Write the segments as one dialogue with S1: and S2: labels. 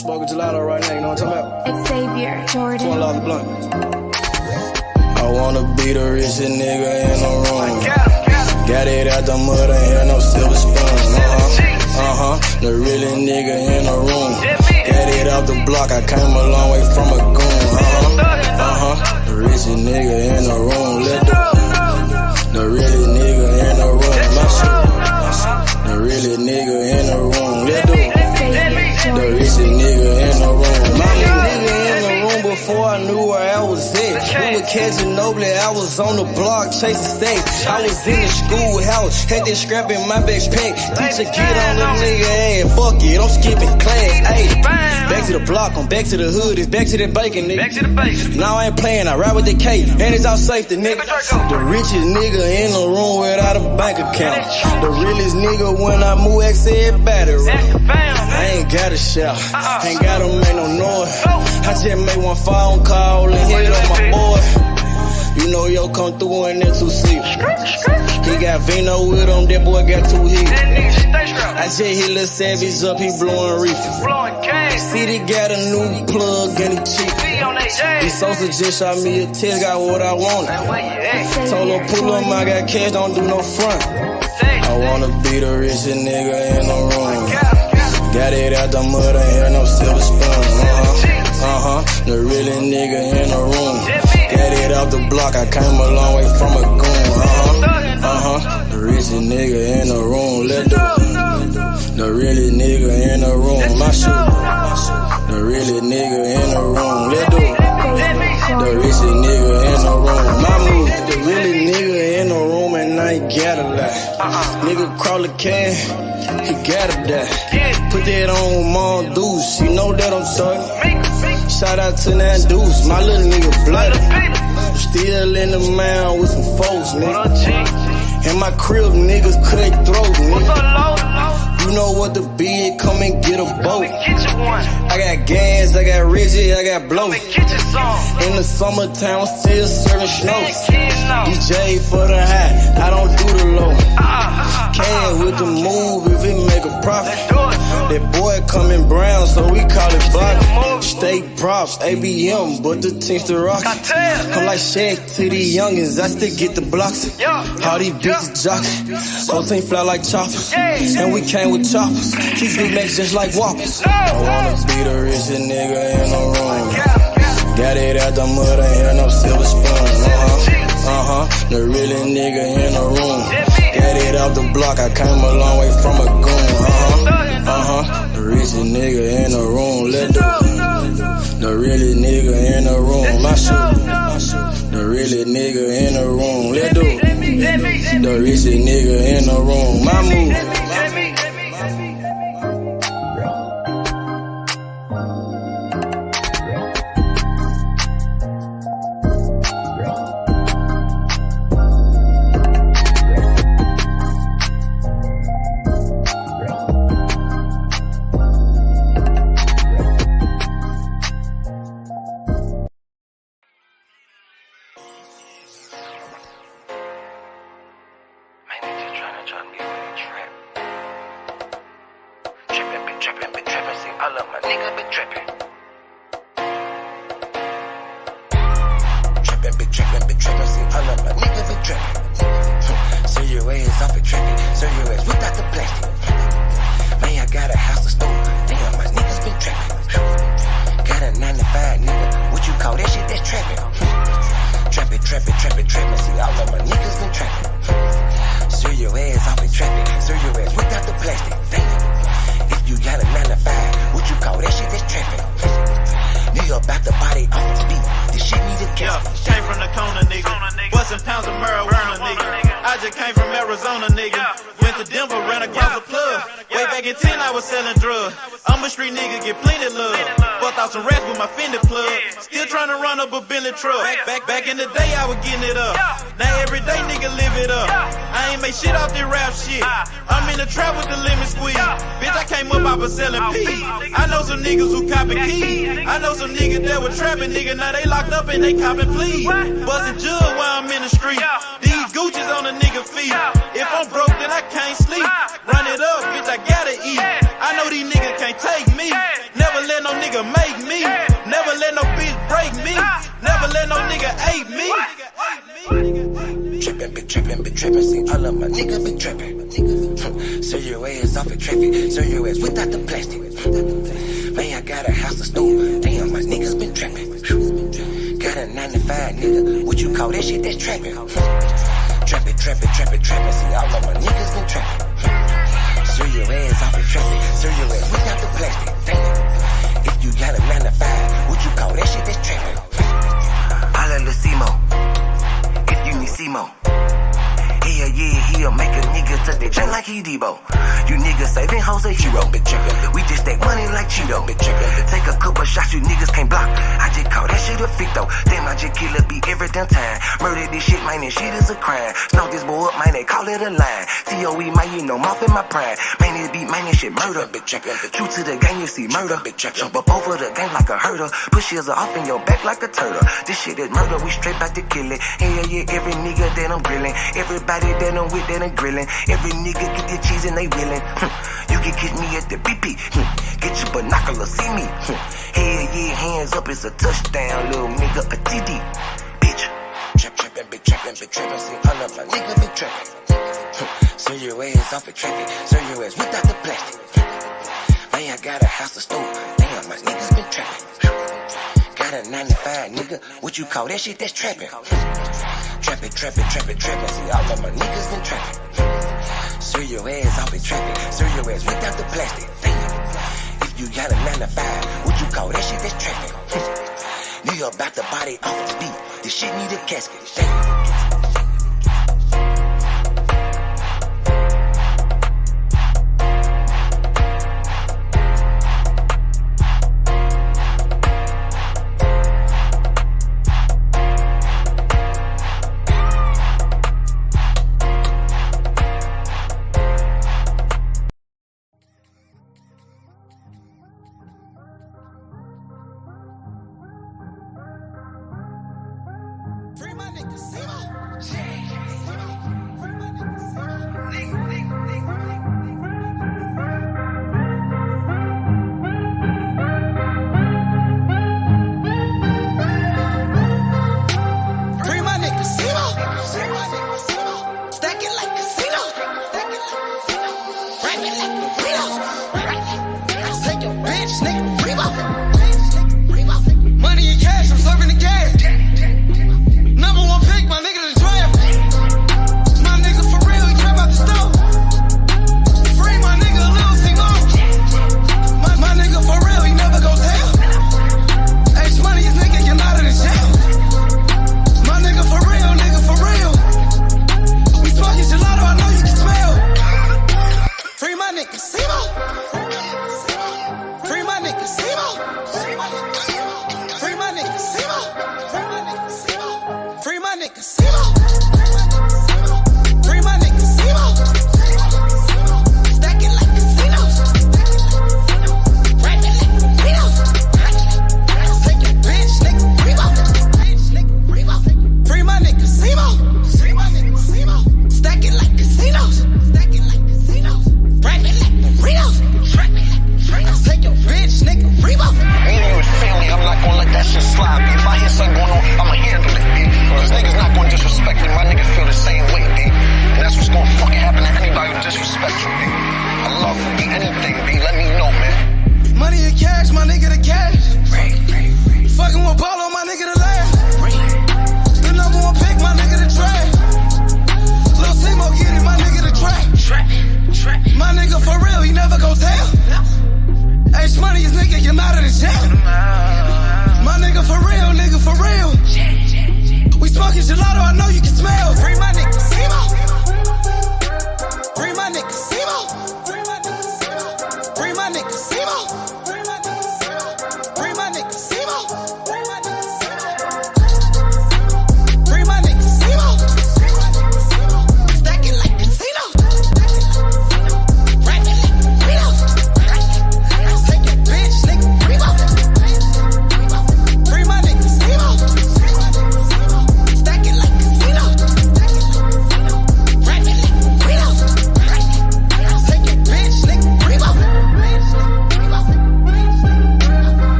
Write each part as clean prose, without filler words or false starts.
S1: Smoking gelato right now, you know what I'm talking about?
S2: Xavier, Jordan.
S1: One love the blunt. I wanna be the richest nigga in the room. Got it out the mud, ain't had no silver spoon. The realest nigga in the room. Got it out the block, I came a long way from a goon. The richest nigga in the room. The realest nigga in the room. My shit. The realest nigga in the room. The richest nigga in the room. My nigga in the room before I knew where I was at. We were catching Noble, I was on the block chasing steak. I was in the schoolhouse, had that scrap in my backpack. Teacher get on the nigga ass, fuck it, I'm skipping class. Ayy, back to the block, I'm back to the hood, it's back to that bacon, nigga. Back to the bacon. Now I ain't playing, I ride with the K, and it's all safety, nigga. The richest nigga in the room without a bank account. The realest nigga when I move, X everybody right. I ain't gotta shout, ain't gotta make no noise. I just made one phone call and hit up my boy. You know yo come through in that 2-seat. He got Vino with him, that boy got 2 hits. I just hit Lil Savage up, he blowing reefer. City got a new plug and he cheap. These Sosa just shot me a text, got what I wanted. Told him pull up, I got cash, don't do no front. I wanna be the richest nigga in the room. Got it out the mud, ain't had no silver spoon. The realest nigga in the room. Got it out the block, I came a long way from a goon. The richest nigga in the room. The realest nigga in the room. My shit. The realest nigga in the room. The richest nigga in the room. My move. The realest nigga in the room and I ain't gotta lie. Nigga crawl a can, he gotta die. Put that on Mom Deuce, you know that I'm talking. Shout out to that Deuce, my little nigga bloody. Still in the mound with some folks, nigga. In my crib, niggas cut throats, nigga. You know what the bid, come and get a boat. I got gas, I got rigid, I got blow. In the summertime, I'm still serving snow. DJ for the high, I don't do the low. Can with the move if it make a profit. That boy coming brown, so we call it block. Steak props, ABM, but the team's the rock. I'm like Shaq to these youngins, I still get the blocks. All these bitches jocking, whole team fly like choppers. And we came with choppers, keep big necks just like whoppers. I wanna be the richest nigga in the room. Got it out the mud, ain't had no silver spoon. The realest nigga in the room. Got it out the block, I came a long way from a goon. The richest nigga in the room. The realest nigga in the room. My shit. The realest nigga in the room. The richest nigga in the room. My move.
S3: Back in the day, I was getting it up. Now every day, nigga live it up. I ain't make shit off this rap shit. I'm in the trap with the lemon squeeze. Bitch, I came up off of selling P. I know some niggas who copy keys. I know some niggas that were trapping, nigga. Now they locked up and they copping please. Bustin' jug while I'm in the street. These Gucci's on a nigga feet. If I'm broke, then I can't sleep. Run it up, bitch, I gotta eat. I know these niggas can't take me. Never let no
S2: trapping, been trapping. See, all of my niggas been trapping. Serve your ass off in traffic, serve your ass without the plastic. Man, I got a house to store. Damn, my niggas been trapping. Got a 9 to 5, nigga. What you call that shit? That's trapping. Trapping. See, all of my niggas been trapping. Serve your ass off in traffic, serve your ass without the plastic. Damn. If you got a 9 to 5, what you call that shit? That's trapping. Holla Lucimo. If you need Simo. He'll make a nigga touch that jet like he Debo. You niggas saving hoes a hero, bitch. We just take money like Cheeto, bitch. Take a couple shots you niggas can't block. I just call that shit a fit though. Damn, I just kill a beat every damn time. Murder this shit, man, this shit is a crime. Snow this boy up, man, they call it a line. TOE, man, you know, mouth in my prime. Man, this beat, man, this shit murder, bitch. True to the game, you see murder, bitch. Jump up over the game like a herder. Push yours off in your back like a turtle. This shit is murder, we straight back to kill it. Hell yeah, every nigga that I'm grilling. Everybody that I'm with that I'm grilling. Every nigga get their cheese and they willing. You can catch me at the BP. Get your binoculars, see me. Hell yeah, hands up, it's a touchdown, little nigga, a TD. Bitch. Trappin'. See, all of my niggas been trappin'. Serve your ass off in traffic. Serve your ass without the plastic. Man, I got a house to store. Damn, my niggas been trappin'. Got a 9 to 5, nigga. What you call that shit? That's trapping. Trapping. See, all of my niggas been trapping. Serve your ass off in traffic. Serve your ass without the plastic. Damn. If you got a 9 to 5, what you call that shit? That's trapping. Nigga about to body off the beat. This shit need a casket. Damn.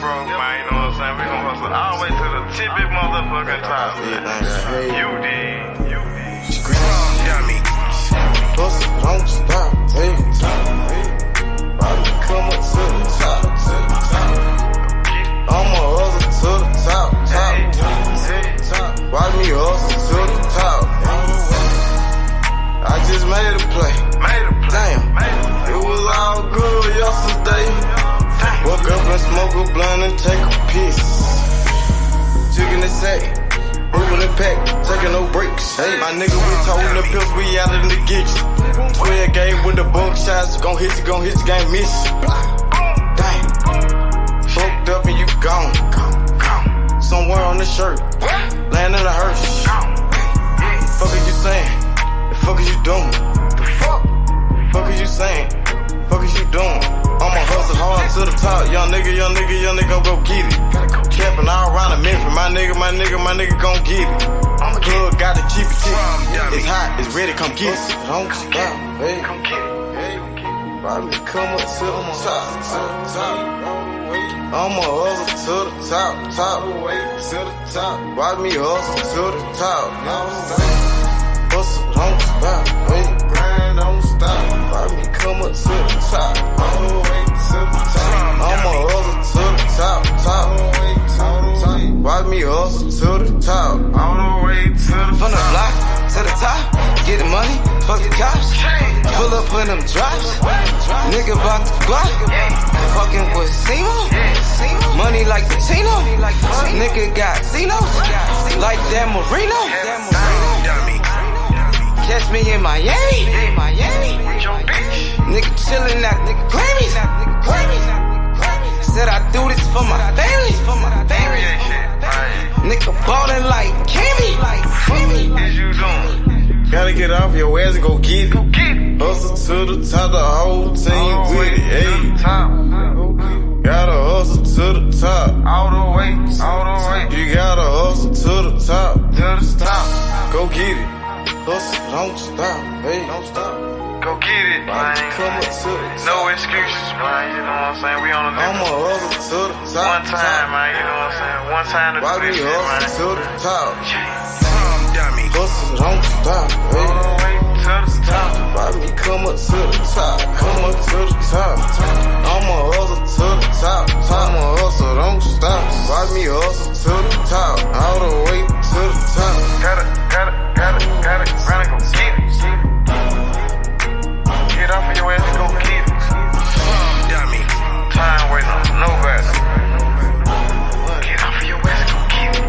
S4: broke, man, you know what I'm saying? We gon' hustle all the way to the tippy motherfucking top. You did. Dummy.
S1: Hustle, don't stop, take time. Probably come up to the top. I'ma hustle to the top. Watch me hustle to the top. I just made a play. Damn, it was all good yesterday. Woke up and smoke a blunt and take a piss. Chicken and sack, moving the pack, taking no breaks. Hey, my nigga, we told the pills, we out in the kitchen. 12 game with the bunk shots, gon' hit you, game miss. Damn, fucked up and you gone. Somewhere on the shirt, laying in the hearse. Fuck is you saying? The fuck is you doing? Fuck is you saying? Fuck is you doing? I'ma hustle hard to the top. Young nigga go get it. Capping all around the Memphis. My nigga gon' get it. Plug got to keep it tight. It's hot, it's ready, come get it. Don't stop, hey. Probably come up to the top. I'ma hustle to the top. Watch me hustle to the top. Hustle, don't stop, hey. Grind, don't stop. Watch me come up to the top. All the way to the top. I'ma hustle to the top. Watch me hustle to the top. All the way to the top. From the block to the top. Get the money, fuck the cops. Pull up in them drops. Nigga bout the block. Fucking with Simo. Money like the Tino. Nigga got Zenos. Like Dan Marino. Catch me in Miami. Nigga chillin' at nigga Grammys. Said I do this for my family. Nigga ballin' like Kimmy. Gotta get off your ass and go get it. Hustle to the top, the whole team with it. Hey. Gotta hustle to the top. All the way. You gotta hustle to the top. Go get it. Hustle, don't stop, hey.
S4: Go get it, man.
S1: Come up to the top.
S4: No excuses, man. You know what I'm saying? We on the limit.
S1: I'ma hustle to the top.
S4: One time, man. You know what I'm saying? One time to do this shit, man.
S1: Hustle to the top.
S4: Dummy.
S1: Hustle, don't stop, hey.
S4: All the way to the top.
S1: Watch me come up to the top. Come up to the top. I'ma hustle to the top. I'ma hustle, don't stop. Watch me hustle to the top. All the way to the top.
S4: Gotta, run and go get it. Get off of your ass and go get it. Dummy. Time waiting on nobody. Get off of your ass and go get it.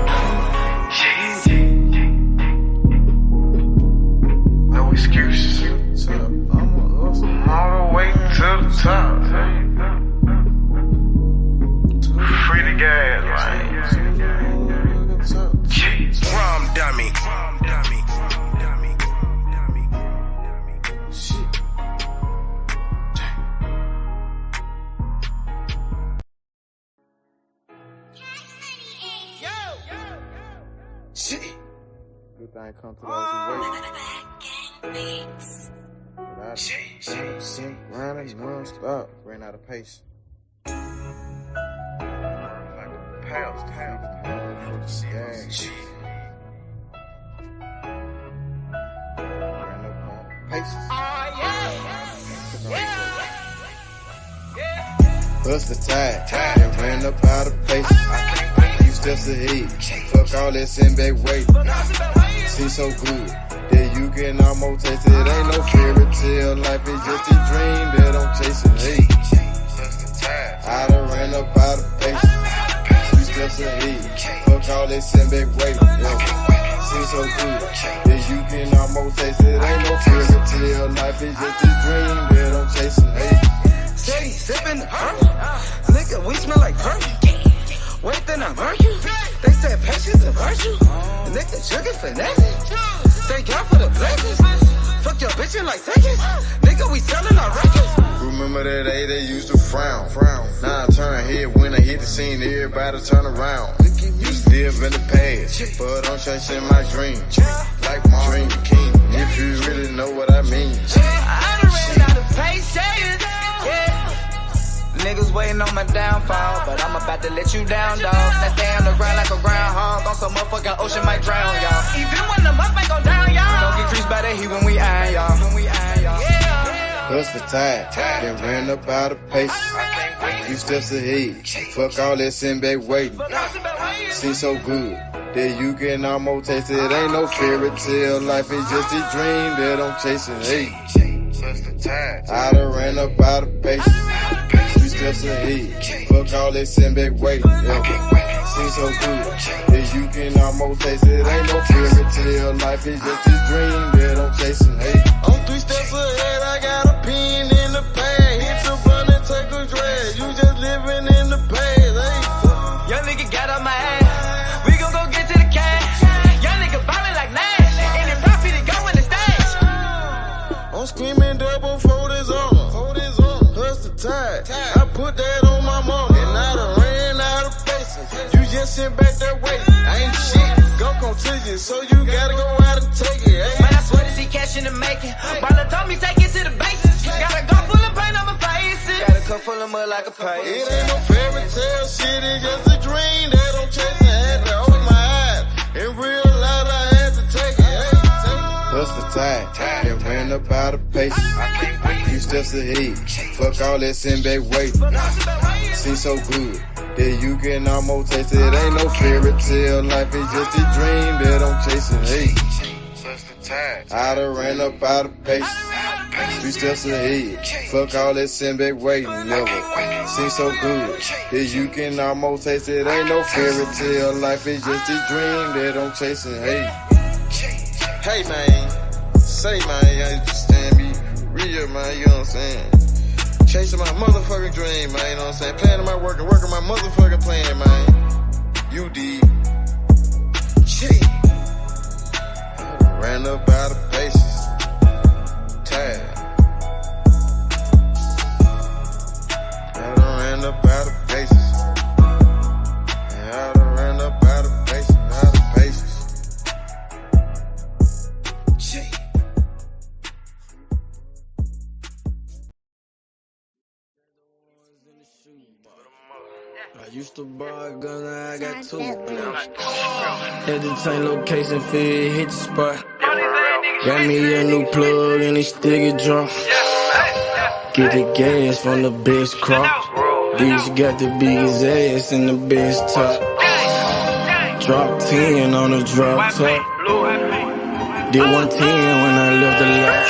S4: No excuses. All the way to the top. Free the gas, man. Drum dummy.
S1: Good thing come to those who wait. Without 100% running non-stop. Ran out of pace.
S4: Pounds.
S1: Ran up out of paces. Bust the tide. And ran up out of paces. Few steps ahead. Fuck all that sandbag weight. Seems so good that you can almost taste it. Ain't no fairy tale. Life is just a dream that I'm chasing. Hey, I done ran up out of paces. Few steps ahead. Fuck all that sandbag weight. Seems so good that you can almost taste it. Ain't no fairy tale. Life is just a dream that I'm chasing. Hey,
S5: steady sipping the nigga, we smell like perfume. Wait, then I murk you. They said patience a virtue. The nigga jugging finesse. Thank God for the blessings. Fuck your bitchin' like seconds. Nigga, we sellin' our records.
S1: remember that day they used to frown. Now I turn head when I hit the scene, everybody turn around. Used to live in the past, but I'm chasing my dream. Like my dream king, if you really know what I mean.
S5: I done ran out of patience, yeah. niggas waiting on my downfall, but I'm about to let you down, dog. Now stay on the ground like a groundhog, on some motherfucking ocean might drown, y'all. Even when the muff ain't go down, y'all. Don't get creased by the heat when we iron, y'all.
S6: Plus the tide, then ran up out of pace. Few steps ahead, fuck all that sitting back waiting. Seems so good that you can almost taste it. Ain't no fairy tale, life is just a dream that I'm chasing. Hey, I done ran up out of pace. Few steps ahead, fuck all that sitting back waiting. Seems so good that you can almost taste it. Ain't no fairy tale, life is just a dream that I'm chasing. Hey,
S7: I'm 3 steps ahead, I got a pin in the pad. Hit the button and take a drag. You just living in the past. Hey,
S5: young nigga got on my ass. We gon' go get to the cash. Young nigga ballin' like Nash. Any profit to go in the stash.
S7: I'm screaming double for this armor. Hustle tide. I put that on my mama. And I done ran out of faces. You just sit back that way. I ain't shit. Go come to you, so you gotta go out and take it. Hey.
S5: Man, I swear to see cash in the making. Baller told me take it to the bases. Got a gun full of paint on my faces. Got a cup full of mud like a page.
S7: It ain't no fairy tale shit, it's just a dream that I'm chasing. Had to open my eyes. In real life, I had to take it. Hey,
S6: plus the tide, then ran up out of pace. Few steps ahead, fuck all that sitting back waiting. Seems so good that you can almost taste it. Ain't no fairy tale, life is just a dream that I'm chasing. Hey, I done ran up out of pace. Few steps ahead, fuck all that sitting back waiting. Never seems so good that you can almost taste it. Ain't no fairy tale, life is just a dream that I'm chasing. Hey,
S7: hey man, say man, you understand me? Real man, you know what I'm saying? Chasing my motherfucking dream, man, you know what I'm saying? Planning my work and working my motherfucking plan, man. You did. Shit. Ran up out of paces. Tired. I done ran up out of paces. Yeah, I done ran up out of paces, Shit.
S1: I used to buy a gun, now I got 2. Had to change location, feel hit the spot. Got me a new plug and it still get drunk. Get the gas from the best crop. Bitch got the biggest ass and the best top. Drop 10 on the drop top. Did 110 when I left the lot.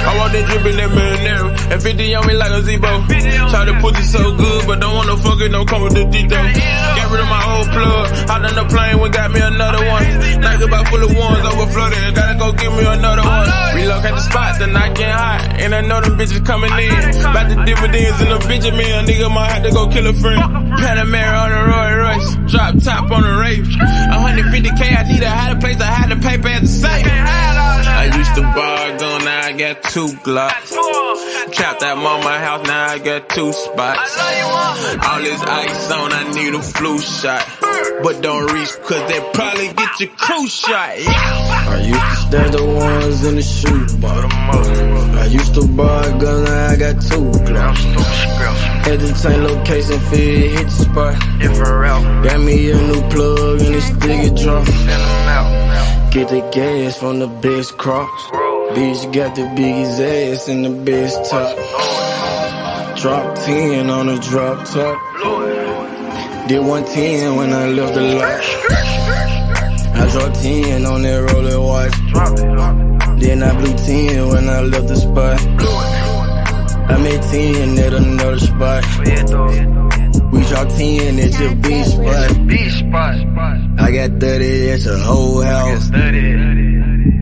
S8: I want that drip in that marinara, and 50 on me like a Zebo. Try to pussy so good, but don't wanna fuck it, don't come with the D though. Got rid of my old plug, hopped on the plane, we got me another one. Night about full of ones, overflooded, gotta go get me another one. Relocate the spot, the night getting hot, and I know them bitches coming in. About the dividends in the Benjamin, nigga might have to go kill a friend. Panamera on the Roy Royce, drop top on the Wraith. 150K, I need a higher place, I had to pay at the safe. I used to bar a gun, now I got 2 Glocks. Trapped at mama house, now I got 2 spots. All this ice on, I need a flu shot. But don't reach, cause they probably get your crew shot.
S1: I used to stash the ones in the shoebox. I used to buy a gun, now I got 2 Glocks. Had to change location, feel hit the spot. Got me a new plug and it still get drunk. Get the gas from the best crops. Bitch got the biggest ass and the best top. Drop 10 on the drop top. Did 110 when I left the lot. I dropped 10 on that roller watch. Then I blew 10 when I left the spot. I made 10 at another spot. We dropped 10 at your beach spot. I got 30 at your whole house.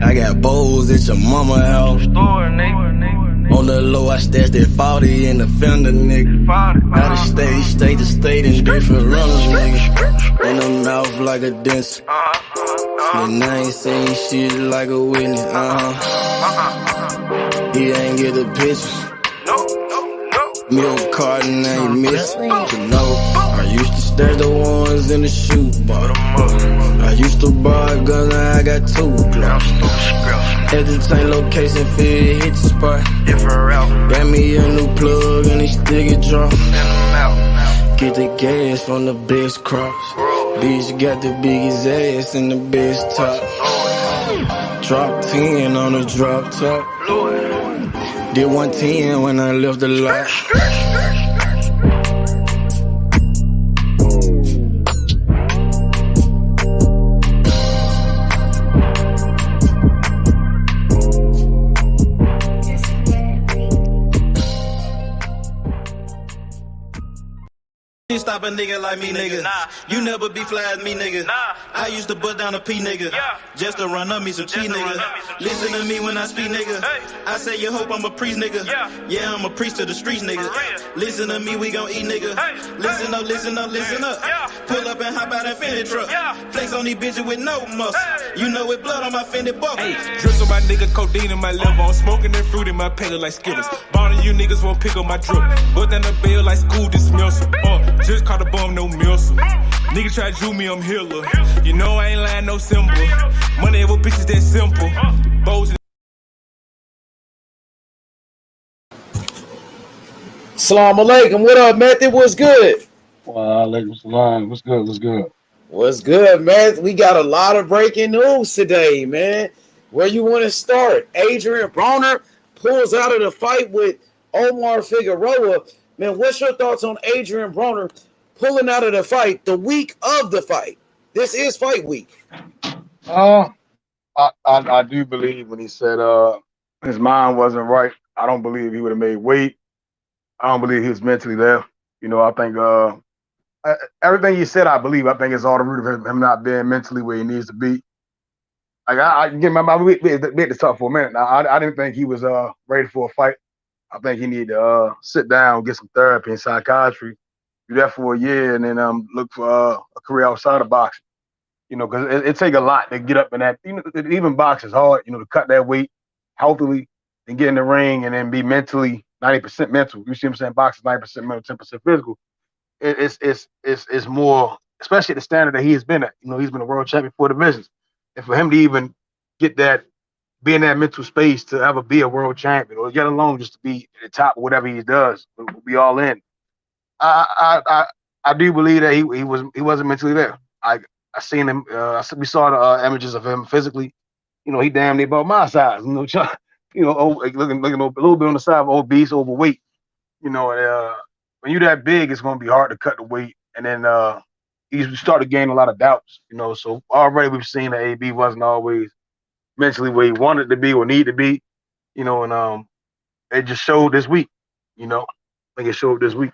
S1: I got bowls at your mama house. On the low, I stashed that 40 in the fender, nigga. Out of state to state in different runners, nigga. In the mouth like a dentist. And I ain't saying shit like a witness, He ain't get the picture. Milk carton ain't missing. You know, I used to Stash the ones in the shoebox. I used to buy a gun, now I got 2 Glocks. Entertain location, feel hit the spot. Got me a new plug and he still get drunk. Get the gas from the best crops. Bitch got the biggest ass and the best top. Drop 10 on the drop top. Did 110 when I left the lot.
S3: You stop a nigga like me, nigga. You never be fly as me, nigga. I used to bust down a P, nigga. Just to run up me some cheese, nigga. Listen to me when I speak, nigga. I say you hope I'm a priest, nigga. Yeah, I'm a priest to the streets, nigga. Listen to me, we gon' eat, nigga. Listen up, listen up, listen up. Pull up and hop out that Fendi truck. Flex on these bitches with no muscle. You know it blood on my Fendi buckle.
S8: Drips on my nigga, codeine in my liver. I'm smoking that fruit in my pedal like Skittles. Ballin' you niggas won't pick up my drip. But then the bail like school dismissal. Just caught a bum, no missile. Nigga try to do me, I'm healer. You know I ain't lying, no symbol. Money ever bitches that simple. Bows and
S9: Assalamu alaikum. What up, Method? What's good?
S10: Alaikum salam. What's good? What's good?
S9: What's good, man? We got a lot of breaking news today, man. Where you want to start? Adrian Broner pulls out of the fight with Omar Figueroa. Man, what's your thoughts on Adrian Broner pulling out of the fight the week of the fight? This is fight week.
S10: I do believe when he said his mind wasn't right. I don't believe he would have made weight. I don't believe he was mentally there. You know, I think everything he said, I believe. I think it's all the root of him not being mentally where he needs to be. Like I get we had to talk for a minute. Now, I didn't think he was ready for a fight. I think he needed to sit down, get some therapy and psychiatry, do that for a year, and then look for a career outside of boxing. You know, because it take a lot to get up in that. You know, even boxing is hard. You know, to cut that weight healthily and get in the ring and then be mentally 90% mental. You see what I'm saying? Boxing 90% mental, 10% physical. It's more, especially at the standard that he has been at. You know, he's been a world champion 4 divisions, and for him to even get that. Be in that mental space to ever be a world champion, or yet alone just to be at the top of whatever he does, we'll be all in. I do believe that he wasn't mentally there. I seen him. We saw the images of him physically. You know, he damn near about my size. You know, looking a little bit on the side of obese, overweight. You know, when you're that big, it's going to be hard to cut the weight, and then you start to gain a lot of doubts. You know, so already we've seen that AB wasn't always mentally where he wanted to be or need to be, you know, and it just showed this week, you know. I think it showed this week.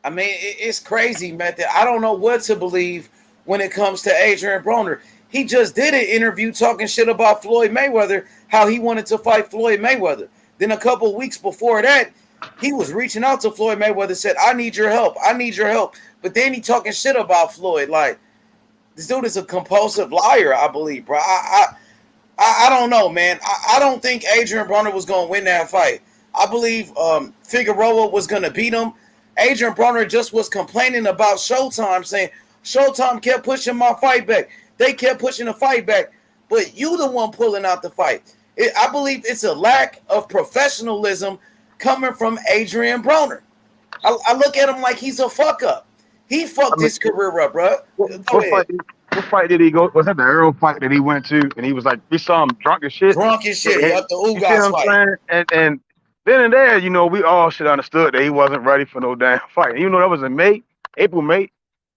S9: I mean, it's crazy, Method. I don't know what to believe when it comes to Adrian Broner. He just did an interview talking shit about Floyd Mayweather, how he wanted to fight Floyd Mayweather. Then a couple of weeks before that, he was reaching out to Floyd Mayweather, said, I need your help. I need your help. But then he talking shit about Floyd, like, this dude is a compulsive liar, I believe, bro. I don't know, man. I don't think Adrian Broner was going to win that fight. I believe Figueroa was going to beat him. Adrian Broner just was complaining about Showtime, saying Showtime kept pushing my fight back. They kept pushing the fight back, but you the one pulling out the fight. I believe it's a lack of professionalism coming from Adrian Broner. I look at him like he's a fuck up. He fucked his career up, bro.
S10: What fight did he go? Was that the Earl fight that he went to? And he was like, we saw him drunk as shit.
S9: Drunk as shit. Yep, the Ugas fight.
S10: And then and there, you know, we all should understood that he wasn't ready for no damn fight. Even though that was in April, May.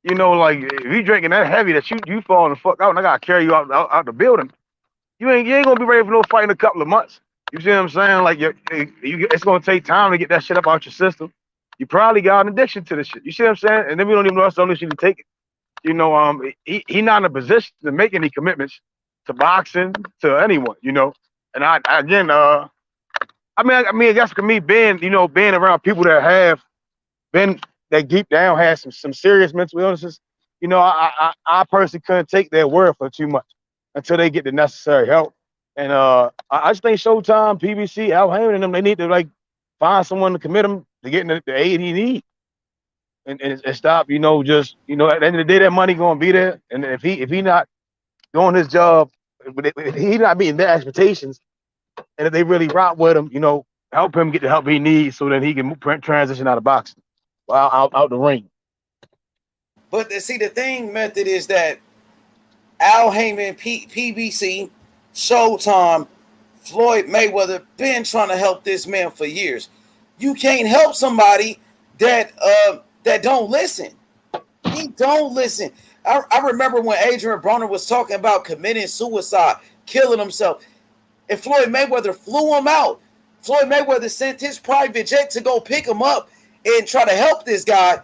S10: You know, like if you drinking that heavy that you falling the fuck out, and I gotta carry you out the building. You ain't gonna be ready for no fight in a couple of months. You see what I'm saying? Like it's gonna take time to get that shit up out your system. You probably got an addiction to this shit. You see what I'm saying? And then we don't even know us on this shit to take it. You know, he not in a position to make any commitments to boxing, to anyone, you know. And I guess for me being around people that have been that deep down had some serious mental illnesses, you know, I personally couldn't take their word for too much until they get the necessary help. And I just think Showtime, PBC, Al Heyman and them, they need to like find someone to commit them to getting the aid he needs. and stop. Just at the end of the day, that money gonna be there. And if he not doing his job, if he not meeting their expectations, and if they really rock with him, help him get the help he needs so that he can transition out of boxing, out the ring.
S9: But see, the thing, Method, is that Al Heyman, PBC, Showtime, Floyd Mayweather been trying to help this man for years. You can't help somebody that don't listen. He don't listen. I remember when Adrian Broner was talking about committing suicide, killing himself, and Floyd Mayweather flew him out. Floyd Mayweather sent his private jet to go pick him up and try to help this guy.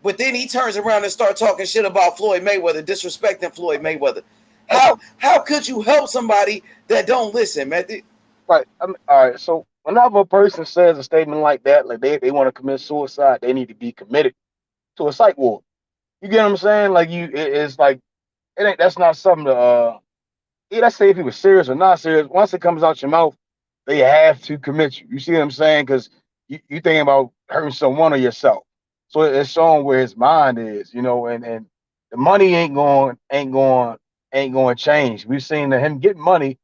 S9: But then he turns around and starts talking shit about Floyd Mayweather, disrespecting Floyd Mayweather. How could you help somebody that don't listen, Method?
S10: Right. All right. So whenever a person says a statement like that, like they want to commit suicide, they need to be committed to a psych ward. You get what I'm saying? Like it's like it ain't. That's not something to. Let's say if he was serious or not serious. Once it comes out your mouth, they have to commit you. You see what I'm saying? Because you thinking about hurting someone or yourself. So it's showing where his mind is, and the money ain't going to change. We've seen him get money,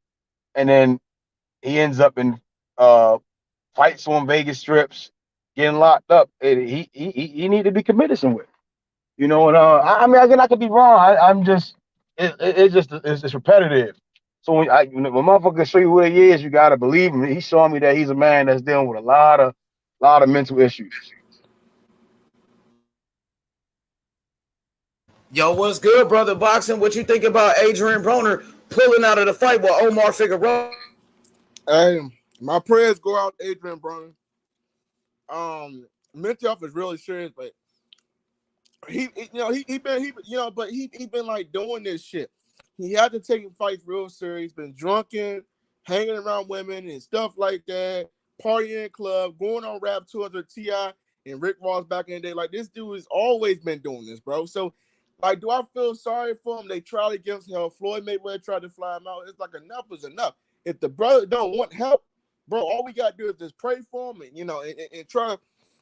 S10: and then he ends up in fights on Vegas strips, getting locked up. He need to be committed somewhere, And I mean, again, I could be wrong. I'm just it's repetitive. So when motherfucker show you who he is, you gotta believe him. He's showing me that he's a man that's dealing with a lot of mental issues.
S9: Yo, what's good, brother boxing? What you think about Adrian Broner pulling out of the fight with Omar Figueroa?
S11: Hey, my prayers go out to Adrian Broner. Mental health is really serious, but he been like doing this shit. He had to take fights real serious. Been drunken, hanging around women and stuff like that. Partying club, going on rap tours with T.I. and Rick Ross back in the day. Like, this dude has always been doing this, bro. So, like, do I feel sorry for him? They tried against him. Floyd Mayweather tried to fly him out. It's like enough is enough. If the brother don't want help, bro, all we gotta do is just pray for him and try.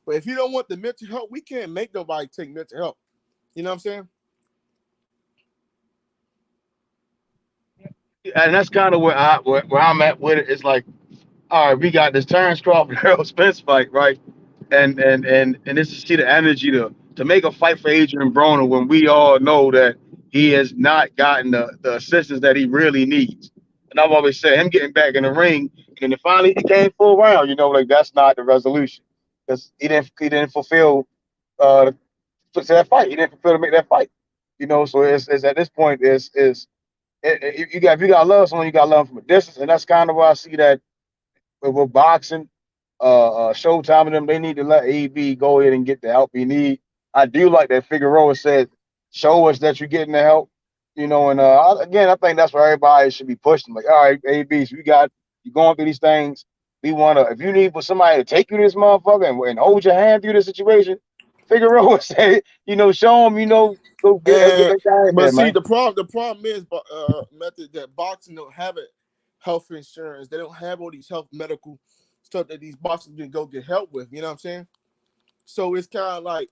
S11: But if you don't want the mental help, we can't make nobody take mental help. You know what I'm saying?
S10: And that's kind of where I'm at with it. It's like, all right, we got this Terrence Crawford Errol Spence fight, right? And this is see the energy to make a fight for Adrian Broner when we all know that he has not gotten the assistance that he really needs. And I've always said him getting back in the ring and then finally he came full round, like that's not the resolution. Because he didn't fulfill to that fight. He didn't fulfill to make that fight. So it's at this point if you got love someone, you got love from a distance. And that's kind of why I see that with boxing, Showtime and them, they need to let AB go ahead and get the help he need. I do like that Figueroa said, show us that you're getting the help, and again, I think that's where everybody should be pushing. Like, all right, AB, so you're going through these things. We want to, if you need for somebody to take you to this motherfucker and hold your hand through the situation, Figueroa said, show them, go get that guy in
S11: But
S10: there,
S11: see,
S10: man.
S11: the problem is, Method, that boxing don't have it. Health insurance. They don't have all these health medical stuff that these boxers can go get help with. You know what I'm saying? So it's kind of like,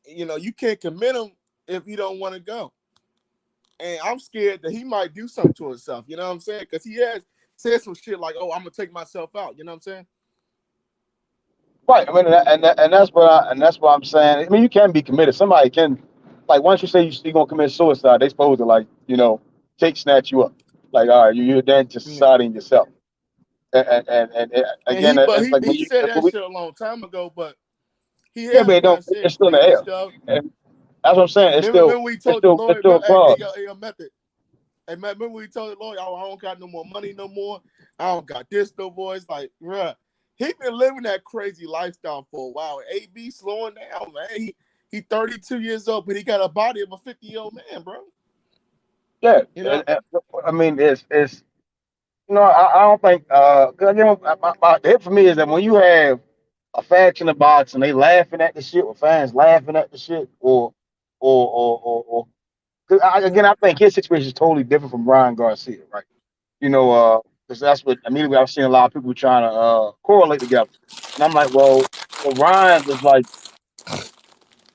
S11: you can't commit him if you don't want to go. And I'm scared that he might do something to himself. You know what I'm saying? Because he has said some shit like, "Oh, I'm gonna take myself out." You know what I'm saying?
S10: Right. I mean, and that's what I'm saying. I mean, you can be committed. Somebody can, like, once you say you're gonna commit suicide, they supposed to take snatch you up. Like, all right, you're then to society and yourself. And
S11: And
S10: again, it's like when
S11: he
S10: you
S11: said
S10: that's
S11: that
S10: what we,
S11: shit a long time ago, but he
S10: yeah,
S11: has
S10: but it
S11: been
S10: don't.
S11: saying
S10: It's still in the
S11: crazy
S10: air.
S11: stuff.
S10: And that's what I'm saying.
S11: Remember we
S10: It's
S11: told the
S10: still it's
S11: lawyer,
S10: still a
S11: hey,
S10: clause.
S11: Method. Hey, man, remember we told the lawyer, "Oh, I don't got no more money no more. I don't got this no more." It's like, bruh, he been living that crazy lifestyle for a while. AB slowing down, man. He 32 years old, but he got a body of a 50-year-old man, bro.
S10: Yeah. I mean, it's I don't think 'cause again, my hit for me is that when you have a faction of boxing, they laughing at the shit, or fans laughing at the shit, or cause again, I think his situation is totally different from Ryan Garcia, right? Because that's what immediately I've seen a lot of people trying to correlate together, and I'm like, well, Ryan was like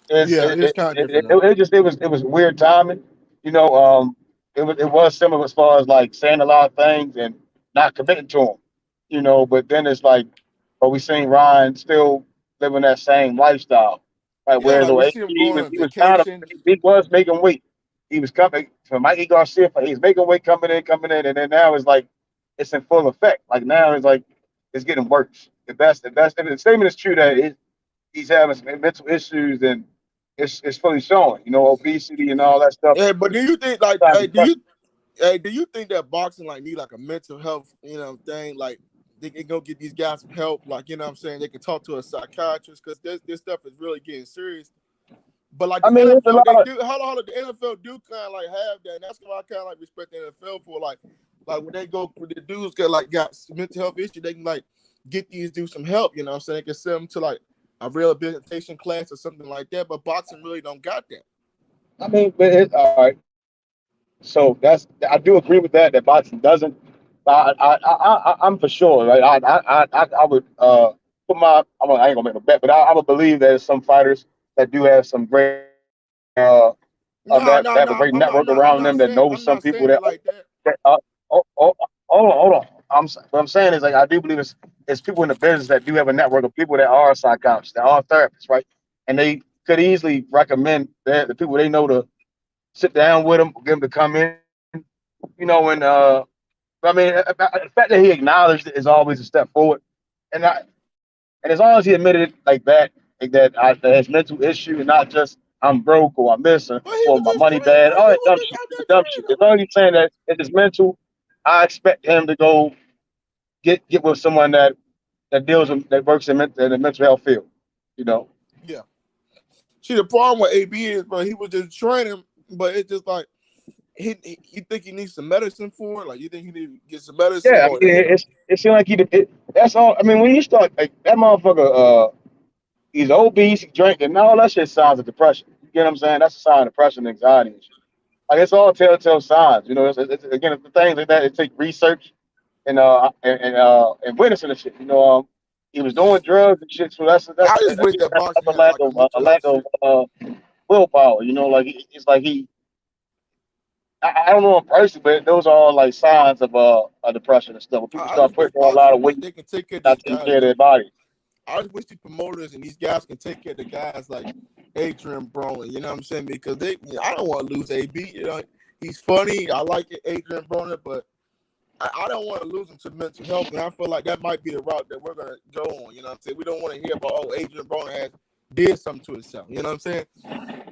S11: It's kind of different.
S10: It was weird timing. You know, it was similar as far as like saying a lot of things and not committing to them. You know, but then it's like, but we seen Ryan still living that same lifestyle. Right,
S11: Yeah,
S10: whereas
S11: like we
S10: with
S11: see him
S10: he
S11: going
S10: was
S11: on
S10: he was kind of
S11: vacation.
S10: he was making weight. He was coming for Mikey Garcia. He's making weight coming in, and then now it's like it's in full effect. Like now it's like it's getting worse. The best. And the statement is true that he's having some mental issues, and it's fully showing. You know, obesity and all that stuff.
S11: Yeah, but do you think like
S10: Trying to depression.
S11: do you think that boxing like need like a mental health, thing? Like they can go get these guys some help, like what I'm saying, they can talk to a psychiatrist because this stuff is really getting serious. But like
S10: I
S11: the
S10: mean, it's a
S11: NFL,
S10: lot
S11: they
S10: of.
S11: do hold on, the NFL do kind of like have that, and that's why I kind of like respect the NFL for like when they go for the dudes got mental health issue, they can like get these dudes some help. You know what I'm saying? They can send them to like a rehabilitation class or something like that. But boxing really don't got that.
S10: I mean, but all right. So I do agree with that. That boxing doesn't. I'm for sure. Right. I would put my. I ain't gonna make a bet, but I would believe there's some fighters that do have some great
S11: No,
S10: that
S11: no,
S10: have a
S11: no.
S10: great network around them that know
S11: I'm
S10: some
S11: not
S10: people
S11: saying it
S10: that.
S11: like that.
S10: that hold on. What I'm saying is like I do believe it's people in the business that do have a network of people that are psychiatrists, that are therapists, right? And they could easily recommend the people they know to sit down with them, get them to come in, and I mean the fact that he acknowledged it is always a step forward, and and as long as he admitted it that his mental issue and not just I'm broke or I'm missing
S11: But he
S10: or
S11: was
S10: my
S11: just
S10: money
S11: trained.
S10: bad,
S11: But
S10: all
S11: he
S10: that
S11: was just out
S10: dumb
S11: there
S10: shit. As
S11: training,
S10: long
S11: man.
S10: as he's saying that if it's mental, I expect him to go get with someone that works in the mental health field. You know.
S11: Yeah. See, the problem with AB is, bro, he was just training, but it's just like you think he needs some medicine for it? Like you think he need to get some medicine
S10: Yeah, I
S11: or
S10: mean, it seemed like that's all. I mean, when you start like that motherfucker, he's obese, he drinking, all that shit signs of depression. You get what I'm saying? That's a sign of depression, anxiety, and shit. Like it's all telltale signs. You know, again, the things like that. It take research and witnessing the shit. You know, he was doing drugs and shit, so
S11: I just wish that boxing
S10: a
S11: had like a mental
S10: lack
S11: health
S10: of
S11: shit.
S10: willpower. You know, like it's like I don't know in person, but those are all like signs of depression and stuff. When people
S11: I
S10: start
S11: just wish
S10: putting on a lot of
S11: boxing
S10: weight,
S11: they can take care of
S10: not
S11: these
S10: taking
S11: guys
S10: care of
S11: like
S10: their body.
S11: I just wish the promoters and these guys can take care of the guys like Adrian Broner. You know what I'm saying? Because I don't want to lose AB. You know, he's funny. I like it, Adrian Broner, but I don't want to lose him to mental health, and I feel like that might be the route that we're gonna go on. You know what I'm saying? We don't want to hear about Adrian Broner has did something to himself. You know what I'm saying?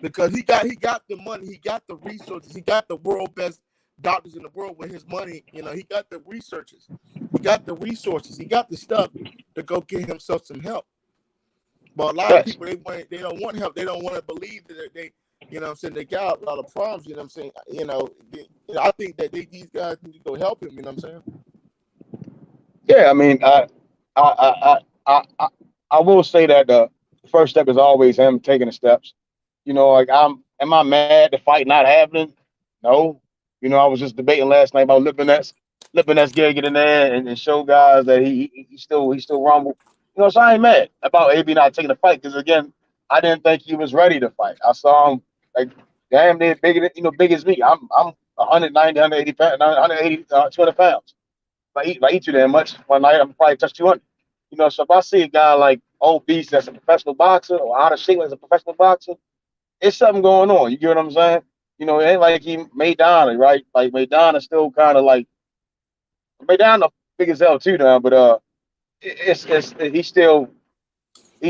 S11: Because he got the money, he got the resources, he got the world best doctors in the world with his money. You know, he got the researchers, he got the resources, he got the stuff to go get himself some help. But a lot of
S10: Yes.
S11: people they don't want help. They don't want to believe that they you know what I'm saying, they got a lot of problems. You know what I'm saying? I think that these guys need to go help him. You know what I'm saying?
S10: Yeah, I mean, I will say that the first step is always him taking the steps. You know, like am I mad the fight not happening? No. You know, I was just debating last night about Lipinets get in there and show guys that he still rumble. You know, so I ain't mad about AB not taking the fight because again, I didn't think he was ready to fight. I saw him like damn near big as me. I'm 190, 180 pounds, 180, 200 pounds. If I eat you that much one night, I'm probably touch 200. You know, so if I see a guy like obese that's a professional boxer or out of shape as a professional boxer, it's something going on. You get what I'm saying? You know, it ain't like he Maidana, right? Like Maidana still kind of like Maidana big as hell too now, but it's he's
S11: But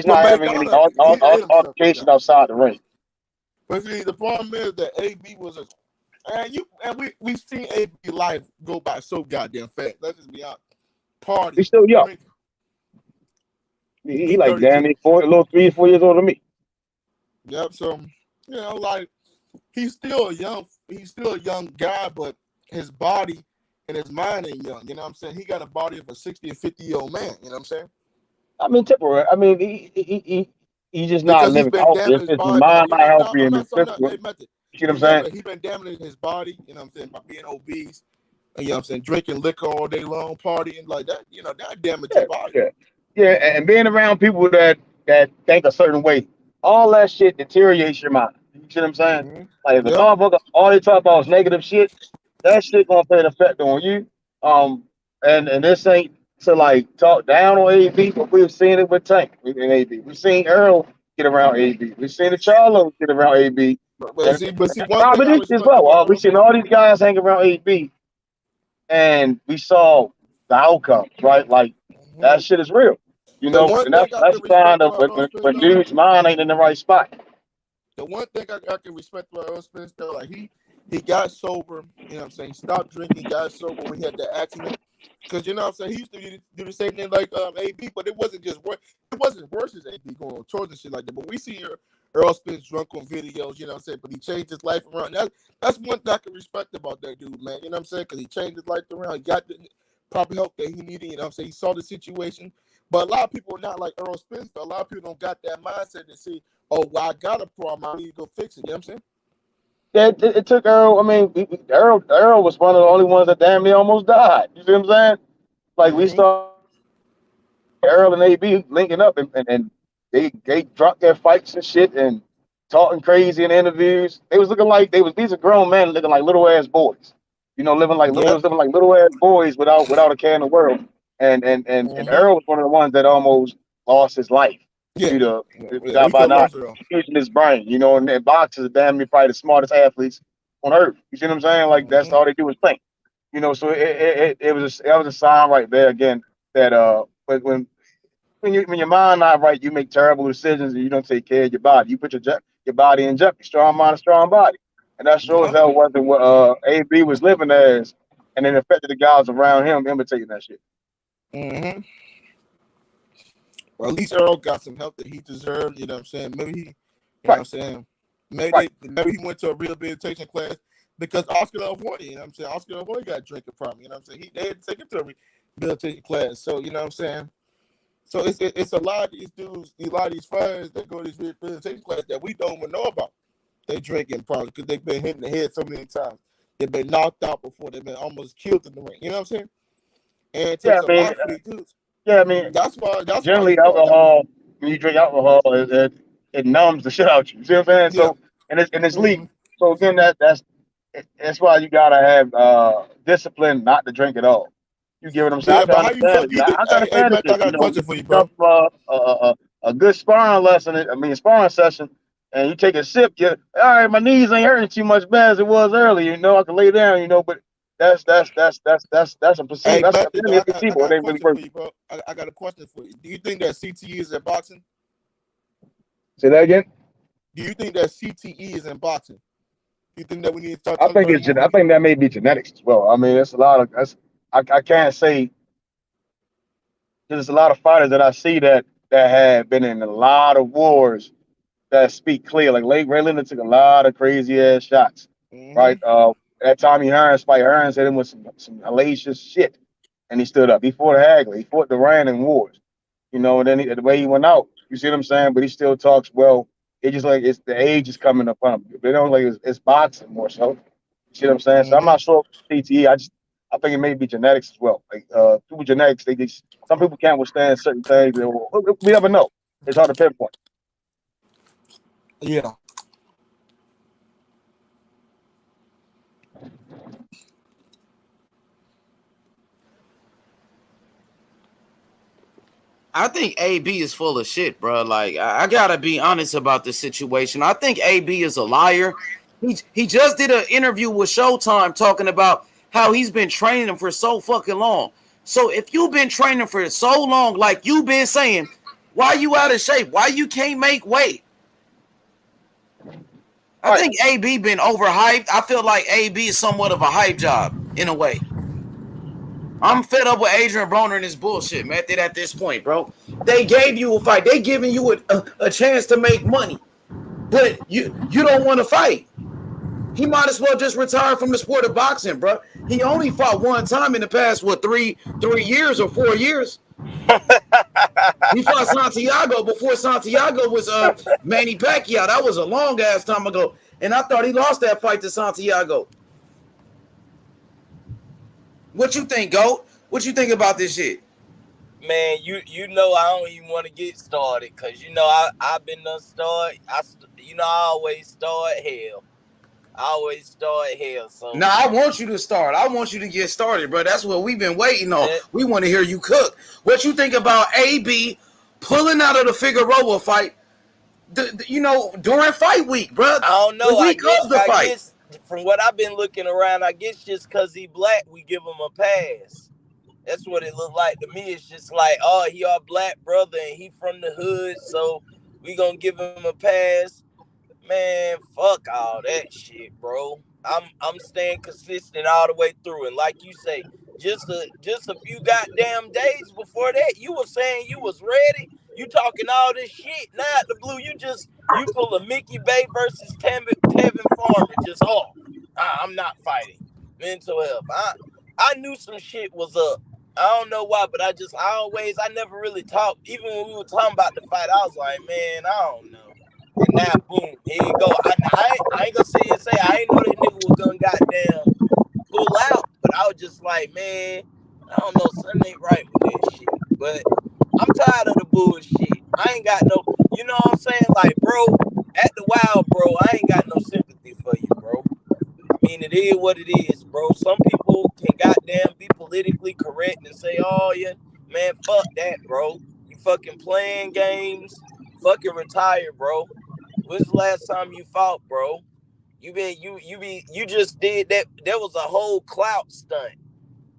S10: not having any
S11: McDonough, he ate himself up
S10: altercation
S11: there.
S10: outside the ring.
S11: But see, the problem is that AB was a we've seen AB life go by so goddamn fast. Let's just be honest.
S10: He's
S11: Party,
S10: still young.
S11: drink.
S10: He
S11: He
S10: like damn
S11: 32.
S10: near a little 3 or 4 years older than me.
S11: Yep. So like he's still a young guy, but his body and his mind ain't young. You know what I'm saying? He got a body of a 60 and 50-year-old man. You know what I'm saying?
S10: I mean, temporary. I mean, he's just not
S11: Because he's
S10: living
S11: been
S10: healthy.
S11: damaging
S10: It's
S11: his
S10: just his
S11: body by
S10: mind not healthy
S11: I'm
S10: and his
S11: not saying that.
S10: physical.
S11: Hey, Method,
S10: You see what I'm saying?
S11: he been damaging his body. You know what I'm saying, by being obese. You know what I'm saying, drinking liquor all day long, partying like that. That damage
S10: Yeah,
S11: your body.
S10: yeah, yeah. And being around people that think a certain way, all that shit deteriorates your mind. You see what I'm saying?
S11: Mm-hmm.
S10: Like if the
S11: Yep.
S10: motherfucker all they talk about is negative shit, that shit gonna play an effect on you. Um, and this ain't to like talk down on AB, but we've seen it with Tank in AB. We've seen Earl get around AB. We've seen the Charlo get around AB,
S11: But
S10: and
S11: see, one thing
S10: Bobby
S11: I
S10: Lee as
S11: respect
S10: well.
S11: about
S10: We've
S11: Earl
S10: seen
S11: Spence.
S10: all these guys hang around AB, and we saw the outcomes, right? Like that
S11: Mhm.
S10: shit is real,
S11: The one
S10: and
S11: thing I
S10: that's
S11: can
S10: a sign
S11: respect
S10: of
S11: about Earl Spence
S10: when
S11: though,
S10: dude's mind ain't in the right spot.
S11: the one thing I can respect about Earl Spence though, like he got sober. You know what I'm saying? He stopped drinking, got sober when he had that accident. Because you know what I'm saying, he used to do the same thing like AB, but it wasn't just worse. It wasn't worse as AB going on tours and shit like that. But we see Earl Spence drunk on videos, you know what I'm saying? But he changed his life around. That's one thing I can respect about that dude, man. You know what I'm saying? Because he changed his life around. He got the proper help that he needed. You know what I'm saying? He saw the situation. But a lot of people are not like Earl Spence. Though. A lot of people don't got that mindset to see, oh, well, I got a problem. I need to go fix it. You know what I'm saying?
S10: Yeah, it took Earl. I mean, Earl was one of the only ones that damn near almost died. You see what I'm saying? Like we
S11: Mm-hmm.
S10: saw Earl and AB linking up, and they dropped their fights and shit and talking crazy in interviews. They was looking like these are grown men looking like little ass boys. You know, they
S11: Yep.
S10: was living like little ass boys without a care in the world. And
S11: Mm-hmm.
S10: Earl was one of the ones that almost lost his life
S11: Yeah.
S10: due to
S11: Yeah, we
S10: by
S11: could have
S10: not
S11: lost Earl.
S10: using his brain. You know, and boxers are damn near probably the smartest athletes on earth. You see what I'm saying? Like that's
S11: Mm-hmm.
S10: all they do is think. You know, so that was a sign right there again that when your mind not right, you make terrible decisions and you don't take care of your body. You put your body in jeopardy. Strong mind, a strong body, and that sure as
S11: Yep.
S10: hell wasn't what AB was living as, and it affected the guys around him imitating that shit.
S11: Mm-hmm. Well, at least Earl got some help that he deserved. You know what I'm saying? Maybe he, you know what
S10: Right,
S11: I'm saying?
S10: right.
S11: Maybe he went to a rehabilitation class because Oscar De La Hoya, you know what I'm saying? Oscar De La Hoya got a drinking problem. You know what I'm saying? They had to take him to a rehabilitation class. So, you know what I'm saying? So it's a lot of these dudes, a lot of these fighters that go to these rehabilitation classes that we don't even know about. They drinking problems because they've been hit in the head so many times. They've been knocked out before. They've been almost killed in the ring. You know what I'm saying? And it
S10: Yeah,
S11: takes a lot for these dudes.
S10: I mean,
S11: That's why he
S10: generally
S11: fought that.
S10: alcohol when you drink alcohol it numbs the shit out you. You see what I'm saying?
S11: Yeah.
S10: So and it's
S11: Mm-hmm.
S10: legal. So again, that's why you gotta have discipline not to drink at all. You get what I'm saying? I
S11: Yeah,
S10: can
S11: but how you
S10: understand
S11: feel?
S10: it.
S11: Do you
S10: I
S11: think?
S10: can
S11: Hey,
S10: understand
S11: Matt, I
S10: it.
S11: got
S10: You
S11: a
S10: know,
S11: question for
S10: you
S11: you,
S10: come
S11: bro.
S10: from a good sparring lesson. I mean, sparring session, and you take a sip. You all right? My knees ain't hurting too much bad as it was earlier. You know, I can lay down. You know, but that's a placebo.
S11: Hey,
S10: That's
S11: Matt,
S10: really a
S11: I
S10: placebo.
S11: got
S10: It
S11: a
S10: ain't really
S11: question for
S10: working.
S11: you, bro. I got a question for you. Do you think that CTE is in boxing?
S10: Say that again.
S11: Do you think that CTE is in boxing? Do you think that we need to start
S10: I
S11: talking
S10: think
S11: about it more?
S10: I think that may be genetics as well. I mean, it's a lot of I can't say there's a lot of fighters that I see that have been in a lot of wars that speak clear. Like Ray Leonard took a lot of crazy ass shots,
S11: Mm-hmm.
S10: right? That Tommy Hearns fight, Hearns hit him with some hellacious shit, and he stood up. He fought Hagler. He fought Duran in wars, you know. And then the way he went out, you see what I'm saying? But he still talks well. It just like it's the age is coming upon him. They don't like it's boxing more so. You see what I'm saying? So I'm
S11: Mm-hmm.
S10: not sure CTE. I think it may be genetics as well. Like people genetics, they just some people can't withstand certain things. We never know. It's hard to pinpoint.
S11: Yeah.
S9: I think AB is full of shit, bro. Like I gotta be honest about this situation. I think AB is a liar. He just did an interview with Showtime talking about how he's been training him for so fucking long. So if you've been training for so long, like you've been saying, why you out of shape? Why you can't make weight? I
S10: All right.
S9: think AB been overhyped. I feel like AB is somewhat of a hype job in a way. I'm fed up with Adrian Broner and his bullshit, man. At this point, bro, they gave you a fight. They giving you a chance to make money, but you don't want to fight. He might as well just retire from the sport of boxing, bro. He only fought one time in the past, what, 3 years or 4 years? He fought Santiago before Santiago was Manny Pacquiao. That was a long ass time ago, and I thought he lost that fight to Santiago. What you think, Goat? What you think about this shit?
S12: Man, you know I don't even want to get started because you know I've been done start. I always start hell. I always start hell. So
S9: Now I want you to start. I want you to get started, bro. That's what we've been waiting on.
S12: that,
S9: We want to hear you cook. What you think about AB pulling out of the Figueroa fight? During fight week, bro.
S12: I don't
S9: The
S12: know.
S9: week of the
S12: I
S9: fight.
S12: guess from what I've been looking around, I guess just because he black, we give him a pass. That's what it looked like to me. It's just like, oh, he our black brother and he from the hood, so we gonna give him a pass. Man, fuck all that shit, bro. I'm staying consistent all the way through, and like you say, just a few goddamn days before that, you were saying you was ready. You talking all this shit now at the blue. You pull a Mickey Bay versus Tevin Farmer. I'm not fighting. Mental health. I knew some shit was up. I don't know why, but I never really talked. Even when we were talking about the fight, I was like, man, I don't know. And now, boom, here you go. I ain't gonna sit here and say I ain't know that nigga was gonna goddamn pull out, but I was just like, man, I don't know, something ain't right with that shit. But I'm tired of the bullshit. I ain't got no, you know what I'm saying? Like, bro, at the Wild, bro, I ain't got no sympathy for you, bro. I mean, it is what it is, bro. Some people can goddamn be politically correct and say, oh, yeah, man, fuck that, bro. You fucking playing games. Fucking retire, bro. When's the last time you fought, bro? You just did that. There was a whole clout stunt.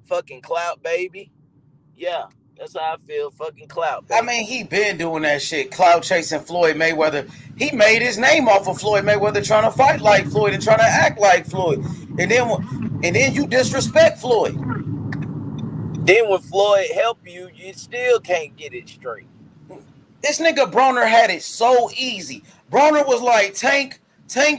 S12: Fucking clout, baby. Yeah, that's how I feel. Fucking clout, baby.
S9: I mean, he been doing that shit, cloud chasing Floyd Mayweather. He made his name off of Floyd Mayweather trying to fight like Floyd and trying to act like Floyd. And then you disrespect Floyd.
S12: Then when Floyd help you, you still can't get it straight.
S9: This nigga Broner had it so easy. Broner was like Tank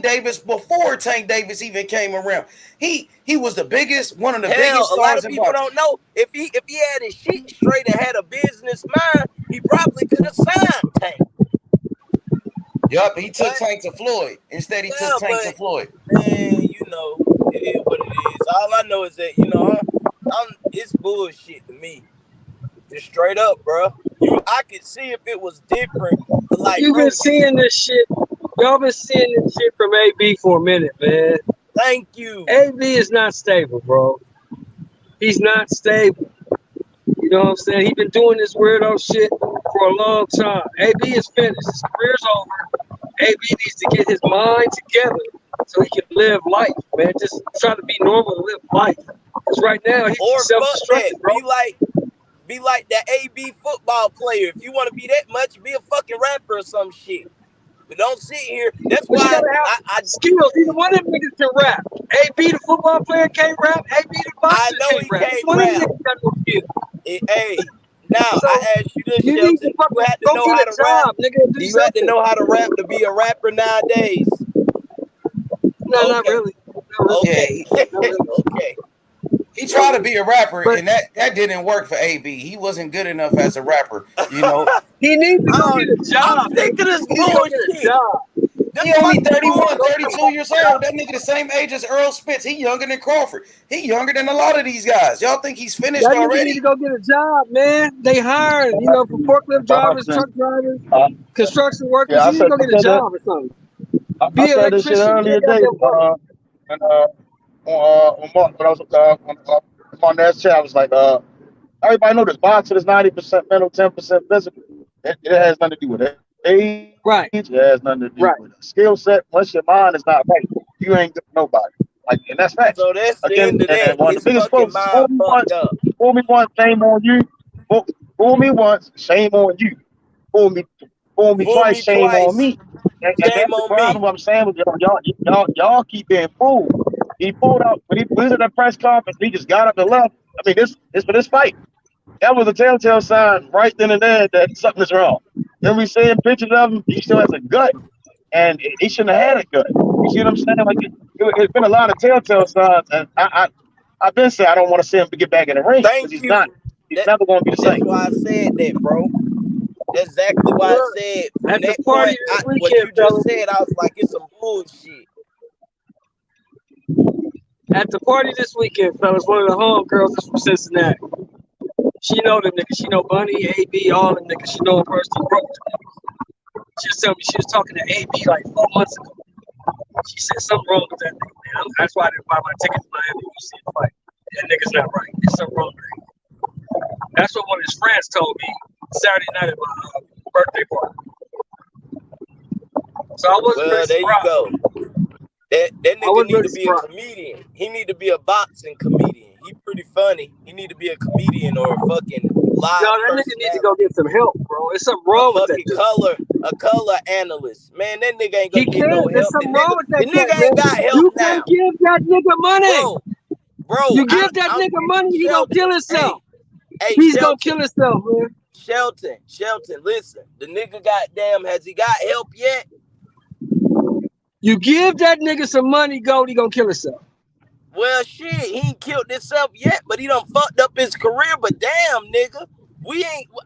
S9: Davis before Tank Davis even came around. He was the biggest, one of the biggest stars.
S12: A lot of people don't know. If he had his shit straight and had a business mind, he probably could have signed Tank.
S9: Yup, he took Tank to Floyd. Instead, he took Tank to Floyd.
S12: Man, you know, it is what it is. All I know is that, it's bullshit to me. Just straight up, bro. I could see if it was different. But like,
S13: you've been seeing this shit. Y'all been seeing this shit from AB for a minute, man.
S12: Thank you.
S13: AB is not stable, bro. He's not stable. You know what I'm saying? He's been doing this weirdo shit for a long time. AB is finished. His career's over. AB needs to get his mind together so he can live life, man. Just try to be normal and live life. Because right now, he's self-destructive, bro.
S12: Be like that AB football player. If you want to be that much, be a fucking rapper or some shit. But don't sit here. That's why I
S13: skills. Either one of them niggas can rap. AB the football player can't rap. AB the boxer
S12: I know he can't rap. Hey, now so, I ask you this, Shelton. You had to know how to rap. Nigga, you had to know how to rap to be a rapper nowadays.
S13: No, okay. Not really.
S12: Okay. Okay.
S9: He tried to be a rapper, and that didn't work for AB. He wasn't good enough as a rapper, you know.
S13: He needs to go get a job.
S12: I'm sick of this bullshit.
S9: He only 31, 32 years old. That nigga the same age as Earl Spitz. He younger than Crawford. He younger than a lot of these guys. Y'all think he's finished already?
S13: He need to go get a job, man. They hiring, for forklift drivers, truck drivers, construction workers. He need to go get a job or something.
S10: Be an electrician. This shit earlier today. On Mark, but I was on that chat. I was like, everybody know this boxing is 90% mental, 10% physical. It has nothing to do with it. Age,
S13: right?
S10: It has nothing to do with it. Skill set. Once your mind is not right, you ain't good for nobody. Like, and that's fact.
S12: So that's the end of that.
S10: One of the biggest quotes: "Fool me once, shame on you. Fool me once, shame on you. Fool me twice, shame on me." And that's the problem. What I'm saying with y'all keep being fooled. He pulled out when he was at the press conference. He just got up and left. I mean, this is for this fight. That was a telltale sign right then and there that something is wrong. Then we seeing pictures of him. He still has a gut, and he shouldn't have had a gut. You see what I'm saying? Like it's been a lot of telltale signs, and I've been saying I don't want to see him get back in the ring because he's not. He's never going to be the same.
S12: That's why I said that, bro. That's exactly why I said. At that point, what you just said, I was like, it's some bullshit.
S13: At the party this weekend, fellas, one of the homegirls is from Cincinnati. She know them niggas. She know Bunny, AB, all them niggas. She know them personally. She was telling me she was talking to AB like 4 months ago. She said something wrong with that nigga, man. That's why I didn't buy my ticket to Miami to see the fight. That nigga's not right. There's something wrong with him. That's what one of his friends told me Saturday night at my birthday party. So I wasn't
S12: Well, there you
S13: surprised.
S12: go. That nigga need to be a comedian. He need to be a boxing comedian. He pretty funny. He need to be a comedian or a fucking live.
S13: No, that nigga need to go get some help, bro. There's something wrong with that.
S12: A color analyst. Man, that nigga ain't gonna
S13: He
S12: get no help.
S13: There's something wrong with that.
S12: The nigga ain't got help
S13: you
S12: now.
S13: can't give that nigga money.
S12: Bro,
S13: you give that nigga money, he gonna kill himself.
S12: Hey,
S13: He's gonna kill himself, man.
S12: Shelton, listen. The nigga goddamn, has he got help yet?
S13: You give that nigga some money, Gold, he gonna kill himself.
S12: Well, shit, he ain't killed himself yet, but he done fucked up his career. But damn, nigga,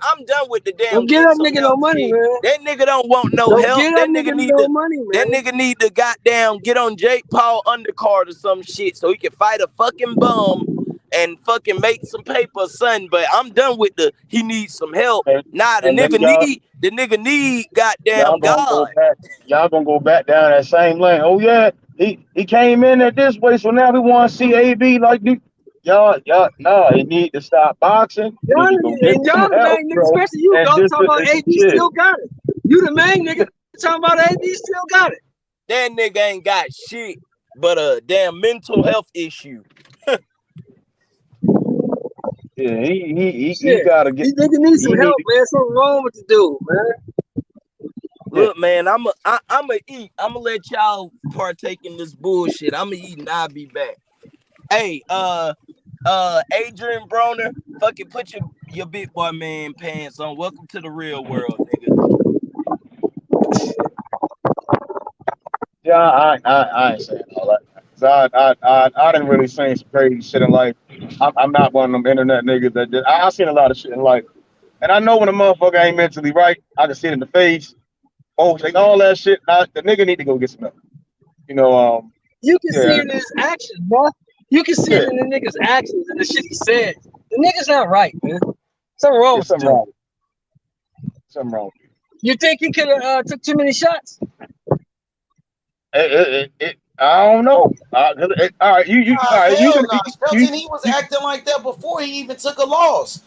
S12: I'm done with the damn.
S13: Don't give that nigga no money, man.
S12: That nigga don't want no help. That nigga need
S13: no money, man.
S12: That nigga need to goddamn get on Jake Paul undercard or some shit so he can fight a fucking bum and fucking make some paper, son. But I'm done with he needs some help. Nah, the nigga need goddamn God.
S10: Y'all gonna go back down that same lane. Oh yeah, he came in at this way, so now we want to see AB like y'all. No, he need to stop boxing.
S13: Y'all the main nigga, especially you, go talking about AB still got it. You the main nigga talking about AB still got it.
S12: That nigga ain't got shit but a damn mental health issue.
S10: Yeah, he gotta get.
S13: He needs some help, man. Something wrong with the dude, man.
S12: Look, man, I'ma eat. I'ma let y'all partake in this bullshit. I'ma eat and I'll be back. Hey, Adrian Broner, fucking put your big boy man pants on. Welcome to the real world, nigga.
S10: Yeah, I ain't saying all that. I didn't really say some crazy shit in life. I'm not one of them internet niggas that did. I seen a lot of shit in life, and I know when a motherfucker ain't mentally right. I can see it in the face. Oh, like all that shit. The nigga need to go get some help. You know,
S13: you can see it in his actions, bro. You can see it in the nigga's actions and the shit he said. The nigga's not right, man. Something wrong with him.
S10: Something wrong.
S13: You think he could have took too many shots?
S10: I don't know. All right, you
S9: Shelton, he was acting like that before he even took a loss.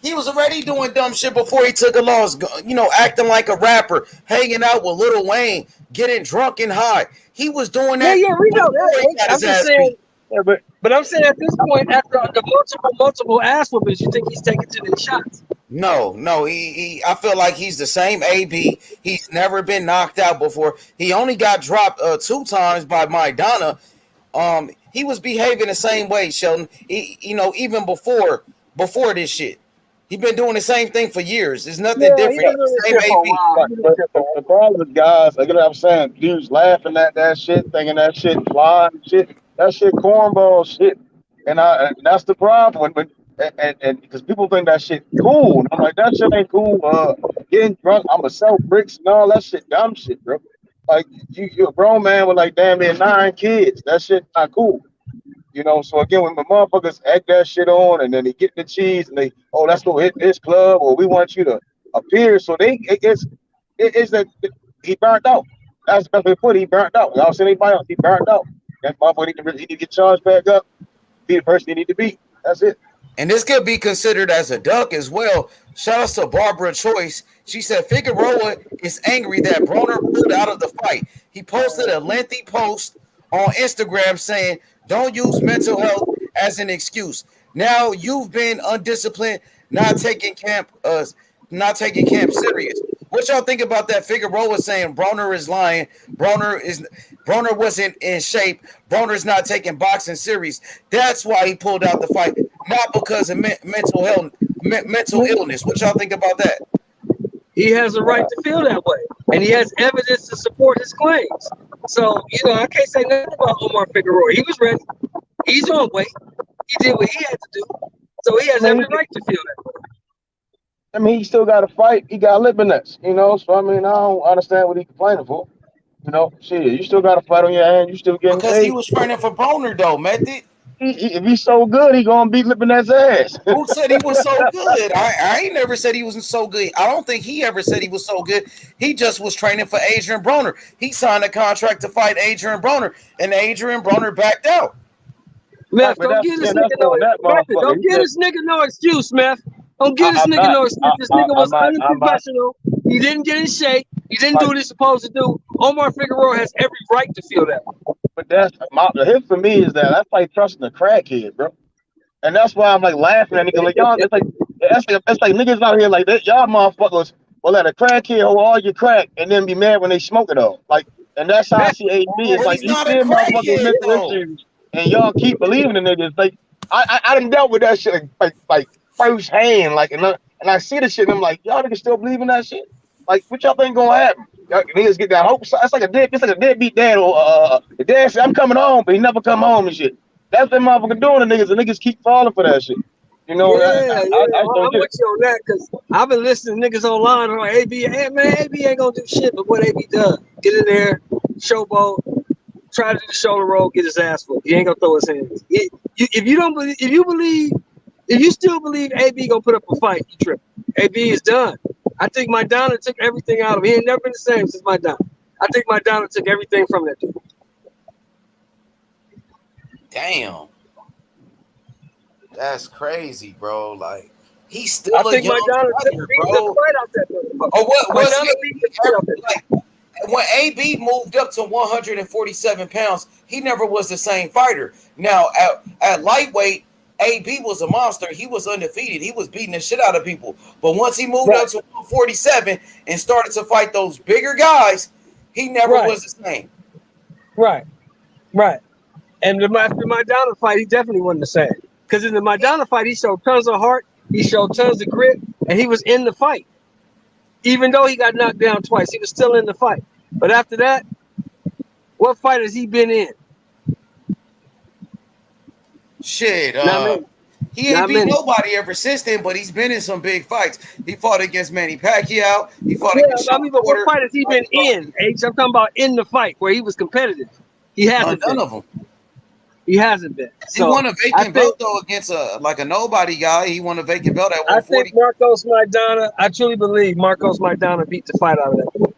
S9: He was already doing dumb shit before he took a loss. You know, acting like a rapper, hanging out with Lil Wayne, getting drunk and high. He was doing that.
S13: Yeah, we know that. I'm just saying. Yeah, but I'm saying at this point, after the multiple ass whoopings, you think he's taking too many shots?
S9: No. I feel like he's the same AB. He's never been knocked out before. He only got dropped 2 times by Maidana. He was behaving the same way, Sheldon. Even before this shit. He been doing the same thing for years. There's nothing different. Same AB.
S10: But the problem is, guys, like what I'm saying, dudes laughing at that shit, thinking that shit fly and shit. That shit cornball shit. And that's the problem. And because people think that shit cool. And I'm like, that shit ain't cool. Getting drunk, I'ma sell bricks and all that shit, dumb shit, bro. Like you're a grown man with like damn near 9 kids. That shit not cool. You know, so again, when the motherfuckers act that shit on and then they get the cheese and let's go hit this club or we want you to appear. So it's that he burnt out. That's the best way to put it. He burnt out. Y'all seen anybody else? He burnt out. That motherfucker need to get charged back up. Be the person he need to be. That's it.
S9: And this could be considered as a duck as well. Shout out to Barbara Choice. She said Figueroa is angry that Broner pulled out of the fight. He posted a lengthy post on Instagram saying, "Don't use mental health as an excuse. Now you've been undisciplined, not taking camp serious." What y'all think about that? Figueroa saying Broner is lying. Broner wasn't in shape. Broner's not taking boxing serious. That's why he pulled out the fight, not because of mental illness. What y'all think about that?
S13: He has a right to feel that way, and he has evidence to support his claims. So, I can't say nothing about Omar Figueroa. He was ready. He's on weight. He did what he had to do. So he has every right to feel that way.
S10: I mean, he still got to fight. He got lip nuts, So, I mean, I don't understand what he's complaining for. Shit, you still got to fight on your hand. You still getting
S9: because
S10: paid.
S9: he was training for Broner, though, Method.
S10: If he's so good, he gonna beat Lipinet's ass.
S9: Who said he was so good? I ain't never said he wasn't so good. I don't think he ever said he was so good. He just was training for Adrian Broner. He signed a contract to fight Adrian Broner, and Adrian Broner backed out.
S13: Meth, don't give this nigga no excuse, Meth. Don't give this nigga no excuse. This nigga was unprofessional. He didn't get in shape. He didn't do what he's supposed to do. Omar Figueroa has every right to feel that.
S10: But the hit for me is that's like trusting a crackhead, bro. And that's why I'm like laughing at niggas like y'all. It's like niggas out here like that. Y'all motherfuckers will let a crackhead hold all your crack and then be mad when they smoke it all. Like, and that's how I see AB. It's like you see motherfuckers mental issues, and y'all keep believing in niggas. Like I done dealt with that shit like first hand. Like and I see the shit. And I'm like, y'all niggas still believe in that shit. Like, what y'all think gonna happen? Y'all niggas get that hope. It's like a deadbeat dad. Or the dad said, "I'm coming home," but he never come home and shit. That's what motherfucker doing to niggas. The niggas keep falling for that shit. You know?
S13: I'm with you on that because I've been listening to niggas online on AB. Hey man, AB ain't gonna do shit, but what AB does, get in there, showboat, try to do the shoulder roll, get his ass full. He ain't gonna throw his hands. If you still believe AB gonna put up a fight, you tripping. AB is done. I think Maidana took everything out of him. He ain't never been the same since Maidana. I think Maidana took everything from that dude.
S9: Damn. That's crazy, bro. Like, he's still
S13: I think Maidana took
S9: bro.
S13: fight out that motherfucker.
S9: Oh, what was like, when AB moved up to 147 pounds, he never was the same fighter. Now, at lightweight, AB was a monster. He was undefeated. He was beating the shit out of people. But once he moved up to 147 and started to fight those bigger guys, he never was the same.
S13: Right. And after the Maidana fight, he definitely wasn't the same. Because in the Maidana fight, he showed tons of heart, he showed tons of grit, and he was in the fight. Even though he got knocked down twice, he was still in the fight. But after that, what fight has he been in?
S9: Shit, he ain't beat nobody ever since then, but he's been in some big fights. He fought against Manny Pacquiao. He fought against
S13: but what fight has he been in? H, I'm talking about in the fight where he was competitive. He hasn't been. None of them. He hasn't been.
S9: He won a vacant belt though against a nobody guy. He won a vacant belt at 140.
S13: I think Marcos Maidana. I truly believe Marcos Maidana beat the fight out of that.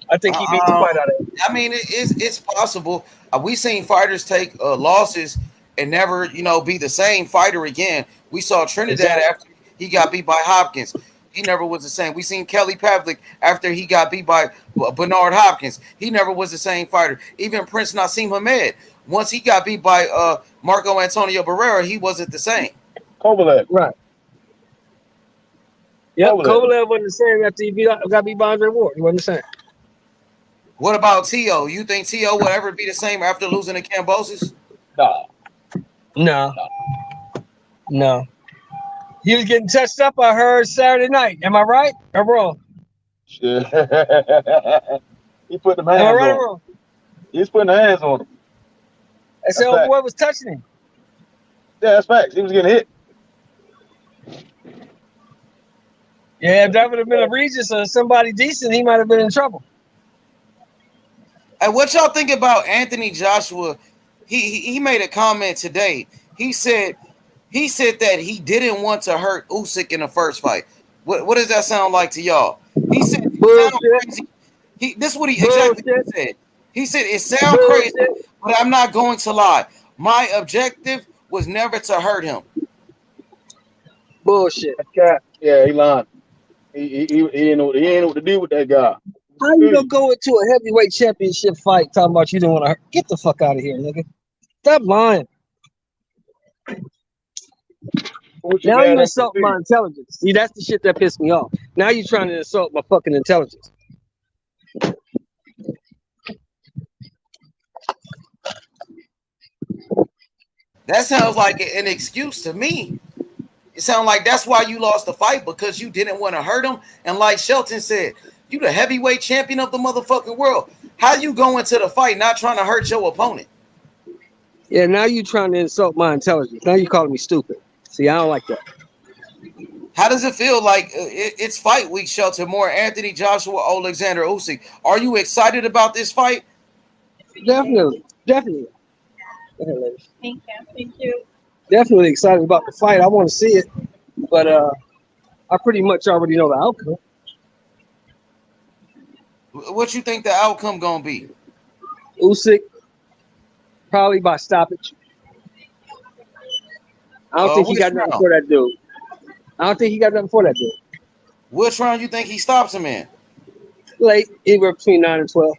S13: I think he beat the fight out of it.
S9: I mean, it's possible. We seen fighters take losses and never, be the same fighter again. We saw Trinidad after he got beat by Hopkins. He never was the same. We seen Kelly Pavlik after he got beat by Bernard Hopkins. He never was the same fighter. Even Prince Nassim Hamed, once he got beat by Marco Antonio Barrera, he wasn't the same.
S10: Kovalev.
S13: Right. Yep, Kovalev wasn't the same after he got beat by Andre Ward. He wasn't the same.
S9: What about T.O.? You think T.O. would ever be the same after losing to Kambosos?
S13: No. He was getting touched up, I heard, Saturday night. Am I right or wrong?
S10: Shit. He put the hands on him.
S13: Wrong?
S10: He's putting the hands on him.
S13: I said, oh, boy was touching him.
S10: Yeah, that's facts. He was getting hit.
S13: Yeah, if that would have been a Regis or somebody decent, he might have been in trouble.
S9: And what y'all think about Anthony Joshua? He made a comment today. He said that he didn't want to hurt Usyk in the first fight. What does that sound like to y'all? He said crazy. This is what he exactly said. He said it sounds crazy, but I'm not going to lie. My objective was never to hurt him.
S13: Bullshit.
S10: Yeah, he lying. He ain't know what to do with that guy.
S13: How you gonna go into a heavyweight championship fight talking about you didn't want to hurt? Get the fuck out of here, nigga. Stop lying. Now you insult my intelligence. See, that's the shit that pissed me off. Now you're trying to insult my fucking intelligence.
S9: That sounds like an excuse to me. It sounds like that's why you lost the fight, because you didn't want to hurt him. And like Shelton said, you the heavyweight champion of the motherfucking world. How you go into the fight not trying to hurt your opponent?
S13: Yeah, now you trying to insult my intelligence. Now you calling me stupid. See, I don't like that.
S9: How does it feel like it's fight week, Shelton? More Anthony Joshua, Oleksandr Usyk. Are you excited about this fight?
S13: Definitely. Go ahead, ladies. Thank you. Definitely excited about the fight. I want to see it, but I pretty much already know the outcome.
S9: What you think the outcome gonna be?
S13: Usyk, probably by stoppage. I don't think he got nothing for that dude.
S9: Which round you think he stops him in?
S13: Late, anywhere between 9 and 12.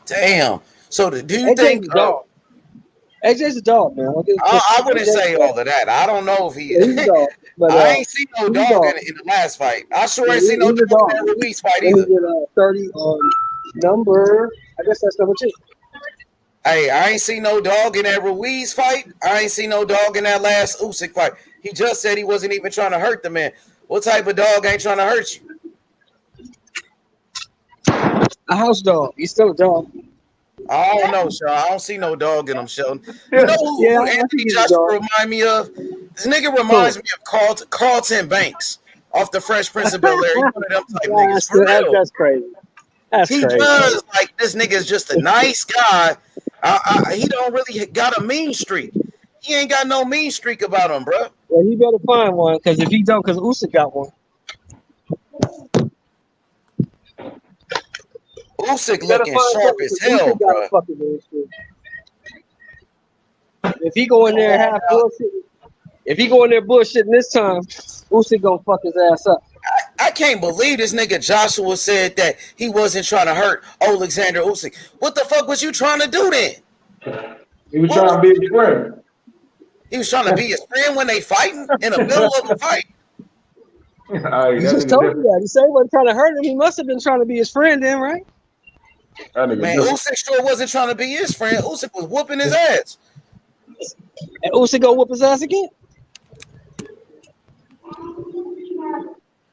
S9: Damn. So do you think?
S13: AJ's a dog, man.
S9: I wouldn't say all of that. I don't know if he.
S13: Yeah, he's a dog, but,
S9: I ain't seen no dog in the last fight. I sure ain't seen no dog in that Ruiz fight either.
S13: 30 on number. I guess that's number 2.
S9: Hey, I ain't seen no dog in that Ruiz fight. I ain't seen no dog in that last Usyk fight. He just said he wasn't even trying to hurt the man. What type of dog ain't trying to hurt you?
S13: A house dog. He's still a dog.
S9: I don't know, Sean. I don't see no dog in him, Sheldon. You know who Anthony Joshua remind me of? This nigga reminds me of Carlton Banks off the Fresh Prince of Bel-Air. He's one of them type niggas. For real.
S13: That's crazy.
S9: He does like this nigga's just a nice guy. He don't really got a mean streak. He ain't got no mean streak about him, bro.
S13: Well, he better find one, because if he don't, because Usyk got one.
S9: Usyk looking sharp as hell, bro.
S13: If he go in there half bullshit, if he go in there bullshitting this time, Usyk gonna fuck his ass up.
S9: I can't believe this nigga Joshua said that he wasn't trying to hurt Oleksandr Usyk. What the fuck was you trying to do then?
S10: He was trying to be his friend.
S9: He was trying to be his friend when they fighting in the middle of a fight.
S13: He just told you that. He said he wasn't trying to hurt him. He must have been trying to be his friend then, right?
S9: Man, Usyk sure wasn't trying to be his friend. Usyk was whooping his ass.
S13: And Usyk gonna whoop his ass again?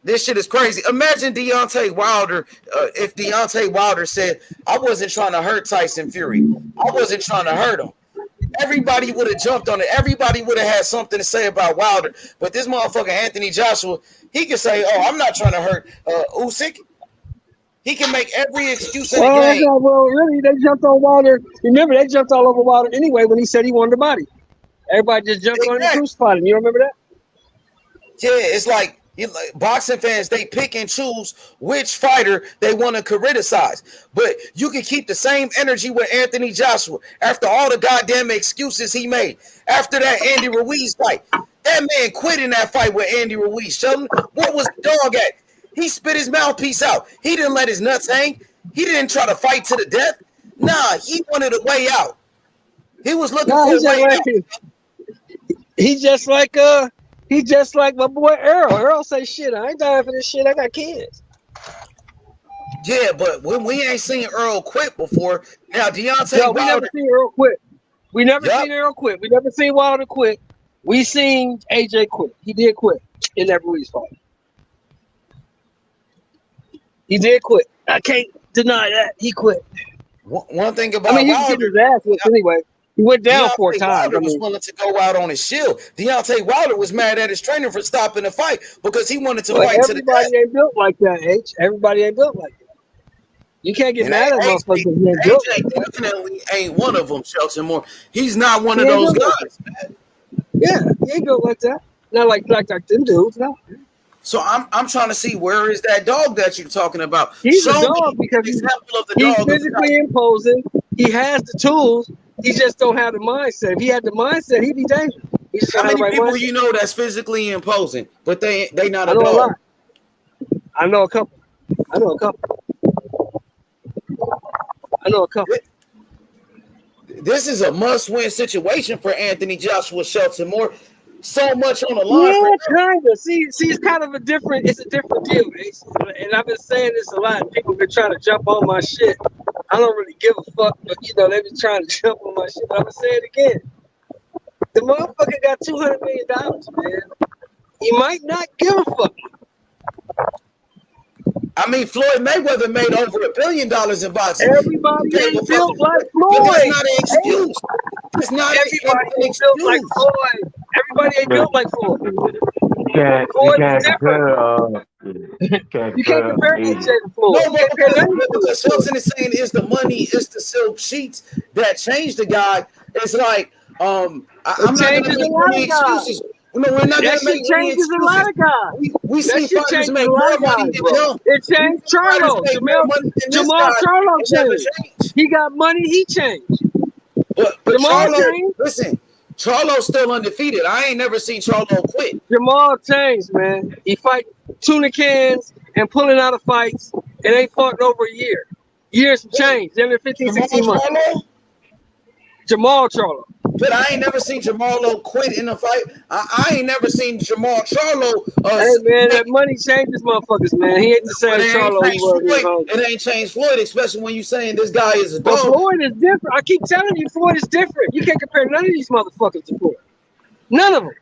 S9: This shit is crazy. Imagine Deontay Wilder, if Deontay Wilder said, I wasn't trying to hurt Tyson Fury. I wasn't trying to hurt him. Everybody would have jumped on it. Everybody would have had something to say about Wilder. But this motherfucker, Anthony Joshua, he can say, oh, I'm not trying to hurt Usyk. He can make every excuse in the game.
S13: No, well, really, they jumped on Wilder. Remember, they jumped all over Wilder anyway when he said he wanted the body. Everybody just jumped on him and crucified him. You remember that?
S9: Yeah, it's like boxing fans, they pick and choose which fighter they want to criticize. But you can keep the same energy with Anthony Joshua after all the goddamn excuses he made. After that Andy Ruiz fight, that man quit in that fight with Andy Ruiz. Sheldon, what was the dog at? He spit his mouthpiece out. He didn't let his nuts hang. He didn't try to fight to the death. Nah, he wanted a way out. He was looking for a way out.
S13: He just like my boy Earl. Earl say, shit, I ain't dying for this shit. I got kids.
S9: Yeah, but when we ain't seen Earl quit before, now Deontay Wilder.
S13: We never seen Earl quit. We never seen Earl quit. We never seen Wilder quit. We seen AJ quit. He did quit in that Ruiz fight. He did quit. I can't deny that. He quit.
S9: One thing about
S13: Wilder, he
S9: Wilder,
S13: get his ass whipped anyway. He went down 4 times.
S9: Wilder was willing to go out on his shield. Deontay Wilder was mad at his trainer for stopping the fight because he wanted to fight to the death.
S13: Everybody ain't built like that, H. Everybody ain't built like that. You can't get mad at motherfuckers.
S9: AJ definitely ain't one of them, Shelton Moore. He's not one of those guys, man.
S13: Yeah, he ain't built like that. Not like them dudes, no.
S9: So I'm trying to see, where is that dog that you're talking about?
S13: He's a dog because he's physically imposing. He has the tools. He just don't have the mindset. If he had the mindset, he'd be dangerous.
S9: How many people you know that's physically imposing, but they not a dog?
S13: I know a couple.
S9: This is a must-win situation for Anthony Joshua Shelton Moore. So much on the line.
S13: Yeah, kind of. See, it's kind of a different deal, Ace. And I've been saying this a lot. People been trying to jump on my shit. I don't really give a fuck, but they've been trying to jump on my shit. But I'm gonna say it again. The motherfucker got $200 million, man. He might not give a fuck.
S9: I mean, Floyd Mayweather made over $1 billion in boxing.
S13: Everybody ain't built like Floyd.
S9: That's not an excuse. It's not
S13: everybody ain't built like Floyd. Everybody ain't built like Floyd.
S10: You can't compare Can't
S13: You can't compare
S10: AJ.
S13: AJ to Floyd.
S9: No,
S13: You can't compare none of them to
S9: because
S13: Floyd.
S9: Shelton is saying it's the money, it's the silk sheets that changed the guy. It's like, I'm not going to
S13: changes a
S9: make
S13: lot
S9: any
S13: of guys.
S9: excuses. No, we're not going
S13: That
S9: to make
S13: shit
S9: any
S13: changes a lot
S9: excuses.
S13: of guys.
S9: We
S13: That
S9: see
S13: shit
S9: fighters
S13: changes
S9: make
S13: a lot
S9: more
S13: of
S9: money
S13: guys,
S9: than
S13: bro.
S9: him.
S13: It
S9: We
S13: changed
S9: see fighters
S13: Charlo.
S9: make more money than this
S13: Jamal
S9: guy.
S13: Charlo
S9: It never
S13: changed.
S9: changed.
S13: He got money, he changed.
S9: But
S13: Jamal
S9: Charlo,
S13: changed.
S9: listen, Charlo's still undefeated. I ain't never seen Charlo quit.
S13: Jamal changed, man. He fight tuna cans and pulling out of fights. It ain't fought in over a year. Years have changed. They've been 15, 16 months.
S9: Charlo?
S13: Jamal Charlo.
S9: But I ain't never seen Jamarlo quit in a fight. I ain't never seen Jamal Charlo.
S13: Hey, man, that money changes motherfuckers, man. He ain't the same Charlo he was when he was hungry.
S9: It ain't changed Floyd, especially when you saying this guy is a
S13: But
S9: dog.
S13: Floyd is different. I keep telling you, Floyd is different. You can't compare none of these motherfuckers to Floyd. None of them.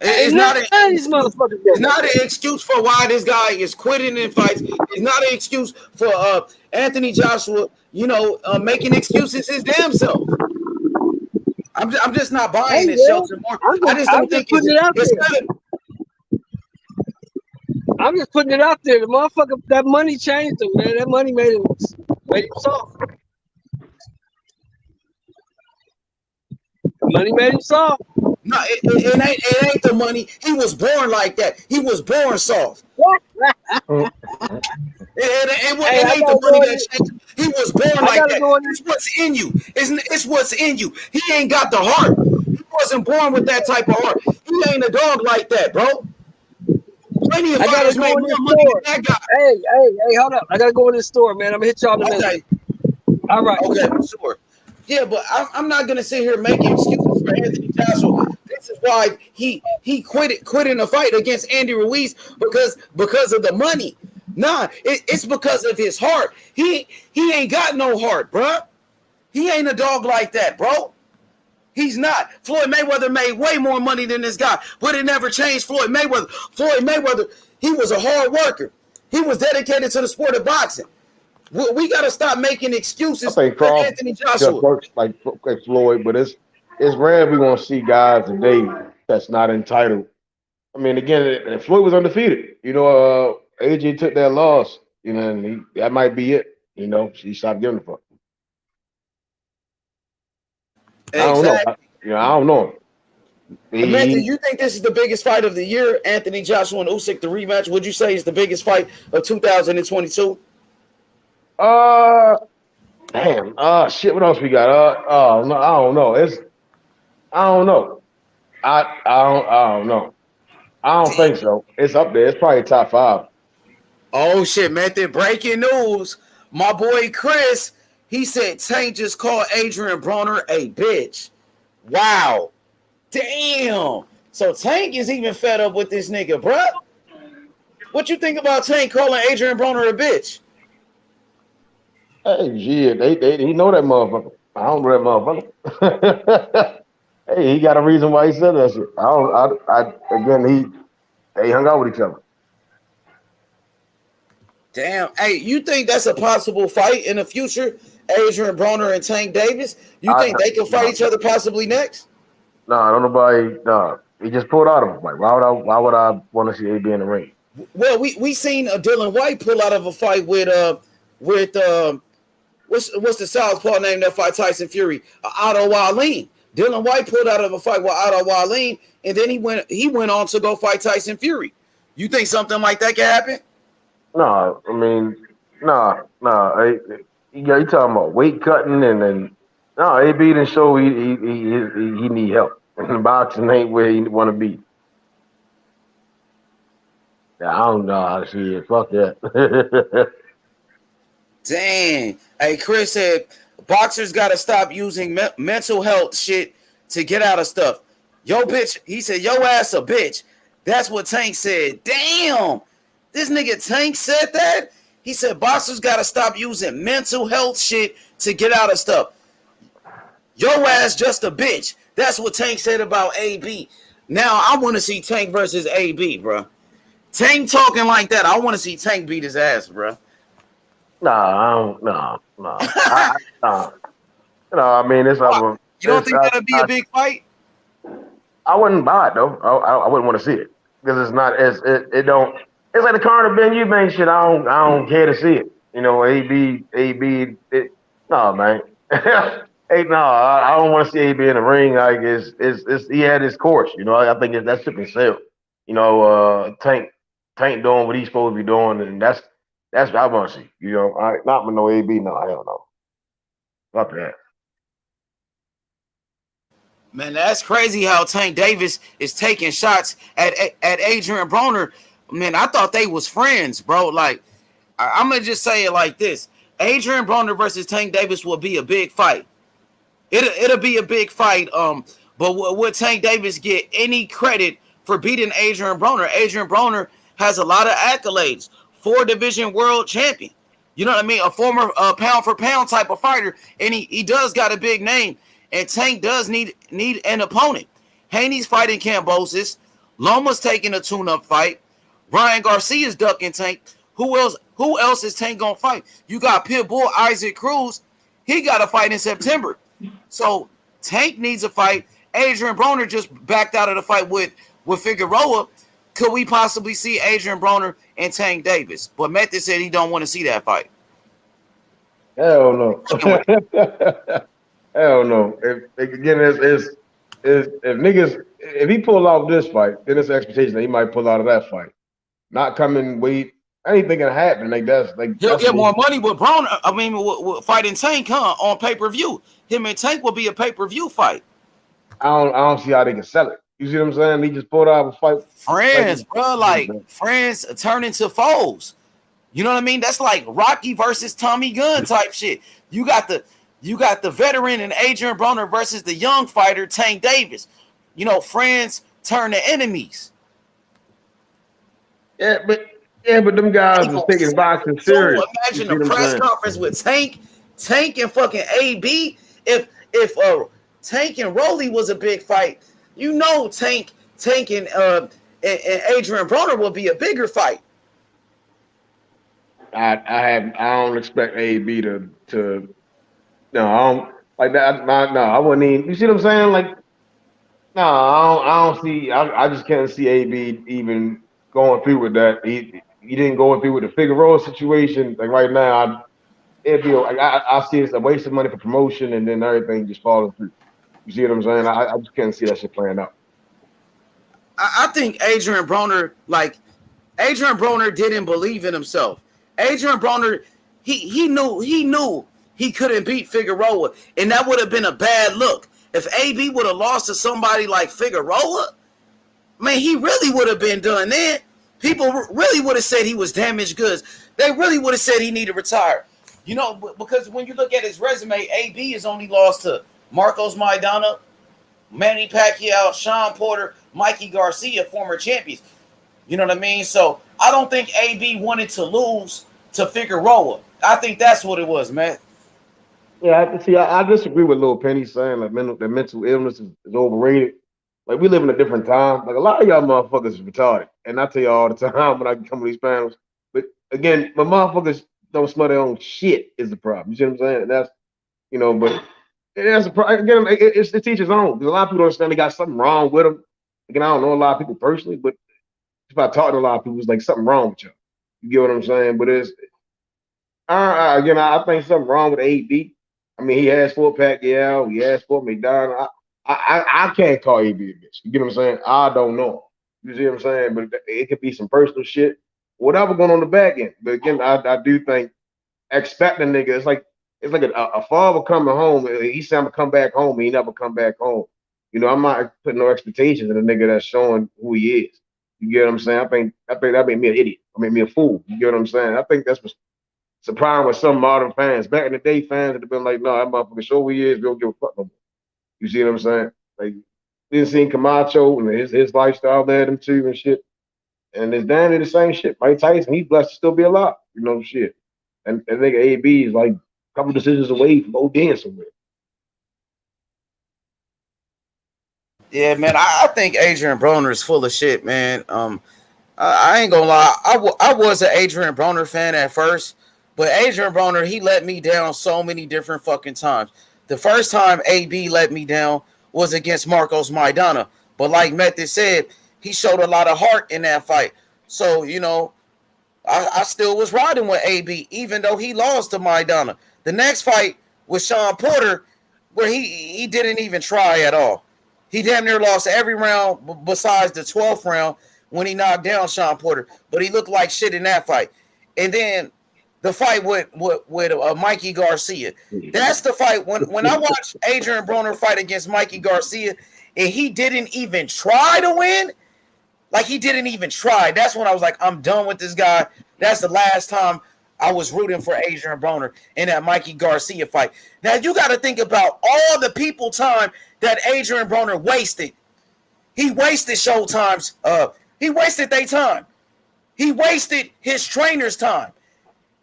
S9: It's not
S13: an
S9: excuse for why this guy is quitting in fights. It's not an excuse for Anthony Joshua, making excuses his damn self. I'm just not buying it, Shelton. I just don't think it's good.
S13: I'm just putting it out there. The motherfucker, that money changed him, man. That money made him soft. Money made him soft.
S9: No, it ain't the money. He was born like that. He was born soft. It ain't the money that changed. He was born like that. It's what's in you. It's what's in you. He ain't got the heart. He wasn't born with that type of heart. He ain't a dog like that, bro. Plenty of fighters make more money than that guy.
S13: Hey, hold up. I gotta go in this store, man. I'm gonna hit y'all in a minute. All right.
S9: Okay, sure. Yeah, but I'm not gonna sit here making excuses for Anthony Joshua. This is why he quit in a fight against Andy Ruiz because of the money. Nah, it's because of his heart. He ain't got no heart, bro. He ain't a dog like that, bro. He's not. Floyd Mayweather made way more money than this guy, but it never changed Floyd Mayweather. Floyd Mayweather, he was a hard worker. He was dedicated to the sport of boxing. We got to stop making excuses for Anthony Joshua.
S10: Just works like Floyd, but it's rare we're going to see guys today that's not entitled. I mean, again, Floyd was undefeated. AJ took that loss, and that might be it. He stopped giving a fuck.
S9: Exactly.
S10: I don't know.
S9: Matthew, you think this is the biggest fight of the year? Anthony Joshua and Usyk, the rematch. Would you say is the biggest fight of 2022?
S10: Damn. Shit. What else we got? No, I don't know. I don't know. I don't know. I don't think so. It's up there. It's probably top 5.
S9: Oh shit, Matthew! Breaking news. My boy Chris, he said Tank just called Adrian Broner a bitch. Wow. Damn. So Tank is even fed up with this nigga, bruh. What you think about Tank calling Adrian Broner a bitch?
S10: Hey, yeah, he know that motherfucker. I don't know that motherfucker. Hey, he got a reason why he said that shit. They hung out with each other.
S9: Damn. Hey, you think that's a possible fight in the future? Adrian Broner and Tank Davis? You think they can fight each other possibly next?
S10: No, he just pulled out of a fight. Why would I want to see AB in the ring?
S9: Well, we seen Dylan White pull out of a fight with what's the southpaw name that fight Tyson Fury? Otto Wallin. Dylan White pulled out of a fight with Otto Wallin, and then he went on to go fight Tyson Fury. You think something like that can happen?
S10: No, I mean, no. You talking about weight cutting and then no, AB didn't show he need help. And boxing ain't where he want to be. Yeah, I don't know how to see it. Fuck that.
S9: Dang. Hey, Chris said boxers got to stop using mental health shit to get out of stuff. Yo, bitch. He said, yo ass a bitch. That's what Tank said. Damn. This nigga Tank said that? He said boxers got to stop using mental health shit to get out of stuff. Yo ass just a bitch. That's what Tank said about AB. Now I want to see Tank versus AB, bro. Tank talking like that. I want to see Tank beat his ass, bro.
S10: No. I mean, it's over.
S9: You don't think that'll be a big fight?
S10: I wouldn't buy it though. I wouldn't want to see it. because it's not as it don't. It's like the Carter Ben Eubank shit. I don't care to see it. You know, AB. No, man. Hey, no, I don't want to see AB in the ring. Like it's he had his course. You know, I think that ship is sailed. You know, Tank doing what he's supposed to be doing, and that's what I want to see. You know, not with no AB. No, hell no. Fuck that.
S9: Man, that's crazy how Tank Davis is taking shots at Adrian Broner. Man, I thought they was friends, bro. Like, I'm gonna just say it like this: Adrian Broner versus Tank Davis will be a big fight. It'll be a big fight. But would Tank Davis get any credit for beating Adrian Broner? Adrian Broner has a lot of accolades. 4-division world champion. You know what I mean? A former pound for pound type of fighter, and he does got a big name. And Tank does need an opponent. Haney's fighting Cambosis. Loma's taking a tune-up fight. Ryan Garcia's ducking Tank. Who else is Tank gonna fight? You got Pitbull Isaac Cruz. He got a fight in September. So Tank needs a fight. Adrian Broner just backed out of the fight with Figueroa. Could we possibly see Adrian Broner and Tank Davis? But Method said he don't want to see that fight.
S10: Hell no. Hell no. If he pull out this fight, then it's an expectation that he might pull out of that fight. Not coming weight. Anything can happen.
S9: He'll get more money with Broner. I mean, with fighting Tank, on pay-per-view. Him and Tank will be a pay-per-view fight.
S10: I don't see how they can sell it. You see what I'm saying? He just pulled out a fight.
S9: Friends, bro. Like friends turn into foes. You know what I mean? That's like Rocky versus Tommy Gunn type shit. You got the veteran and Adrian Broner versus the young fighter Tank Davis. You know, friends turn to enemies.
S10: Yeah, but them guys are taking boxing serious.
S9: So imagine a press conference with Tank and fucking AB. If Tank and Rolly was a big fight, you know Tank and Adrian Broner will be a bigger fight.
S10: I don't expect AB to no, I don't like that. No, I wouldn't even. You see what I'm saying? Like, no, I don't see. I just can't see AB even going through with that. He didn't go through with the Figueroa situation. Like right now, I see it's a waste of money for promotion, and then everything just falling through. You see what I'm saying? I just can't see that shit playing out.
S9: I think Adrian Broner didn't believe in himself. Adrian Broner, he knew he couldn't beat Figueroa, and that would have been a bad look. If AB would have lost to somebody like Figueroa, man, he really would have been done then. People really would have said he was damaged goods. They really would have said he needed to retire. You know, because when you look at his resume, AB has only lost to Marcos Maidana, Manny Pacquiao, Sean Porter, Mikey Garcia, former champions. You know what I mean? So I don't think AB wanted to lose to Figueroa. I think that's what it was, man.
S10: Yeah, I disagree with Lil Penny saying like mental illness is overrated. Like we live in a different time. Like a lot of y'all motherfuckers is retarded, and I tell you all the time when I come to these panels. But again, my motherfuckers don't smell their own shit is the problem. You see what I'm saying? And that's but that's a problem. Again, it's the teacher's own. Because a lot of people don't understand they got something wrong with them. Again, I don't know a lot of people personally, but if I talk to a lot of people, it's like something wrong with you. You get what I'm saying? But it's again, I think something wrong with AB. I mean, he has fought Pacquiao, he has fought McDonald. I can't call AB a bitch. You get what I'm saying? I don't know. You see what I'm saying? But it could be some personal shit, whatever going on the back end. But again, I do think expecting nigga, it's like a father coming home. He said I'm gonna come back home, and he never come back home. You know, I'm not putting no expectations in a nigga that's showing who he is. You get what I'm saying? I think that made me an idiot. I made me a fool. You get what I'm saying? I think that's what's the problem with some modern fans. Back in the day, fans would have been like, no, that motherfucker show who he is, we don't give a fuck no more. You see what I'm saying? Like, didn't see Camacho and his lifestyle led him to and shit. And it's down to the same shit. Mike Tyson, he's blessed to still be alive. You know, shit. And nigga AB is like a couple decisions away from ODing somewhere.
S9: Yeah, man, I think Adrian Broner is full of shit, man. I ain't gonna lie. I was an Adrian Broner fan at first, but Adrian Broner, he let me down so many different fucking times. The first time AB let me down was against Marcos Maidana. But like Method said, he showed a lot of heart in that fight. So, I still was riding with AB, even though he lost to Maidana. The next fight with Sean Porter, where he didn't even try at all. He damn near lost every round besides the 12th round when he knocked down Sean Porter. But he looked like shit in that fight. And then the fight with Mikey Garcia. That's the fight. When I watched Adrian Broner fight against Mikey Garcia and he didn't even try to win, like he didn't even try. That's when I was like, I'm done with this guy. That's the last time I was rooting for Adrian Broner in that Mikey Garcia fight. Now you got to think about all the people time that Adrian Broner wasted. He wasted Showtime's. He wasted their time. He wasted his trainer's time.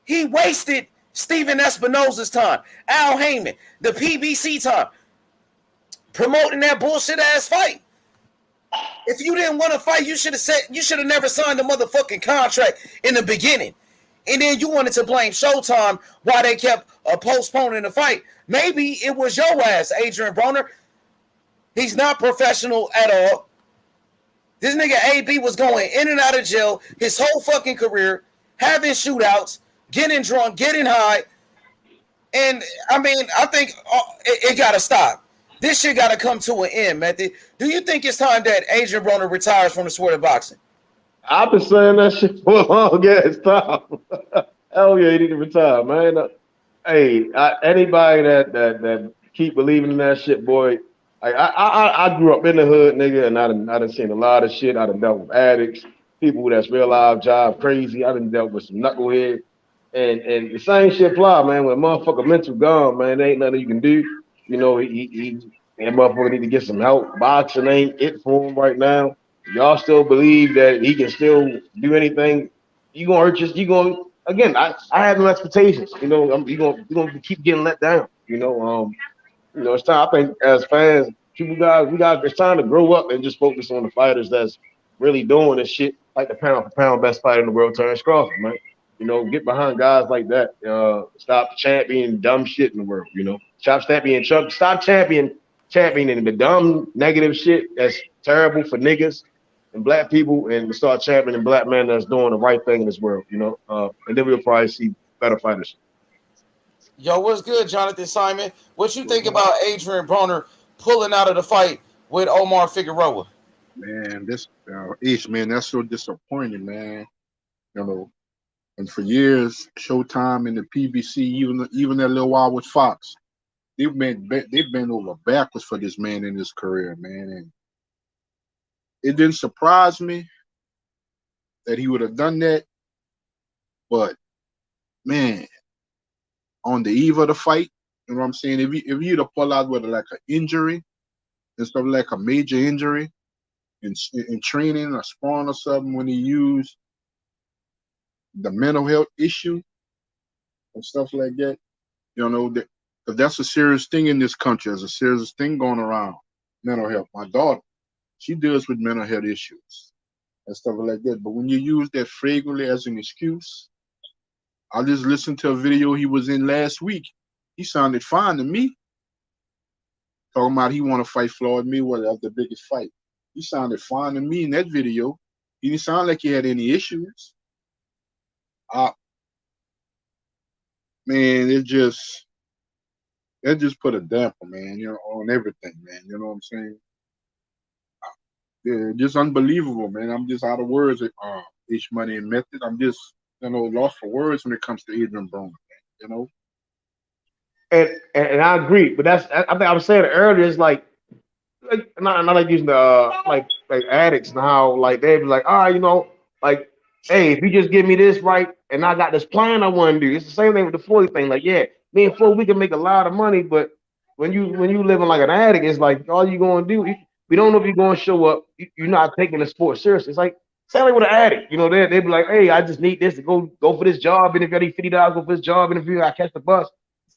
S9: He wasted Steven Espinosa's time. Al Heyman, the PBC time, promoting that bullshit ass fight. If you didn't want to fight, you should have never signed the motherfucking contract in the beginning. And then you wanted to blame Showtime why they kept postponing the fight. Maybe it was your ass, Adrian Broner. He's not professional at all. This nigga AB was going in and out of jail his whole fucking career, having shootouts, getting drunk, getting high. And, I think it got to stop. This shit got to come to an end, Method. Do you think it's time that Adrian Broner retires from the sport of boxing?
S14: I've been saying that shit for a long ass time. Hell yeah, he need to retire, man. Anybody that keep believing in that shit, boy. I grew up in the hood, nigga, and I done seen a lot of shit. I done dealt with addicts, people that's real live job crazy. I done dealt with some knucklehead, and the same shit fly, man. When a motherfucker mental gone, man, there ain't nothing you can do. That motherfucker need to get some help. Boxing ain't it for him right now. Y'all still believe that he can still do anything? You gonna hurt again? I have no expectations. You gonna keep getting let down. It's time. I think as fans, it's time to grow up and just focus on the fighters that's really doing this shit, like the pound for pound best fighter in the world, Terrence Crawford, man. Get behind guys like that. Stop championing dumb shit in the world. Stop championing the dumb negative shit that's terrible for niggas and black people, and start championing black men that's doing the right thing in this world. And then we'll probably see better fighters.
S9: Yo, what's good, Jonathan Simon? What you think about Adrian Broner pulling out of the fight with Omar Figueroa?
S15: Man, that's so disappointing, man. And for years, Showtime and the PBC, even that little while with Fox, they've been over backwards for this man in his career, man. And it didn't surprise me that he would have done that, but man, on the eve of the fight, you know what I'm saying? If you'd have pulled out with like an injury, instead of like a major injury in training or sparring or something, when he used the mental health issue and stuff like that, because that's a serious thing in this country. There's a serious thing going around, mental health. My daughter, she deals with mental health issues and stuff like that. But when you use that flagrantly as an excuse, I just listened to a video he was in last week. He sounded fine to me. Talking about he want to fight Floyd Mayweather. That's the biggest fight. He sounded fine to me in that video. He didn't sound like he had any issues. Man, it just put a damper, man, on everything, man. You know what I'm saying? Yeah, just unbelievable, man. I'm just out of words. H Money and Method. I'm just lost for words when it comes to Adrian Broner, man.
S14: And I agree, but I think I was saying it earlier. It's like not like using the like addicts and how like they be like, like, hey, if you just give me this right, and I got this plan I want to do. It's the same thing with the Floyd thing. Like, yeah, me and Floyd, we can make a lot of money, but when you living like an addict, it's like all you gonna do. We don't know if you're gonna show up. You're not taking the sport seriously. It's like same like with an addict. They be like, hey, I just need this to go for this job, and if I need $50, go for this job, and if I catch the bus,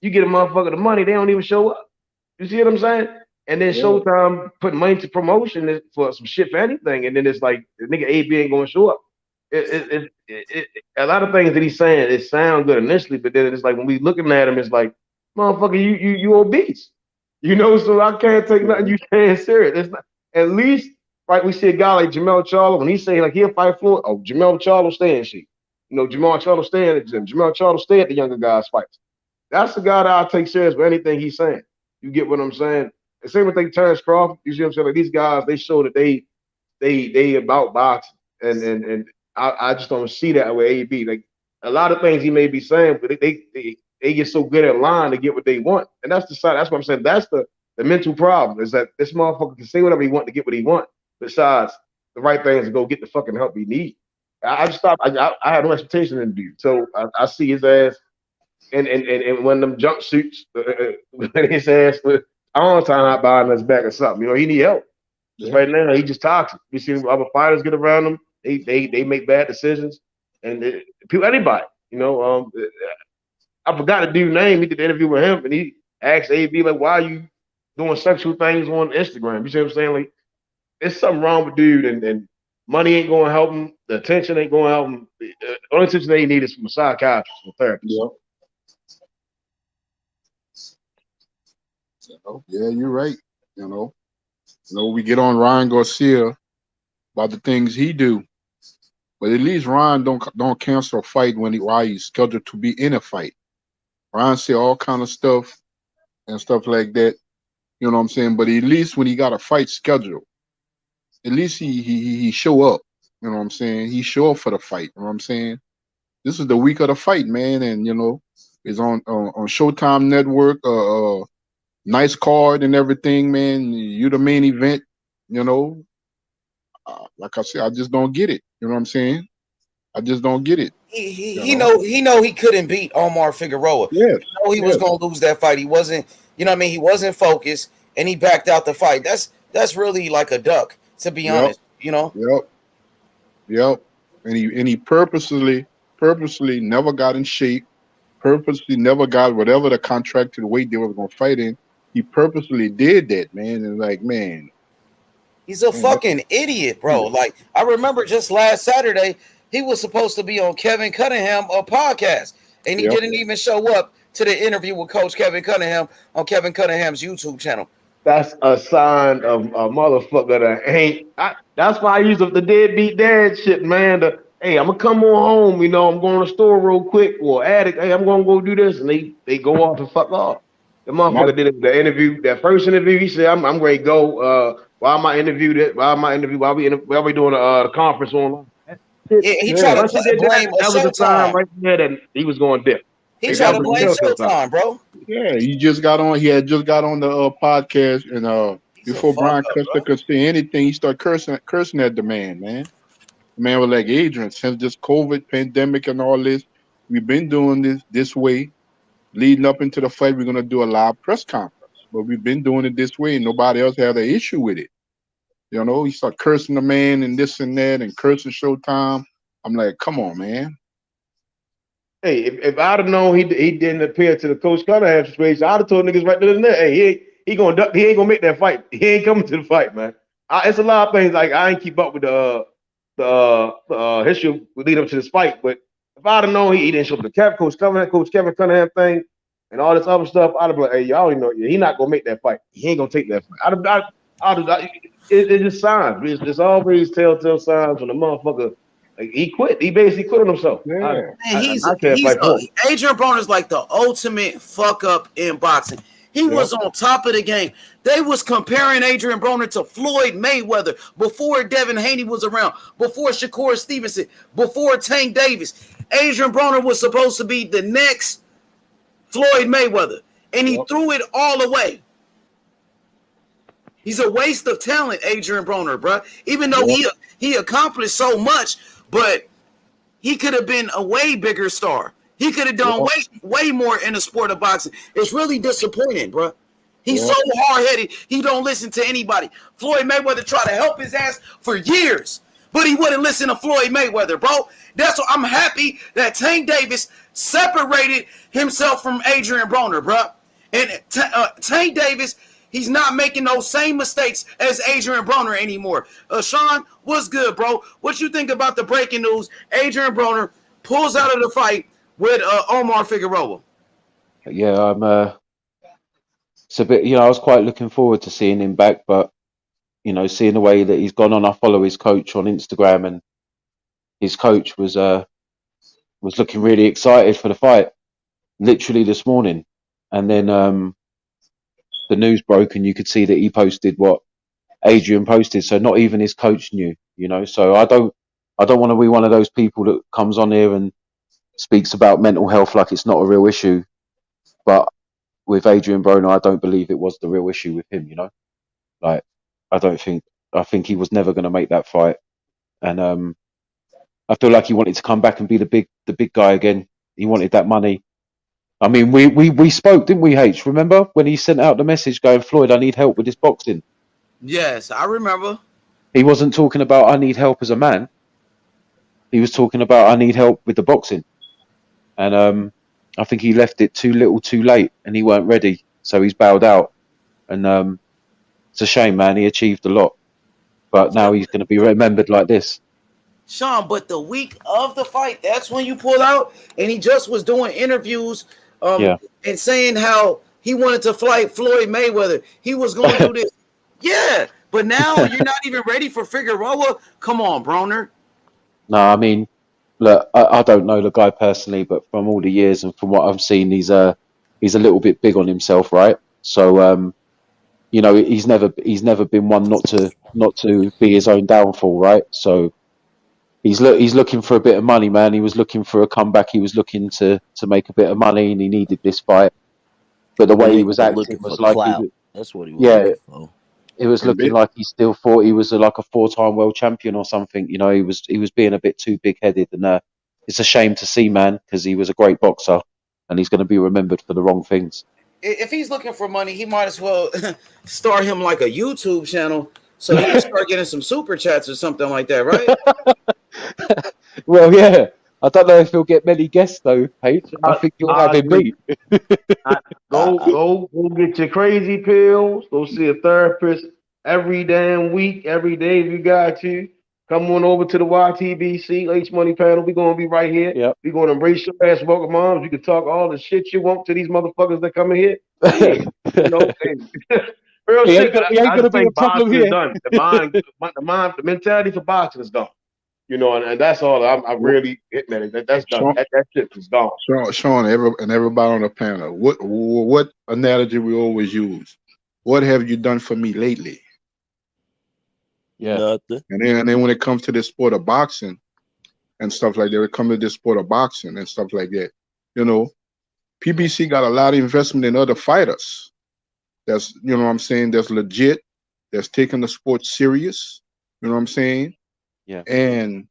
S14: you get a motherfucker the money, they don't even show up. You see what I'm saying? And then Showtime put money to promotion for some shit for anything, and then it's like the nigga AB ain't gonna show up. A lot of things that he's saying, it sounds good initially, but then it's like when we looking at him, it's like, motherfucker, you obese. So I can't take nothing you saying serious. It's not, at least right? We see a guy like Jamel Charlo, when he say like he'll fight Floyd, oh, Jamel Charlo stay and shit. You know, Jamel Charlo stay at the gym. Jamel Charlo stay at the younger guys' fights. That's the guy that I'll take serious with anything he's saying. You get what I'm saying? The same with Terrence Crawford. You see what I'm saying? Like these guys, they show that they about boxing, and I just don't see that with AB. Like a lot of things he may be saying, but they get so good at line to get what they want, and that's the side. That's what I'm saying. That's the mental problem is that this motherfucker can say whatever he want to get what he want. Besides, the right thing is to go get the fucking help he needs. I just stopped. I had no expectation in the dude, so I see his ass and one of them jumpsuits, his ass with arm time behind his back or something. You know, he need help. Just right now, he just toxic. We see other fighters get around him. They make bad decisions, and people, anybody. You know, I forgot the dude's name. He did the interview with him, and he asked AB like, "Why are you doing sexual things on Instagram?" You see what I'm saying? Like, there's something wrong with dude, and money ain't going to help him. The attention ain't going to help him. The only attention they need is from a psychiatrist, from a therapist.
S15: Yeah, you're right. We get on Ryan Garcia about the things he do, but at least Ryan don't cancel a fight while he's scheduled to be in a fight. Ryan say all kind of stuff and stuff like that. You know what I'm saying? But at least when he got a fight scheduled, at least he show up. You know what I'm saying? He show up for the fight. You know what I'm saying? This is the week of the fight, man, and it's on Showtime Network. Nice card and everything, man. You the main event. Like I said, I just don't get it. You know what I'm saying? I just don't get it.
S9: He know he couldn't beat Omar Figueroa.
S15: Yes.
S9: He know he was gonna lose that fight. He wasn't, you know what I mean? He wasn't focused and he backed out the fight. That's really like a duck, to be honest.
S15: Yep. And he purposely never got in shape, purposely never got whatever the contracted weight they were gonna fight in. He purposely did that, man. And like, man,
S9: he's a fucking idiot, bro. Like, I remember just last Saturday, he was supposed to be on Kevin Cunningham a podcast, and he didn't even show up to the interview with Coach Kevin Cunningham on Kevin Cunningham's YouTube channel.
S14: That's a sign of a motherfucker that ain't. That's why I use the deadbeat dad shit, man. Hey, I'm gonna come on home. I'm going to the store real quick, or addict. Hey, I'm gonna go do this, and they go off and fuck off. The motherfucker did the interview, that first interview. He said, "I'm ready to go. Why am I interviewed? Why am I interviewed? Why we doing the conference online?"
S9: He tried to blame
S14: that was a sign right there that he was going dip.
S9: He tried to blame Showtime, bro.
S15: Yeah, he just got on. He had just got on the podcast, and before Brian Custer could say anything, he started cursing at the man. The man was like, "Adrian, since this COVID pandemic and all this, we've been doing this way. Leading up into the fight, we're gonna do a live press conference, but we've been doing it this way, and nobody else had an issue with it." He started cursing the man and this and that, and cursing Showtime. I'm like, come on, man.
S14: Hey, if I'd have known he didn't appear to the Coach Cunningham situation, I'd have told niggas right there and there, hey, he ain't gonna make that fight. He ain't coming to the fight, man. It's a lot of things like I ain't keep up with the history lead up to this fight, but if I'd have known he didn't show up to Coach Kevin Cunningham thing and all this other stuff, I'd have been like, hey, y'all already know he not gonna make that fight. He ain't gonna take that fight. It's just signs. It's always telltale signs when the motherfucker. Like he quit. He basically quit on himself.
S9: Yeah. Adrian Broner's like the ultimate fuck up in boxing. He was on top of the game. They was comparing Adrian Broner to Floyd Mayweather before Devin Haney was around, before Shakur Stevenson, before Tank Davis. Adrian Broner was supposed to be the next Floyd Mayweather, and he threw it all away. He's a waste of talent, Adrian Broner, bro. Even though he accomplished so much, but he could have been a way bigger star. He could have done way more in the sport of boxing. It's really disappointing, bro. He's so hard-headed, he don't listen to anybody. Floyd Mayweather tried to help his ass for years, but he wouldn't listen to Floyd Mayweather, bro. That's what I'm happy that Tank Davis separated himself from Adrian Broner, bro. And Tank Davis, he's not making those same mistakes as Adrian Broner anymore. Sean, what's good, bro? What you think about the breaking news? Adrian Broner pulls out of the fight with Omar Figueroa.
S16: Yeah, it's a bit. I was quite looking forward to seeing him back, but You know, seeing the way that he's gone on. I follow his coach on Instagram, and his coach was looking really excited for the fight, literally this morning. And then the news broke, and you could see that he posted what Adrian posted. So not even his coach knew, you know. So I don't want to be one of those people that comes on here and speaks about mental health like it's not a real issue. But with Adrian Broner, I don't believe it was the real issue with him, you know. Like I think he was never going to make that fight, and I feel like he wanted to come back and be the big guy again. He wanted that money. I mean, we spoke, didn't we, H? Remember when he sent out the message going, Floyd, I need help with this boxing.
S9: Yes, I remember.
S16: He wasn't talking about I need help as a man. He was talking about I need help with the boxing. And I think he left it too little, too late, and he weren't ready, so he's bowed out. And it's a shame, man. He achieved a lot, but now he's going to be remembered like this.
S9: Sean, but the week of the fight, that's when you pull out, and he just was doing interviews
S16: Yeah.
S9: and saying how he wanted to fight Floyd Mayweather. He was going to do this. Yeah, but now you're not even ready for Figueroa. Come on, Broner.
S16: No, I mean, look, I don't know the guy personally, but from all the years and from what I've seen, he's a little bit big on himself, right? So, you know, he's never been one not to be his own downfall, right? So he's looking for a bit of money, man. He was looking for a comeback. He was looking to make a bit of money, and he needed this fight. But the way he was acting was like
S12: that's what he was
S16: yeah,
S12: looking for.
S16: it was looking like he still thought he was like a 4-time world champion or something. You know, he was being a bit too big headed, and it's a shame to see, man, because he was a great boxer, and he's going to be remembered for the wrong things.
S9: If he's looking for money, he might as well start him like a YouTube channel so he can start getting some super chats or something like that, right?
S16: Well, yeah. I don't know if he'll get many guests though, H. I think you'll have him beat.
S14: Go get your crazy pills. Go see a therapist every damn week, every day if you got to. Come on over to the YTBC H Money panel. We're gonna be right here.
S16: Yep.
S14: We're gonna embrace your ass, welcome moms. You can talk all the shit you want to these motherfuckers that come in here. Yeah. You know, real
S16: He
S14: shit.
S16: ain't gonna be a problem
S14: boxing
S16: here.
S14: is done. The mentality for boxing is gone. You know, and that's all. I'm really hitting at it. That's done. That shit is gone.
S15: Sean, everybody on the panel, what analogy we always use? What have you done for me lately?
S16: Yeah.
S12: Nothing.
S15: And then when it comes to this sport of boxing and stuff like that, it comes to this sport of boxing and stuff like that. You know, PBC got a lot of investment in other fighters. That's, you know what I'm saying, that's legit, that's taking the sport serious. You know what I'm saying?
S16: Yeah.
S15: And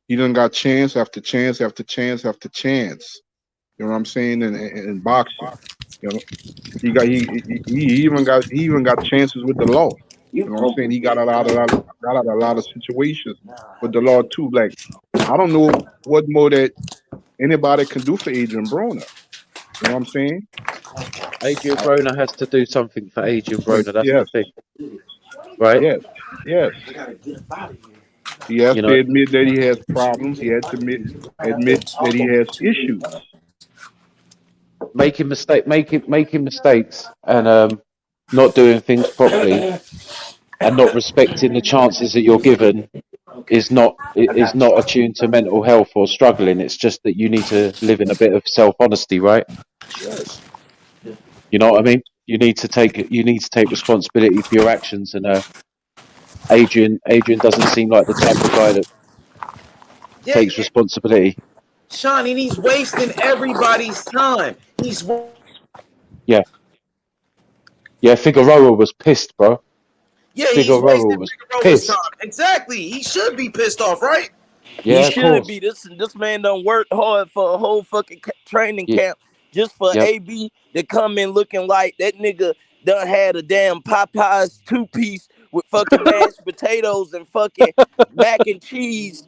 S15: he done got chance after chance after chance after chance. You know what I'm saying? In boxing, you know, he even got chances with the law. You know what I'm saying? He got out of a lot of situations with the law too. Like, I don't know what more that anybody can do for Adrian Broner. You know what I'm saying?
S16: Adrian Broner has to do something for Adrian Broner. That's
S15: Yes.
S16: the thing, right?
S15: Yes. He has
S16: You
S15: to
S16: know,
S15: admit that he has problems. He has to admit that he has issues.
S16: making mistakes, and not doing things properly, and not respecting the chances that you're given is not attuned to mental health or struggling. It's just that you need to live in a bit of self honesty, right?
S12: Yes.
S16: You know what I mean? You need to take responsibility for your actions, and Adrian doesn't seem like the type of guy that
S9: Yeah,
S16: takes responsibility.
S9: Sean, and he's wasting everybody's time.
S16: Yeah, Figueroa was pissed, bro.
S9: He's
S16: Figueroa
S9: wasting
S16: was
S9: Figueroa's
S16: pissed.
S9: time. Exactly. He should be pissed off, right?
S16: Yeah,
S12: He
S16: of
S12: should
S16: course.
S12: be. This man done worked hard for a whole fucking training
S16: Yeah.
S12: camp just for
S16: Yep.
S12: AB to come in looking like that nigga done had a damn Popeyes 2-piece with fucking mashed potatoes and fucking mac and cheese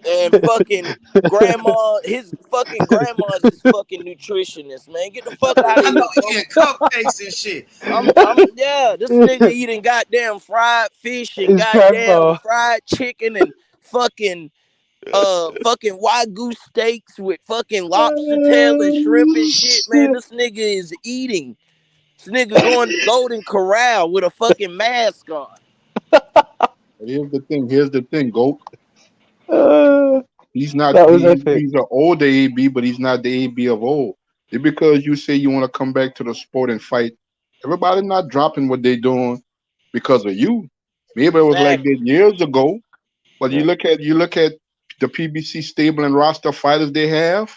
S12: and fucking grandma. His fucking grandma's his fucking nutritionist, man. Get the fuck out of
S9: I
S12: here,
S9: know
S12: bro.
S9: he had cupcakes and shit.
S12: This nigga eating goddamn fried fish and
S16: His
S12: goddamn
S16: grandma.
S12: fried chicken and fucking wagyu steaks with fucking lobster tail and shrimp and shit, man. This nigga is eating. This nigga going to Golden Corral with a fucking mask on.
S15: Here's the thing, Goat.
S16: Uh,
S15: He's not.
S16: that was epic.
S15: He's an older AB, but he's not the AB of old. Just because you say you want to come back to the sport and fight, everybody's not dropping what they're doing because of you. Maybe it was like that
S12: Exactly.
S15: years ago, but
S16: Yeah.
S15: you look at the PBC stable and roster fighters they have.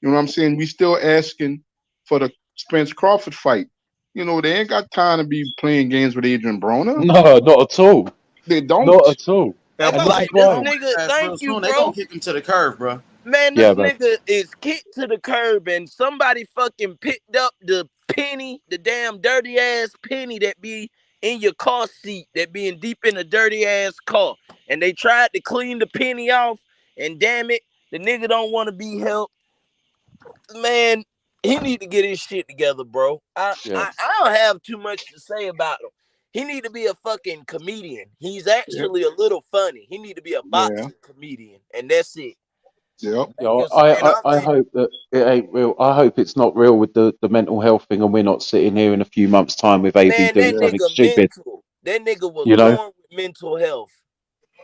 S15: You know what I'm saying? We still asking for the Spence Crawford fight. You know they ain't got time to be playing games with Adrian Broner.
S16: No, not at all.
S15: They don't.
S16: Not at all.
S9: They
S16: And
S9: about
S16: this
S9: to
S16: is
S12: Like
S9: kick his
S12: this
S16: why.
S9: own
S12: nigga,
S9: ass real
S12: thank you,
S9: soon. They gonna
S12: bro.
S9: kick him to the curb, bro.
S12: Man,
S16: Yeah,
S12: this
S16: man.
S12: nigga is kicked to the curb and somebody fucking picked up the penny, the damn dirty ass penny that be in your car seat, that being deep in a dirty ass car. And they tried to clean the penny off, and damn it, the nigga don't want to be helped. Man, he need to get his shit together, bro.
S16: Yeah.
S12: I don't have too much to say about him. He need to be a fucking comedian. He's
S15: Yep.
S12: actually a little funny. He need to be a
S15: Yeah.
S12: boxing comedian, and that's it.
S15: Yep.
S16: Yeah,
S12: You know what I'm saying?
S16: I hope that it ain't real. I hope it's not real with the mental health thing, and we're not sitting here in a few months' time with AB
S12: Man,
S16: doing
S12: that
S15: Yeah.
S16: something
S12: nigga
S16: stupid.
S12: mental. That nigga was
S16: You know?
S12: born with mental health.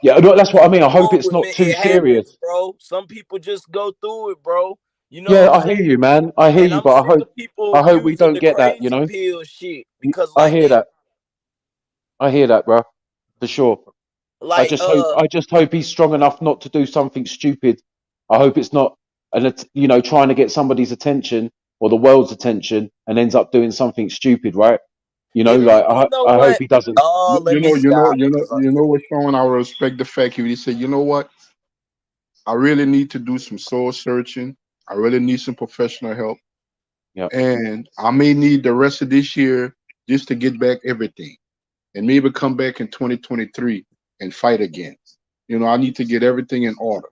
S16: Yeah, no, that's what I mean. I hope
S12: Born
S16: it's
S12: with
S16: not too
S12: it happens,
S16: serious.
S12: bro. Some people just go through it, bro. You know
S16: Yeah,
S12: what I'm
S16: I hear
S12: saying?
S16: you, man. I hear
S12: And
S16: you,
S12: I'm
S16: but
S12: sick of people
S16: I hope we
S12: using
S16: don't
S12: the
S16: get that. You
S12: crazy
S16: know?
S12: pill shit because,
S16: I
S12: like,
S16: hear that. I hear that, bro, for sure.
S12: like,
S16: I just hope he's strong enough not to do something stupid. I hope it's not trying to get somebody's attention or the world's attention and ends up doing something stupid, right? You know, like
S12: you know
S16: I hope
S12: what?
S16: he doesn't.
S12: Oh, let me stop.
S15: You know what, Sean? I respect the fact he said, you know what? I really need to do some soul searching. I really need some professional help.
S16: Yeah,
S15: And I may need the rest of this year just to get back everything and maybe come back in 2023 and fight again. You know, I need to get everything in order.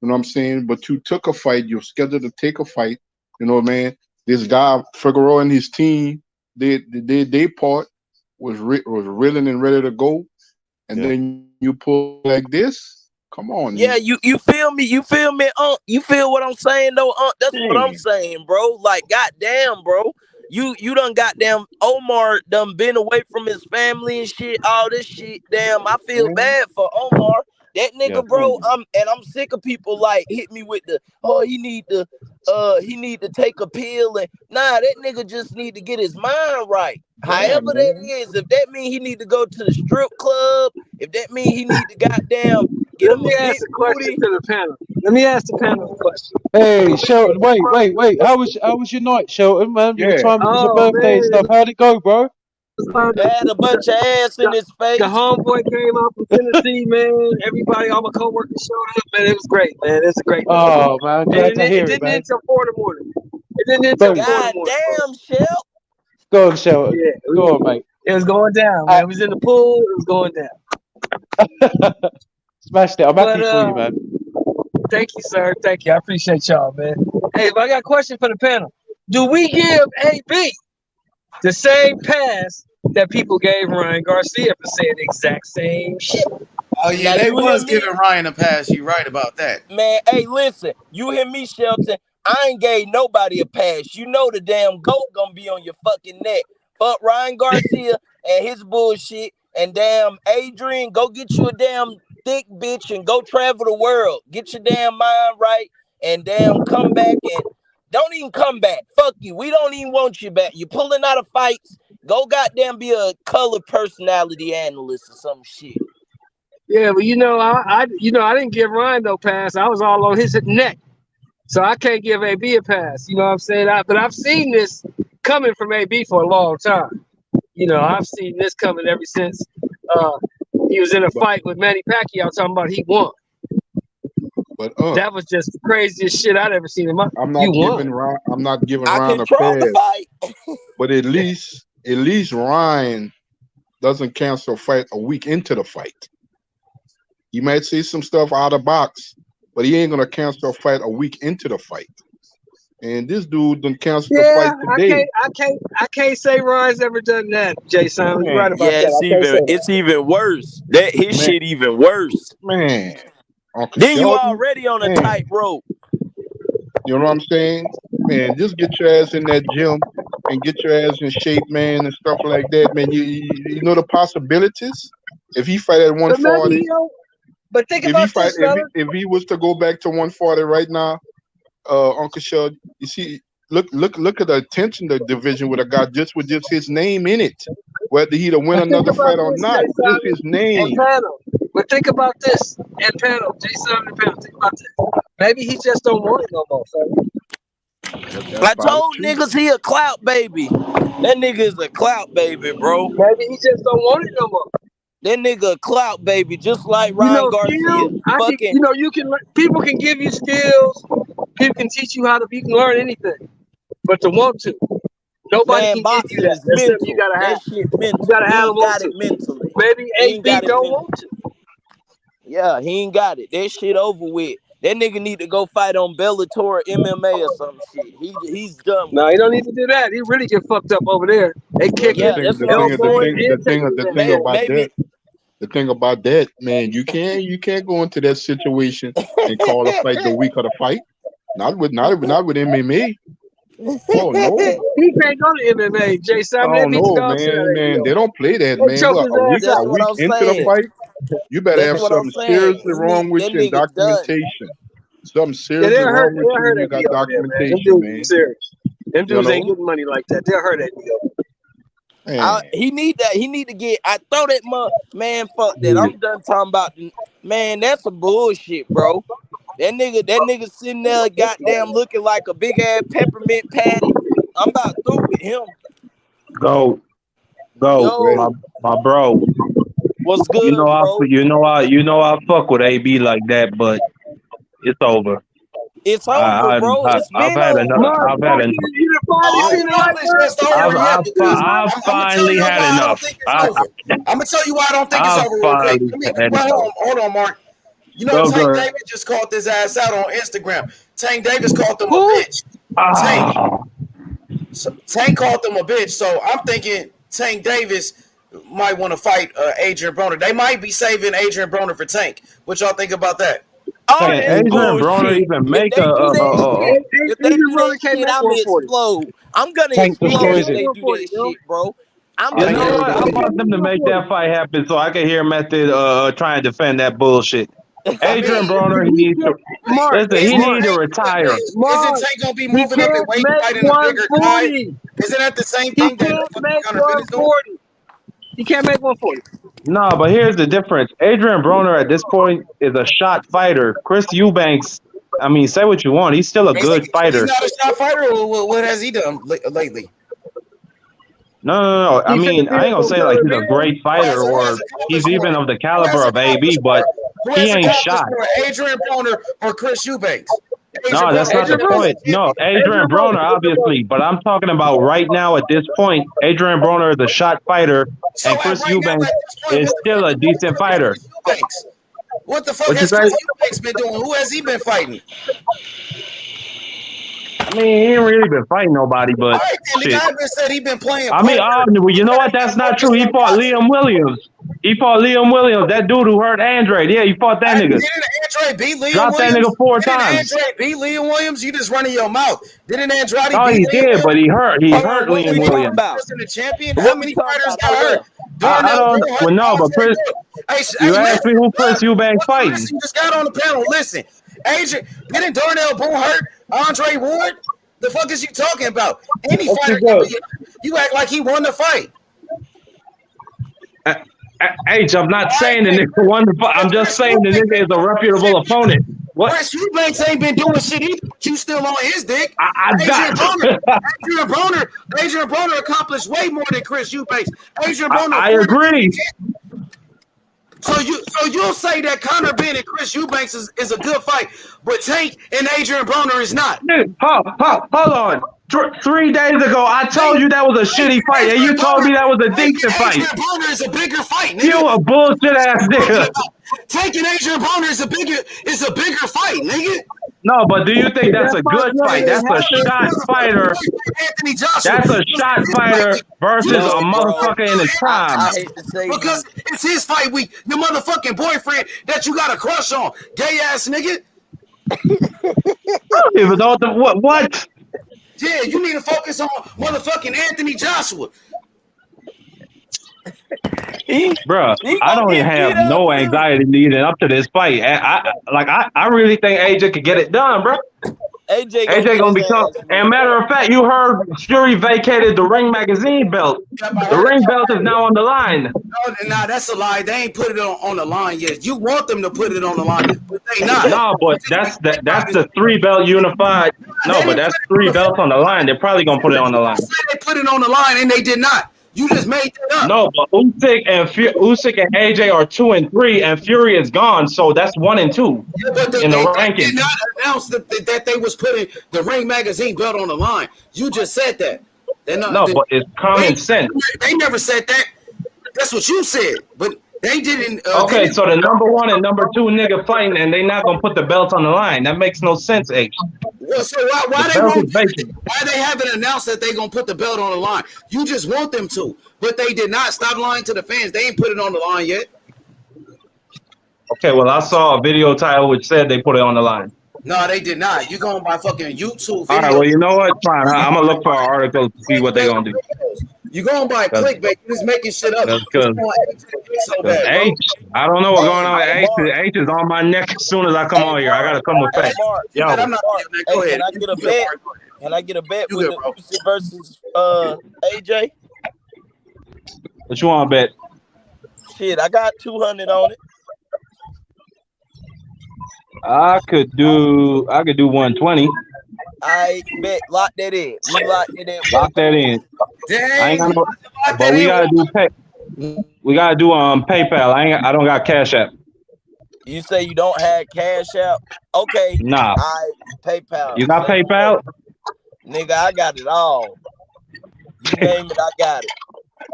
S15: You know what I'm saying? But you took a fight, you're scheduled to take a fight. You know, man, this guy, Figueroa and his team, they part was willing and ready to go. And
S16: yeah.
S15: then you pull like this. Come on.
S12: Yeah, you feel me? You feel me? You feel what I'm saying though? That's what I'm
S15: Dang.
S12: saying, bro. Like, goddamn, bro. You done goddamn Omar done been away from his family and shit, all this shit. Damn, I feel
S15: Man,
S12: bad for Omar. That
S16: Yeah.
S12: nigga, bro.
S15: man.
S12: I'm sick of people like hit me with the he need to take a pill and nah, that nigga just need to get his mind right.
S15: Yeah,
S12: However that
S15: man.
S12: is, if that mean he need to go to the strip club, if that mean he need to goddamn get
S13: Let
S12: him
S13: me
S12: a
S13: ask
S12: big
S13: a question
S12: booty.
S13: to the panel. Let me ask the panel a question.
S16: Hey, Shelton, wait. How was your night, Shelton, man? You were
S15: Yeah.
S16: timing. It was your
S13: Oh
S16: birthday and
S13: man,
S16: stuff. How'd it go, bro?
S12: Had a bunch of ass in
S13: the,
S12: his
S13: the
S12: face.
S13: homeboy came out from Tennessee, man. Everybody, all my coworkers showed up, man. It was great, man. It's a great night.
S16: Oh man, glad
S13: And
S16: to
S13: it
S16: hear it,
S13: didn't
S16: man.
S13: end till 4 in the morning. It didn't end till
S16: Very
S13: 4 in
S16: good.
S13: the
S12: God
S13: morning, bro.
S12: damn, Shell.
S16: Go on, Shelton.
S13: Yeah,
S16: Go on, mate.
S13: it was going down, man.
S16: Uh,
S13: It was in the pool. It was going down.
S16: Smashed it. I'm
S13: But
S16: happy for you, man.
S13: thank you, sir. Thank you. I appreciate y'all, man. Hey, but I got a question for the panel. Do we give AB the same pass that people gave Ryan Garcia for saying the exact same shit?
S9: Oh
S12: Now
S9: yeah, they
S12: you hear
S9: was
S12: me?
S9: giving Ryan a pass. You right about that.
S12: Man, hey, listen, you hear me, Shelton? I ain't gave nobody a pass. You know the damn goat gonna be on your fucking neck. Fuck Ryan Garcia and his bullshit. And damn Adrian, go get you a damn thick bitch and go travel the world. Get your damn mind right and damn come back and don't even come back. Fuck you. We don't even want you back. You pulling out of fights. Go goddamn be a color personality analyst or some shit.
S13: Yeah, but I didn't give Ryan no pass. I was all on his neck. So I can't give AB a pass. You know what I'm saying? But I've seen this coming from AB for a long time. I've seen this coming ever since uh, he was in a fight with Manny Pacquiao talking about he won.
S15: But
S13: That was just the craziest shit I'd ever seen in my.
S15: I'm
S13: You
S15: not
S13: won.
S15: giving
S12: I
S15: Ryan a
S12: control the
S15: pass.
S12: fight.
S15: But at least Ryan doesn't cancel a fight a week into the fight. He might say some stuff out of box, but he ain't gonna cancel a fight a week into the fight. And this dude done canceled the
S13: Yeah,
S15: fight today.
S13: I can't say Ryan's ever done that, Jason. You're right
S15: Man,
S13: about
S12: Yeah,
S13: that. I can't say that.
S12: it's even worse. That his
S15: man,
S12: shit even worse.
S15: man. Uncle
S12: Then you
S15: Shelton,
S12: already on a
S15: man.
S12: tightrope.
S15: You know what I'm saying? Man, just get your ass in that gym and get your ass in shape, man, and stuff like that, man. You know the possibilities? If he fight at
S13: But maybe
S15: 140,
S13: he don't. But think
S15: if he
S13: about
S15: fight,
S13: this, fellas.
S15: if he was to go back to 140 right now, Uncle Shug, you see, look at the attention the division would have got just with just his name in it. Whether he'd have win
S13: But think
S15: another
S13: about
S15: fight or
S13: this,
S15: not,
S13: Jay
S15: just
S13: Simon
S15: his
S13: and
S15: name.
S13: panel. But think about this and panel, Jay Simon and panel. Think about this. Maybe he just don't want it no more, fellas.
S15: That's
S12: I
S15: probably
S12: told
S15: true.
S12: niggas he a clout baby. That nigga is a clout baby, bro.
S13: Maybe he just don't want it no more.
S12: That nigga a clout baby, just like
S13: You
S12: Ryan
S13: know,
S12: Garcia.
S13: skills.
S12: Fucking,
S13: You can. People can give you skills. People can teach you how to. You can learn anything, but to want to, nobody
S12: man,
S13: can give you
S12: boxing
S13: that.
S12: is
S13: Except
S12: mental.
S13: you gotta
S12: That
S13: have.
S12: shit
S13: You
S12: mental.
S13: gotta
S12: He
S13: have the
S12: ain't
S13: want
S12: got
S13: to.
S12: it mentally.
S13: Maybe
S12: He ain't got
S13: AB
S12: it
S13: don't
S12: mentally.
S13: want to.
S12: Yeah, he ain't got it. That shit over with. That nigga need to go fight on Bellator or MMA or some shit. He's done
S13: No,
S12: with
S13: he
S12: it.
S13: don't need to do that. He really get fucked up over there. They
S15: Well,
S13: kicking,
S12: That's what I'm
S13: elbowing,
S12: saying.
S13: and taking his
S15: the
S13: ass
S15: thing
S13: home.
S15: about
S12: Maybe
S15: that, the thing about that, man, you can't go into that situation and call a fight the week of the fight. Not with MMA. Oh no.
S13: He can't go to MMA. Jay Simon, they
S15: Oh
S13: beat the
S15: no,
S13: dog shit out of
S15: man,
S13: him.
S15: they don't play that,
S13: They
S15: man.
S13: choke
S15: Look,
S13: his ass
S12: that's
S15: a
S13: out.
S12: what
S15: week
S12: I'm
S15: into the
S12: saying.
S15: fight, you better
S12: That's
S15: have
S12: what I'm
S15: something
S12: saying.
S15: seriously wrong with
S12: That
S15: you in
S12: nigga done.
S15: documentation. Something
S13: Yeah,
S15: seriously wrong with
S13: they'll
S15: you
S13: hurt
S15: when you
S13: that
S15: got
S13: D over there, man. Them
S15: documentation,
S13: dudes
S15: man.
S13: are serious. Them
S15: You
S13: dudes ain't
S15: know?
S13: getting money like that. They'll hurt that D over there.
S15: Man.
S12: He need that. He need to get. I throw that man. Fuck that. I'm done talking about. Man, that's some bullshit, bro. That nigga sitting there, goddamn, looking like a big ass peppermint patty. I'm about through with him.
S17: Go,
S12: Yo,
S17: my bro.
S12: what's
S17: You
S12: good,
S17: know
S12: bro?
S17: I fuck with AB like that, but it's over.
S12: It's over, bro. It's
S17: I've
S12: been
S17: had
S12: over.
S17: enough.
S13: Mark,
S17: I've had enough.
S13: you done finally
S9: I
S13: seen
S9: don't
S13: the
S9: know
S13: light,
S9: if it's
S13: Mark?
S9: just over yet because
S17: I've
S9: I'm gonna tell
S17: finally
S9: you
S17: had
S9: why I don't
S17: enough.
S9: think it's over. I'm gonna tell you why I don't think it's
S17: I've
S9: over real quick.
S17: finally had enough.
S9: Hold on, Mark. You know,
S17: Go,
S9: Tank
S17: go.
S9: Davis just called his ass out on Instagram. Tank Davis called him a
S13: Who?
S9: bitch.
S17: Ah.
S9: Tank called him a bitch. So I'm thinking Tank Davis might want to fight Adrian Broner. They might be saving Adrian Broner for Tank. What y'all think about that?
S12: All
S17: Can
S12: this
S17: Adrian Broner
S12: bullshit.
S17: even
S12: If
S17: make
S12: they do that shit, if they
S13: Adrian
S12: do
S13: Broner
S12: that
S13: can't
S12: shit,
S13: make
S12: I'ma
S13: 140.
S12: explode. I'm gonna
S16: Tank
S13: He can't
S12: explode
S16: destroys
S12: if
S13: make
S16: him.
S12: they do
S13: 140,
S12: that
S13: yo.
S12: shit, bro. I'm
S16: I
S17: You
S12: gonna
S16: think
S17: know
S16: he'll
S17: what? I
S16: defeat him.
S17: want them to make that fight happen so I can hear Method try and defend that bullshit.
S9: I
S17: Adrian
S9: mean,
S17: Broner, he
S13: He
S17: needs to
S13: can't, Mark,
S17: listen. He
S9: isn't
S17: need to
S9: Tank,
S17: retire.
S9: isn't
S13: Mark,
S9: Tank gonna be
S13: he
S9: moving up in
S13: can't
S9: weight,
S13: make
S9: fighting a bigger guy?
S13: 140.
S9: Isn't that the same
S13: He
S9: thing that
S13: can't make
S9: Conor Ben is doing?
S13: 140. He can't make 140.
S17: No, but here's the difference. Adrian Broner at this point is a shot fighter. Chris Eubanks, I mean, say what you want. He's still a good
S9: He's
S17: fighter.
S9: not a shot fighter. Or what has he done lately?
S17: No. I
S13: He
S17: mean,
S13: finna be
S17: I ain't gonna
S13: able
S17: say
S13: to
S17: like he's a
S13: reveal.
S17: great fighter
S9: Who has
S17: or he's
S9: accomplished
S17: even
S9: more?
S17: of the caliber of AB, but
S9: Who
S17: he
S9: has
S17: ain't
S9: accomplished
S17: shot.
S9: more, Adrian Broner or Chris Eubanks? Adrian
S17: No, that's
S9: Broner
S17: not
S9: has
S17: the
S9: been
S13: Adrian
S9: a
S13: Broner.
S17: point.
S9: UFC
S17: No,
S9: champion.
S17: Adrian Broner, obviously, but I'm talking about right now at this point. Adrian Broner is a shot fighter,
S9: So
S17: and
S9: at
S17: Chris
S9: right now,
S17: Eubanks
S9: at this point,
S17: is
S9: what the
S17: still
S9: fuck
S17: a decent fighter.
S9: Chris Eubanks? What the fuck
S17: What you
S9: has
S17: say?
S9: Chris Eubanks been doing? Who has he been fighting?
S17: I mean, he ain't really been fighting nobody,
S9: All
S17: but
S9: right, then the
S17: shit.
S9: guy been said he been playing
S17: I mean,
S9: poker.
S17: well, you know what? That's not true. He fought Liam Williams. That dude who hurt Andre. Yeah, he fought that nigga.
S9: Didn't Andrade beat Liam
S17: Dropped that
S9: Williams?
S17: nigga 4
S9: Didn't
S17: times.
S9: Andrade beat Liam Williams? You just running your mouth. Didn't Andrade
S17: No,
S9: beat
S17: he
S9: Liam
S17: did,
S9: Williams?
S17: but he hurt. He
S12: Hold on,
S17: hurt
S12: what
S17: Liam
S12: we talking
S17: Williams.
S12: about?
S9: Wasn't a champion. How
S12: What we
S9: many
S12: talking
S9: fighters
S12: about
S9: got
S12: right
S9: hurt?
S12: there?
S17: I
S9: Darnell
S17: don't.
S9: Boone hurt
S17: Well, no, but
S9: Andre
S17: Chris,
S9: Ward.
S17: you asked me
S9: Listen,
S17: who Chris Eubanks fighting.
S9: listen, you just got on the panel. Listen, Adrian, didn't Darnell Boone hurt Andre Ward? The fuck is you talking about? Any
S17: Let's
S9: fighter
S17: be
S9: can
S17: good.
S9: be. You act like he won the fight.
S17: H, I'm not saying the nigga won the fight. I'm just saying the nigga is a reputable opponent. What?
S9: Chris Eubanks ain't been doing shit either. But you still on his dick. Adrian Broner accomplished way more than Chris Eubanks. Adrian Broner.
S17: I agree.
S9: So you'll say that Conor Ben and Chris Eubanks is a good fight, but Tank and Adrian Broner is not.
S17: Dude, hold on. 3 days ago, I told you that was a shitty fight, and you told me that was a decent fight.
S9: Adrian Broner is a bigger fight, nigga.
S17: You a bullshit ass nigga.
S9: Tank and Adrian Broner is a bigger fight, nigga.
S17: No, but do you think that's a good fight? That's a shot fighter.
S9: Anthony Joshua.
S17: That's a shot fighter versus a motherfucker in his prime.
S12: I hate to say
S9: because it's his fight week. Your motherfucking boyfriend that you got a crush on, gay ass nigga.
S17: I don't even know what.
S9: Yeah, you need to focus on motherfucking Anthony Joshua.
S17: Bruh,
S12: he
S17: I
S12: gonna
S17: don't even
S12: get
S17: have
S12: beat up
S17: no
S12: too.
S17: anxiety leading up to this fight. I really think AJ could get it done, bro.
S12: AJ gonna
S17: AJ
S12: get
S17: gonna
S12: his
S17: be tough.
S12: ass
S17: And
S12: whooped.
S17: matter of fact, you heard Fury vacated the Ring Magazine belt. The Ring belt is now on the line.
S9: Nah, that's a lie. They ain't put it on the line yet. You want them to put it on the line, but they not.
S17: No, but that's the 3-belt unified. No, but that's 3 belts on the line. They're probably gonna put it on the line.
S9: They put it on the line and they did not. You just made that up.
S17: No, but Usyk and AJ are 2 and 3, and Fury is gone, so that's 1 and 2
S9: Yeah, but
S17: in the
S9: they
S17: rankings.
S9: did not announce that they was putting the Ring Magazine belt on the line. You just said that.
S17: But it's common sense.
S9: They never said that. That's what you said, but they didn't.
S17: Okay, so the number 1 and number 2 nigga fighting, and they not gonna put the belts on the line. That makes no sense, H.
S9: Well, so why they haven't announced that they gonna put the belt on the line? You just want them to, but they did not. Stop lying to the fans. They ain't put it on the line yet.
S17: Okay, well, I saw a video title which said they put it on the line.
S9: No, they did not. You going by fucking YouTube video.
S17: All right, well, you know what? Fine. I'm gonna look for an article to see what they gonna do.
S9: You going by clickbait? You just making shit up.
S17: That's good. H, I don't know what's going on with H. H is on my neck as soon as I come on here. I gotta come with facts. Yo,
S9: I'm not. Go ahead.
S12: Can I get a bet? Can I get a bet with the Usyk versus AJ?
S17: What you want to bet?
S12: Shit, I got 200 on it.
S17: I could do 120.
S12: I bet. Lock that in. We lock that in.
S17: Lock that in. I ain't got no, but we gotta do pay. We gotta do PayPal. I don't got Cash App.
S12: You say you don't have Cash App? Okay.
S17: Nah.
S12: I PayPal.
S17: You got PayPal?
S12: Nigga, I got it all. You name it, I got it.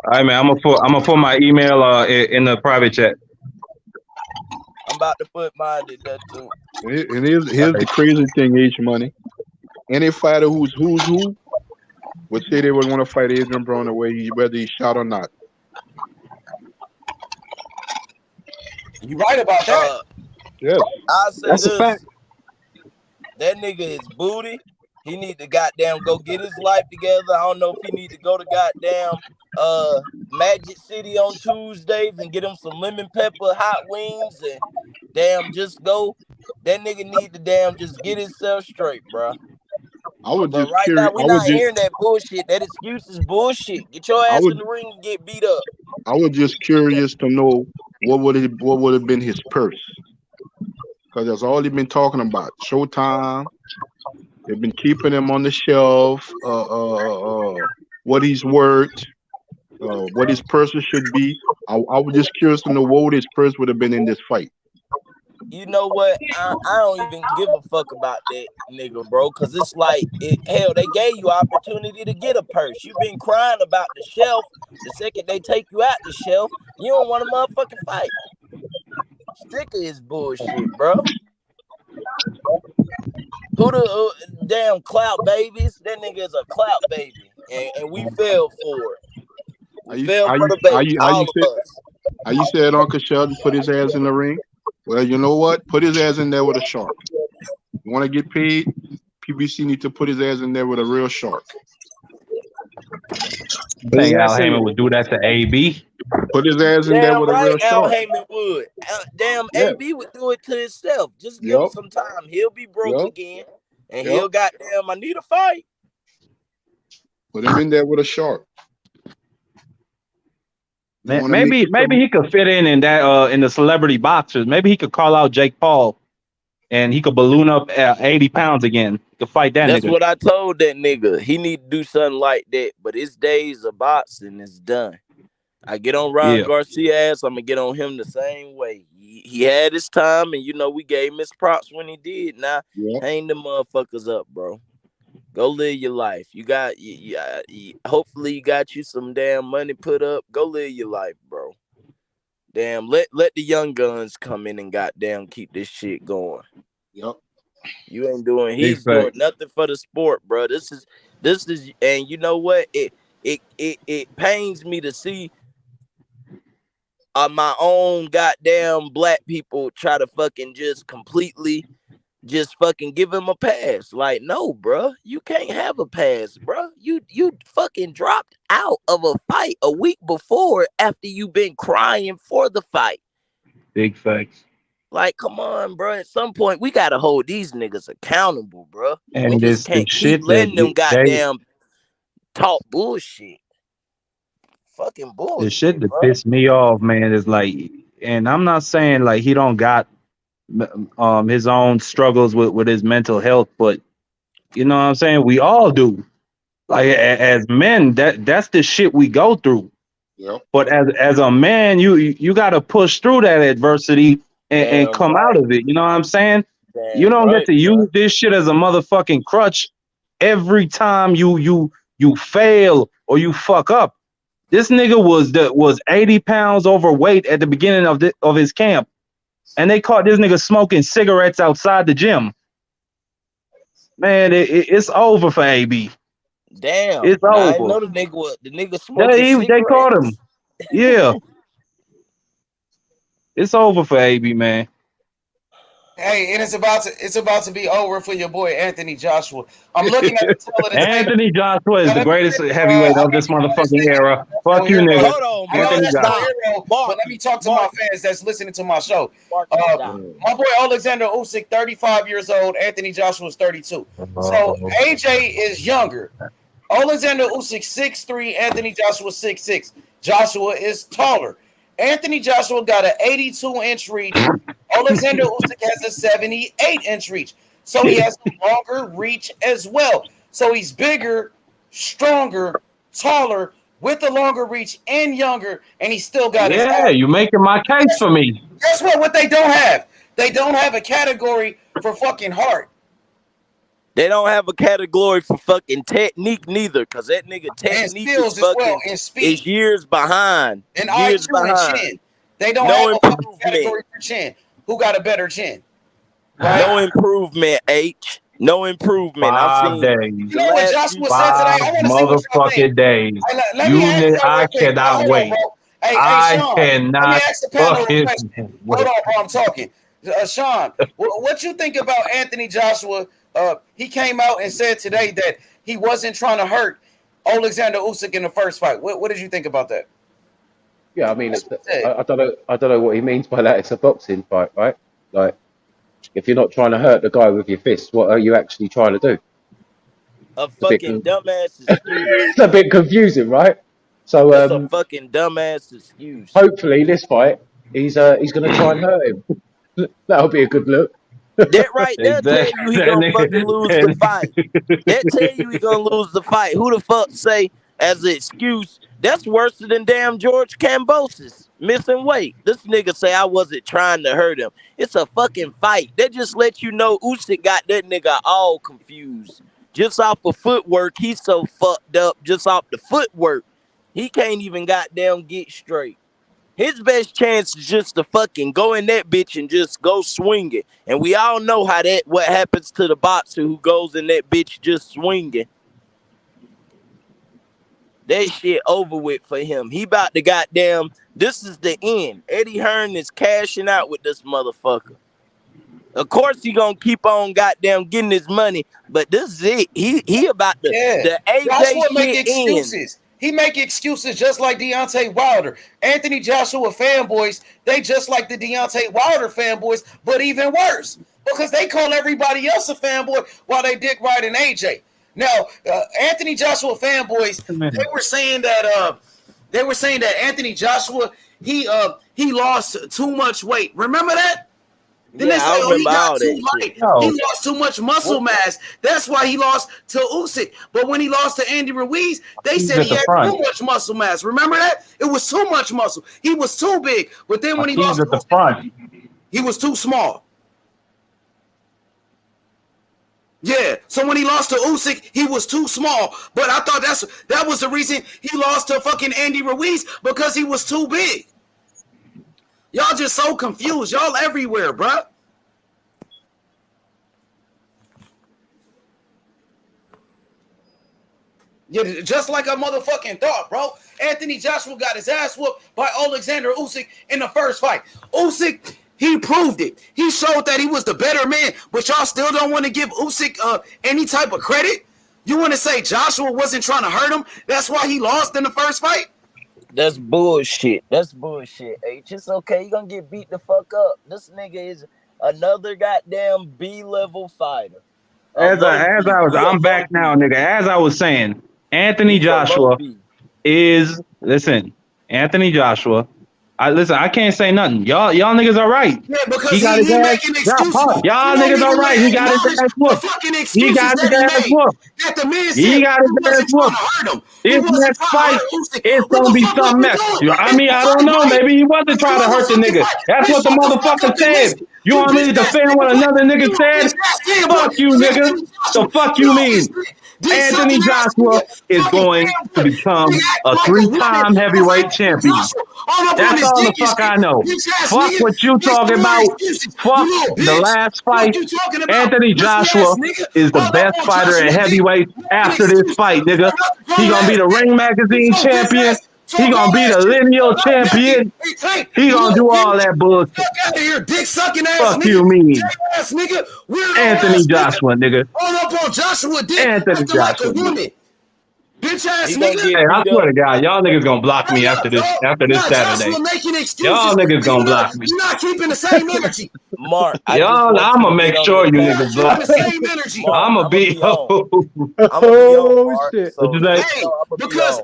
S17: All right, man. I'm gonna put my email in the private chat.
S12: I'm about to put mine in there too.
S15: And here's the crazy thing, H Money. Any fighter who's who would say they would want to fight Adrian Broner whether he shot or not.
S9: You right about that.
S15: Yes.
S12: I'll say
S17: That's
S12: this.
S17: a fact.
S12: That nigga is booty. He need to goddamn go get his life together. I don't know if he need to go to goddamn Magic City on Tuesdays and get him some lemon pepper hot wings and damn just go. That nigga need to damn just get himself straight, bro.
S15: I would just
S12: right
S15: curious.
S12: now we not hearing that bullshit. That excuse is bullshit. Get your ass in the ring and get beat up.
S15: I was just curious to know what would have been his purse, because that's all they've been talking about. Showtime. They've been keeping him on the shelf. What he's worth, what his purse should be. I was just curious to know what his purse would have been in this fight.
S12: You know what? I don't even give a fuck about that nigga, bro. Cause it's like, hell, they gave you opportunity to get a purse. You've been crying about the shelf. The second they take you out the shelf, you don't want a motherfucking fight. Sick of his bullshit, bro. Who the damn clout babies? That nigga is a clout baby, and we fell for it. We fell for the baby. All of us.
S15: Are you said Uncle Sheldon put his ass in the ring? Well, you know what? Put his ass in there with a shark. You want to get paid? PBC need to put his ass in there with a real shark.
S17: Think Al Heyman would do that to AB?
S15: Put his ass in there with a real
S12: Al
S15: shark.
S12: Heyman would. AB would do it to himself. Just give him some time. He'll be broke again, and he'll goddamn. I need a fight.
S15: Put him in there with a shark.
S17: Man, maybe he could fit in that in the celebrity boxers. Maybe he could call out Jake Paul, and he could balloon up at 80 pounds again. He could fight that
S12: That's
S17: nigga.
S12: what I told that nigga. He need to do something like that. But his days of boxing is done. I get on Ryan Garcia ass, I'm gonna get on him the same way. He had his time, and you know we gave him his props when he did. Now hang the motherfuckers up, bro. Go live your life. You got, hopefully you got you some damn money put up. Go live your life, bro. Damn, let the young guns come in and goddamn keep this shit going.
S15: Yep.
S12: You ain't doing. He's doing nothing for the sport, bro. This is, and you know what? It pains me to see my own goddamn black people try to fucking just completely just fucking give him a pass. Like, no, bro, you can't have a pass, bro. You fucking dropped out of a fight a week before after you been crying for the fight.
S17: Big facts.
S12: Like, come on, bro. At some point, we gotta hold these niggas accountable, bro. We
S17: And
S12: just
S17: this the
S12: can't keep
S17: shit
S12: letting them
S17: that they
S12: goddamn talk bullshit. Fucking
S17: the shit
S12: bullshit,
S17: that
S12: bro.
S17: pissed me off, man, is like, and I'm not saying like he don't got his own struggles with his mental health, but you know what I'm saying? We all do. Like as men, that's the shit we go through.
S15: Yep.
S17: But as a man, you got to push through that adversity and
S12: Damn
S17: come out
S12: right.
S17: of it. You know what I'm saying? You
S12: Damn
S17: don't get
S12: right,
S17: to use
S12: bro.
S17: this shit as a motherfucking crutch every time you fail or you fuck up. This nigga was 80 pounds overweight at the beginning of his camp, and they caught this nigga smoking cigarettes outside the gym. Man, it's over for AB.
S12: Damn.
S17: It's
S12: Now I
S17: over.
S12: know the nigga smoking
S17: They caught
S12: cigarettes.
S17: him. Yeah, it's over for AB, man.
S9: Hey, and it's about to be over for your boy Anthony Joshua. I'm looking at the tail of the tape.
S17: Anthony Joshua is
S9: Now,
S17: the
S9: let me
S17: greatest
S9: say,
S17: heavyweight
S9: I
S17: of this
S9: know this
S17: motherfucking
S9: nigga
S17: era.
S9: ain't
S17: Fuck
S9: no
S17: you,
S9: hero.
S17: nigga.
S12: Hold on,
S9: I know
S12: Mark.
S17: Anthony
S9: that's no
S17: Joshua.
S12: Stop.
S9: hero,
S12: Mark.
S9: but let me talk to my
S12: Mark.
S9: fans that's listening to my show.
S12: Mark, stop.
S9: My boy Oleksandr Usyk, 35 years old. Anthony Joshua is 32. So AJ is younger. Oleksandr Usyk 6'3", Anthony Joshua 6'6". Joshua is taller. Anthony Joshua got an 82-inch reach. Oleksandr Usyk has a 78-inch reach. So he has a longer reach as well. So he's bigger, stronger, taller, with a longer reach and younger, and he still got his
S17: Yeah,
S9: ass.
S17: you making my case for me.
S9: Guess what? What they don't have? They don't have a category for fucking heart.
S12: They don't have a category for fucking technique neither, cause that nigga
S9: And
S12: technique
S9: skills
S12: is
S9: as well,
S12: fucking
S9: and
S12: is
S9: speed,
S12: years behind.
S9: and
S12: Years
S9: IQ and
S12: behind.
S9: chin. They don't
S12: No
S9: have a fucking
S12: improvement.
S9: category for chin. Who got a better chin?
S12: No
S9: Right?
S12: improvement, H. No improvement. I've
S17: 5
S12: seen
S17: days.
S9: You
S12: the
S9: know what
S12: last few
S9: Joshua said today?
S17: 5
S9: I want to see what y'all think.
S17: motherfucking days.
S9: Hey, let me ask y'all
S17: I
S9: real quick.
S17: cannot
S9: Hold on,
S17: wait.
S9: bro. Hey,
S17: I
S9: Sean, let me
S17: cannot
S9: ask the panel a
S17: fucking
S9: question.
S17: wait.
S9: Hold on, bro. I'm talking. Sean, what you think about Anthony Joshua? He came out and said today that he wasn't trying to hurt Oleksandr Usyk in the first fight. What did you think about that?
S16: Yeah, I mean,
S9: That's what he said.
S16: I don't know what he means by that. It's a boxing fight, right? Like, if you're not trying to hurt the guy with your fists, what are you actually trying to do?
S12: a
S16: It's a bit,
S12: fucking dumbass excuse.
S16: it's a bit confusing, right? So,
S12: That's a fucking dumbass excuse.
S16: hopefully, this fight, he's going to try and hurt him. That'll be a good look.
S12: That right there tell
S17: Exactly.
S12: you he
S17: That
S12: gonna
S17: nigga.
S12: fucking lose the fight. That tell you he gonna lose the fight. Who the fuck say as an excuse? That's worse than damn George Kambosos missing weight. This nigga say I wasn't trying to hurt him. It's a fucking fight. That just let you know Usyk got that nigga all confused. Just off of footwork, he's so fucked up. Just off the footwork, he can't even goddamn get straight. His best chance is just to fucking go in that bitch and just go swinging. And we all know what happens to the boxer who goes in that bitch just swinging. That shit over with for him. He about to goddamn, this is the end. Eddie Hearn is cashing out with this motherfucker. Of course he gonna keep on goddamn getting his money, but this is it. He about to, the AJ
S9: Joshua make
S12: shit
S9: excuses.
S12: ends.
S9: He make excuses just like Deontay Wilder. Anthony Joshua fanboys, they just like the Deontay Wilder fanboys, but even worse because they call everybody else a fanboy while they dick riding AJ. Now, Anthony Joshua fanboys, they were saying that Anthony Joshua he lost too much weight. Remember that? Then
S12: Yeah,
S9: they say,
S12: I remember
S9: he got
S12: all
S9: too
S12: that
S9: light.
S12: shit.
S9: He lost too much muscle mass. That's why he lost to Usyk. But when he lost to Andy Ruiz, they said he had too much muscle mass. Remember that? It was too much muscle. He was too big. But then when he lost to Usyk, he was too small. Yeah. So when he lost to Usyk, he was too small. But I thought that was the reason he lost to fucking Andy Ruiz, because he was too big. Y'all just so confused. Y'all everywhere, bro. Yeah, just like I motherfucking thought, bro. Anthony Joshua got his ass whooped by Oleksandr Usyk in the first fight. Usyk He proved it. He showed that he was the better man, but y'all still don't want to give Usyk any type of credit? You want to say Joshua wasn't trying to hurt him? That's why he lost in the first fight?
S12: That's bullshit. That's bullshit, H. It's okay. You gonna get beat the fuck up. This nigga is another goddamn B-level fighter.
S17: I'm back now, nigga. As I was saying, Anthony Joshua is Anthony Joshua. I can't say nothing. Y'all niggas are right.
S9: Yeah, because
S17: he got his ass. Y'all niggas are right. He got his ass whooped. He got his ass whooped. He got his ass whooped. This next fight, it's gonna be something else. I mean, I don't know. Maybe he wasn't trying to hurt the nigga. That's what the motherfucker said. You want me to defend what another nigga said? Fuck you, nigga. The fuck you mean? Anthony Joshua is going to become a 3-time heavyweight champion. That's all the fuck I know. Fuck what you talking about. Fuck the last fight. Anthony Joshua is the best fighter at heavyweight after this fight, nigga. He gonna be the Ring Magazine champion. He gonna be the lineal champion. He gonna do all that bullshit.
S9: Fuck out of here, dick sucking ass
S17: fuck
S9: nigga.
S17: you mean?
S9: Ass nigga.
S17: Anthony Joshua, nigga.
S9: All up on Joshua dick.
S17: Anthony Joshua.
S9: Like a woman. Bitch ass
S17: Hey,
S9: nigga.
S17: I swear to God, y'all niggas gonna block me after this Saturday. Y'all niggas gonna block me.
S9: You're not keeping the same energy.
S12: Mark,
S17: y'all, I'm gonna make sure you niggas block me. I'm gonna be.
S12: Oh
S17: shit!
S12: So,
S17: what you say?
S9: Hey, because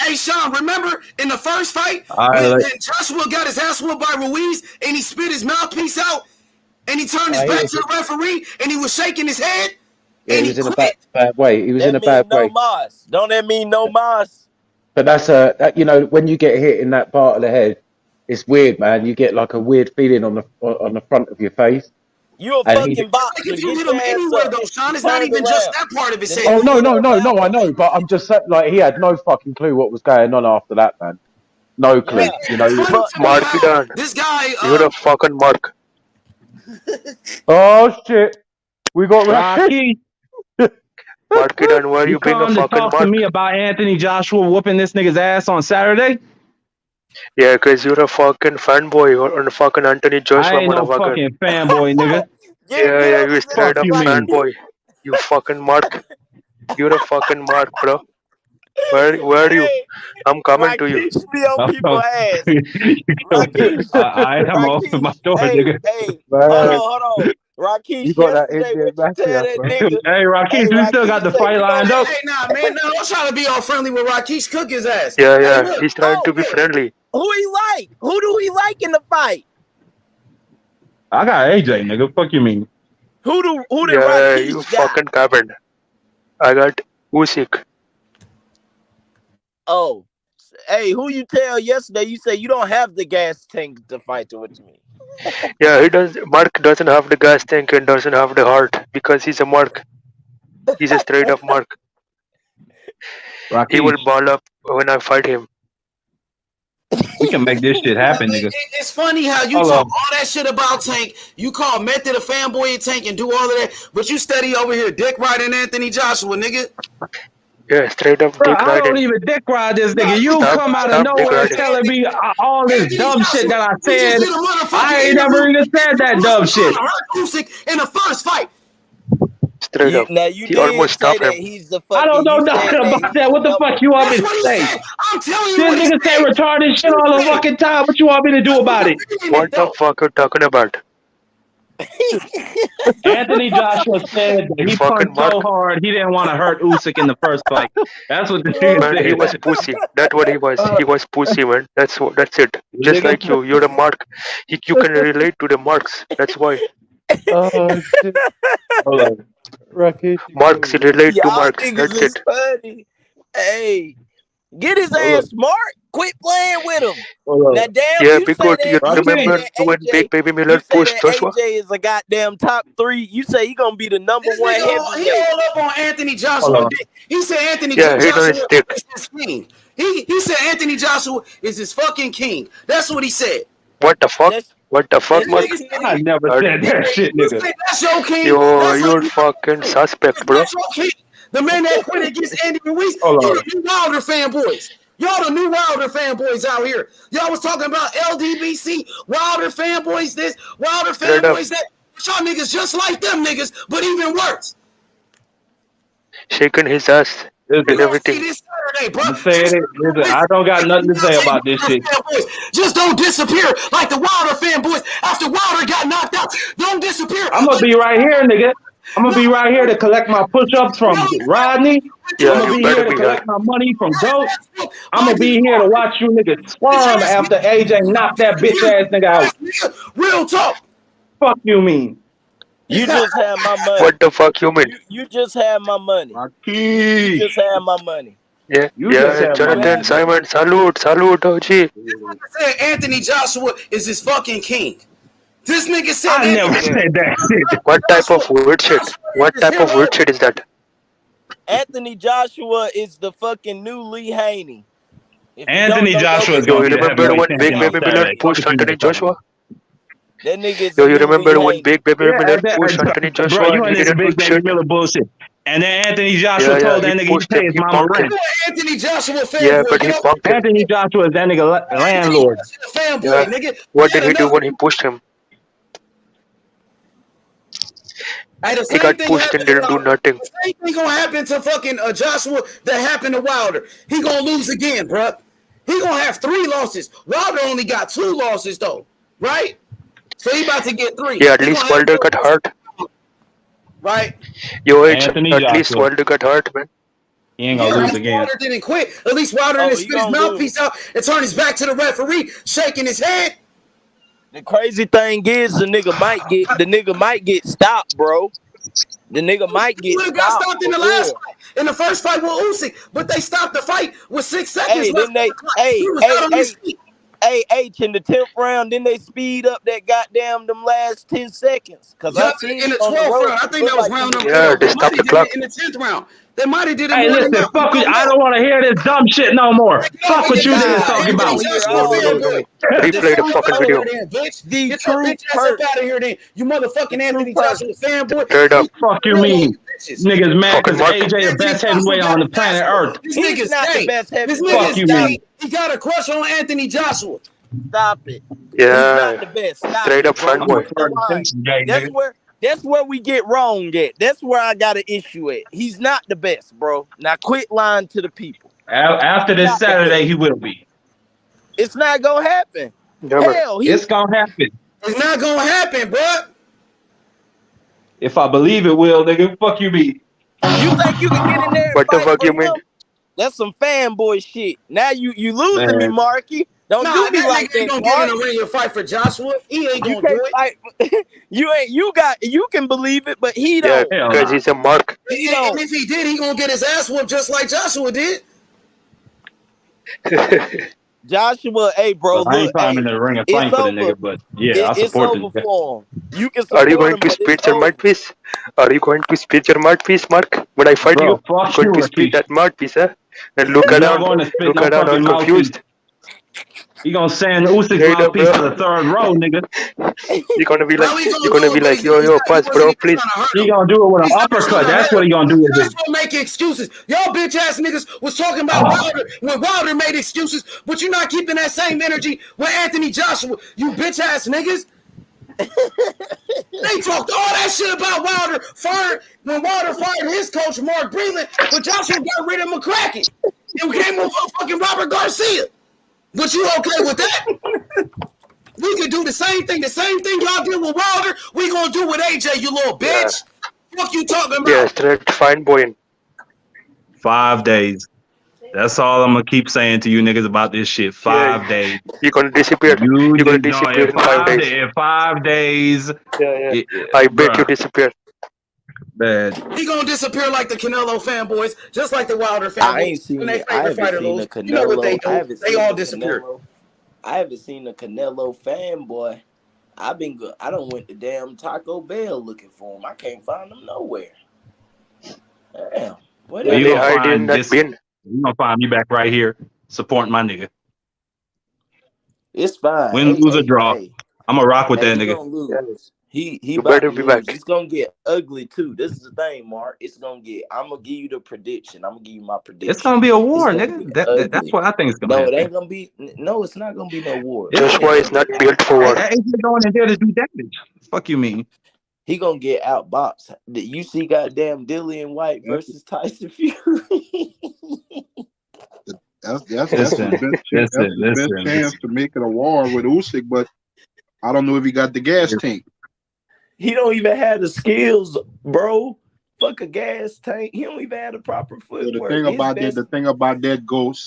S9: hey, Sean, remember in the first fight
S17: right,
S9: when Joshua got his ass whooped by Ruiz and he spit his mouthpiece out and he turned his back to the referee and he was shaking his head.
S16: Yeah, he was in a bad way. He was in a bad way.
S12: Don't that mean no mas?
S16: But that's you know, when you get hit in that part of the head, it's weird, man. You get like a weird feeling on the front of your face.
S12: You a fucking boxer.
S9: If you hit him anywhere though, Sean, it's not even just that part of his head.
S16: Oh no, I know, but I'm just saying, like, he had no fucking clue what was going on after that, man. No clue, you know.
S18: Mark it down.
S9: This guy,
S18: you're a fucking Mark.
S16: Oh shit, we got Rocky.
S18: Mark it down. Where you being a fucking
S17: talk
S18: Mark?
S17: to me about Anthony Joshua whooping this nigga's ass on Saturday?
S18: Yeah, because you're a fucking fanboy or a fucking Anthony Joshua
S17: I ain't no
S18: motherfucker.
S17: fucking fanboy, nigga.
S18: Yeah, you straight up
S17: you mean?
S18: fanboy. You fucking Mark. You're a fucking Mark, bro. Where are you? I'm coming to you.
S12: Be on people's ass.
S17: I am off to my door, nigga.
S12: Hey, hold on. Rakesh,
S16: You got that
S12: yesterday,
S16: Indian
S12: what you tell that nigga?
S17: Hey, Rakesh, we still got the fight lined up.
S9: Hey, nah, man, no, don't try to be all friendly with Rakesh. Cook his ass.
S18: Yeah,
S9: Hey, look,
S18: he's trying to be friendly.
S12: Who he like? Who do he like in the fight?
S17: I got AJ, nigga. Fuck you mean?
S12: Who did
S18: Yeah,
S12: Rakesh
S18: you
S12: got?
S18: fucking cabin. I got Usyk.
S12: Oh, hey, who you tell yesterday? You say you don't have the gas tank to fight to what you mean?
S18: Yeah, he does. Mark doesn't have the gas tank and doesn't have the heart because he's a Mark. He's a straight up Mark. He will ball up when I fight him.
S17: We can make this shit happen, nigga.
S9: It's funny how you
S17: Hold
S9: talk
S17: on.
S9: all that shit about Tank. You call Method a fanboy and Tank and do all of that, but you steady over here dick riding Anthony Joshua, nigga.
S18: Yeah, straight up
S17: Bro,
S18: dick
S17: I don't
S18: riding.
S17: even dick ride this nigga. You come out of
S18: Stop dick
S17: nowhere
S18: riding.
S17: telling me all this dumb shit that I said.
S9: He just did a motherfucking
S17: I ain't never
S9: interview.
S17: even said that dumb shit.
S9: Hurt Usyk in the first fight.
S18: Straight up.
S12: Now you
S18: He
S12: did
S18: almost
S12: say
S18: stopped
S12: that
S18: him.
S12: he's the fucking.
S17: I don't know
S12: you said
S17: nothing
S12: that
S17: about that. What the fuck you want me to say?
S9: I'm telling you
S17: This
S9: what he
S17: nigga say
S9: said.
S17: retarded shit all the fucking time. What you want me to do about it?
S18: What the fuck are you talking about?
S17: Anthony Joshua said that he
S18: fucking
S17: punched so hard he didn't want to hurt Usyk in the first fight. That's what the nigga
S18: Man, he was
S17: said.
S18: pussy. That's what he was. He was pussy, man. That's it. Just like you. You're a Mark. You can relate to the Marks. That's why.
S16: Oh shit.
S17: Hold on.
S16: Rakesh,
S18: Marks relate to
S12: Y'all
S18: Marks.
S12: niggas
S18: That's
S12: is
S18: it.
S12: funny. Hey, get his
S17: Hold
S12: ass smart. Quit playing with him.
S17: Hold
S12: Now,
S17: on.
S12: damn,
S18: Yeah,
S12: you say
S18: because you
S12: that. You say
S18: remember
S12: that
S18: when
S12: AJ.
S18: Big Baby
S12: You
S18: Miller
S12: say
S18: pushed
S12: that
S18: Joshua?
S12: AJ is a goddamn top 3. You say he gonna be the number
S9: This
S12: one
S9: nigga, he
S12: heavyweight.
S9: all up on Anthony
S17: Hold
S9: Joshua.
S17: on.
S9: He said Anthony
S18: Yeah, he on his
S9: Joshua
S18: dick.
S9: is his king. He said Anthony Joshua is his fucking king. That's what he said.
S18: What the fuck?
S12: That's
S18: What the fuck,
S12: that's
S18: Mark?
S12: his
S17: I
S12: king.
S17: never said that shit,
S9: You
S17: nigga.
S9: say that's your king.
S18: You're fucking suspect, bro.
S9: That's your king. The man that quit against Andy Ruiz,
S17: Hold on.
S9: you Wilder fanboys. Y'all the new Wilder fanboys out here. Y'all was talking about LDBC, Wilder fanboys this, Wilder fanboys that. Y'all niggas just like them niggas, but even worse.
S18: Shaking his ass and everything.
S9: This Saturday, bro.
S17: I don't got nothing to say about this shit.
S9: Just don't disappear like the Wilder fanboys after Wilder got knocked out. Don't disappear.
S17: I'm gonna be right here, nigga. I'm gonna be right here to collect my push-ups from Rodney.
S18: Yeah,
S17: I'm gonna be here to collect my money from Goat. I'm gonna be here to watch you niggas squirm after AJ knocked that bitch ass nigga out.
S9: Real talk.
S17: Fuck you mean?
S12: You just had my money.
S18: What the fuck you mean?
S12: You just had my money. You just had my money.
S18: Yeah, Jonathan, Simon, salute, OG.
S9: This nigga said Anthony Joshua is his fucking king. This nigga said
S17: I never said that shit.
S18: What type of weird shit? What type of weird shit is that?
S12: Anthony Joshua is the fucking new Lee Haney.
S17: Anthony Joshua is
S18: Yo,
S17: going
S18: you
S17: to
S18: remember when Big Baby Miller pushed Anthony Joshua?
S12: That nigga.
S18: Yo, you remember when Big Baby Miller pushed Anthony Joshua?
S17: Bro, you and this Big Baby Miller bullshit. And then Anthony Joshua told that nigga he pay his mama rent.
S9: Anthony Joshua fanboy.
S18: Yeah, but he punked him.
S17: Anthony Joshua is that nigga landlord.
S9: Fanboy, nigga.
S18: What did he do when he pushed him? He got pushed and didn't do nothing.
S9: The same thing gonna happen to fucking Joshua that happened to Wilder. He gonna lose again, bro. He gonna have 3 losses. Wilder only got 2 losses though, right? So he about to get 3.
S18: Yeah, at least Wilder got hurt.
S9: Right?
S18: Yo, at least Wilder got hurt, man.
S17: He ain't gonna lose again.
S9: Wilder didn't quit. At least Wilder didn't spit his mouthpiece out and turn his back to the referee, shaking his head.
S12: The crazy thing is, the nigga might get stopped, bro. The nigga might get stopped.
S9: Got stopped in the last fight, in the first fight with Usyk, but they stopped the fight with 6 seconds left.
S12: H in the 10th round, then they speed up that goddamn them last 10 seconds. Cause I seen
S9: in the 12th round, I think that was round number
S18: 4. They stopped the clock.
S9: In the 10th round. They might have did it.
S17: Hey, listen, fuck you. I don't want to hear this dumb shit no more. Fuck what you niggas talking about.
S18: Replay the fucking video.
S9: Get your bitch ass up out of here, then. You motherfucking Anthony Joshua fanboy.
S18: Straight up.
S17: Fuck you mean? Niggas mad because AJ the best heavyweight on the planet Earth.
S9: He's not the best heavyweight.
S17: Fuck you mean?
S9: He got a crush on Anthony Joshua.
S12: Stop it.
S18: Yeah.
S12: He's not the best. Stop
S18: Straight
S12: it,
S18: up
S12: fanboy. That's where we get wrong at. That's where I got an issue at. He's not the best, bro. Now quit lying to the people.
S17: After this Saturday, he will be.
S12: It's not gonna happen. Hell,
S17: it's gonna happen.
S9: It's not gonna happen, bro.
S17: If I believe it will, nigga, fuck you be.
S12: You think you can get in there and
S18: what the fuck you mean?
S12: That's some fanboy shit. Now you losing me, Marky. Don't do me like that.
S9: Don't get in the ring and fight for Joshua. He ain't gonna do
S12: it. You can believe it, but he
S18: don't.
S12: Yeah,
S18: because he's a mark.
S9: And if he did, he gonna get his ass whooped just like Joshua did.
S12: Joshua, hey, bro,
S17: I ain't climbing the ring and fighting for the nigga, but yeah, I support him.
S12: You can
S18: Are you going to spit your mouthpiece? Are you going to spit your mouthpiece, Mark? When I fight you, I'm going to spit that mouthpiece, huh? And look around, I'm confused.
S17: You gonna send Usyk mouthpiece to the 3rd row, nigga.
S18: You're gonna be like, yo, pass, bro, please.
S17: He gonna do it with an uppercut. That's what he gonna do with it.
S9: Make excuses. Y'all bitch ass niggas was talking about Wilder when Wilder made excuses, but you're not keeping that same energy with Anthony Joshua. You bitch ass niggas. They talked all that shit about Wilder when Wilder fired his coach Mark Breland, but Joshua got rid of McCracken and came with fucking Robert Garcia. But you okay with that? We could do the same thing. The same thing y'all did with Wilder, we gonna do with AJ, you little bitch. Yeah. What you talking about?
S18: Yeah, straight fine boy.
S17: 5 days. That's all I'm gonna keep saying to you niggas about this shit. 5 days.
S18: You're gonna disappear. You're gonna disappear in 5 days.
S17: In 5 days.
S18: Yeah. I bet you disappear.
S17: Bad.
S9: He gonna disappear like the Canelo fanboys, just like the Wilder fanboys.
S12: I ain't seen the Canelo.
S9: You know what they do? They all disappear.
S12: I haven't seen the Canelo fanboy. I don't went to damn Taco Bell looking for him. I can't find him nowhere. Damn.
S17: You're gonna find me back right here supporting my nigga.
S12: It's fine.
S17: Win, lose, or draw. I'm gonna rock with that nigga.
S12: He
S18: You
S12: about
S18: better
S12: to
S18: be
S12: lose.
S18: back.
S12: It's gonna get ugly too. This is the thing, Mark. It's gonna get. I'm gonna give you the prediction. I'm gonna give you my
S17: It's
S12: prediction.
S17: gonna be a
S12: It's
S17: war,
S12: gonna
S17: nigga.
S12: get
S17: That's
S12: ugly.
S17: what I think is gonna
S12: No, it
S17: happen.
S12: ain't gonna be. No, it's not gonna be no war.
S17: It's,
S12: That
S18: Joshua
S12: nigga
S18: is
S12: gonna
S18: not
S12: get
S18: built for war.
S17: AJ going in there to do damage. Fuck you mean?
S12: he gonna get outboxed. You see, goddamn Dillian White versus Tyson Fury.
S15: That's
S17: Listen,
S15: the best chance. That's the best chance to make it a war with Usyk, but I don't know if he got the gas tank.
S12: He don't even have the skills, bro. Fuck a gas tank. He don't even have the proper
S15: So the
S12: footwork.
S15: thing about that goat,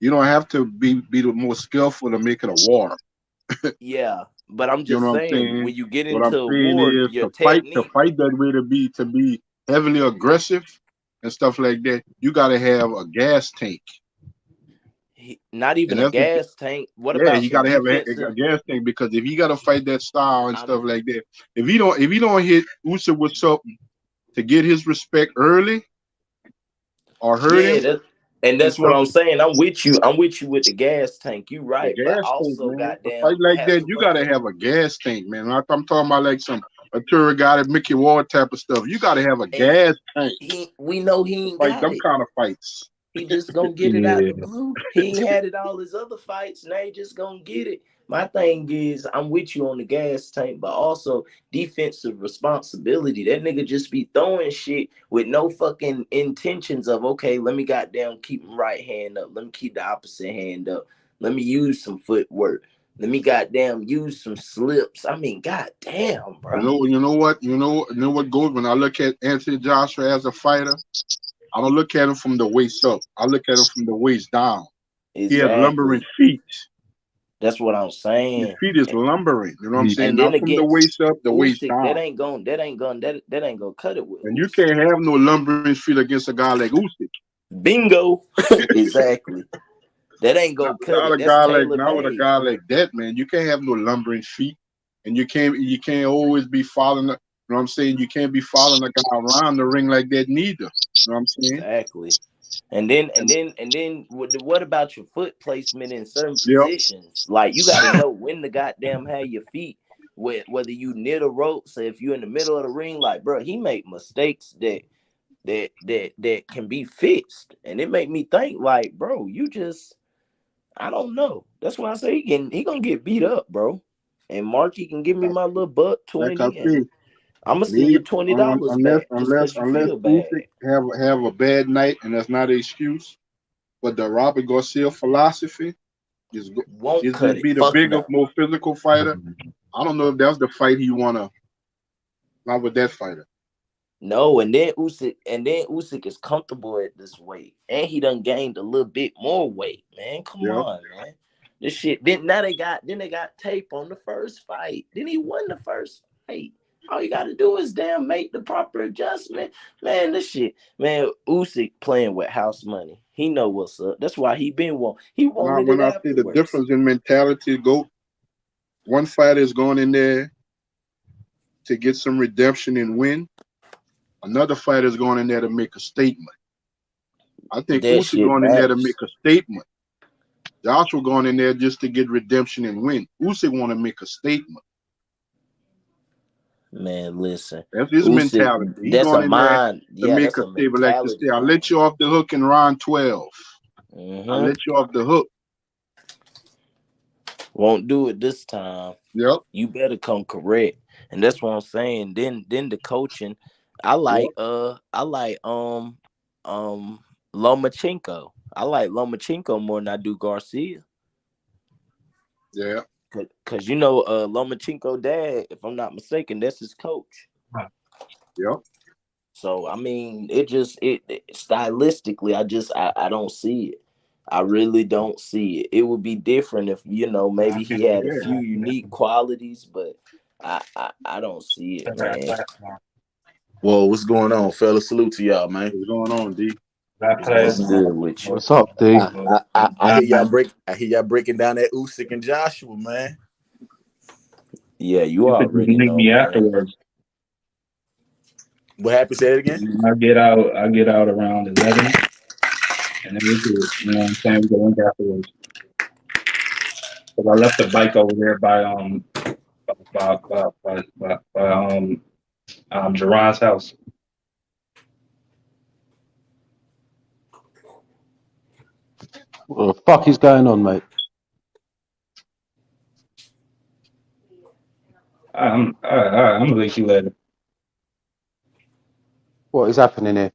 S15: you don't have to be the most skillful to make it a war.
S12: Yeah, but I'm
S15: You
S12: just
S15: know what I'm
S12: saying,
S15: saying?
S12: when you get
S15: What I'm
S12: into a
S15: saying
S12: war,
S15: is
S12: your
S15: to fight
S12: technique,
S15: that way, to be heavily aggressive and stuff like that, you gotta have a gas tank.
S12: not even
S15: And
S12: a
S15: that's
S12: gas tank. What
S15: yeah,
S12: about
S15: you
S12: some
S15: gotta have
S12: defensive?
S15: a gas tank, because if you gotta fight that style and stuff like that, if you don't hit Usyk with something to get his respect early or hurt
S12: Yeah,
S15: him
S12: and
S15: and
S12: that's what
S15: stuff,
S12: I'm saying. I'm with you. I'm with you with the gas tank. You
S15: the
S12: right, but
S15: gas tank,
S12: also
S15: man. To fight
S12: goddamn
S15: like
S12: have
S15: that,
S12: some
S15: you gotta
S12: fucking.
S15: have a gas tank, man. I'm talking about like a tour guy that Mickey Ward type of stuff. You gotta have a gas tank
S12: We know he
S15: to
S12: ain't
S15: fight
S12: got
S15: them
S12: it.
S15: kind of fights.
S12: He just gonna get it out the blue. He ain't had it all his other fights. Now he just gonna get it. My thing is, I'm with you on the gas tank, but also defensive responsibility. That nigga just be throwing shit with no fucking intentions of, okay, let me goddamn keep my right hand up. Let me keep the opposite hand up. Let me use some footwork. Let me goddamn use some slips. I mean, goddamn, bro.
S15: You know what goes when I look at Anthony Joshua as a fighter. I don't look at him from the waist up. I look at him from the waist down. He has lumbering
S12: Exactly.
S15: feet.
S12: That's what I'm
S15: His
S12: saying.
S15: feet is lumbering. You know what I'm saying?
S12: And then
S15: Not from the
S12: against
S15: waist up, the waist
S12: Usyk,
S15: down.
S12: that ain't gonna cut it with
S15: And you
S12: Usyk.
S15: can't have no lumbering feet against a guy like Usyk.
S12: Bingo. Exactly. That ain't gonna cut it. That's tailor
S15: Not with a
S12: made.
S15: guy like that, man. You can't have no lumbering feet, and you can't always be following. You know what I'm saying? You can't be following a guy around the ring like that neither. You know what I'm saying?
S12: Exactly. And then what about your foot placement in certain
S15: Yep.
S12: positions? Like, you got to know when to goddamn have your feet, whether you near the ropes or if you're in the middle of the ring. Like, bro, he make mistakes that can be fixed, and it make me think, like, bro, you just, I don't know. That's why I say he gonna get beat up, bro. And Marky can give me my little buck
S15: Like I
S12: 20,
S15: said,
S12: and I'm gonna send you $20
S15: unless
S12: back just because you feel bad.
S15: Usyk have a bad night, and that's not an excuse. But the Robert Garcia philosophy is
S12: Won't cut
S15: just
S12: it.
S15: be the
S12: Fuck
S15: bigger,
S12: no.
S15: more physical fighter. I don't know if that's the fight he wanna. Not with that fighter.
S12: No, and then Usyk is comfortable at this weight, and he done gained a little bit more weight, man. Come
S15: Yep.
S12: on, man. This shit. Then they got tape on the first fight. Then he won the first fight. All you got to do is damn make the proper adjustment, man. This shit, man. Usyk playing with house money. He know what's up. That's why he been won. He wanted
S15: When
S12: it
S15: I see the
S12: afterwards.
S15: difference in mentality, one fighter is going in there to get some redemption and win. Another fighter is going in there to make a statement. I think
S12: That
S15: Usyk
S12: shit
S15: going in there to
S12: matters.
S15: make a statement. Joshua going in there just to get redemption and win. Usyk want to make a statement.
S12: Man, listen.
S15: That's his
S12: Usyk,
S15: mentality. He
S12: that's a
S15: going in there
S12: mind.
S15: to
S12: Yeah,
S15: make
S12: that's
S15: a
S12: a
S15: statement. Like to
S12: mentality
S15: say, I
S12: thing.
S15: let you off the hook in round 12. I let you off the hook.
S12: Won't do it this time.
S15: Yep.
S12: You better come correct. And that's what I'm saying. Then the coaching, I like Lomachenko. I like Lomachenko more than I do Garcia.
S15: Yeah.
S12: Cause Lomachenko dad, if I'm not mistaken, that's his coach.
S15: Yep.
S12: So I mean, it stylistically, I don't see it. I really don't see it. It would be different if maybe he had a few unique qualities, but I don't see it, man.
S19: Well, what's going on, fellas? Salute to y'all, man.
S15: What's going on, D?
S12: What's good with you?
S16: What's up, D?
S19: I hear y'all breaking down that Usyk and Joshua, man.
S12: Yeah, you already know,
S17: me
S12: man.
S17: afterwards.
S19: What happened? Say it again.
S17: I get out around 11, and then we do it. You know what I'm saying? We go link afterwards. Because I left the bike over there by Jerron's house.
S16: What the fuck is going on, mate?
S17: I'm gonna leave you later.
S16: What is happening here?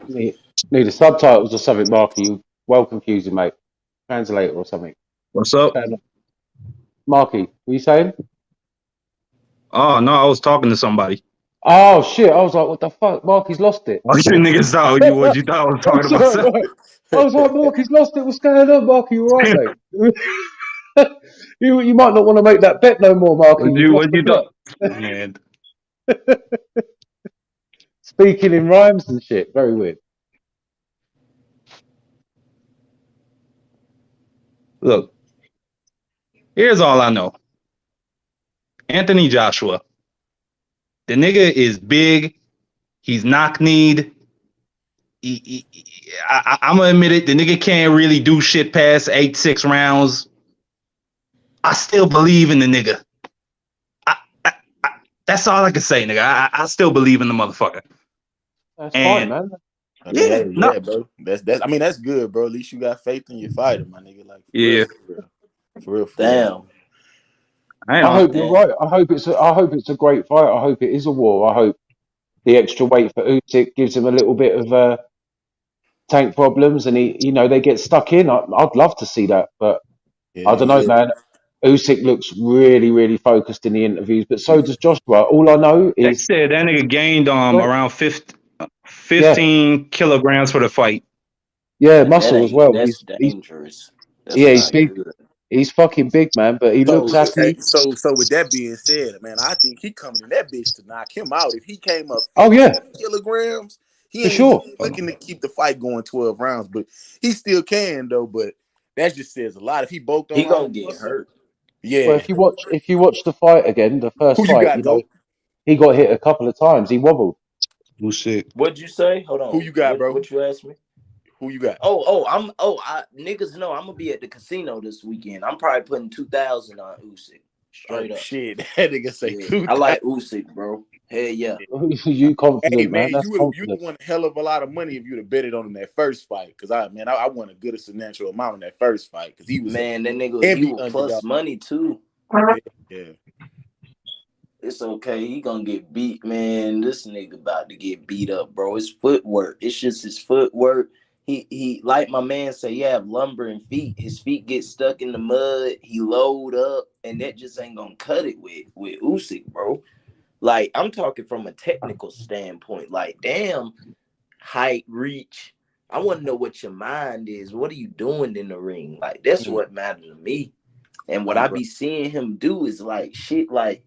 S16: Need a subtitles or something, Marky. You well confusing, mate. Translator or something.
S17: What's up?
S16: Marky, what you saying?
S17: Oh no, I was talking to somebody.
S16: Oh shit! I was like, what the fuck? Marky's lost it.
S17: Oh, you niggas thought you thought I was talking to myself.
S16: I was like, Marky's lost it. What's going on, Marky? You all right, mate? you might not want to make that bet no more, Marky.
S17: What you thought? Man.
S16: Speaking in rhymes and shit. Very weird.
S17: Look, here's all I know. Anthony Joshua. The nigga is big. He's knock-kneed. I'm gonna admit it. The nigga can't really do shit past 8-6 rounds. I still believe in the nigga. That's all I can say, nigga. I still believe in the motherfucker.
S19: That's fine, man. I mean,
S17: Yeah,
S19: yeah, bro. That's. I mean, that's good, bro. At least you got faith in your fighter, my nigga. Like, for real.
S12: Damn.
S16: I hope you're right. I hope it's a great fight. I hope it is a war. I hope the extra weight for Usyk gives him a little bit of tank problems, and they get stuck in. I'd love to see that, but I don't know, man. Usyk looks really, really focused in the interviews, but so does Joshua. All I know
S17: They
S16: is
S17: said that nigga gained around 15 kilograms for the fight.
S16: Yeah, muscle as well.
S12: That's dangerous.
S16: He's big.
S12: Good.
S16: He's fucking big, man. But he looks happy.
S19: So with that being said, man, I think he coming in that bitch to knock him out. If he came up 15 kilograms, he ain't looking to keep the fight going 12 rounds, but he still can though. But that just says a lot. If he bulked on,
S12: he gonna get hurt.
S19: Yeah.
S16: Well, if you watch the fight again, the first
S19: Who you
S16: fight,
S19: got, Goat?
S16: he got hit a couple of times. He wobbled.
S17: Usyk.
S12: What'd you say? Hold on.
S19: Who you got, bro?
S12: What you asked me?
S19: Who you got?
S12: Niggas know I'm gonna be at the casino this weekend. I'm probably putting 2,000 on Usyk. Straight up.
S19: Shit, that nigga say 2,000.
S12: I like Usyk, bro. Hell yeah.
S16: You confident,
S19: hey, man?
S16: That's
S19: you won a hell of a lot of money if you'd have betted on him that first fight. Because I won a good substantial amount in that first fight. Because he was
S12: that nigga he was plus money too.
S19: Yeah.
S12: It's okay. He gonna get beat, man. This nigga about to get beat up, bro. It's footwork. It's just his footwork. He like my man say, he have lumbering feet. His feet get stuck in the mud. He load up, and that just ain't gonna cut it with Usyk, bro. Like, I'm talking from a technical standpoint. Like, damn, height, reach. I want to know what your mind is. What are you doing in the ring? Like, that's what matters to me. And what I be seeing him do is like shit, like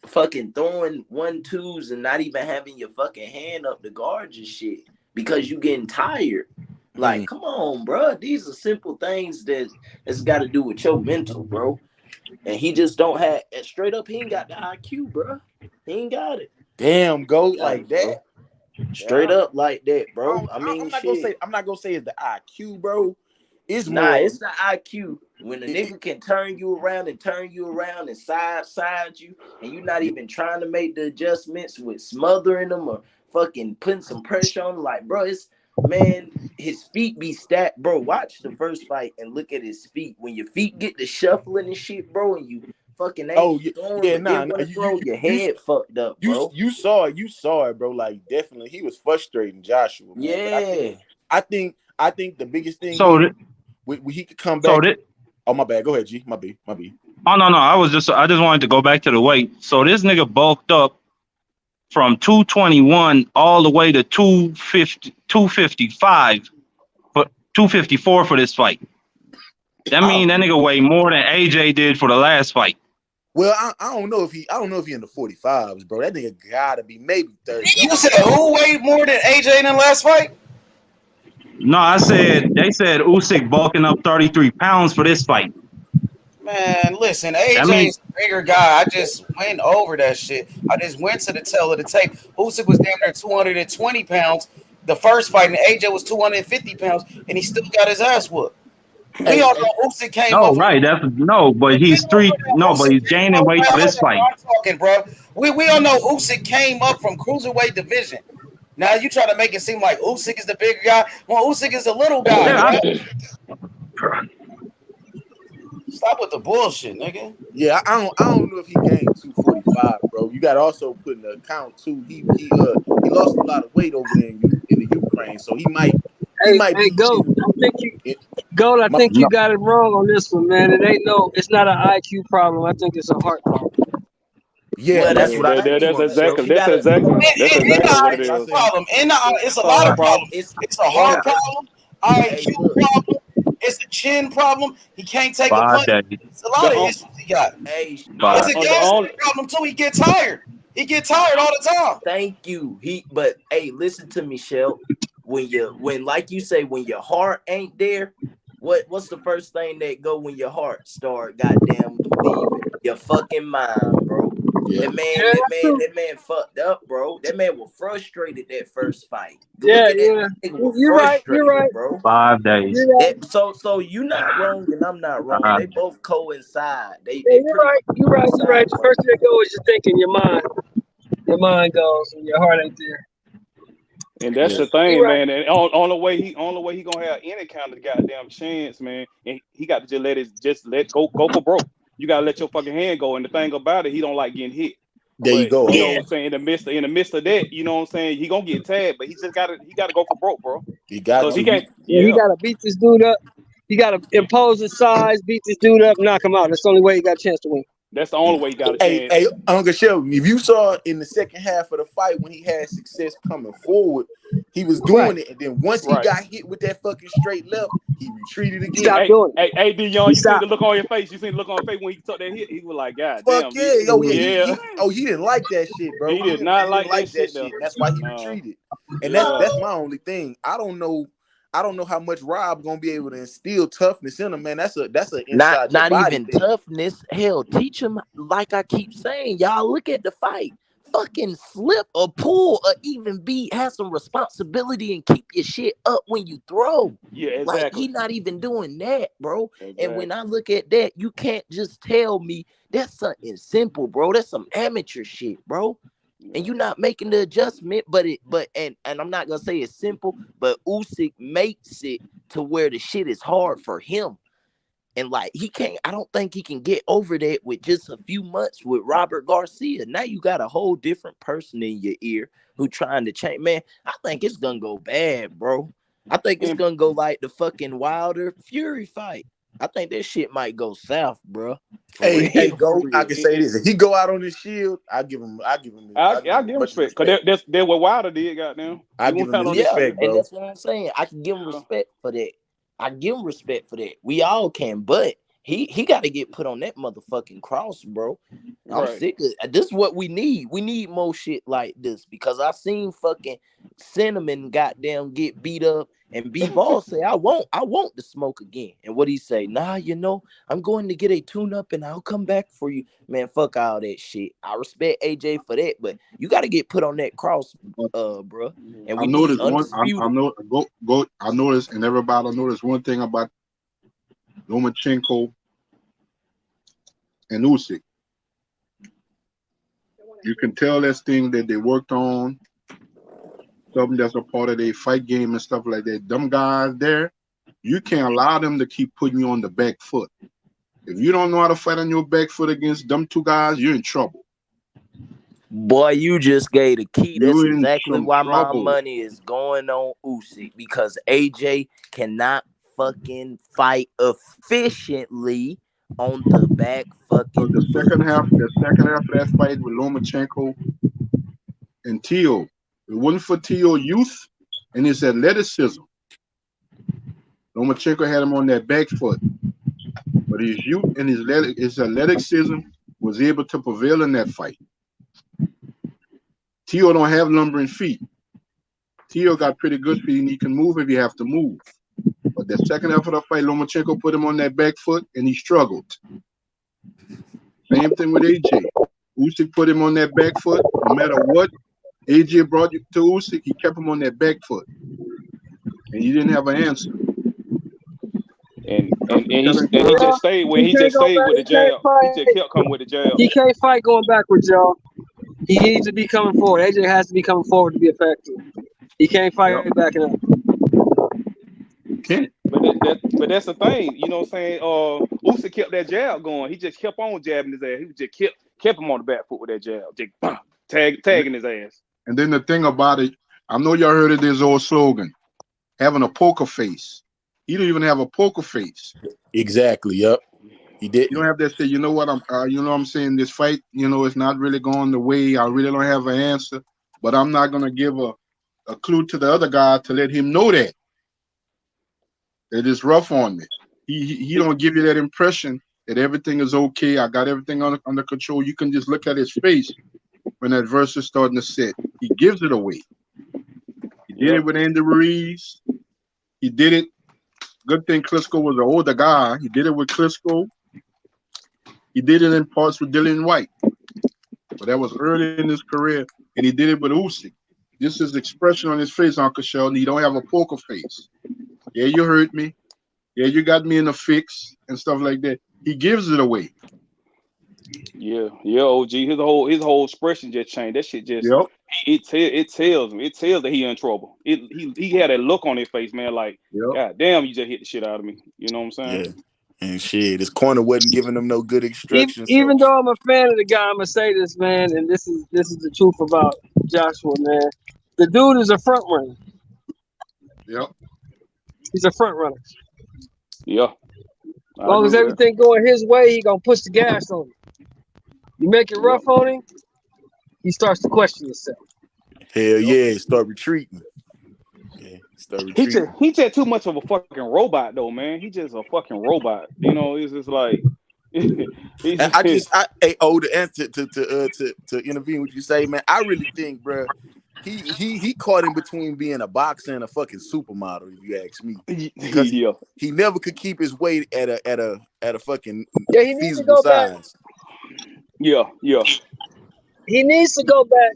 S12: fucking throwing 1-2s and not even having your fucking hand up to guard your shit because you getting tired. Like, come on, bro. These are simple things that's got to do with your mental, bro. And he just don't have straight up. He ain't got the IQ, bro. He ain't got it.
S19: Damn, Goat, like that.
S12: Straight up like that, bro.
S19: I'm not gonna say it's the IQ, bro. It's
S12: it's the IQ. When the nigga can turn you around and side you, and you're not even trying to make the adjustments with smothering them or fucking putting some pressure on them. Like, bro, his feet be stacked, bro. Watch the first fight and look at his feet. When your feet get to shuffling and shit, bro, and you fucking your head fucked up, bro.
S19: You saw it, bro. Like, definitely, he was frustrating Joshua. Man.
S12: Yeah,
S19: I think the biggest thing. He could come back. Oh, my bad. Go ahead, G. My B.
S17: Oh no. I just wanted to go back to the weight. So this nigga bulked up from 221 all the way to 255 for 254 for this fight. That mean that nigga weighed more than AJ did for the last fight.
S19: Well, I don't know if he in the 45s, bro. That nigga gotta be maybe 30.
S9: You said who weighed more than AJ in the last fight?
S17: No, they said Usyk bulking up 33 pounds for this fight.
S9: Man, listen, AJ's a bigger guy. I just went over that shit. I just went to the tail of the tape. Usyk was damn near 220 pounds the first fight, and AJ was 250 pounds, and he still got his ass whooped. We all know Usyk came
S17: No,
S9: up from.
S17: right. That's no, but he's but he's gaining weight for this fight.
S9: I'm talking, bro. We all know Usyk came up from cruiserweight division. Now you try to make it seem like Usyk is the bigger guy. Well, Usyk is a little guy. Stop with the bullshit, nigga.
S19: Yeah, I don't know if he gained 245, bro. You got to also put in the account too. He lost a lot of weight over there in the Ukraine, so he might be.
S13: Gold. I think you got it wrong on this one, man. It's not an IQ problem. I think it's a heart problem.
S19: Yeah,
S12: Well,
S19: that's what I think.
S12: That's exactly
S9: what it is. Problem. It's a lot of problems. It's a heart problem, IQ problem. It's a chin problem. He can't take a punch. It's a lot of issues he got. It's a gas problem too. He gets tired. He gets tired all the time.
S12: Thank you. But hey, listen to me, Shell. When like you say, when your heart ain't there, what's the first thing that go when your heart start goddamn leaving? Your fucking mind, bro. Yeah. That man fucked up, bro. That man was frustrated that first fight.
S13: You're right,
S12: bro.
S17: 5 days.
S12: So you not wrong and I'm not wrong. They both coincide.
S13: You're right. The first thing that goes is you're thinking your mind goes and your heart ain't there.
S17: And that's the thing, man. And only way he gonna have any kind of goddamn chance, man. And he got to just let go for broke. You gotta let your fucking hand go. And the thing about it, he don't like getting hit.
S19: There you go.
S17: You know what I'm saying? In the midst of that, you know what I'm saying? He gonna get tagged, but he gotta go for broke, bro.
S19: He got
S17: he can't.
S13: He gotta beat this dude up. He gotta impose his size, beat this dude up, knock him out. That's the only way he got a chance to win.
S17: That's the only way he got a chance.
S19: Hey, Uncle Shelby, if you saw in the second half of the fight when he had success coming forward, he was doing it, and then once he got hit with that fucking straight left, he retreated again.
S13: Stop doing it.
S17: Hey, D Young, you seen the look on your face? You seen the look on your face when he took that hit? He was like, God damn.
S19: He didn't like that shit, bro.
S17: He did not like that shit.
S19: That's why he retreated. And that's my only thing. I don't know how much Rob gonna be able to instill toughness in him, man. That's an inside
S12: not even thing. Toughness. Hell, teach him like I keep saying. Y'all look at the fight. Fucking slip or pull or even have some responsibility and keep your shit up when you throw.
S17: Yeah, exactly.
S12: Like he not even doing that, bro. Exactly. And when I look at that, you can't just tell me that's something simple, bro. That's some amateur shit, bro. And you're not making the adjustment, but I'm not gonna say it's simple, but Usyk makes it to where the shit is hard for him. And like I don't think he can get over that with just a few months with Robert Garcia. Now you got a whole different person in your ear who trying to change. Man, I think it's gonna go bad, bro. I think it's gonna go like the fucking Wilder Fury fight. I think that shit might go south, bro.
S19: Hey, go. I can say this: if he go out on his shield, I give him.
S17: I'll give him respect because that's what Wilder did. Goddamn,
S19: I give him respect, bro.
S12: And that's what I'm saying. I can give him respect for that. I give him respect for that. We all can, but he got to get put on that motherfucking cross, bro. I'm sick of this. Is what we need. We need more shit like this because I seen fucking Cinnamon goddamn get beat up. And B-Ball say, I want to smoke again. And what he say? Nah, I'm going to get a tune-up and I'll come back for you. Man, fuck all that shit. I respect AJ for that, but you got to get put on that cross, bro. And
S15: I noticed I noticed, and everybody noticed one thing about Lomachenko and Usyk. You can tell that's thing that they worked on. Something that's a part of their fight game and stuff like that. Them guys there, you can't allow them to keep putting you on the back foot. If you don't know how to fight on your back foot against them two guys, you're in trouble.
S12: Boy, you just gave the key. That's exactly why my money is going on Usyk because AJ cannot fucking fight efficiently on the back fucking.
S15: The second half of that fight with Lomachenko and Teo. It wasn't for Teo youth and his athleticism. Lomachenko had him on that back foot. But his youth and his athleticism was able to prevail in that fight. Teo don't have lumbering feet. Teo got pretty good feet and he can move if you have to move. But the second half of the fight, Lomachenko put him on that back foot and he struggled. Same thing with AJ. Usyk put him on that back foot no matter what. AJ brought you to Usyk, he kept him on that back foot. And he didn't have an answer.
S17: And he just stayed with
S13: He can't go back.
S17: with the
S13: He can't
S17: jab. He just
S13: fight.
S17: kept coming with the jab.
S13: He can't fight going backwards, y'all. He needs to be coming forward. AJ has to be coming forward to be effective. He can't fight backing up.
S17: But that's the thing, you know what I'm saying? Usyk kept that jab going. He just kept on jabbing his ass. He just kept him on the back foot with that jab. Just tagging his ass.
S15: And then the thing about it, I know y'all heard of this old slogan, having a poker face. He don't even have a poker face.
S19: Exactly. Yep. He did.
S15: You don't have that say, you know what I'm saying, this fight, it's not really going the way. I really don't have an answer, but I'm not gonna give a clue to the other guy to let him know that it's rough on me. He don't give you that impression that everything is okay. I got everything under control. You can just look at his face when that verse is starting to sit. He gives it away. He did it with Andy Ruiz. He did it. Good thing Klitschko was an older guy. He did it with Klitschko. He did it in parts with Dillian White. But that was early in his career. And he did it with Usyk. This is the expression on his face, Uncle Sheldon. He don't have a poker face. Yeah, you hurt me. Yeah, you got me in a fix and stuff like that. He gives it away.
S17: Yeah, OG. His whole expression just changed. That shit just it tells him. It tells that he in trouble. He had that look on his face, man, like, God damn, you just hit the shit out of me. You know what I'm saying?
S19: Yeah. And shit, his corner wasn't giving him no good instructions.
S13: Even though I'm a fan of the guy, I'm gonna say this, man, and this is the truth about Joshua, man. The dude is a front runner.
S15: Yep.
S13: He's a front runner.
S17: Yeah.
S13: As long as everything going his way, he gonna push the gas on him. You make it rough on him, he starts to question himself.
S19: Hell yeah, start retreating.
S17: He just too much of a fucking robot though, man. He just a fucking robot. You know, it's just like
S19: to answer to intervene what you say, man. I really think, bro, he caught in between being a boxer and a fucking supermodel, if you ask me. Because he never could keep his weight at a fucking
S13: he needs to go
S19: size.
S13: back.
S17: Yeah.
S13: He needs to go back.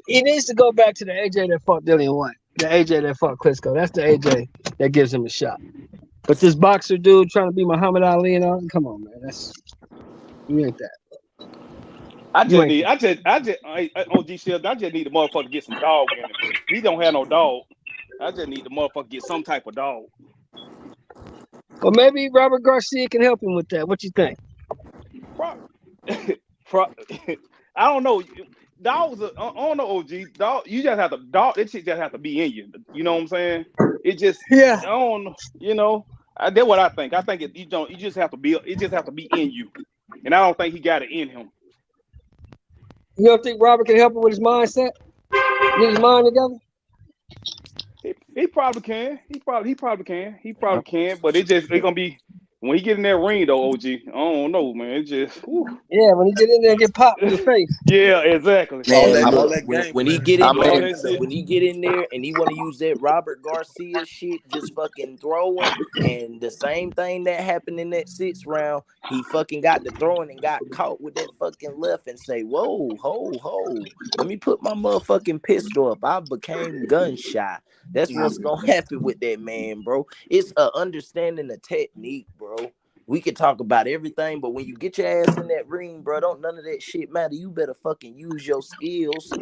S13: He needs to go back to the AJ that fought Dillian White. The AJ that fought Klitschko. That's the AJ that gives him a shot. But this boxer dude trying to be Muhammad Ali and all, come on, man. You ain't that.
S17: I just need the motherfucker to get some dog in him. He don't have no dog. I just need the motherfucker to get some type of dog.
S13: Well, maybe Robert Garcia can help him with that. What you think?
S17: I don't know. Dogs, I don't know, OG. Dog, you just have to that shit just have to be in you. You know what I'm saying? It just I don't know. You know, that's what I think. I think you just have to be. It just have to be in you, and I don't think he got it in him.
S13: You don't think Robert can help him with his mindset? Get his mind together?
S17: He probably can. He probably can. But it's gonna be when he get in that ring though, OG. I don't know, man. It just
S13: yeah. When he get in there and get popped in the face.
S17: Yeah, exactly.
S12: When he get in there and he want to use that Robert Garcia shit, just fucking throwing, and the same thing that happened in that 6th round, he fucking got the throwing and got caught with that fucking left and say, whoa, ho, let me put my motherfucking pistol up. I became gun shy. That's what's gonna happen with that man, bro. It's a understanding the technique, bro. We can talk about everything, but when you get your ass in that ring, bro, don't none of that shit matter. You better fucking use your skills.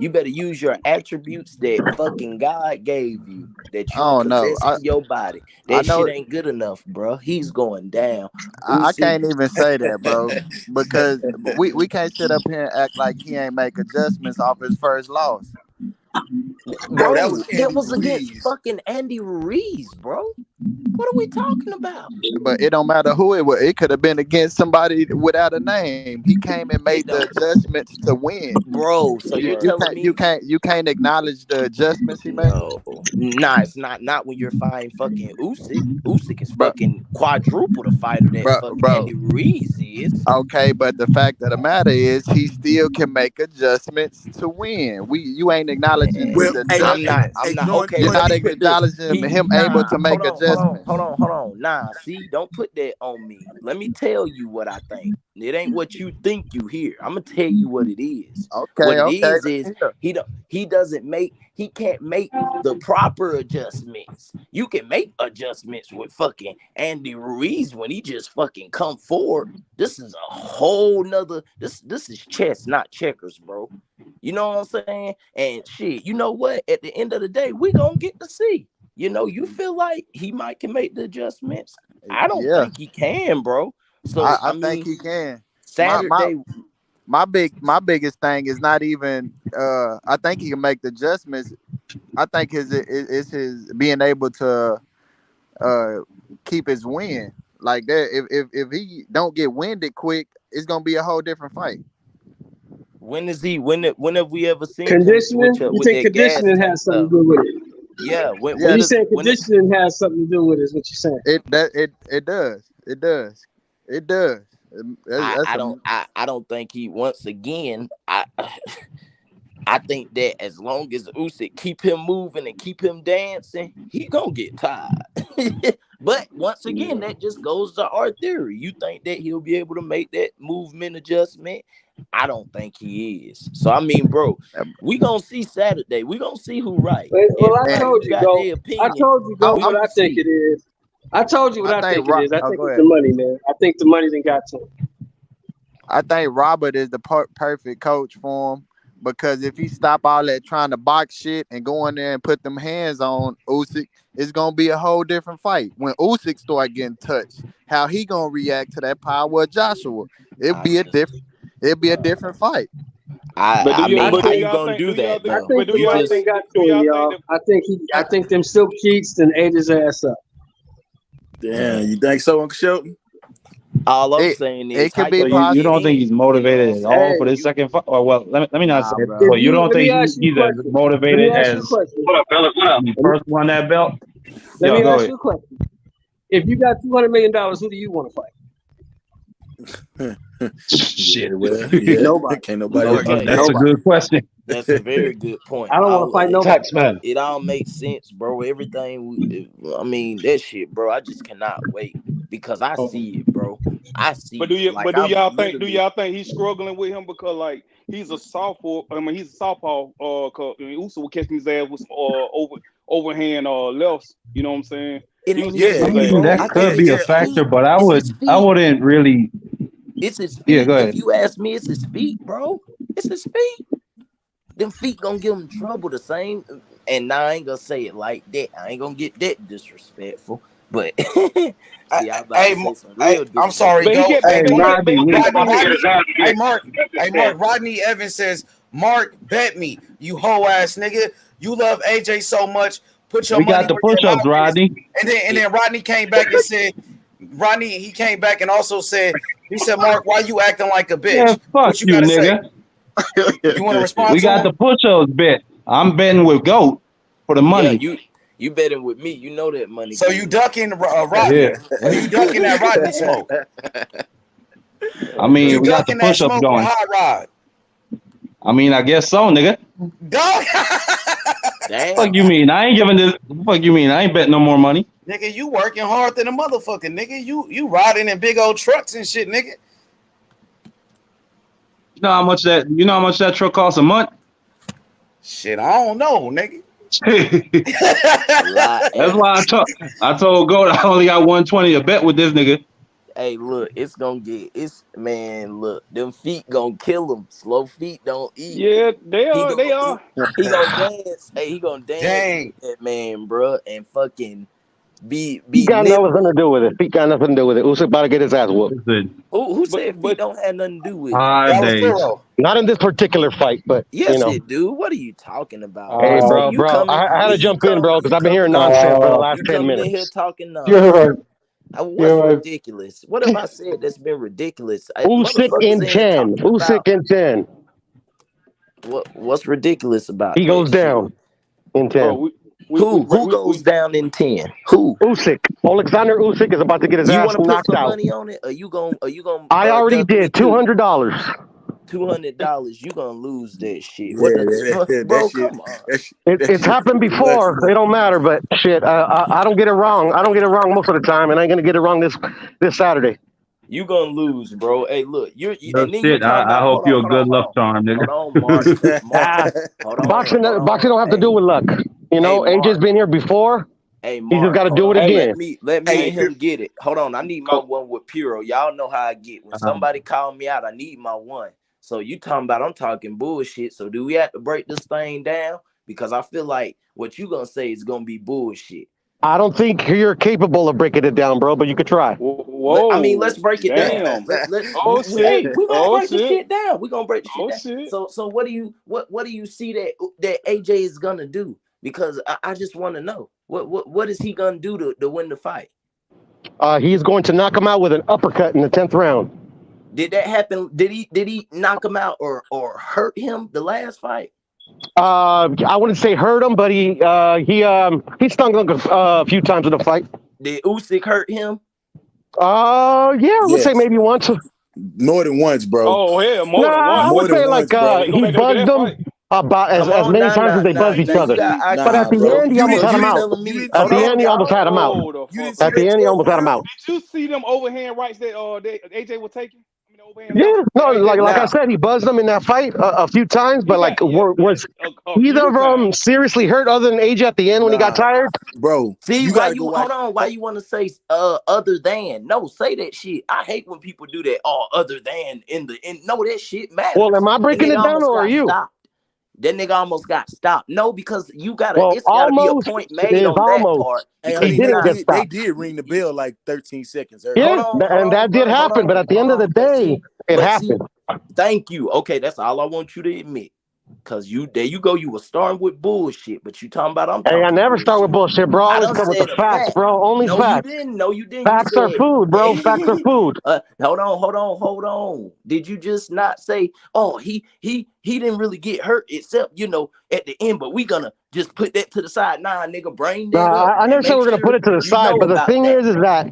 S12: You better use your attributes that fucking God gave you, that you possess in your body. That shit ain't good enough, bro. He's going down.
S20: I can't even say that, bro, because we can't sit up here and act like he ain't make adjustments off his first loss.
S12: Bro, that was against fucking Andy Ruiz, bro. What are we talking about?
S20: But it don't matter who it was. It could have been against somebody without a name. He came and made the adjustments to win,
S12: bro. So you're telling me
S20: you can't acknowledge the adjustments he made?
S12: Nah, it's not when you're fighting fucking Usyk. Usyk is fucking quadruple the fighter that Andy Ruiz is.
S20: Okay, but the fact of the matter is he still can make adjustments to win. You ain't acknowledging the adjustments.
S12: I'm not okay.
S20: You're not acknowledging him able to make adjustments.
S12: Hold on. Nah, see, don't put that on me. Let me tell you what I think. It ain't what you think you hear. I'm gonna tell you what it is. What it is he can't make the proper adjustments. You can make adjustments with fucking Andy Ruiz when he just fucking come forward. This is a whole nother. This is chess, not checkers, bro. You know what I'm saying? And shit, you know what? At the end of the day, we gonna get to see. You know, you feel like he can make the adjustments. I don't think he can, bro. So
S20: I
S12: mean,
S20: think he can.
S12: Saturday.
S20: My biggest thing is not even. I think he can make the adjustments. I think his being able to keep his win like that. If he don't get winded quick, it's gonna be a whole different fight.
S12: When have we ever seen
S13: conditioning?
S12: him switch up
S13: You
S12: with
S13: think
S12: that
S13: conditioning
S12: gas
S13: has something
S12: tank,
S13: to do with it?
S12: Yeah,
S13: you saying conditioning has something to do with it, is what you're saying.
S20: It does.
S12: I don't think he. Once again, I think that as long as Usyk keep him moving and keep him dancing, he gonna get tired. But once again, that just goes to our theory. You think that he'll be able to make that movement adjustment? I don't think he is. So I mean, bro, we gonna see Saturday. We gonna see who right.
S13: Well, I told you,
S12: got
S13: go.
S12: their opinion.
S13: I told you, go. What I think it is. I told you what I think it is. I think it's the money, man. I think the money done got to him.
S20: I think Robert is the perfect coach for him because if he stop all that trying to box shit and go in there and put them hands on Usyk, it's gonna be a whole different fight. When Usyk start getting touched, how he gonna react to that power of Joshua? It'd be a different fight.
S12: I mean, how you gonna do that though?
S13: I think the money done got to him, y'all. I think them silk cheeks and ate his ass up.
S19: Damn, you think so, Uncle Shelton?
S12: All I'm saying is,
S17: it could be you don't think he's motivated at all for this second fight? Or well, let me not say it. Well, you don't think he's as motivated as the first one that belt?
S13: Let me ask you a question. If you got $200 million, who do you want to fight?
S19: Shit, well, yeah.
S13: Nobody.
S19: Can't nobody.
S17: That's a good question.
S12: That's a very good point.
S13: I don't want to fight nobody.
S16: Taxman.
S12: It all makes sense, bro. Everything. I mean, that shit, bro. I just cannot wait because I see it, bro. I see.
S10: But do y'all think he's struggling with him because like he's a southpaw? I mean, he's a southpaw. Usyk will catch his ass with overhand lefts. You know what I'm saying?
S17: That could be a factor, but I wouldn't really.
S12: It's his feet.
S17: Yeah, go ahead.
S12: If you ask me, it's his feet, bro. It's his feet. Them feet gonna give him trouble the same. And now I ain't gonna say it like that. I ain't gonna get that disrespectful. But see,
S9: I'm sorry. Mark. Rodney Evans says, "Mark, bet me, you hoe ass nigga. You love AJ so much. Put your money."
S17: We got the push-ups, Rodney.
S9: And then Rodney came back and said, he came back and also said, he said, "Mark, why you acting like a bitch?"
S17: Yeah, fuck you, nigga.
S9: You want to respond?
S17: We got the push-ups bet. I'm betting with GOAT for the money.
S12: Yeah, you betting with me. You know that money.
S9: So you ducking Rodney?
S17: Yeah.
S9: You ducking that Rodney smoke?
S17: I mean, we got the push-ups going.
S9: Hot rod.
S17: I mean, I guess so, nigga.
S9: Dog.
S12: Damn.
S17: Fuck you mean? I ain't giving this. Fuck you mean? I ain't betting no more money.
S9: Nigga, you working hard than a motherfucker, nigga. You riding in big old trucks and shit, nigga.
S17: You know how much that truck costs a month?
S9: Shit, I don't know, nigga.
S17: That's why I told GOAT I only got 120 a bet with this nigga.
S12: Hey, look, look, them feet gonna kill him. Slow feet don't eat.
S10: Yeah, they are.
S12: He gonna dance. Hey, he gonna dance with that man, bro, and fucking be
S18: got nothing to do with it. Feet got nothing to do with it. Usyk about to get his ass whooped.
S12: Who said feet don't have nothing to do with it?
S18: Not in this particular fight, but
S12: yes, it do. What are you talking about?
S18: Hey, bro, I had to jump in, bro, because I've been hearing nonsense for the last 10 minutes.
S12: In here talking nonsense. What's ridiculous? What have I said that's been ridiculous?
S18: Usyk in 10. Usyk in 10.
S12: What's ridiculous about
S18: he goes down in 10.
S12: Who goes down in 10? Who?
S18: Usyk. Oleksandr Usyk is about to get his ass knocked out.
S12: You want to put some money on it? Are you going?
S18: I already did $200.
S12: $200, you gonna lose that shit.
S19: Yeah,
S12: What the fuck,
S19: that
S12: bro?
S19: shit.
S12: Come on.
S19: That
S2: It's
S19: shit
S2: happened
S19: 50 bucks.
S2: before. It don't matter, but shit, I don't get it wrong. I don't get it wrong most of the time, and I ain't gonna get it wrong this Saturday.
S12: You gonna lose, bro. Hey, look,
S17: No
S12: and then you
S17: shit.
S12: talking
S17: I
S12: about
S17: hope you're a good luck charm, nigga.
S12: hold on, Mark,
S2: Boxing don't have to do with luck. You know, AJ's been here before.
S12: Hey,
S2: He just
S12: Mark,
S2: got to
S12: hold
S2: do it
S12: on.
S2: again.
S12: Let me and him get it. Hold on, I need my one with Puro. Y'all know how I get. When somebody call me out, I need my one. So you talking about I'm talking bullshit. So do we have to break this thing down? Because I feel like what you gonna say is gonna be bullshit.
S2: I don't think you're capable of breaking it down, bro, but you could try.
S21: Whoa.
S12: I mean, let's break it down.
S21: Damn.
S12: Hey, we gonna break the
S21: shit.
S12: shit down. We gonna break the shit down.
S21: Shit.
S12: So what do you see that AJ is gonna do? Because I just want to know what is he gonna do to win the fight?
S2: He's going to knock him out with an uppercut in the 10th round.
S12: Did that happen? Did he knock him out or hurt him the last fight?
S2: I wouldn't say hurt him, but he stung him a few times in the fight.
S12: Did Usyk hurt him?
S2: Yeah, I would say maybe once.
S19: More than once, bro.
S21: Oh hell, more than once.
S2: I would say like he buzzed him about as many times as they buzzed each other. But at the end, he almost had him out. At the end, he almost had him out. At the end, he almost had him out.
S21: Did you see them overhand rights that AJ was taking?
S2: Yeah, no, like I said, he buzzed them in that fight a few times, but like was either of them seriously hurt other than AJ at the end when he got tired?
S19: Bro,
S12: see, hold on? Why you want to say other than? No, say that shit. I hate when people do that. Oh, other than no, that shit matters.
S2: Well, am I breaking it down or are you?
S12: That nigga almost got stopped. No, because you gotta.
S2: Well,
S12: it's gotta be a point made on that part.
S19: Hey, I mean, they did ring the bell like 13 seconds earlier.
S2: Yeah, and that did happen. But at the end of the day, it happened.
S12: Thank you. Okay, that's all I want you to admit. Cause there you go. You were starting with bullshit, but you talking about
S2: I never start with bullshit, bro. I always come with the facts, bro. Only facts.
S12: No, you didn't.
S2: Facts are food, bro. Facts are food.
S12: Hold on. Did you just not say, oh, he didn't really get hurt except at the end, but we gonna just put that to the side? Nah, nigga, brain that up.
S2: I never said we're gonna put it to the side, but the thing is that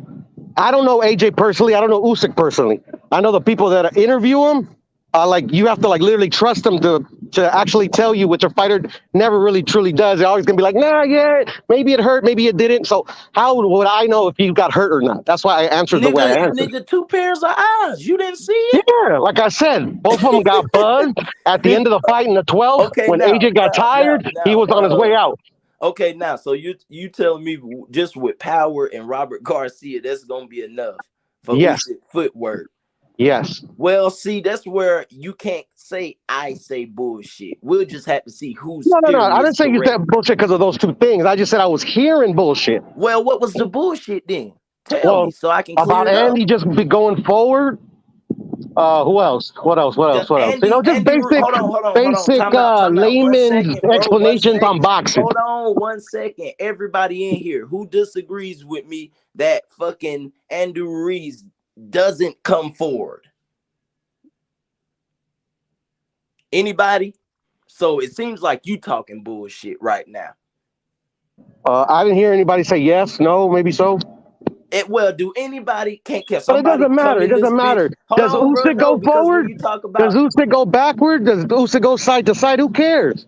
S2: I don't know AJ personally. I don't know Usyk personally. I know the people that interview him. Like you have to literally trust them to actually tell you, which a fighter never really truly does. They're always gonna be like, nah, yeah, maybe it hurt, maybe it didn't. So how would I know if you got hurt or not? That's why I answered the way I answered.
S12: Nigga, 2 pairs of eyes. You didn't see it?
S2: Yeah, like I said, both of them got buzzed at the end of the fight in the 12th. When AJ got tired, he was on his way out.
S12: Okay, now, so you telling me just with Power and Robert Garcia, that's gonna be enough for Usyk footwork?
S2: Yes.
S12: Well, see, that's where you can't say I say bullshit. We'll just have to see who's.
S2: No. I didn't say you said bullshit because of those two things. I just said I was hearing bullshit.
S12: Well, what was the bullshit then? Tell me so I can clear
S2: about
S12: it up.
S2: Andy just be going forward. Who else? What else? Just basic layman's explanations on boxing.
S12: Hold on 1 second. Everybody in here who disagrees with me that fucking Andrew Ruiz doesn't come forward. Anybody? So it seems like you talking bullshit right now.
S2: I didn't hear anybody say yes, no, maybe so.
S12: Do anybody can't care?
S2: But it doesn't matter. It doesn't matter. Does Usyk go forward? Does Usyk go backward? Does Usyk go side to side? Who cares?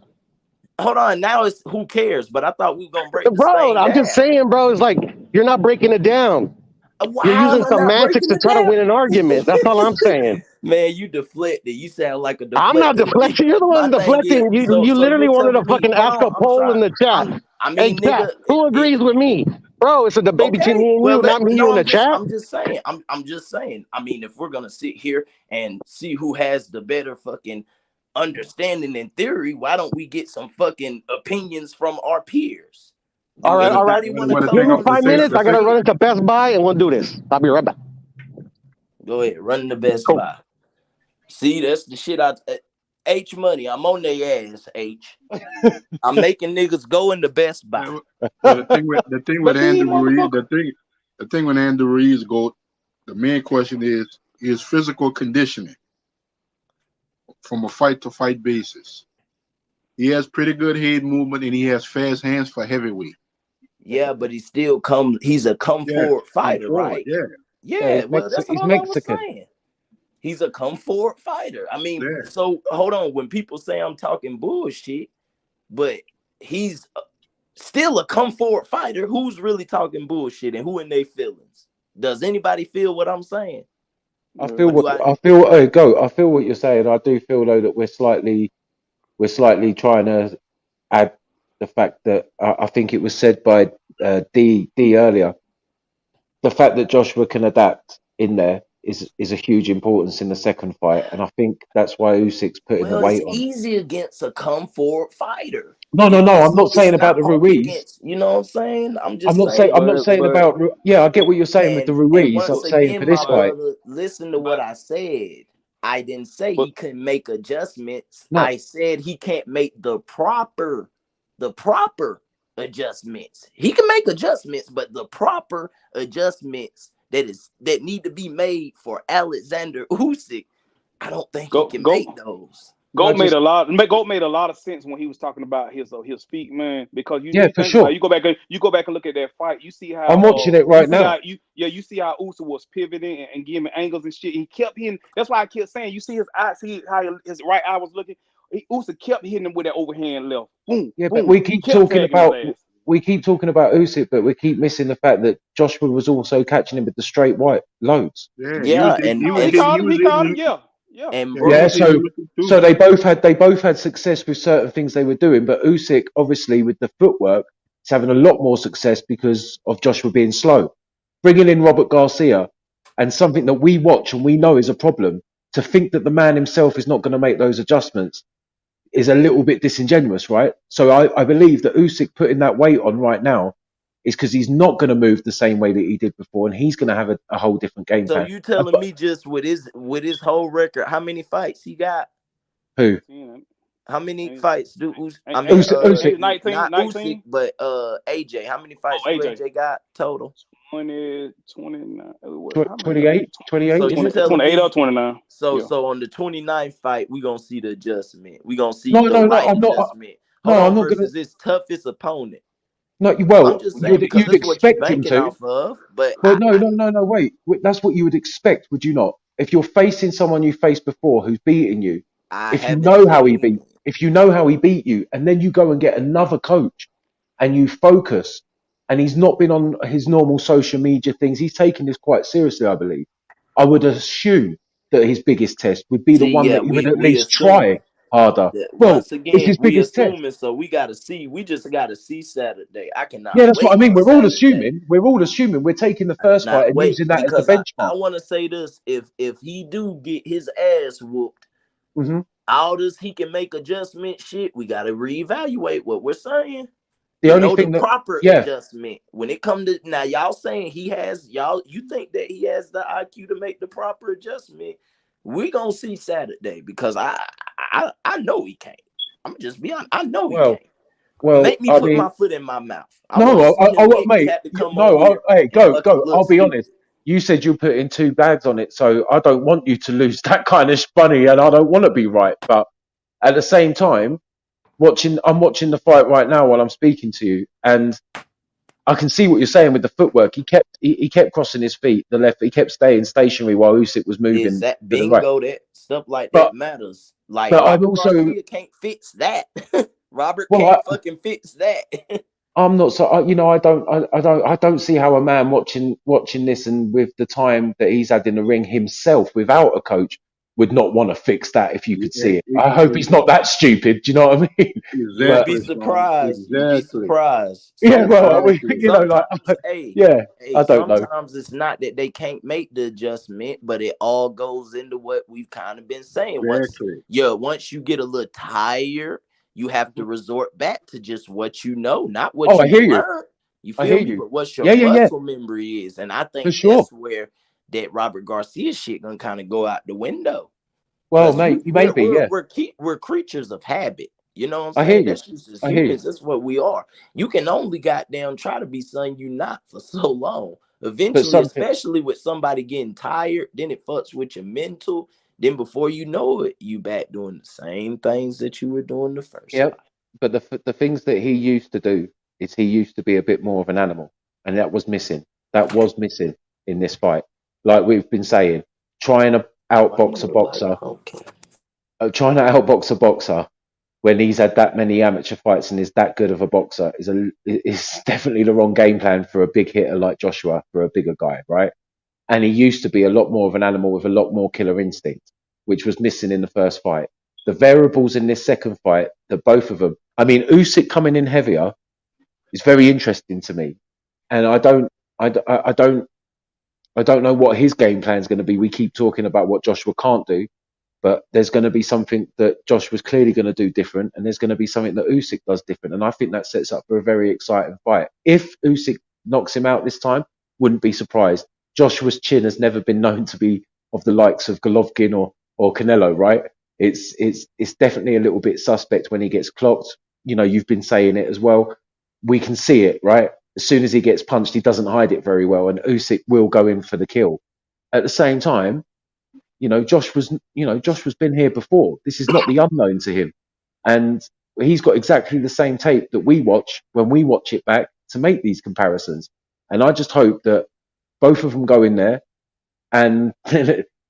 S12: Hold on. Now it's who cares? But I thought we were gonna break.
S2: Bro, I'm just saying, bro. It's like you're not breaking it down. You're using semantics to try to win an argument. That's all I'm saying.
S12: Man, you deflected. You sound like a deflected.
S2: I'm not deflecting. You're the one deflecting. You literally wanted to fucking ask a poll in the chat. Hey, chat, who agrees with me? Bro, it's a debate between me and you, not me and you in the chat.
S12: I'm just saying. I'm just saying. I mean, if we're gonna sit here and see who has the better fucking understanding in theory, why don't we get some fucking opinions from our peers?
S2: All right. Give me 5 minutes. I gotta run into Best Buy and we'll do this. I'll be right back.
S12: Go ahead, run the Best Buy. See, that's the shit. H money. I'm on their ass. H. I'm making niggas go in the Best Buy.
S15: The thing with Andrew Ruiz, the thing with Andrew Ruiz, the main question is physical conditioning from a fight to fight basis. He has pretty good head movement and he has fast hands for heavyweight.
S12: Yeah, but he's a come forward fighter, right?
S15: Yeah.
S12: Yeah, well, that's what I was saying. He's a come forward fighter. I mean,
S15: Yeah.
S12: so hold on. When people say I'm talking bullshit, but he's still a come forward fighter, who's really talking bullshit and who in their feelings? Does anybody feel what I'm saying?
S16: I feel
S12: Or do
S16: what
S12: I?
S16: I feel. Go. I feel what you're saying. I do feel though that we're slightly trying to add the fact that I think it was said by D earlier. The fact that Joshua can adapt in there is a huge importance in the second fight, and I think that's why Usyk's putting the
S12: Well, it's
S16: weight on.
S12: easy against a come forward fighter.
S16: No, no, no. I'm not
S12: It's
S16: saying about
S12: not
S16: the
S12: hard
S16: Ruiz.
S12: against. You know what I'm saying? I'm
S16: I'm
S12: just
S16: not saying.
S12: saying.
S16: I'm not saying about. Yeah, I get what you're saying with the
S12: And
S16: Ruiz. I'm
S12: once
S16: saying for
S12: again, my
S16: this fight.
S12: brother, listen to what I said. I didn't say he couldn't make adjustments.
S16: No.
S12: I said he can't make the proper adjustments. He can make adjustments, but the proper adjustments that need to be made for Oleksandr Usyk, I don't think he can make those.
S21: Goat made a lot of sense when he was talking about his feet, man. Because you
S16: Yeah,
S21: just
S16: for
S21: think about it,
S16: sure.
S21: you go back and look at that fight. You see how
S16: I'm watching it right now.
S21: you see how Usyk was pivoting and giving angles and shit. He kept hitting. That's why I kept saying, you see his eye, see how his right eye was looking. Usyk kept hitting him with that overhand left. Boom,
S16: Yeah, but
S21: boom. Kept tagging his ass.
S16: we keep talking about Usyk, but we keep missing the fact that Joshua was also catching him with the straight white loads.
S12: Yeah, and
S21: He caught him. Yeah.
S12: And
S16: Yeah,
S12: bro,
S16: so they both had success with certain things they were doing, but Usyk obviously with the footwork is having a lot more success because of Joshua being slow. Bringing in Robert Garcia and something that we watch and we know is a problem, to think that the man himself is not going to make those adjustments is a little bit disingenuous, right? So I believe that Usyk putting that weight on right now is because he's not going to move the same way that he did before, and he's going to have a whole different game
S12: so
S16: plan.
S12: you telling me just with his whole record, how many fights he got?
S16: Who?
S12: How many fights do Usyk? I mean,
S16: Usyk.
S21: 19,
S12: not Usyk, but AJ. How many fights do AJ got total?
S21: 29.
S16: 28,
S12: So
S16: is
S12: you
S16: it?
S12: telling
S21: 28
S12: me?
S21: or 29.
S12: So
S21: Yeah.
S12: so on the 29th fight, we gonna see the adjustment. We gonna see
S16: No,
S12: the
S16: no, no.
S12: right
S16: I'm not.
S12: adjustment.
S16: No,
S12: Hold
S16: I'm
S12: on,
S16: not gonna.
S12: versus his toughest opponent.
S16: No,
S12: I'm
S16: well,
S12: just saying because
S16: you'd
S12: that's what you
S16: expect him
S12: banking
S16: to.
S12: off of. But
S16: Well, no. Wait, that's what you would expect, would you not? If you're facing someone you faced before who's beating you,
S12: I
S16: if you
S12: haven't
S16: know how he
S12: seen.
S16: beat, if you know how he beat you, and then you go and get another coach, and you focus, and he's not been on his normal social media things. He's taking this quite seriously, I believe. I would assume that his biggest test would be the
S12: See,
S16: one
S12: yeah,
S16: that he would at
S12: we
S16: least try
S12: assuming.
S16: harder. Well,
S12: Once
S16: it's
S12: again,
S16: his
S12: we
S16: biggest test.
S12: assuming, so we gotta see. We just gotta see Saturday. I
S16: Yeah,
S12: cannot
S16: that's what I
S12: wait
S16: mean.
S12: for
S16: We're all
S12: Saturday.
S16: assuming. We're all assuming. We're taking the
S12: I
S16: first fight
S12: cannot
S16: and
S12: wait
S16: using that as the
S12: because
S16: benchmark.
S12: I want to say this: if he do get his ass whooped,
S16: Hmm.
S12: all this he can make adjustment shit. We gotta reevaluate what we're saying.
S16: The
S12: You
S16: only
S12: know, the
S16: thing that,
S12: proper
S16: yeah,
S12: adjustment when it come to now. Y'all saying he has y'all. You think that he has the IQ to make the proper adjustment? We gonna see Saturday because I know he can't. I'm just be honest. I know he
S16: well,
S12: can't.
S16: well,
S12: Make me
S16: I
S12: put
S16: mean,
S12: my foot in my mouth. I want to
S16: no,
S12: see him maybe
S16: mate,
S12: have to come on
S16: no,
S12: here
S16: hey,
S12: and
S16: go,
S12: fucking
S16: go.
S12: look
S16: I'll be
S12: stupid.
S16: honest. You said you put in two bags on it, so I don't want you to lose that kind of money, and I don't want to be right. But at the same time, I'm watching the fight right now while I'm speaking to you, and I can see what you're saying with the footwork. He kept crossing his feet, the left. He kept staying stationary while Usyk was
S12: Is
S16: moving
S12: that
S16: to the right.
S12: bingo? That stuff like
S16: But
S12: that matters. Like
S16: but I'm
S12: Robert
S16: also,
S12: Garcia can't fix that. Robert
S16: well,
S12: can't fucking fix that.
S16: I'm not so. I don't see how a man watching this and with the time that he's had in the ring himself without a coach would not want to fix that if you could see it. I hope he's not that stupid. Do you know what I mean?
S12: You'd
S16: But
S12: be
S15: Exactly, son.
S12: surprised. You'd be
S15: Exactly.
S12: surprised.
S16: yeah, well,
S15: Exactly.
S16: like,
S12: Sometimes, hey,
S16: yeah, I don't know.
S12: sometimes it's not that they can't make the adjustment, but it all goes into what we've kind of been saying.
S15: Exactly.
S12: Once you get a little tired, you have to resort back to just what you know, not
S16: Oh,
S12: what
S16: I
S12: you've
S16: hear you.
S12: learned. You
S16: I
S12: feel
S16: hear
S12: me?
S16: you.
S12: But what's your
S16: Yeah,
S12: muscle memory is. And I
S16: for
S12: think
S16: sure.
S12: that's where that Robert Garcia shit gonna kind of go out the window.
S16: Well,
S12: Because
S16: mate, you may be. Yeah,
S12: we're creatures of habit. You know what I'm
S16: I hear
S12: saying?
S16: you.
S12: That's just as
S16: I hear you.
S12: humans. That's what we are. You can only goddamn try to be something you not for so long.
S16: But
S12: Eventually,
S16: something.
S12: especially with somebody getting tired, then it fucks with your mental. Then before you know it, you back doing the same things that you were doing the first
S16: Yep.
S12: fight.
S16: But the things that he used to do is he used to be a bit more of an animal, and that was missing. That was missing in this fight. Like we've been saying, trying to outbox a boxer, trying to outbox a boxer when he's had that many amateur fights and is that good of a boxer is definitely the wrong game plan for a big hitter like Joshua, for a bigger guy, right? And he used to be a lot more of an animal with a lot more killer instinct, which was missing in the first fight. The variables in this second fight, that both of them, I mean, Usyk coming in heavier is very interesting to me, and I don't know what his game plan is going to be. We keep talking about what Joshua can't do, but there's going to be something that Joshua's clearly going to do different, and there's going to be something that Usyk does different, and I think that sets up for a very exciting fight. If Usyk knocks him out this time, wouldn't be surprised. Joshua's chin has never been known to be of the likes of Golovkin or Canelo, right? It's definitely a little bit suspect when he gets clocked. You know, you've been saying it as well. We can see it, right? As soon as he gets punched, he doesn't hide it very well, and Usyk will go in for the kill. At the same time, Josh was been here before. This is not the unknown to him, and he's got exactly the same tape that we watch when we watch it back to make these comparisons. And I just hope that both of them go in there and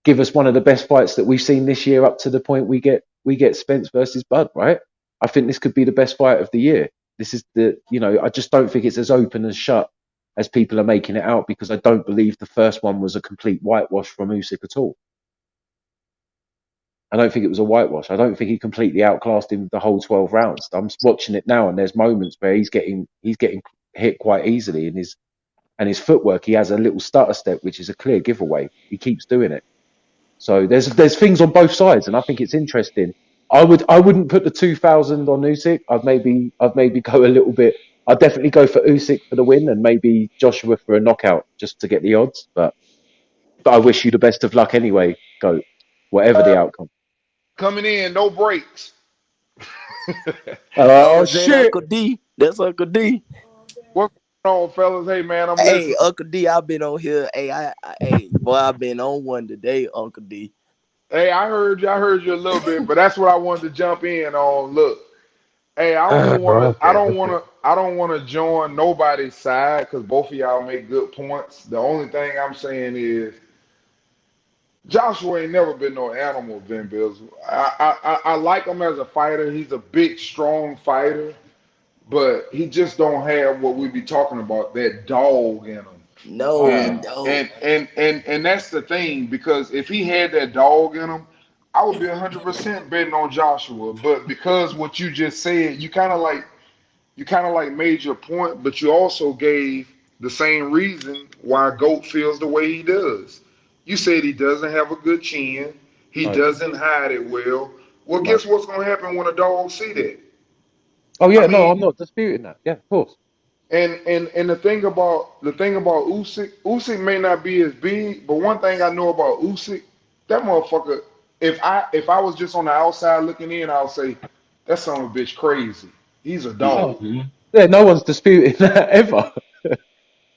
S16: give us one of the best fights that we've seen this year, up to the point we get Spence versus Bud, right? I think this could be the best fight of the year. This is I just don't think it's as open and shut as people are making it out, because I don't believe the first one was a complete whitewash from Usyk at all. I don't think it was a whitewash. I don't think he completely outclassed him the whole 12 rounds. I'm watching it now, and there's moments where he's getting hit quite easily, and his footwork, he has a little stutter step, which is a clear giveaway. He keeps doing it. So there's things on both sides, and I think it's interesting. I wouldn't put the 2,000 on Usyk. I'd maybe go a little bit. I'd definitely go for Usyk for the win, and maybe Joshua for a knockout just to get the odds. But I wish you the best of luck anyway, Goat, whatever the outcome.
S10: Coming in, no breaks.
S12: Oh, is that Uncle D? That's Uncle D.
S10: What's going on, fellas? Hey, man, I'm
S12: Hey,
S10: listening.
S12: Uncle D, I've been on here. Hey, boy, I've been on one today, Uncle D.
S10: Hey, I heard you a little bit, but that's what I wanted to jump in on. Look, hey, I don't want to join nobody's side, because both of y'all make good points. The only thing I'm saying is Joshua ain't never been no animal, Vin Bizzle. I like him as a fighter. He's a big, strong fighter, but he just don't have what we be talking about, that dog in him.
S12: No, he don't.
S10: And that's the thing, because if he had that dog in him, I would be 100% betting on Joshua. But because what you just said, you kind of like made your point, but you also gave the same reason why GOAT feels the way he does. You said he doesn't have a good chin. He doesn't hide it well. Well, guess what's going to happen when a dog see that?
S16: Oh yeah, no, I'm not disputing that. Yeah, of course.
S10: And the thing about Usyk may not be as big, but one thing I know about Usyk, that motherfucker. If I was just on the outside looking in, I would say that son of a bitch crazy. He's a dog.
S16: Yeah, no one's disputing that ever.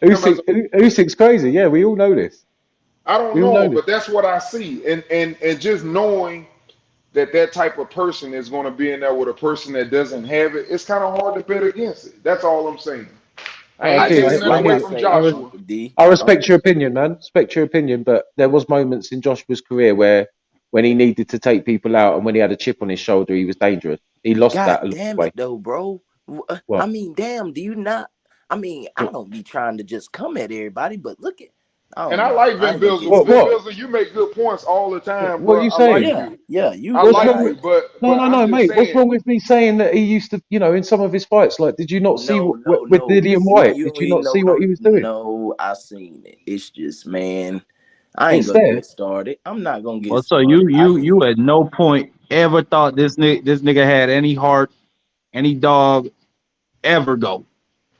S16: Usyk's crazy. Yeah, we all know this.
S10: I don't know, but that's what I see, and just knowing that type of person is going to be in there with a person that doesn't have it, it's kind of hard to bet against it. That's all I'm saying. I ain't taking that away from Joshua.
S16: I respect your opinion, man. Respect your opinion, but there was moments in Joshua's career where, when he needed to take people out and when he had a chip on his shoulder, he was dangerous. He lost that along
S12: damn
S16: the way.
S12: it, though, bro.
S16: What?
S12: I mean, damn, do you not? I mean, I don't be trying to just come at everybody, but look at.
S10: I like Vin Bizzle. Vin Bizzle, you make good points all the time,
S16: What
S10: bro.
S16: are you saying?
S10: I like you.
S12: Yeah,
S10: I like you, but
S16: no, mate.
S10: saying,
S16: What's wrong with me saying that he used to, in some of his fights, like, did you not see with Dillian White? Did you not see what he was doing?
S12: No, I seen it. It's just, man, I ain't gonna get started. I'm not gonna get
S17: Well, so
S12: started.
S17: you at no point ever thought this nigga had any heart, any dog, ever go.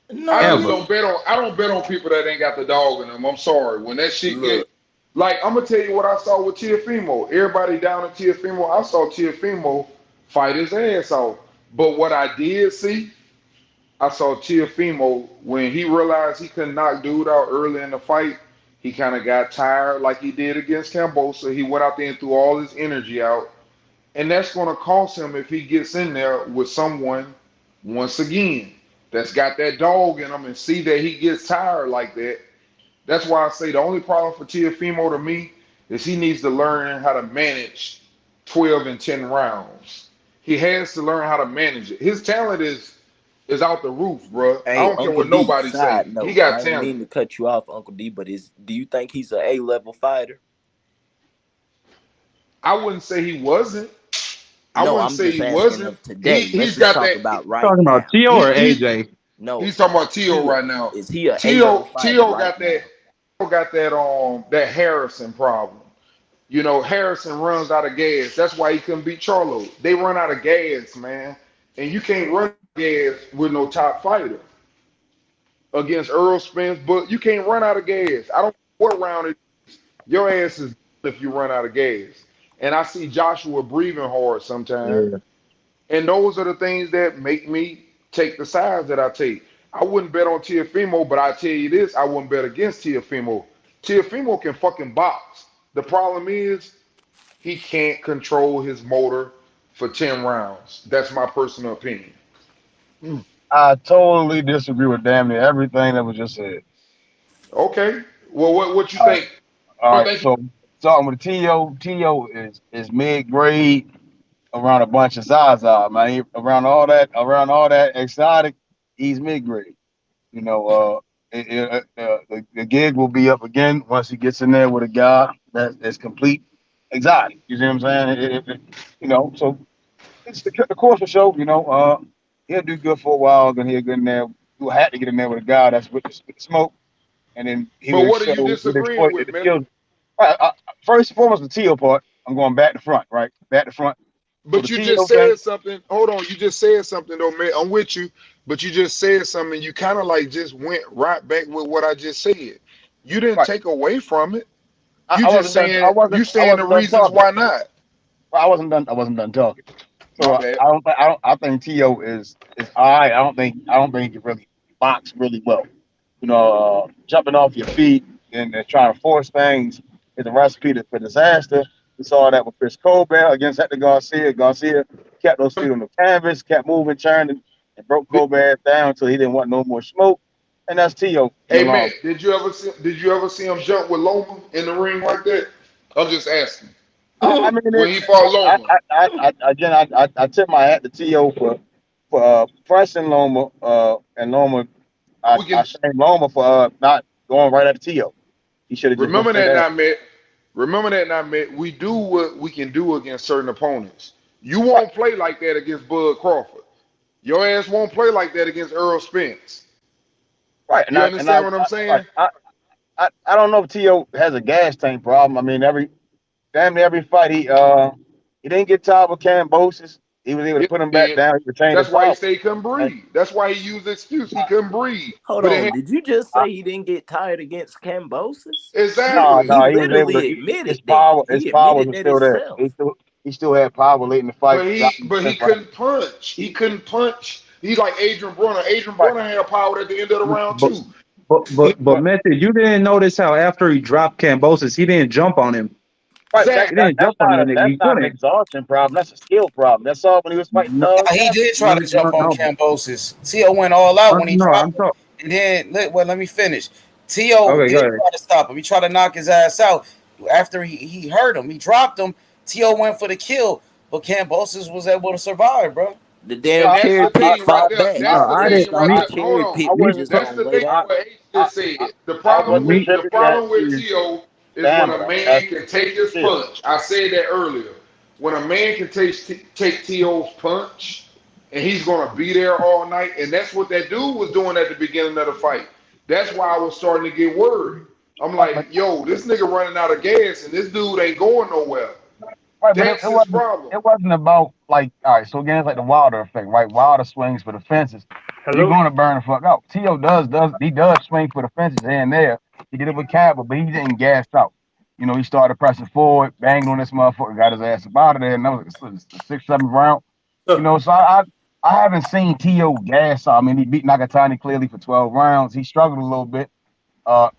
S12: No,
S10: I just don't bet on. I don't bet on people that ain't got the dog in them. I'm sorry. When that shit get, like, I'm gonna tell you what I saw with Teofimo. Everybody down at Teofimo, I saw Teofimo fight his ass off. But what I did see, I saw Teofimo when he realized he couldn't knock dude out early in the fight. He kind of got tired, like he did against Cambosa. He went out there and threw all his energy out, and that's going to cost him if he gets in there with someone once again that's got that dog in him and see that he gets tired like that. That's why I say the only problem for Teofimo to me
S4: is he needs to learn how to manage 12 and 10 rounds. He has to learn how to manage it. His talent is out the roof, bro. I
S12: Hey,
S4: don't care
S12: Uncle
S4: what
S12: D,
S4: nobody say.
S12: side
S4: He
S12: note,
S4: got
S12: I ain't
S4: talent.
S12: mean to cut you off, Uncle D, but do you think he's an A-level fighter?
S4: I wouldn't say he wasn't. I
S12: No,
S4: wouldn't
S12: I'm
S4: say
S12: just
S4: he
S12: asking
S4: wasn't.
S12: of today. Let's
S4: He's
S12: just
S4: got
S12: talk
S4: that.
S12: about right
S17: Talking about
S12: now.
S17: Tio or AJ?
S12: No,
S4: He's talking about Tio
S12: Tio.
S4: right now.
S12: Is he an A-level fighter right now?
S4: Tio got that Harrison problem. You know, Harrison runs out of gas. That's why he couldn't beat Charlo. They run out of gas, man. And you can't run gas with no top fighter against Earl Spence, but you can't run out of gas. I don't know what round it is. Your ass is if you run out of gas. And I see Joshua breathing hard sometimes.
S17: Yeah.
S4: And those are the things that make me take the sides that I take. I wouldn't bet on Teofimo, but I tell you this, I wouldn't bet against Teofimo. Teofimo can fucking box. The problem is he can't control his motor for 10 rounds. That's my personal opinion.
S10: I totally disagree with damn near everything that was just said.
S4: Okay. Well, what you
S10: All right.
S4: think?
S10: All
S4: What
S10: right.
S4: think?
S10: So starting with T.O. is mid grade around a bunch of Zaza, man. Around all that exotic, he's mid grade. You know, the gig will be up again once he gets in there with a guy that's complete exotic. You see what I'm saying? You know, so it's the course will show. You know, he'll do good for a while, then he'll get in there. He'll have to get in there with a guy that's with the smoke, and then he
S4: But
S10: would
S4: what are
S10: show
S4: you
S10: would
S4: disagreeing
S10: exploit
S4: with,
S10: the
S4: man?
S10: skills. First and foremost, the Teal part. I'm going back to front, right? Back to front. So the
S4: But you just
S10: Teal thing,
S4: said something. Hold on, you just said something though, man. I'm with you, but you just said something. You kind of like just went right back with what I just said. You didn't
S10: right?
S4: take away from it.
S10: I wasn't done.
S4: You saying the
S10: Done
S4: reasons
S10: talking.
S4: why not.
S10: I wasn't done. I wasn't done talking. So
S4: My bad.
S10: I think T.O. is all right. I don't think he can really box really well. You know, jumping off your feet and trying to force things is a recipe for disaster. We saw that with Chris Colbert against Hector Garcia. Garcia kept those feet on the canvas, kept moving, turning, and broke Colbert down until he didn't want no more smoke. And that's T.O. in the
S4: Hey
S10: long.
S4: man, did you ever see him jump with Loma in the ring like that? I'm just asking.
S10: I mean,
S4: When he fought Loma,
S10: I tip my hat to T.O. for pressing Loma, and Loma.
S4: we
S10: I
S4: can
S10: shame Loma for not going right at T.O. He should have just went
S4: remember
S10: straight
S4: that
S10: at.
S4: not met. Remember that not met. We do what we can do against certain opponents. You won't play like that against Bud Crawford. Your ass won't play like that against Earl Spence.
S10: Right, and
S4: You understand what I'm saying?
S10: I don't know if T.O. has a gas tank problem. I mean, damn near every fight he didn't get tired with Cambosis. He was able to
S4: It
S10: put him back
S4: did.
S10: down. He retained his
S4: That's why he
S10: power.
S4: said he couldn't
S10: And,
S4: breathe. That's why he used the excuse he couldn't breathe.
S12: Hold
S4: But it
S12: on.
S4: had,
S12: Did you just
S10: uh,
S12: say he didn't get tired against Cambosis?
S10: no,
S4: exactly.
S12: He
S10: no, he was able
S12: literally
S10: to.
S12: admitted
S10: His
S12: that.
S10: his
S12: He
S10: power
S12: admitted
S10: was
S12: that
S10: still there.
S12: himself.
S10: He still had power late in the fight.
S4: But he couldn't punch. He couldn't punch. He's like Adrian Brunner. Adrian
S10: Right,
S4: Brunner had power at the end of the round
S17: But
S4: too.
S17: but Method, you didn't notice how after he dropped Cambosis, he didn't jump on him.
S10: right.
S4: Exactly.
S17: He didn't jump on that nigga.
S10: That's
S17: He
S10: not an
S17: couldn't.
S10: exhaustion problem. That's a skill problem. That's all when he was fighting
S17: No,
S9: He
S10: Cameron.
S9: did try
S17: no,
S9: to
S17: no,
S9: jump on
S17: no.
S9: Cambosis. T.O. went all out when he
S17: No, I'm
S9: dropped him.
S17: talking.
S9: And then, let me finish. T.O.
S17: Okay, go
S9: did
S17: ahead.
S9: try to stop him. He tried to knock his ass out. After he hurt him, he dropped him. T.O. went for the kill, but Cambosis was able to survive, bro.
S12: The
S4: And
S12: damn
S4: that's
S12: cherry
S4: the
S12: pick
S4: thing right
S12: fought
S4: there.
S12: back.
S17: No,
S4: That's
S12: No,
S4: the
S17: I
S12: I
S17: didn't.
S4: thing
S12: just
S4: right
S12: think
S17: Me,
S12: the
S4: there. Hold
S12: cherry
S4: on.
S12: pick
S10: I
S12: was
S10: wouldn't
S12: just
S10: put.
S4: That's
S12: gonna
S4: the
S12: lay
S4: thing
S12: down.
S4: what H
S10: I,
S4: just said. The
S10: I
S4: problem
S10: wouldn't
S4: with
S17: me,
S4: the
S10: attribute that
S4: problem with
S10: to
S4: T.O. is when a
S10: stamina.
S4: man
S10: That's
S4: can take his
S10: skill.
S4: punch. I said that earlier. When a man can take T.O.'s punch and he's gonna be there all night, and that's what that dude was doing at the beginning of the fight. That's why I was starting to get worried. I'm
S10: Right,
S4: like, yo, this nigga running out of gas and this dude ain't going nowhere.
S10: but
S4: That's his problem.
S10: it wasn't about like all right. So again, it's like the Wilder effect, right? Wilder swings for the fences. You're
S17: hello.
S10: going to burn the fuck out. T.O. does swing for the fences here and there. He did it with Cabot, but he didn't gas out. You know, he started pressing forward, banged on this motherfucker, got his ass up out of there, and that was the sixth, seventh round. You know, so I haven't seen T.O. gas out. I mean, he beat Nakatani clearly for 12 rounds. He struggled a little bit.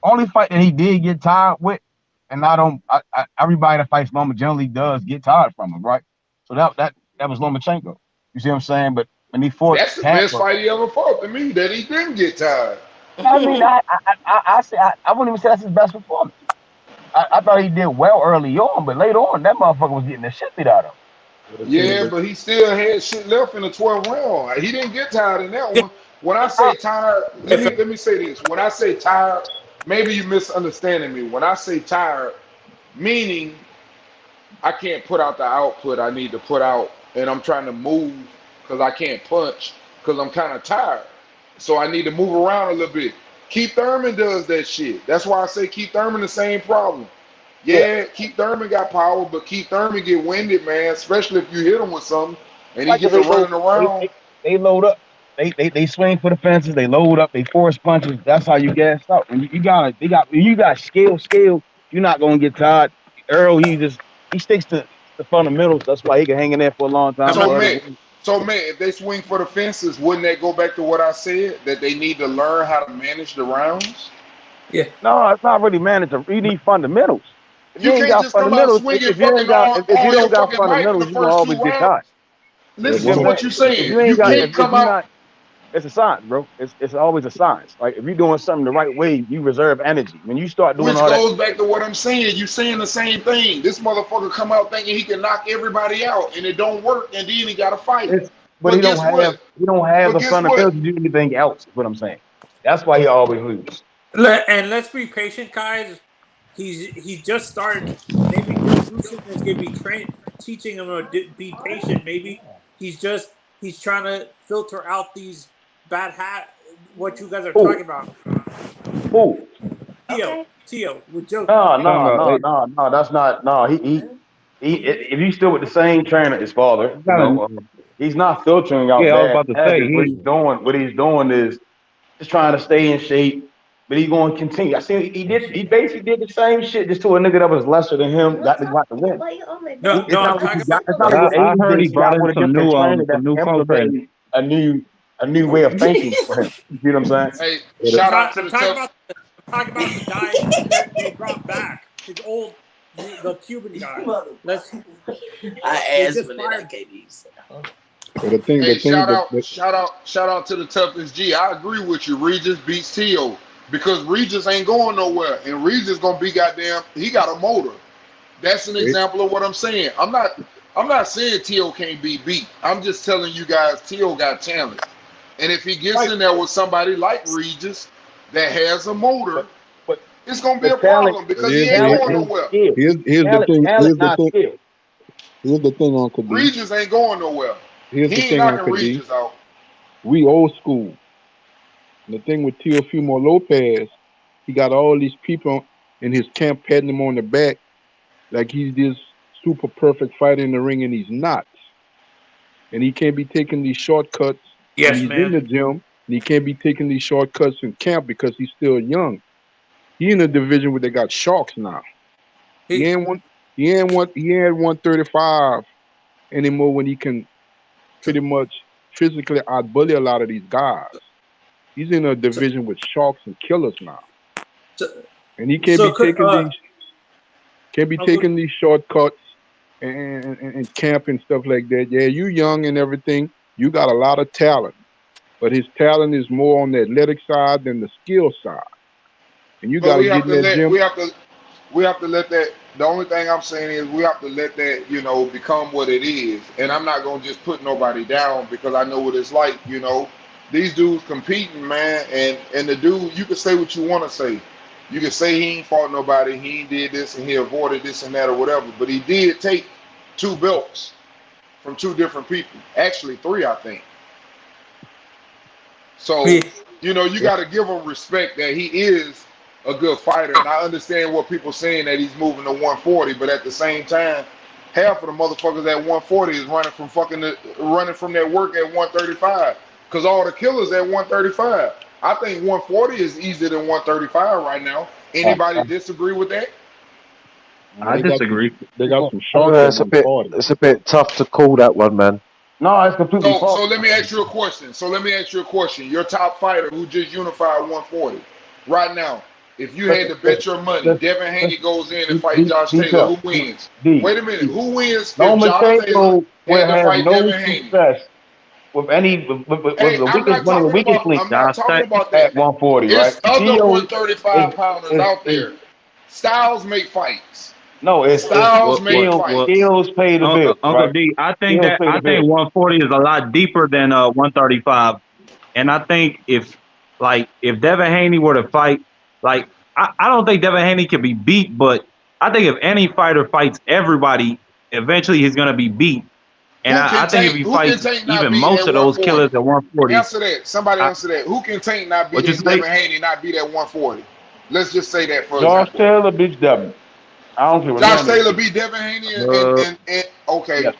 S10: Only fight that he did get tired with, and everybody that fights Loma generally does get tired from him, right? So that was Lomachenko. You see what I'm saying? But when he fought
S4: That's the best
S10: Tampa,
S4: fight he ever fought to me, that he didn't get tired.
S10: I mean, I wouldn't even say that's his best performance. I thought he did well early on, but later on, that motherfucker was getting the shit beat out of him.
S4: Yeah, but he still had shit left in the 12th round. He didn't get tired in that one. When I say tired, let me say this. When I say tired, maybe you misunderstanding me. When I say tired, meaning I can't put out the output I need to put out, and I'm trying to move because I can't punch because I'm kind of tired. So I need to move around a little bit. Keith Thurman does that shit. That's why I say Keith Thurman the same problem. Yeah, Keith Thurman got power, but Keith Thurman get winded, man, especially if you hit him with something and he
S10: Like
S4: gets to running around.
S10: they load up. They swing for the fences. They load up. They force punches. That's how you gas out. And you got skill. You're not gonna get tired. Earl, he sticks to the fundamentals. That's why he can hang in there for a long time.
S4: So man, if they swing for the fences, wouldn't that go back to what I said that they need to learn how to manage the rounds?
S10: Yeah. No, it's not really managing. You need fundamentals. If
S4: You
S10: ain't
S4: can't
S10: got
S4: just come out
S10: fundamentals,
S4: swinging
S10: if you
S4: fucking
S10: don't got
S4: fucking mic in
S10: fundamentals,
S4: the
S10: you gonna
S4: first two
S10: always get
S4: rounds.
S10: caught.
S4: Listen to what you're
S10: If
S4: saying.
S10: you ain't
S4: You
S10: got,
S4: can't come
S10: you're
S4: out.
S10: not, it's a science, bro. It's always a science. Like if you're doing something the right way, you reserve energy. When you start doing
S4: Which
S10: all that,
S4: goes back to what I'm saying. You saying the same thing. This motherfucker come out thinking he can knock everybody out, and it don't work, and then he got to fight.
S10: but he
S4: guess
S10: don't
S4: what?
S10: have
S4: But
S10: the
S4: guess what?
S10: fundamentals to do anything else. Is what I'm saying. That's why he always loses.
S5: And let's be patient, guys. He just started. Maybe Coach Usyk is gonna be teaching him to be patient. Maybe he's trying to filter out these bad what you guys are talking about.
S10: Who?
S5: Tio with Joe.
S10: No. That's not. No, he. If he's still with the same trainer, his father, he's not filtering out
S17: Yeah, I was
S10: bad
S17: about to say
S10: habits. What he's doing is just trying to stay in shape. But he's going to continue. I see he basically did the same shit just to a nigga that was lesser than him, got the win. It's not like
S17: I heard he
S10: he
S17: brought
S10: got
S17: in
S10: with a different trainer
S17: some
S10: that
S17: new co-trainers.
S10: implemented a new way of thinking for him. You see what I'm saying?
S4: Hey, shout out to
S5: I'm
S4: the
S5: talking
S4: tough.
S5: about the guy that they brought back. His the Cuban guy.
S12: I asked when I gave you.
S15: But the thing,
S4: Hey, shout out to the toughest G. I agree with you. Regis beats Tio because Regis ain't going nowhere, and Regis gonna be goddamn. He got a motor. That's an example of what I'm saying. I'm not saying Tio can't be beat. I'm just telling you guys Tio got talent, and if he gets in there with somebody like Regis that has a motor, it's gonna be a problem because he ain't going nowhere.
S15: Here's the thing. Here's the thing, Uncle D.
S4: Regis ain't going nowhere.
S15: Here's
S4: He
S15: the
S4: ain't
S15: thing,
S4: knocking
S15: Uncle D.
S4: Regis out.
S15: We old school. And the thing with Teofimo Lopez, he got all these people in his camp patting him on the back like he's this super perfect fighter in the ring, and he's not. And he can't be taking these shortcuts when he's in the gym, and he can't be taking these shortcuts in camp because he's still young. He in a division where they got sharks now. He ain't 135 anymore when he can pretty much physically outbully a lot of these guys. He's in a division with sharks and killers now, and he can't be taking these shortcuts and camp and stuff like that. Yeah, you young and everything. You got a lot of talent, but his talent is more on the athletic side than the skill side. And you got to get in that gym.
S4: We have to let that. The only thing I'm saying is we have to let that, become what it is. And I'm not gonna just put nobody down because I know what it's like. These dudes competing, man, and the dude, you can say what you want to say. You can say he ain't fought nobody, he ain't did this, and he avoided this and that or whatever. But he did take 2 belts from 2 different people. Actually, 3, I think. So, you got to give him respect that he is a good fighter. And I understand what people saying that he's moving to 140, but at the same time, half of the motherfuckers at 140 is running from that work at 135. Because all the killers at 135. I think 140 is easier than 135 right now. Anybody disagree with that?
S17: I disagree.
S15: They got some sharks at 140.
S16: It's a bit tough to call that one, man.
S10: No, it's completely false.
S4: So let me ask you a question. Your top fighter who just unified 140 right now. If you had to bet your money, Devin Haney goes in and fights Josh Taylor, who wins? Wait a minute, who wins if Josh Taylor had to fight Devin Haney?
S10: With any, with the weakest link,
S4: I'm not talking about that.
S10: at 140,
S4: It's
S10: right?
S4: other 135 pounders out there. Styles make fights.
S10: No, it's
S4: Styles make
S10: skills.
S4: fights.
S10: Skills pay the bills,
S17: Uncle
S10: right?
S17: D, I think
S10: Skills pay the bills.
S17: 140 is a lot deeper than 135, and I think if Devin Haney were to fight, like I don't think Devin Haney can be beat, but I think if any fighter fights everybody, eventually he's gonna be beat. And I think if he fights even most of those killers at 140,
S4: answer that. Somebody answer that. Who can Tank not beat Devin Haney not beat at 140? Let's just say that for
S10: Josh
S4: example.
S10: Taylor beats Devin. I don't care what
S4: Josh Taylor beat Devin Haney and okay.
S10: Yes.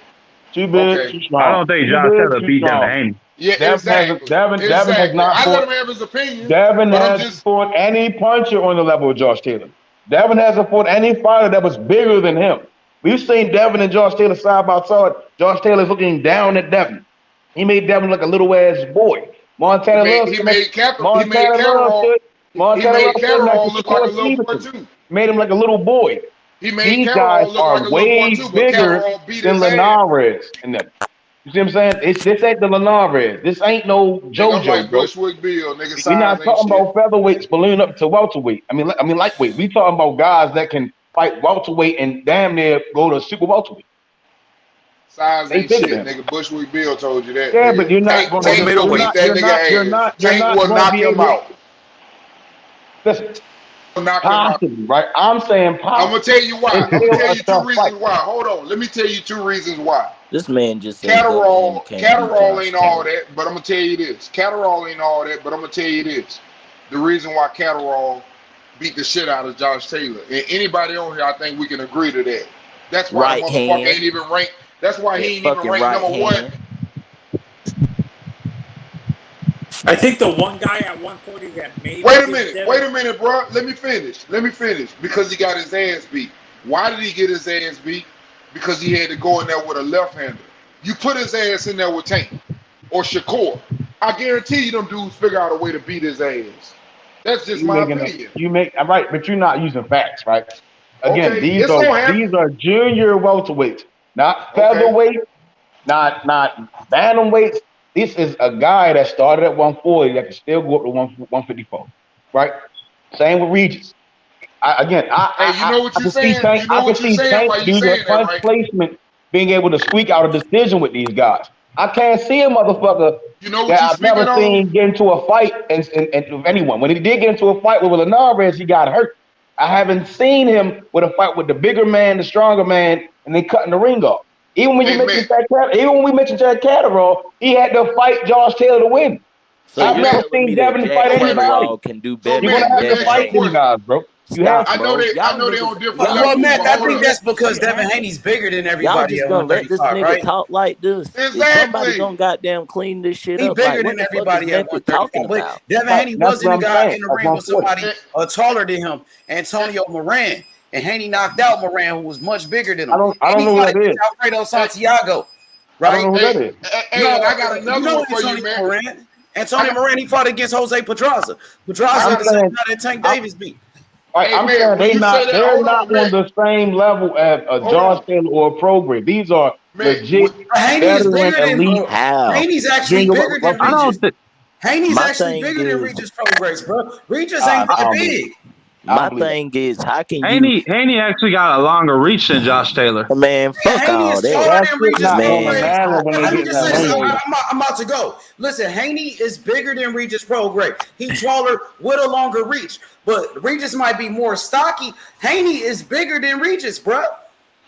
S10: Too big, too strong.
S17: I don't think Josh Taylor beat Devin Haney.
S4: Yeah,
S10: Devin has not
S4: I
S10: fought.
S4: let him have his opinion.
S10: Devin hasn't fought any puncher on the level of Josh Taylor. Devin hasn't fought any fighter that was bigger than him. We've seen Devin and Josh Taylor side by side. Josh Taylor's looking down at Devin. He made Devin look a little ass boy. Montana made Catterall look like a little boy too. Made him like a little boy. These guys are way bigger than Linares and them. You see what I'm saying? This ain't the Linares. This ain't no JoJo,
S4: like
S10: bro.
S4: Bushwick Bill, nigga.
S10: We're not talking about featherweights balloon up to welterweight. I mean lightweight. We talking about guys that can fight welterweight and damn near go to super welterweight.
S4: Size ain't shit, nigga. Bushwick Bill told you that.
S10: Yeah,
S4: nigga.
S10: but you're not going to
S4: middleweight. You're not will knock him out.
S10: Listen, possibly, right? I'm saying possibly.
S4: I'm gonna tell you why. I'm gonna tell you two reasons why. Hold on. Let me tell you two reasons why.
S12: This man just said
S4: Catterall ain't all that, but I'm gonna tell you this. Catterall ain't all that, but I'm gonna tell you this. The reason why Catterall beat the shit out of Josh Taylor. And anybody on here, I think we can agree to that. That's why the motherfucker ain't even ranked. That's why he ain't even ranked number one.
S5: I think the one guy at 140 that made.
S4: Wait a minute, bro. Let me finish. Because he got his ass beat. Why did he get his ass beat? Because he had to go in there with a left-hander. You put his ass in there with Tank or Shakur. I guarantee you them dudes figure out a way to beat his ass. That's just my opinion.
S10: Right, but you're not using facts, right? Again,
S4: Okay,
S10: these are junior welterweights, not featherweight, not bantamweights. This is a guy that started at 140 that can still go up to 154, right? Same with Regis. I can see Tank do the punch placement, being able to squeak out a decision with these guys. I can't see a motherfucker that I've never seen get into a fight and with anyone. When he did get into a fight with Linares, he got hurt. I haven't seen him with a fight with the bigger man, the stronger man, and then cutting the ring off. Even when we mentioned Jack Catterall, he had to fight Josh Taylor to win.
S12: So
S10: I've never seen Devin fight anybody.
S12: Can do better.
S10: You're gonna have to fight these guys, bro.
S4: I know they on different levels.
S9: Well, Matt, I think that's because Devin Haney's bigger than everybody.
S12: Y'all just gonna let this nigga
S9: right?
S12: talk like this?
S4: Exactly.
S12: Somebody gonna goddamn clean this shit
S9: He
S12: up.
S9: bigger
S12: Like,
S9: than everybody at 135.
S12: about?
S9: Devin Haney wasn't a guy in the ring with somebody taller than him, Antonio Moran, and Haney knocked out Moran, who was much bigger than him.
S10: I don't know who that is.
S9: Alfredo Santiago, right?
S10: I don't know who that is.
S4: I got another one for you, man.
S9: Moran. Antonio Moran, he fought against Jose Pedraza. Pedraza is the same guy that Tank Davis beat.
S10: Right, I'm saying they're not on the same level as a Josh Taylor or a Program. These are legit veteran elite.
S9: Haney's actually bigger than Regis. Haney's actually bigger than Regis Progress, bro. Regis ain't that big.
S12: My thing is, how can
S17: you? Haney actually got a longer reach than Josh Taylor.
S12: Man, fuck all
S9: that. I'm about to go. Listen, Haney is bigger than Regis Progress. He's taller with a longer reach, but Regis might be more stocky. Haney is bigger than Regis, bro.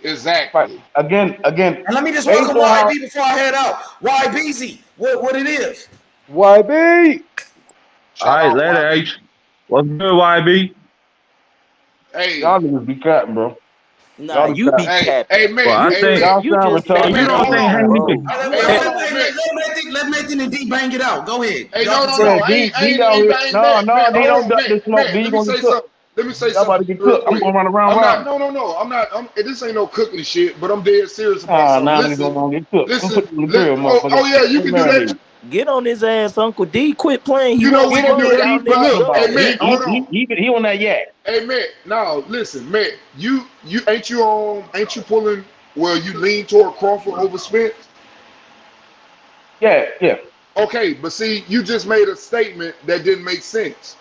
S4: Exactly.
S10: Again.
S9: And let me just welcome YB before I head out. YBZ, what it is?
S10: YB.
S17: All right, later, H. What's good, YB?
S4: Hey,
S10: y'all niggas be cutting, bro.
S12: Nah, you be capping.
S4: Hey, man.
S17: Well, I think
S12: you just said
S17: you don't think Haney can.
S9: Let Nathan and D bang it out. Go ahead.
S4: Hey, no.
S10: D don't duck this smoke. D gonna get cooked.
S4: Let me say
S10: something. About to get cooked. I'm gonna run around.
S4: No. I'm not. This ain't no cooking shit. But I'm dead serious about
S10: something. Nah, gonna get cooked.
S4: Listen. Oh yeah, you can do that.
S12: Get on his ass, Uncle D. Quit playing.
S4: You know we can do that. But look, hey man, hold on.
S10: He on that yak.
S4: Hey man, now listen, man. You ain't you pulling? Well, you lean toward Crawford over Spence.
S10: Yeah.
S4: Okay, but see, you just made a statement that didn't make sense.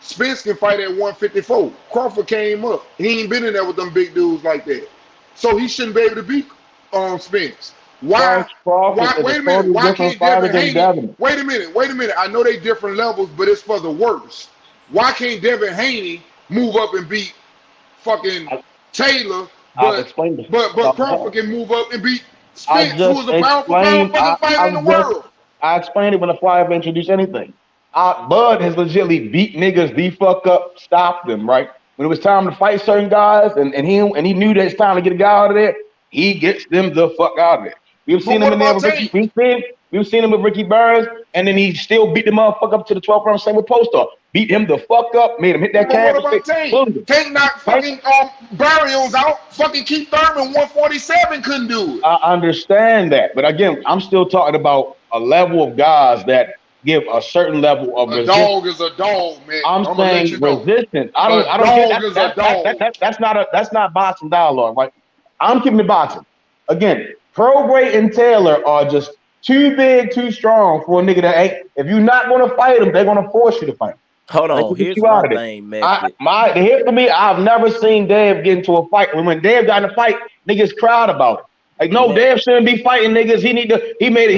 S4: Spence can fight at 154. Crawford came up. He ain't been in there with them big dudes like that. So he shouldn't be able to beat Spence. Why?
S14: Crawford is
S4: Wait
S14: a
S4: a minute.
S14: totally
S4: Why
S14: different
S4: can't
S14: fighter
S4: Devin
S14: than
S4: Haney?
S14: Devin.
S4: Wait a minute. I know they different levels, but it's for the worse. Why can't Devin Haney move up and beat fucking Taylor, but Crawford can move up and beat Spence, who is a powerful fucking fighter in the world?
S14: I explained it when the fight introduced anything. Bud has legitimately beat niggas the fuck up, stopped them, right? When it was time to fight certain guys, and he knew that it's time to get a guy out of there, he gets them the fuck out of there. We've seen him in there with Ricky. We've seen him with Ricky Burns, and then he still beat the motherfucker up to the 12th round. Same with Postar. Beat him the fuck up, made him hit that canvas.
S4: What about Tank? Tank knocked fucking Barrios out. Fucking Keith Thurman 147 couldn't do it.
S14: I understand that, but again, I'm still talking about a level of guys that give a certain level of resistance.
S4: A dog is a dog, man.
S14: I'm saying resistance. I don't get that's not boxing dialogue, right? I'm keeping it boxing. Again, Prograis and Taylor are just too big, too strong for a nigga that ain't. If you're not gonna fight them, they're gonna force you to fight them.
S12: Hold on, here's my thing, man.
S14: Here for me, I've never seen Dave get into a fight. When Dave got in a fight, niggas cried about it. Like, no, Dave shouldn't be fighting niggas. He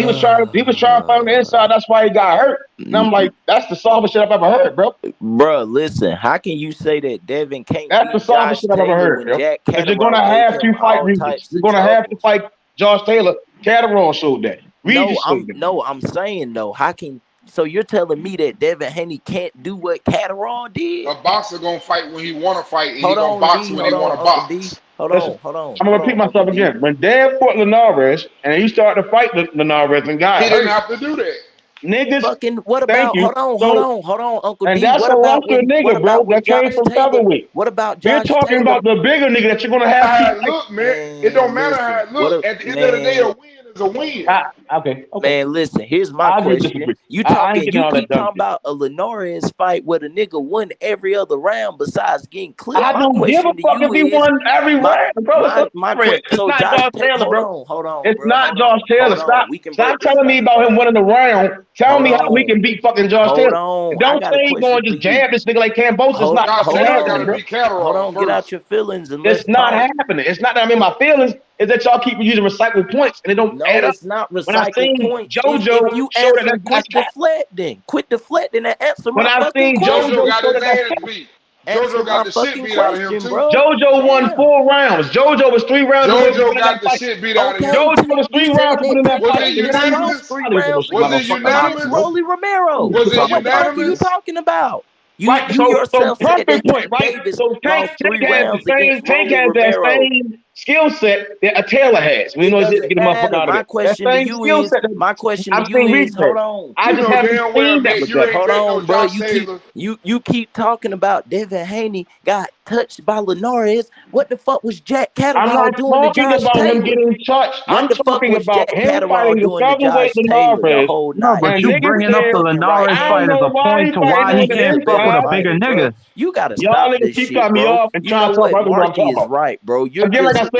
S14: was trying to fight on the inside. That's why he got hurt. And I'm like, that's the softest shit I've ever heard, bro.
S12: Bro, listen, how can you say that Devin can't
S14: That's the softest shit I've ever heard, bro. Because you're gonna have to fight music. You're gonna have to fight Josh Taylor. Catterall showed that.
S12: I'm saying though, how can so you're telling me that Devin Haney can't do what Catterall did?
S4: A boxer gonna fight when he wanna fight, and he gonna box when he wanna box.
S12: Hold on.
S14: I'm gonna repeat myself again. When Dave fought Linares and he started to fight Linares and got
S4: hurt, he didn't have to do that.
S14: Niggas,
S12: fucking what about? Hold on, Uncle
S14: and
S12: D.
S14: that's
S12: what
S14: a
S12: about
S14: roster nigga, bro? That came from featherweight.
S12: What about
S14: Josh? You're talking about the bigger nigga that you're gonna have to
S4: look, man. It don't matter how it look. At the end of the day, a win is a win.
S14: Okay.
S12: Man, listen. Here's my question. You keep talking about a Linares fight where the nigga won every other round besides getting clipped.
S14: I don't give a fuck if he won every round, bro. It's not Josh Taylor, bro.
S12: Hold on.
S14: It's not Josh Taylor. Stop telling me about him winning the round. Tell me how we can beat fucking Josh Taylor. Don't say he's going to just jab this nigga like Cambosa. It's not happening, bro.
S12: Hold on, get out your feelings.
S14: It's not happening. It's not that I'm in my feelings. Is that y'all keep using recycled points and it don't add up.
S12: It's not recycled points.
S14: JoJo,
S12: if you answer, quit deflecting and answer my fucking question.
S4: JoJo got his ass beat. JoJo got the shit beat out of him too.
S14: JoJo won 4 rounds. JoJo was 3 rounds.
S4: JoJo got the shit beat out of him.
S14: JoJo was 3 rounds to win that fight.
S4: Was it unanimous? Was it unanimous?
S12: Rolly Romero.
S4: Was it
S12: What the fuck are you talking about? You yourself said that
S14: point, right?
S12: Davis
S14: so Tank has that same skill set that a Taylor has. We know he's get the motherfucker out of
S12: My question to you is, hold on.
S14: I just haven't seen that.
S12: Hold on, bro. You keep talking about Devin Haney got touched by Linares. What the fuck was Jack Catterall doing to Josh Taylor?
S14: I'm not talking about him getting touched. I'm talking about him fighting the featherweight Linares.
S17: But you bringing up the Linares fight as a point to why he can't fuck with a bigger nigga.
S12: You gotta stop this shit, bro.
S14: Me off and try to talk about
S12: Marky is right, bro.
S14: Again, like the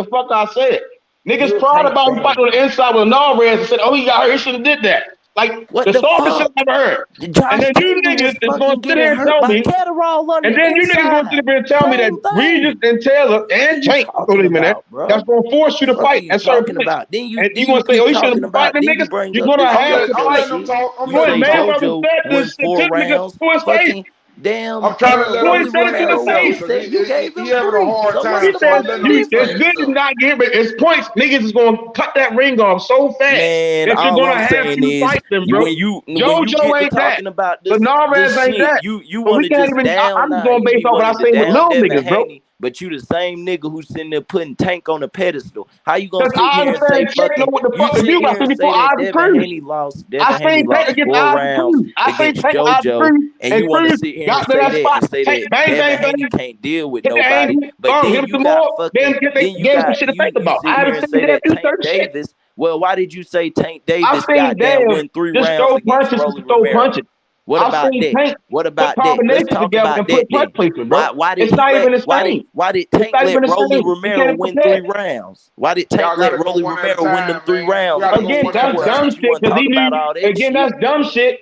S14: fuck I said. Niggas proud about him fighting on the inside with Linares and said, "Oh, he got hurt. He should have did that." Like
S12: what
S14: the softest shit I've ever heard. And then you niggas is going to sit here and tell me, and then you niggas going to sit here and tell me that Regis and Taylor and Tank, that's going to force you to fight at certain points. And you going to say, "Oh, you shouldn't fight the niggas." You're going to have to fight them. Floyd Mayweather said this shit to niggas to his face.
S12: Damn,
S4: I'm trying to let him
S14: said it to the face.
S12: You gave him
S4: he having a hard time.
S14: He said it's good to not get, but it's points. Niggas is going to cut that ring off so fast
S12: that you're
S14: going to have to fight them, bro. JoJo ain't that. Linares ain't that.
S12: You want to just down.
S14: I'm just going based on what I say with little niggas, bro.
S12: But you the same nigga who's sitting there putting Tank on the pedestal. How you gonna sit here and say fucking? You sit here and say that Devin Haney lost 4 rounds against JoJo, and you want to sit here and say that Devin Haney can't deal with nobody. But then you got fucking. Then you got you sit here and say that Tank Davis. Well, why did you say Tank Davis goddamn win 3 rounds against Rolly Romero? What about that? What about that? Let's talk about that. Why did Tank let Rolly Romero win 3 rounds? Why did Tank let Rolly Romero win them 3 rounds?
S14: Again, that's dumb shit. Because he knew. Again, that's dumb shit.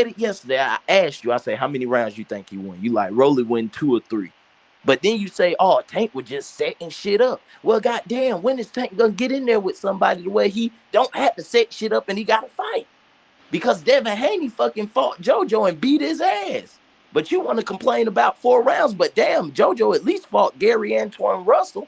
S6: said it yesterday. I asked you, I said, how many rounds you think he won? You like, Rolly win 2 or 3. But then you say, oh, Tank was just setting shit up. Well, goddamn, when is Tank gonna get in there with somebody the way he don't have to set shit up and he got to fight? Because Devin Haney fucking fought JoJo and beat his ass. But you want to complain about 4 rounds, but damn, JoJo at least fought Gary Antoine Russell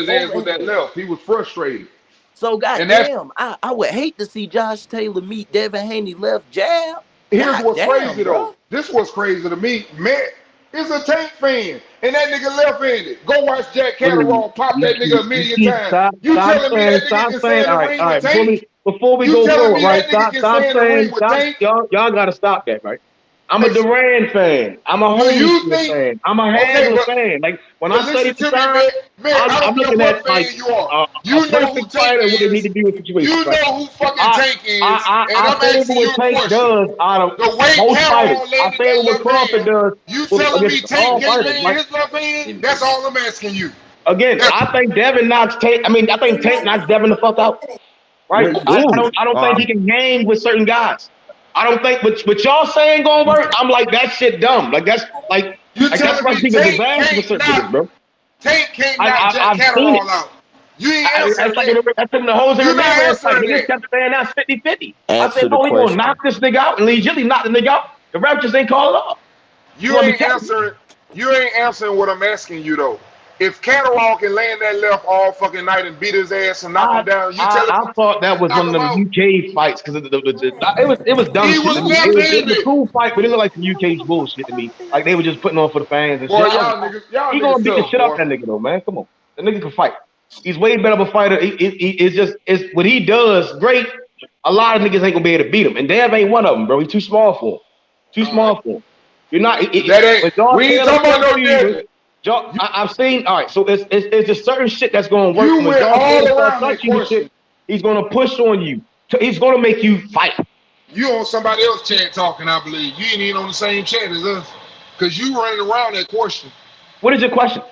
S4: his ass with that
S6: overhand.
S4: left. He was frustrated.
S6: So
S4: And that's
S6: goddamn, I would hate to see Josh Taylor meet Devin Haney left jab.
S4: here's what's
S6: Goddamn,
S4: crazy though.
S6: bro.
S4: This was crazy to me. Man, is a Tank fan, and that nigga left-handed. Go watch Jack
S17: What is
S4: Catterall pop that nigga a million times.
S17: stop
S4: You telling me that nigga
S17: stop
S4: can stay
S17: saying.
S4: in
S17: All
S4: the
S17: right,
S4: ring
S17: all
S4: with
S17: right.
S4: Tank?
S17: Before we
S4: You
S17: go
S4: telling
S17: forward,
S4: me
S17: right?
S4: that nigga can stay in the ring with Tank?
S17: Y'all gotta stop that, right? I'm a Durant fan. I'm a
S4: Do you
S17: Holyfield
S4: think?
S17: fan. I'm a
S4: Okay,
S17: Hagler fan. Like when I study
S4: listen
S17: the
S4: to me,
S17: signs,
S4: man. I
S17: I'm
S4: don't care
S17: looking at
S4: what
S17: like
S4: fan you are.
S17: a
S4: You know who
S17: perfect
S4: Tank
S17: fighter, what they need
S4: is.
S17: to do in situations,
S4: You
S17: right?
S4: know who fucking
S17: I
S4: Tank is, and I'm
S17: favor
S4: asking
S17: what
S4: you a
S17: Tank
S4: question.
S17: does out of
S4: The way
S17: most fighters.
S4: Catterall
S17: I
S4: landed
S17: favor
S4: that
S17: what
S4: left
S17: Crawford
S4: hand,
S17: does
S4: you telling me
S17: against
S4: Tank
S17: all
S4: can't
S17: fighters,
S4: land
S17: right?
S4: his left hand? That's all I'm asking you.
S17: Again, I think Devin knocks Tank. I think Tank knocks Devin the fuck out. Right? I don't think he can hang with certain guys. I don't think what y'all saying gonna work. I'm like, that shit dumb. Like that's
S4: Telling
S17: that's
S4: me
S17: like being a
S4: Tank
S17: disaster for
S4: can't
S17: certain
S4: knock
S17: niggas, bro.
S4: Tank can't knock Jack
S17: I've seen it.
S4: Catterall out. You ain't answering
S17: That's
S4: that.
S17: that's in the Jose
S4: You're not
S17: Ramirez fight.
S4: answering
S17: They just
S4: that.
S17: kept saying that's 50-50. I
S6: Answer
S17: said,
S6: the
S17: oh, he gonna
S6: question.
S17: knock this nigga out, and he usually knock the nigga out. The ref just ain't call it off.
S4: You ain't answering. You ain't answering what I'm asking you though. If Catterall can land that left all fucking night and beat his ass and knock him down, you telling me
S17: I thought that was
S4: knock
S17: one of
S4: him
S17: them
S4: out?
S17: UK fights because it was dumb
S4: He
S17: shit
S4: was
S17: to me. It was a
S4: left-handed.
S17: cool fight, but it looked like some UK bullshit to me. Like they were just putting on for the fans and shit.
S4: Boy,
S17: I was like,
S4: y'all
S17: he
S4: niggas
S17: gonna beat the
S4: suck,
S17: shit out
S4: boy.
S17: that nigga though, man. Come on, the nigga can fight. He's way better of a fighter. It's what he does great. A lot of niggas ain't gonna be able to beat him, and Dev ain't one of them, bro. He's too small for him. Too small for him. You're not.
S4: That ain't.
S17: When John
S4: We ain't
S17: Taylor
S4: talking about
S17: fights
S4: no
S17: you,
S4: Devin.
S17: I've seen. All right, so it's just certain shit that's gonna work.
S4: You
S17: And when
S4: went
S17: John
S4: all
S17: Taylor starts
S4: around that
S17: touching you,
S4: question.
S17: shit, he's gonna push on you. He's gonna make you fight.
S4: You on somebody else chat talking, I believe. You ain't even on the same chat as us. Because you running around that question.
S17: What is your question?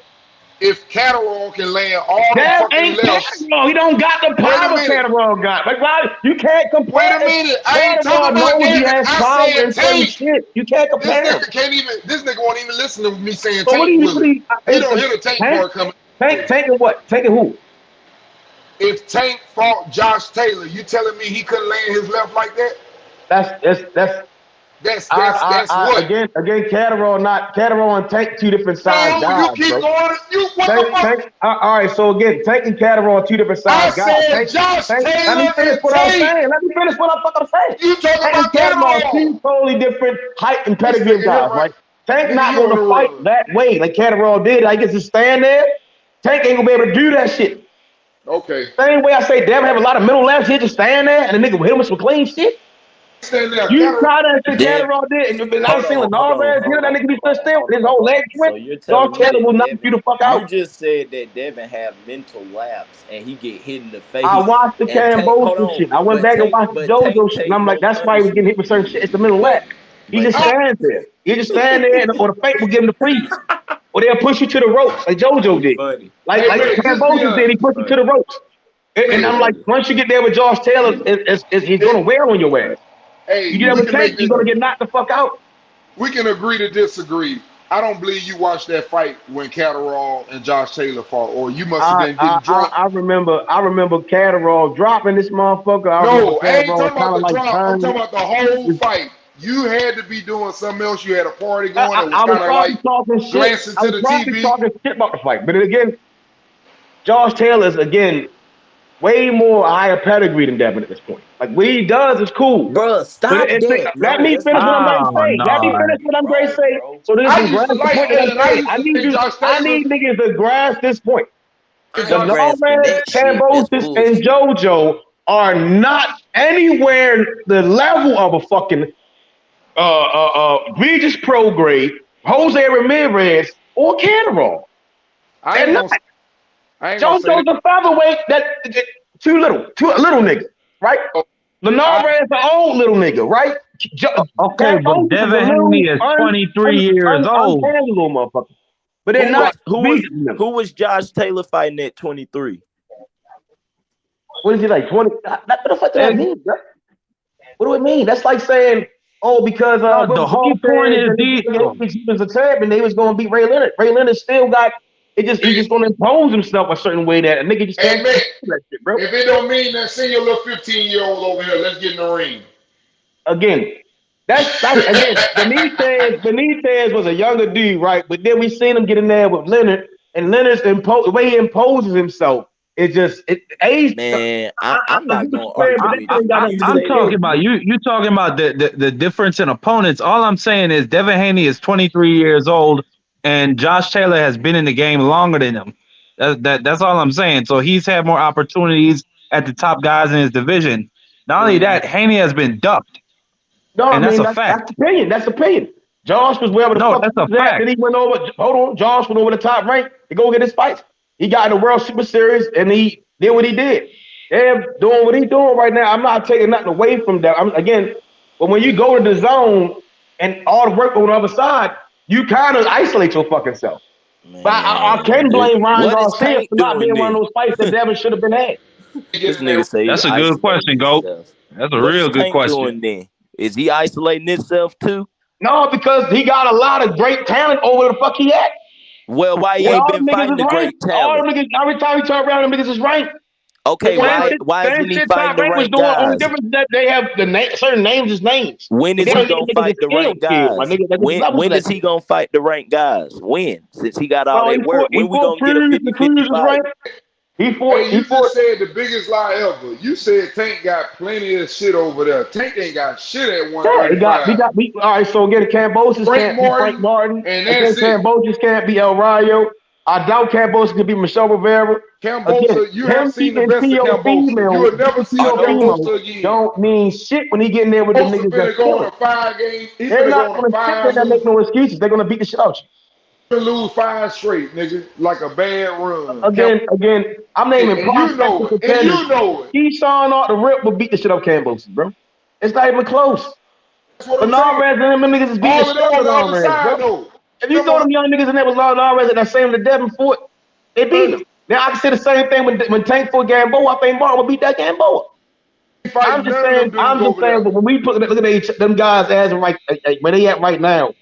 S4: If Catterall can land all them
S17: That
S4: fucking
S17: ain't
S4: lefts.
S17: Catterall. He don't got the power Catterall got. Like, why? You can't compare.
S4: Wait a minute. I ain't talking
S17: Catterall
S4: about
S17: knows he
S4: Devin.
S17: has
S4: I
S17: power
S4: said
S17: in certain
S4: Tank.
S17: shit. You can't
S4: This
S17: compare him.
S4: nigga can't even. This nigga won't even listen to me saying
S17: So what do
S4: Tank
S17: you?
S4: Willie. He don't hear the Tank part coming.
S17: Taking what? Taking who?
S4: If Tank fought Josh Taylor, you telling me he couldn't land his left like that?
S17: That's
S4: what?
S17: Again, Catterall and Tank two different size
S4: No,
S17: guys,
S4: you keep
S17: bro.
S4: going. What the fuck?
S17: All right, so again, Tank and Catterall are two different size guys.
S4: I said Josh
S17: Let me
S4: Taylor
S17: finish
S4: and
S17: what I'm
S4: Tank.
S17: saying. Let me finish what I'm fucking saying.
S4: You talking
S17: Tank and
S4: about
S17: Catterall are
S4: Catterall?
S17: two totally different height and
S4: This
S17: pedigree
S4: nigga
S17: guys,
S4: here,
S17: right? Tank
S4: nigga,
S17: not
S4: you on
S17: going
S4: the
S17: to fight
S4: run.
S17: that way like Catterall did. I guess just stand there. Tank ain't gonna be able to do that shit.
S4: Okay.
S17: Same way I say Devin have a lot of mental lapse. He just stand there and the nigga will hit him with some clean shit.
S4: Stand there,
S17: You try that shit
S6: Dev,
S17: Catterall did, and I've
S6: hold
S17: seen
S6: on,
S17: Lenarvez, you know that nigga be stood still, his whole leg
S6: So
S17: went.
S6: you're
S17: John
S6: telling me
S17: Taylor will
S6: that
S17: knock you the fuck
S6: you
S17: out.
S6: just said that Devin have mental lapse and he get hit in the face.
S17: I watched the
S6: And Tank, hold
S17: Cambodia
S6: on,
S17: shit. I went
S6: but
S17: back and
S6: Tank,
S17: watched the
S6: but Tank
S17: JoJo shit, and
S6: take
S17: I'm like,
S6: more
S17: that's why he was getting hit with certain shit. It's the mental lapse. He just stands there. He just stand there, or the fake will give him the freeze. Or they'll push you to the ropes, like JoJo did.
S6: Funny.
S17: Like Cambodia did, he pushed you to the ropes. And I'm like, once you get there with Josh Taylor, he's going to wear on your ass.
S4: Hey,
S17: You get
S4: we
S17: with
S4: can
S17: Tank,
S4: make
S17: you're
S4: this.
S17: going to get knocked the fuck out.
S4: We can agree to disagree. I don't believe you watched that fight when Catterall and Josh Taylor fought, or you must have been getting drunk.
S17: I remember Catterall dropping this motherfucker. I remember
S4: No, I ain't
S17: Catterall
S4: talking
S17: kind
S4: about
S17: of
S4: the
S17: like
S4: drop. I'm
S17: turning.
S4: talking about the whole fight. You had to be doing something else. You had a party going. It was
S17: I was
S4: kind of
S17: probably
S4: like
S17: talking shit.
S4: glancing
S17: I
S4: to
S17: was
S4: the
S17: probably
S4: TV.
S17: talking shit about the fight. But again, Josh Taylor's again way more higher pedigree than Devin at this point. Like what he does is cool.
S6: Bruh, stop that.
S17: Let
S6: No,
S17: me
S6: that's
S17: finish what I'm
S6: not
S17: going to say. Let me finish what I'm going to say. So there's
S4: I
S17: some
S4: used to
S17: grasp the
S4: like,
S17: point that I'm
S4: and I
S17: saying.
S4: used to think Josh
S17: I
S4: Taylor.
S17: need niggas to grasp this point.
S6: I'm grasping
S17: Lenarvez,
S6: that shit. That's
S17: Cambosis, and
S6: bullshit.
S17: JoJo are not anywhere the level of a fucking Regis Prograde, Jose Ramirez, or Catterall. They're not. JoJo's a featherweight that too little nigga, right? Lenarvez is an old little nigga, right? Okay, but Devin Haney is 23 years old. Untangible motherfucker. But they're not.
S6: Who was Josh Taylor fighting at 23?
S17: What is he like? 20? What the fuck does that mean, bro? What do it mean? That's like saying, oh, because the whole point is he was a champion, they was going to beat Ray Leonard. Ray Leonard still got he's just going to impose himself a certain way that a nigga just can't do that shit, bro.
S4: If it don't mean that, send your little 15-year-old over here. Let's get in the ring.
S17: Again, that's again. Benitez was a younger dude, right? But then we seen him get in there with Leonard, and Leonard's the way he imposes himself age.
S6: Man, I'm not gonna
S17: but
S6: argue with you.
S17: I'm
S6: You say
S17: talking
S6: that.
S17: about you talking about the difference in opponents. All I'm saying is Devin Haney is 23 years old, and Josh Taylor has been in the game longer than him. That's all I'm saying. So he's had more opportunities at the top guys in his division. Not only that, Haney has been ducked.
S14: No,
S17: and
S14: I mean
S17: that's a fact.
S14: that's opinion. That's opinion. Josh was wherever the fuck
S17: that's a
S14: he was at.
S17: fact.
S14: Then he went over. Hold on, Josh went over the top rank to go get his fights. He got in the World Super Series and he did what he did. They're doing what he's doing right now. I'm not taking nothing away from that. But when you go to the zone and all the work on the other side, you kind of isolate your fucking self. But I can blame Ryan
S6: What is
S14: Garcia
S6: Tank
S14: for not
S6: doing
S14: being one
S6: then?
S14: of those fights that Devin should have been had.
S6: This nigga say
S17: That's
S6: he
S17: a good
S6: isolating
S17: question, Goat.
S6: himself.
S17: That's a
S6: What is
S17: real good
S6: Tank
S17: question.
S6: doing then? Is he isolating himself too?
S14: No, because he got a lot of great talent over the fuck he at.
S6: Well, why he
S14: And
S6: ain't
S14: all
S6: been
S14: them niggas
S6: fighting
S14: is
S6: the great
S14: ranked. All
S6: talent?
S14: them niggas, every time he turn around, them niggas is ranked.
S6: Okay,
S14: Same
S6: why isn't he fighting
S14: Top
S6: the
S14: rank was
S6: right
S14: doing. Only
S6: guys?
S14: difference is that they have certain names as names.
S6: When
S14: But
S6: is
S14: they
S6: he
S14: don't give
S6: gonna
S14: niggas
S6: fight
S14: a
S6: the right
S14: skill kid, my
S6: guys?
S14: nigga. There's levels
S6: When
S14: to
S6: is
S14: that
S6: he
S14: shit.
S6: gonna fight the right guys? When? Since he got all
S14: Well,
S6: that work, when we gonna get a
S14: the
S6: 50-50
S14: Cruz is
S6: fight?
S14: ranked. He
S4: just said the biggest lie ever. You said Tank got plenty of shit over there. Tank ain't got shit at
S14: Yeah,
S4: 135.
S14: all right, so again, Cambosis
S4: Frank
S14: can't be Frank
S4: Martin,
S14: Martin.
S4: and
S14: Again,
S4: that's it.
S14: Cambosis can't be El Rayo. I doubt Cambosis could be Michelle Rivera. Again,
S4: Cambosa, you have
S14: him
S4: seen the
S14: beating
S4: best of
S14: T.O.
S4: Cambosa. You will never see a
S14: Female
S4: Cambosa again.
S14: don't mean shit when he get in there with the
S4: Cambosa
S14: niggas that's
S4: finna go on
S14: killing.
S4: a 5 game. He's
S14: They're
S4: finna go
S14: not
S4: on
S14: going
S4: a
S14: to sit
S4: 5
S14: there and
S4: lose.
S14: make no excuses. They're going to beat the shit out of you.
S4: Lose 5 straight, nigga, like a bad run.
S14: Again, I'm naming
S4: and you know
S14: prospects
S4: it. And you know it.
S14: Keyshawn off the rip will beat the shit out of Cambosis, bro. It's not even close.
S4: That's what
S14: But
S4: I'm saying.
S14: Narrez and them niggas is beating
S4: All
S14: the
S4: of
S14: shit
S4: them
S14: out
S4: on
S14: of
S4: the other
S14: Narrez, bro.
S4: side, though.
S14: If you throw them young niggas in there with Narrez and that same to Devonport, they beat them. Now I can say the same thing when Tank fought Gamboa. I think Martin would beat that Gamboa. I'm just saying, but when we look at them guys as right where they at right now.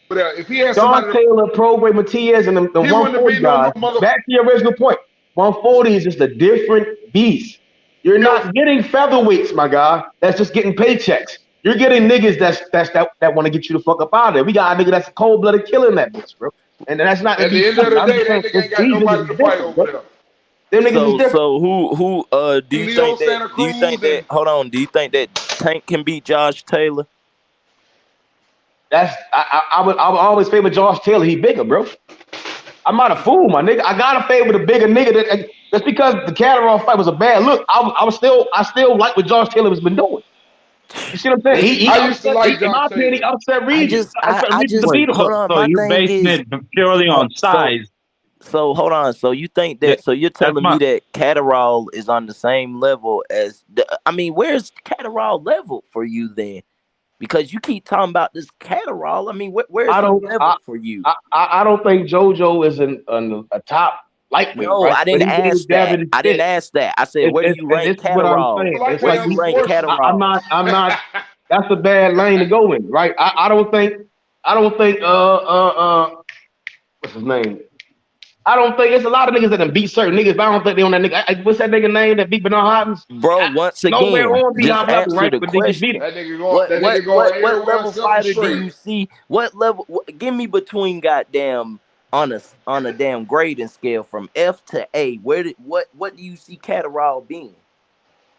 S4: But if he had
S14: John
S4: somebody,
S14: Taylor, Prograis, Matias, and the 140 guys. Back to your original point, 140 is just a different beast. You're not getting featherweights, my guy. That's just getting paychecks. You're getting niggas that want to get you the fuck up out of there. We got a nigga that's cold-blooded killing that bitch, bro. And that's not
S4: at the end of the day, that nigga ain't got nobody to fight over there.
S14: Them niggas is different.
S6: So who do you think that? Do you think that? Hold on. Do you think that Tank can beat Josh Taylor?
S14: I would always favor Josh Taylor. He bigger, bro. I'm not a fool, my nigga. I gotta favor the bigger nigga. That's because the Catterall fight was a bad look. I still like what Josh Taylor has been doing. You see what I'm saying?
S4: I used to like Josh Taylor.
S14: He upset Regis.
S6: Hold on.
S17: So you're basing it purely on size.
S6: So hold on. So you think that? So you're telling me that Catterall is on the same level as? Where's Catterall level for you then? Because you keep talking about this Catterall. Where's the level for you?
S14: I don't think JoJo is a top lightweight.
S6: No,
S14: right?
S6: I didn't ask that. I didn't ask that. I said, where do you rank Catterall? Where do you rank Catterall?
S14: I'm not. That's a bad lane to go in, right? I don't think. What's his name? I don't think it's a lot of niggas that done beat certain niggas, but I don't think they on that nigga. What's that nigga name that beat Bernard Hopkins?
S6: Bro, once again, just answer the question. What level fighter do you see? What level? Give me between goddamn on a damn grading scale from F to A. What do you see Catterall being?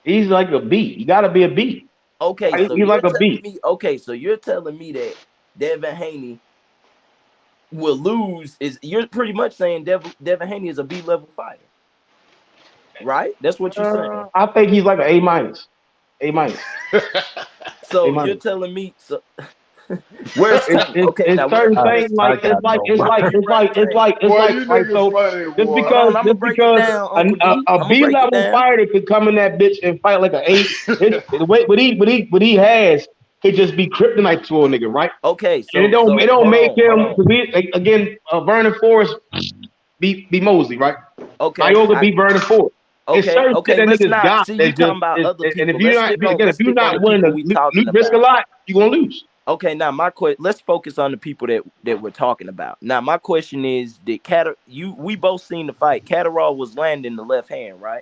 S14: He's like a B. You gotta be a B.
S6: Okay, so
S14: he's like a B.
S6: So you're telling me that Devin Haney will lose? You're pretty much saying Devin Haney is a B level fighter, right? That's what you're saying.
S14: I think he's like an A minus.
S6: So
S14: A-.
S6: you're telling me so? Where's
S14: it's certain things like it's like right, so just because a B level fighter could come in that bitch and fight like an A, what he has could just be kryptonite to a nigga, right?
S6: Okay, so
S14: and it don't make him again Vernon Forrest be Mosley, right?
S6: Okay,
S14: Ioga be Vernon Forrest.
S6: Okay,
S14: let's not.
S6: See, you talking about other people.
S14: And if you're not willing to risk a lot, you're gonna lose.
S6: Okay, now let's focus on the people that we're talking about. Now, my question is, we both seen the fight. Catterall was landing the left hand, right?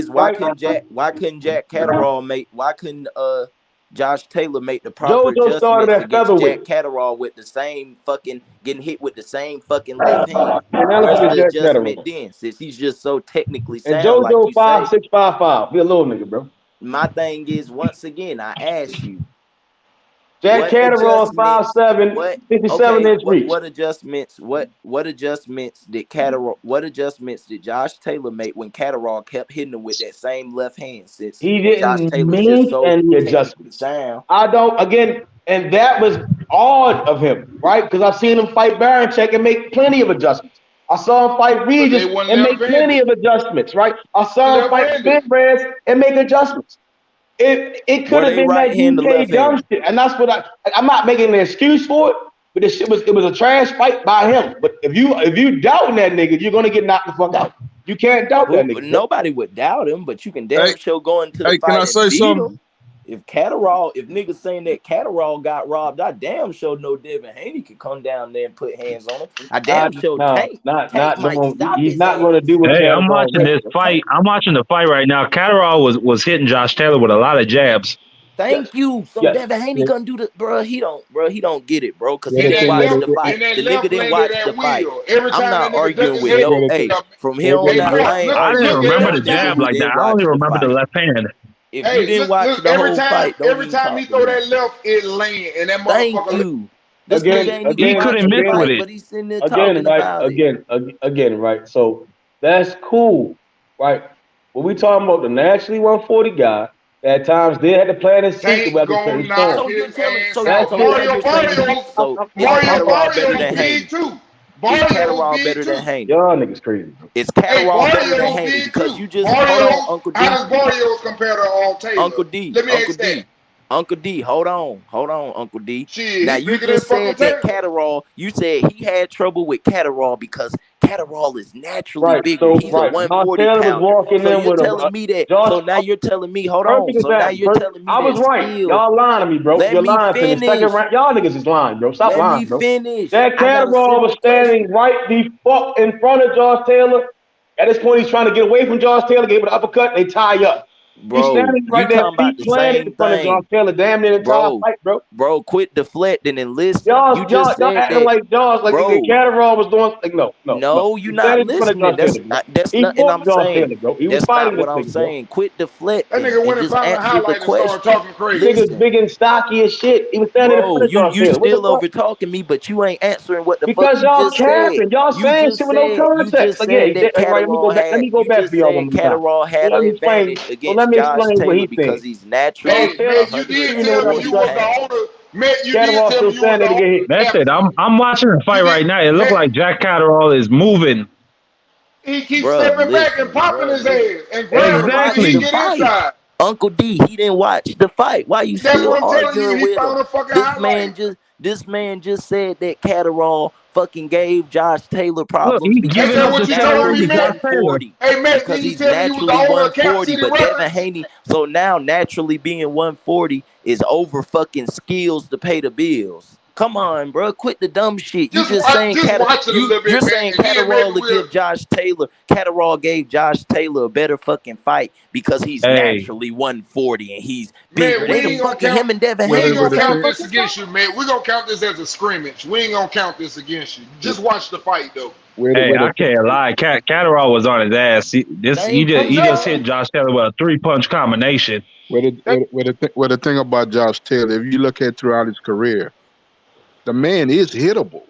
S6: is why couldn't Jack Catterall why couldn't Josh Taylor make the proper
S14: JoJo started
S6: adjustments
S14: at
S6: against
S14: featherweight.
S6: Jack Catterall with the same fucking getting hit with the same fucking left hand?
S14: And now
S6: Where's
S14: look at
S6: the
S14: Jack Catterall.
S6: adjustment then? Since he's just so technically
S14: And
S6: sound, like you
S14: JoJo
S6: say.
S14: 5'6", 5'5". Be a little nigga, bro.
S6: My thing is, once again, I ask you,
S14: Jack
S6: what
S14: Catterall is
S6: adjustments?
S14: 5'7",
S6: What
S14: 57-inch reach.
S6: what adjustments? What adjustments did Catterall? What adjustments did Josh Taylor make when Catterall kept hitting him with that same left hand? Since
S14: He
S6: Josh
S14: didn't
S6: Taylor's just
S14: make
S6: so
S14: any
S6: technically
S14: adjustments.
S6: sound.
S14: I don't, again, and that was odd of him, right? Because I've seen him fight Baranchek and make plenty of adjustments. I saw him fight Regis and make plenty of adjustments, right? I saw him fight Benavidez and make adjustments. It could have been that UK dumb shit, and that's what I'm not making an excuse for it, but it was a trash fight by him. But if you doubting that nigga, you're gonna get knocked the fuck out. You can't doubt that nigga.
S6: Nobody would doubt him, but you can damn sure go into the
S15: Hey, can I
S6: fight
S15: say
S6: and beat
S15: something?
S6: him. If niggas saying that Catterall got robbed, I damn sure know Devin Haney could come down there and put hands on him. I damn sure Tank might stop
S14: he's
S6: his
S14: not going to
S6: ass.
S14: do what
S17: Hey, I'm
S14: Catterall
S17: watching this fight. I'm watching the fight right now. Catterall was hitting Josh Taylor with a lot of jabs.
S6: Thank you. So Devin Haney gonna do the he don't get it, bro, because he didn't watch the fight. The nigga didn't watch the fight. I'm not arguing with no from here on out. I ain't
S17: I didn't
S6: arguing with
S17: remember
S6: no
S17: the jab
S6: nigga who
S17: like that.
S6: didn't
S17: I
S6: watch
S17: only
S6: the
S17: remember the
S6: fight.
S17: left hand.
S6: If you didn't watch the whole fight, don't
S4: every
S6: even
S4: time he
S6: talk
S4: throw
S6: to me.
S4: that left, it land, and that motherfucker.
S6: Thank you. This nigga ain't even watching the fight, but he's sitting there talking about it.
S14: Again, right? So that's cool, right? When we talking about the naturally 140 guy, at times they had to plan his seat to whether to storm.
S6: So you're telling so
S4: Mario
S6: is Catterall better than Haney? Is Catterall better than Haney?
S14: Y'all niggas crazy. Bro.
S6: Is Catterall better than Haney? Because you just hold on, Uncle D.
S4: How does Barrios compare to Taylor?
S6: Uncle D.
S4: Let me ask that.
S6: Uncle D, hold on, Uncle D.
S4: Shit,
S6: now you just said that Catterall. You said he had trouble with Catterall because Catterall is naturally bigger. He's a 140 pounder. So you're telling me that. So now you're telling me. Hold on. So now you're telling me
S14: I was
S6: that
S14: right.
S6: still.
S14: Y'all lying to me, bro.
S6: Let
S14: You're
S6: me
S14: lying to me.
S6: finish.
S14: Second round, y'all niggas is lying, bro. Stop lying, bro.
S6: Let me finish.
S14: That Catterall was standing right the fuck in front of Josh Taylor. At this point, he's trying to get away from Josh Taylor. Gave it an uppercut. They tie up.
S6: Bro,
S14: he's standing right there, feet planted in front of Josh Taylor. Damn near the entire fight, bro.
S6: Bro, quit deflecting and listen.
S14: Y'all
S6: said
S14: acting
S6: that,
S14: like Josh, like the Catterall was doing. Like, no.
S6: You're not listening. That's
S14: he
S6: nothing I'm
S14: Josh
S6: saying.
S14: Taylor, bro. He
S6: That's
S14: was fighting
S6: not what I'm
S14: nigga,
S6: saying. Quit deflecting.
S4: That nigga went
S6: and
S4: and
S6: just
S4: found the
S6: answer the
S4: highlight and started
S6: question.
S4: talking crazy.
S14: Niggas big and stocky as shit. He was standing in front of Josh
S6: You
S14: Taylor.
S6: still over talking me, but you ain't answering what the
S14: Because
S6: fuck you
S14: y'all
S6: just said.
S14: capping. Y'all saying shit with no context.
S6: You just said that Catterall had.
S14: Let me go
S6: You
S14: back
S6: just
S14: for y'all
S6: said
S14: one more time.
S6: Catterall had
S14: Let
S6: an
S14: me explain.
S6: advantage
S14: So
S6: against
S14: let me
S6: Josh
S14: explain what
S6: Taylor
S14: he's
S6: because
S14: saying.
S6: he's naturally
S4: You did tell me you was the older. You did
S14: Catterall
S4: tell me
S14: still
S4: you was
S14: standing
S4: the
S14: to get
S4: older.
S14: hit.
S17: That's it. I'm watching the fight right now. It looked like Jack Catterall is moving.
S4: He keeps stepping back and popping his ass and grabbing him and he get inside.
S6: Uncle D, he didn't watch the fight. Why you
S4: That's
S6: still
S4: what I'm telling
S6: arguing
S4: you. He
S6: with him?
S4: found a fucking highlight.
S6: This man just said that Catterall fucking gave Josh Taylor
S17: Look,
S6: problems
S17: he's
S6: because
S17: giving up
S6: he's
S17: the challenge
S6: naturally
S17: to Josh Taylor.
S6: 140.
S4: Hey, Matt,
S6: Because
S4: did he
S6: he's
S4: tell me you was the
S6: naturally
S4: owner of Cap
S6: 140,
S4: City
S6: but Devin
S4: Records?
S6: Haney, so now naturally being 140 is over fucking skills to pay the bills. Come on, bro. Quit the dumb shit. You just saying
S4: watch it a little bit,
S6: you're
S4: man,
S6: saying
S4: and then
S6: Catterall
S4: maybe
S6: to give Josh Taylor. Catterall gave Josh Taylor a better fucking fight because he's naturally 140 and he's bigger.
S4: Man, we
S6: They the
S4: ain't gonna
S6: fucking
S4: count.
S6: him and Devin
S4: We
S6: Haney
S4: ain't gonna
S6: the same
S4: count this
S6: fucking
S4: against you, man. We're gonna count this as a scrimmage. We ain't gonna count this against you. Just watch the fight, though.
S17: Hey, I can't lie. Catterall was on his ass. He just hit Josh Taylor with a 3-punch combination.
S15: Well, the thing about Josh Taylor, if you look at throughout his career, the man is hittable.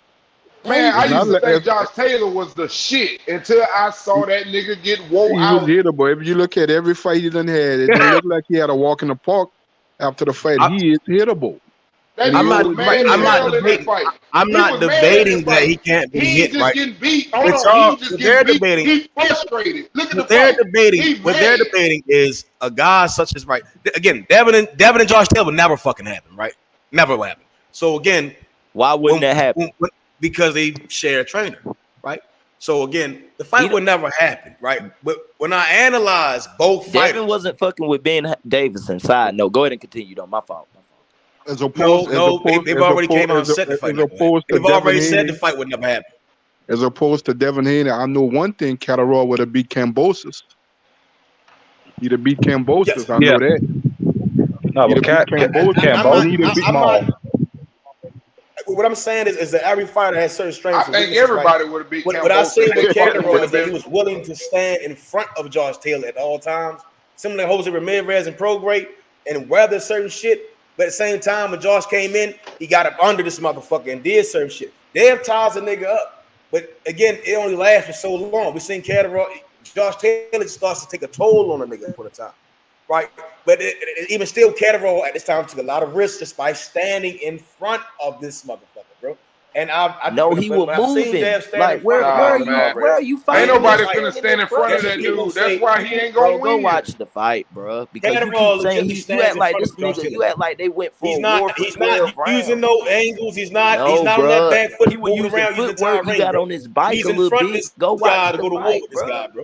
S4: Man, I
S15: It's
S4: used to
S15: not
S4: think Josh Taylor was the shit until I saw that nigga get wore
S15: He
S4: out.
S15: was hittable. If you look at every fight he done had, it didn't look like he had a walk in the park after the fight. He is hittable.
S21: I'm not debating that he can't be hit, right?
S4: Getting beat.
S21: What they're debating.
S4: He's frustrated. Look at
S21: What
S4: the
S21: they're
S4: fight.
S21: What they're debating is a guy such as again, Devin and Josh Taylor would never fucking happen, right? Never will happen. So again,
S6: why wouldn't that happen?
S21: Because they share a trainer, right? So again, the fight would never happen, right? But when I analyze both fighters,
S6: Devin wasn't fucking with Ben Davison. Side note. Go ahead and continue though. My fault.
S15: As opposed,
S21: they've already came out and said the fight. They've already said the fight would never happen.
S15: As opposed to Devin Haney, I know one thing: Catterall would have beat Kambosos. He'd have beat Kambosos.
S21: Yes.
S15: I know that.
S17: No, but Kambosos.
S21: What I'm saying is that every fighter has certain strengths.
S4: I think everybody would have beat Kambosos.
S21: What I say with Catterall is that he was willing to stand in front of Josh Taylor at all times, similar to Jose Ramirez and Prograde, and weather certain shit. But at the same time, when Josh came in, he got up under this motherfucker and did certain shit. They have ties a nigga up. But again, it only lasts for so long. We seen Catterall, Josh Taylor starts to take a toll on a nigga for the time. Right? But even still, Catterall at this time took a lot of risks just by standing in front of this motherfucker, bro. And I know
S6: he was moving. Like where are you fighting?
S4: Ain't nobody finna stand in front of that dude. That's why he ain't gonna
S6: go
S4: win.
S6: watch the fight, bro. Because you keep saying you act like this nigga. You act like they went for a war for 12 rounds.
S21: Using no angles. He's not on that back foot. He was using footwork. He got on his bike a little bit. Go watch the fight, bro.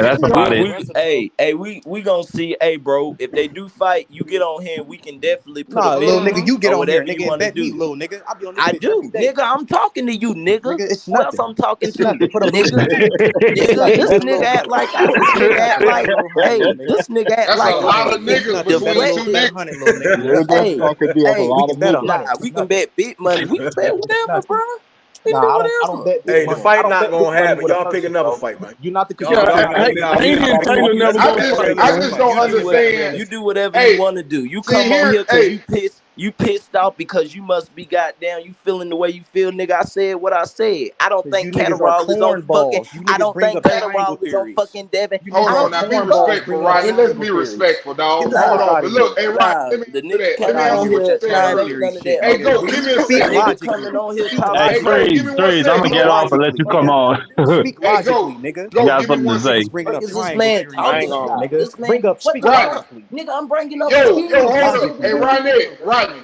S17: Yeah, that's about it.
S6: We gonna see. Hey, bro, if they do fight, you get on here and we can definitely put
S7: Nah,
S6: a bet
S7: little
S6: on
S7: nigga,
S6: it
S7: you get
S6: or
S7: on here,
S6: whatever you
S7: nigga, and
S6: want to
S7: bet me,
S6: do.
S7: little nigga. I be on this
S6: I
S7: bitch every
S6: do,
S7: day.
S6: nigga. I'm talking to you, nigga.
S7: Nigga, it's
S6: Who else
S7: nothing.
S6: I'm talking
S7: It's
S6: to,
S7: nothing. Put up
S6: nigga?
S7: it's
S6: Nigga,
S7: nothing.
S6: this
S7: Bet a
S6: nigga
S7: little
S6: act
S7: bit.
S6: like this nigga act like, hey, this nigga act
S4: That's a
S6: like,
S4: lot
S6: okay,
S4: of
S6: if you
S4: niggas
S7: Bet a
S4: between
S7: little,
S4: two
S7: bet
S4: niggas.
S7: 100, little nigga.
S15: Yeah, that's
S6: hey,
S15: talking deal. That's a
S6: hey,
S15: lot
S7: We
S15: of
S7: can bet
S15: niggas.
S7: 100.
S6: we
S7: It's
S6: can
S7: nothing.
S6: bet big money. We can bet
S7: It's
S6: whatever,
S7: nothing.
S6: bro. We can
S7: Nah,
S6: do
S7: I don't
S6: whatever.
S7: bet big
S21: Hey, the
S7: money. I
S21: fight
S7: don't
S21: not
S7: bet big
S21: gonna
S7: money
S21: happen.
S7: with a
S21: Y'all pick
S7: person,
S21: another
S7: bro.
S21: fight, man.
S7: You're not the
S21: Y'all,
S7: casino
S21: y'all,
S7: king.
S21: y'all leave it out. Leave it
S17: Haney
S21: out.
S17: and Taylor never
S4: I
S17: gonna
S4: just
S17: fight,
S4: I
S17: man.
S4: just don't understand.
S6: You do whatever you
S4: Hey,
S6: want to do. You
S4: see
S6: come on
S4: here,
S6: here because
S4: hey,
S6: you pissed off because you must be goddamn. You feeling the way you feel, nigga. I said what I said. I don't
S7: Because you
S6: think
S7: niggas are
S6: Catterall is on fucking.
S7: cornballs. You
S6: I
S7: niggas
S6: don't
S7: bring
S6: think
S7: up triangle
S6: Catterall is on
S7: theories.
S6: fucking Devin.
S7: You
S4: hold
S7: niggas
S6: I
S7: are
S4: on
S6: don't
S4: now,
S6: give
S4: be
S6: a fuck.
S7: cornballs
S4: respectful,
S7: bringing up
S4: Rodney. Let's
S7: triangle
S4: be
S7: theories.
S4: respectful, dog.
S7: Get the
S6: Nah,
S4: Hold
S7: fuck
S4: on,
S7: out
S4: but
S7: of here.
S4: look, hey, Rodney,
S6: nah.
S4: let me
S6: The
S4: answer
S6: nigga
S4: that. Let me
S6: coming
S7: Nah,
S4: answer
S6: on
S7: nigga,
S4: what
S7: with
S4: you
S7: your
S6: here
S4: said
S6: nah,
S7: triangle
S6: it ain't
S4: earlier.
S7: theory
S6: none of
S7: shit,
S6: that.
S4: Hey,
S7: nigga.
S4: go, give me a
S7: Speak
S6: That
S4: second.
S6: nigga coming
S7: logically.
S6: on here
S7: Speak
S6: talking
S17: Hey,
S4: Hey,
S6: shit.
S4: go,
S7: logically.
S4: give me
S17: freeze,
S4: one
S17: freeze. I'm
S4: second.
S17: gonna
S7: Speak
S17: get
S4: Go.
S17: off and let
S7: logically,
S17: you come
S7: nigga.
S17: on.
S7: Speak
S4: Hey, go,
S7: logically, nigga.
S17: You
S4: go.
S17: got
S4: Give me
S17: something to
S4: one second.
S17: say?
S7: Niggas bringing
S6: Fuck
S7: up
S6: is this
S7: triangle
S6: man
S7: theory and
S15: I ain't
S6: talking
S7: shit,
S15: gonna.
S6: about?
S7: nigga.
S6: This man,
S7: Speak
S6: what the
S4: Rodney,
S6: fuck?
S7: logically.
S6: Nigga, I'm bringing up
S4: yo,
S7: Speak
S4: hold
S6: skills.
S4: up.
S7: logically,
S4: Hey,
S7: nigga.
S4: Rodney,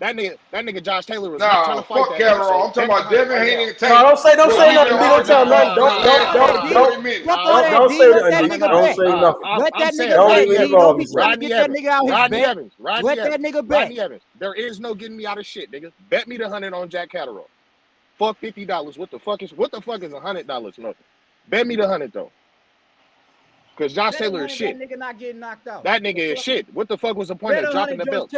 S1: That nigga Josh Taylor was not trying
S4: Nah,
S1: to fight
S4: fuck
S1: that nigga. So
S4: Catterall. I'm talking
S1: bet me
S4: about
S1: $100
S4: Devin
S1: right
S4: Haney
S1: now.
S4: and Tank.
S21: No, don't say
S4: Well,
S21: nothing. We don't tell nothing. Don't say nothing. Don't say nothing.
S3: Let that nigga
S21: Don't
S3: bet,
S21: even
S3: D.
S21: involve
S3: Don't be
S21: yourself.
S3: trying to get that nigga out his
S1: Rodney
S3: bet.
S1: Evans.
S3: Let that nigga bet.
S1: Rodney Evans. There is no getting me out of shit, nigga. Bet me the $100 on Jack Catterall. Fuck $50. What the fuck is $100? Nothing. Bet me the $100 though. Cause Josh
S3: Bet
S1: Taylor is
S3: 100
S1: shit.
S3: that nigga not getting knocked out.
S1: That nigga is shit. What the fuck was the point
S3: Bet
S1: of dropping
S3: 100
S1: the belt?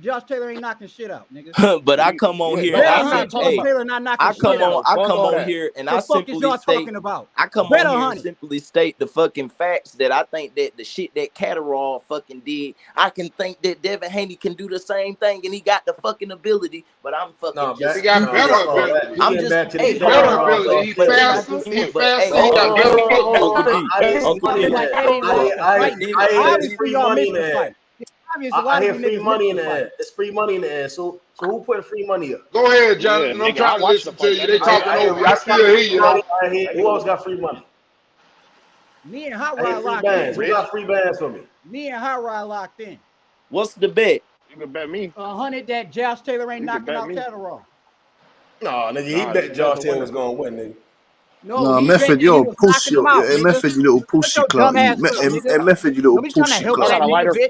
S3: Josh Taylor ain't knocking shit out, nigga.
S6: But I come on here
S1: No,
S6: and
S1: I'm
S6: I
S1: not
S6: say,
S1: talking
S6: hey,
S1: about.
S3: Taylor not knocking
S6: I
S3: shit
S6: come
S3: out.
S6: on here and I
S3: The fuck is
S6: simply
S3: y'all
S6: state,
S3: talking about?
S6: I come
S3: Bet
S6: on here and
S3: 100.
S6: simply state the fucking facts that I think that the shit that Catterall fucking did, I can think that Devin Haney can do the same thing and he got the fucking ability, but I'm fucking just
S4: He got
S6: stupid
S4: better
S6: as fuck.
S4: ability.
S6: I'm just, hey, hold
S4: Better
S6: on,
S4: ability. He's
S6: but
S4: faster. He's faster. He got better footwork.
S6: Uncle D,
S3: Like that ain't lost the fight.
S21: It's free
S3: Obviously, y'all
S21: money
S3: missed
S21: in
S3: the
S21: the
S3: fight.
S21: air.
S3: It's obvious a lot
S21: I
S3: of
S21: hear
S3: you
S21: free
S3: niggas
S21: money
S3: missed
S21: in
S3: the
S21: the
S3: fight.
S21: air. It's free money in the air. So who putting free money up?
S4: Go ahead,
S1: Yeah,
S4: Jonathan. I'm
S1: nigga,
S4: trying
S1: I
S4: to
S1: watched the
S4: listen to
S1: fight.
S4: you.
S1: That
S4: They
S1: nigga,
S4: talking
S21: I hear
S4: over you. I
S21: Rick
S4: still
S21: got
S4: hear
S21: free
S4: you
S21: money.
S4: though.
S21: I hear who else got free money?
S3: Me and Hot
S21: I hear
S3: Rod
S21: free
S3: locked
S21: bands.
S3: in.
S21: Who got free bands for me?
S3: Me and Hot Rod locked in.
S6: what's the bet?
S1: You can bet me.
S3: 100 that Josh Taylor ain't
S1: You can
S3: knocking
S1: bet
S3: out
S1: me.
S3: Catterall.
S21: No, nigga, he
S1: Nah,
S21: bet
S1: just bet
S21: Josh
S1: the
S21: Taylor
S1: winner.
S21: was gonna win, nigga.
S3: No,
S11: Nah,
S3: he bet
S11: Method,
S3: that he
S11: you a
S3: was
S11: pussy.
S3: knocking him out,
S11: Hey,
S3: nigga.
S11: Method, you little
S3: Shut
S11: pussy
S3: your
S11: clout.
S3: dumb ass up, nigga.
S11: Hey, Method, you little
S3: Don't be trying to
S11: pussy
S3: help
S1: Y'all
S11: clout.
S1: got
S3: that
S1: a
S3: nigga
S1: lighter?
S3: bitch.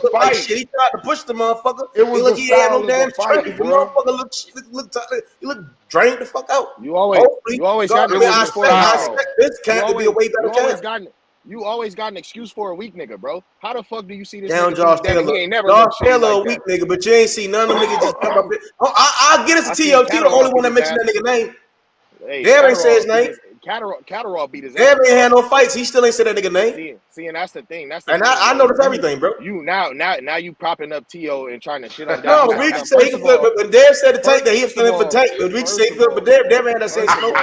S4: a
S21: looked like
S4: fight.
S21: shit. He tried to push the motherfucker.
S4: It was
S21: He
S4: the
S21: he had no
S4: style of
S21: damn
S4: the fight,
S21: strength. The
S4: bro.
S21: motherfucker he looked drained the fuck out.
S1: You always got an
S21: I mean, I
S1: excuse for a weak
S21: expect
S1: nigga.
S21: this cat to be a way better cat.
S1: You always got an excuse for a weak nigga, bro. How the fuck do you see this
S21: Down
S1: nigga
S21: Josh
S1: beat Devin?
S21: Taylor.
S1: He ain't never
S21: Josh
S1: looked shitty
S21: Taylor
S1: like
S21: a
S1: that.
S21: weak nigga, but you ain't seen none of them niggas just jump up there. I'll get us
S1: I
S21: to
S1: seen
S21: T.O. T the
S1: Catterall
S21: only one
S1: beat
S21: that
S1: his
S21: mentioned
S1: ass.
S21: that nigga name.
S1: Hey,
S21: Dev ain't say his name.
S1: Catterall beat his ass.
S21: Dev ain't had no fights. He still ain't said that nigga name.
S1: See, and that's the thing.
S21: I noticed everything, bro.
S1: You now you propping up T.O. and trying to shit on
S21: No,
S1: Devin.
S21: but we can say he can feel. But when Dev said the tank that he was feeling for tank, but we can say he feel for Dev. Dev ain't that same smoke.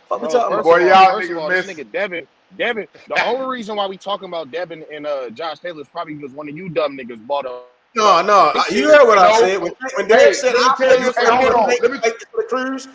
S21: What we talking about?
S1: First of all, this nigga Devin. The only reason why we talking about Devin and Josh Taylor is probably because one of you dumb niggas bought a.
S21: No, you heard what I said. When Dev said I put you for the cruise,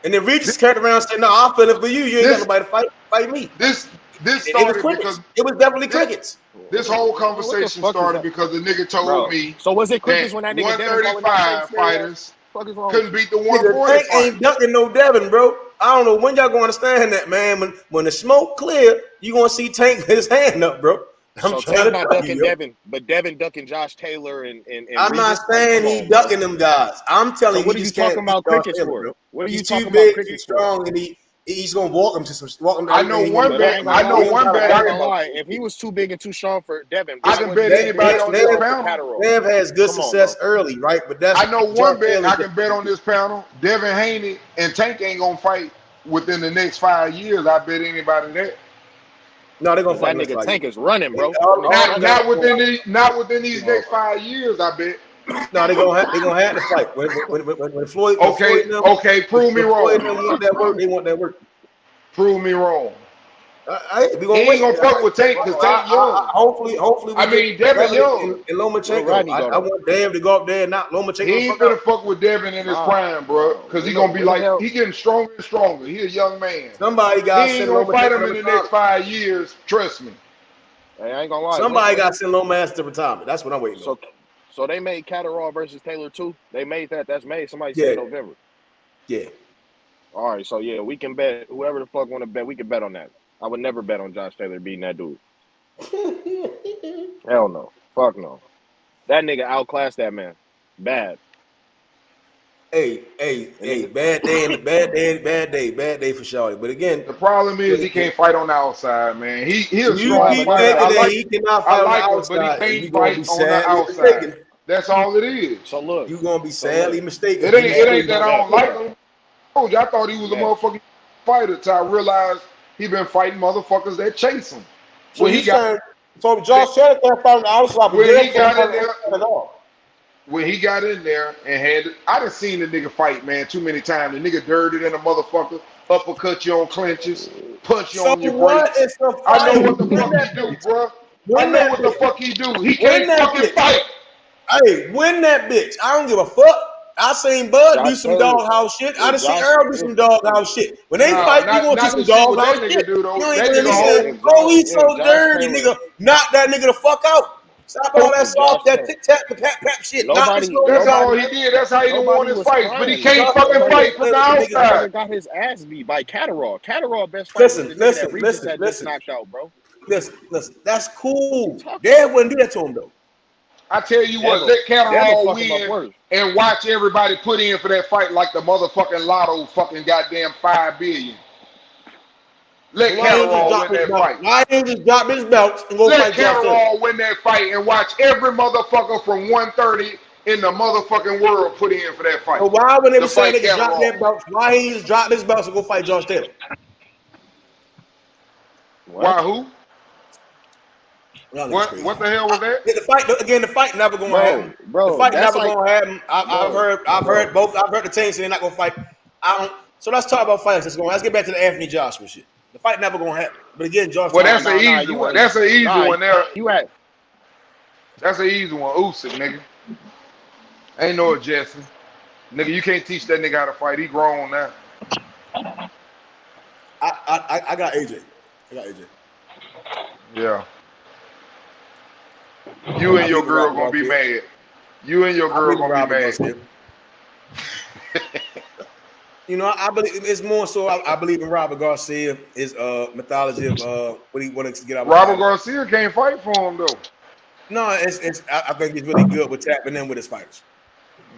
S21: And then Regis turned around and said, "No, I'm feeling for you. You ain't got nobody to fight me."
S4: This
S21: It was
S4: started
S21: crickets.
S4: because
S21: It was definitely crickets.
S4: this whole
S1: What the
S4: conversation
S1: fuck is
S4: started
S1: that,
S4: because the nigga told
S1: bro?
S4: me
S1: So was it
S4: that
S1: crickets when that nigga Devin calling out Tank
S4: 135
S1: scary ass?
S4: fighters
S1: Fuck is wrong
S4: couldn't
S1: with you?
S4: beat the
S21: Nigga,
S4: 140
S21: Tank ain't ducking no Devin, bro. I don't know when y'all gonna understand that, man. When the smoke clear, you gonna see Tank his hand up, bro. I'm
S1: So
S21: trying
S1: Tank
S21: to
S1: not
S21: tell you,
S1: ducking
S21: yo.
S1: Devin, but Devin ducking Josh Taylor and
S21: I'm not
S1: Regis. Like,
S21: saying
S1: come
S21: he
S1: on, bro.
S21: ducking them guys. I'm
S1: So
S21: telling you,
S1: what
S21: he
S1: are you
S21: just can't
S1: talking
S21: beat
S1: about
S21: Josh
S1: crickets
S21: Taylor,
S1: for?
S21: bro.
S1: What are you
S21: He's too
S1: talking about
S21: big, too
S1: crickets for?
S21: strong, and he's gonna walk him to some walk him.
S4: I know
S21: He gonna
S4: one
S21: be
S1: But I
S4: bet.
S1: ain't
S21: walking.
S1: gonna
S4: I know
S1: lie.
S21: He ain't
S4: one
S21: gotta
S4: bet
S1: I
S4: I
S1: ain't
S21: worry
S1: gonna
S4: can
S21: about
S1: lie.
S21: it.
S1: If he was too big and too strong for Devin,
S4: I
S1: why
S4: can
S1: wasn't
S4: bet
S1: Devin
S4: anybody on this
S21: Dev,
S1: strong for
S4: panel.
S1: Catterall?
S21: Dev has good
S1: Come on, bro.
S21: success early, right? But that's
S4: I know
S21: Josh
S4: one bet
S21: Taylor's
S4: I can bet on this panel. Devin Haney and Tank ain't gonna fight within the next 5 years. I bet anybody that.
S21: no, they're gonna
S1: Cause that
S21: fight next
S1: nigga
S21: fight.
S1: Tank is running, bro. That
S21: All,
S1: nigga
S21: all
S1: running.
S21: them guys,
S4: Not within these
S21: no,
S4: next 5 years. I bet.
S21: no, they gonna have to fight. When Floyd
S4: Okay. Prove me
S21: when Floyd
S4: wrong.
S21: and them want that work, they want that work.
S4: Prove me wrong.
S21: We
S4: He
S21: gonna
S4: ain't
S21: wait.
S4: gonna fuck with Tank because Tank young.
S21: Hopefully we
S4: I
S21: get
S4: mean, Devin
S21: Devin
S4: young.
S21: and
S1: Where
S21: Lomachenko.
S1: Rodney go
S21: I
S1: though?
S21: want Dev to go up there and knock Lomachenko the
S4: He ain't
S21: fuck
S4: finna
S21: out.
S4: fuck with Devin in his
S1: Nah,
S4: prime, bro. Cause he gonna be
S1: where the
S4: like,
S1: hell?
S4: he getting stronger and stronger. He a young man.
S21: Somebody
S4: He
S21: got to
S4: ain't
S21: send
S4: gonna fight
S21: Lomachenko
S4: him
S21: to
S4: in the next
S21: retirement.
S4: 5 years. Trust me.
S1: Hey, I ain't gonna lie.
S21: Somebody got to send Lomas to retirement. That's what I'm waiting on.
S1: So they made Catterall versus Taylor too. They made that. That's made. Somebody
S21: Yeah,
S1: said November.
S21: yeah.
S1: All right. So yeah, we can bet. Whoever the fuck want to bet, we can bet on that. I would never bet on Josh Taylor beating that dude. Hell no. Fuck no. That nigga outclassed that man. Bad.
S21: Hey, bad day for Shawty. But again,
S4: The problem is he can't fight on the outside, man. He a
S21: you
S4: strong
S21: keep
S4: fighter.
S21: thinking that he cannot fight on the
S4: him, but he
S21: outside, and
S4: can't
S21: you're gonna
S4: fight
S21: be
S4: on the
S21: sadly
S4: outside.
S21: mistaken.
S4: That's all it is.
S1: So look.
S21: You're gonna be
S1: So
S21: sadly
S1: look.
S21: mistaken.
S4: It ain't that I don't like
S1: Bet.
S4: him. I told you, I thought he was a
S1: Bet.
S4: motherfucking fighter till I realized he been fighting motherfuckers that chase him.
S21: So
S4: When
S21: you
S4: he got
S21: saying so Josh Taylor can't fight on the outside, but
S4: when
S21: Dev
S4: he
S21: can't
S4: got
S21: fight
S4: in
S21: on the
S4: there,
S21: outside at all.
S4: when he got in there and I done seen the nigga fight, man, too many times. The nigga dirty than a motherfucker, uppercut you on clenches, punch you
S21: So
S4: on your
S21: what
S4: breaks.
S21: is the
S4: I know
S21: fight?
S4: what the fuck he do, bruh. I
S21: Win
S4: know
S21: that
S4: what the
S21: bitch.
S4: fuck he do. He
S21: Win
S4: can't
S21: that
S4: fucking
S21: bitch.
S4: fight.
S21: Hey, win that bitch. I don't give a fuck. I seen Bud do
S1: Josh
S21: some
S1: Taylor.
S21: doghouse shit. I
S1: If
S21: done seen
S1: Josh.
S21: Earl do
S1: If
S21: some doghouse shit. When they
S4: Nah,
S21: fight, you gonna see
S4: not
S21: some
S4: the shit what that
S21: doghouse
S4: nigga
S21: shit.
S4: do though.
S21: You ain't
S4: That
S21: gonna
S4: nigga
S21: listen.
S4: hold.
S21: Oh, he's so
S1: Josh
S21: dirty,
S1: Taylor.
S21: nigga. Knock that nigga the fuck out. Stop all that
S1: If Josh
S21: soft, that
S1: Taylor.
S21: tic tac, pat pat shit. Knock this little
S4: That's
S21: nigga out,
S4: all he
S21: man.
S4: did. That's how he done won
S1: Nobody
S4: his
S1: was
S4: fights. But he
S1: crying.
S4: can't
S21: Josh
S4: fucking
S21: Taylor,
S4: fight from the
S21: nigga.
S4: outside.
S1: Got his ass beat by Catterall. Catterall best fight was
S21: Listen,
S1: the nigga that
S21: listen,
S1: Regis
S21: listen,
S1: had just
S21: listen,
S1: knocked out, bro.
S21: listen. That's cool.
S1: Talking
S21: Dad
S1: about.
S21: wouldn't do that to him though.
S4: I tell you what,
S1: Devin.
S4: let
S1: Devin
S4: Catterall
S1: fuck him up
S4: win
S1: worse.
S4: and watch everybody put in for that fight like the motherfucking lotto fucking goddamn 5 billion. Let
S21: So why he ain't just
S4: Catterall
S21: drop
S4: win
S21: his
S4: that
S21: belt?
S4: fight.
S21: Why he ain't just drop his belts and go
S4: Let
S21: fight Josh Taylor?
S4: Catterall win that fight and watch every motherfucker from 130 in the motherfucking world put in for that fight.
S21: So why when they
S4: To
S21: were saying
S4: fight
S21: they could drop
S4: Catterall.
S21: their belts, why he just drop his belts and go fight Josh Taylor?
S4: Why who?
S21: Y'all niggas crazy.
S4: What the hell was that?
S21: The fight never gonna happen. The
S1: Bro,
S21: fight
S1: that's
S21: never
S1: like,
S21: gonna happen. I've heard both. I've heard the team say they're not gonna fight. I don't. So let's talk about fights. Let's get back to the Anthony Joshua shit. The fight never gonna happen. But again, Josh
S4: Well,
S21: Taylor.
S4: that's an easy one. That's an easy one there. That's an easy one. Usyk, nigga. Ain't no adjusting. Nigga, you can't teach that nigga how to fight. He grown now.
S21: I got AJ. I got AJ.
S4: Yeah. You and
S21: I
S4: your
S21: believe in
S4: girl
S21: Robert
S4: gonna be
S21: Garcia.
S4: mad. You and your
S21: I
S4: girl
S21: believe in
S4: gonna be
S21: Robert
S4: mad.
S21: Garcia. You know, I believe it's more so. I believe in Robert Garcia. His mythology of what he wanted to get out of
S4: Robert
S21: fighting.
S4: Garcia can't fight for him though.
S21: No, I think he's really good with tapping in with his fighters.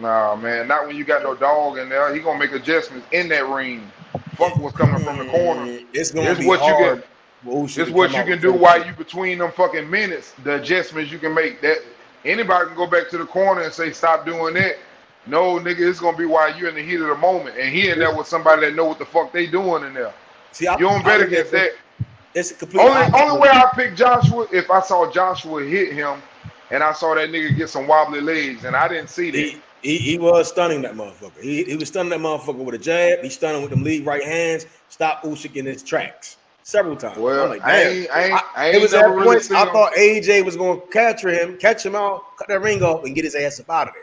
S4: Nah, man, not when you got no dog in there. He gonna make adjustments in that ring. Fuck what's coming from the corner.
S21: It's gonna
S4: It's
S21: be
S4: what you
S21: hard.
S4: can. It's what you can do while you between them fucking minutes. The adjustments you can make. That anybody can go back to the corner and say stop doing that. No, nigga, it's gonna be while you're in the heat of the moment, and he in there with somebody that know what the fuck they doing in there.
S21: See,
S4: you don't bet against that.
S21: It's complete.
S4: Only way I pick Joshua if I saw Joshua hit him, and I saw that nigga get some wobbly legs, and I didn't see that.
S21: He was stunning that motherfucker. He was stunning that motherfucker with a jab. He stunned him with them lead right hands. Stopped Usyk in his tracks several times.
S4: Well,
S21: I'm like, damn.
S4: I ain't
S21: it was
S4: never
S21: at
S4: really
S21: points
S4: seen
S21: I
S4: him.
S21: thought AJ was going to catch him out, cut that ring off, and get his ass up out of there.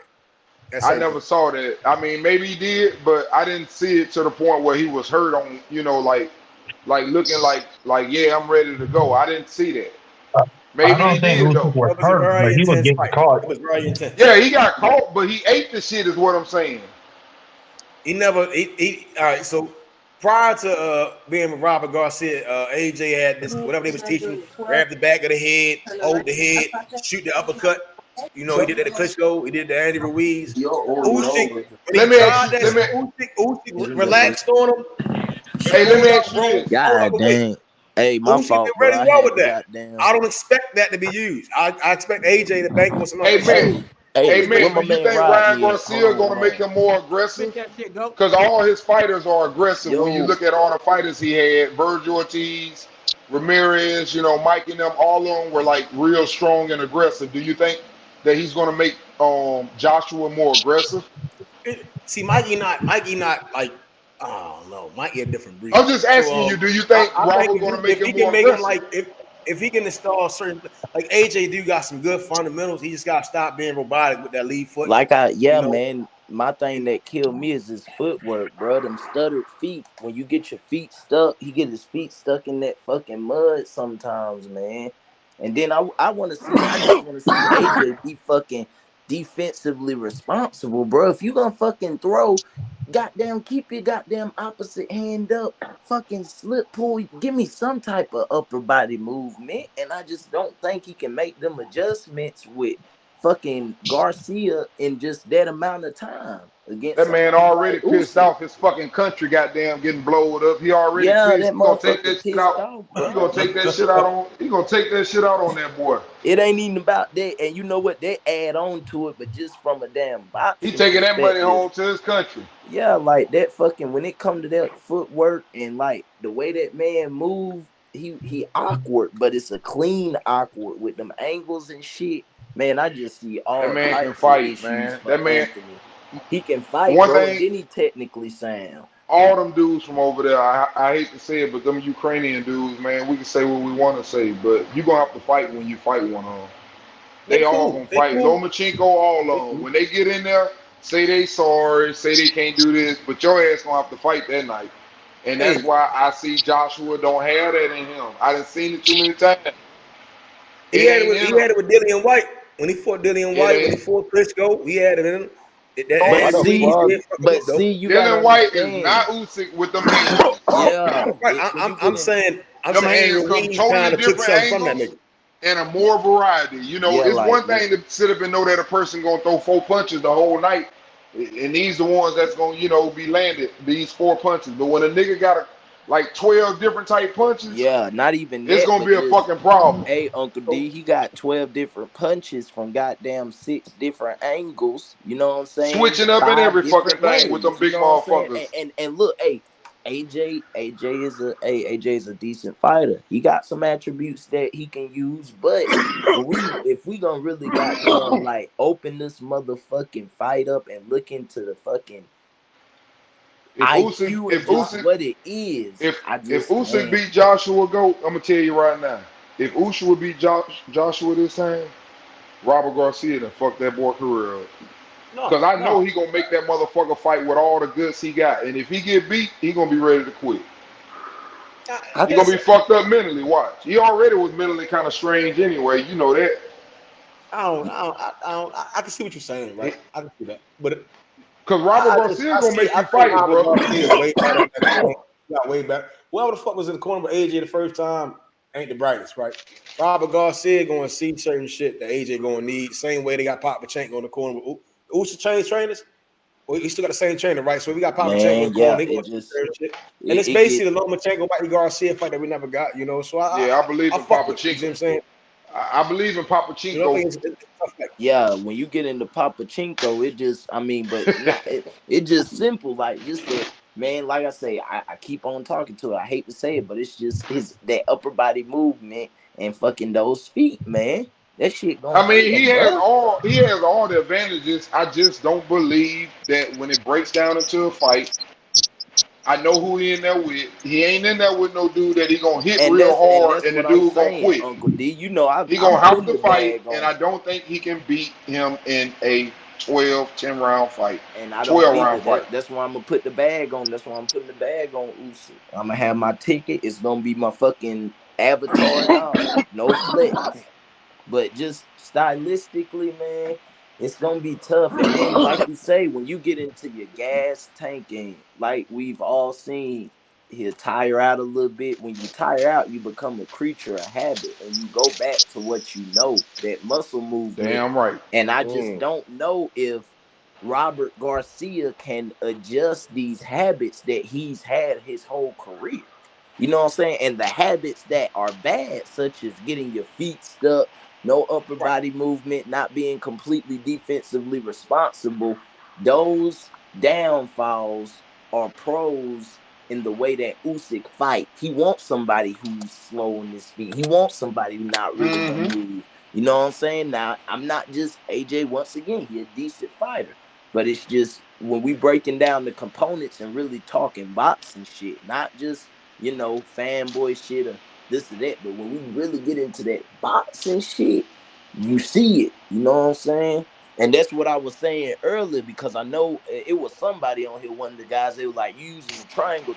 S4: I never saw that. I mean, maybe he did, but I didn't see it to the point where he was hurt on, like looking like yeah, I'm ready to go. I didn't see that.
S17: I
S4: Maybe he
S17: don't think
S4: did
S17: Usyk
S4: though.
S17: was
S21: That was a
S17: hurt, but
S21: very
S17: he was
S21: intense
S17: getting
S21: fight.
S17: caught.
S21: It was very intense.
S4: Yeah, he got caught, but he ate the shit. Is what I'm saying.
S21: He never. All right. So prior to being with Robert Garcia, AJ had this whatever they was teaching: grab the back of the head, hold the head, shoot the uppercut. You know, he did that at Klitschko. He did the Andy Ruiz. Usyk, when
S4: Let
S21: he
S4: me ask
S21: tried
S4: you.
S21: that shit, Usyk relaxed on him.
S4: Hey, let me
S21: Rolled
S4: ask
S21: out,
S4: you this.
S21: rolled out
S6: God
S21: the way.
S6: dang. Hey, my
S21: Usyk been
S6: fault, bro.
S21: ready to
S6: I
S21: roll
S6: had
S21: with
S6: to
S21: that.
S6: goddamn.
S21: I don't expect that to be used. I expect AJ to bank on some other
S4: Hey
S21: shit.
S4: man,
S6: Hey,
S4: hey
S6: where
S4: man,
S6: my
S4: do you
S6: man
S4: think Ryan
S6: Rodney at? Hold
S4: Garcia
S6: on,
S4: gonna
S6: hold
S4: make
S6: on.
S4: him more
S7: Spit
S4: aggressive?
S7: that shit, go.
S4: Because all his fighters are aggressive. When you
S6: Yo,
S4: look at all the fighters he had, Virgil Ortiz, Ramirez, Mike and them, all of them were like real strong and aggressive. Do you think that he's gonna make Joshua more aggressive?
S21: See, Mikey not like I don't know. Mikey a different breed.
S4: I'm just
S21: So
S4: asking you, do you think
S21: I think
S4: Robert gonna make
S21: if
S4: him
S21: he can
S4: more
S21: make him
S4: aggressive?
S21: like if he can install certain like AJ do got some good fundamentals. He just got to stop being robotic with that lead foot.
S6: yeah,
S21: You know,
S6: man. My thing that killed me is his footwork, bro. Them stuttered feet. When you get your feet stuck, he get his feet stuck in that fucking mud sometimes, man. And then I want to see. I just want to see AJ be fucking defensively responsible, bro. If you gonna fucking throw, goddamn, keep your goddamn opposite hand up. Fucking slip pull. Give me some type of upper body movement, and I just don't think he can make them adjustments with fucking Garcia in just that amount of time against
S4: That man
S6: somebody
S4: already
S6: like
S4: pissed
S6: Usyk.
S4: off his fucking country, goddamn, getting blowed up. He already
S6: Yeah,
S4: pissed.
S6: that
S4: He gonna take
S6: motherfucker
S4: that shit
S6: pissed
S4: out.
S6: off,
S4: He gonna
S6: bro.
S4: take that shit out on. He gonna take that shit out on that boy.
S6: It ain't even about that, and you know what? They add on to it, but just from a damn
S4: He
S6: boxing
S4: taking that money
S6: perspective,
S4: home to his country.
S6: yeah, like that fucking when it come to that footwork and like the way that man move, he awkward, but it's a clean awkward with them angles and shit. Man, I just see
S4: That
S6: all
S4: man can
S6: types of
S4: fight,
S6: issues
S4: man.
S6: for
S4: That man.
S6: Anthony. He can fight,
S4: One
S6: bro, and
S4: thing,
S6: then he technically sound.
S4: all them dudes from over there, I hate to say it, but them Ukrainian dudes, man, we can say what we want to say, but you gonna have to fight when you fight one of them.
S21: they
S4: They all
S21: cool.
S4: gonna
S21: They
S4: fight.
S21: cool.
S4: Lomachenko, all
S21: They
S4: of them.
S21: cool.
S4: When they get in there, say they sorry, say they can't do this, but your ass gonna have to fight that night. And that's
S21: Hey,
S4: why I see Joshua don't have that in him. I done seen it too many times.
S21: he
S4: It
S21: had it
S4: ain't
S21: with
S4: in him.
S21: Dillian White when he fought Dillian
S4: It
S21: White when he
S4: ain't.
S21: fought Klitschko. He had it in him. That
S4: No,
S6: But
S21: Andy Ruiz
S6: see,
S21: did fuck him up though.
S6: you gotta
S4: Dylan White is not
S6: understand.
S4: Usyk with them hands.
S6: Yeah,
S21: Right.
S6: when you
S21: I'm
S6: get in,
S21: saying
S4: Them
S21: Andy
S4: hands come
S21: Ruiz
S4: totally
S21: kind of took
S4: different
S21: something from that
S4: angles
S21: nigga.
S4: and a more variety.
S6: yeah,
S4: It's
S6: like
S4: one
S6: when
S4: thing to sit up and know that a person gonna throw 4 punches the whole night, and these the ones that's gonna, be landed, these 4 punches. But when a nigga got like 12 different type punches,
S6: yeah, not even
S4: it's
S6: that,
S4: gonna
S6: but
S4: be a
S6: just
S4: fucking problem.
S6: hey, Uncle D, he got 12 different punches from goddamn 6 different angles. You know what I'm saying?
S4: Switching up in
S6: 5
S4: every fucking
S6: different
S4: thing with them
S6: ways. You
S4: big
S6: know what I'm saying?
S4: motherfuckers.
S6: And look, hey, AJ is a decent fighter. He got some attributes that he can use, but if we gonna really goddamn like open this motherfucking fight up and look into the fucking
S4: If Usyk,
S6: IQ and
S4: if
S6: just
S4: Usyk,
S6: what it is, I
S4: if
S6: just
S4: Usyk
S6: man.
S4: beat Joshua, go. I'm gonna tell you right now. If Usyk beat Joshua this time, Robert Garcia done fucked that boy career up.
S21: No,
S4: Cause I know
S21: no.
S4: he gonna make that motherfucker fight with all the guts he got, and if he get beat, he gonna be ready to quit.
S6: I
S4: He gonna
S21: It's
S4: be fucked up mentally. Watch. He already was mentally kind of strange anyway. You know that.
S21: I can see what you're saying, right? I can see that, but
S4: Cause Robert Garcia gonna make
S21: I
S4: you
S21: think
S4: fight,
S21: Robert
S4: bro.
S21: Garcia is way better than that corner. He got way better. Whoever the fuck was in the corner with AJ the first time ain't the brightest, right? Robert Garcia going to see certain shit that AJ going to need. Same way they got Papachenko in the corner. Usyk change trainers. Well, he still got the same trainer, right? So we got Papachenko in
S6: man,
S21: the corner.
S6: yeah,
S21: They going
S6: it
S21: to see
S6: just
S21: certain shit. And
S6: it,
S21: it's
S6: it get
S21: basically the Lomachenko Mikey Garcia fight that we never got, So
S4: Yeah, I believe
S21: I
S4: in
S21: fuck with it. You see
S4: Papachenko.
S21: what I'm saying?
S4: I believe in
S21: I
S4: Papachenko.
S21: think it's a tough fight.
S6: yeah, when you get into Papachenko, it just but not it just simple, like just that man, like I say, I keep on talking to it. I hate to say it, but it's just his that upper body movement and fucking those feet, man. That shit gonna
S4: I
S6: hurt
S4: mean, he
S6: him,
S4: has
S6: bro.
S4: all he has all the advantages. I just don't believe that when it breaks down into a fight. I know who he in there with. He ain't in there with no dude that he gonna hit
S6: And
S4: real
S6: and
S4: hard
S6: that's
S4: and the
S6: what I'm
S4: dude gonna
S6: saying,
S4: quit.
S6: Uncle D. You know
S4: He
S6: I'm
S4: gonna have
S6: putting
S4: to
S6: the
S4: fight,
S6: bag
S4: and
S6: on
S4: I don't think he can beat him in a 10 round fight.
S6: And I don't
S4: 12
S6: either.
S4: round fight.
S6: That's why I'm gonna put the bag on. That's why I'm putting the bag on Usyk. I'm gonna have my ticket. It's gonna be my fucking avatar and all. No flex. But just stylistically, man, it's gonna be tough. And then, like you say, when you get into your gas tanking, like we've all seen, he'll tire out a little bit. When you tire out, you become a creature of habit, and you go back to what you know, that muscle movement.
S4: Damn right.
S6: And I just don't know if Robert Garcia can adjust these habits that he's had his whole career. You know what I'm saying? And the habits that are bad, such as getting your feet stuck, no upper body movement, not being completely defensively responsible, those downfalls are pros in the way that Usyk fight. He wants somebody who's slow on his feet. He wants somebody who's not really gonna move. You know what I'm saying? Now, I'm not just AJ once again. He's a decent fighter. But it's just when we breaking down the components and really talking boxing shit, not just, fanboy shit or this or that. But when we really get into that boxing shit, you see it. You know what I'm saying? And that's what I was saying earlier, because I know it was somebody on here, one of the guys, they were like, using your triangle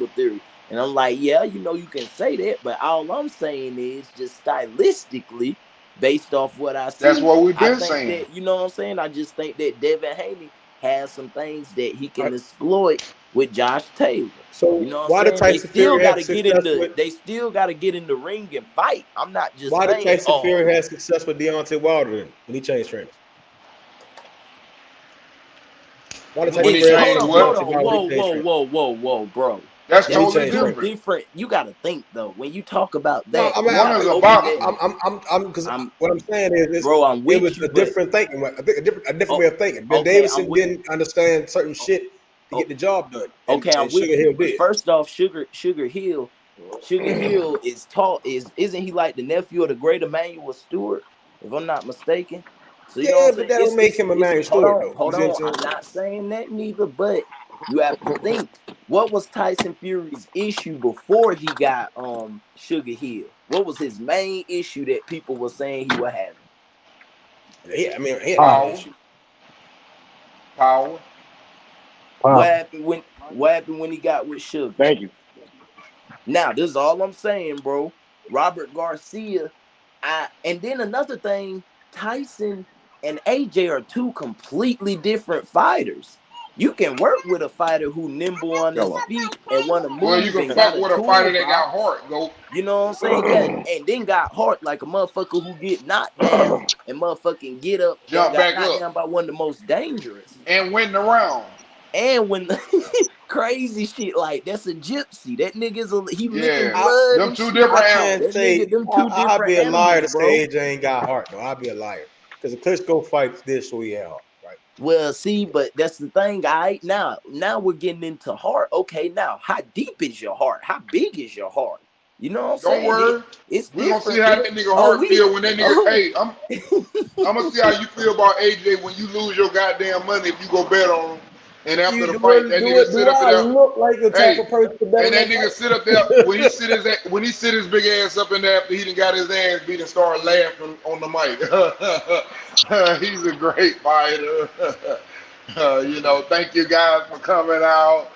S6: theory. And I'm like, yeah, you can say that, but all I'm saying is just stylistically, based off what I see.
S4: That's what we've been
S6: I think
S4: saying.
S6: that, you know what I'm saying? I just think that Devin Haney has some things that he can exploit with Josh Taylor.
S21: So
S6: you know what
S21: why
S6: I'm
S21: did
S6: saying?
S21: Tyson Fury have success with?
S6: They still got to get in the ring and fight. I'm not just
S21: Why
S6: saying.
S21: did Tyson Fury have success with Deontay Wilder then, when he changed trainers? Why did Tyson Fury have success with Deontay Wilder?
S6: Whoa, bro.
S4: That's totally
S6: different. You got to think though. When you talk about
S21: No,
S6: that,
S21: I mean, what I'm saying is,
S6: bro,
S21: it was a different thinking, a different way of thinking. Ben Davidson didn't understand certain shit to get the job done. And Sugar Hill did.
S6: First off, Sugar Hill is isn't he like the nephew of the great Emmanuel Stewart, if I'm not mistaken? So you know what I'm saying?
S21: But that don't make him Emmanuel Stewart, though.
S6: Hold on. I'm not saying that neither, but you have to think. What was Tyson Fury's issue before he got Sugar Hill? What was his main issue that people were saying he was having?
S21: He had an issue.
S4: Power.
S6: What happened when he got with Sugar?
S1: Thank you.
S6: Now, this is all I'm saying, bro. Robert Garcia, and then another thing, Tyson and AJ are two completely different fighters. You can work with a fighter who nimble on his feet and want to move.
S4: Well, you can fuck with a fighter that got heart, go.
S6: You know what I'm saying? Yeah, and then got heart like a motherfucker who get knocked down and motherfucking get up,
S4: jump back
S6: knocked
S4: up,
S6: down by one of the most dangerous
S4: and win the round.
S6: And when the crazy shit, like that's a gypsy. That nigga's he licking blood.
S4: Them two different animals.
S21: I'd be a liar to say AJ ain't got heart, though. I'd be a liar. Because the Klitschko fight did show he had heart, right?
S6: Well, see, but that's the thing, guy. Now we're getting into heart. Okay, now how deep is your heart? How big is your heart? You know what I'm saying?
S4: Don't worry. We're going to see how that nigga heart feel when that nigga, hey, I'm going to see how you feel about AJ when you lose your goddamn money if you go bet on him. And after the fight, that nigga sit up there.
S21: Look like the type of person to bet
S4: and that nigga sit up there when he sit his big ass up in there after he done got his ass beat and started laughing on the mic. He's a great fighter. Thank you guys for coming out.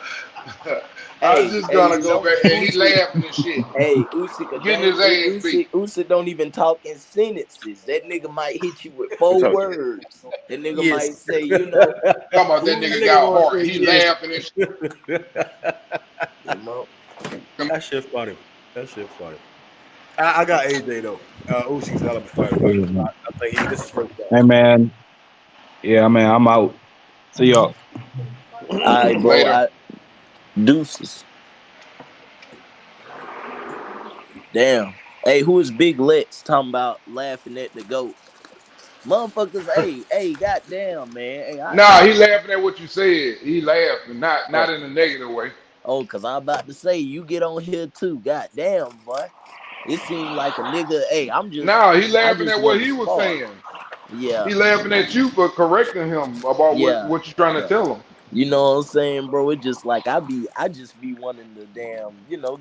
S4: I was just gonna go back and he laughing and shit.
S6: Hey, Usyk,
S4: getting his ass beat.
S6: Usyk don't even talk in sentences. That nigga might hit you with 4 words. That nigga might say,
S4: Come on, that nigga got heart. He laughing and shit.
S21: That shit funny. I got AJ though. Usyk's hell of a fighter. I think this is first.
S17: Hey man. Yeah, man, I'm out. See y'all.
S6: All right, bro.
S4: Later.
S6: Deuces. Damn. Hey, who is Big Lex talking about laughing at the GOAT? Motherfuckers, hey, goddamn, man.
S4: Hey, he laughing at what you said. He laughing, not in a negative way.
S6: Oh, because I'm about to say, you get on here too. Goddamn, boy. It seemed like a nigga, hey, I'm just...
S4: he laughing at what he was saying.
S6: Yeah.
S4: He laughing at you for correcting him about what you're trying to tell him.
S6: You know what I'm saying, bro? It just like I just be wanting to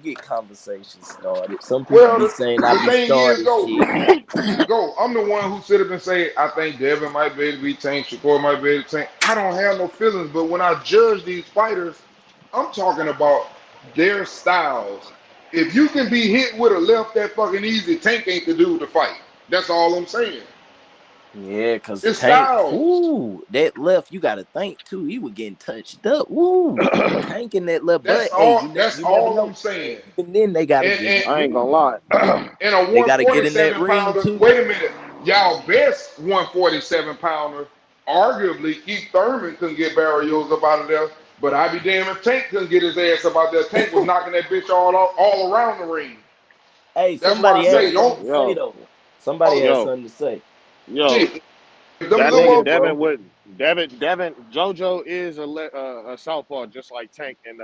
S6: get conversations started. Some people
S4: Well,
S6: be saying I
S4: the
S6: be
S4: thing is,
S6: starting
S4: though,
S6: shit.
S4: I'm the one who sit up and say, I think Devin might be able to be Tank, Shakur might be able to Tank. I don't have no feelings, but when I judge these fighters, I'm talking about their styles. If you can be hit with a left that fucking easy, Tank ain't the dude to fight. That's all I'm saying.
S6: Yeah, cause
S4: It's
S6: Tank,
S4: styles.
S6: that left, you gotta think too. He was getting touched up. Tank in that left,
S4: That's
S6: but hey,
S4: all. That's
S6: you never
S4: all
S6: know.
S4: I'm saying.
S6: Even then, they gotta
S4: And
S6: get in
S4: and
S6: the
S1: I ain't gonna
S6: ring.
S1: lie.
S4: and a
S6: They gotta get in that
S4: 147
S6: ring
S4: pounder.
S6: too.
S4: Wait a minute, y'all best 147 pounder. Arguably, Keith Thurman couldn't get Barrios up out of there, but I'd be damned if Tank couldn't get his ass up out there. Tank was knocking that bitch all around the ring.
S6: Hey,
S4: That's why I
S6: somebody
S4: say
S6: has something
S4: don't.
S6: to say
S1: Yo,
S6: though. Somebody has
S1: yo,
S6: something to say.
S1: yo.
S4: Shit, if them
S1: That
S6: Go
S1: nigga
S6: ahead,
S4: little
S1: Devin
S6: bro.
S1: would Devin JoJo is a southpaw just like Tank and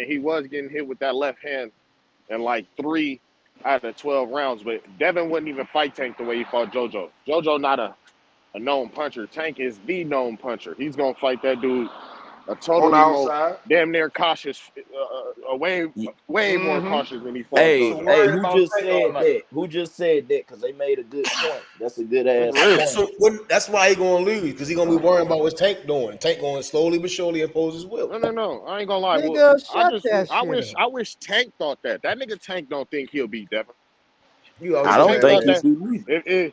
S1: he was getting hit with that left hand in like 3 out of 12 rounds, but Devin wouldn't even fight Tank the way he fought JoJo. JoJo not a known puncher. Tank is the known puncher. He's gonna fight that dude a
S4: on the
S1: totally more
S4: outside.
S1: damn near cautious, way more
S4: Mm-hmm.
S1: cautious than he fought
S6: Hey,
S1: JoJo.
S6: hey,
S9: Worried
S6: who
S9: about
S6: just
S9: Tank all
S6: said
S9: night.
S6: that? Who just said that? Because they made a good point. That's a good
S1: That's
S6: ass
S1: real.
S6: point.
S21: So that's why he gonna lose because he gonna be worrying about what Tank doing. Tank going slowly but surely impose his will.
S1: No. I ain't gonna lie. Well,
S8: Nigga, shut that shit up.
S1: I wish Tank thought that. That nigga Tank don't think he'll beat Devin.
S21: You always
S6: I
S1: If
S21: say
S6: don't
S1: Tank
S21: that,
S6: think
S1: thought
S6: he
S21: man.
S1: that,
S6: do either.
S1: if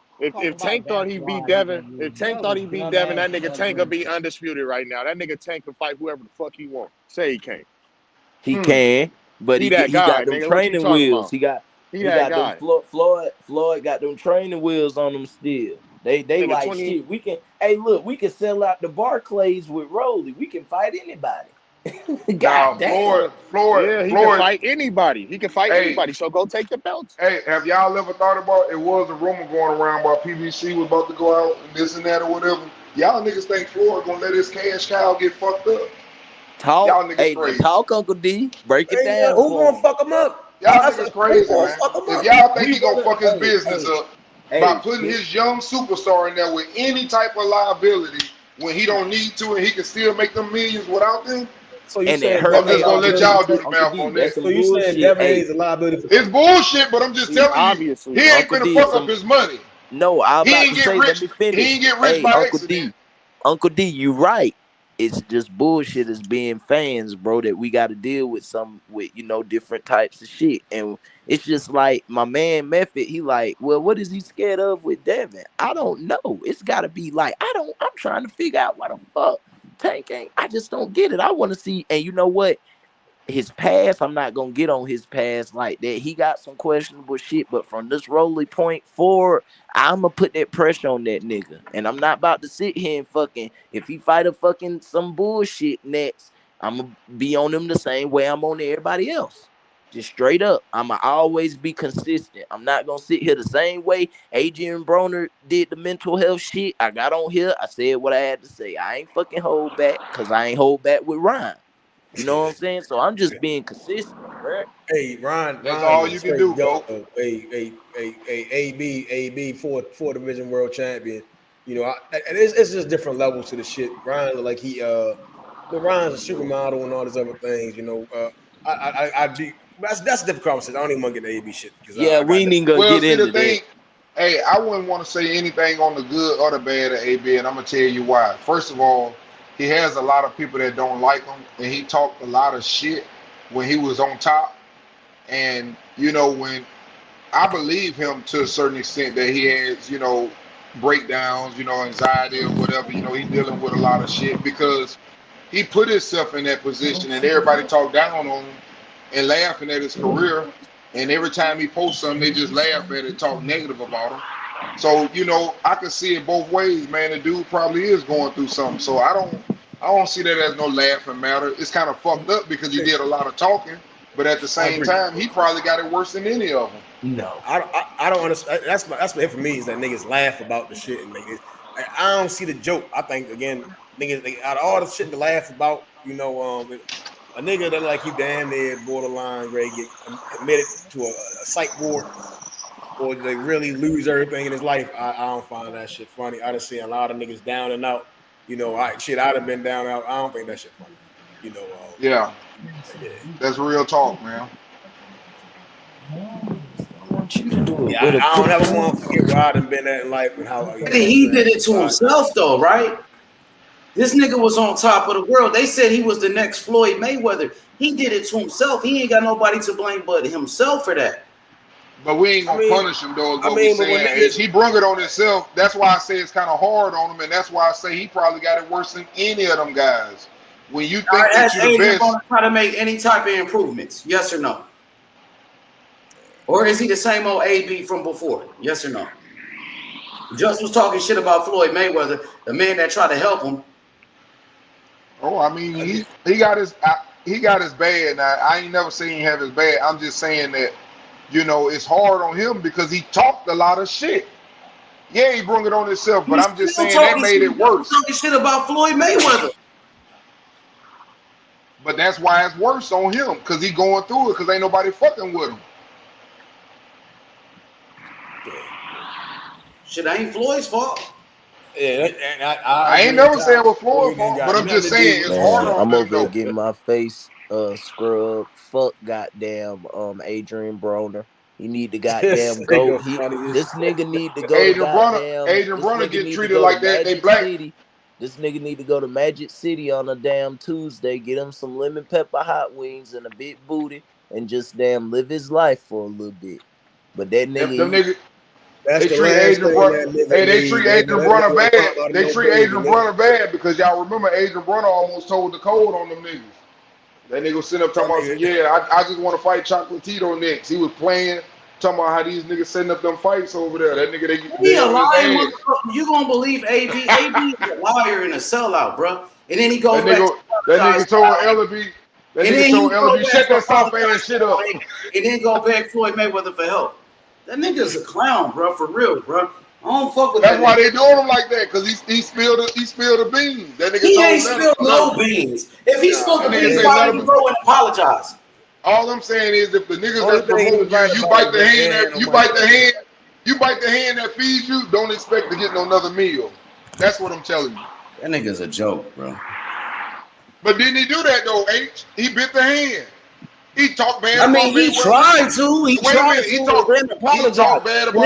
S1: Tank thought he beat Devin, if Tank thought he beat Devin, that nigga Tank will be undisputed right now. That nigga Tank can fight whoever the fuck he want. Say he can't.
S6: He
S4: Hmm.
S6: can, but
S1: He that
S6: he got
S1: guy,
S6: them
S1: nigga. What you
S6: training
S1: talking
S6: wheels.
S1: about? He
S6: He
S1: that
S6: got them
S1: guy.
S6: Floyd got them training wheels on them still. They
S1: Nigga
S6: like
S1: 20.
S6: shit. We can hey look, we can sell out the Barclays with Rolly. We can fight anybody. God
S4: Now
S6: damn.
S1: Yeah, he can
S4: Floyd.
S1: fight anybody. He can fight
S4: Hey,
S1: anybody. So go take the belts.
S4: hey, have y'all ever thought about it? Was a rumor going around about PBC was about to go out and this and that or whatever? Y'all niggas think Floyd gonna let his cash cow get fucked up?
S6: Talk.
S4: Y'all niggas
S6: Hey, now
S4: crazy.
S6: talk, Uncle D. Break it
S21: Hey, yeah,
S6: down
S21: who
S6: for
S21: gonna
S6: me.
S21: fuck him up?
S4: Y'all
S21: That's
S4: niggas
S21: who
S4: crazy,
S21: gonna
S4: man.
S21: fuck him
S4: If
S21: up.
S4: y'all think
S6: We
S4: he gonna
S6: wanna
S4: fuck his business
S6: hey,
S4: up by putting
S6: hey,
S4: his young superstar in there with any type of liability when he don't need to and he can still make them millions without them,
S21: So you
S6: and it
S21: saying
S6: hurt.
S4: I'm
S21: Devin
S6: Hey,
S4: just
S21: ain't a
S4: gonna
S6: Uncle
S4: let
S21: liability
S6: D,
S4: y'all
S21: for
S4: do
S21: Tank?
S4: the
S6: Uncle
S4: math
S6: D,
S4: on that.
S6: that's some
S21: So you saying
S6: bullshit.
S21: Devin
S6: Hey,
S21: Haney's a liability for
S4: It's
S21: Tank?
S4: bullshit, but I'm just telling you,
S1: Obviously.
S4: he ain't
S6: Uncle
S4: finna
S6: D,
S4: fuck up
S6: some
S4: his money.
S6: no, I'm
S4: He
S6: about
S4: ain't
S6: to
S4: get
S6: say, let
S4: rich.
S6: me
S4: He
S6: finish.
S4: ain't get rich
S6: Hey,
S4: by
S6: Uncle
S4: accident.
S6: D. Uncle D, you right. It's just bullshit as being fans, bro, that we gotta deal with different types of shit. And it's just like my man Method, he like, well, what is he scared of with Devin? I don't know. It's gotta be like, I'm trying to figure out why the fuck Tank ain't. I just don't get it. I wanna see, and you know what? His past, I'm not gonna get on his past like that. He got some questionable shit, but from this Rolly point forward, I'ma put that pressure on that nigga. And I'm not about to sit here and fucking if he fight a fucking some bullshit next, I'ma be on him the same way I'm on everybody else. Just straight up. I'ma always be consistent. I'm not gonna sit here the same way Adrian Broner did the mental health shit. I got on here, I said what I had to say. I ain't fucking hold back because I ain't hold back with Ryan. You know what I'm saying? So I'm just being consistent, bro.
S21: Hey,
S4: That's
S21: Ryan
S4: all
S21: is a
S4: you can
S21: straight
S4: do,
S21: joke
S4: folks.
S21: though. AB, four division world champion. You know, and it's just different levels to the shit. Ryan look like Ryan's a supermodel and all these other things. You know, I do. That's a different conversation. I don't even want to get into AB shit because
S6: Yeah,
S21: I
S6: we
S21: got
S6: ain't
S21: different.
S6: even gonna
S4: Well,
S6: get
S4: see the
S6: into that.
S4: thing, hey, I wouldn't want to say anything on the good or the bad of AB, and I'm gonna tell you why. First of all, he has a lot of people that don't like him, and he talked a lot of shit when he was on top. And when I believe him to a certain extent that he has, breakdowns, anxiety or whatever. He's dealing with a lot of shit because he put himself in that position and everybody talked down on him and laughing at his career. And every time he posts something, they just laugh at it, talk negative about him. So, I can see it both ways, man. The dude probably is going through something. So I don't see that as no laughing matter. It's kind of fucked up because he did a lot of talking, but at the
S21: I
S4: same
S21: agree.
S4: time, he probably got it worse than any of them.
S6: No.
S21: I don't understand. That's what it for me is that niggas laugh about the shit and I don't see the joke. I think again, niggas out of all the shit to laugh about, a nigga that like you damn near borderline ready to get committed to a psych ward or they really lose everything in his life. I don't find that shit funny. I just see a lot of niggas down and out. you know, I'd have been down. I don't think that shit funny. You know.
S4: Yeah. That's real talk, man.
S6: I want you to do it.
S21: Yeah, I don't ever want to forget where I'd have been at in life and how. You know
S9: He did it to himself, though, right? This nigga was on top of the world. They said he was the next Floyd Mayweather. He did it to himself. He ain't got nobody to blame but himself for that.
S4: But we ain't gonna punish him though. Is what we saying. He brung it on himself. That's why I say it's kind of hard on him, and that's why I say he probably got it worse than any of them guys. When you think that you're the best,
S9: going to try to make any type of improvements? Yes or no? Or is he the same old AB from before? Yes or no? Just was talking shit about Floyd Mayweather, the man that tried to help him.
S4: Oh, I mean, he got his bad. Now, I ain't never seen him have his bad. I'm just saying that, you know, it's hard on him because he talked a lot of shit. Yeah, he brung it on himself, but I'm just saying that made it worse.
S9: Talking shit about Floyd Mayweather.
S4: But that's why it's worse on him because he going through it because ain't nobody fucking with him.
S9: Shit ain't Floyd's fault.
S21: Yeah, and
S4: I ain't never saying it was Floyd's fault, but I'm just saying it's hard on
S6: I'm
S4: them
S6: over here
S4: though.
S6: getting my face scrubbed. Fuck goddamn Adrian Broner. He need to goddamn go. This nigga need to go to goddamn.
S4: Adrian Broner get treated like that. They black.
S6: City. This nigga need to go to Magic City on a damn Tuesday. Get him some lemon pepper hot wings and a big booty, and just damn live his life for a little bit. But that nigga.
S4: They treat Adrian Broner bad. They treat Adrian Broner bad because y'all remember Adrian Broner almost told the code on them niggas. That nigga was sitting up talking about, yeah, I just want to fight Chocolatito next. He was playing, talking about how these niggas setting up them fights over there. That nigga,
S9: he a liar. You gonna believe AB? AB is a liar and a sellout, bro. And then he goes back.
S4: That nigga told Ellaby. That nigga told Ellaby, shut that soft ass shit up.
S9: And then go back Floyd Mayweather for help. That nigga's a clown, bro, for real, bro. I don't fuck with that.
S4: That's why they doing him like that, because he spilled the beans. That nigga
S9: he ain't spilled no beans. If he spilled the beans, why did he go and apologize?
S4: All I'm saying is, if the niggas that promote you bite the hand that feeds you, don't expect to get no another meal. That's what I'm telling you.
S9: That nigga's a joke, bro.
S4: But didn't he do that though, H? He bit the hand. He talked bad.
S9: I mean, he tried to. He tried to.
S4: He talked bad about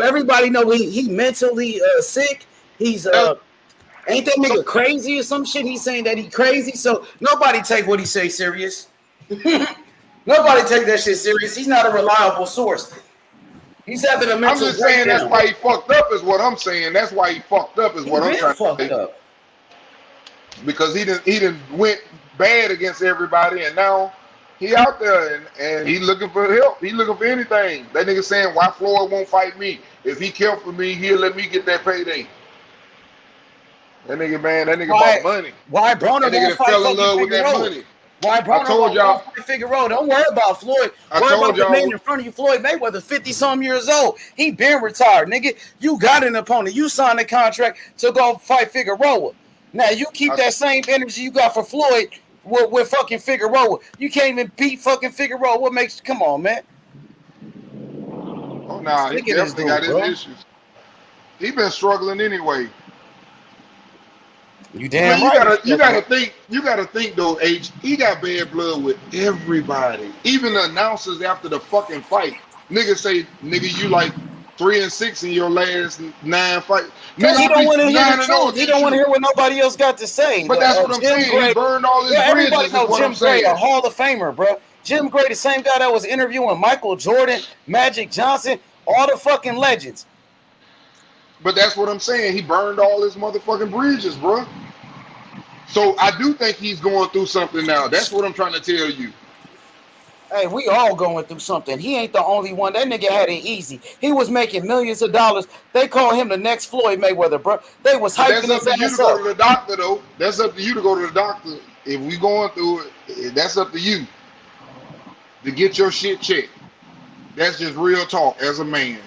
S9: everybody know he mentally sick. He's ain't that nigga crazy or some shit? He's saying that he crazy. So nobody take what he say serious. Nobody take that shit serious. He's not a reliable source. He's having a mental
S4: I'm just saying that's why he fucked up is what I'm saying. That's why he fucked up is what I'm trying to say. Because he didn't went bad against everybody, and now he out there and he looking for help. He looking for anything. That nigga saying, why Floyd won't fight me? If he care for me, he'll let me get that payday. That nigga, man, that nigga bought money.
S9: Why Broner
S4: that nigga fell in love with that money?
S9: Why Broner
S4: told y'all.
S9: Figueroa, don't worry about Floyd. Worry about the man in front of you, Floyd Mayweather, 50-some years old. He been retired, nigga. You got an opponent. You signed a contract to go fight Figueroa. Now you keep that same energy you got for Floyd with fucking Figueroa. You can't even beat fucking Figueroa. What makes you come on, man?
S4: Oh nah, he definitely got his issues. He been struggling anyway.
S9: You damn right.
S4: You gotta think though, H. He got bad blood with everybody. Even the announcers after the fucking fight. Niggas say, nigga, you like 3-6 in your last 9 fights.
S9: Because he don't want to hear the truth. He don't want to hear what nobody else got to say.
S4: But that's what I'm saying. He burned all his bridges.
S9: Everybody knows Jim Gray, a Hall of Famer, bro. Jim Gray, the same guy that was interviewing Michael Jordan, Magic Johnson, all the fucking legends.
S4: But that's what I'm saying. He burned all his motherfucking bridges, bro. So I do think he's going through something now. That's what I'm trying to tell you.
S9: Hey, we all going through something. He ain't the only one. That nigga had it easy. He was making millions of dollars. They call him the next Floyd Mayweather, bro. They was hyping his ass up. That's up to you to go to the doctor,
S4: though. That's up to you to go to the doctor. If we going through it, that's up to you to get your shit checked. That's just real talk as a man.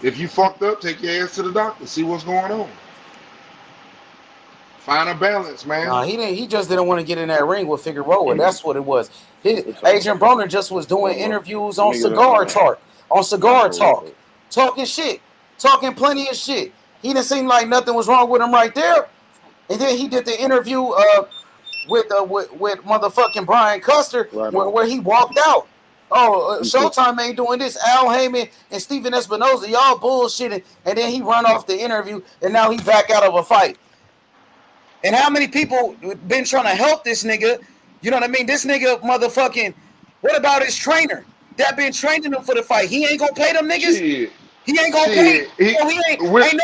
S4: If you fucked up, take your ass to the doctor. See what's going on. Find a balance, man.
S9: He just didn't want to get in that ring with Figueroa. That's what it was. Adrian Broner just was doing interviews on Cigar Talk, talking shit, talking plenty of shit. He didn't seem like nothing was wrong with him right there. And then he did the interview with motherfucking Brian Custer where he walked out. Oh, Showtime ain't doing this. Al Heyman and Steven Espinoza, y'all bullshitting. And then he run off the interview, and now he back out of a fight. And how many people been trying to help this nigga? You know what I mean? This nigga motherfucking, what about his trainer that been training him for the fight? He ain't gonna pay them niggas?
S4: Shit.
S9: He ain't gonna pay. Ain't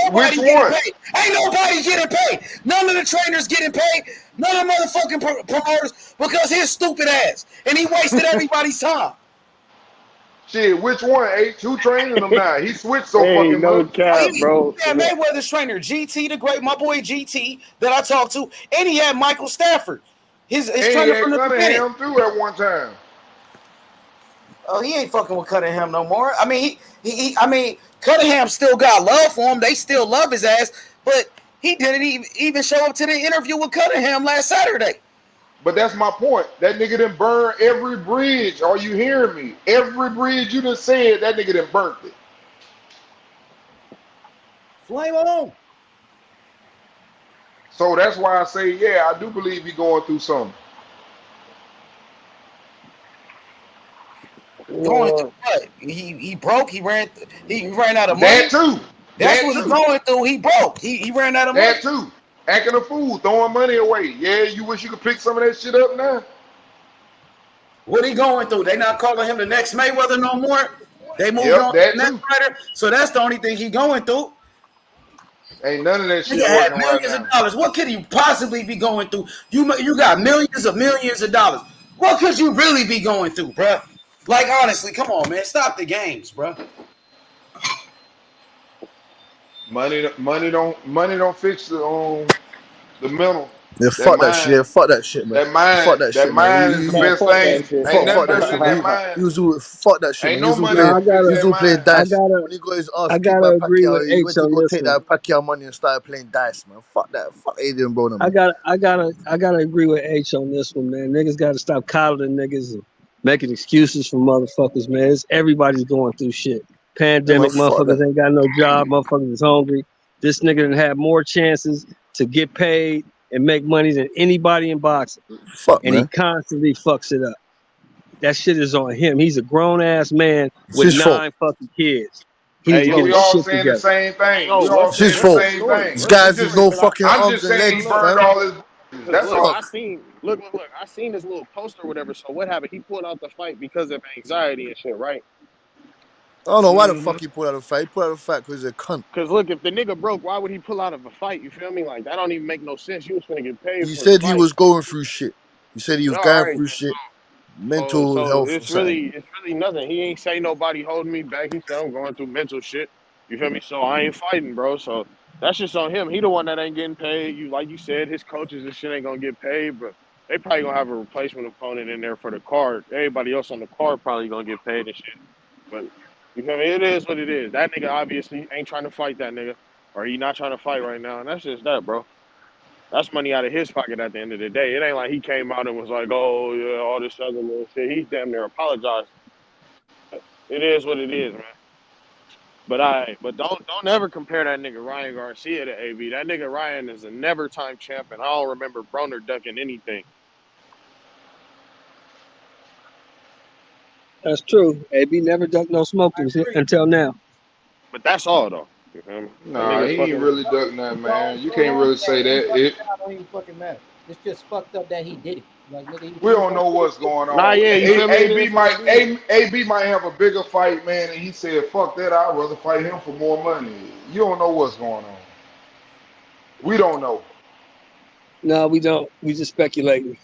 S9: nobody getting paid. Ain't nobody getting paid. None of the trainers getting paid. None of the motherfucking promoters because his stupid ass. And he wasted everybody's time.
S4: Shit, which one? Who training him now? He switched so fucking much.
S1: Cap, bro.
S9: Yeah, Mayweather's trainer, GT the Great, my boy GT that I talked to, and he had Michael Stafford. His trainer from the beginning.
S4: Too at one time.
S9: Oh, he ain't fucking with Cunningham no more. I mean, I mean, Cunningham still got love for him. They still love his ass, but he didn't even show up to the interview with Cunningham last Saturday.
S4: But that's my point. That nigga done burn every bridge. Are you hearing me? Every bridge you done said, that nigga done burnt it.
S8: Flame on.
S4: So that's why I say, yeah, I do believe he going through something.
S9: Going through what? He broke. He ran out of money.
S4: That too.
S9: That's what he's going through. He broke. He ran out of money.
S4: That too. Acting a fool, throwing money away. Yeah, you wish you could pick some of that shit up now.
S9: What he going through? They not calling him the next Mayweather no more. They moved on to the next fighter. So that's the only thing he going through.
S4: Ain't none of that shit.
S9: He had millions of dollars. What could he possibly be going through? You got millions of dollars. What could you really be going through, bro? Like honestly, come on, man, stop the games, bro.
S4: Money don't fix the mental.
S3: Yeah, fuck that shit. Fuck that shit, man.
S4: That mind,
S3: fuck that shit,
S4: mind
S3: man.
S4: is the best thing.
S3: Fuck that shit, man. Fuck that shit.
S4: Ain't
S3: Man.
S4: no money.
S3: He was playing dice. When he got his ass kicked by Pacquiao, he went to go take that Pacquiao money and started playing dice, man. Fuck that. Fuck Adrian Broner, man.
S13: I gotta agree with H on this one, man. Niggas gotta stop coddling niggas and making excuses for motherfuckers, man. Everybody's going through shit. Pandemic, motherfuckers ain't got no job, motherfuckers is hungry. This nigga done had more chances to get paid and make money than anybody in boxing. And he constantly fucks it up. That shit is on him. He's a grown ass man with 9 fucking kids. He needs to get
S4: we
S13: his
S4: all
S13: shit
S4: saying
S13: together.
S4: the same thing.
S3: No,
S4: we all saying the same thing.
S3: This guy's just no fucking
S4: I'm
S3: arms
S4: just
S3: and
S4: saying
S3: legs,
S4: he burned
S3: fam.
S4: all his. That's
S1: look,
S4: all.
S1: I seen this little poster or whatever. So what happened? He pulled out the fight because of anxiety and shit, right?
S3: I don't know why the fuck he pulled out of the fight. He pulled out of the fight because he's a cunt.
S1: Because look, if the nigga broke, why would he pull out of a fight? You feel me? Like that don't even make no sense. You was finna get paid.
S3: He
S1: for
S3: said
S1: the
S3: he
S1: fight.
S3: was going through shit. He said he was going through shit. Mental
S1: So
S3: health.
S1: it's really nothing. He ain't say nobody holding me back. He said I'm going through mental shit. You feel me? So I ain't fighting, bro. So that's just on him. He the one that ain't getting paid. Like you said, his coaches and shit ain't gonna get paid, but they probably gonna have a replacement opponent in there for the card. Everybody else on the card probably gonna get paid and shit. But you feel me? It is what it is. That nigga obviously ain't trying to fight that nigga, or he not trying to fight right now, and that's just that, bro. That's money out of his pocket at the end of the day. It ain't like he came out and was like, oh, yeah, all this other little shit. He damn near apologized. It is what it is, man. But don't ever compare that nigga Ryan Garcia to AB. That nigga Ryan is a never-time champ, and I don't remember Broner ducking anything.
S13: That's true. AB never ducked no smoke until now.
S1: But that's all, though. You feel me?
S4: Nah, he ain't really ducking that, man. You can't really say that.
S8: It don't even fucking matter. It's just fucked up that he did it. Like, nigga,
S4: we don't know what's going on.
S1: Nah, yeah, you feel me?
S4: AB might have a bigger fight, man, and he said, fuck that, I'd rather fight him for more money. You don't know what's going on. We don't know.
S13: No, we don't. We just speculating.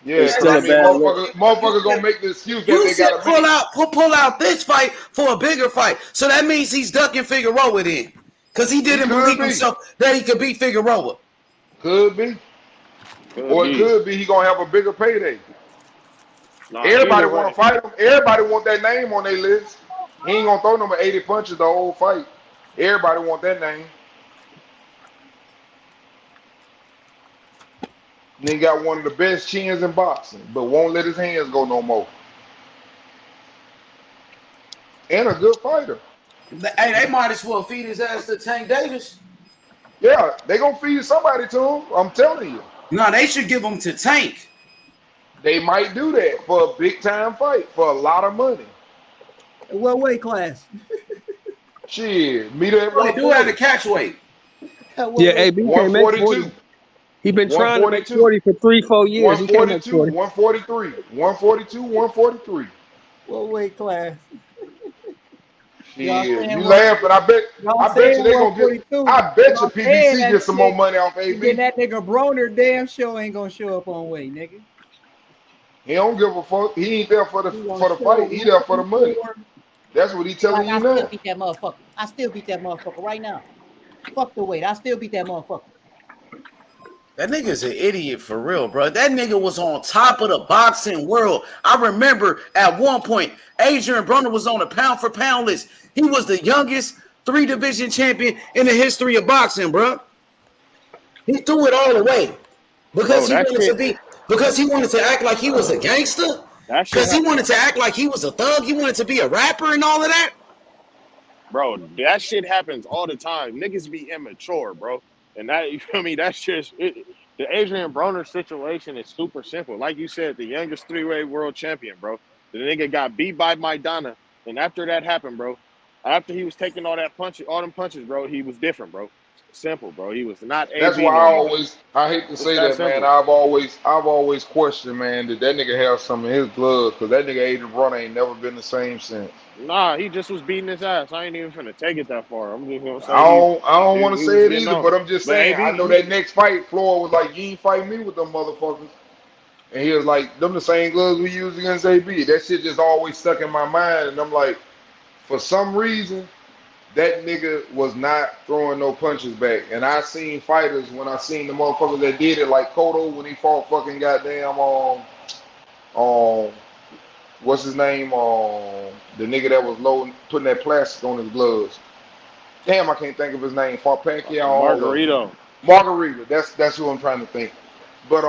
S4: Yeah, I mean, motherfucker gonna make the excuse that they gotta
S9: pull out this fight for a bigger fight. So that means he's ducking Figueroa then. Because he didn't believe himself that he could beat Figueroa.
S4: Could be. Or it could be he gonna have a bigger payday. Everybody want to fight him. Everybody want that name on their list. He ain't gonna throw number 80 punches the whole fight. Everybody want that name. And he got one of the best chins in boxing, but won't let his hands go no more. And a good fighter.
S9: Hey, they might as well feed his ass to Tank Davis.
S4: Yeah, they gonna feed somebody to him. I'm telling you.
S9: No, they should give him to Tank.
S4: They might do that for a big time fight for a lot of money.
S8: What weight class?
S4: Shit, meet her at
S9: Well, they do have
S4: 140.
S9: the catch weight.
S13: Yeah, AB can't make 40.
S4: 142.
S13: He been trying to make
S4: 142.
S13: 40 for 3-4 years. He can't make
S4: 142,
S13: 40.
S4: 143, 142, 143.
S8: What weight class? Y'all
S4: Shit,
S8: saying
S4: you laugh, but I
S8: y'all
S4: bet you
S8: saying
S4: they gonna get.
S8: 142.
S4: I bet you
S8: Y'all saying
S4: PBC
S8: that
S4: get some more
S8: shit,
S4: money off
S8: and then
S4: AB.
S8: that nigga Broner damn show ain't gonna show up on weight, nigga.
S4: He don't give a fuck. He ain't there for the
S8: He gonna show
S4: fight. He there for the money.
S8: 144.
S4: That's what he
S8: Like,
S4: telling
S8: I
S4: you
S8: still
S4: now.
S8: beat that motherfucker. I still beat that motherfucker right now. Fuck the weight. I still beat that motherfucker.
S9: That nigga's an idiot for real, bro. That nigga was on top of the boxing world. I remember at one point, Adrian Broner was on a pound for pound list. He was the youngest 3-division champion in the history of boxing, bro. He threw it all away because
S1: Bro,
S9: he
S1: that
S9: wanted to
S1: shit,
S9: be, because he wanted to act like he was a gangster.
S1: that shit,
S9: Because he wanted to act like he was a thug. He wanted to be a rapper and all of that.
S1: bro, that shit happens all the time. Niggas be immature, bro. And that, you feel me? That's just the Adrian Broner situation is super simple. Like you said, the youngest 3-way world champion, bro. The nigga got beat by Maidana, and after that happened, bro, after he was taking all them punches, bro, he was different, bro. Simple, bro. He was not
S4: That's
S1: AB
S4: why
S1: no more.
S4: I hate to
S1: It's
S4: say
S1: that
S4: that, man.
S1: simple.
S4: I've always questioned, man, did that nigga have some in his blood? Because that nigga Adrian Broner ain't never been the same since.
S1: Nah, he just was beating his ass. I ain't even finna take it that far. I'm just gonna
S4: I
S1: say
S4: don't want to
S1: he was
S4: say it
S1: getting
S4: either,
S1: on.
S4: but I'm just
S1: But
S4: saying. I
S1: AB,
S4: know that next fight, Floyd was like, "You ain't fight me with them motherfuckers," and he was like, "Them the same gloves we used against AB." That shit just always stuck in my mind, and I'm like, for some reason, that nigga was not throwing no punches back. And I seen fighters when I seen the motherfuckers that did it, like Cotto when he fought fucking goddamn um what's his name the nigga that was low putting that plastic on his gloves. Damn, I can't think of his name. Fought Pacquiao, all of them.
S1: Margarito.
S4: Margarita. That's who I'm trying to think. But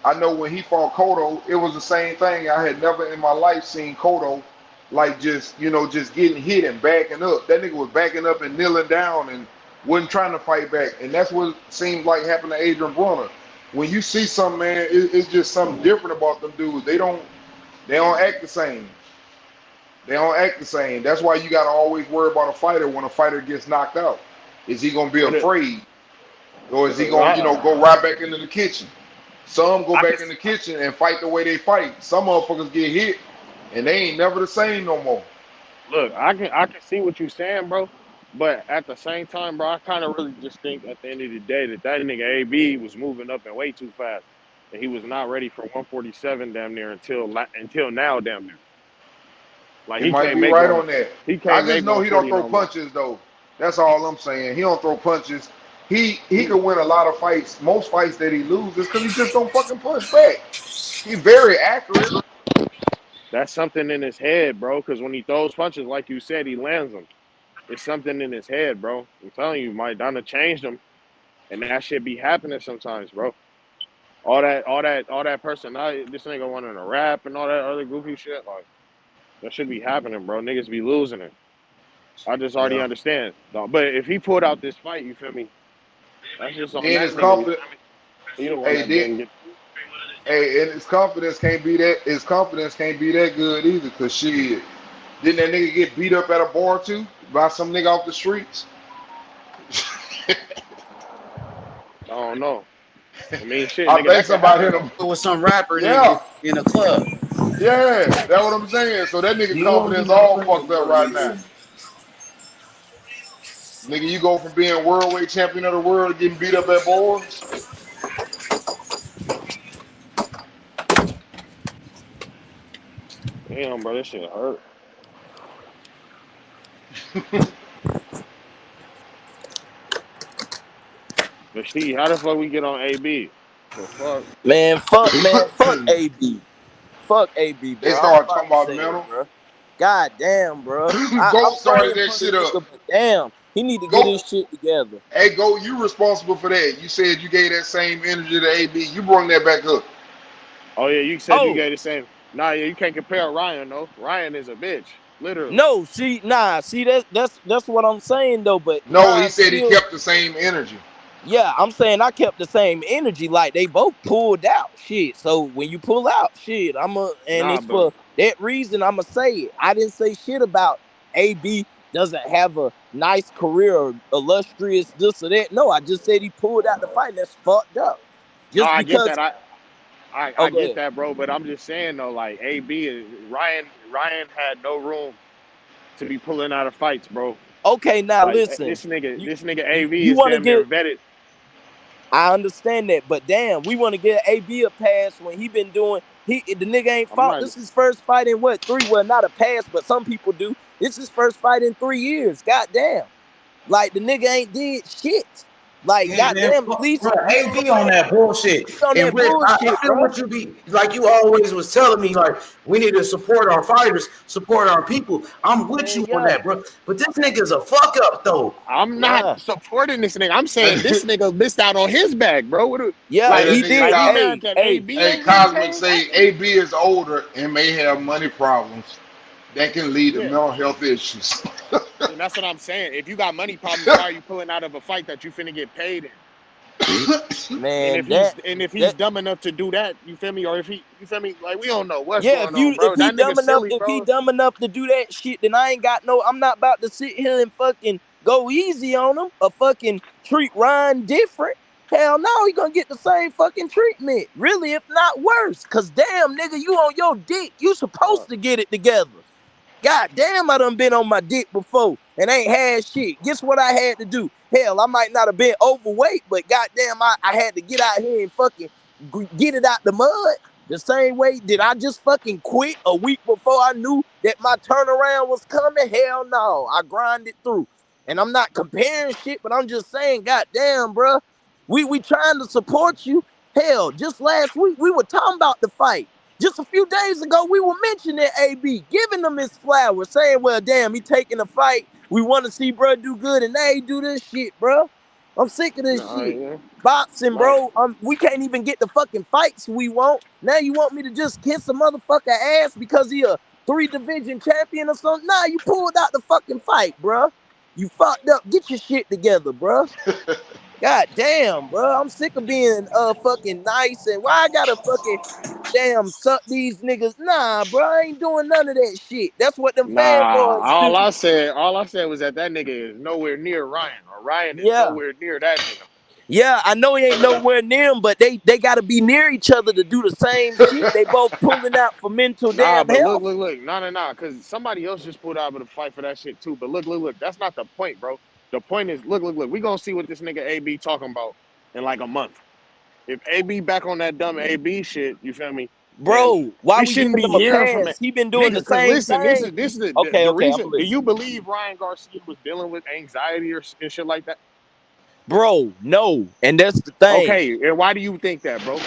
S4: I know when he fought Cotto, it was the same thing. I had never in my life seen Cotto like just just getting hit and backing up. That nigga was backing up and kneeling down and wasn't trying to fight back. And that's what seems like happened to Adrian Broner. When you see something, man, it's just something different about them dudes. They don't act the same. They don't act the same. That's why you got to always worry about a fighter when a fighter gets knocked out. Is he gonna be
S1: But
S4: afraid, or is he gonna go right back into the kitchen? Some go
S1: I
S4: back
S1: can
S4: in the kitchen and fight the way they fight. Some motherfuckers get hit and they ain't never the same no more.
S1: look. I can see what you're saying, bro. But at the same time, bro, I kind of really just think at the end of the day that nigga AB was moving up and way too fast, and he was not ready for 147 damn near until now, damn near. Like
S4: He might be right on that.
S1: he
S4: I
S1: can't
S4: just
S1: make
S4: know he don't
S1: 140
S4: throw
S1: no more.
S4: punches though. That's all I'm saying. He don't throw punches. He could win a lot of fights. Most fights that he loses because he just don't fucking punch back. He's very accurate.
S1: That's something in his head, bro. Because when he throws punches, like you said, he lands them. It's something in his head, bro. I'm telling you, Maidana changed him, and that shit be happening sometimes, bro. All that personality. This nigga wanting to rap and all that other goofy shit. Like that should be happening, bro. Niggas be losing it. I just already
S4: Yeah.
S1: understand. But if he pulled out this fight, you feel me? That's just on
S4: Then
S1: that
S4: his
S1: nigga. You
S4: confidence.
S1: feel me? He the one
S4: Hey,
S1: that didn't get.
S4: and his confidence can't be that. His confidence can't be that good either. Cause shit, didn't that nigga get beat up at a bar too by some nigga off the streets?
S1: I don't know. I mean, shit,
S4: I
S1: nigga,
S4: think
S1: that could
S4: somebody hit
S1: happen.
S4: him.
S9: It was some rapper
S4: Yeah,
S9: in a club.
S4: yeah, that's what I'm saying. So that nigga
S8: You won't be
S4: confidence
S8: no
S4: all
S8: friend,
S4: fucked up
S8: bro,
S4: right now.
S8: nigga.
S4: Nigga, you go from being world weight champion of the world to getting beat up at bars.
S1: Damn, bro, this shit hurt. But Steve, how the fuck we get on AB? The fuck?
S12: Fuck AB. Fuck AB,
S4: They
S12: bro. I'm
S4: started
S12: about
S4: talking
S12: to
S4: about
S12: say it,
S4: mental.
S12: bro. God damn, bro. I'm
S4: Goat started
S12: praying
S4: that
S12: for the
S4: shit up.
S12: nigga, but damn, he need to get
S4: Goat,
S12: his shit together.
S4: hey, Goat, you responsible for that. You said you gave that same energy to AB. You brought that back up.
S1: Oh yeah, you said you
S12: Oh,
S1: gave the same. Nah, yeah, you can't compare Ryan though. Ryan is a bitch, literally.
S12: no, see, that's what I'm saying though. But
S4: No, he
S12: Ryan
S4: said he
S12: still,
S4: kept the same energy.
S6: Yeah, I'm saying I kept the same energy. Like they both pulled out. Shit. So when you pull out, shit, and
S1: Nah,
S6: it's
S1: but
S6: for that reason I'ma say it. I didn't say shit about AB doesn't have a nice career or illustrious this or that. No, I just said he pulled out the fight. And that's fucked up.
S1: no,
S6: Just
S1: I get
S6: because.
S1: that.
S6: Oh,
S1: I
S6: go
S1: get
S6: ahead.
S1: that, bro. But I'm just saying though, like AB is Ryan had no room to be pulling out of fights, bro.
S6: Okay, now
S1: Like
S6: listen.
S1: this nigga AB
S6: You
S1: is
S6: want to
S1: damn near
S6: get.
S1: vetted.
S6: I understand that, but damn, we want to get AB a pass when he been doing. The nigga ain't
S1: I'm
S6: fought.
S1: not.
S6: This is his first fight in what 3? Well, not a pass, but some people do. This is his first fight in 3 years. Goddamn, like the nigga ain't did shit. Like
S9: Yeah, man,
S6: goddamn, at least
S9: bro,
S6: you know what
S9: AB
S6: I'm
S9: on
S6: saying.
S9: that bullshit.
S6: He on
S9: And
S6: that
S9: Rick, I
S6: bullshit,
S9: feel
S6: bro.
S9: what you be like. You always was telling me like we need to support our fighters, support our people. I'm with
S6: Man,
S9: you on
S6: yeah,
S9: that, bro. But this nigga's a fuck up though.
S1: I'm not
S6: yeah,
S1: supporting this nigga. I'm
S4: Hey,
S1: saying this nigga missed out on his bag, bro.
S6: yeah.
S4: hey,
S1: Like
S4: that
S6: He
S4: nigga
S6: did.
S1: he
S4: got.
S1: mad
S6: Hey,
S1: that
S6: hey.
S1: AB
S4: Hey,
S1: ain't getting
S4: Cosmic
S1: paid.
S4: say AB is older and may have money problems that can lead to
S1: Yeah,
S4: mental health issues.
S1: and that's what I'm saying. If you got money problems, why are you pulling out of a fight that you finna get paid in? And
S6: Man,
S1: if he's
S6: that.
S1: dumb enough to do that, you feel me? Or if he, you feel me? Like we don't know what's
S6: Yeah,
S1: going on, bro.
S6: if he
S1: That nigga
S6: dumb enough
S1: silly, bro.
S6: to do that shit, then I ain't got no. I'm not about to sit here and fucking go easy on him or fucking treat Ryan different. Hell no, he gonna get the same fucking treatment. Really, if not worse. Cause damn nigga, you on your dick. You supposed to get it together. God damn, I done been on my dick before and ain't had shit. Guess what I had to do? Hell, I might not have been overweight, but goddamn, I had to get out here and fucking get it out the mud. The same way did I just fucking quit a week before I knew that my turnaround was coming? Hell no, I grinded through. And I'm not comparing shit, but I'm just saying, goddamn, bro, we trying to support you. Hell, just last week we were talking about the fight. Just a few days ago, we were mentioning AB, giving him his flowers, saying, well, damn, he taking a fight. We want to see bro do good, and now he do this shit, bro. I'm sick of this
S1: Nah,
S6: shit.
S1: yeah.
S6: Boxing,
S1: Like
S6: bro. We can't even get the fucking fights we want. Now you want me to just kiss a motherfucker ass because he a 3-division champion or something? Nah, you pulled out the fucking fight, bro. You fucked up. Get your shit together, bro. God damn, bro. I'm sick of being fucking nice and why I gotta fucking damn suck these niggas. Nah, bro, I ain't doing none of that shit. That's what them
S1: nah,
S6: fanboys do.
S1: all I said was that nigga is nowhere near Ryan, or Ryan is
S6: Yeah.
S1: nowhere near that nigga.
S6: Yeah, I know he ain't nowhere near him, but they gotta be near each other to do the same shit. They both pulling out for mental
S1: Nah,
S6: damn
S1: but look,
S6: health.
S1: look, look. Nah. Because somebody else just pulled out of the fight for that shit too. But look. That's not the point, bro. The point is, look. We gonna see what this nigga AB talking about in like a month. If AB back on that dumb AB shit, you feel me? Then
S6: Bro, why
S1: we
S6: we
S1: shouldn't
S6: giving
S1: be
S6: him a
S1: hearing from it,
S6: pass? He been doing
S1: nigga.
S6: the
S1: Because
S6: same
S1: listen,
S6: thing.
S1: this is
S6: Okay,
S1: the
S6: I'm
S1: reason. Do
S6: listening.
S1: you believe Ryan Garcia was dealing with anxiety and shit like that?
S6: Bro, no. And that's the thing.
S1: Okay, and why do you think that, bro?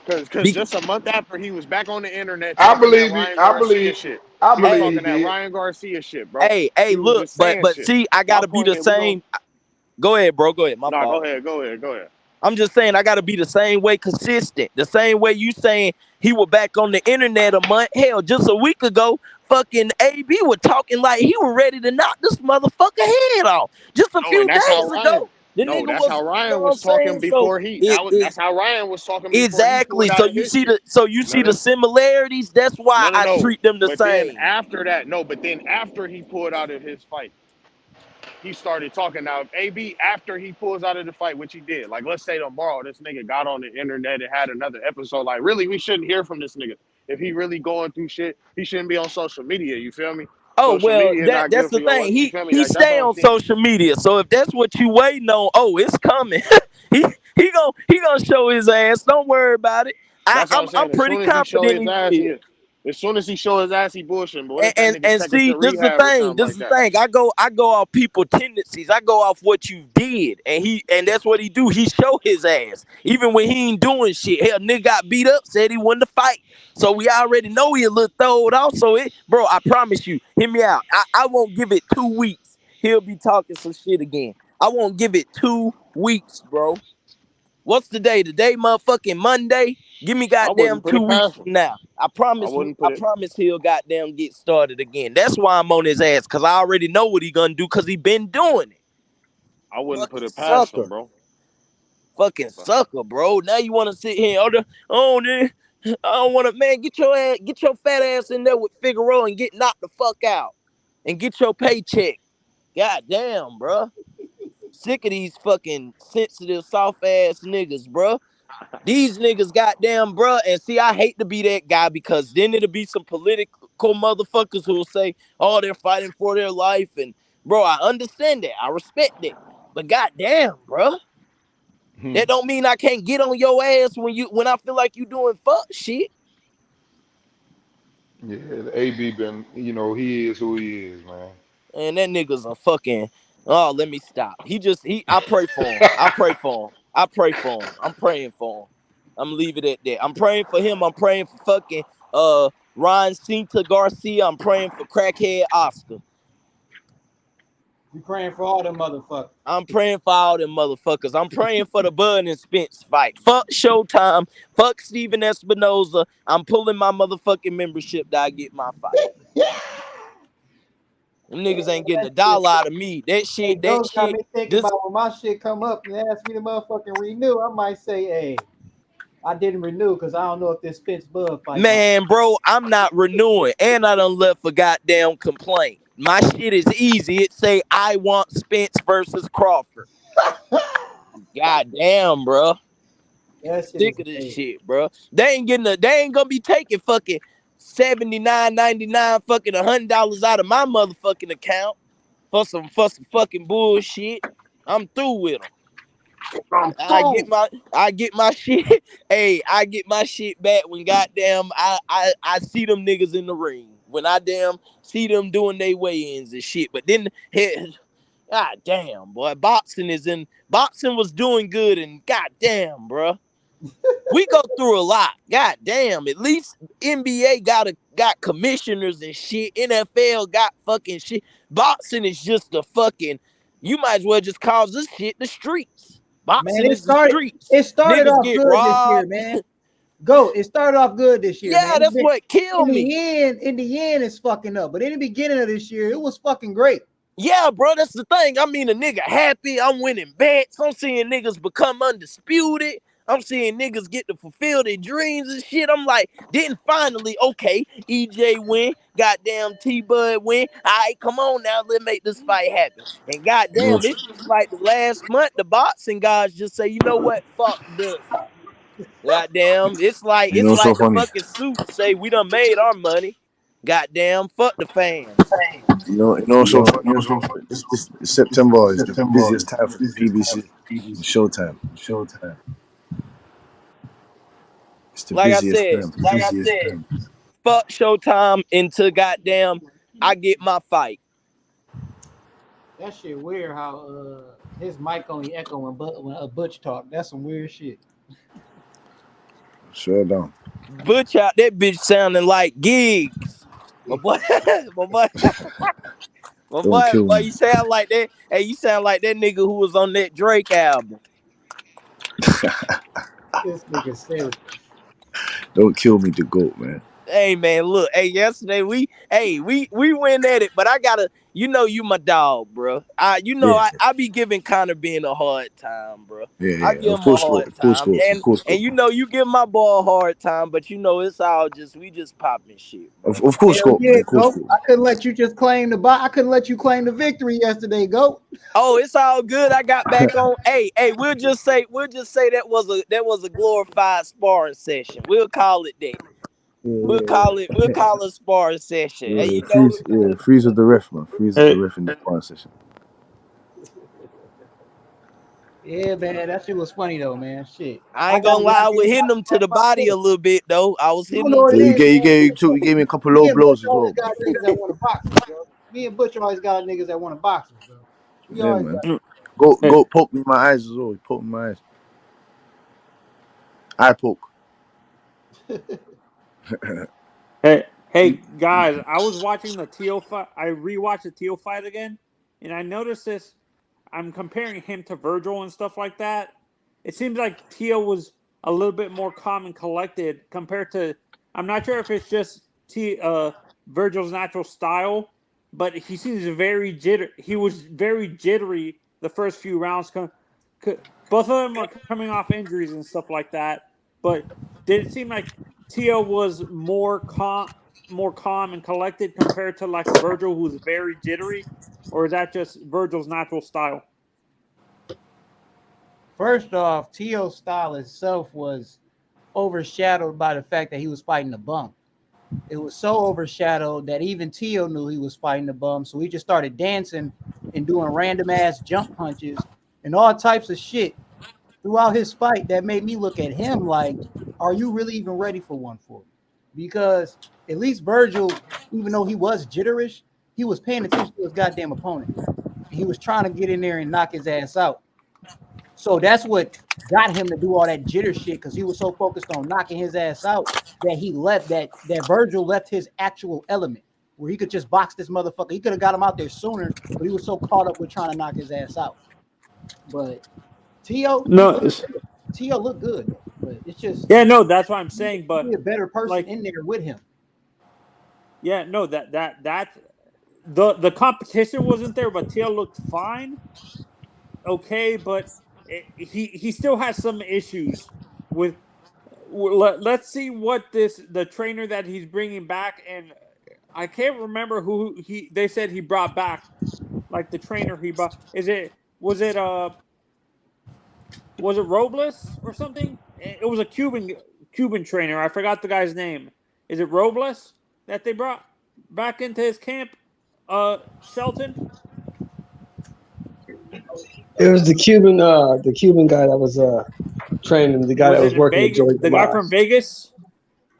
S1: Because
S6: Be-
S1: just a month after he was back on the internet
S4: I
S1: talking that
S4: believe he.
S1: Ryan Garcia shit,
S4: I
S1: he was
S4: believe he
S6: hey,
S1: talking that
S4: did.
S1: Ryan Garcia shit, bro.
S6: hey,
S1: He was
S6: look,
S1: just
S6: but
S1: saying
S6: but
S1: shit.
S6: see, I
S1: My
S6: gotta be
S1: point
S6: the
S1: is, we going
S6: same. Go ahead, bro. Go ahead. My
S1: no,
S6: fault.
S1: go ahead.
S6: I'm just saying I gotta be the same way consistent. The same way you saying he was back on the internet a month. Hell, just a week ago, fucking AB was talking like he was ready to knock this motherfucker head off. Just a
S1: No, and
S6: few
S1: that's how
S6: days
S1: Ryan.
S6: ago. The
S1: No,
S6: nigga
S1: that's
S6: was,
S1: how
S6: you know
S1: Ryan
S6: what I'm
S1: was talking
S6: saying? So
S1: before he.
S6: it
S1: That's how Ryan was talking before he
S6: exactly.
S1: pulled
S6: So
S1: out of
S6: you
S1: his
S6: see
S1: shit.
S6: the
S1: No.
S6: similarities. That's why I
S1: No.
S6: treat them the
S1: But then
S6: same.
S1: after that, no. But then after he pulled out of his fight, he started talking. Now, if AB after he pulls out of the fight, which he did, like let's say tomorrow, this nigga got on the internet and had another episode. Like, really, we shouldn't hear from this nigga. If he really going through shit, he shouldn't be on social media. You feel me?
S6: Oh
S1: Social
S6: well,
S1: media not
S6: that's
S1: good
S6: the
S1: for your.
S6: thing.
S1: You
S6: He
S1: feel me?
S6: he
S1: Like that's
S6: stay
S1: what I'm
S6: on
S1: saying.
S6: social media. So if that's what you waiting on, oh, it's coming. he gonna show his ass. Don't worry about it.
S1: That's what I'm
S6: I'm
S1: saying. As
S6: pretty
S1: soon as he show
S6: confident
S1: his
S6: he
S1: ass,
S6: will.
S1: he. As soon as he show his ass, he bullshitting. But what
S6: And,
S1: if that
S6: and
S1: nigga
S6: and
S1: check into
S6: see, this is the
S1: rehab or
S6: thing.
S1: something
S6: This is
S1: like
S6: the
S1: that?
S6: thing. I go off people tendencies. I go off what you did, and that's what he do. He show his ass, even when he ain't doing shit. Hell, nigga got beat up, said he wanted to fight, so we already know he a little throwed off. So bro, I promise you, hear me out. I won't give it 2 weeks. He'll be talking some shit again. I won't give it 2 weeks, bro. What's the day? Today, motherfucking Monday. Give me
S1: I
S6: goddamn
S1: wouldn't put
S6: 2 weeks
S1: it past
S6: from
S1: him.
S6: now. I
S1: I
S6: promise you.
S1: wouldn't
S6: I
S1: put it.
S6: promise he'll goddamn get started again. That's why I'm on his ass, cause I already know what he gonna do, cause he been doing it.
S1: I wouldn't put
S6: Fucking
S1: it past him,
S6: sucker.
S1: bro.
S12: Fucking sucker, bro. Now you want to sit here and I don't want to, man. Get your fat ass in there with Figueroa and get knocked the fuck out and get your paycheck. God damn, bro. Sick of these fucking sensitive, soft ass niggas, bro. These niggas, goddamn, bro. And see, I hate to be that guy because then it'll be some political motherfuckers who will say, "Oh, they're fighting for their life," and bro, I understand that, I respect that, but goddamn, bro. That don't mean I can't get on your ass when I feel like you doing fuck shit.
S4: Yeah, the AB been, he is who he is, man.
S12: And that nigga's a fucking. Oh, let me stop. I pray for him. I pray for him. I pray for him. I'm praying for him. I'm leaving it at that. I'm praying for him. I'm praying for fucking Ryan Cinta Garcia. I'm praying for crackhead Oscar.
S8: You praying for all them motherfuckers.
S12: I'm praying for all them motherfuckers. I'm praying for the Bud and Spence fight. Fuck Showtime. Fuck Steven Espinoza. I'm pulling my motherfucking membership that I get my fight. Them niggas ain't getting $1 out of me. That shit.
S8: Those got me thinking about when my shit come up and ask me to motherfucking renew. I might say, hey, I didn't renew because I don't know if this Spence Bud fight.
S12: Man, bro, I'm not renewing. And I done left a goddamn complaint. My shit is easy. It say I want Spence versus Crawford. Goddamn, bro. Sick of this shit, bro. They ain't gonna be taking fucking $79.99 fucking $100 out of my motherfucking account for some fucking bullshit. I'm through with them. I get my shit. Hey, I get my shit back when goddamn I see them niggas in the ring. When I damn see them doing their weigh-ins and shit. But then god damn, boy, boxing was doing good, and goddamn, bro. We go through a lot. God damn. At least NBA got commissioners and shit. NFL got fucking shit. Boxing is just the fucking. You might as well just call this shit the streets. Boxing is the streets.
S8: It started
S12: Niggas
S8: off
S12: get
S8: good
S12: robbed.
S8: this year, man. It started off good this year.
S12: Yeah,
S8: man.
S12: that's what killed me.
S8: In the end, it's fucking up. But in the beginning of this year, it was fucking great.
S12: Yeah, bro, that's the thing. I mean, a nigga happy. I'm winning bets. I'm seeing niggas become undisputed. I'm seeing niggas get to fulfill their dreams and shit. I'm like, then finally, okay, EJ win. Goddamn T-Bud win. All right, come on now. Let's make this fight happen. And goddamn, it's just like the last month, the boxing guys just say, you know what? Fuck this. Goddamn, it's like
S3: so
S12: the
S3: funny.
S12: fucking suits say we done made our money. Goddamn, fuck the fans.
S3: So funny as well. This September is the busiest time for the PBC and Showtime. It's the
S12: Like I
S3: busiest
S12: said,
S3: time.
S12: Fuck Showtime until goddamn I get my fight.
S8: That shit weird how his mic only echo when Butch talk. That's some weird shit.
S3: Sure don't.
S12: Butch out that bitch sounding like Gigs. My boy, you sound like that. Hey, you sound like that nigga who was on that Drake album.
S8: This nigga said,
S3: don't kill me, the GOAT, man.
S12: Hey man, look. Hey, yesterday we went at it, but I gotta, you my dog, bro. I be giving Connor being a hard time, bro.
S3: Yeah.
S12: I give him a hard time, and you give my boy a hard time, but it's all just we just popping shit.
S3: Of course, GOAT.
S8: Yeah, GOAT. I couldn't let you just claim I couldn't let you claim the victory yesterday, GOAT.
S12: Oh, it's all good. I got back on. Hey, we'll just say that was a glorified sparring session. We'll call it that. We'll call it a sparring session.
S3: Yeah,
S12: and
S3: freeze with the ref, man. Freeze with the ref in the sparring session.
S8: Yeah, man, that shit was funny though, man. Shit.
S12: I ain't gonna lie, I was hitting them to the body a little bit though. I was hitting them.
S3: You gave me a couple low blows as well.
S8: Got niggas that want to box, bro. Me and Butch always got niggas that want to box, bro. We always
S3: man. Go poke me in my eyes as well. He poked me in my eyes. I poke.
S5: Hey guys, I was watching the Teal fight. I rewatched the Teal fight again, and I noticed this. I'm comparing him to Virgil and stuff like that. It seems like Teal was a little bit more calm and collected compared to. I'm not sure if it's just Virgil's natural style, but he seems very jittery. He was very jittery the first few rounds both of them are coming off injuries and stuff like that. But did it seem like Tio was more calm and collected compared to like a Virgil who's very jittery, or is that just Virgil's natural style?
S8: First off, Tio's style itself was overshadowed by the fact that he was fighting a bum. It was so overshadowed that even Tio knew he was fighting a bum, so he just started dancing and doing random ass jump punches and all types of shit throughout his fight that made me look at him like, are you really even ready for 140? Because at least Virgil, even though he was jitterish, he was paying attention to his goddamn opponent. He was trying to get in there and knock his ass out. So that's what got him to do all that jitter shit, because he was so focused on knocking his ass out that he left that Virgil left his actual element where he could just box this motherfucker. He could have got him out there sooner, but he was so caught up with trying to knock his ass out. But Tio looked good though. But it's just
S5: that's what I'm saying. But
S8: be a better person in there with him.
S5: Yeah, no, that the competition wasn't there, but Tio looked fine. Okay, but he still has some issues with. Let's see what the trainer that he's bringing back, and I can't remember who they said he brought back, like the trainer he brought. Was it Robles or something? It was a Cuban trainer. I forgot the guy's name. Is it Robles that they brought back into his camp? Shelton?
S13: It was the Cuban guy that was training, the guy that was working with Joey Gamache.
S5: The guy from Vegas?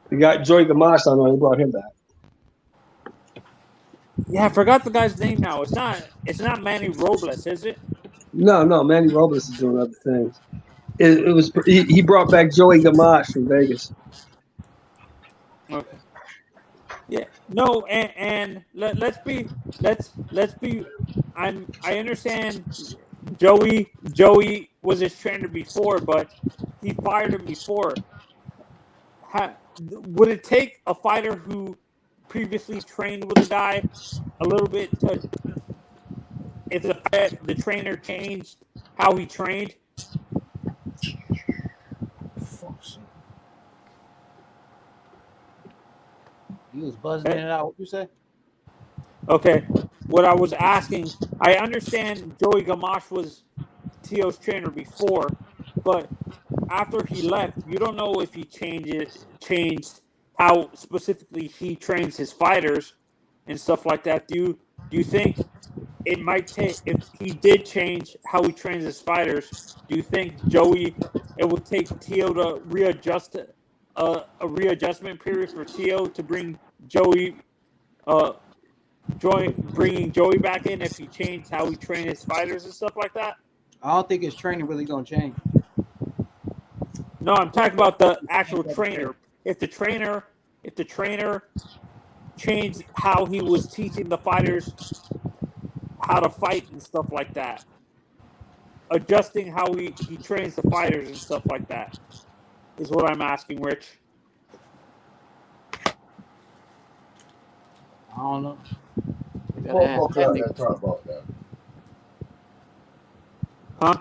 S13: The guy, Joey Gamache, I know, he brought him back.
S5: Yeah, I forgot the guy's name now. It's not Manny Robles, is it?
S13: No, Manny Robles is doing other things. It was he brought back Joey Gamache from Vegas.
S5: Okay. Yeah. No, and let's be. I understand. Joey was his trainer before, but he fired him before. Would it take a fighter who previously trained with a guy a little bit to, if the trainer changed how he trained?
S8: He was buzzing in and out. What you say?
S5: Okay. What I was asking, I understand Joey Gamache was Tio's trainer before, but after he left, you don't know if he changed how specifically he trains his fighters and stuff like that. Do you think it might take, if he did change how he trains his fighters, do you think it would take Tio to readjust a readjustment period for Tio to bring bringing Joey back in if he changed how he trained his fighters and stuff like that?
S8: I don't think his training really gonna change.
S5: No, I'm talking about the actual trainer. If the trainer changed how he was teaching the fighters how to fight and stuff like that, adjusting how he trains the fighters and stuff like that, is what I'm asking, Rich.
S8: I don't know.
S19: Talk about that.
S5: Huh?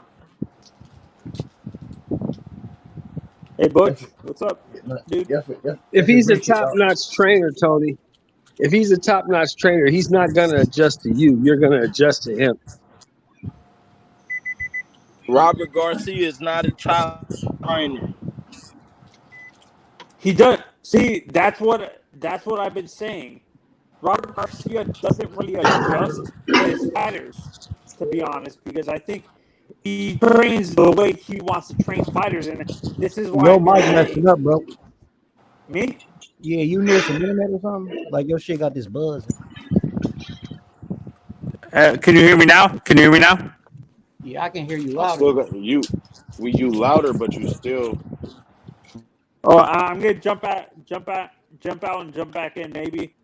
S5: Hey, Butch, what's up, dude?
S13: If he's a top-notch trainer, Tony, he's not going to adjust to you. You're going to adjust to him.
S12: Robert Garcia is not a top trainer.
S5: He does. See, that's what I've been saying. Robert Garcia doesn't really adjust his fighters, to be honest, because I think he trains the way he wants to train fighters, and this is why.
S8: Your mic messing up, bro.
S5: Me?
S8: Yeah, you near some internet or something? Like your shit got this buzz.
S5: Can you hear me now?
S8: Yeah, I can hear you
S1: I
S8: louder.
S1: still got you louder, but you still.
S5: Oh, I'm gonna jump out, and jump back in. Maybe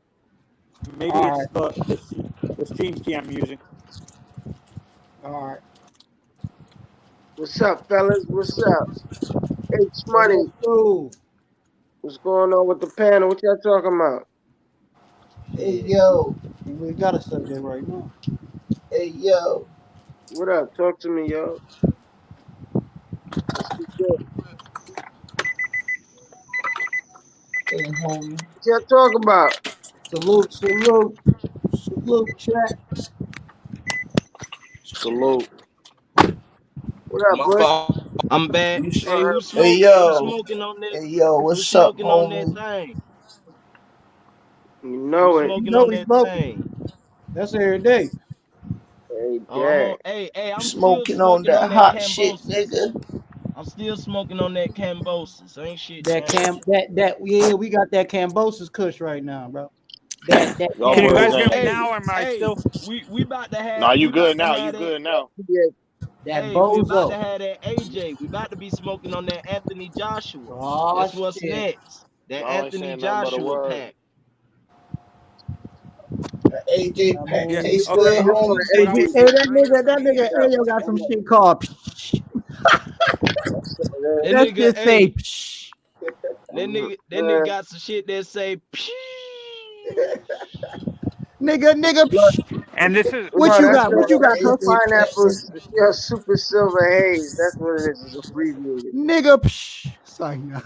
S5: it's the stream key I'm using.
S8: All right.
S18: What's up, fellas? What's up? H Money. What's going on with the panel? What y'all talking about?
S8: Hey, yo. We got a subject right now. Hey, yo.
S18: What up? Talk to me, yo.
S8: Hey, homie.
S18: What y'all talk about?
S8: Salute, salute, salute, chat.
S1: Salute.
S18: What up,
S12: My
S18: Bush?
S12: fault. I'm back. Hey, who's
S6: Hey
S12: smoking? Who's
S6: yo,
S12: smoking on that?
S6: hey yo,
S12: Who's
S6: what's up,
S12: smoking on that
S6: homie?
S12: thing?
S18: You
S12: Who's
S18: know it.
S8: You
S12: smoking
S8: know
S12: on
S8: we
S12: that
S8: smoking.
S12: thing?
S8: That's every day.
S18: Hey, Dad.
S12: Hey, I'm still
S6: Smoking on
S12: smoking
S6: that
S12: on that
S6: hot shit,
S12: Cambosis.
S6: nigga.
S12: I'm still smoking on that Cambosis. Ain't shit
S8: That
S12: changed.
S8: yeah, we got that Cambosis Kush right now, bro. That
S1: Y'all
S5: Can you guys
S1: boys
S5: hear
S8: Cambosis.
S1: ain't.
S5: me now? Or am I
S12: Hey,
S5: still?
S12: we about to
S1: Nah,
S12: have
S1: you
S12: we
S1: good
S12: about to
S1: now. You
S12: have that.
S1: good now.
S18: Yeah.
S8: That
S12: Hey, we about to
S8: bozo.
S12: have that AJ. We about to be smoking on that Anthony Joshua.
S8: Oh
S12: That's what's
S8: shit.
S12: next. That
S1: Y'all ain't
S12: Anthony
S1: saying nothing but a
S12: Joshua
S1: word.
S12: pack.
S6: AJ
S8: I
S6: pack
S5: Yeah.
S8: mean,
S6: tastes
S5: Okay.
S6: good,
S18: Hold on,
S6: homie.
S8: hey,
S5: What I
S18: AJ
S5: was
S8: hey,
S18: just
S8: that
S5: earlier
S8: nigga,
S5: for
S8: that
S5: me
S8: nigga,
S5: is
S8: hey,
S5: that
S8: yo, got some shit called.
S12: That
S8: That
S12: nigga,
S8: shit say.
S12: hey, that nigga got some shit that say
S8: Nigga.
S5: and this is
S8: What
S18: No,
S8: you
S18: that's
S8: got? What you got, Kush?
S6: AJ pack
S18: pineapple,
S6: tastes good.
S18: super silver haze. That's what it is. It's abbreviated.
S8: Nigga. Sorry, no.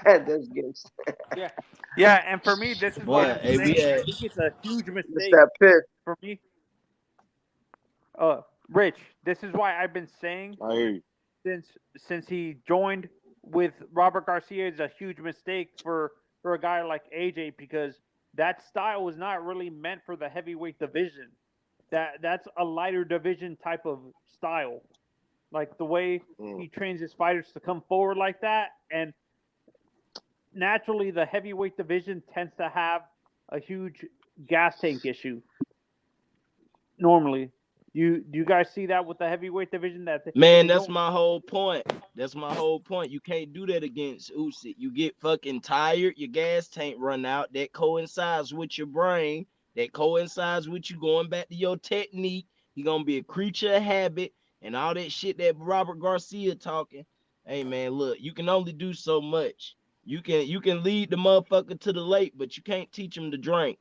S18: That's good.
S5: yeah, yeah. And for me, this is why
S12: boy.
S5: I'm
S12: Hey, we
S5: saying I
S12: had
S5: think it's a huge
S18: It's
S5: mistake
S18: that piss.
S5: for me. Rich, this is why I've been saying
S1: I hear you.
S5: since he joined with Robert Garcia is a huge mistake for a guy like AJ because that style was not really meant for the heavyweight division. That's a lighter division type of style. Like the way
S1: Mm.
S5: he trains his fighters to come forward like that, and naturally the heavyweight division tends to have a huge gas tank issue. Normally, do you guys see that with the heavyweight division that
S12: man.
S5: they
S12: That's
S5: don't?
S12: my whole point. That's my whole point. You can't do that against Usyk. You get fucking tired. Your gas tank run out. That coincides with your brain. That coincides with you going back to your technique. You're gonna be a creature of habit and all that shit that Robert Garcia talking. Hey man, look, you can only do so much. You can lead the motherfucker to the lake, but you can't teach him to drink.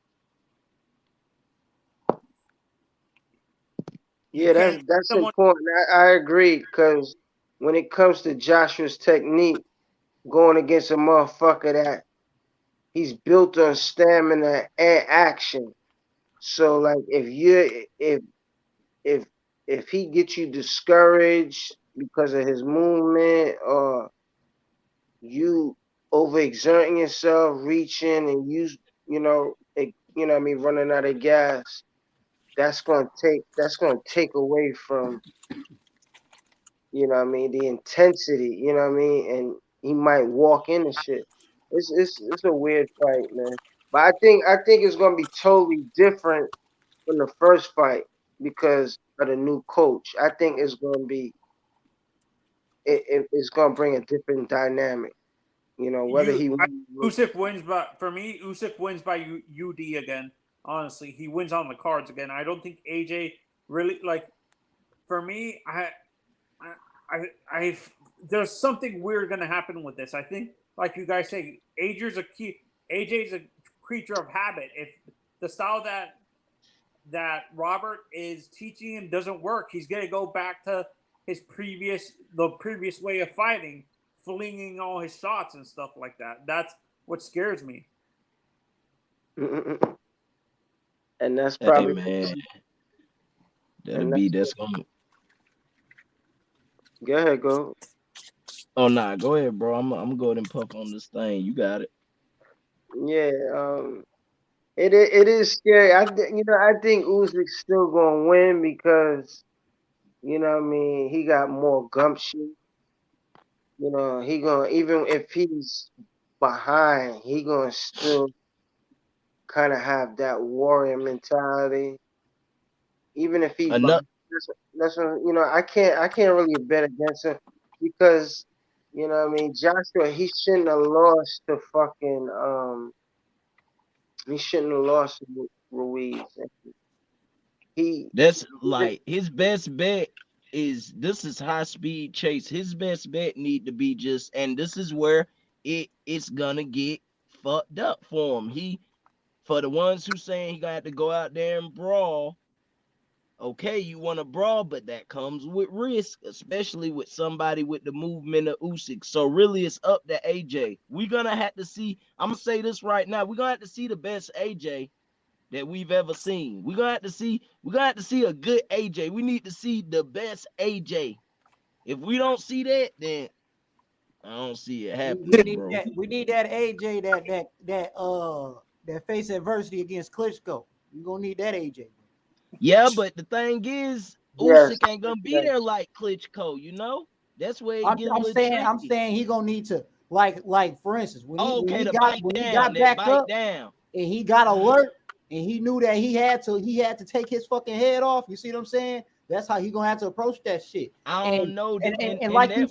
S5: You
S18: Yeah,
S5: can't lead
S18: that's
S5: someone.
S18: important. I agree because when it comes to Joshua's technique, going against a motherfucker that he's built on stamina and action. So like if if he gets you discouraged because of his movement or you overexerting yourself, reaching and you know what I mean, running out of gas, that's gonna take away from, you know what I mean, the intensity, you know what I mean, and he might walk into shit. It's a weird fight, man. But I think it's gonna be totally different from the first fight because of the new coach. I think it's gonna bring a different dynamic. You know, whether he
S5: Usyk wins, but for me, Usyk wins by UD again. Honestly, he wins on the cards again. I don't think AJ really like. For me, I, I, there's something weird going to happen with this. I think, like you guys say, AJ's a creature of habit. If the style that Robert is teaching him doesn't work, he's going to go back to the previous way of fighting, flinging all his shots and stuff like that. That's what scares me.
S18: and that's
S12: Hey
S18: probably
S12: man,
S18: and that's
S12: that's gonna.
S18: go ahead, go.
S12: Oh nah, go ahead, bro. I'm gonna go ahead and puff on this thing. You got it.
S18: Yeah, it is scary. I think Uzyk's still gonna win because you know what I mean, he got more gumption. You know, he gonna, even if he's behind, he gonna still kind of have that warrior mentality. Even if he's
S12: Enough.
S18: behind, I can't really bet against him because you know what I mean, Joshua, he shouldn't have lost to Ruiz. He,
S12: That's
S18: he did-
S12: like his best bet this is high speed chase. His best bet need to be just, and this is where it's gonna get fucked up for him. For the ones who saying he gonna have to go out there and brawl,
S6: Okay, you want to brawl, but that comes with risk, especially with somebody with the movement of Usyk. So really, it's up to AJ. We're gonna have to see. I'm gonna say this right now. We're gonna have to see the best AJ that we've ever seen. We're gonna have to see. We're gonna have to see a good AJ. We need to see the best AJ. If we don't see that, then I don't see it happening, bro.
S8: We need that AJ that face adversity against Klitschko. You're gonna need that AJ.
S6: Yeah, but the thing is, Usyk ain't gonna be there like Klitschko, you know? That's where it get a little tricky.
S8: I'm saying he gonna need to like for instance when he got back up
S6: down
S8: and he got alert and he knew that he had to take his fucking head off. You see what I'm saying? That's how he gonna have to approach that shit.
S6: I don't know.
S8: And like you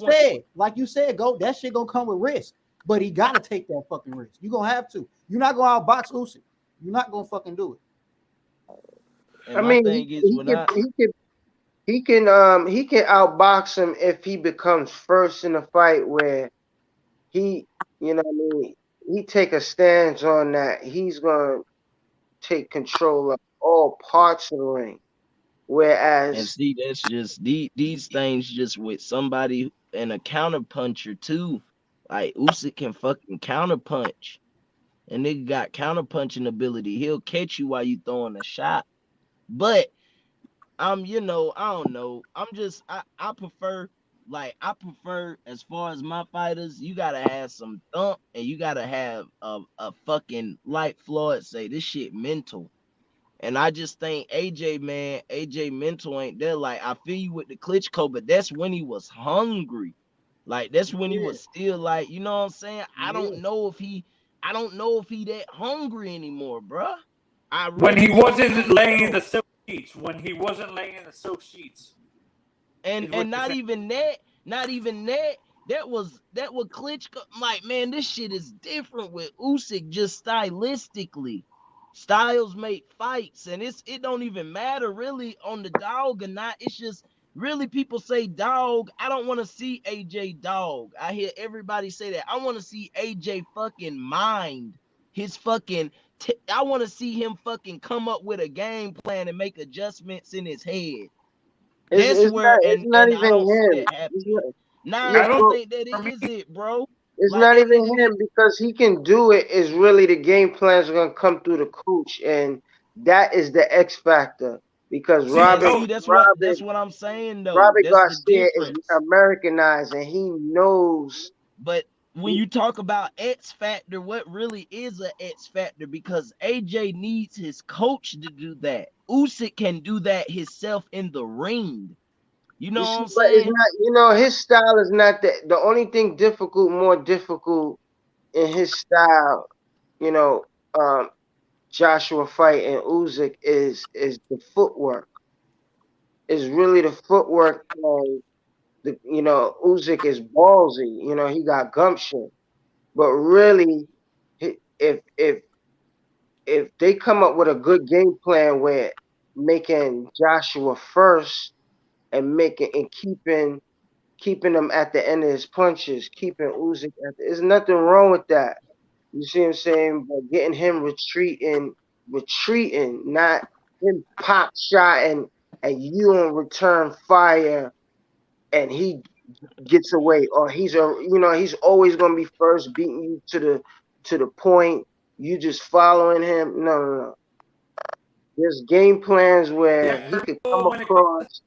S8: said, go that shit gonna come with risk. But he gotta take that fucking risk. You gonna have to. You're not gonna outbox Usyk. You're not gonna fucking do it.
S18: I mean, he can outbox him if he becomes first in a fight where he, you know what I mean, he take a stance on that. He's gonna take control of all parts of the ring. Whereas,
S6: and see, that's just these things just with somebody and a counter puncher too. Like Usyk can fucking counter punch. And nigga got counter punching ability. He'll catch you while you throwing a shot. But you know, I don't know. I prefer as far as my fighters, you gotta have some thump and you gotta have a fucking like Floyd say, this shit mental. And I just think AJ mental ain't there. Like I feel you with the Klitschko, but that's when he was hungry. Like that's when he was still like, you know what I'm saying? I don't know if he that hungry anymore, bruh.
S5: When he wasn't laying in the silk sheets. When he wasn't laying in the silk sheets.
S6: And not even that. That was Klitschko. Like, man, this shit is different with Usyk just stylistically. Styles make fights, and it don't even matter really on the dog or not. It's just really people say dog. I don't want to see AJ dog. I hear everybody say that. I want to see AJ fucking mind his fucking. I want to see him fucking come up with a game plan and make adjustments in his head. That's where
S18: it's not even
S6: I don't
S18: him.
S6: see that happening.
S5: I
S6: don't think that is it, bro.
S18: It's like not even him because he can do it. Is really the game plans are gonna come through the coach, and that is the X factor. Because
S6: that's what I'm saying though.
S18: Robert
S6: That's
S18: Garcia is Americanized, and he knows.
S6: But when you talk about X factor, what really is an X factor? Because AJ needs his coach to do that. Usyk can do that himself in the ring. You know what I'm saying?
S18: It's not, you know, his style is not that. The only thing more difficult in his style, you know, Joshua fight and Usyk is the footwork. Is really the footwork. You know, Usyk is ballsy. You know, he got gumption. But really, if they come up with a good game plan where making Joshua first and keeping him at the end of his punches, keeping Usyk there's nothing wrong with that. You see what I'm saying? But getting him retreating, not him pop shot and you on return fire and he gets away, or he's always gonna be first, beating you to the point. You just following him. No. There's game plans where he could come across.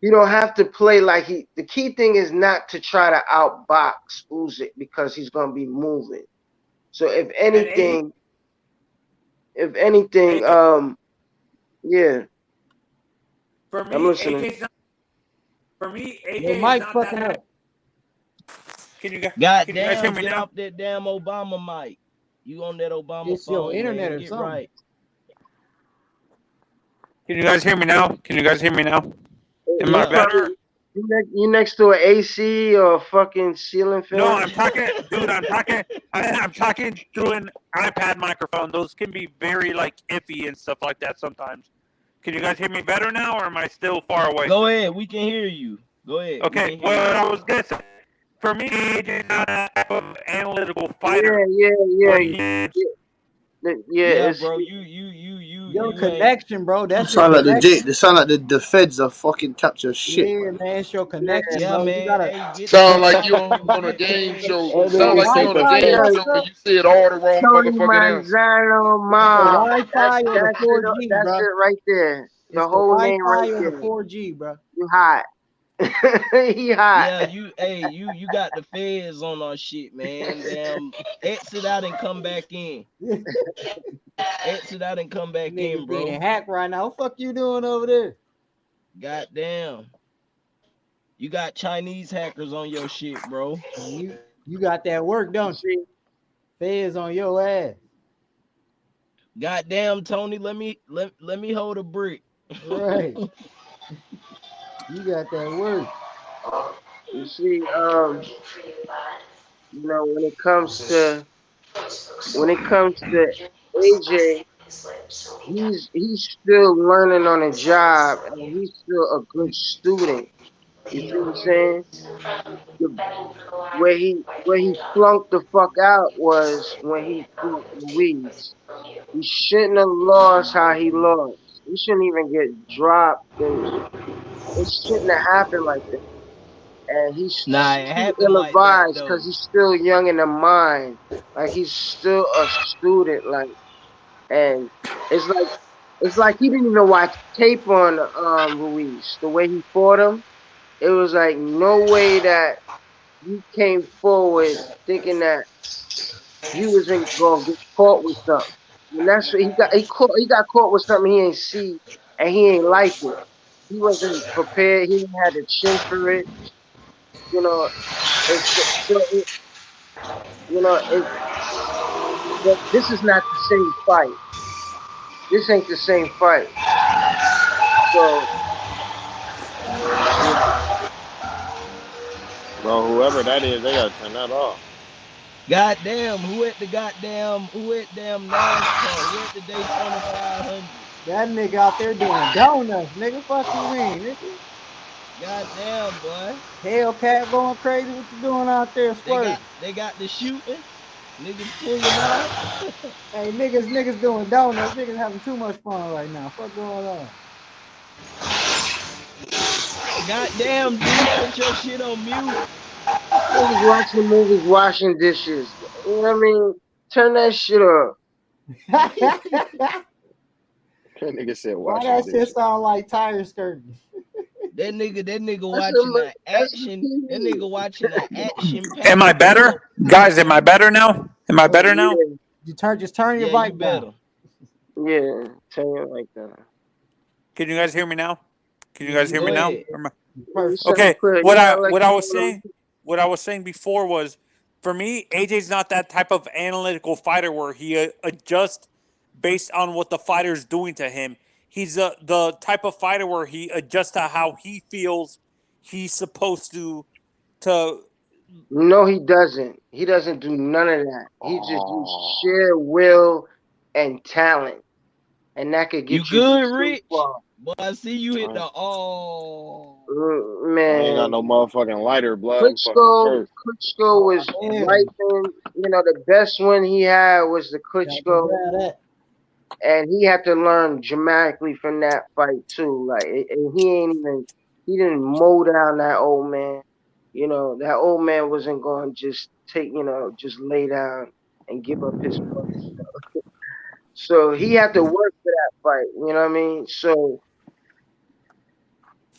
S18: You don't have to play like he. The key thing is not to try to outbox Usyk because he's gonna be moving. So if anything, yeah.
S5: For me,
S18: I'm listening.
S5: AJ's not that. Can you guys hear me
S6: get
S5: now?
S6: off that damn Obama mic. You on that Obama
S8: it's
S6: phone,
S8: your internet
S6: man.
S8: or
S6: Get
S8: something.
S6: right.
S5: Can you guys hear me now? Am I better?
S18: You next to an AC or a fucking ceiling fan?
S5: No, I'm talking, dude. I'm talking through an iPad microphone. Those can be very iffy and stuff like that sometimes. Can you guys hear me better now, or am I still far away?
S6: Go ahead. We can hear you. Go ahead.
S5: Okay. Well, I was gonna say, for me, AJ's not a type of analytical fighter.
S18: Yeah. Yeah, it's
S12: bro. You
S8: Your
S12: you ain't.
S8: connection, bro. That's your
S3: Sound like
S8: connection.
S3: they sound like the feds are fucking capture shit,
S8: Yeah,
S3: man.
S8: man, it's your connection,
S12: Yeah,
S8: bro. You
S12: man.
S8: gotta.
S12: Hey, get the
S1: Sound
S12: fuck
S1: like
S12: off
S1: you
S12: of here
S1: on
S12: with
S1: a
S12: that
S1: game
S12: fed
S1: show.
S12: shit,
S18: and
S8: Your
S1: Sound
S18: then
S1: like you on a
S8: Wi-Fi
S1: game
S8: or
S18: Tito,
S1: show and
S8: stuff.
S1: you said all the wrong
S18: Tony
S1: motherfucking answers.
S18: Manzano,
S8: It's the
S18: mom.
S8: Wi-Fi or the
S18: That's it.
S8: 4G,
S18: That's
S8: bro.
S18: it right there. The
S8: It's the
S18: whole name right
S8: Wi-Fi or the
S18: there.
S8: 4G, bro.
S18: You hot. He hot.
S12: Yeah, you got the feds on our shit, man. Damn, exit out and come back in. Exit out and come back in,
S8: Niggas
S12: bro.
S8: being hacked right now. What the fuck you doing over there?
S12: Goddamn. You got Chinese hackers on your shit, bro.
S8: You got that work, don't you? Feds on your ass.
S12: Goddamn, Tony, let me hold a brick.
S8: Right. You got that work.
S18: You see, when it comes to AJ, he's still learning on a job and he's still a good student. You see what I'm saying? The, where he flunked the fuck out was when he fought Louise. He shouldn't have lost how he lost. He shouldn't even get dropped. It shouldn't have happened like that. And he's
S12: Nah, it
S18: too
S12: happened like that
S18: ill-advised because
S12: though.
S18: he's still young in the mind. Like he's still a student. And it's like it's like he didn't even watch tape on Ruiz. The way he fought him, it was like no way that he came forward thinking that he wasn't gonna get caught with something. And that's what he got caught with something he ain't see and he ain't like it. He wasn't prepared. He didn't have the chin for it. You know, it's so but this is not the same fight. This ain't the same fight. So yeah.
S1: Bro, whoever that is, they gotta turn that off.
S12: Goddamn, who at damn NASCAR? Who at the Daytona 500?
S8: That nigga out there doing donuts, nigga. Fuck you mean, nigga?
S12: Goddamn, boy.
S8: Hellcat going crazy. What you doing out there, squirt?
S12: They got the shooting. Niggas pulling out.
S8: Hey, niggas doing donuts. Niggas having too much fun right now. Fuck going on?
S12: Goddamn, D, put your shit on mute.
S18: Niggas watching movies, washing dishes. You know what I mean? Turn that shit off.
S1: That nigga said
S8: Why
S1: washing
S8: that shit
S1: dishes.
S8: sound like tire skirting?
S12: That nigga
S18: That's
S12: watching
S18: a,
S12: that
S18: that's
S12: action.
S18: a
S12: That
S18: TV.
S12: nigga watching that action
S5: Am I
S12: packed.
S5: better, guys? Am I better now? Am I better now?
S18: Yeah,
S8: Just turn your
S12: Yeah, you
S8: mic down.
S12: better.
S18: yeah. Turn it like that.
S5: Can you guys hear me now? Can you guys hear
S8: Yeah,
S12: Go
S5: me now?
S12: ahead.
S18: You
S8: perfect.
S18: sound
S5: Okay.
S18: clear.
S5: What
S18: You
S5: I
S18: sound like
S5: what I
S18: you
S5: was
S18: on
S5: saying what I was saying before was, for me, AJ's not that type of analytical fighter where he adjusts based on what the fighter's doing to him. He's the type of fighter where he adjusts to how he feels he's supposed to.
S18: No, he doesn't. He doesn't do none of that. He just uses
S1: Oh,
S18: sheer will and talent, and that could
S12: You
S18: get you
S12: good,
S18: so
S12: Rich?
S18: far.
S12: Boy, I see you hit
S1: I,
S12: the
S1: I ain't got
S18: Man,
S1: no motherfucking lighter, blood. I'm fucking
S18: Klitschko,
S1: cursed.
S18: Klitschko
S8: Oh,
S18: was
S8: hell.
S18: wiping. The best one he had was the
S8: Got to
S18: Klitschko,
S8: grab that.
S18: and he had to learn dramatically from that fight too. Like, and he didn't mow down that old man. That old man wasn't going to just lay down and give up his fight. So he had to work for that fight. You know what I mean? So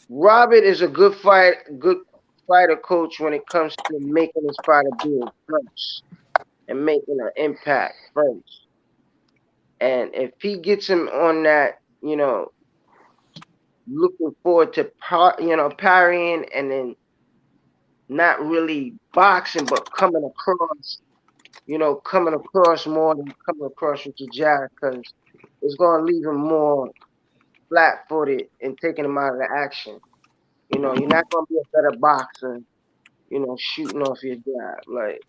S18: Robert is a good fighter coach when it comes to making his fighter do it first and making an impact first. And if he gets him on that, looking forward to parrying and then not really boxing, but coming across more than coming across with your jab, because it's gonna leave him more flat-footed and taking him out of the action. You're not gonna be a better boxer, shooting off your jab. Like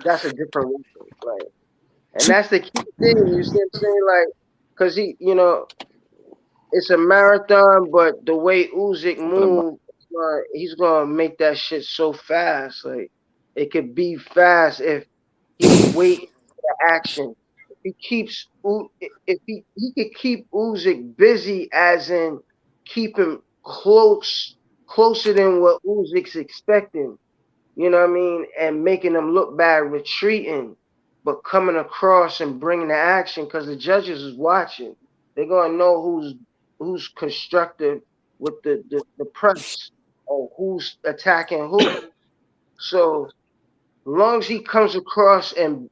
S18: that's a different weapon. Like, and that's the key thing. You see what I'm saying? Like, cause it's a marathon, but the way Usyk
S1: Something about
S18: move, he's gonna make that shit so fast. Like, it could be fast if he's waiting for the action. he keeps if he could keep Usyk busy, as in keep him closer than what Usyk's expecting. You know what I mean? And making them look bad retreating, but coming across and bringing the action, because the judges is watching. They're gonna know who's constructive with the press, or who's attacking who. So as long as he comes across and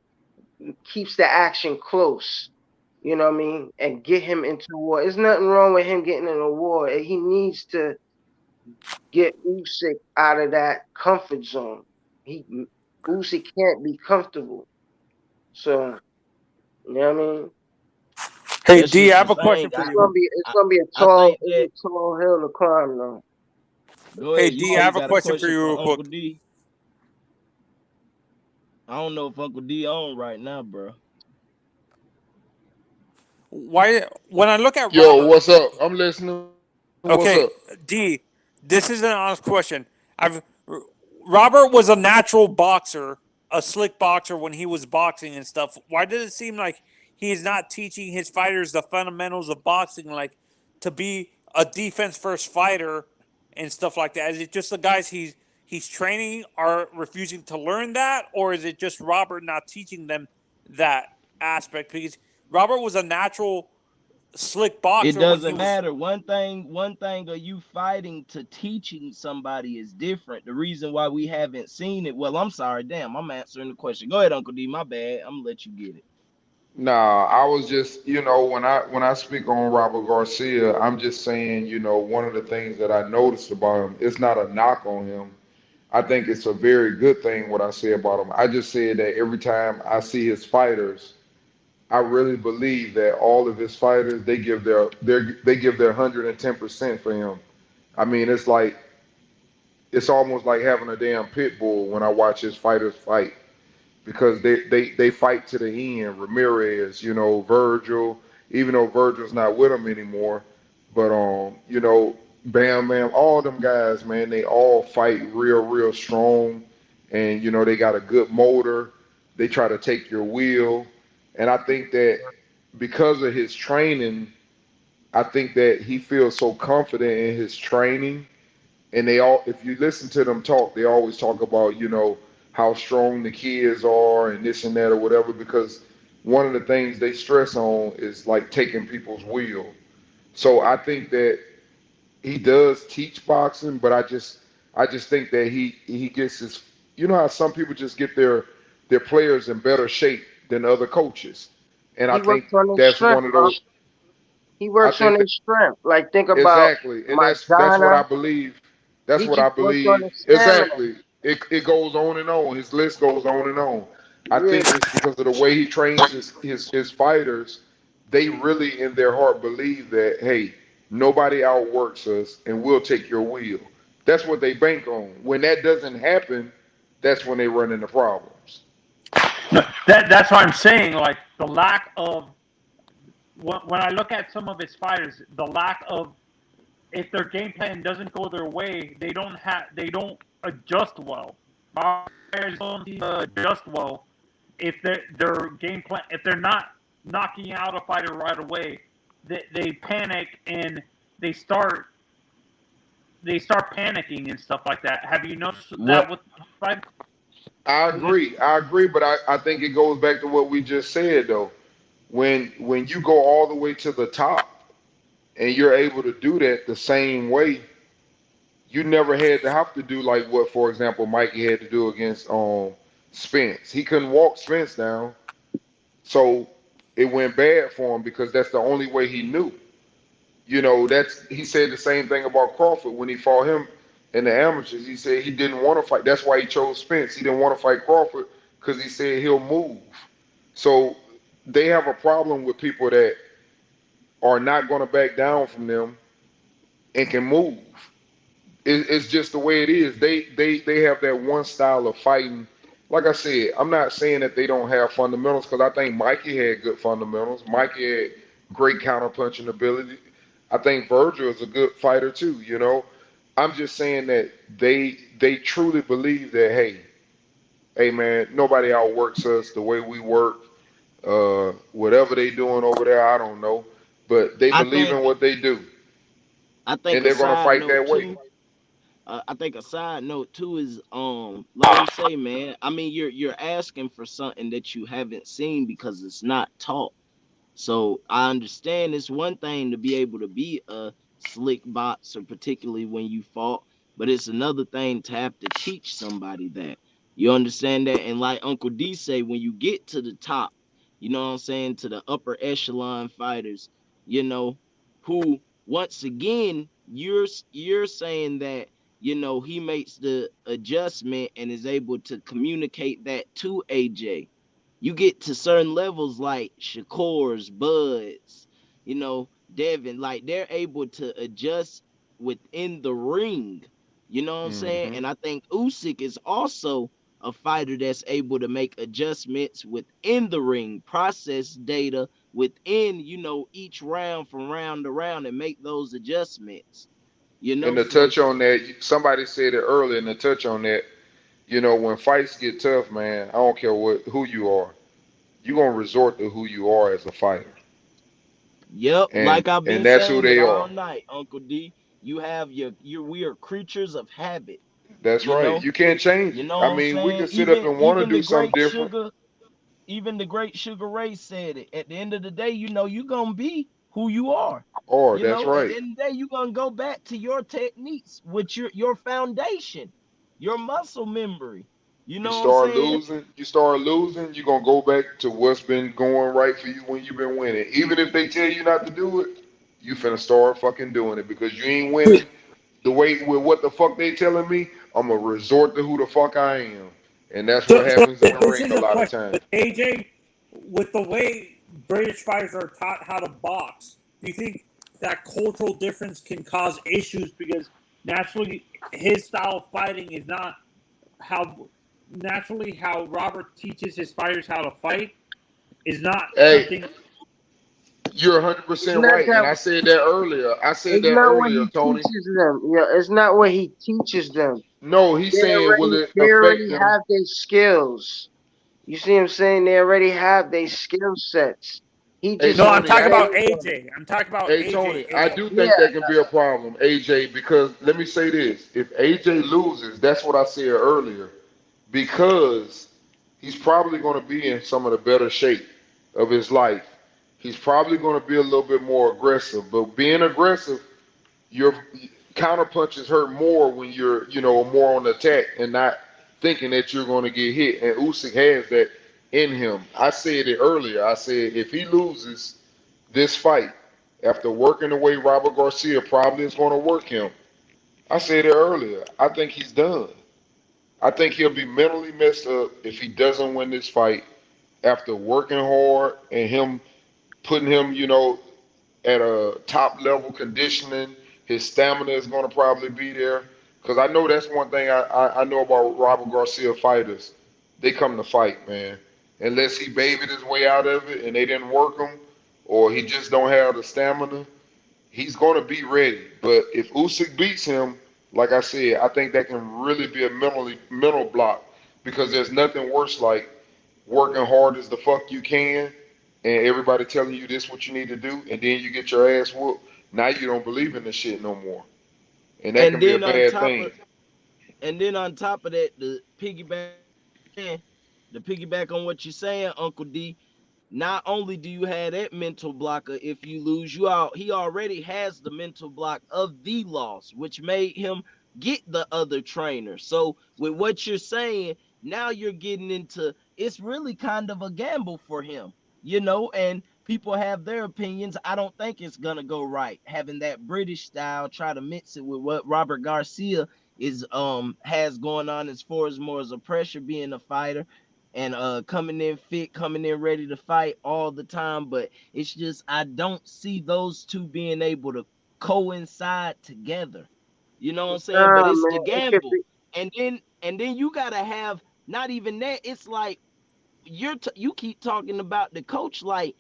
S18: keeps the action close, you know what I mean, and get him into war. There's nothing wrong with him getting in a war. He needs to get Usyk out of that comfort zone. He Usyk can't be comfortable. So you know what I mean?
S5: Hey
S12: That's
S5: D, I
S12: just
S5: have
S12: the
S5: a question
S12: thing.
S5: for
S18: It's
S5: you.
S18: gonna be
S12: I think that.
S18: a tall hill to climb though.
S12: Go
S5: Hey
S12: ahead. You
S5: D,
S12: say
S5: I
S12: you
S5: have a
S12: got a
S5: question for
S12: question
S5: you real
S12: for
S5: quick.
S12: Uncle D. I don't know if Uncle D on right now, bro.
S5: Why when I look at
S4: Yo,
S5: Robert,
S4: what's up? I'm listening. What's
S5: okay,
S4: up?
S5: D, this is an honest question. I've Robert was a natural boxer, a slick boxer when he was boxing and stuff. Why does it seem like he is not teaching his fighters the fundamentals of boxing, like to be a defense first fighter and stuff like that? Is it just the guys he's training are refusing to learn that, or is it just Robert not teaching them that aspect? Because Robert was a natural slick
S12: It
S5: boxer when he
S12: doesn't
S5: was.
S12: matter. One thing of you fighting to teaching somebody is different. The reason why we haven't seen it. Well, I'm sorry. Damn, I'm answering the question. Go ahead, Uncle D. My bad. I'm gonna let you get it.
S4: Nah, I was just, when I speak on Robert Garcia, I'm just saying, one of the things that I noticed about him, it's not a knock on him. I think it's a very good thing what I say about him. I just said that every time I see his fighters, I really believe that all of his fighters they give their 110% for him. I mean, it's almost like having a damn pit bull when I watch his fighters fight because they fight to the end. Ramirez, Virgil, even though Virgil's not with him anymore, but Bam Bam, all them guys, man, they all fight real strong, and they got a good motor. They try to take your wheel, and I think that because of his training, I think that he feels so confident in his training, and if you listen to them talk, they always talk about how strong the kids are and this and that or whatever, because one of the things they stress on is like taking people's wheel. So I think that he does teach boxing, but I just think that he gets his, how some people just get their players in better shape than other coaches, and I
S18: He
S4: think
S18: works on his
S4: that's
S18: strength,
S4: one of
S18: bro.
S4: those.
S18: He
S4: I
S18: works on
S4: think
S18: his strength. Like think about
S4: exactly, and that's what
S18: Madonna.
S4: I believe. That's
S18: He
S4: what
S18: just
S4: I
S18: works on
S4: believe.
S18: his stamina.
S4: Exactly. It goes on and on. His list goes on and on. I
S18: Yeah,
S4: think it's because of the way he trains his fighters. They really, in their heart, believe that hey, nobody outworks us, and we'll take your wheel. That's what they bank on. When that doesn't happen, that's when they run into problems.
S5: That's what I'm saying. Like the lack of when I look at some of his fighters, the lack of if their game plan doesn't go their way, they don't adjust well. Fighters don't adjust well if their game plan if they're not knocking out a fighter right away, they panic and they start they start panicking and stuff like that. Have you noticed
S12: What
S5: that with fight?
S4: I agree. I agree, but I think it goes back to what we just said though. When you go all the way to the top and you're able to do that the same way, you never had to have to do like what, for example, Mikey had to do against Spence. He couldn't walk Spence down, so it went bad for him because that's the only way he knew. He said the same thing about Crawford when he fought him in the amateurs. He said he didn't want to fight. That's why he chose Spence. He didn't want to fight Crawford because he said he'll move. So they have a problem with people that are not going to back down from them and can move. It's just the way it is. They have that one style of fighting. Like I said, I'm not saying that they don't have fundamentals because I think Mikey had good fundamentals. Mikey had great counterpunching ability. I think Virgil is a good fighter too. I'm just saying that they truly believe that hey man, nobody outworks us the way we work. Whatever they doing over there, I don't know, but they
S6: I
S4: believe
S6: think
S4: in what they do,
S6: I think
S4: and
S6: a
S4: they're gonna
S6: side
S4: fight
S6: note
S4: that way.
S6: too. I think a side note too is like you say, man. I mean, you're asking for something that you haven't seen because it's not taught. So I understand it's one thing to be able to be a slick boxer, particularly when you fought, but it's another thing to have to teach somebody that. You understand that? And like Uncle D say, when you get to the top, you know what I'm saying, to the upper echelon fighters, you know, who once again you're saying that, you know, he makes the adjustment and is able to communicate that to AJ. You get to certain levels like Shakur's, Bud's, you know, Devin, like they're able to adjust within the ring. You know what I'm saying?
S4: Hmm.
S6: And I think Usyk is also a fighter that's able to make adjustments within the ring, process data within, you know, each round from round to round and make those adjustments. You
S4: And
S6: know,
S4: to
S6: so
S4: touch on that, somebody said it earlier, and to touch on that, when fights get tough, man, I don't care who you are, you're gonna resort to who you are as a fighter,
S6: yep,
S4: and
S6: like I've
S4: and
S6: been
S4: that's who
S6: saying it
S4: they
S6: all
S4: are.
S6: night, Uncle D. You have we are creatures of habit.
S4: That's
S6: You
S4: right.
S6: know,
S4: You can't change
S6: you
S4: it.
S6: know
S4: I
S6: what I'm
S4: mean, we
S6: saying?
S4: can sit up
S6: Even
S4: and want to
S6: even
S4: do
S6: the
S4: something
S6: great
S4: different.
S6: sugar, even the great Sugar Ray said it. At the end of the day, you know, you're gonna be who you are.
S4: Or
S6: You
S4: that's
S6: know, at
S4: right.
S6: the end of the day, you're gonna go back to your techniques, which your foundation, your muscle memory. You
S4: You
S6: know what I'm
S4: start
S6: saying?
S4: losing, you're gonna go back to what's been going right for you when you've been winning. Even if they tell you not to do it, you finna start fucking doing it because you ain't winning the way with what the fuck they telling me. I'm gonna resort to who the fuck I am, and that's what
S5: So
S4: happens in the
S5: this
S4: ring
S5: is
S4: a
S5: a
S4: lot of
S5: question,
S4: times.
S5: AJ. With the way British fighters are taught how to box, do you think that cultural difference can cause issues because naturally his style of fighting is not how how Robert teaches his fighters how to fight is not
S4: Hey,
S5: something.
S4: you're
S18: It's
S4: 100%
S18: not
S4: right, and
S18: that.
S4: I said that earlier.
S18: It's not what he
S4: Tony.
S18: teaches them. Yeah, it's not what he teaches them.
S4: No, he's saying will it
S18: They
S4: affect
S18: already
S4: them?
S18: have their skills. You see what I'm saying? They already have their skill sets. He
S4: Hey
S18: just
S5: No, I'm
S4: Tony,
S5: talking
S4: I
S5: about
S18: explained
S4: ain't.
S18: them.
S5: AJ. I'm talking about
S4: Hey Tony, I
S5: AJ.
S4: do
S18: Yeah,
S4: think that can be a problem, AJ, because let me say this: if AJ loses, that's what I said earlier, because he's probably going to be in some of the better shape of his life. He's probably going to be a little bit more aggressive, but being aggressive, your counter punches hurt more when you're, more on the attack and not thinking that you're going to get hit. And Usyk has that in him. I said it earlier. I said if he loses this fight after working the way Robert Garcia probably is going to work him, I said it earlier. I think he's done. I think he'll be mentally messed up if he doesn't win this fight after working hard and him putting him, at a top level conditioning. His stamina is going to probably be there. Because I know that's one thing I know about Robert Garcia fighters. They come to fight, man. Unless he babied his way out of it and they didn't work him, or he just don't have the stamina, he's going to be ready. But if Usyk beats him, like I said, I think that can really be a mental block because there's nothing worse like working hard as the fuck you can and everybody telling you this what you need to do and then you get your ass whooped. Now you don't believe in this shit no more. And that
S6: And
S4: can be a
S6: then on
S4: bad
S6: top of
S4: thing.
S6: that, the piggyback on what you're saying, Uncle D, not only do you have that mental blocker if you lose, he already has the mental block of the loss, which made him get the other trainer. So with what you're saying, now you're getting into it's really kind of a gamble for him, you know, and people have their opinions. I don't think it's gonna go right. Having that British style, try to mix it with what Robert Garcia is has going on as far as more as a pressure being a fighter and coming in fit, coming in ready to fight all the time. But it's just I don't see those two being able to coincide together. You know what I'm saying? But
S18: nah,
S6: it's the
S18: man. It could
S6: gamble.
S18: be.
S6: And then you gotta have not even that. It's like you keep talking about the coach like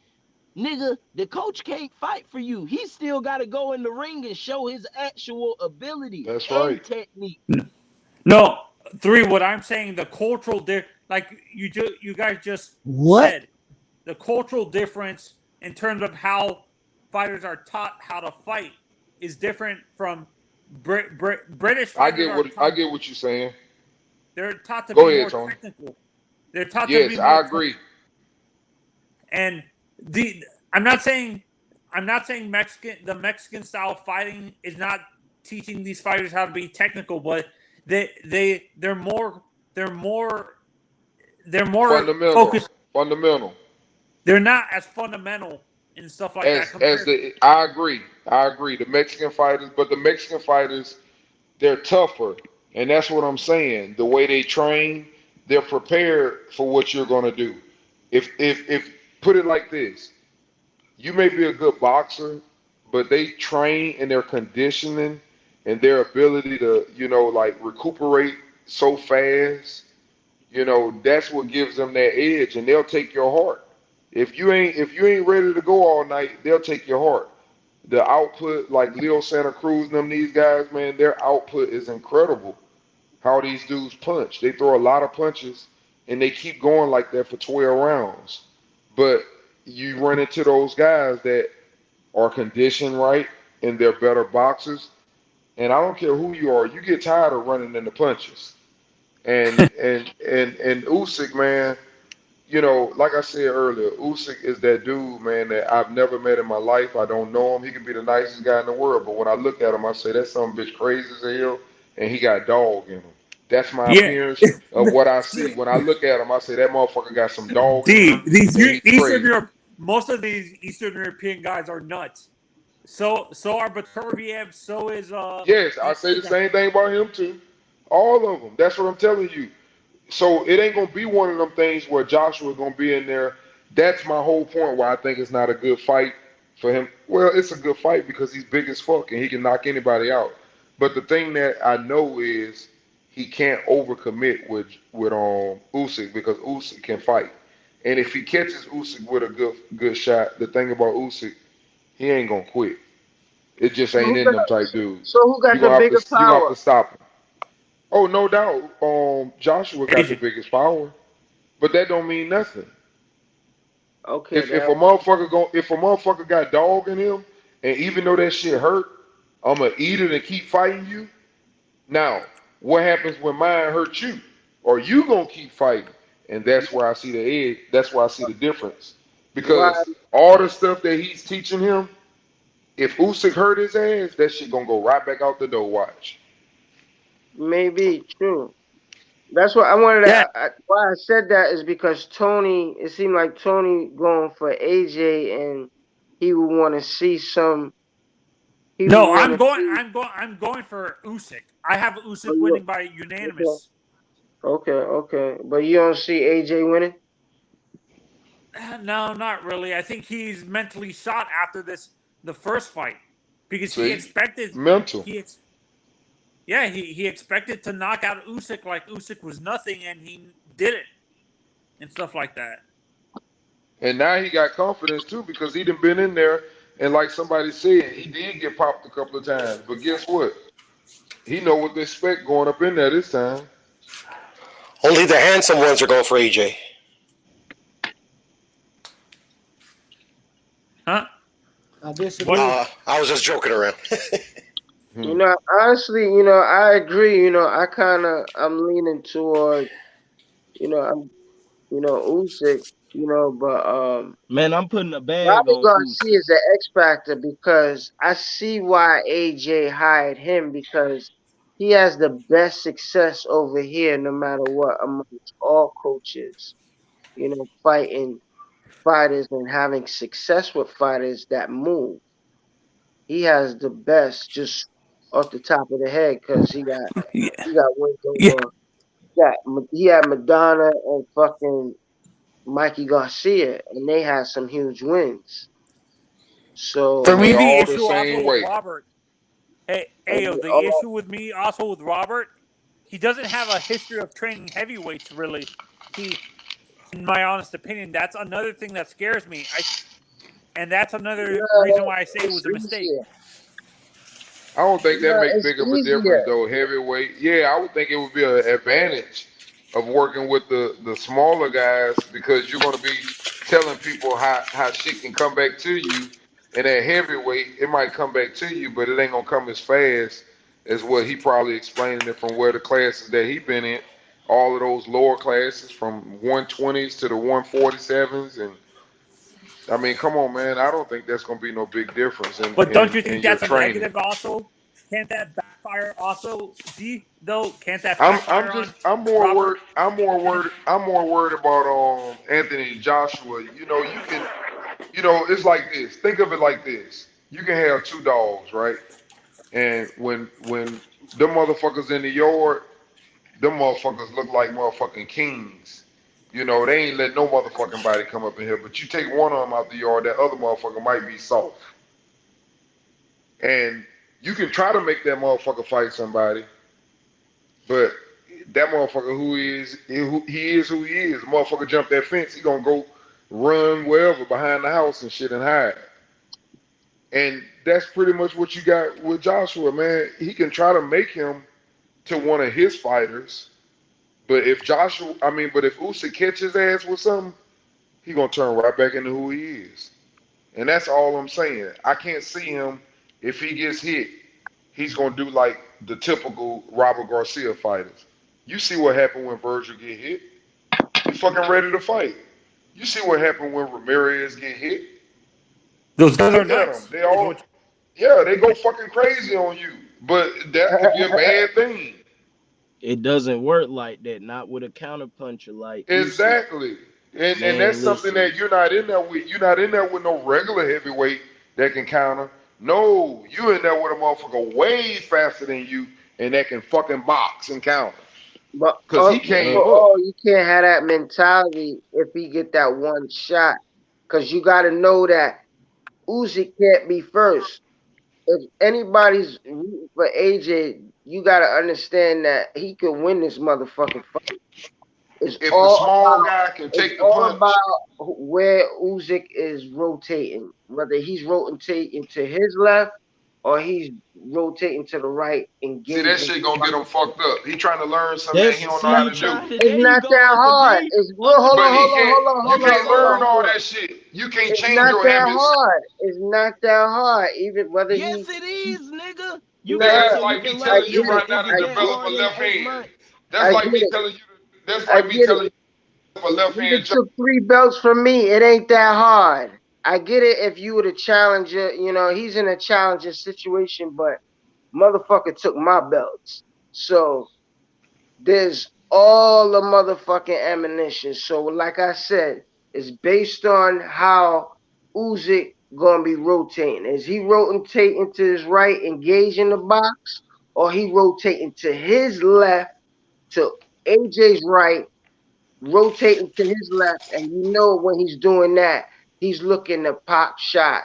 S6: nigga, the coach can't fight for you. He still gotta go in the ring and show his actual ability
S4: That's
S6: and
S4: right.
S6: technique.
S5: No, three. What I'm saying, the cultural like you guys just
S8: What?
S5: said. the cultural difference in terms of how fighters are taught how to fight is different from British fighters.
S4: I get what you're saying.
S5: They're taught to
S4: Go
S5: be
S4: ahead,
S5: more
S4: Tony.
S5: technical. They're taught to be
S4: Yes,
S5: more
S4: I agree.
S5: and I'm not saying the Mexican style fighting is not teaching these fighters how to be technical, but they're more focused.
S4: Fundamental.
S5: They're not as fundamental and stuff like that compared.
S4: I agree. The Mexican fighters, but the Mexican fighters, they're tougher, and that's what I'm saying. The way they train, they're prepared for what you're gonna do. If put it like this, you may be a good boxer, but they train in their conditioning and their ability to, like recuperate so fast. That's what gives them that edge, and they'll take your heart. If you ain't ready to go all night, they'll take your heart. The output, like Leo Santa Cruz and them, these guys, man, their output is incredible. How these dudes punch. They throw a lot of punches, and they keep going like that for 12 rounds. But you run into those guys that are conditioned right and they're better boxers. And I don't care who you are, you get tired of running into punches. And Usyk, man, like I said earlier, Usyk is that dude, man, that I've never met in my life. I don't know him. He could be the nicest guy in the world, but when I look at him, I say that some bitch crazy as hell, and he got dog in him. That's my appearance of what I see. When I look at him, I say that motherfucker got some dog in him,
S5: These
S4: and he's
S5: Eastern
S4: crazy.
S5: Europe, most of these Eastern European guys are nuts. So are Baturviev. So is
S4: Yes, I say the same thing about him too. All of them. That's what I'm telling you. So it ain't gonna be one of them things where Joshua's gonna be in there. That's my whole point why I think it's not a good fight for him. Well, it's a good fight because he's big as fuck and he can knock anybody out. But the thing that I know is he can't overcommit with Usyk because Usyk can fight. And if he catches Usyk with a good shot, the thing about Usyk, he ain't gonna quit. It just ain't in them type dudes.
S18: So who got the bigger
S4: You gonna have to
S18: power?
S4: stop him. Oh, no doubt. Joshua got the biggest power, but that don't mean nothing.
S18: Okay,
S4: If a motherfucker got dog in him, and even though that shit hurt, I'ma eat it and keep fighting you. Now, what happens when mine hurt you? Or you gonna keep fighting? And that's where I see the edge. That's where I see the difference.
S18: Why?
S4: Because all the stuff that he's teaching him, if Usyk hurt his ass, that shit gonna go right back out the door. Watch.
S18: Maybe true. That's what I wanted to. Why I said that is because Tony. It seemed like Tony going for AJ, and he would want to see some. He would
S5: No,
S18: want
S5: I'm
S18: to
S5: going.
S18: see.
S5: I'm going for Usyk. I have Usyk winning by unanimous.
S18: Okay. But you don't see AJ winning?
S5: No, not really. I think he's mentally shot after the first fight because he expected
S4: mental.
S5: He expected to knock out Usyk like Usyk was nothing, and he did it and stuff like that.
S4: And now he got confidence too because he done been in there, and like somebody said, he did get popped a couple of times. But guess what? He know what to expect going up in there this time.
S21: Only the handsome ones are going for AJ.
S5: Huh? I disagree.
S21: I was just joking around.
S18: Honestly, I agree. I'm leaning toward, Usyk. But
S17: Man, I'm putting a bag
S18: Robbie
S17: on
S18: Garcia is an X factor because I see why AJ hired him because he has the best success over here, no matter what, amongst all coaches. Fighting fighters and having success with fighters that move. He has the best just off the top of the head because he got wins over. He had Madonna and fucking Mikey Garcia, and they had some huge wins. So
S5: for me, the issue also with Robert. The
S18: all
S5: issue with me also with Robert, he doesn't have a history of training heavyweights. Really, in my honest opinion, that's another thing that scares me. And that's another reason why I say it was a mistake.
S4: I don't think that makes big of a difference though. Heavyweight, yeah, I would think it would be an advantage of working with the smaller guys because you're going to be telling people how shit can come back to you. And at heavyweight, it might come back to you, but it ain't gonna come as fast as what he probably explaining it from where the classes that he been in, all of those lower classes from 120s to the 147s, and I mean, come on, man. I don't think that's gonna be no big difference
S5: But don't you
S4: in
S5: think
S4: your
S5: that's a
S4: training.
S5: negative also? Can't that backfire also, G, though? Can't that
S4: I'm
S5: backfire on
S4: I'm more
S5: Robert?
S4: worried I'm more worried about Anthony Joshua. You know, it's like this. Think of it like this. You can have two dogs, right? And when them motherfuckers in the yard, them motherfuckers look like motherfucking kings. You know, they ain't let no motherfucking body come up in here. But you take one of them out the yard, that other motherfucker might be soft. And you can try to make that motherfucker fight somebody, but that motherfucker he is who he is. The motherfucker jump that fence, he gonna go run wherever behind the house and shit and hide. And that's pretty much what you got with Joshua, man. He can try to make him to one of his fighters, but if Usyk catches his ass with something, he gonna turn right back into who he is. And that's all I'm saying. I can't see him if he gets hit. He's gonna do like the typical Robert Garcia fighters. You see what happened when Virgil get hit? He fucking ready to fight. You see what happened when Ramirez get hit?
S5: Those guys are
S4: Look at them.
S5: nuts.
S4: They go fucking crazy on you. But that could be a bad thing.
S6: It doesn't work like that. Not with a counterpuncher like Usyk.
S4: Exactly. And that's
S6: Man,
S4: something
S6: listen.
S4: that you're not in there with. You're not in there with no regular heavyweight that can counter. No, you in there with a motherfucker way faster than you and that can fucking box and counter.
S18: But
S4: Cause he came up.
S18: you can't have that mentality if he get that one shot, because you got to know that Usyk can't be first. If anybody's rooting for AJ, you got to understand that he could win this motherfucking fight. It's
S4: If the
S18: all
S4: small
S18: about
S4: guy can take the
S18: all
S4: punch,
S18: about where Usyk is rotating, whether he's rotating to his left or he's rotating to the right,
S4: see that
S18: engaging.
S4: shit gonna get him fucked up. He trying to learn something that he don't know how to do.
S18: It's not that hard. It's real. Hold
S4: But
S18: on,
S4: he
S18: hold on,
S4: can't.
S18: hold on,
S4: You
S18: hold on,
S4: can't
S18: hold on,
S4: learn all
S18: hold on.
S4: that shit. You can't
S18: It's
S4: change
S18: not
S4: your
S18: that
S4: habits.
S18: hard. It's not that hard. Even whether
S6: Yes, it is, nigga. You
S18: no,
S6: can
S4: That's
S6: so you
S4: like me
S6: can
S18: I
S6: learn.
S4: telling you
S18: get
S6: Is it
S18: it.
S4: right now
S6: is
S4: to
S6: it
S18: I
S6: that
S18: get
S4: develop
S6: hard
S4: a
S6: in
S4: left
S6: the 8
S4: hand.
S6: months?
S4: That's
S18: I
S4: like
S18: get
S4: me
S18: it.
S4: telling you. That's
S18: I
S4: like me
S18: get
S4: telling
S18: it.
S4: you to develop a left
S18: Nigga
S4: hand.
S18: took 3 belts from me. It ain't that hard. I get it if you were the challenger. You know, he's in a challenging situation, but motherfucker took my belts. So there's all the motherfucking ammunition. So like I said, it's based on how Usyk gonna be rotating. Is he rotating to his right, engaging the box, or he rotating to his left to AJ's right, rotating to his left, and you know when he's doing that, he's looking to pop shot.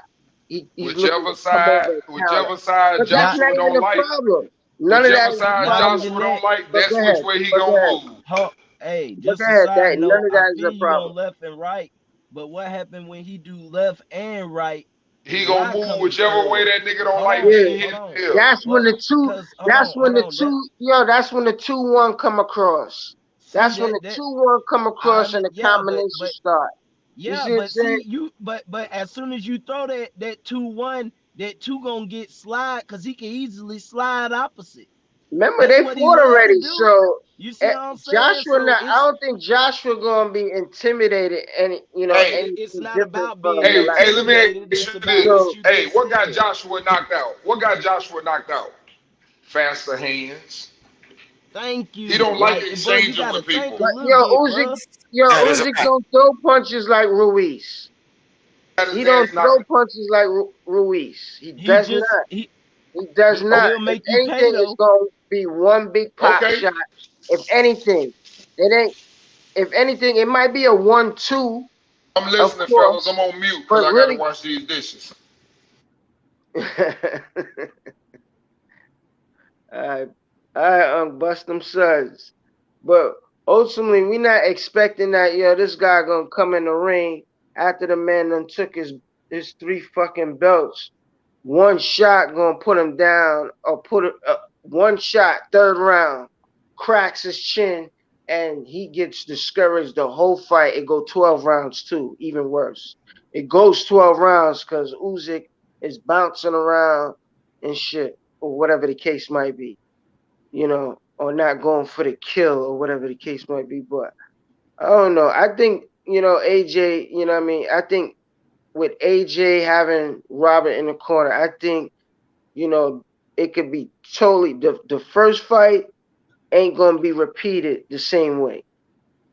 S18: He's looking to come over and counter.
S4: Whichever side
S18: But that's not
S4: Joshua
S18: even
S4: don't
S18: a
S4: like,
S18: problem. None of that
S4: whichever
S18: is a
S4: side
S6: Not
S18: problem.
S6: even
S4: Joshua
S6: that.
S4: don't like,
S18: But
S4: that's
S18: go
S4: which
S18: ahead.
S4: way he
S18: But go
S4: gonna
S18: ahead.
S4: move.
S6: Hey,
S18: But
S6: just
S18: go
S6: a
S18: ahead.
S6: side
S18: That
S6: note.
S18: none of
S6: I
S18: that is
S6: feel
S18: a
S6: you
S18: problem.
S6: on left and right, but what happened when he do left and right?
S4: He gonna
S6: Why
S4: move
S6: coming
S4: whichever way
S6: forward?
S4: that nigga don't
S6: Hold
S4: like
S6: on,
S18: Yeah.
S4: being
S6: hold
S4: hit
S6: on.
S4: here.
S18: That's when
S6: What?
S18: the two.
S6: Cause
S18: That's when
S6: hold
S18: the
S6: on. That
S18: two. Yo, that's when the 2-1 come across.
S6: see
S18: That's when
S6: that
S18: the
S6: that
S18: 2-1 come across and the
S6: yeah,
S18: combination start. You
S6: yeah,
S18: see what I'm
S6: but
S18: saying?
S6: see you, but as soon as you throw that 2-1, that two gonna get slide because he can easily slide opposite.
S18: Remember,
S6: That's
S18: they
S6: what he
S18: fought
S6: love to
S18: already.
S6: do.
S18: So
S6: You see what I'm saying?
S18: Joshua,
S6: So
S18: not. I don't think Joshua gonna be intimidated.
S4: Hey,
S6: it's
S18: Anything
S6: not
S18: different
S6: about
S18: from
S6: being
S18: the last.
S4: let me ask
S6: intimidated. It's
S4: you
S6: about what
S4: this.
S18: So
S6: you
S4: Hey,
S6: just
S4: what got
S6: said.
S4: Joshua knocked out? What got Joshua knocked out? Faster hands.
S6: Thank
S4: He
S6: you.
S4: don't like
S6: Like, bro, you
S4: exchanging
S6: gotta
S4: with
S6: think
S4: people.
S6: a
S18: but
S6: little bit, bro.
S21: That is a
S18: Usyk
S21: fact.
S18: don't throw punches like Ruiz.
S4: Got
S18: He
S4: his
S18: don't
S4: ass
S18: throw
S4: knocked
S18: punches like Ruiz. He
S6: He
S18: does
S6: just
S18: not. He does
S6: but
S18: not.
S6: he'll
S18: If
S6: make you pay
S18: anything, it's
S6: though.
S18: gonna be one big
S4: out.
S18: pop
S4: Okay.
S18: shot. If anything, it ain't. If anything, it might be a 1-2,
S4: I'm
S18: of
S4: listening, fellas.
S18: course,
S4: I'm on mute because
S18: but
S4: I gotta
S18: really.
S4: wash these dishes.
S18: I bust them suds. But ultimately, we not expecting that, this guy gonna come in the ring after the man done took his 3 fucking belts. One shot gonna put him down, or one shot, third round, cracks his chin, and he gets discouraged the whole fight. It go 12 rounds too, even worse. It goes 12 rounds because Usyk is bouncing around and shit, or whatever the case might be, or not going for the kill or whatever the case might be. But I don't know. I think, AJ, I think with AJ having Robert in the corner, I think, it could be totally the first fight ain't gonna be repeated the same way.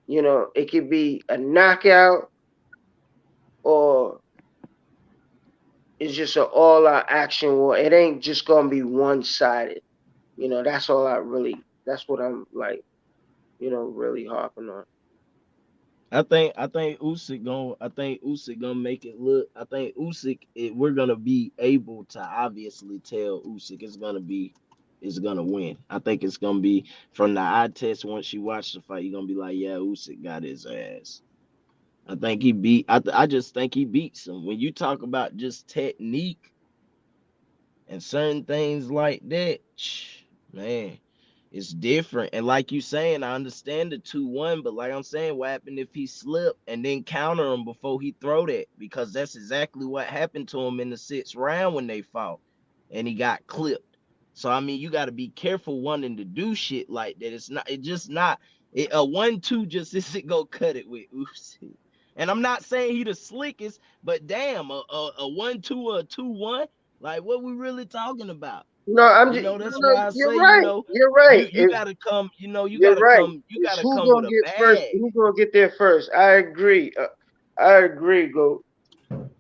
S18: It could be a knockout or it's just an all-out action war. It ain't just gonna be one-sided. That's all that's what I'm like, really harping on.
S6: I think Usyk gonna make it look. I think we're gonna be able to obviously tell Usyk is gonna win. I think it's gonna be from the eye test. Once you watch the fight, you're gonna be like, yeah, Usyk got his ass. I think he beat. I just think he beats him. When you talk about just technique and certain things like that, man, it's different. And like you saying, I understand the 2-1, but like I'm saying, what happened if he slipped and then counter him before he throw that? Because that's exactly what happened to him in the 6th round when they fought, and he got clipped. So I mean, you got to be careful wanting to do shit like that. It just not a 1-2 just isn't gonna cut it with Usyk. And I'm not saying he the slickest, but damn, a 1-2 or a 2-1, like what we really talking about?
S18: No, I'm just,
S6: That's why I
S18: you're
S6: say,
S18: right. You're right.
S6: you gotta come, you
S18: You're
S6: gotta
S18: right.
S6: come,
S18: It's who
S6: with
S18: gonna
S6: a
S18: get first?
S6: bag.
S18: Who's gonna get there first? I agree. Go.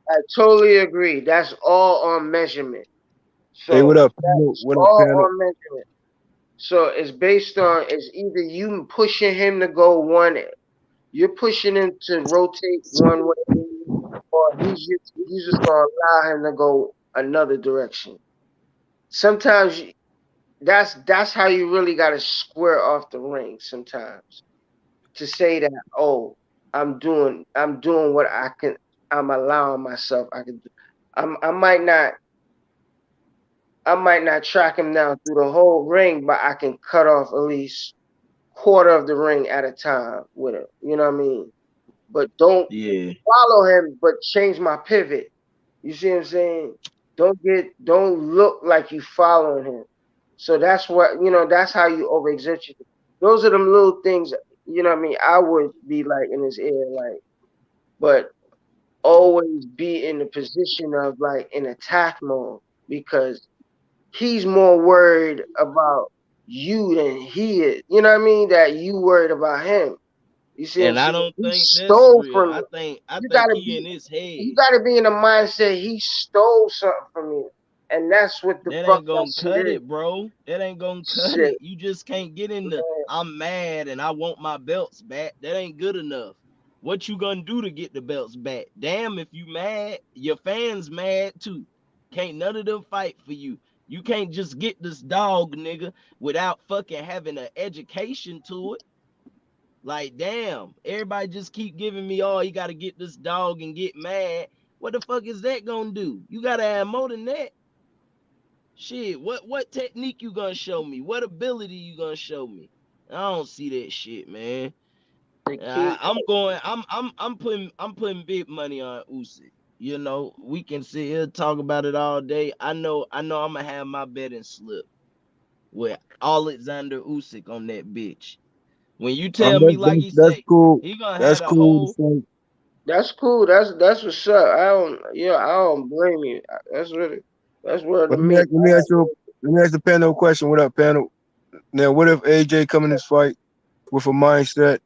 S18: I totally agree. That's all on measurement.
S10: Hey, what
S18: So
S10: up, panel?
S18: that's
S10: What up,
S18: all
S10: panel?
S18: on measurement. So it's based on it's either you pushing him to go one, you're pushing him to rotate one way, or he's just gonna allow him to go another direction. Sometimes that's how you really gotta square off the ring. Sometimes to say that, oh, I'm doing what I can. I'm allowing myself. I can. I might not track him down through the whole ring, but I can cut off at least quarter of the ring at a time with him. You know what I mean? But don't follow him, but change my pivot. You see what I'm saying? Don't look like you following him. So that's what that's how you overexert you. Those are them little things, what I mean, I would be like in his ear, like, but always be in the position of like in attack mode because he's more worried about you than he is. You know what I mean? That you worried about him. You see what I'm
S6: And I
S18: saying?
S6: don't
S18: He
S6: think that's
S18: stole
S6: real.
S18: from
S6: I
S18: you.
S6: think
S18: You gotta
S6: he in
S18: be
S6: his head.
S18: you gotta be in the mindset he stole something from you. And that's what the
S6: That
S18: fuck
S6: ain't
S18: that
S6: gonna
S18: shit
S6: cut
S18: is.
S6: it, bro. That ain't gonna cut
S18: Shit.
S6: it. You just can't get in the I'm mad and I want my belts back. That ain't good enough. What you gonna do to get the belts back? Damn, if you mad, your fans mad too. Can't none of them fight for you. You can't just get this dog, nigga, without fucking having an education to it. Like, damn, everybody just keep giving me, oh, you gotta get this dog and get mad. What the fuck is that gonna do? You gotta have more than that. Shit, what technique you gonna show me? What ability you gonna show me? I don't see that shit, man. I'm putting big money on Usyk. We can sit here talk about it all day. I know I'm gonna have my betting slip with Oleksandr Usyk on that bitch. When you tell me like he
S10: That's
S6: say,
S10: cool.
S6: he gonna have
S10: That's
S6: the
S10: cool.
S6: whole.
S18: That's cool. That's what's up. I don't blame you. That's word to
S10: But
S18: me.
S10: let me ask the panel a question. What up, panel? Now, what if AJ come in this fight with a mindset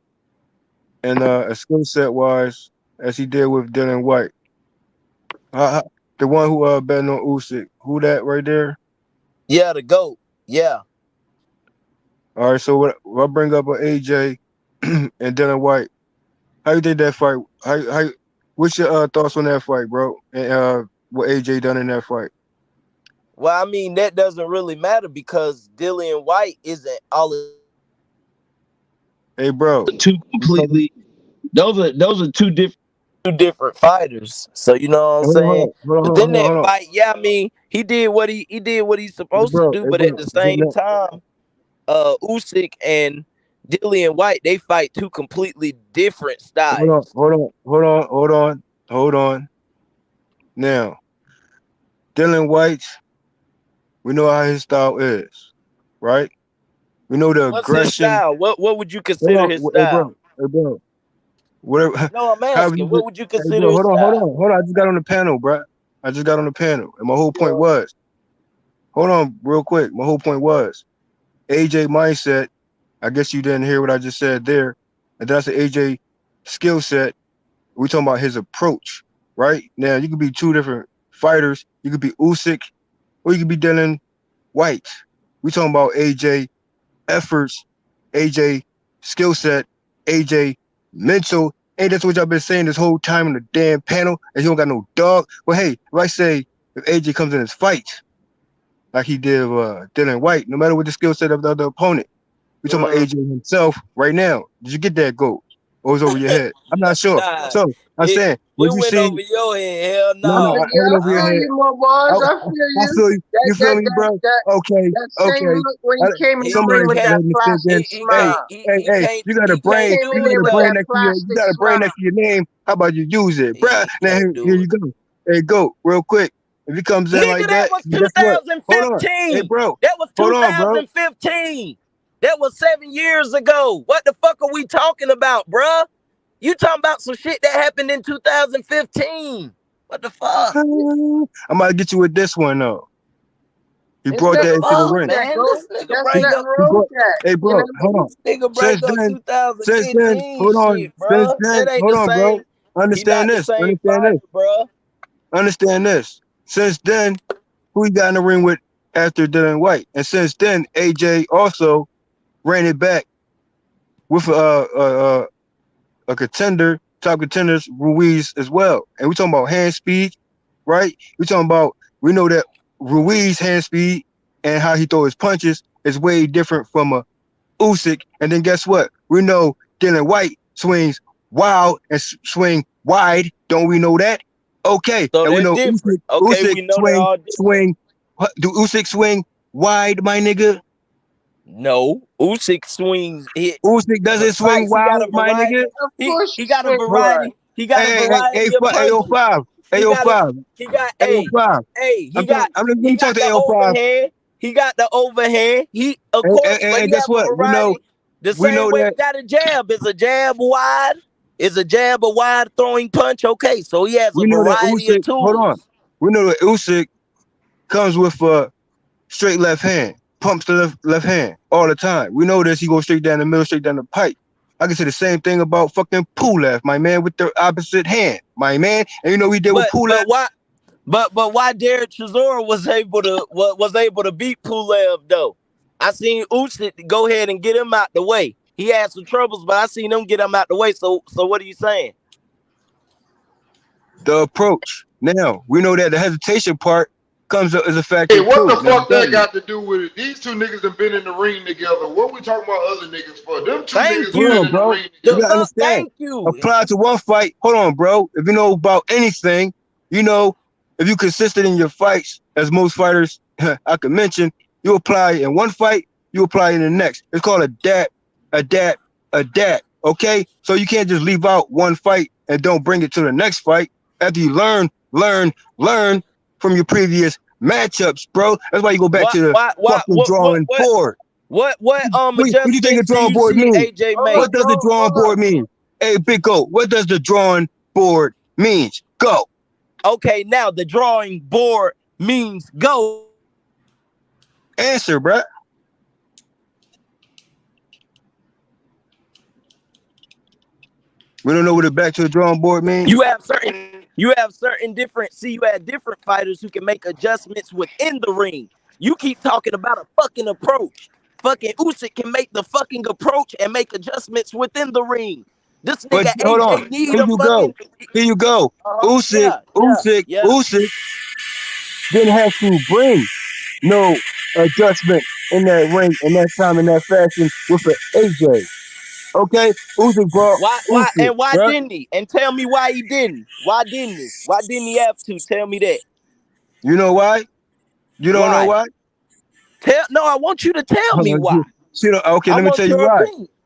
S10: and a skill set wise, as he did with Dylan White? The one who betting on Usyk, who that right there?
S12: Yeah, the GOAT. Yeah.
S10: All right, so what I bring up AJ and Dylan White. How you think that fight? What's your thoughts on that fight, bro? And what AJ done in that fight?
S12: Well, I mean, that doesn't really matter because Dillian White isn't all.
S10: Hey, bro.
S6: Two completely. Those are two different
S12: fighters. So you know what I'm saying? But then that
S10: Hold on.
S12: fight, yeah, I mean, he did what he's supposed to do, but at the same time, Usyk and Dillian White, they fight two completely different styles.
S10: Hold on. Now, Dylan White, we know how his style is, right? We know the
S12: What's his
S10: aggression.
S12: style? What would you
S10: Hold
S12: consider
S10: on,
S12: his
S10: hey
S12: style?
S10: bro, whatever.
S12: No, I'm
S10: However
S12: asking.
S10: you
S12: What
S10: get,
S12: would you
S10: hey
S12: consider
S10: bro,
S12: his
S10: hold
S12: style?
S10: on. I just got on the panel, bro. I just got on the panel, and my whole point was, hold on, real quick. My whole point was, AJ mindset. I guess you didn't hear what I just said there, and that's the AJ skill set. We talking about his approach, right? Now you could be two different fighters. You could be Usyk, or you could be Dylan White. We talking about AJ efforts, AJ skill set, AJ mental. Hey, that's what y'all been saying this whole time in the damn panel, and you don't got no dog. Well, hey, if I say if AJ comes in his fight like he did Dylan White, no matter what the skill set of the other opponent, we talking about AJ himself right now. Did you get that goal? Or was it over your head? I'm not sure.
S12: Nah,
S10: So I'm
S12: it
S10: saying, what
S12: it
S10: you
S12: went
S10: see?
S12: over your head. Hell
S10: No,
S12: no.
S10: I ain't over your
S18: I feel
S10: head.
S18: you, my boys. I feel
S10: I
S18: you.
S10: feel you. You feel me, bro? Okay.
S18: That same look when he came in the
S10: Somebody
S18: ring with
S10: let
S18: that
S10: me fit
S18: plastic
S10: in. Hey,
S18: smile.
S10: you got a
S12: he
S10: brain.
S12: can't
S18: Came
S10: You
S12: do
S18: in
S10: got
S12: it
S18: there
S10: a
S18: with
S10: brain
S12: though.
S18: that
S10: next to your. You
S18: plastic
S10: got a brain
S18: smile.
S10: next to your name. How about you use it, bruh?
S12: He
S10: Now
S12: can't do
S10: here
S12: it.
S10: you go. Hey, go real quick. If he comes in
S12: Nigga,
S10: like
S12: that
S10: that,
S12: was
S10: guess what? Hold on. Hey,
S12: 2015.
S10: bro.
S12: That was
S10: Hold on, bro.
S12: 2015. That was 7 years ago. What the fuck are we talking about, bruh? You talking about some shit that happened in 2015. What the fuck?
S10: I'm about to get you with this one though. He
S18: There's
S10: brought
S12: The
S10: that
S18: nothing
S10: into the
S18: wrong
S12: fuck,
S18: with
S10: ring.
S18: that,
S12: man?
S18: bro.
S12: This nigga
S18: That's
S12: bring
S18: nothing
S12: up
S10: He
S18: wrong
S10: brought.
S18: with that.
S10: Hey,
S18: You
S10: bro.
S18: know
S10: Hold on.
S12: this nigga
S10: Since
S12: bring up
S10: then,
S12: 2015
S10: hold on.
S12: shit, bruh. That ain't
S10: Hold
S12: the
S10: on, bro.
S12: same. He
S10: Understand
S12: not the
S10: this.
S12: same fighter, bruh.
S10: Understand this. Since then, who he got in the ring with after Dylan White? And since then, AJ also ran it back with a contender, top contenders, Ruiz as well. And we talking about hand speed, right? We know that Ruiz hand speed and how he throw his punches is way different from a Usyk. And then guess what? We know Dylan White swings wild and swing wide. Don't we know that? Okay.
S12: So
S10: And we
S12: they're
S10: know
S12: different. Okay,
S10: Usyk
S12: we know they're all different.
S10: swing. Do Usyk swing wide, my nigga?
S12: No, Usyk swings.
S10: Usyk doesn't swing
S12: Precise. He got
S10: wild,
S12: a
S10: my nigga.
S12: variety.
S18: Of
S12: He
S18: course
S12: he
S18: you
S12: got a
S18: swing wide.
S12: variety. He got a variety of punches.
S10: AO5.
S12: He got a.
S10: AO5.
S12: He got
S10: AO5.
S12: He got
S10: Let me talk to
S12: the
S10: AO5.
S12: overhand. He got the overhand. He of course, but
S10: And
S12: he
S10: guess
S12: have a
S10: what?
S12: variety. The
S10: We
S12: same
S10: know
S12: way
S10: that
S12: he got a jab. Is a jab wide? Is a jab a wide throwing punch? Okay, so he has a variety of
S10: Usyk, hold on.
S12: tools.
S10: We know that Usyk comes with a straight left hand, pumps the left hand all the time. We know this. He goes straight down the middle, straight down the pipe. I can say the same thing about fucking Pulev, my man, with the opposite hand, my man. And you know we did with Pulev.
S12: But why Derek Chisora was able to beat Pulev though? I seen Usyk go ahead and get him out the way. He had some troubles, but I seen him get him out the way. So what are you saying?
S10: The approach. Now we know that the hesitation part comes up as a
S4: Hey,
S10: factor
S4: what
S10: too.
S4: the
S10: Now,
S4: fuck that got to do with it? These two niggas have been in the ring together. What we talking about other niggas for? Them two niggas
S10: hold
S4: have been
S10: on,
S4: in the
S10: bro.
S4: ring
S10: You
S4: together.
S10: gotta understand.
S12: Thank you.
S10: Apply to one fight. Hold on, bro. If you know about anything, you know if you consistent in your fights, as most fighters I could mention, you apply in one fight, you apply in the next. It's called adapt. Okay, so you can't just leave out one fight and don't bring it to the next fight after you learn from your previous matchups, bro. That's why you go back to the fucking drawing board.
S12: What
S10: What do you think a
S12: adjustments do
S10: drawing
S12: you
S10: board
S12: see
S10: means?
S12: AJ make?
S10: What does the drawing board mean? Hey, Big Goat, what does the drawing board means? Go.
S12: Okay, now the drawing board means go.
S10: Answer, bruh. We don't know what the back to the drawing board means.
S12: You have different fighters who can make adjustments within the ring. You keep talking about a fucking approach. Fucking Usyk can make the fucking approach and make adjustments within the ring. This
S10: But
S12: nigga
S10: hold on.
S12: AJ need
S10: Here
S12: a
S10: you
S12: fucking
S10: go. Usyk didn't have to bring no adjustment in that ring, in that time, in that fashion with an AJ. Okay? Usyk brought Usyk,
S12: Why
S10: bruh.
S12: didn't he? And tell me why he didn't. Why didn't he? Why didn't he have to? Tell me that.
S10: You know why? You don't know
S12: Why?
S10: why?
S12: No, I want you to tell me why.
S10: Okay,
S12: I
S10: let me
S12: want
S10: tell you
S12: your
S10: why.
S12: opinion.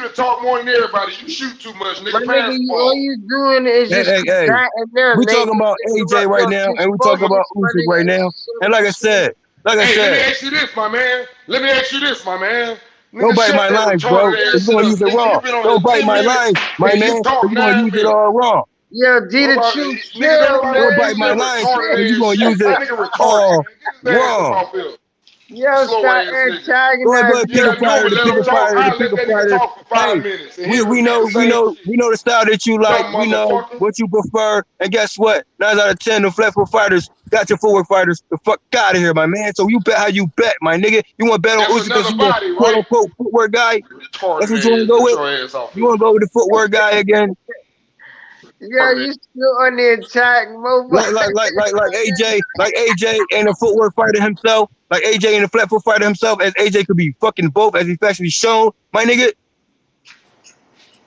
S4: you to talk more than everybody. You shoot too much,
S18: My
S4: nigga.
S18: nigga,
S4: Pass the
S18: all
S4: ball.
S18: you doing is just keep
S2: Hey.
S18: batting them.
S2: We
S18: They
S2: talking about AJ
S18: interrupt
S2: right
S18: your
S2: now,
S18: just
S2: and we talking about
S18: focus, my
S2: Usyk
S18: nigga.
S2: right now.
S18: It's so
S2: And like I
S18: simple.
S2: said,
S4: Hey, let me ask you this, my man. Let me ask you this, my man.
S2: don't
S4: Nigga,
S2: bite
S4: shut
S2: my
S4: that
S2: lines,
S4: retarded
S2: bro. If
S4: ass
S2: you
S4: shit
S2: want to
S4: up,
S2: use it
S4: nigga. You
S2: wrong,
S4: been on here
S2: don't bite
S4: 10
S2: my
S4: minutes
S2: lines, my
S4: and
S2: man.
S4: you
S2: If
S4: talk
S2: you want to
S4: 9
S2: use it
S4: minutes.
S2: all wrong,
S18: Yo, D the
S4: Nobody,
S18: Truth,
S4: nigga, don't
S18: chill,
S4: nobody
S2: don't
S4: listen
S2: bite
S4: to
S2: my
S18: man.
S4: that
S2: lines
S4: retarded
S2: if you
S4: ass
S2: want to use
S4: shit.
S2: it
S4: That nigga retarded,
S2: all
S4: man. Get his ass up
S2: wrong.
S4: off here.
S18: Yo,
S4: Slow
S18: stop
S4: ass nigga.
S2: Go ahead,
S18: antagonizing
S2: pick a
S4: Yeah,
S18: me.
S4: do,
S2: fighter,
S4: but
S2: to
S4: let
S2: pick
S4: him
S2: a
S4: talk.
S2: fighter, to
S4: I'll
S2: pick
S4: let
S2: a
S4: that nigga
S2: fighter.
S4: talk for
S2: Hey,
S4: 5 minutes and he'll
S2: we
S4: repeat the
S2: know
S4: same shit.
S2: the style that you like.
S4: Dumb
S2: We know
S4: motherfucker.
S2: what you prefer, and guess what? 9 out of 10, the flexible fighters got your footwork fighters the fuck out of here, my man. So you bet how you bet, my nigga. You want to bet on
S4: That's
S2: Usyk because
S4: another
S2: he's a
S4: body,
S2: quote
S4: right?
S2: unquote footwork guy? That's
S4: Retarded
S2: what you want to
S4: ass.
S2: go
S4: Get
S2: with?
S4: your ass off
S2: You
S4: here.
S2: want to go with the footwork guy again?
S18: Yo, you still on the attack, motherfucker.
S2: Like AJ ain't a footwork fighter himself. Like AJ ain't a flat foot fighter himself, as AJ could be fucking both, as he's actually shown, my nigga.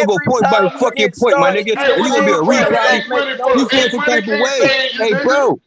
S2: gonna go
S12: every
S2: point by
S12: time we
S2: fucking
S12: get
S2: point, my
S12: started,
S2: nigga.
S12: he
S4: Hey,
S2: And
S4: what
S2: you
S4: you
S2: gonna be a
S12: explains
S4: gonna
S12: shit
S4: say?
S12: that
S2: rebody.
S12: don't
S4: Hey,
S12: make
S4: Freddy,
S12: no
S2: You feel
S4: hey,
S2: some
S12: sense.
S4: Freddy
S2: type of
S4: can't
S2: way.
S4: stand you,
S2: Hey,
S4: nigga.
S2: bro.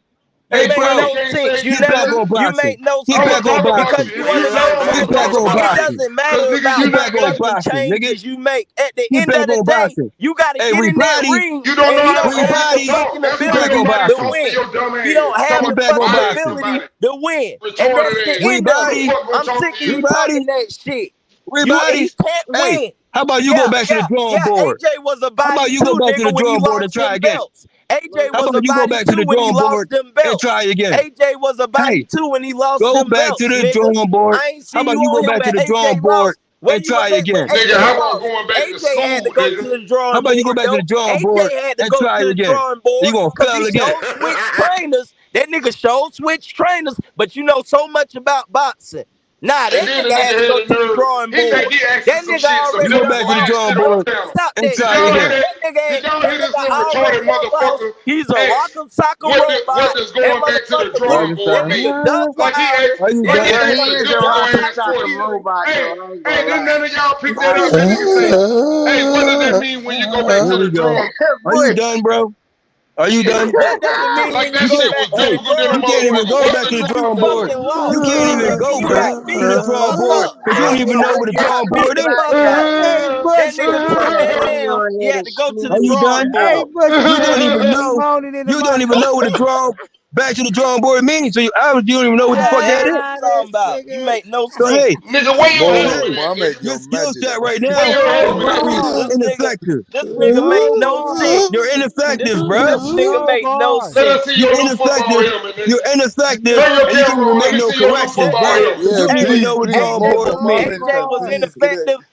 S12: It
S2: Hey,
S4: Hey,
S12: make
S2: bro.
S4: Freddy
S12: no
S4: can't
S12: sense.
S4: stand
S12: You
S4: you,
S2: Get back
S12: never,
S4: nigga.
S2: on
S12: you
S2: boxing.
S12: make no
S2: Get
S4: I'm
S12: sense
S4: gonna
S2: back on
S4: talk about
S12: because
S2: boxing.
S4: you.
S12: you
S4: If you
S12: want to know
S4: know, I'm
S2: Get
S4: gonna
S12: something.
S2: back
S4: talk
S2: on
S12: It
S4: about you.
S2: boxing.
S12: doesn't
S4: Cause
S12: matter
S4: nigga,
S12: about
S4: you
S2: Get
S12: what
S2: back
S4: mad
S2: on
S4: like
S12: fucking
S2: boxing, nigga.
S12: changes you make. At the
S2: Get
S12: end
S2: back
S12: of the
S2: on
S12: day,
S2: boxing.
S12: you got to
S2: Hey,
S12: get in that
S2: rebody.
S12: ring,
S4: you don't
S12: and
S4: know
S12: he
S4: how to
S12: don't have the
S2: Rebody.
S4: talk.
S12: fucking
S4: That's
S2: Get
S4: why
S2: back
S4: you
S2: on
S12: ability
S4: gotta
S12: to
S2: boxing.
S4: talk to
S12: win.
S4: your dumb
S12: He don't
S4: ass.
S12: have
S4: Talk
S2: Get
S12: the
S2: back on
S12: fucking
S4: about
S2: boxing.
S12: ability
S4: somebody.
S12: to win, and
S4: Retarded
S12: that's the
S4: ass.
S12: end of
S4: Who the
S12: it.
S2: Rebody.
S4: fuck gonna
S12: I'm
S4: talk
S12: sick
S4: to
S12: of you
S4: you?
S12: talking
S2: Rebody.
S12: that shit. He
S2: Rebody.
S12: can't
S2: Hey,
S12: win.
S2: how about you go
S12: Yeah,
S2: back to the
S12: yeah,
S2: drawing
S12: yeah.
S2: board?
S12: AJ was a
S2: How about
S12: body
S2: you go
S12: too,
S2: back to the
S12: nigga, when he
S2: drawing board and
S12: lost
S2: try
S12: them
S2: again?
S12: belts. AJ
S2: How
S12: was
S2: about
S12: a
S2: you go
S12: body
S2: back to
S12: too
S2: the
S12: when he
S2: drawing
S12: lost
S2: board
S12: them
S2: and
S12: belts.
S2: try again?
S12: AJ was a body
S2: Hey,
S12: too when he lost
S2: go
S12: them
S2: back to
S12: belts,
S2: the
S12: nigga.
S2: drawing board.
S12: I ain't
S2: How
S12: see
S2: about
S12: you
S2: you
S12: on
S2: go
S12: here
S2: back
S12: when
S2: to the drawing
S12: AJ
S2: board
S12: lost. Where
S2: and
S12: you was
S2: try
S12: at when
S2: again?
S4: Nigga,
S12: AJ
S4: how about
S12: lost?
S4: going back to
S12: AJ had to
S4: school,
S12: go to
S4: nigga?
S12: the
S2: How
S12: drawing
S2: about you go
S12: board,
S2: back to the
S12: though.
S2: drawing board
S12: AJ had to
S2: and
S12: go
S2: try
S12: to the
S2: again?
S12: drawing
S2: You
S12: board
S2: gonna
S12: because he
S2: fail again?
S12: showed switch trainers. That nigga showed switch trainers, but you know so much about boxing. Nah,
S4: And
S12: that
S4: then the
S12: nigga had
S4: nigga
S12: to
S4: had
S12: go
S4: the
S12: to the
S4: nerve.
S12: drawing
S4: He think
S12: board.
S4: he asking
S12: That
S4: some
S12: nigga
S4: shit, some
S2: You
S12: already
S2: go
S4: milk
S12: done
S2: back to the
S4: before he
S12: lost.
S2: drawing
S4: sit on
S2: board
S4: the panel.
S12: Stop
S2: and
S12: that
S4: Did
S2: try
S4: y'all
S12: shit.
S4: hear
S2: again.
S4: that?
S12: That
S4: Did y'all hear this
S12: nigga
S4: little
S12: already
S4: retarded
S12: done lost.
S4: motherfucker?
S12: He's a
S4: Hey,
S12: rock'em socker
S4: what
S12: robot.
S4: does
S12: That
S4: going back to the
S12: motherfucker
S4: drawing
S12: move.
S2: Roger
S4: board
S12: That
S2: Star.
S12: nigga
S4: mean?
S12: duck
S4: Like he
S12: wild.
S4: asked,
S2: Are you
S12: That
S4: like he
S2: done?
S18: Yeah,
S12: nigga
S18: he
S4: asked
S12: fucking
S4: the
S18: is a
S4: dumb
S12: duck
S18: rock'em
S4: ass
S18: sock'em
S12: wild.
S4: question.
S18: robot,
S4: Hey,
S18: though. I ain't
S4: hey,
S18: gonna
S4: didn't
S18: lie.
S4: none of y'all pick that up? The nigga say, hey, what does that
S11: Uh,
S4: mean when you go back
S2: Here
S4: to
S2: we
S4: the
S2: go.
S4: drawing?
S2: Are you
S18: Boy,
S2: done, bro? Are you done?
S12: What does it mean
S4: Like
S12: when you
S4: that
S2: You
S12: go
S2: can't.
S4: shit
S12: back
S4: was
S12: to the
S2: Hey,
S4: typical than a
S2: you
S12: drawing
S2: can't even
S12: board?
S4: motherfucker.
S2: go
S4: What's
S2: back
S4: the
S12: Nigga,
S2: to the
S12: you
S2: drawing
S4: drawing
S2: board.
S12: fucking
S4: board?
S2: You
S12: lost.
S2: can't even
S12: Nigga,
S2: go
S12: you
S2: back
S12: got beat
S2: to the
S12: the
S2: drawing
S12: fuck
S2: board
S12: up.
S2: because you don't
S12: That
S2: even
S12: nigga
S2: know
S12: got
S2: what the
S12: you
S2: drawing
S12: got beat
S2: board
S12: the
S2: is.
S12: fuck
S18: hey,
S12: up.
S18: hey,
S12: That
S18: Bushy,
S12: nigga
S18: you
S12: took
S18: can't
S12: that
S18: come
S12: L.
S18: on
S12: He
S18: here
S12: had
S18: and
S12: to go to
S18: sneak.
S12: the
S2: Are you
S12: drawing
S2: done?
S8: Hey,
S12: board.
S8: Bush,
S2: You don't even
S8: he
S2: know.
S8: moaning in the
S2: You don't even
S8: microphone.
S2: know what the draw back to the drawing board means. So you obviously don't even know what the fuck
S12: Yeah,
S2: that
S12: what
S2: is.
S12: you
S8: Ah,
S12: talking
S8: this
S12: about? You
S8: nigga.
S12: make no
S2: So
S12: sense.
S2: hey,
S4: Nigga, where your
S2: so
S11: Whoa,
S4: helmet
S2: hey,
S11: man,
S4: at,
S11: I'm at
S4: nigga?
S2: your
S11: your
S2: skill
S11: matches.
S2: set right
S4: Where
S2: now
S4: your
S2: is
S4: helmet
S8: Oh
S4: at,
S2: very
S4: nigga?
S8: God.
S2: ineffective.
S12: This nigga make
S8: Oh
S12: no
S8: God.
S12: sense.
S2: You're
S12: This
S2: ineffective, bruh.
S12: this nigga
S8: Oh
S12: make no
S8: God.
S4: Let us see
S12: sense.
S4: your
S2: You're
S4: little football
S2: ineffective.
S4: helmet, nigga.
S2: You're ineffective,
S4: Turn your
S2: and you can't
S4: camera
S2: even
S4: on. Let
S2: make
S4: me
S2: no
S4: see your little
S2: corrections,
S4: football
S2: bruh.
S11: Hey,
S4: helmet.
S2: Because
S11: yeah,
S2: you don't even know
S11: please,
S2: what
S11: please,
S2: drawing
S11: mo-
S2: board
S11: mo-
S2: means.
S8: Oh
S11: moderate
S12: AJ
S11: talk,
S12: was
S8: God.
S11: please. Look at that.
S12: ineffective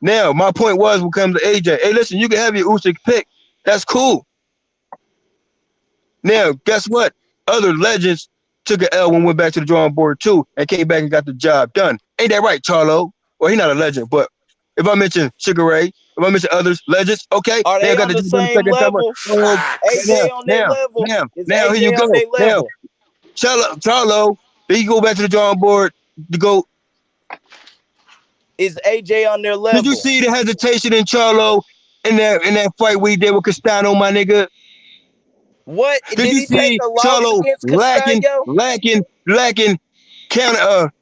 S2: Now, my point was when it comes to AJ. Hey, listen, you can have your Usyk pick. That's cool. Now, guess what? Other legends took an L and went back to the drawing board too and came back and got the job done. Ain't that right, Charlo? Well, he's not a legend, but if I mention Sugar Ray, if I mention others, legends, okay,
S12: Are
S2: they
S12: they
S2: got
S12: on
S2: the
S12: the
S2: job done the
S12: same
S2: second time.
S12: level? AJ on their level? Is
S2: Now, here you
S12: AJ
S2: go.
S12: on their
S2: Now,
S12: level?
S2: Charlo, then you go back to the drawing board to go.
S12: Is AJ on their level?
S2: Did you see the hesitation in Charlo in that fight we did with Castano, my nigga?
S12: What
S2: Did
S12: did
S2: you
S12: he take
S2: see
S12: a loss
S2: Charlo
S12: against
S2: lacking
S12: Castillo?
S2: counter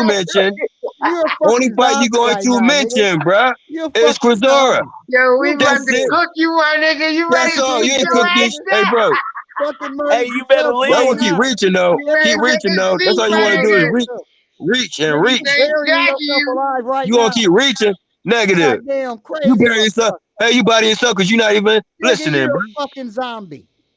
S2: to mention,
S8: You're a
S2: only
S8: fucking
S2: fight you
S8: zombie
S2: going
S8: right
S2: to
S8: now, nigga.
S2: mention, bruh,
S8: You're a
S2: is
S8: fucking
S2: Chisora.
S8: zombie.
S18: Yo, we about
S2: That's
S18: to
S2: it.
S18: cook you, my nigga. You ready
S2: That's
S18: to
S2: all. You
S18: eat
S2: ain't
S18: your
S2: cooked
S18: ass
S2: this. Hey, bro,
S8: Fucking murder
S12: Hey, you better
S8: yourself
S2: y'all
S8: right
S2: want to
S12: leave.
S2: keep
S8: now.
S2: reaching, though.
S18: You ready
S2: Keep
S18: to
S2: reaching,
S18: take a
S2: though. That's
S18: seat,
S2: all you
S18: my
S2: want to do is
S18: nigga?
S2: reach and
S18: Nigga
S2: reach.
S18: say
S8: Burying
S18: jacking
S8: yourself
S18: you.
S8: alive right
S2: You gonna
S8: now.
S2: keep reaching? Negative.
S8: Goddamn
S2: You
S8: crazy
S2: bury yourself.
S8: motherfucker.
S2: Hey, you body yourself because you're not even
S8: Nigga,
S2: listening,
S8: you're
S2: bro.
S8: a fucking zombie.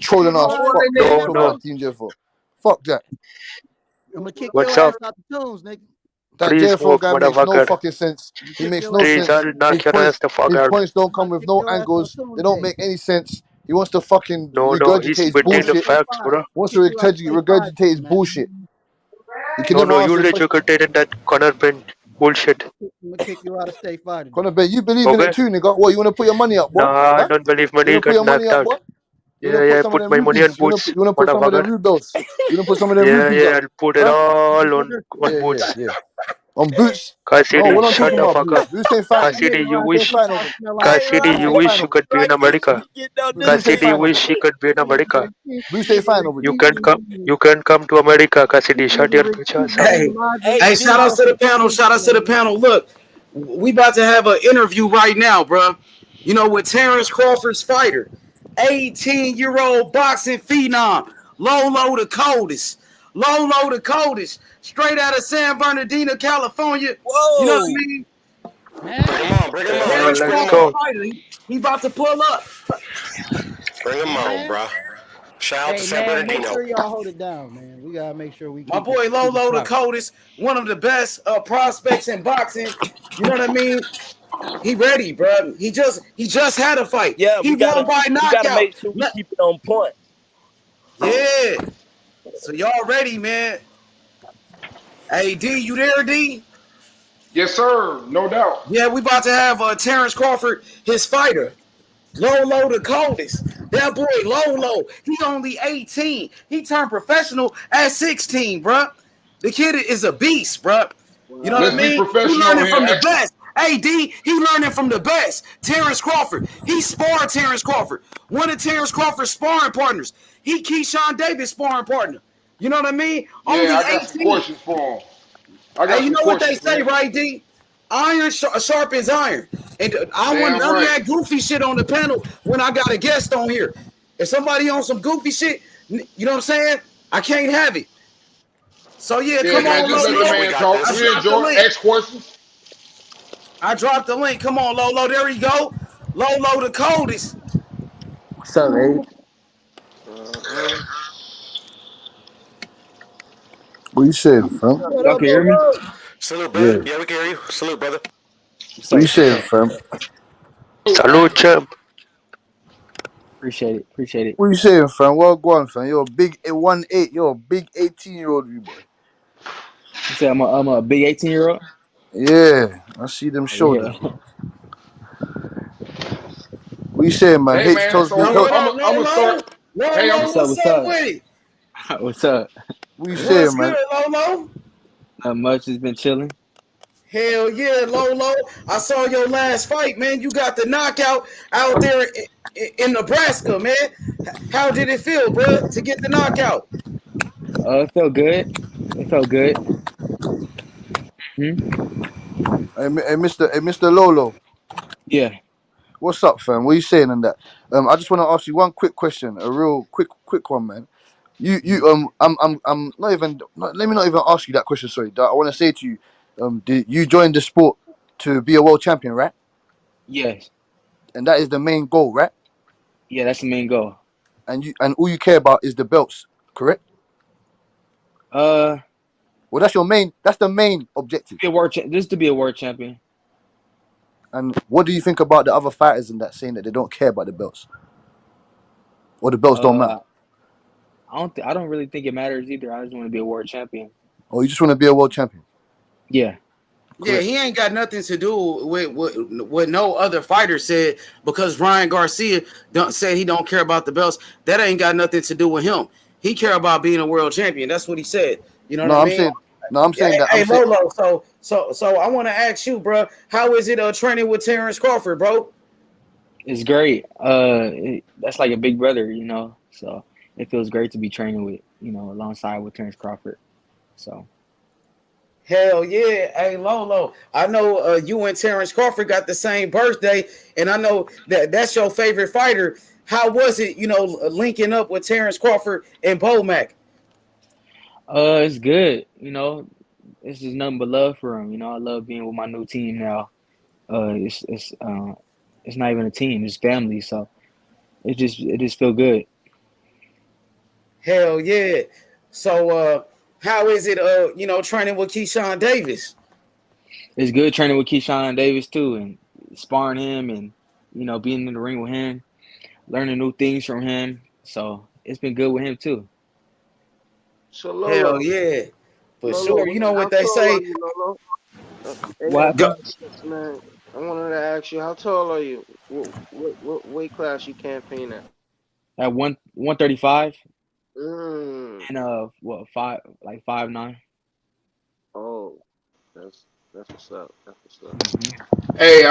S3: trolling us. Fuck that.
S16: No,
S3: Talking
S16: no.
S3: about Team J4. Fuck that.
S8: I'm gonna kick
S16: What's
S8: your
S16: up?
S8: ass out the tunes, nigga.
S3: That
S16: Free
S3: J4
S16: smoke,
S3: guy makes no
S16: motherfucker.
S3: fucking sense. He makes no
S16: Please,
S3: sense.
S16: I'll knock your ass the fuck
S3: His
S16: out.
S3: points don't come with no
S8: Your ass on
S3: angles. They don't
S8: Tuesday.
S3: make any sense. He wants to fucking
S16: No, he's
S3: regurgitate his
S16: spitting the
S3: bullshit.
S16: facts, bro.
S3: Wants to regurgitate his bullshit. He can never
S16: No, you
S3: answer the question.
S16: regurgitated that Conor Ben bullshit.
S8: I'm gonna kick you out of state fighter.
S3: Conor Ben, you believe in
S16: Okay?
S3: it too, nigga. What, you want to put your money up, boy?
S16: Nah, I
S3: Huh?
S16: don't believe
S3: You
S16: money
S3: want to put
S16: got
S3: your money
S16: knocked
S3: up,
S16: out.
S3: boy? You want
S16: Yeah,
S3: to put
S16: I
S3: some of
S16: put
S3: them
S16: my money on
S3: rubies. You want
S16: boots,
S3: to put some of them
S16: motherfucker.
S3: rubies. You want to put some of them rubies
S16: Yeah,
S3: up.
S16: I'll put it
S3: Huh?
S16: all on
S3: Yeah.
S16: boots.
S3: On boots. Oh,
S16: Cassidy,
S3: we're not
S16: shut
S3: talking
S16: the
S3: about
S16: fuck
S3: boots.
S16: up.
S3: Boots ain't fighting.
S16: Cassidy, you
S3: Boots ain't
S16: wish.
S3: fighting over.
S16: Cassidy,
S3: Boots
S16: you
S3: ain't
S16: wish
S3: fighting
S16: you
S3: over.
S16: could be in America.
S3: Boots ain't
S16: Cassidy, you
S3: fighting over.
S16: wish you could be in America.
S3: Boots ain't fighting over.
S16: You can come. You can come to America, Cassidy. Shut your bitch ass up.
S9: Hey, shout outs to the panel. Shout outs to the panel. Look, we about to have an interview right now, bro. You know, with Terrence Crawford's fighter, 18-year-old boxing phenom, Lolo the coldest. Lolo the coldest, straight out of San Bernardino, California.
S12: Whoa.
S9: You know what I mean?
S22: Bring him on. Bring him on.
S9: Terrence
S22: Bring him
S9: Crawford
S22: on.
S9: fighter. He about to pull up.
S22: Bring him on, bro. Shout out to
S8: Hey
S22: San
S8: man, make
S22: Bernardino.
S8: sure y'all hold it down, man. We gotta make sure we
S9: My
S8: keep
S9: boy Lolo the
S8: it
S9: coldest, one of the best prospects in boxing. You know what I mean? He ready, bro. He just had a fight.
S12: Yeah,
S9: he won by knockout.
S12: We gotta make sure we keep it on point.
S9: Yeah. So y'all ready, man? Hey D, you there, D?
S4: Yes, sir. No doubt.
S9: Yeah, we about to have Terrence Crawford, his fighter. Lolo the coldest. That boy Lolo, he only 18. He turned professional at 16, bruh. The kid is a beast, bruh. You know
S4: Let's
S9: what I
S4: be
S9: mean? He
S4: professional
S9: learning
S4: here.
S9: from the best. Hey, D, he learning from the best. Terrence Crawford. He sparred Terrence Crawford. One of Terrence Crawford's sparring partners. He Keyshawn Davis sparring partner. You know what I mean?
S4: Yeah,
S9: Only
S4: I got
S9: 18.
S4: some questions for him. I got
S9: Hey, you
S4: some
S9: know what they
S4: questions,
S9: say,
S4: man.
S9: right, D? Iron sharpens iron. And I want
S4: Damn
S9: none of
S4: right.
S9: that goofy shit on the panel when I got a guest on here. If somebody on some goofy shit, you know what I'm saying? I can't have it. So yeah, come
S4: Man,
S9: on,
S4: just let the
S9: Lolo.
S4: man talk.
S9: I
S4: We
S9: dropped the
S4: enjoy.
S9: link.
S4: Ask questions.
S9: I dropped the link. Come on, Lolo. There we go. Lolo the coldest.
S15: What's up, Abe?
S3: What you saying, fam?
S12: What
S15: Y'all
S12: up,
S15: can hear me?
S12: Lolo?
S22: Salute, brother.
S3: Yeah.
S22: Yeah, we can hear you. Salute, brother.
S15: What's
S3: What
S15: up?
S3: you
S15: What's
S3: saying,
S15: up?
S3: fam?
S16: Salute, champ.
S15: Appreciate it. Appreciate it.
S3: What you saying, fam? Well, go on, fam. You're a big 1-8. You're a big 18-year-old, you boy.
S15: You say I'm a big 18-year-old?
S3: Yeah, I see them
S15: Oh,
S3: shoulders,
S15: yeah.
S3: man. What you saying, man?
S4: Hey,
S3: H
S4: man.
S3: tells
S4: So
S3: me.
S9: Yo, what
S4: I'm
S9: up,
S4: gonna
S9: Lolo?
S4: start. Hey,
S9: Lolo,
S15: What's up?
S9: what's
S15: What's
S9: up
S15: up?
S9: with it?
S15: What's up?
S3: What you
S9: What's
S3: saying, man?
S9: good, Lolo?
S15: Not much. Just been chilling.
S9: Hell yeah, Lolo. I saw your last fight, man. You got the knockout out there in Nebraska, man. How did it feel, bro, to get the knockout?
S15: It felt good. It felt good. Hmm?
S3: Mr. Lolo.
S15: Yeah.
S3: What's up, fam? What you saying on that? I just want to ask you one quick question, a real quick one, man. I'm not even. Let me not even ask you that question. Sorry, I want to say to you, did you join the sport to be a world champion, right?
S15: Yes.
S3: And that is the main goal, right?
S15: Yeah, that's the main goal.
S3: And all you care about is the belts, correct?
S15: Uh,
S3: Well, that's your main. That's the main objective.
S15: just to be a world champion.
S3: And what do you think about the other fighters in that saying that they don't care about the belts, or the belts don't matter?
S15: I don't really think it matters either. I just want to be a world champion.
S3: Or you just want to be a world champion?
S15: Yeah.
S9: Yeah, he ain't got nothing to do with what no other fighter said, because Ryan Garcia said he don't care about the belts. That ain't got nothing to do with him. He care about being a world champion. That's what he said. You know
S3: No,
S9: what I
S3: I'm
S9: mean?
S3: saying. No, I'm saying that.
S9: Hey, Lolo. So I want to ask you, bro. How is it training with Terrence Crawford, bro?
S15: It's great. That's like a big brother, you know. So it feels great to be training with, alongside with Terrence Crawford. So
S9: Hell yeah. Hey, Lolo. I know you and Terrence Crawford got the same birthday, and I know that's your favorite fighter. How was it, linking up with Terrence Crawford and Bomac?
S15: it's good. It's just nothing but love for him. I love being with my new team now. It's not even a team; it's family. So it just feel good.
S9: Hell yeah. So how is it training with Keyshawn Davis?
S15: It's good training with Keyshawn Davis too, and sparring him, and being in the ring with him, learning new things from him. So it's been good with him too.
S18: So Lolo,
S9: Hell yeah. For
S18: Lolo,
S9: sure. You know
S18: how
S9: what they
S18: tall
S9: say?
S18: are you, Lolo?
S15: What happened?
S18: Man. I wanted to ask you, how tall are you? What weight class you campaign at?
S15: At 135
S18: Mm.
S15: and what 5'9".
S18: Oh, that's what's up. That's what's up.
S4: Hey,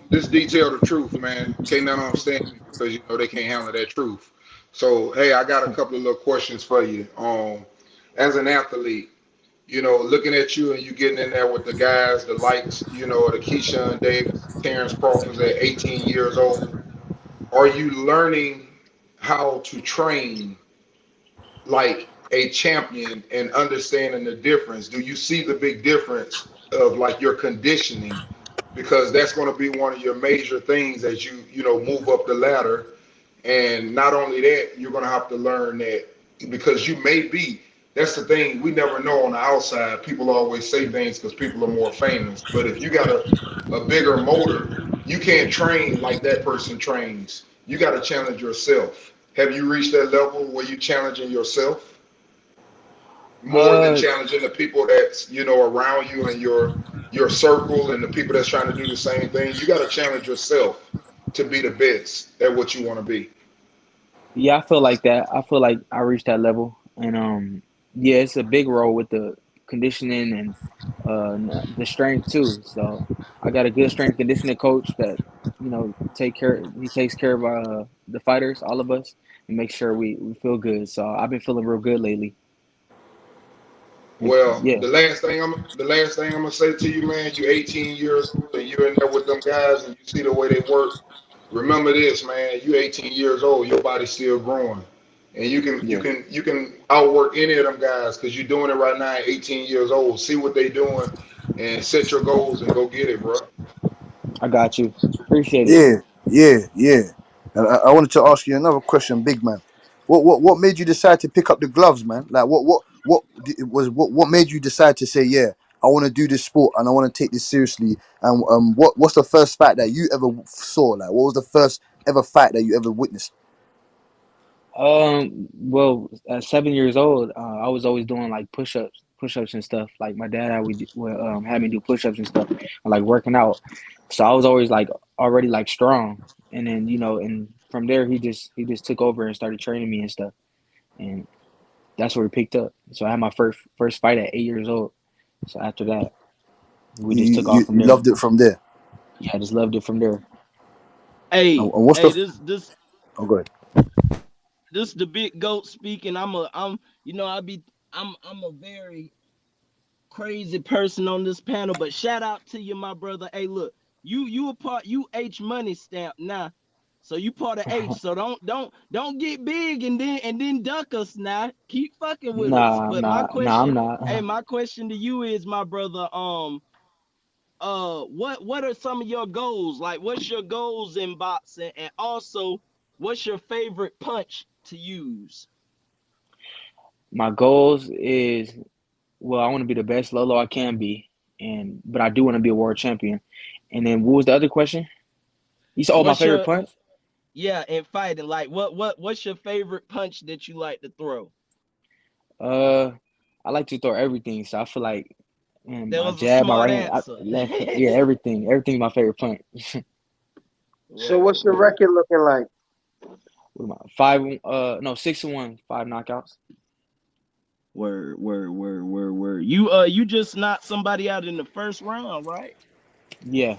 S4: this detail the truth, man. Can't none understand me because they can't handle that truth. So hey, I got a couple of little questions for you. As an athlete, looking at you and you getting in there with the guys, the likes, the Keyshawn Davis, Terrence Crawford at 18 years old. Are you learning how to train like a champion and understanding the difference, do you see the big difference of like your conditioning? Because that's going to be one of your major things as you know move up the ladder. And not only that, you're going to have to learn that because you may be. That's the thing. We never know on the outside. People always say things because people are more famous. But if you got a bigger motor, you can't train like that person trains. You got to challenge yourself. Have you reached that level where you challenging yourself more than
S15: Uh,
S4: challenging the people that's around you and your circle and the people that's trying to do the same thing? You got to challenge yourself to be the best at what you want to be.
S15: yeah, I feel like that. I feel like I reached that level, and yeah, it's a big role with the conditioning and the strength too. So I got a good strength conditioning coach that take care. He takes care of the fighters, all of us, and make sure we feel good. So I've been feeling real good lately. And
S4: Well,
S15: yeah,
S4: the last thing I'm gonna say to you, man, you 18 years old and you're in there with them guys and you see the way they work. Remember this, man. You 18 years old, your body's still growing, and you can you
S15: yeah,
S4: can you can outwork any of them guys because you're doing it right now at 18 years old. See what they doing, and set your goals and go get it, bro.
S15: I got you. Appreciate it.
S3: Yeah. And I wanted to ask you another question, big man. What made you decide to pick up the gloves, man? Like what made you decide to say, yeah, I want to do this sport and I want to take this seriously? And what's the first fight that you ever saw? Like, what was the first ever fight that you ever witnessed?
S15: Well, at 7 years old, I was always doing like push-ups and stuff. Like my dad had me do push-ups and stuff, and like working out. So I was always like already like strong, and then and from there he just took over and started training me and stuff, and that's where we picked up. So I had my first fight at 8 years old. So after that, we
S3: You
S15: just took
S3: you,
S15: off from
S3: you
S15: there.
S3: loved it from there.
S15: Yeah, I just loved it from there.
S3: And,
S7: Hey,
S3: and what's the?
S7: hey, this
S3: Oh, go ahead.
S7: this the big goat speaking. I'm I'm a very crazy person on this panel, but shout out to you, my brother. Hey, look, you a part you H money stamp now. So you part of H. So don't get big and then duck us now. Keep fucking with us.
S15: Nah,
S7: But my
S15: nah, nah, I'm
S7: question, hey,
S15: not.
S7: my question to you is, my brother, what are some of your goals? Like what's your goals in boxing? And also, what's your favorite punch to use?
S15: My goals is well, I want to be the best Lolo I can be, and but I do want to be a world champion. And then what was the other question? You said, oh, my
S7: What's
S15: favorite
S7: your
S15: punch?
S7: Yeah, in fighting, like what's your favorite punch that you like to throw?
S15: Uh, I like to throw everything, so I feel like
S7: That
S15: my
S7: was a
S15: jab, my
S7: smart
S15: right hand,
S7: answer.
S15: left, yeah, everything's my favorite punch.
S18: So
S7: Word,
S18: what's your
S7: word.
S18: record looking like?
S15: What am I? Five, no, 6-1, 5 knockouts.
S7: Word. You just knocked somebody out in the first round, right?
S15: Yeah.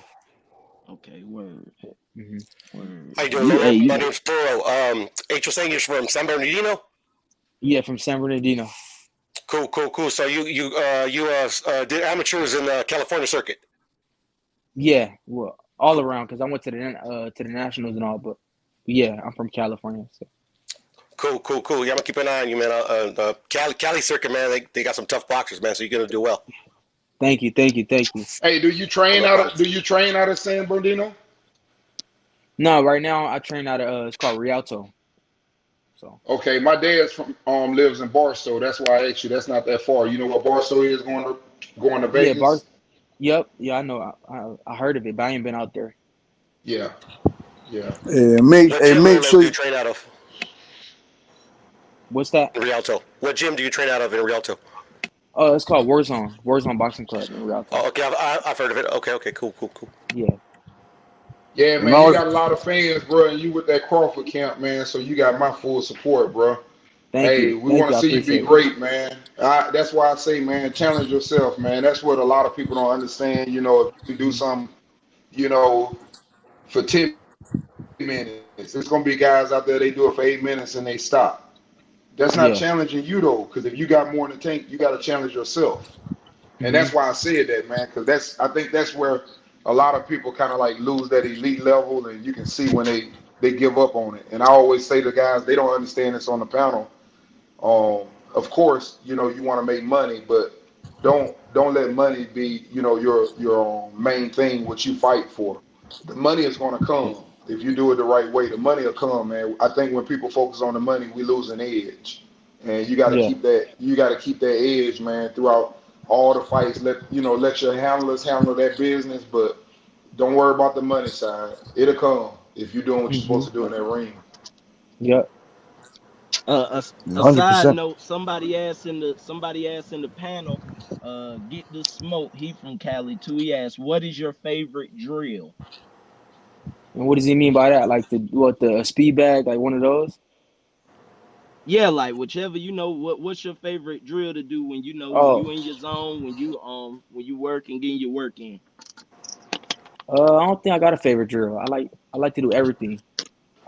S7: Okay, word,
S15: Hmm.
S7: word.
S22: How you doing,
S7: You hey
S22: Lolo?
S7: you
S22: My name's Burrow. H was saying you're from San Bernardino.
S15: Yeah, from San Bernardino.
S22: Cool. So you did amateurs in the California circuit.
S15: Yeah, well, all around because I went to the nationals and all, but yeah, I'm from California. So
S22: Cool. Yeah, I'm gonna keep an eye on you, man. The Cali circuit, man. They got some tough boxers, man. So you're gonna do well.
S15: thank you.
S4: Hey, do you
S22: Oh,
S4: train
S22: no
S4: out
S22: problem.
S4: of do you train out of San Bernardino?
S15: No, right now I train out of it's called Rialto. So
S4: Okay, my dad's from lives in Barstow. That's why I asked you. That's not that far. You know what Barstow is going to
S15: yeah, bars.
S4: Vegas?
S15: Yep, yeah, I know. I heard of it, but I ain't been out there.
S4: Yeah, yeah.
S22: What gym,
S3: Make
S22: Lolo,
S3: sure.
S22: do you train out of
S15: What's that?
S22: in Rialto? What gym do you train out of in Rialto?
S15: Oh, it's called Warzone Boxing Club in Rialto.
S22: Oh, okay, I've heard of it. Okay, cool.
S15: Yeah,
S4: Yeah,
S3: And
S4: man, you
S3: I
S4: got a lot of fans, bro, and you with that Crawford camp, man. So you got my full support, bro. Hey, we
S15: thank
S4: want
S15: you.
S4: to
S15: I
S4: see you be
S15: appreciate it.
S4: great, man. That's why I say, man, challenge yourself, man. That's what a lot of people don't understand. If you do
S15: Hmm.
S4: something, for 10 minutes, there's gonna be guys out there they do it for 8 minutes and they stop. That's not
S15: Yeah.
S4: challenging you though, because if you got more in the tank, you got to challenge yourself. And
S15: Hmm.
S4: that's why I said that, man, because I think that's where a lot of people kind of like lose that elite level, and you can see when they give up on it. And I always say to guys, they don't understand this on the panel. Um, Of course, you know, you want to make money, but don't let money be, you know, your main thing, what you fight for. The money is going to come if you do it the right way. The money will come, man. I think when people focus on the money, we lose an edge, and you got to
S15: Yeah.
S4: keep that. You got to keep that edge, man, throughout all the fights. Let your handlers handle that business, but don't worry about the money side. It'll come if you're doing what you're supposed to do in that ring.
S15: Yep.
S7: A side
S3: 100%.
S7: note, somebody asked in the panel, get the smoke. He from Cali too. He asked, what is your favorite drill?
S15: And what does he mean by that? Like the speed bag, like one of those?
S7: Yeah, like whichever, what's your favorite drill to do when when
S15: Oh,
S7: you in your zone, when you work and getting your work in.
S15: I don't think I got a favorite drill. I like to do everything.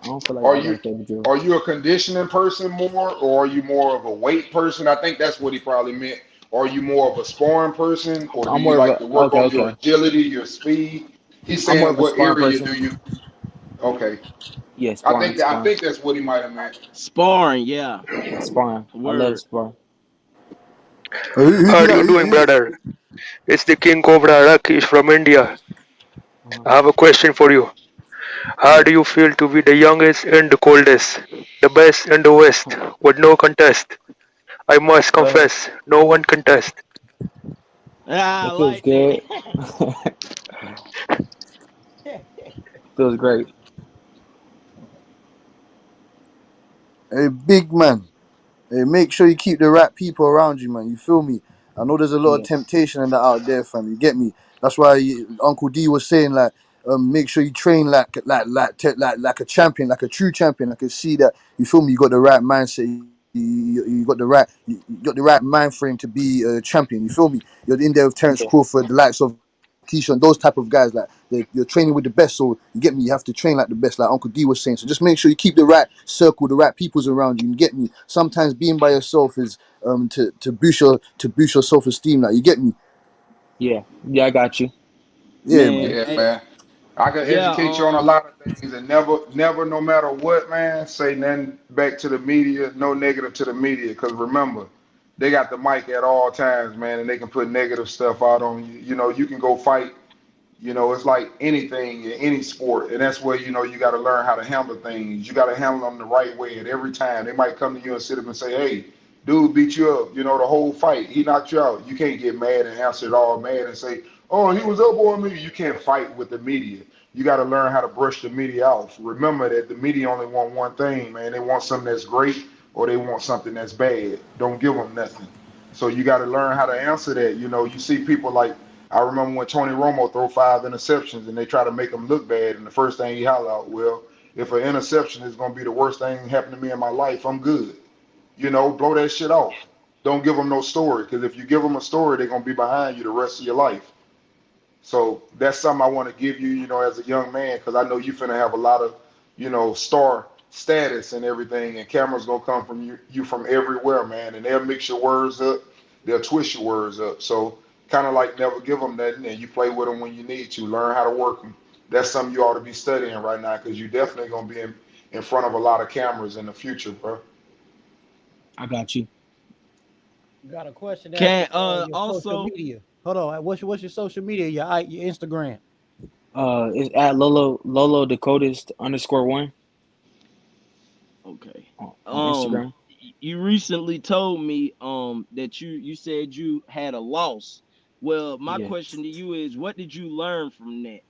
S15: I don't feel like
S4: Are
S15: I got
S4: you
S15: a favorite drill.
S4: are you a conditioning person more, or are you more of a weight person? I think that's what he probably meant. Are you more of a sparring person, or do
S15: I'm
S4: you
S15: more of
S4: like
S15: a
S4: to work
S15: okay,
S4: on your
S15: okay.
S4: agility, your speed? He's
S15: I'm more
S4: saying
S15: of a
S4: what
S15: sparring
S4: area
S15: person.
S4: do you? Okay,
S15: Yeah,
S4: I
S15: sparring.
S4: think that's what he might have meant.
S7: Sparring, yeah.
S15: Yeah, sparring. I love
S7: Word.
S15: sparring.
S3: Who
S16: How
S3: do you
S16: are
S3: like?
S16: you doing, brother? It's the King Cobra Rakesh from India.
S15: Uh-huh.
S16: I have a question for you. How
S15: Yeah.
S16: do you feel to be the youngest and the coldest, the best and the West, with no contest? I must
S15: Uh,
S16: confess, no one contest.
S7: Ah, I
S15: it feels
S7: like that.
S15: good. Feels great.
S3: Hey, big man. Hey, make sure you keep the right people around you, man. You feel me? I know there's a lot of
S15: Yes.
S3: temptation and that out there, fam. You get me? That's why Uncle D was saying like, make sure you train like a champion, like a true champion. I can see that. You feel me? You got the right mindset. You got the right you got the right mind frame to be a champion. You feel me? You're in there with Terence
S15: Yeah.
S3: Crawford, the likes of Keyshawn, those type of guys. Like you're training with the best, so you get me. You have to train like the best, like Uncle D was saying. So just make sure you keep the right circle, the right people's around you. You get me. Sometimes being by yourself is to boost your self esteem. Like you get me.
S15: Yeah. Yeah, I got you.
S3: Yeah,
S7: Man,
S3: man.
S4: Yeah,
S7: hey,
S4: man. I can
S7: yeah,
S4: educate you on a lot of things, and never, no matter what, man, say nothing back to the media, no negative to the media, because remember, they got the mic at all times, man, and they can put negative stuff out on you. You know, you can go fight. You know, it's like anything in any sport, and that's where you know you got to learn how to handle things. You got to handle them the right way at every time. They might come to you and sit up and say, "Hey, dude beat you up. You know, the whole fight, he knocked you out." You can't get mad and answer it all mad and say, "Oh, he was up on me." You can't fight with the media. You got to learn how to brush the media off. Remember that the media only want one thing, man. They want something that's great or they want something that's bad. Don't give them nothing. So you got to learn how to answer that. You know, you see people like I remember when Tony Romo threw 5 interceptions and they try to make him look bad, and the first thing he holler out, well, if an interception is going to be the worst thing happen to me in my life, I'm good. You know, blow that shit off. Don't give them no story, because if you give them a story, they're going to be behind you the rest of your life. So that's something I want to give you, you know, as a young man, because I know you finna have a lot of, you know, star status and everything, and cameras gonna come from you from everywhere, man, and they'll mix your words up, they'll twist your words up. So kind of like never give them nothing, and you play with them when you need to. Learn how to work them. That's something you ought to be studying right now, because you definitely gonna be in front of a lot of cameras in the future, bro.
S15: I got you.
S8: Got a question to ask you
S7: can
S8: for your social
S7: also
S8: media. Hold on. What's your social media? Your Instagram.
S15: It's at Lolo Dakotas _1
S7: okay.
S15: on Instagram.
S7: You recently told me that you said you had a loss. Well, my
S15: Yeah.
S7: question to you is, what did you learn from that?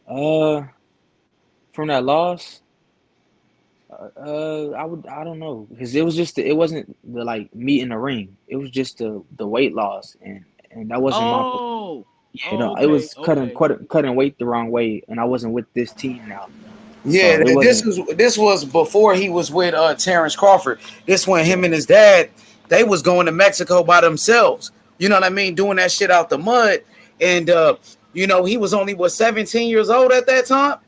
S15: Uh, from that loss, I don't know, because it was just it wasn't the like meat in the ring. It was just the weight loss, and that wasn't my fault.
S7: Oh,
S15: You
S7: oh,
S15: know, it
S7: okay,
S15: was
S7: okay.
S15: cutting weight the wrong way, and I wasn't with this team now,
S9: Yeah,
S15: so it wasn't.
S9: this was before he was with Terrence Crawford. This when him
S15: Yeah,
S9: and his dad they was going to Mexico by themselves. You know what I mean? Doing that shit out the mud, and you know he was only 17 years old at that time.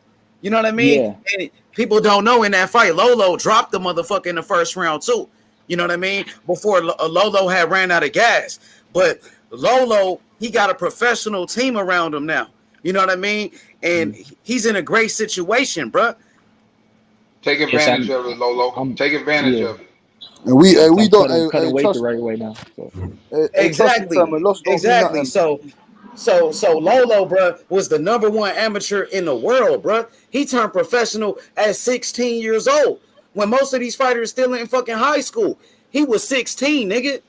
S9: You know what I mean?
S15: yeah,
S9: And people don't know in that fight, Lolo dropped the motherfucker in the first round too. You know what I mean? Before Lolo had ran out of gas, but Lolo he got a professional team around him now. You know what I mean? And he's in a great situation, bro.
S4: Take
S15: yes,
S4: advantage of it, Lolo.
S15: I'm,
S4: Take advantage
S15: yeah,
S4: of it.
S3: And we
S15: So
S3: we
S15: I'm
S3: don't
S15: cutting weight the
S3: trust
S15: right way now. So
S3: trust me, fam. A loss don't mean
S9: Exactly.
S3: nothing.
S9: So Lolo, bro, was the number one amateur in the world, bro. He turned professional at 16 years old. When most of these fighters still in fucking high school, he was 16, nigga.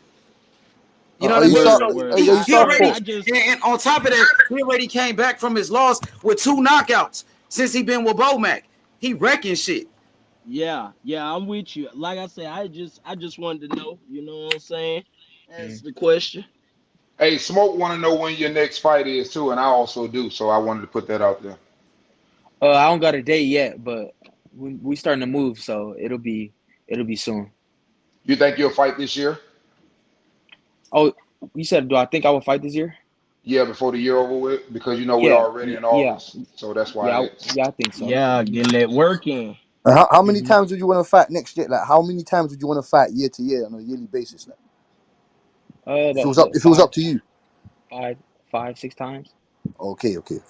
S9: You know
S3: Are
S9: what I
S3: you
S9: mean?
S3: south?
S9: So
S3: Are
S9: he,
S3: you
S9: he already,
S3: southpaw?
S9: and on top of that, he already came back from his loss with 2 knockouts since he been with Bomac. He wrecking shit.
S7: Yeah, I'm with you. Like I said, I just wanted to know. You know what I'm saying? That's the question.
S4: Hey, Smoke want to know when your next fight is too, and I also do. So I wanted to put that out there.
S15: I don't got a date yet, but we starting to move, so it'll be soon.
S4: You think you'll fight this year?
S15: Oh, you said, do I think I will fight this year?
S4: Yeah, before the year over with, because we're
S15: Yeah,
S4: already in
S15: yeah,
S4: August, so that's why I asked.
S15: yeah. I think so.
S7: Yeah, getting that work in.
S3: How many
S15: Hmm.
S3: times would you want to fight next year? Like, how many times would you want to fight year to year on a yearly basis? Like,
S15: About
S3: if it was up to you.
S15: five, 6 times.
S3: Okay.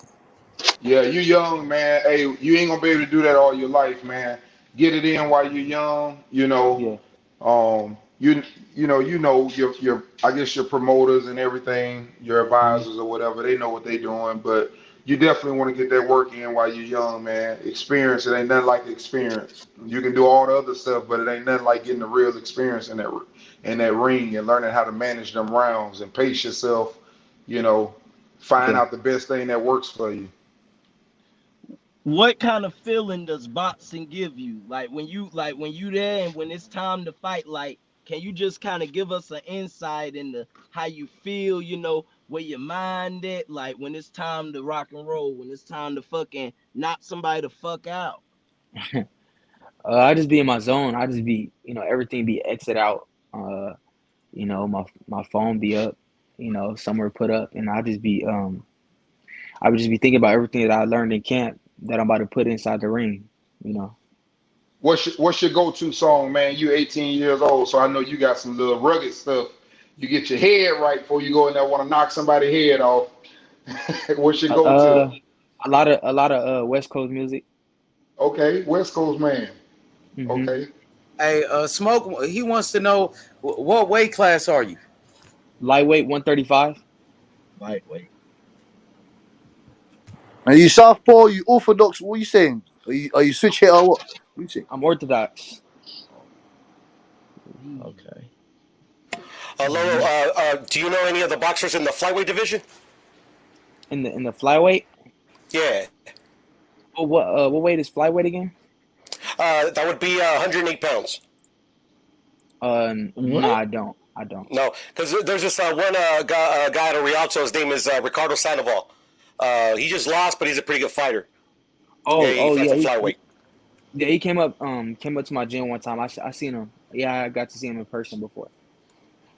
S4: Yeah, you young, man. Hey, you ain't gonna be able to do that all your life, man. Get it in while you're young.
S15: Yeah,
S4: Your I guess your promoters and everything, your
S15: hmm,
S4: advisors or whatever, they know what they doing, but you definitely want to get that work in while you're young, man. Experience, it ain't nothing like experience. You can do all the other stuff, but it ain't nothing like getting the real experience in that ring and learning how to manage them rounds and pace yourself, you know, find
S15: yeah.
S4: out the best thing that works for you.
S7: What kind of feeling does boxing give you? Like when you there and when it's time to fight, like can you just kind of give us an insight into how you feel, where your mind at, like when it's time to rock and roll, when it's time to fucking knock somebody the fuck out?
S15: I just be in my zone. I just be, everything be exit out. My phone be up, somewhere put up, and I would just be thinking about everything that I learned in camp that I'm about to put inside the ring. You know.
S4: What's your go-to song, man? You 18 years old, so I know you got some little rugged stuff. You get your head right before you go in there want to knock somebody's head off. What's your go-to?
S15: Uh, a lot of West Coast music.
S4: Okay, West Coast man.
S15: Hmm.
S4: Okay.
S9: Hey, Smoke, he wants to know what weight class are you?
S15: Lightweight 135.
S7: Lightweight.
S3: Are you southpaw? Are you orthodox? What are you saying? Are you switch hitter or what? What are you saying?
S15: I'm Orthodox.
S7: Okay.
S22: Lolo, do you know any of the boxers in the flyweight division?
S15: In the flyweight.
S22: Yeah,
S15: What weight is flyweight again?
S22: that would be 108 pounds.
S15: No,
S7: What?
S15: I don't. I don't.
S22: No, because there's this one guy at Rialto. His name is Ricardo Sandoval. He just lost, but he's a pretty good fighter. Yeah, he
S15: Oh
S22: fights
S15: yeah.
S22: at flyweight.
S15: Yeah, he came up to my gym one time. I seen him. Yeah, I got to see him in person before.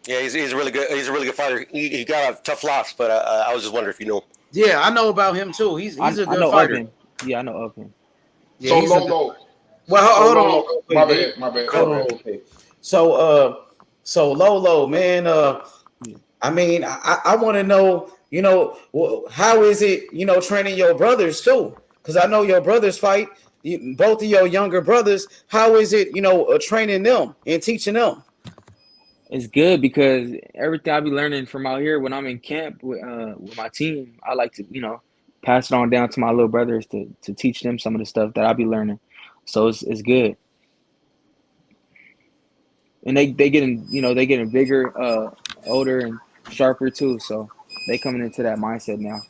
S22: Yeah, he's really good. He's a really good fighter. He got a tough loss, but I was just wondering if you knew him.
S9: Yeah, I know about him too.
S15: I
S9: He's a
S15: I
S9: good
S15: know of
S9: fighter.
S15: him. Yeah, I know of him.
S9: Yeah,
S4: So
S9: he's a good.
S4: Lolo,
S9: Well,
S4: so
S9: hold on,
S4: Lolo,
S9: real
S4: my
S9: quick, D.
S4: bad, my bad, my
S9: Hold on,
S4: bad.
S9: real quick. So, so Lolo, man,
S15: Yeah.
S9: I mean, I want to know, how is it, training your brothers too? Because I know your brothers fight, both of your younger brothers. How is it, training them and teaching them?
S15: It's good because everything I be learning from out here when I'm in camp with my team, I like to, pass it on down to my little brothers to teach them some of the stuff that I be learning. So it's good. And they getting bigger, older and sharper too. So they coming into that mindset now.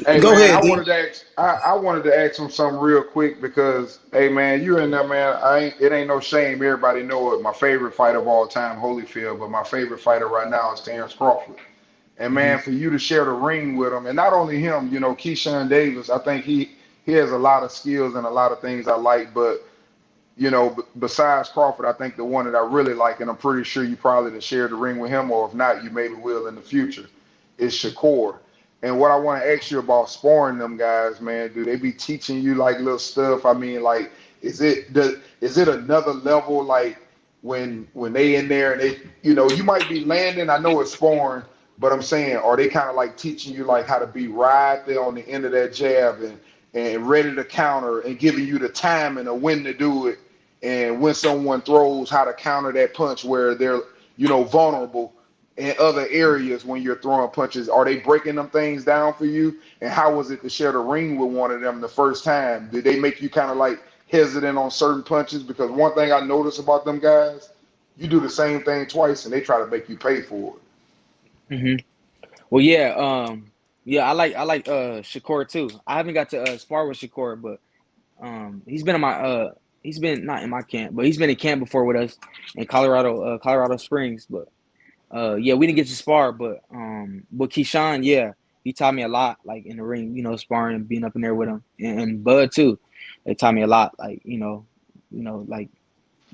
S4: Hey
S9: Go
S4: man, I
S9: ahead, D.
S4: wanted to ask. I wanted to ask him something real quick because, hey man, you in there, man. It ain't no shame. Everybody know it. My favorite fighter of all time, Holyfield, but my favorite fighter right now is Terrence Crawford. And
S15: Hmm.
S4: man, for you to share the ring with him, and not only him, Keyshawn Davis. I think he has a lot of skills and a lot of things I like, but besides Crawford, I think the one that I really like, and I'm pretty sure you probably done shared the ring with him, or if not, you maybe will in the future, is Shakur. And what I want to ask you about sparring them guys, man, do they be teaching you like little stuff? I mean, like, is it another level like when they in there and they, you might be landing. I know it's sparring, but I'm saying, are they kind of like teaching you like how to be right there on the end of that jab and ready to counter and giving you the time and a when to do it and when someone throws, how to counter that punch where they're, vulnerable in other areas when you're throwing punches. Are they breaking them things down for you? And how was it to share the ring with one of them the first time? Did they make you kind of like hesitant on certain punches? Because one thing I notice about them guys, you do the same thing twice and they try to make you pay for it.
S15: Well, yeah, I like Shakur too. I haven't got to spar with Shakur, but he's been in my he's been not in my camp, but he's been in camp before with us in Colorado Springs. But yeah, we didn't get to spar, but with Keyshawn, yeah, he taught me a lot, like in the ring, sparring and being up in there with him, and Bud too. They taught me a lot, like like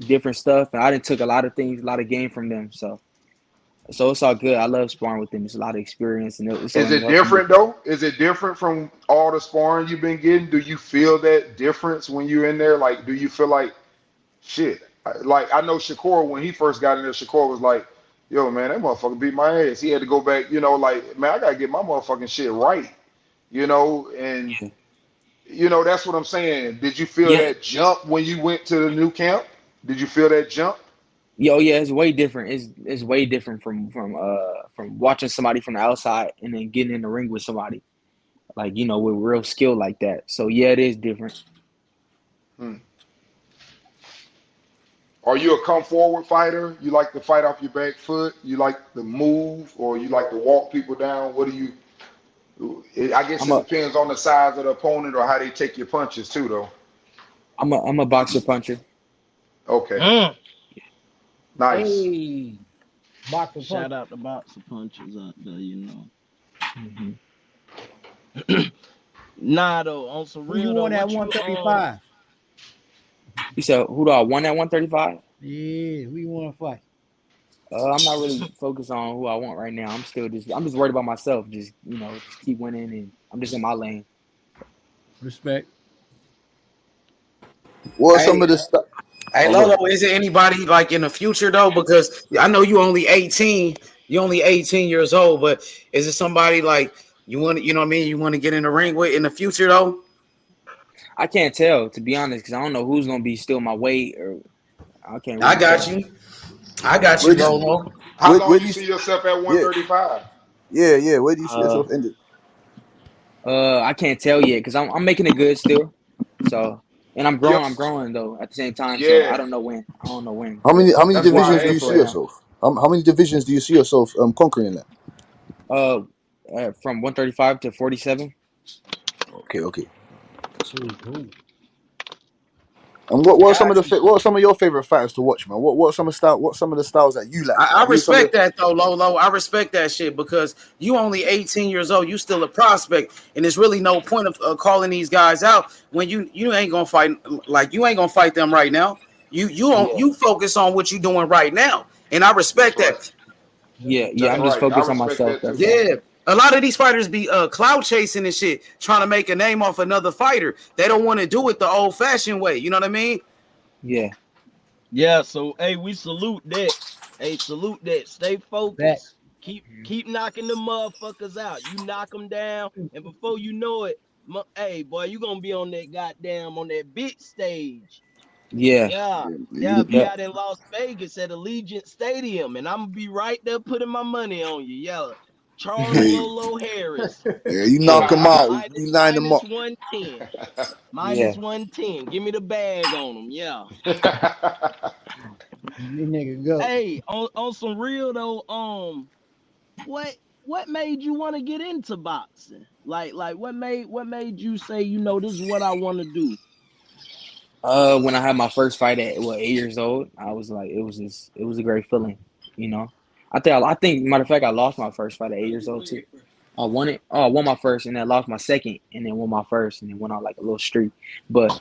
S15: different stuff, and I didn't took a lot of things, a lot of game from them, so it's all good. I love sparring with them. It's a lot of experience, and it's
S4: Is
S15: only
S4: it
S15: helping me.
S4: different though? Is it different from all the sparring you've been getting? Do you feel that difference when you're in there? Like, do you feel like shit? Like I know Shakur when he first got in there, Shakur was like, "Yo, man, that motherfucker beat my ass." He had to go back, like, man, I gotta get my motherfucking shit right, and that's what I'm saying. Did you feel
S15: Yeah,
S4: that jump when you went to the new camp? Did you feel that jump?
S15: yeah, it's way different. It's way different from watching somebody from the outside and then getting in the ring with somebody like with real skill like that. So yeah, it is different.
S4: Hmm. Are you a come forward fighter? You like to fight off your back foot? You like to move, or you like to walk people down? What do you? I guess
S15: I'm
S4: it
S15: a
S4: depends on the size of the opponent or how they take your punches too, though.
S15: I'm a boxer puncher.
S4: Okay,
S7: Mm.
S4: nice.
S8: Hey, boxer punch.
S7: Shout out to boxer punchers out there.
S15: Hmm.
S7: Nah, though, on some
S8: Who you
S7: real though,
S8: want at
S7: what you
S8: 135?
S15: You said who do I want at 135?
S8: Yeah, who you want to fight?
S15: I'm not really focused on who I want right now. I'm just worried about myself. Just just keep winning, and I'm just in my lane.
S8: Respect.
S3: What are some
S9: Hey,
S3: of the stuff?
S9: hey,
S3: Oh, go ahead.
S9: Lolo, is it anybody like in the future though? Because I know you only 18. You only 18 years old, but is it somebody like you want? You know what I mean? You want to get in the ring with in the future though?
S15: I can't tell, to be honest, because I don't know who's gonna be still my weight, or I can't
S9: I
S15: really
S9: got
S15: tell.
S9: you. I got
S3: Where
S9: you,
S3: do you,
S9: Lolo.
S4: How long
S3: where
S4: you
S3: do you,
S4: see yourself at
S3: yeah,
S4: 135?
S3: yeah. Where do you see
S15: Uh,
S3: yourself ended?
S15: I can't tell yet because I'm making it good still. So, and I'm
S4: Yep.
S15: growing. I'm growing though at the same time. So I
S4: Yeah,
S15: don't know when. I don't know when,
S3: How
S15: but
S3: many
S4: that's why
S15: I'm
S3: divisions
S4: I
S3: do
S15: good
S3: you
S4: asked
S15: for
S3: see
S15: right
S4: that.
S15: now.
S3: yourself? How many divisions do you see yourself conquering in that?
S15: Uh, from 135 to 47.
S3: Okay.
S8: Cool.
S3: And what are some of
S9: Got
S3: the
S9: you.
S3: what are some of your favorite fighters to watch, man? What are some of some of the styles that you like?
S9: I
S3: Like who's some of
S9: respect that though, Lolo. I respect that shit because you only 18 years old. You still a prospect, and there's really no point of calling these guys out when you ain't gonna fight. Like you ain't gonna fight them right now.
S15: Yeah,
S9: You focus on what you doing right now, and I
S4: That's
S9: respect
S4: right.
S9: that.
S15: yeah.
S4: That's
S15: I'm just
S4: right. I
S15: focused on
S4: respect
S15: myself.
S4: that too.
S15: That's all.
S9: Yeah, a lot of these fighters be cloud chasing and shit, trying to make a name off another fighter. They don't want to do it the old fashioned way. You know what I mean?
S15: Yeah,
S7: Yeah, so hey, we salute that. Hey, salute that. Stay focused.
S8: Facts.
S7: Keep knocking the motherfuckers out. You knock them down, and before you know it, hey boy, you gonna be on that goddamn on that big stage.
S15: yeah,
S7: Yeah, yeah,
S3: you,
S7: be
S15: yeah,
S7: out in Las Vegas at Allegiant Stadium, and I'm gonna be right there putting my money on you. Yeah, Charles
S3: yeah,
S7: Lolo Harris,
S3: you knock them out,
S7: minus
S3: you line them
S7: minus
S3: up.
S7: 110,
S15: yeah.
S7: minus 110. Give me the bag on them. Yeah.
S8: This nigga go.
S7: Hey, on some real though, what what made you want to get into boxing? Like what made you say, this is what I want to do?
S15: When I had my first fight at 8 years old, I was like, it was a great feeling, you know. I think matter of fact, I lost my first fight at 8 years old too. I won it. Oh, I won my first, and then lost my second, and then won my first, and then went on like a little streak. But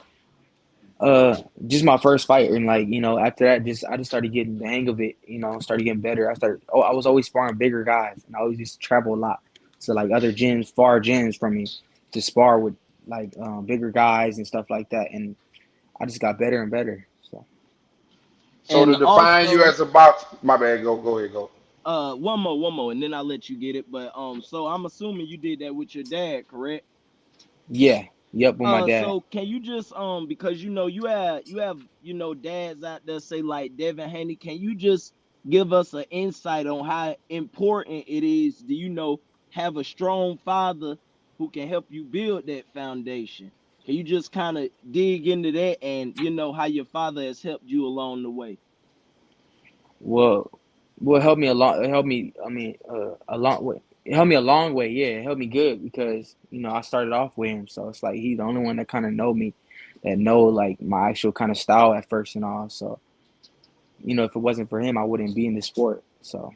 S15: just my first fight, and like after that, I just started getting the hang of it. Started getting better. I was always sparring bigger guys, and I always used to travel a lot to like other gyms, far gyms from me, to spar with like bigger guys and stuff like that, and I just got better and better. So
S4: So
S7: And
S4: to define you
S7: also,
S4: as a box, my bad. Go ahead. Go.
S7: one more, and then I'll let you get it. But so I'm assuming you did that with your dad, correct?
S15: yeah, Yep, with my dad.
S7: So can you just because you have dads out there say like Devin Haney, can you just give us an insight on how important it is do have a strong father who can help you build that foundation? Can you just kind of dig into that and how your father has helped you along the way?
S15: Well, well, help me a lot. Help me. I mean, a long way. It helped me a long way. Yeah, it helped me good because I started off with him, so it's like he's the only one that kind of know me, that know like my actual kind of style at first and all. So if it wasn't for him, I wouldn't be in this sport. So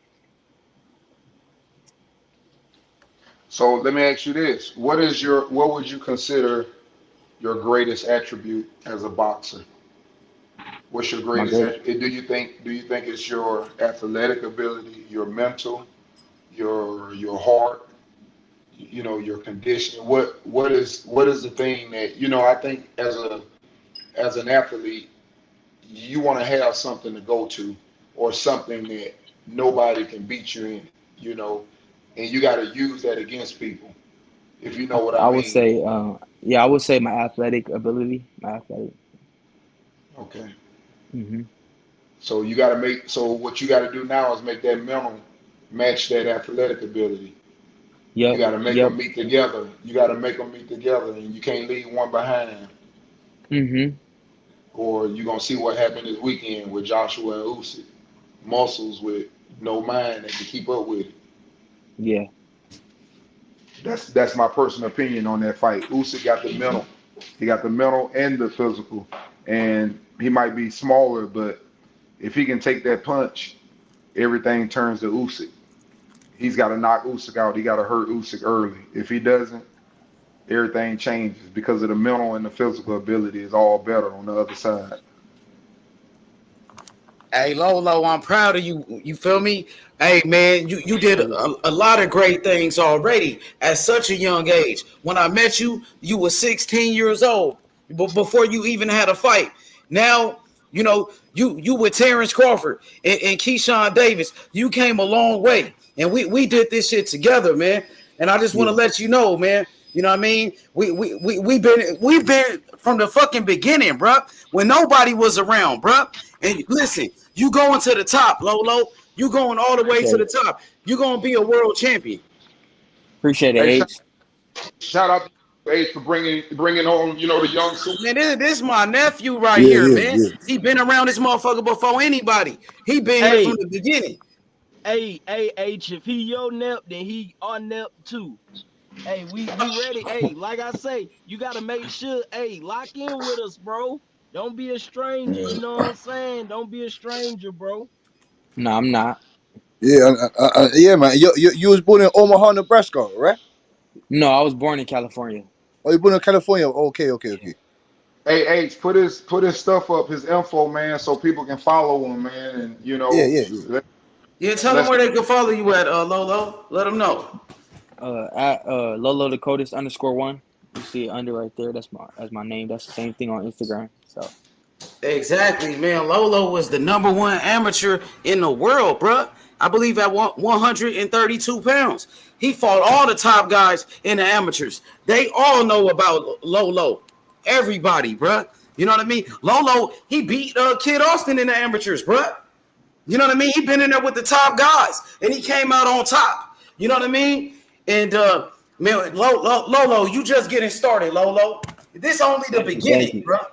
S4: So let me ask you this: what would you consider your greatest attribute as a boxer? What's your
S15: my
S4: greatest
S15: great.
S4: attribute? Do you think it's your athletic ability, your mental, your heart, your condition? What is the thing that I think as an athlete you want to have something to go to or something that nobody can beat you in, you know, and you got to use that against people, if you know what I
S15: I would
S4: mean.
S15: say, yeah, I would say my athletic ability, my athletic.
S4: Okay.
S15: Hmm.
S4: So what you got to do now is make that mental match that athletic ability. You
S15: Yep,
S4: got to make
S15: yep.
S4: them meet together. You got to make them meet together, and you can't leave one behind.
S15: Hmm.
S4: Or you're gonna see what happened this weekend with Joshua and Usyk. Muscles with no mind that can keep up with it.
S15: Yeah.
S4: That's my personal opinion on that fight. Usyk got the mental. He got the mental and the physical. And he might be smaller, but if he can take that punch, everything turns to Usyk. He's got to knock Usyk out. He got to hurt Usyk early. If he doesn't, everything changes because of the mental and the physical ability is all better on the other side.
S9: Hey Lolo, I'm proud of you. You feel me? Hey man, you did a lot of great things already at such a young age. When I met you, you were 16 years old, before you even had a fight. Now, you with Terrence Crawford and Keyshawn Davis, you came a long way, and we did this shit together, man. And I just want to
S15: Yeah.
S9: let you know, man. You know what I mean? We've been from the fucking beginning, bro. When nobody was around, bro. And listen, you going to the top, Lolo. You going all the way to
S15: Appreciate
S9: the
S15: it.
S9: top. You gonna be a world champion.
S15: Appreciate it,
S4: Hey,
S15: H.
S4: shout out to you, Ace, for bringing on the young super.
S9: Man, this is my nephew right
S3: Yeah,
S9: here,
S3: yeah,
S9: man.
S3: yeah.
S9: He been around this motherfucker before anybody. He been here from
S7: Hey,
S9: the beginning.
S7: hey, H, if he your nep, then he our nep too. Hey, we ready. Hey, like I say, you gotta make sure, hey, lock in with us, bro. Don't be a stranger, you know what I'm saying? Don't be a stranger, bro.
S15: No, I'm not.
S3: Yeah, yeah, man. You was born in Omaha, Nebraska, right?
S15: No, I was born in California.
S3: Oh, you born in California? Okay, okay, okay.
S4: Hey, Ace, put his stuff up, his info, man, so people can follow him, man, and
S3: Yeah, yeah, yeah.
S9: Yeah, tell them
S4: let's
S9: where they can follow you at, Lolo. Let them know.
S15: At Lolo Dakotas _1. You see it under right there. That's my name. That's the same thing on Instagram. So
S9: Exactly, man. Lolo was the number one amateur in the world, bruh. I believe at 132 pounds. He fought all the top guys in the amateurs. They all know about Lolo. Everybody, bruh. You know what I mean? Lolo, he beat Kid Austin in the amateurs, bruh. You know what I mean? He been in there with the top guys, and he came out on top. You know what I mean? And man, Lolo, you just getting started, Lolo. This only the
S15: thank you, thank
S9: beginning,
S15: you,
S9: bruh.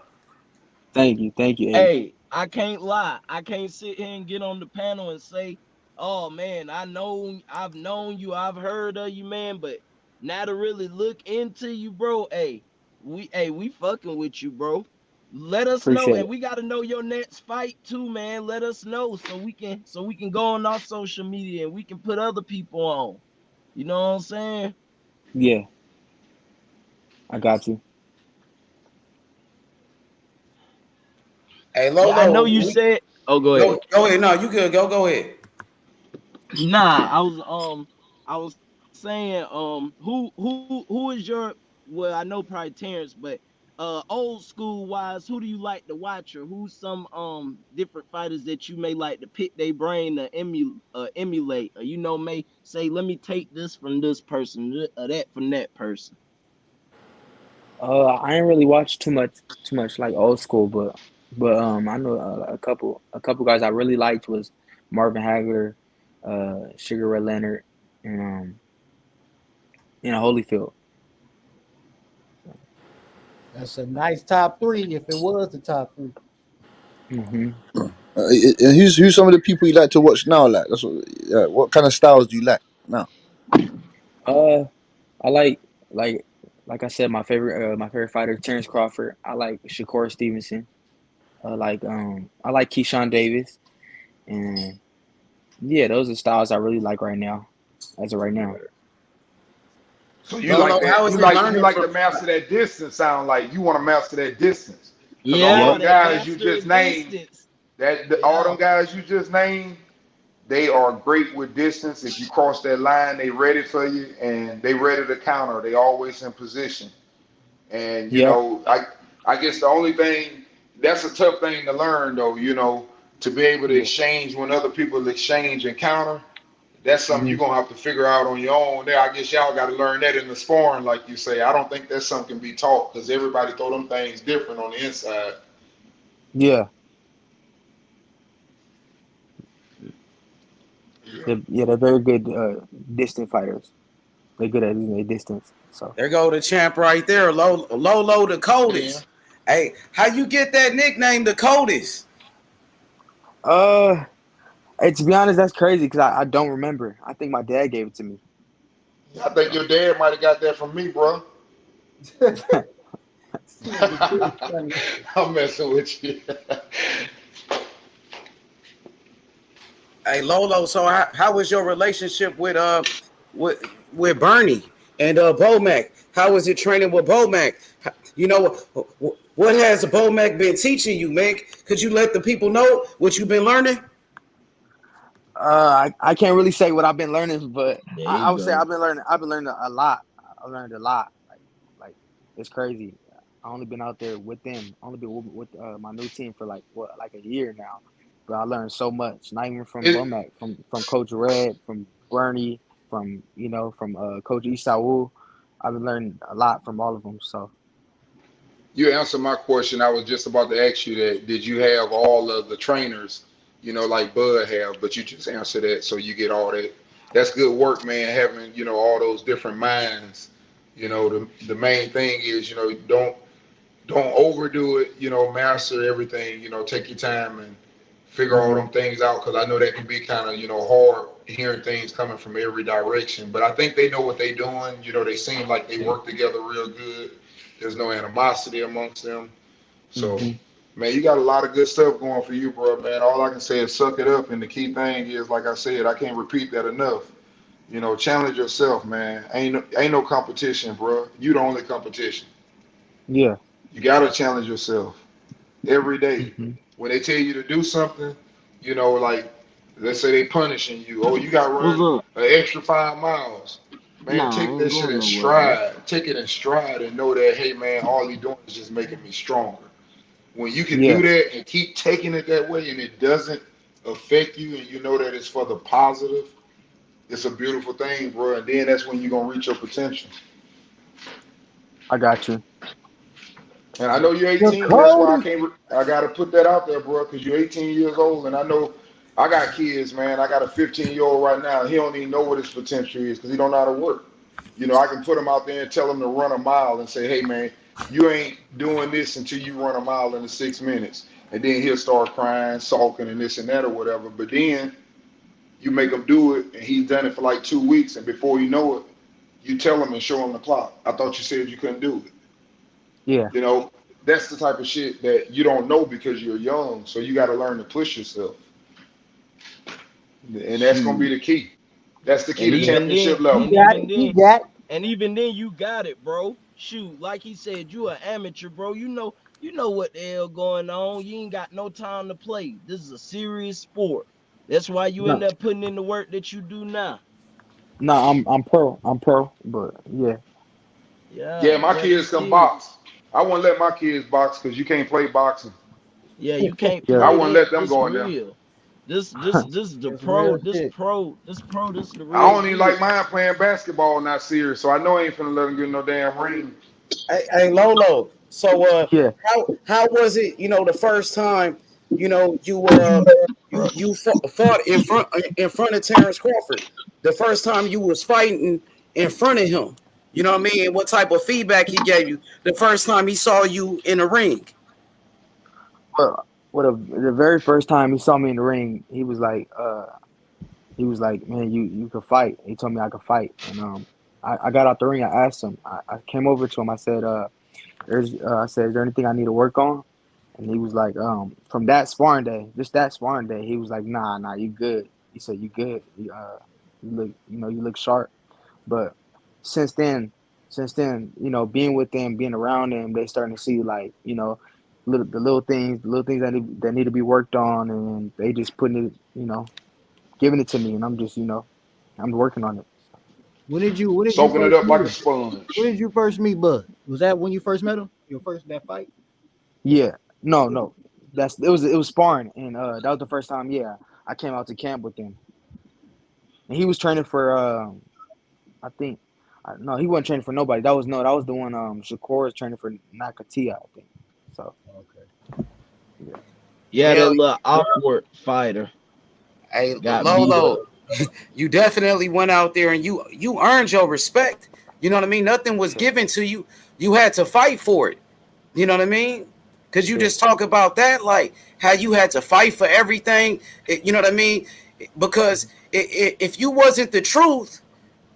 S15: thank you, H.
S7: Hey, I can't lie. I can't sit here and get on the panel and say, "Oh man, I've known you, I've heard of you, man." But now to really look into you, bro. Hey, we fucking with you, bro. Let us know,
S15: Appreciate
S7: and
S15: it.
S7: we got to know your next fight too, man. Let us know so we can go on our social media and we can put other people on. You know what I'm saying?
S15: Yeah, I got you.
S9: Hey
S7: Yeah, I know
S9: Lolo,
S7: you said. Oh, go ahead.
S9: go ahead. No, you good. Go ahead.
S7: Nah, I was saying who is your, well, I know probably Terrence, but old school wise, who do you like to watch, or who's some different fighters that you may like to pick their brain to emulate, or may say, let me take this from this person, or that from that person.
S15: I ain't really watched too much like old school, but I know a couple guys I really liked was Marvin Hagler, Sugar Ray Leonard, and Holyfield.
S8: That's a nice top three if it was the top 3.
S15: Hmm
S3: And who's some of the people you like to watch now? Like, what kind of styles do you like now?
S15: Uh, I like like I said, my favorite fighter Terrence Crawford. I like Shakur Stevenson. I like Keyshawn Davis, and yeah, those are styles I really like right now, as of right now.
S4: So you like
S9: Lolo,
S4: that?
S9: how is it
S4: You
S9: learning
S4: like to
S9: from?
S4: master that distance? Sound like you want to master that distance? Because all
S7: Yeah,
S4: them
S15: Yep.
S7: that
S4: guys you just
S7: mastering
S4: named,
S7: distance.
S4: all
S7: Yeah.
S4: them guys you just named, they are great with distance. If you cross that line, they ready for you and they ready to counter. They always in position. And
S15: Yep.
S4: I guess the only thing that's a tough thing to learn though, to be able to
S15: Yeah.
S4: exchange when other people exchange and counter. That's something
S15: hmm
S4: you're gonna have to figure out on your own. There, I guess y'all got to learn that in the sparring, like you say. I don't think that's something can be taught because everybody throw them things different on the inside.
S15: Yeah.
S4: Yeah.
S15: They're very good distant fighters. They're good at using their distance. So
S9: There go the champ right there, Lolo the
S4: Yeah.
S9: coldest. Hey, how you get that nickname, the coldest?
S15: uh hey, to be honest, that's crazy because I don't remember. I think my dad gave it to me.
S4: I think
S15: So
S4: your dad might have got that from me, bro.
S8: The kid's funny.
S4: I'm messing with you.
S9: Hey, Lolo. So how was your relationship with Bernie and Bomac? How was it training with Bomac? You know, what has Bomac been teaching you, man? Could you let the people know what you've been learning?
S15: I can't really say what I've been learning, but
S7: There
S15: I
S7: you
S15: would say
S7: go.
S15: I've been learning a lot. I learned a lot. Like it's crazy. I only been out there with them. I only been with my new team for like a year now, but I learned so much. Not even from
S4: It,
S15: Bomac, from Coach Red, from Bernie, from Coach Isawu. I've been learning a lot from all of them. So
S4: you answered my question. I was just about to ask you that. Did you have all of the trainers, like Bud have, but you just answered that, so you get all that. That's good work, man, having, all those different minds. The main thing is, don't overdo it, master everything, take your time and figure all
S15: hmm
S4: them things out because I know that can be kind of, hard hearing things coming from every direction. But I think they know what they're doing. They seem like they work together real good. There's no animosity amongst them. So,
S15: hmm
S4: man, you got a lot of good stuff going for you, bro, man. All I can say is suck it up. And the key thing is, like I said, I can't repeat that enough. Challenge yourself, man. Ain't no competition, bro. You the only competition.
S15: yeah.
S4: You gotta challenge yourself every day.
S15: hmm
S4: When they tell you to do something, like let's say they punishing you. Oh, you got to
S7: What's
S4: run
S7: up?
S4: an extra 5 miles. Man,
S7: Nah, I
S4: take
S7: ain't
S4: that shit
S7: going
S4: in
S7: nowhere, bro.
S4: stride. Take it in stride and know that, hey, man, all you doing is just making me stronger. When you can do
S15: Yeah.
S4: that and keep taking it that way and it doesn't affect you and you know that it's for the positive, it's a beautiful thing, bro. And then that's when you're going to reach your potential.
S15: I got you.
S4: And I know you're
S8: The
S4: 18. That's why I
S8: coldest.
S4: can't. I gotta put that out there, bro, because you're 18 years old, and I know I got kids, man. I got a 15-year-old right now. He don't even know what his potential is because he don't know how to work. I can put him out there and tell him to run a mile and say, "Hey, man, you ain't doing this until you run a mile in the 6 minutes." And then he'll start crying, sulking, and this and that or whatever. But then you make him do it, and he's done it for like 2 weeks, and before you know it, you tell him and show him the clock. I thought you said you couldn't do it.
S15: Yeah.
S4: You know, that's the type of shit that you don't know because you're young. So you got to learn to push yourself. And that's going to be
S7: Shoot.
S4: the key. That's the key
S7: And
S4: to
S8: He,
S7: even then,
S4: championship
S8: he
S4: level.
S7: and
S8: got
S7: even
S8: it. He
S7: then,
S8: got it.
S7: and even then, you got it, bro. Shoot, like he said, you an amateur, bro. You know what the hell going on. You ain't got no time to play. This is a serious sport. That's why you end
S15: No,
S7: up putting in the work that you do now.
S15: no, I'm pro. I'm pro. But yeah,
S7: Yeah,
S4: Yeah,
S7: you
S4: my
S7: got to be
S4: kids can
S7: serious.
S4: box. I wouldn't let my kids box because you can't play boxing.
S7: Yeah, you can't
S15: yeah,
S4: I
S7: play
S4: wouldn't
S7: that.
S4: let them
S7: This
S4: go in there.
S7: real. This is the
S8: It's real
S7: pro.
S8: shit.
S7: This the
S4: I
S7: real
S4: don't even
S7: deal.
S4: like mine playing basketball not serious. So I know I ain't finna let them get no damn ring.
S9: Hey Lolo. So
S6: Yeah.
S9: how was it? The first time you fought in front of Terrence Crawford. The first time you was fighting in front of him. You know what I mean? And what type of feedback he gave you the first time he saw you in the ring?
S6: The very first time he saw me in the ring, he was like, man, you could fight. He told me I could fight, and I got out the ring. I asked him. I came over to him. I said, is there anything I need to work on? And he was like, from that sparring day, just that sparring day, he was like, nah, you good. He said, you good. You look sharp. But since then, being with them, being around them, they starting to see like, the little things that need to be worked on, and they just putting it, giving it to me, and I'm just, I'm working on it.
S8: When did you
S4: Soaking it
S8: first
S4: up
S8: meet
S4: like a
S8: him? When
S4: sponge.
S8: did you first meet Bud? Was that when you first met him? Your first that fight?
S6: Yeah, no, it was sparring, and that was the first time. Yeah, I came out to camp with him, and he was training for, I think, no, he wasn't training for nobody. That was the one. Shakur was training for Nakatia, I think. So
S8: Okay.
S7: Yeah, that
S9: Hell,
S7: little awkward fighter
S9: hey
S7: got beat up.
S9: Lolo, you definitely went out there and you earned your respect. You know what I mean? Nothing was given to you. You had to fight for it. You know what I mean? Because you
S6: yeah,
S9: just talk about that, like how you had to fight for everything. You know what I mean? Because if you wasn't the truth,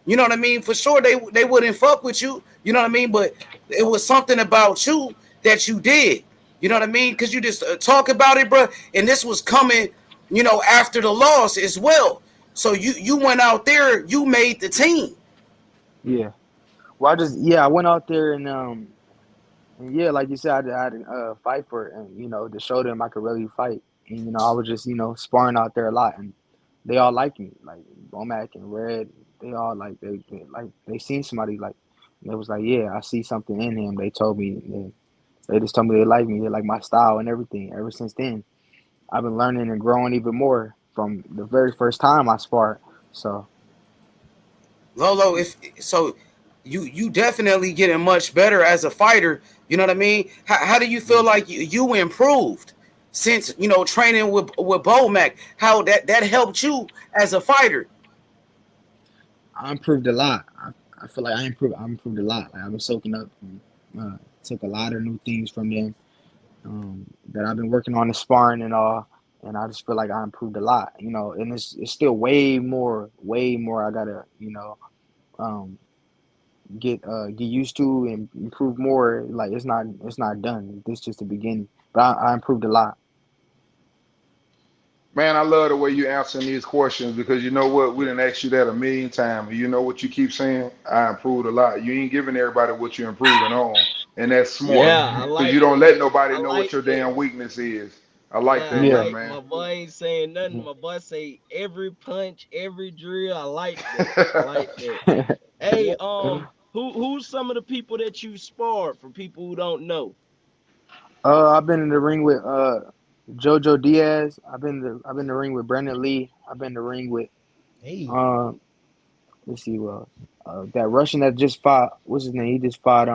S9: you know what I mean? For sure, they wouldn't fuck with you. You know what I mean? But it was something about you that you did. You know what I mean? Because you just talk about it, bro. And this was coming, after the loss as well. So you went out there, you made the team.
S6: yeah. Well, I went out there and yeah, like you said, I had to fight for it, and to show them I could really fight. And I was just sparring out there a lot, and they all like me, like Bomac and Red. They all like they seen somebody like. And it was like, yeah, I see something in him. They told me, and they just told me they like me, they like my style and everything. Ever since then, I've been learning and growing even more from the very first time I sparred. So
S9: Lolo, if so, you definitely getting much better as a fighter. You know what I mean? How do you feel like you improved since training with Bomac? How that helped you as a fighter?
S6: I improved a lot. I feel like I improved a lot. Like I've been soaking up and took a lot of new things from them that I've been working on the sparring and all. And I just feel like I improved a lot, and it's still way more I gotta, um, get used to and improve more. Like it's not done. This is just the beginning. But I improved a lot.
S4: Man, I love the way you answering these questions because you know what? We didn't ask you that a million times. And you know what you keep saying? I improved a lot. You ain't giving everybody what you're improving on. And that's smart
S7: Yeah, I
S4: because you
S7: like
S4: don't let nobody
S7: I
S4: know what
S7: like
S4: your
S7: that.
S4: damn weakness is. I like
S7: Yeah, I
S4: that,
S6: Yeah.
S4: young
S7: like
S4: man.
S7: my boy ain't saying nothing. My boy say every punch, every drill. I like that. I like that. Hey, who's some of the people that you sparred for people who don't know?
S6: I've been in the ring with Jojo Diaz. I've been in the ring with Brandon Lee. I've been in the ring with
S8: Hey.
S6: uh let's see that Russian that just fought. What's his name? He just fought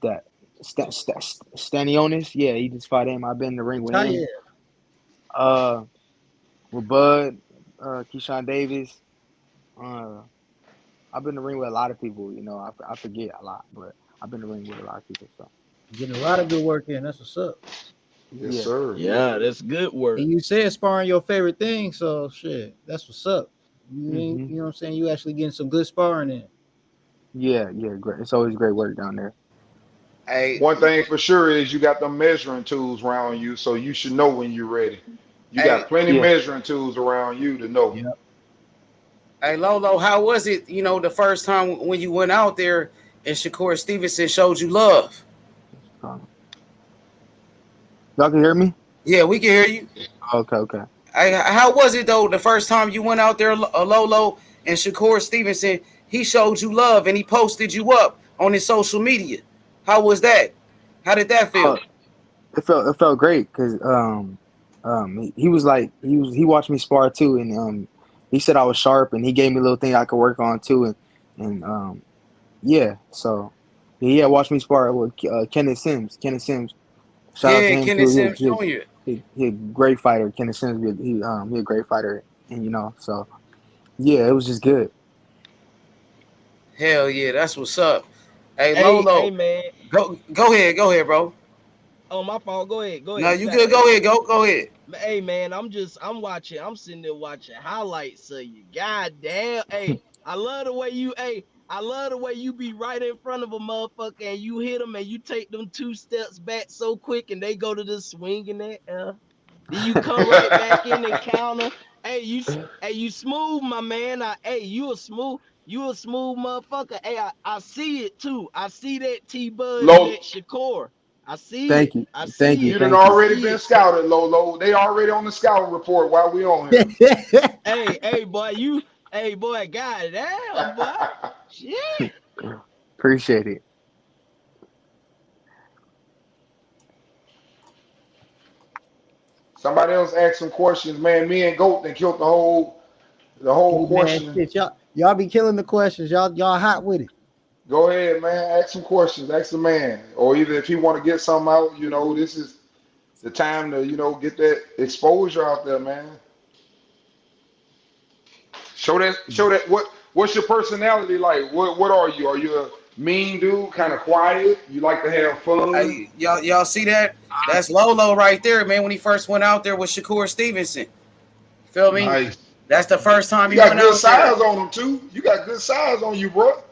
S6: that Stanionis. Yeah, he just fought him. I've been in the ring with
S8: Oh
S6: him.
S8: yeah.
S6: Uh, with Bud, Keyshawn Davis. Uh, I've been in the ring with a lot of people. I forget a lot, but I've been in the ring with a lot of people. So
S8: Getting a lot of good work in. That's what's up.
S4: Yes,
S6: yeah,
S4: sir.
S7: Yeah, that's good work.
S8: And you said sparring your favorite thing, so shit, that's what's up.
S6: hmm
S8: You know what I'm saying? You actually getting some good sparring in.
S6: yeah. Great. It's always great work down there.
S9: Hey,
S4: One thing for sure is you got them measuring tools around you, so you should know when you're ready. You
S9: hey,
S4: got plenty
S6: Yeah.
S4: measuring tools around you to know.
S8: Yep.
S9: hey, Lolo, how was it? The first time when you went out there and Shakur Stevenson showed you love.
S6: Y'all can hear me?
S9: Yeah, we can hear you.
S6: Okay.
S9: Hey, how was it though? The first time you went out there, Lolo and Shakur Stevenson, he showed you love and he posted you up on his social media. How was that? How did that
S6: Uh,
S9: feel?
S6: it felt great because he watched me spar too, and he said I was sharp, and he gave me a little thing I could work on too, and yeah, so
S15: Yeah, watch me spar with Kenneth Sims. Kenneth Sims. Shout out to
S9: Yeah,
S15: him
S9: Kenneth
S15: too.
S9: Sims Jr.
S15: He a great fighter. Kenneth Sims, he a great fighter, and so yeah, it was just good.
S9: Hell yeah, that's what's up. Hey
S7: Hey
S9: Lolo,
S7: man.
S9: go ahead, bro.
S7: Oh, my fault. Go ahead.
S9: No,
S7: You
S9: you
S7: got it.
S9: good. Go ahead.
S7: Hey man, I'm sitting there watching highlights of you. God damn. Hey, I love the way you be right in front of a motherfucker and you hit them and you take them 2 steps back so quick and they go to the swing and that. Then you come right back in and counter. You smooth, my man. You a smooth motherfucker. Hey, I see it too. I see that T Bud and
S4: Low,
S7: that Shakur. I see it.
S15: Thank you,
S7: I
S15: thank
S7: see
S15: you,
S4: you
S7: it.
S4: done
S15: thank
S7: I
S15: you.
S4: already
S7: see
S4: been
S7: it.
S4: scouted, Lolo. They already on the scouting report while we on here.
S7: Hey, boy, god damn, boy. Shit.
S15: Appreciate it.
S4: Somebody else asked some questions, man. Me and Goat then killed the whole
S8: Hey man,
S4: question.
S8: shit, y'all be killing the questions. Y'all hot with it.
S4: Go ahead, man. Ask some questions. Ask the man. Or either if he want to get something out, this is the time to, get that exposure out there, man. Show that what's your personality like? What are you? Are you a mean dude, kind of quiet? You like to have fun?
S9: Hey, y'all see that? That's Lolo right there, man. When he first went out there with Shakur Stevenson, feel me?
S4: Nice.
S9: That's the first time
S4: You
S9: he
S4: got
S9: went
S4: good
S9: out there.
S4: size on him too. You got good size on you, bro.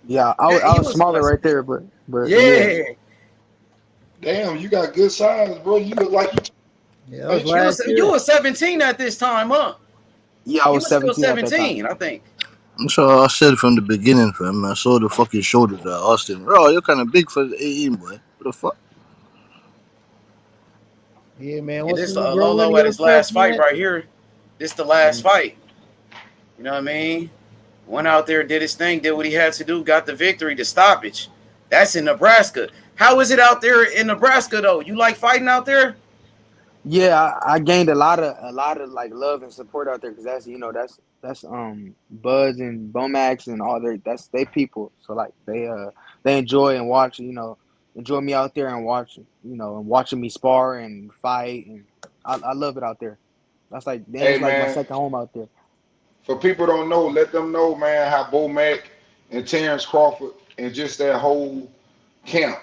S15: Yeah,
S9: Yeah,
S15: I
S9: he
S15: was
S9: was
S15: smaller
S9: listen.
S15: right there, but yeah,
S9: Yeah,
S4: Damn, you got good size, bro. You look like you.
S8: Yeah, that was
S9: you was
S8: last
S9: you
S8: year.
S9: was 17 at this time, huh?
S15: yeah, I
S9: You
S15: was
S9: was still
S15: 17 at that time.
S9: 17, I think.
S3: So I said from the beginning, fam. I saw the fucking shoulders. I asked him, "Bro, you're kind of big for 18, boy. What the fuck?"
S8: Yeah, man.
S9: Yeah,
S8: Once
S9: this
S8: you grow
S9: Lolo
S8: into
S9: at his
S8: yourself,
S9: last fight
S8: man.
S9: right here. This the last fight. You know what I mean? Went out there, did his thing, did what he had to do, got the victory, the stoppage. That's in Nebraska. How is it out there in Nebraska though? You like fighting out there?
S15: Yeah, I gained a lot of like love and support out there because that's Buzz and Bomax and all they people. So like they enjoy and watch enjoy me out there and watching me spar and fight, and I love it out there. Then
S4: Hey,
S15: it's like my
S4: man.
S15: second home out there.
S4: For people don't know, let them know, man, how Bo Mack and Terrence Crawford and just that whole camp,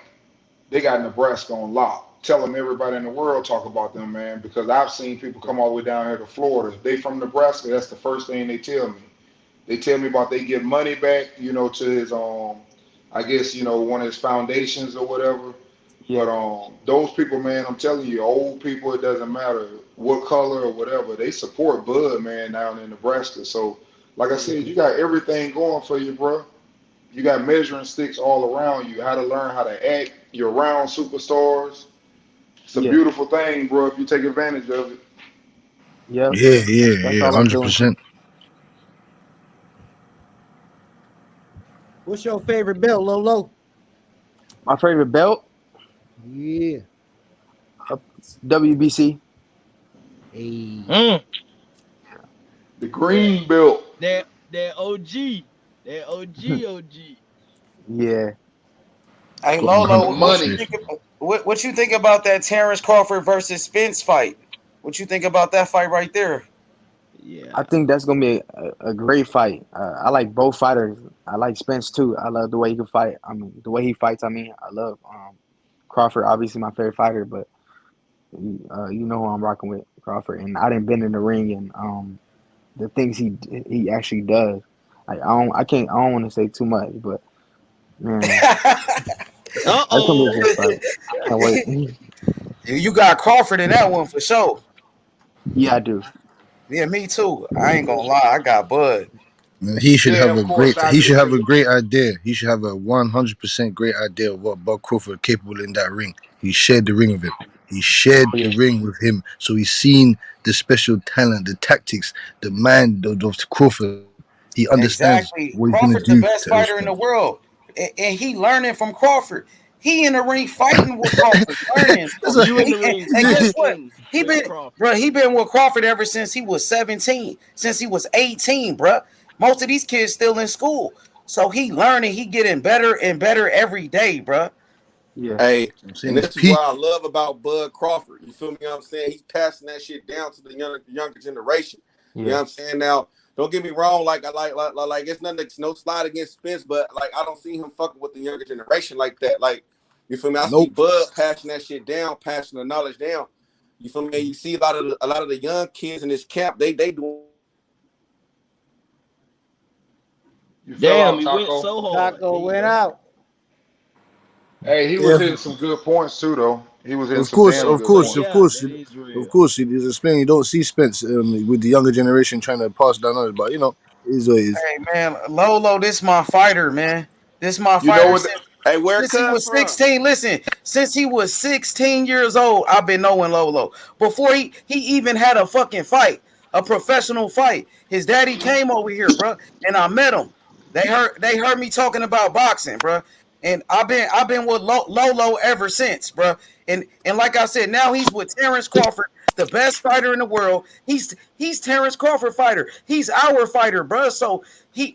S4: they got Nebraska on lock. Tell them everybody in the world talk about them, man, because I've seen people come all the way down here to Florida. They from Nebraska. That's the first thing they tell me. They tell me about they give money back, to his I guess one of his foundations or whatever.
S15: Yeah,
S4: But those people, man, I'm telling you, old people, it doesn't matter what color or whatever, they support Bud, man, down in Nebraska. So, like I said, you got everything going for you, bro. You got measuring sticks all around you. How to learn how to act. You're around superstars. It's a
S15: yeah,
S4: beautiful thing, bro. If you take advantage of it.
S15: yeah.
S3: Yeah, yeah,
S15: That's
S3: yeah,
S15: all I'm doing.
S3: 100%.
S8: What's your favorite belt, Lolo?
S15: My favorite belt,
S8: Yeah.
S15: WBC.
S8: Hey.
S7: Mm,
S4: The
S7: that
S4: green belt.
S7: that OG. That OG.
S15: Yeah,
S9: Hey
S3: Got my
S9: Lolo, what you
S3: 100%.
S9: think? What you think about that Terrence Crawford versus Spence fight? What you think about that fight right there?
S7: Yeah.
S15: I think that's gonna be a great fight. I like both fighters. I like Spence too. I love the way he can fight. I mean, the way he fights. I mean, I love Crawford. Obviously, my favorite fighter, but you know who I'm rocking with, Crawford. And I didn't been in the ring, and the things he actually does. I don't want to say too much, but man, that's gonna be a
S7: Uh-oh.
S15: good fight. I can't wait.
S9: You got Crawford in that one for sure.
S15: Yeah, I do.
S9: Yeah, me too. I ain't gonna lie, I got Bud.
S3: He should
S4: Yeah,
S3: have
S4: of
S3: a
S4: course
S3: great.
S4: I
S3: He should
S4: do
S3: have a
S4: too.
S3: great idea. He should have a 100% great idea of what Bob Crawford capable in that ring. He shared the ring with him. He shared
S15: Oh
S3: the
S15: yeah,
S3: ring with him, so he's seen the special talent, the tactics, the mind of Crawford. He understands
S9: Exactly.
S3: what he's gonna
S9: Crawford's the
S3: do
S9: best
S3: to those
S9: fighter in the
S3: fighters.
S9: world. And he learning from Crawford. He in the ring fighting with Crawford, learning.
S3: That's
S9: So
S7: You in the ring
S9: and guess what?
S7: fighting with Crawford.
S9: He been with Crawford ever since he was 17, since he was 18, bro. Most of these kids still in school. So he learning, he getting better and better every day, bro.
S15: Yeah.
S19: Hey,
S3: I'm saying
S19: and
S3: it's
S19: this is
S3: peak.
S19: what I love about Bud Crawford. You feel me? You know what I'm saying? He's passing that shit down to the younger generation. You know
S15: Yeah.
S19: what I'm saying? Now, don't get me wrong, like I like it's nothing, no slide against Spence, but like I don't see him fucking with the younger generation like that. Like, you feel me? I see
S3: Nope.
S19: Bud passing that shit down, passing the knowledge down. You feel me? You see a lot of the young kids in this camp, they do.
S4: You fell
S7: Damn,
S4: out,
S7: he went
S4: Taco.
S7: so hard.
S8: Taco
S7: There you
S8: went
S7: go.
S8: out.
S4: Hey, he was
S3: Yeah.
S4: hitting some good points too, though. He was hitting
S3: Of
S4: some
S3: course,
S4: damn
S3: of
S4: good
S3: course,
S4: points.
S3: of
S7: Yeah,
S3: course,
S7: that is
S3: of
S7: real.
S3: course. He's explaining. You don't see Spence with the younger generation trying to pass down knowledge, but it is what it is.
S9: Hey man, Lolo, this my fighter, man. This my
S4: You know
S9: fighter
S4: what?
S9: since
S19: Hey, where
S9: since he
S19: Cuz
S9: was
S19: from?
S9: 16. Listen, since he was 16 years old, I've been knowing Lolo. Before he even had a fucking fight, a professional fight. His daddy came over here, bro, and I met him. They heard me talking about boxing, bro. And I've been with Lolo ever since, bro. And like I said, now he's with Terrence Crawford, the best fighter in the world. He's Terrence Crawford fighter. He's our fighter, bro. So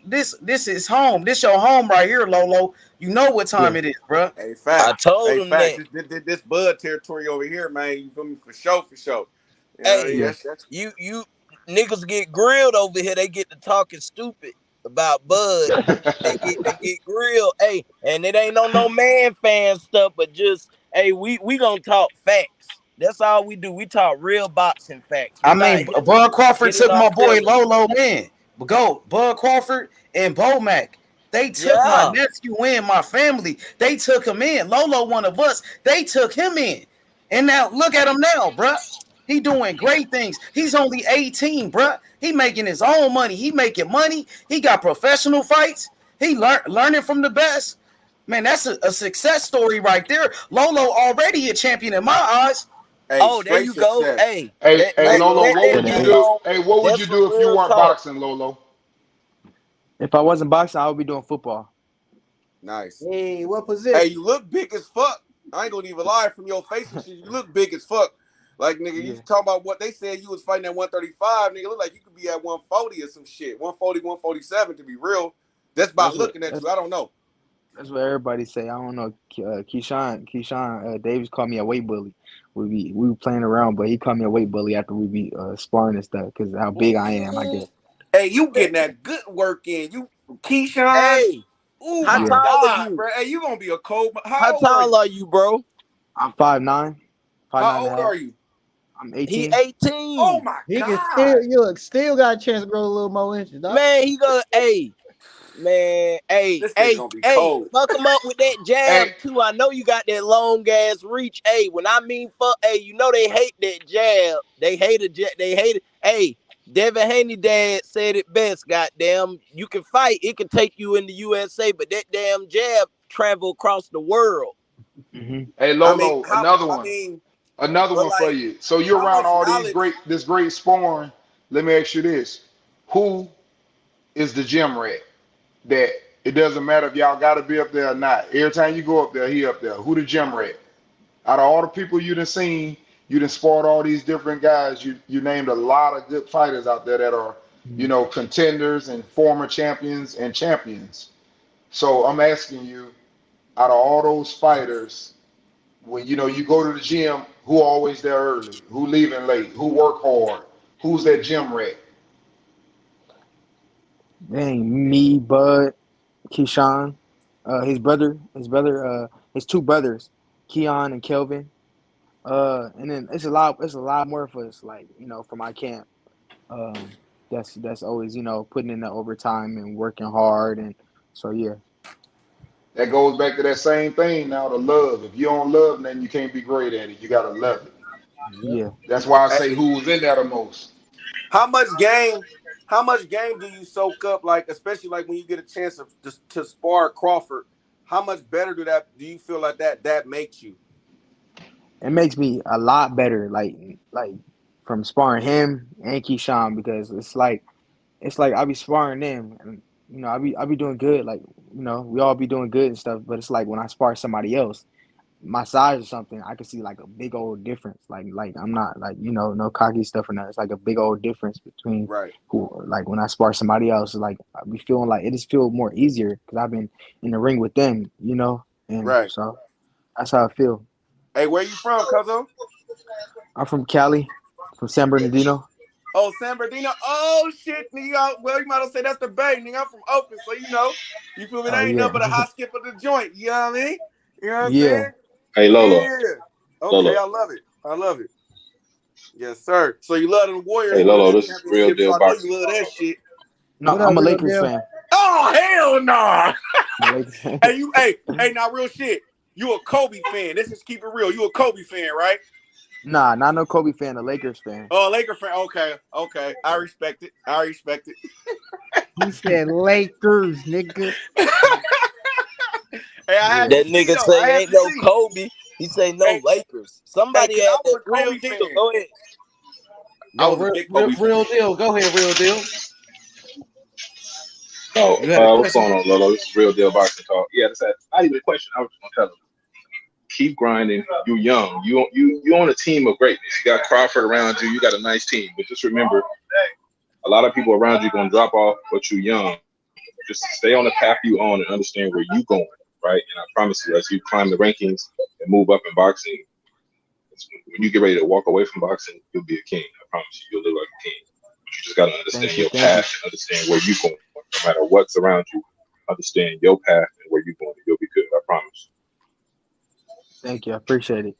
S9: this is home. This your home right here, Lolo. You know what time
S15: Yeah.
S9: it is, bro.
S19: Hey,
S12: I
S19: facts.
S12: told
S19: Hey,
S12: him
S19: facts.
S12: that.
S19: This Bud territory over here, man. You feel me? For sure, for sure. You know what I mean?
S12: Hey,
S15: Yeah.
S19: That's
S12: you niggas get grilled over here. They get to talking stupid about Bud. They get grilled. Hey, and it ain't no man fan stuff, but just hey, we gonna talk facts. That's all we do. We talk real boxing facts.
S9: I
S12: We not
S9: mean,
S12: here to
S9: Bud Crawford
S12: get in
S9: took
S12: our
S9: my boy
S12: feelings.
S9: Lolo in. But go, Bud Crawford and Bomac. They took my
S12: Yeah.
S9: nephew in, my family. They took him in. Lolo, one of us. They took him in. And now look at him now, bruh. He doing great things. He's only 18, bruh. He making his own money. He making money. He got professional fights. He learning from the best. Man, that's a success story right there. Lolo already a champion in my eyes.
S19: hey,
S12: Oh, there
S19: straight
S12: you go.
S19: success.
S12: Hey,
S4: Hey,
S12: let
S4: hey,
S12: let
S15: Hey,
S4: Lolo,
S12: let
S4: what
S12: that
S4: would
S15: and
S4: you
S12: be
S15: hey,
S4: do?
S12: known.
S4: Hey, what would
S12: That's
S4: you
S12: some
S4: do if you
S12: real
S4: weren't
S12: talk.
S4: boxing, Lolo?
S15: if I wasn't boxing, I would be doing football.
S19: Nice.
S8: Hey, what
S19: Hey,
S8: position?
S19: you look big as fuck. I ain't gonna even lie, from your face and shit. You look big as fuck. Like, nigga, you
S15: Yeah.
S19: talking about what they said you was fighting at 135, nigga. Look like you could be at 140 or some shit. 140, 147 to be real. That's by
S15: That's what
S19: looking at
S15: that's
S19: you. I don't know.
S15: that's what everybody say. I don't know. Keyshawn Davis called me a weight bully. We were playing around, but he called me a weight bully after we be sparring and stuff because how big I am, I
S19: Ooh.
S15: guess.
S19: Hey, you getting that good work in. You Keyshawn.
S12: Hey,
S19: Oh
S12: how
S19: my
S15: Yeah.
S12: tall are
S19: God,
S12: you?
S19: bro. Hey, you gonna be a cold.
S12: How
S19: How old are
S12: tall
S19: you?
S12: are you, bro?
S15: I'm 5'9", five
S19: How
S15: nine and
S19: old
S15: a half.
S19: are you?
S15: I'm
S12: He
S15: 18.
S19: Oh
S12: 18.
S19: my
S8: He can
S19: God.
S8: still got a chance to grow a little more inches, dog.
S12: Man, he gonna hey. Man,
S19: This nigga gonna be cold.
S12: fuck him up with that
S4: Hey,
S12: jab too. I know you got that long ass reach. Hey, when I mean fuck, hey, you know they hate that jab. They hate it. They hate it. Hey, Devin Haney dad said it best. Goddamn, you can fight. It can take you in the USA, but that damn jab travel across the world.
S15: Hmm.
S4: hey,
S19: I mean,
S4: Lolo,
S19: how? I mean,
S4: another
S19: but
S4: one for
S19: like,
S4: you. So you're
S19: how
S4: around
S19: much
S4: all
S19: knowledge?
S4: this great sparring. Let me ask you this: who is the gym rat? That it doesn't matter if y'all got to be up there or not. Every time you go up there, he up there. Who the gym rat? Out of all the people you done seen, you done sparred all these different guys. You named a lot of good fighters out there that are, contenders and former champions and champions. So I'm asking you, out of all those fighters, when you go to the gym, who always there early? Who leaving late? Who work hard? Who's that gym rat?
S15: Dang, me, Bud, Keyshawn, his two brothers, Keon and Kelvin. And then it's a lot more for us, like, for my camp. Um, that's always, putting in the overtime and working hard, and so yeah,
S4: That goes back to that same thing now, the love. If you don't love nothing, you can't be great at it. You gotta love it.
S8: Yep.
S15: yeah.
S4: That's why I say
S19: Hey,
S4: who's in there the most.
S19: how much game? How much game do you soak up? Like, especially like when you get a chance to spar Crawford. How much better do you feel like that makes you?
S15: It makes me a lot better, like from sparring him and Keyshawn because it's like I be sparring them and I be doing good, like we all be doing good and stuff, but it's like when I spar somebody else. my size or something, I can see like a big old difference. Like I'm not like no cocky stuff or nothing. It's like a big old difference between
S19: Right.
S15: who like when I spar somebody else. Like I be feeling like it just feel more easier because I've been in the ring with them, and
S19: Right.
S15: so that's how I feel.
S19: Hey, where you from, Cuzzo?
S15: I'm from Cali, from San Bernardino.
S19: Oh, San Bernardino. Oh shit, nigga. Well, you might as well say that's the Bay, nigga. I'm from Oakland, so you feel me?
S15: Oh
S19: That ain't nothing
S15: yeah,
S19: but a hot skip of the joint. You know what I mean? You know what I'm
S15: yeah.
S19: saying?
S14: Hey Lolo,
S19: Yeah. Okay,
S14: Lolo.
S19: I love it. I love it. Yes, sir. So you love the Warriors
S14: Hey
S19: winning
S14: Lolo,
S19: that
S14: this is real
S19: championship, so
S14: deal
S19: I know
S14: boxing
S19: you love
S14: talk.
S19: that shit.
S15: No,
S8: What up,
S15: I'm a
S8: real
S15: Lakers
S8: deal?
S15: fan.
S19: Oh hell no! Nah.
S15: I'm a Lakers fan.
S19: Hey, now real shit. You a Kobe fan? Let's just keep it real. You a Kobe fan, right?
S15: Nah, not no Kobe fan. A Lakers fan.
S19: Oh, Laker fan. Okay. I respect it.
S8: He said Lakers, nigga.
S19: Hey, I had
S15: Yeah.
S19: to
S12: That
S19: see
S12: nigga
S19: though. I
S12: say
S19: had
S12: ain't
S19: to
S12: no
S19: see.
S12: Kobe. He say no
S19: Hey,
S12: Lakers.
S19: hey,
S12: Somebody
S19: cause I
S12: had
S19: was
S12: that
S19: a
S12: real
S19: Kobe
S12: deal.
S19: fan.
S12: Go ahead.
S19: I
S11: Yo,
S19: was a
S11: real,
S19: big
S11: real,
S19: Kobe fan.
S11: real deal. Go ahead, real deal.
S14: Oh,
S11: You had a
S14: what's
S11: question?
S14: going on, Lolo? This is real deal boxing talk. Yeah, that's not even a question. I was just gonna tell him, keep grinding. You're young. You on a team of greatness. You got Crawford around you. You got a nice team. But just remember, a lot of people around you gonna drop off, but you're young. Just stay on the path you on and understand where you going, right? And I promise you, as you climb the rankings and move up in boxing, when you get ready to walk away from boxing, you'll be a king. I promise you, you'll live like a king. But you just got to understand your
S15: Thank you.
S14: path and understand where you're going. No matter what's around you, understand your path and where you're going, and you'll be good. I promise.
S15: Thank you. I appreciate it.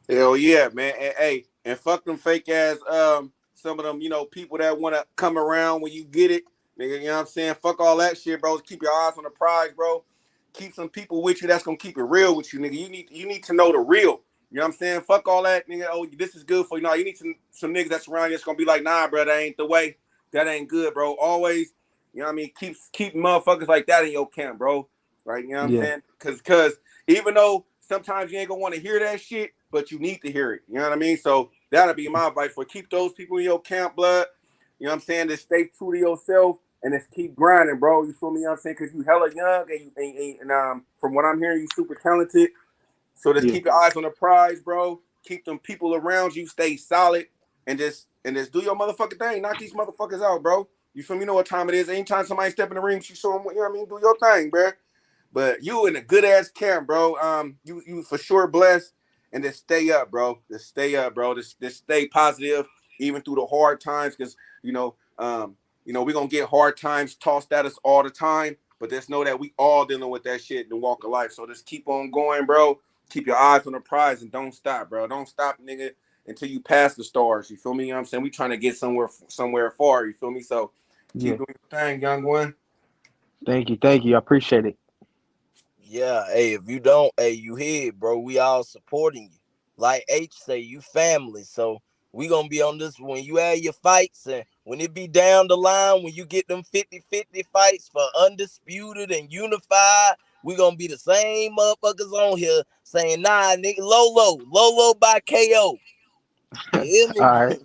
S19: Hell yeah, man. And fuck them fake ass some of them, people that want to come around when you get it. Nigga, you know what I'm saying? Fuck all that shit, bro. Keep your eyes on the prize, bro. Keep some people with you that's gonna keep it real with you, nigga. You need to know the real. You know what I'm saying? Fuck all that, nigga. Oh, this is good for you. No, you need some niggas that's around you that's gonna be like, nah, bro, that ain't the way. That ain't good, bro. Always, you know what I mean? Keep motherfuckers like that in your camp, bro. Right? You know what I'm
S15: Yeah.
S19: saying? Cause even though sometimes you ain't gonna want to hear that shit, but you need to hear it. You know what I mean? So that'll be my advice for keep those people in your camp, blood. You know what I'm saying? Just stay true to yourself and just keep grinding, bro. You feel me? You know what I'm saying? Because you hella young and from what I'm hearing, you super talented. So just
S15: Yeah.
S19: keep your eyes on the prize, bro. Keep them people around you, stay solid, and just do your motherfucking thing. Knock these motherfuckers out, bro. You feel me? You know what time it is. Anytime somebody step in the ring, you show them, you know what I mean? Do your thing, bro. But you in a good ass camp, bro. You for sure blessed, and just stay up, bro. Just stay up, bro. Just stay positive, even through the hard times, because we're gonna get hard times tossed at us all the time. But just know that we all dealing with that shit in the walk of life. So just keep on going, bro. Keep your eyes on the prize and don't stop, bro. Don't stop, nigga, until you pass the stars. You feel me? You know what I'm saying? We trying to get somewhere far. You feel me? So keep
S15: Yeah.
S19: doing your thing, young one.
S15: Thank you. Thank you. I appreciate it.
S12: Yeah, hey, if you don't, hey, you hear it, bro. We all supporting you. Like H say, you family. So we gonna be on this when you have your fights and when it be down the line, when you get them 50-50 fights for undisputed and unified, we gonna be the same motherfuckers on here saying, nah, nigga, Lolo by KO. You hear me?
S15: All right.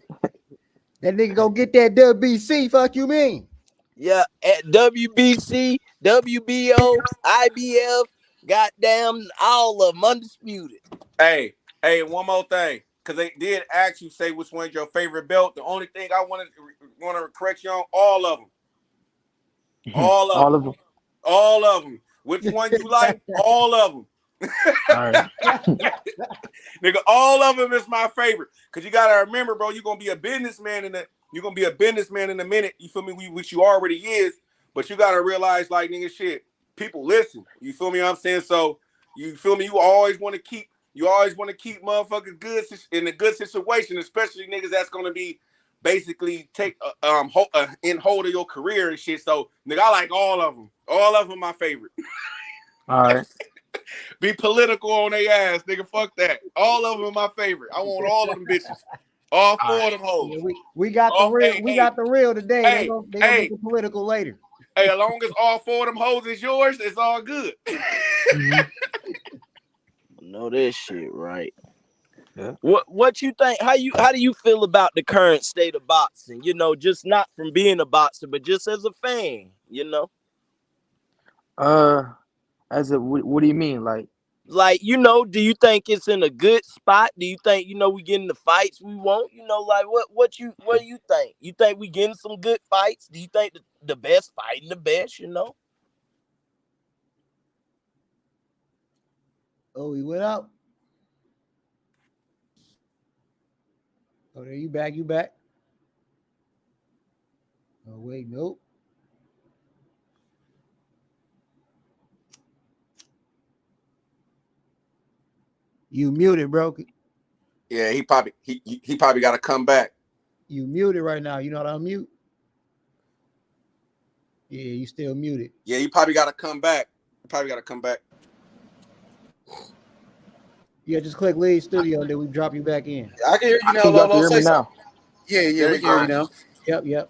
S8: That nigga go get that WBC. Fuck you mean?
S12: Yeah, at WBC, WBO, IBF, goddamn, all of them undisputed.
S19: Hey, one more thing, because they did ask you say which one's your favorite belt. The only thing I want to correct you on, all of them, all of
S15: All
S19: them,
S15: of them.
S19: all of them. Which one you like? All of them.
S15: All right.
S19: Nigga, all of them is my favorite. Cause you gotta remember, bro, you're gonna be a businessman in a minute. You feel me? Which you already is, but you gotta realize, like, nigga, shit, people listen. You feel me? What I'm saying? So you feel me? You always want to keep motherfuckers good in a good situation, especially niggas that's gonna be basically take in hold of your career and shit. So nigga, I like all of them. All of them my favorite.
S15: All right.
S19: Be political on their ass, nigga. Fuck that. All of them are my favorite. I want all of them bitches. All
S15: All
S19: four
S15: right.
S19: of them hoes.
S8: Yeah, we got the
S19: All,
S8: real. We got the real today. They
S19: hey,
S8: gonna
S19: hey,
S8: make it political later.
S19: hey. As long as all four of them hoes is yours, it's all good.
S15: Mm-hmm.
S12: Know this shit, right?
S15: Yeah.
S12: What you think? How do you feel about the current state of boxing? You know, just not from being a boxer, but just as a fan. You know.
S15: As a what do you mean? Like
S12: Like, do you think it's in a good spot? Do you think, we getting the fights we want? Like what do you think? You think we getting some good fights? Do you think the best fighting the best?
S8: Oh, he went out. Oh, there you back. You back. Oh, wait, nope. You muted, bro.
S19: Yeah, he probably got to come back.
S8: You muted right now. You know how to unmute? Yeah, you still muted.
S19: Yeah, you probably got to come back.
S8: Yeah, just click leave studio and then we drop you back in.
S9: I can hear you now,
S6: Y'all can
S9: Lolo.
S6: hear
S9: Say
S6: me
S9: something.
S6: now.
S9: Yeah, we can hear you now.
S8: Yep.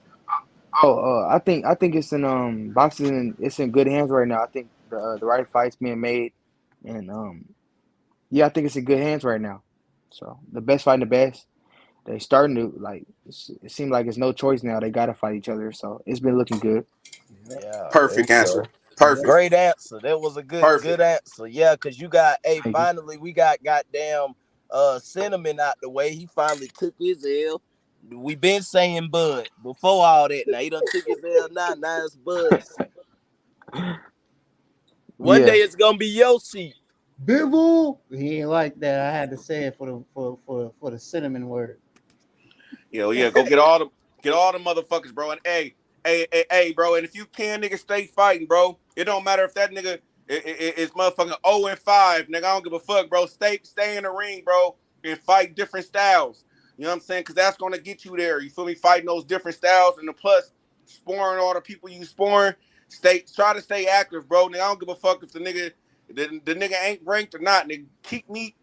S15: Oh, I think it's in boxing. It's in good hands right now. I think the right fights being made, and yeah, I think it's in good hands right now. So the best fighting the best. They starting to it seems like it's no choice now. They got to fight each other. So it's been looking good.
S12: Yeah.
S19: Perfect answer. Perfect.
S12: Great answer. That was a good answer. Yeah, because you got,
S15: Thank you.
S12: finally we got goddamn Cinnamon out the way. He finally took his L. We been saying Bud before all that. Now he done took his L now it's Bud's seat. One
S15: Yeah.
S12: day it's gonna be your seat.
S8: Bivol. He ain't like that. I had to say it for the cinnamon word.
S19: Yeah, go get all the motherfuckers, bro. And hey, bro. And if you can, nigga, stay fighting, bro. It don't matter if that nigga is motherfucking 0-5, nigga. I don't give a fuck, bro. Stay in the ring, bro, and fight different styles. You know what I'm saying? Because that's gonna get you there. You feel me? Fighting those different styles, and the plus sporing all the people you sporing. Try to stay active, bro. Nigga, I don't give a fuck if the nigga ain't ranked or not. Nigga, keep me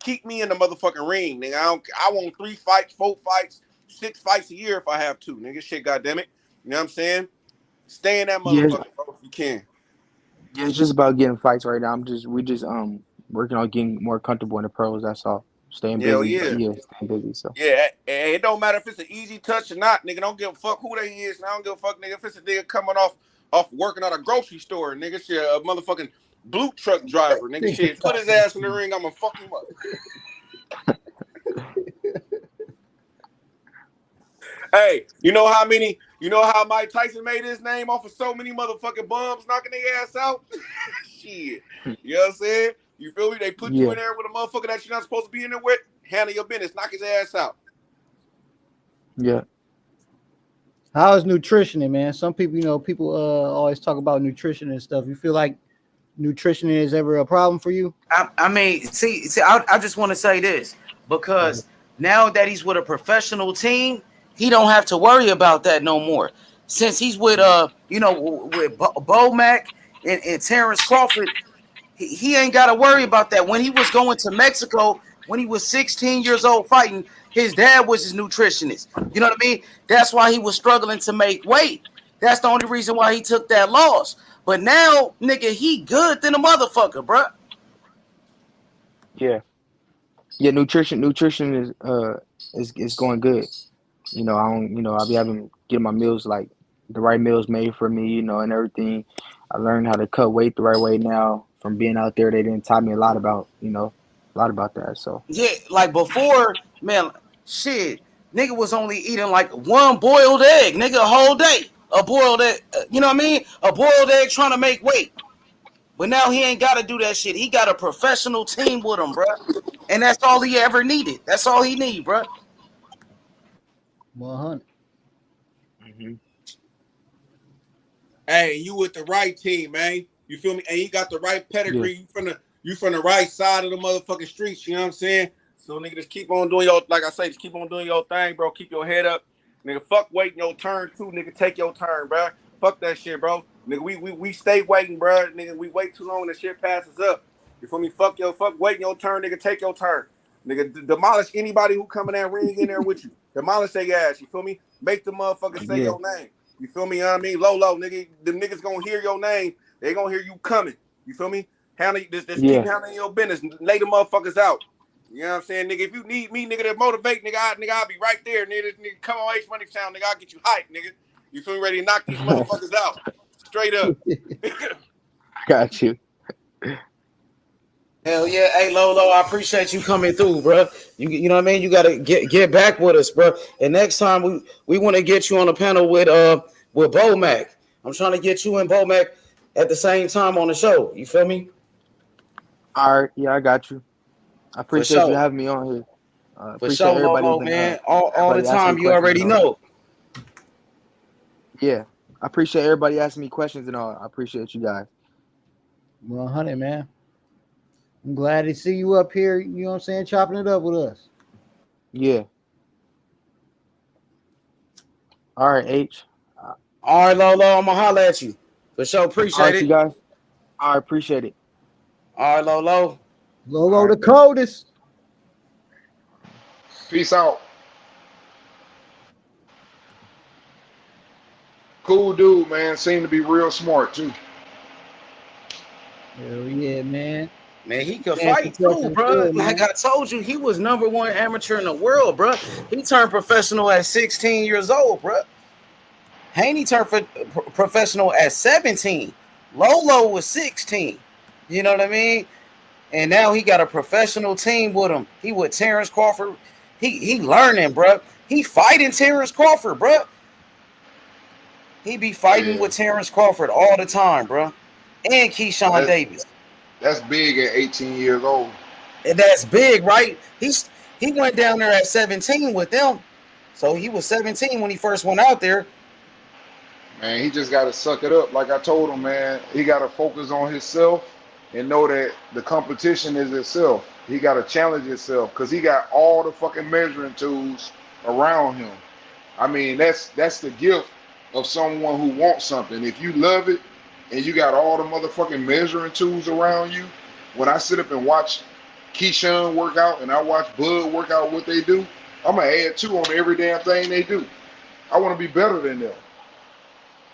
S19: in the motherfucking ring, nigga. I want 3 fights, 4 fights, 6 fights a year if I have to, nigga. Shit, goddammit. You know what I'm saying? Stay in that
S15: Yeah,
S19: motherfucker, bro, if you can.
S15: yeah, it's just about getting fights right now. We just working on getting more comfortable in the pros. That's all. Staying
S19: Hell
S15: busy.
S19: yeah.
S15: Yeah, staying busy. So
S19: Yeah, and it don't matter if it's an easy touch or not, nigga. Don't give a fuck who they is. And I don't give a fuck, nigga, if it's a nigga coming off working at a grocery store, nigga. Shit, a motherfucking blue truck driver, nigga. Shit, put his ass in the ring. I'm gonna fuck him up. Hey, you know how Mike Tyson made his name off of so many motherfucking bums knocking their ass out? Shit. You know what I'm saying? You feel me? They put you
S15: yeah,
S19: in there with a motherfucker that you're not supposed to be in there with. Handle your business. Knock his ass out.
S15: yeah.
S8: How is nutrition, man? Some people, people always talk about nutrition and stuff. You feel like nutrition is ever a problem for you?
S9: I mean, see, I just want to say this because now that he's with a professional team, he don't have to worry about that no more. Since he's with with Bo Mac and Terrence Crawford, he ain't got to worry about that. When he was going to Mexico, when he was 16 years old fighting, his dad was his nutritionist. You know what I mean? That's why he was struggling to make weight. That's the only reason why he took that loss. But now, nigga, he good than a motherfucker, bruh.
S15: Yeah. Yeah, nutrition is going good. I don't I'll be getting my meals like the right meals made for me, and everything. I learned how to cut weight the right way now from being out there. They didn't taught me a lot about, that. So
S9: Yeah, like before, man, shit, nigga was only eating like one boiled egg, nigga, a whole day. A boiled egg, you know what I mean? A boiled egg trying to make weight. But now he ain't got to do that shit. He got a professional team with him, bruh. And that's all he ever needed. That's all he need, bruh.
S8: 100.
S15: Mhm.
S19: Hey, you with the right team, man. You feel me? And you got the right
S15: Yeah.
S19: pedigree. You from the right side of the motherfucking streets. You know what I'm saying? So nigga, just keep on doing like I say, just keep on doing your thing, bro. Keep your head up, nigga. Fuck waiting your turn too, nigga. Take your turn, bro. Fuck that shit, bro. Nigga, we stay waiting, bro. Nigga, we wait too long and the shit passes up. You feel me? Fuck waiting your turn, nigga. Take your turn, nigga. Demolish anybody who come in that ring in there with you. Demolish their ass. You feel me? Make the motherfucker say
S15: Yeah.
S19: your name. You feel me? You know what I mean? Low, nigga. The niggas gonna hear your name. They gonna hear you coming. You feel me? Handle just keep
S15: Yeah.
S19: handling your business. Lay the motherfuckers out. You know what I'm saying, nigga? If you need me, nigga, to motivate, nigga, I'll be right there, nigga. Nigga, come on, H Money Town, nigga. I'll get you hyped, nigga. You feel me? Ready to knock these motherfuckers out. Straight up.
S15: Got you.
S9: Hell yeah, hey Lolo, I appreciate you coming through, bro. You know what I mean? You gotta get back with us, bro. And next time we want to get you on a panel with Bo Mac. I'm trying to get you and Bo Mac at the same time on the show. You feel me?
S15: All right, yeah, I got you. I
S9: For
S15: appreciate you
S9: sure.
S15: having me on here.
S9: For
S15: Appreciate
S9: sure,
S15: everybody
S9: Lolo,
S15: been
S9: man. All the
S15: everybody asking
S9: time.
S15: me
S9: You
S15: questions and
S9: already
S15: all.
S9: know.
S15: Yeah, I appreciate everybody asking me questions and all. I appreciate you guys.
S8: 100, man. I'm glad to see you up here. You know what I'm saying? Chopping it up with us.
S15: Yeah. All right, H.
S9: All right, Lolo, I'm gonna holler at you. For sure,
S15: All
S9: appreciate
S15: right, you
S9: it.
S15: guys. I appreciate it.
S9: All right, Lolo.
S8: Lolo the coldest.
S4: Peace out. Cool dude, man. Seemed to be real smart too.
S8: Hell yeah, man.
S9: Man, he could
S8: Stand
S9: fight too,
S8: professional
S9: bro.
S8: good,
S9: Like
S8: man.
S9: I told you, he was #1 amateur in the world, bro. He turned professional at 16 years old, bro. Haney turned professional at 17. Lolo was 16. You know what I mean? And now he got a professional team with him. He with Terrence Crawford. He learning, bro. He fighting Terrence Crawford, bro. He be fighting
S4: Yeah.
S9: with Terrence Crawford all the time, bro. And Keyshawn
S4: That
S9: Davis.
S4: that's big at 18 years old.
S9: And that's big, right? He went down there at 17 with them. So he was 17 when he first went out there.
S4: Man, he just got to suck it up. Like I told him, man, he got to focus on himself and know that the competition is himself. He got to challenge himself because he got all the fucking measuring tools around him. I mean, that's the gift of someone who wants something. If you love it and you got all the motherfucking measuring tools around you, when I sit up and watch Keyshawn work out and I watch Bud work out what they do, I'm gonna add two on every damn thing they do. I want to be better than them.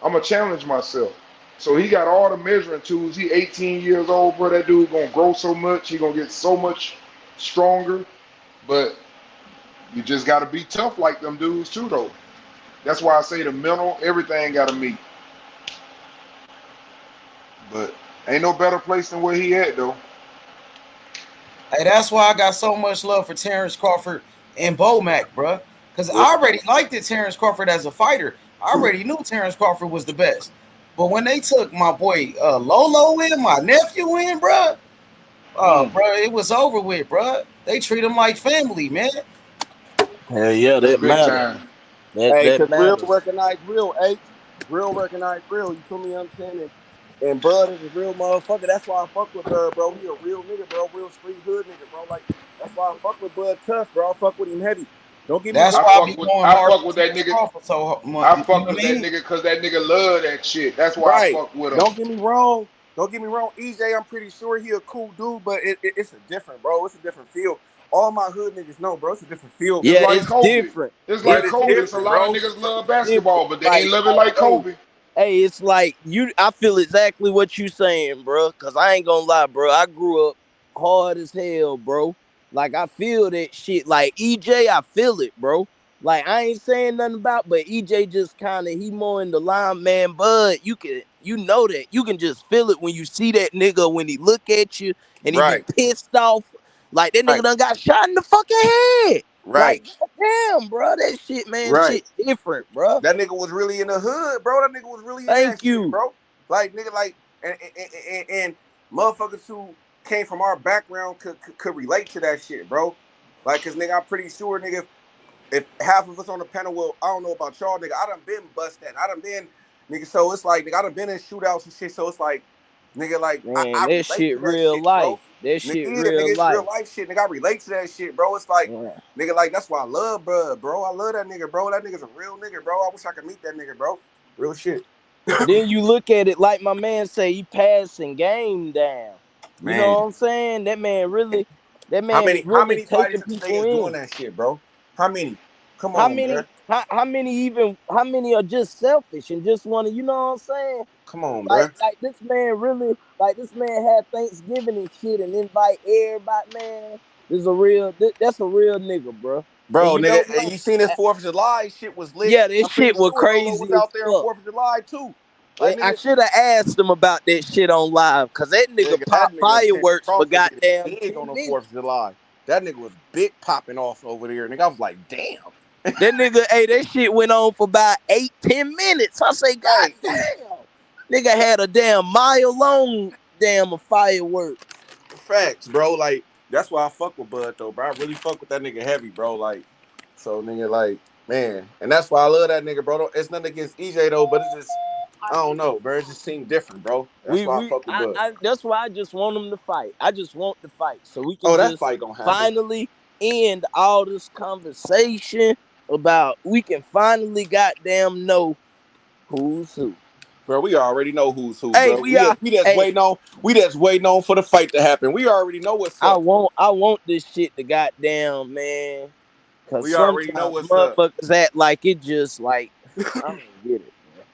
S4: I'm gonna challenge myself. So he got all the measuring tools. He 18 years old, bro. That dude gonna grow so much. He gonna get so much stronger. But you just gotta be tough like them dudes too, though. That's why I say the mental, everything gotta meet. But ain't no better place than where he at, though.
S9: Hey, that's why I got so much love for Terrence Crawford and Bo Mac, bro. Because
S4: Well,
S9: I already liked it, Terrence Crawford as a fighter. I already knew Terrence Crawford was the best. But when they took my boy Lolo in, my nephew in, bro, bro, it was over with, bro. They treat him like family, man.
S12: Hell yeah,
S4: that's
S12: that
S4: big
S12: matters.
S4: time.
S21: Hey,
S12: That
S21: cause real
S12: matters.
S21: recognize real, H. Real recognize real. You feel me? What I'm saying? And Bud is a real motherfucker. That's why I fuck with Bud, bro. He a real nigga, bro. Real street hood nigga, bro. Like that's why I fuck with Bud tough, bro. I fuck with him heavy. Don't get me
S9: That's
S21: wrong.
S9: why I be going
S4: I
S9: hard
S4: fuck
S9: for
S4: with that
S9: Terrence
S4: nigga.
S9: Crawford. So, you know
S4: I
S9: what
S4: fuck
S9: I
S4: with that
S9: mean?
S4: nigga because that nigga love that shit. That's why I
S21: Right.
S4: fuck with him.
S21: Don't get me wrong. Don't get me wrong. EJ, I'm pretty sure he a cool dude, but it's a different, bro. It's a different feel. All my hood niggas know, bro. It's a different feel,
S4: It's
S12: Yeah,
S4: like
S12: it's
S4: Kobe.
S12: different.
S4: It's
S21: but
S4: like
S12: It's
S21: it's
S4: Kobe. It's a
S21: different,
S4: lot of
S21: bro.
S4: niggas love
S12: different.
S4: basketball, but they ain't love it like
S21: No.
S4: Kobe.
S12: Hey, it's like you. I feel exactly what you saying, bro. Cause I ain't gonna lie, bro. I grew up hard as hell, bro. Like I feel that shit. Like EJ, I feel it, bro. Like I ain't saying nothing about, but EJ just kind of he more in the line, man. Bud, you know that you can just feel it when you see that nigga when he look at you and he be
S21: Right.
S12: pissed off. Like that nigga
S21: Right.
S12: done got shot in the fucking head.
S21: Right.
S12: Like damn, bro, that shit, man,
S21: Right.
S12: shit different, bro.
S21: That nigga was really in the hood, bro. That nigga was really in that
S12: Thank
S21: shit,
S12: you.
S21: bro. Like nigga, like and motherfuckers who came from our background could relate to that shit, bro. Like, cause nigga, I'm pretty sure, nigga, if half of us on the panel will, I don't know about y'all, nigga. I done been busted. I done been, nigga. So it's like, nigga, I done been in shootouts and shit. So it's like, nigga, like
S12: Man,
S21: I
S12: that
S21: relate
S12: shit
S21: to that
S12: real
S21: shit,
S12: life.
S21: bro.
S12: That
S21: Nigga,
S12: shit
S21: yeah,
S12: real
S21: nigga, it's real
S12: life.
S21: life shit, nigga. I relate to that shit, bro. It's like,
S12: Yeah.
S21: nigga, like that's why I love Bud, bro. I love that nigga, bro. That nigga's a real nigga, bro. I wish I could meet that nigga, bro. Real shit,
S12: Then you look at it like my man say, he passing game down. You know
S21: man.
S12: what I'm saying? That
S21: How
S12: man
S21: many, how
S12: really
S21: many fighters
S12: taking
S21: today
S12: people
S21: is doing
S12: in.
S21: that shit, bro? How many? Come on, bro.
S12: How many are just selfish and just want to, you know what I'm saying?
S21: Come on, bro.
S12: Like this man had Thanksgiving and shit and invite everybody, man. That's a real nigga, bro. And
S21: Bro,
S12: you
S21: nigga,
S12: know
S21: and
S12: what?
S21: you seen this 4th of July shit was lit.
S12: Yeah, this
S21: I'm pretty
S12: shit was
S21: sure Lolo
S12: crazy
S21: was
S12: as
S21: out there on
S12: fuck.
S21: 4th of July too. Like
S12: I
S21: nigga,
S12: should have asked him about that shit on live, cause that nigga
S21: that
S12: popped
S21: nigga Terry
S12: fireworks for
S21: Crawford did
S12: goddamn
S21: big
S12: 10
S21: on the
S12: minutes.
S21: 4th of July. That nigga was big popping off over there. Nigga, I was like, damn.
S12: That nigga, hey, that shit went on for about 8-10 minutes. I say, God
S21: Hey,
S12: damn. Nigga had a damn mile long damn of fireworks.
S21: facts, bro. Like, that's why I fuck with Bud though, bro. I really fuck with that nigga heavy, bro. Like, so nigga, like, man. And that's why I love that nigga, bro. It's nothing against EJ though, but it's just, I don't know, bro. It just seemed different, bro. That's why I fuck with Bud.
S12: That's why I just want him to fight. I just want the fight so we can
S21: Oh, that
S12: just
S21: fight gonna happen.
S12: finally end all this conversation about we can finally goddamn know who's who.
S21: Bro, we already know who's who,
S12: Hey,
S21: bro. We just
S12: hey,
S21: waiting on for the fight to happen. We already know what's
S12: I
S21: up.
S12: want this shit to goddamn, man. Cause
S21: We already know
S12: sometimes
S21: what's up.
S12: motherfuckers act like it just like I don't get it, bro.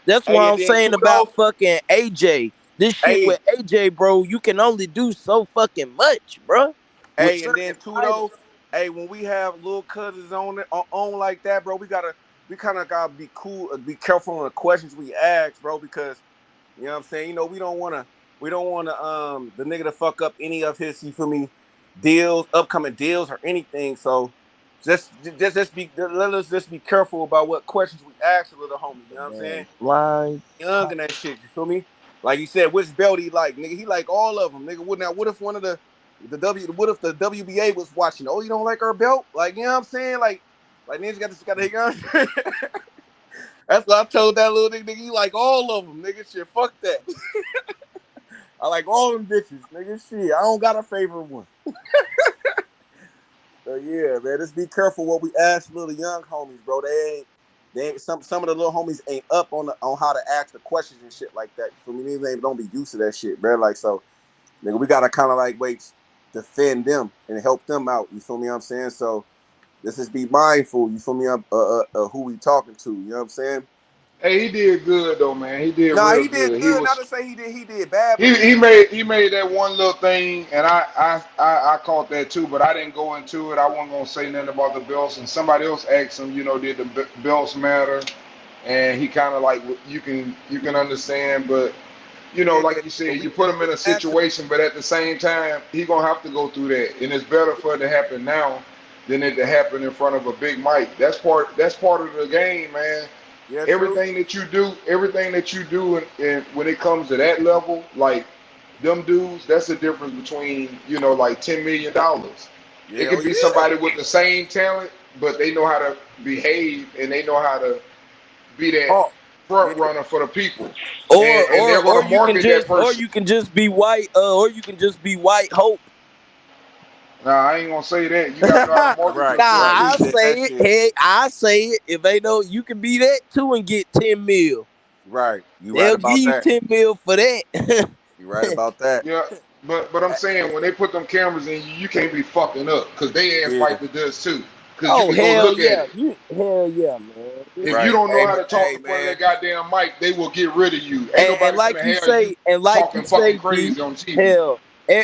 S12: That's
S21: Hey,
S12: what
S21: and
S12: I'm
S21: then
S12: saying
S21: too
S12: about
S21: though.
S12: fucking AJ. This shit
S21: Hey,
S12: with AJ, bro, you can only do so fucking much, bro. With
S21: hey, and
S12: certain
S21: then too
S12: fighters.
S21: though. Hey, when we have little cousins on like that, bro, we kind of gotta be cool, be careful on the questions we ask, bro, because you know what I'm saying. You know, we don't wanna the nigga to fuck up any of his, you feel me, upcoming deals or anything. So let us just be careful about what questions we ask the little homie. You know what I'm saying?
S12: Like,
S21: Young and that shit. You feel me? Like you said, which belt he like, nigga? He like all of them, nigga. What if one of what if the WBA was watching? Oh, you don't like our belt? Like, you know what I'm saying? Like niggas got to That's what I told that little nigga. You like all of them, nigga. Shit, fuck that. I like all them bitches, nigga. Shit, I don't got a favorite one. So yeah, man, just be careful what we ask little young homies, bro. They ain't some of the little homies ain't up on how to ask the questions and shit like that. For me, they don't be used to that shit, bro. Like, so, nigga, we gotta kind of like defend them and help them out. You feel me? What I'm saying, so let's just be mindful. You feel me? Who we talking to? You know what I'm saying?
S4: Hey, he did good though, man. He did
S21: Nah,
S4: real
S21: he did
S4: good. He
S21: good.
S4: was
S21: Not to say he did bad, but
S4: he made that one little thing, and I caught that too, but I didn't go into it. I wasn't gonna say nothing about the belts, and somebody else asked him, you know, did the belts matter? And he kind of like you can understand, but you know,
S21: yeah,
S4: like you said,
S21: but
S4: you put him in a
S21: asked him.
S4: situation, but at the same time, he gonna have to go through that, and it's better for it to happen now than it to happen in front of a big mic. That's part of the game, man.
S21: Yeah, true.
S4: Everything that you do, and when it comes to that level, like them dudes, that's the difference between, you know, like $10 million. It
S21: Yeah, oh
S4: could be
S21: yeah.
S4: somebody with the same talent, but they know how to behave and they know how to be that
S21: Oh, yeah.
S4: front runner for the people, and they're
S12: or
S4: gonna market that person.
S12: you can just be white, or you can just be white hope.
S4: Nah, I ain't gonna say that. You gotta know how to market
S21: Right,
S12: Nah,
S21: right.
S4: yourself
S12: I
S4: too.
S21: That
S12: say it.
S21: shit.
S12: Hey, I say it. If they know you can be that too and get 10 mil.
S21: Right. You right
S12: They'll give
S21: about
S12: you
S21: that.
S12: 10 mil for that.
S21: You right about that.
S4: Yeah, but I'm saying when they put them cameras in you, you can't be fucking up because they ass
S21: Yeah.
S4: fight the dust too. Because you
S12: Oh
S4: can go
S12: hell
S4: look at
S12: yeah.
S4: it.
S12: Hell yeah, man.
S4: If you
S21: Right.
S4: don't know how to talk
S21: Hey
S4: in front of
S21: man.
S4: that goddamn mic, they will get rid of you. Ain't
S12: And
S4: nobody finna have you
S12: like you
S4: talking fucking
S12: say, D,
S4: crazy on TV.
S12: hell,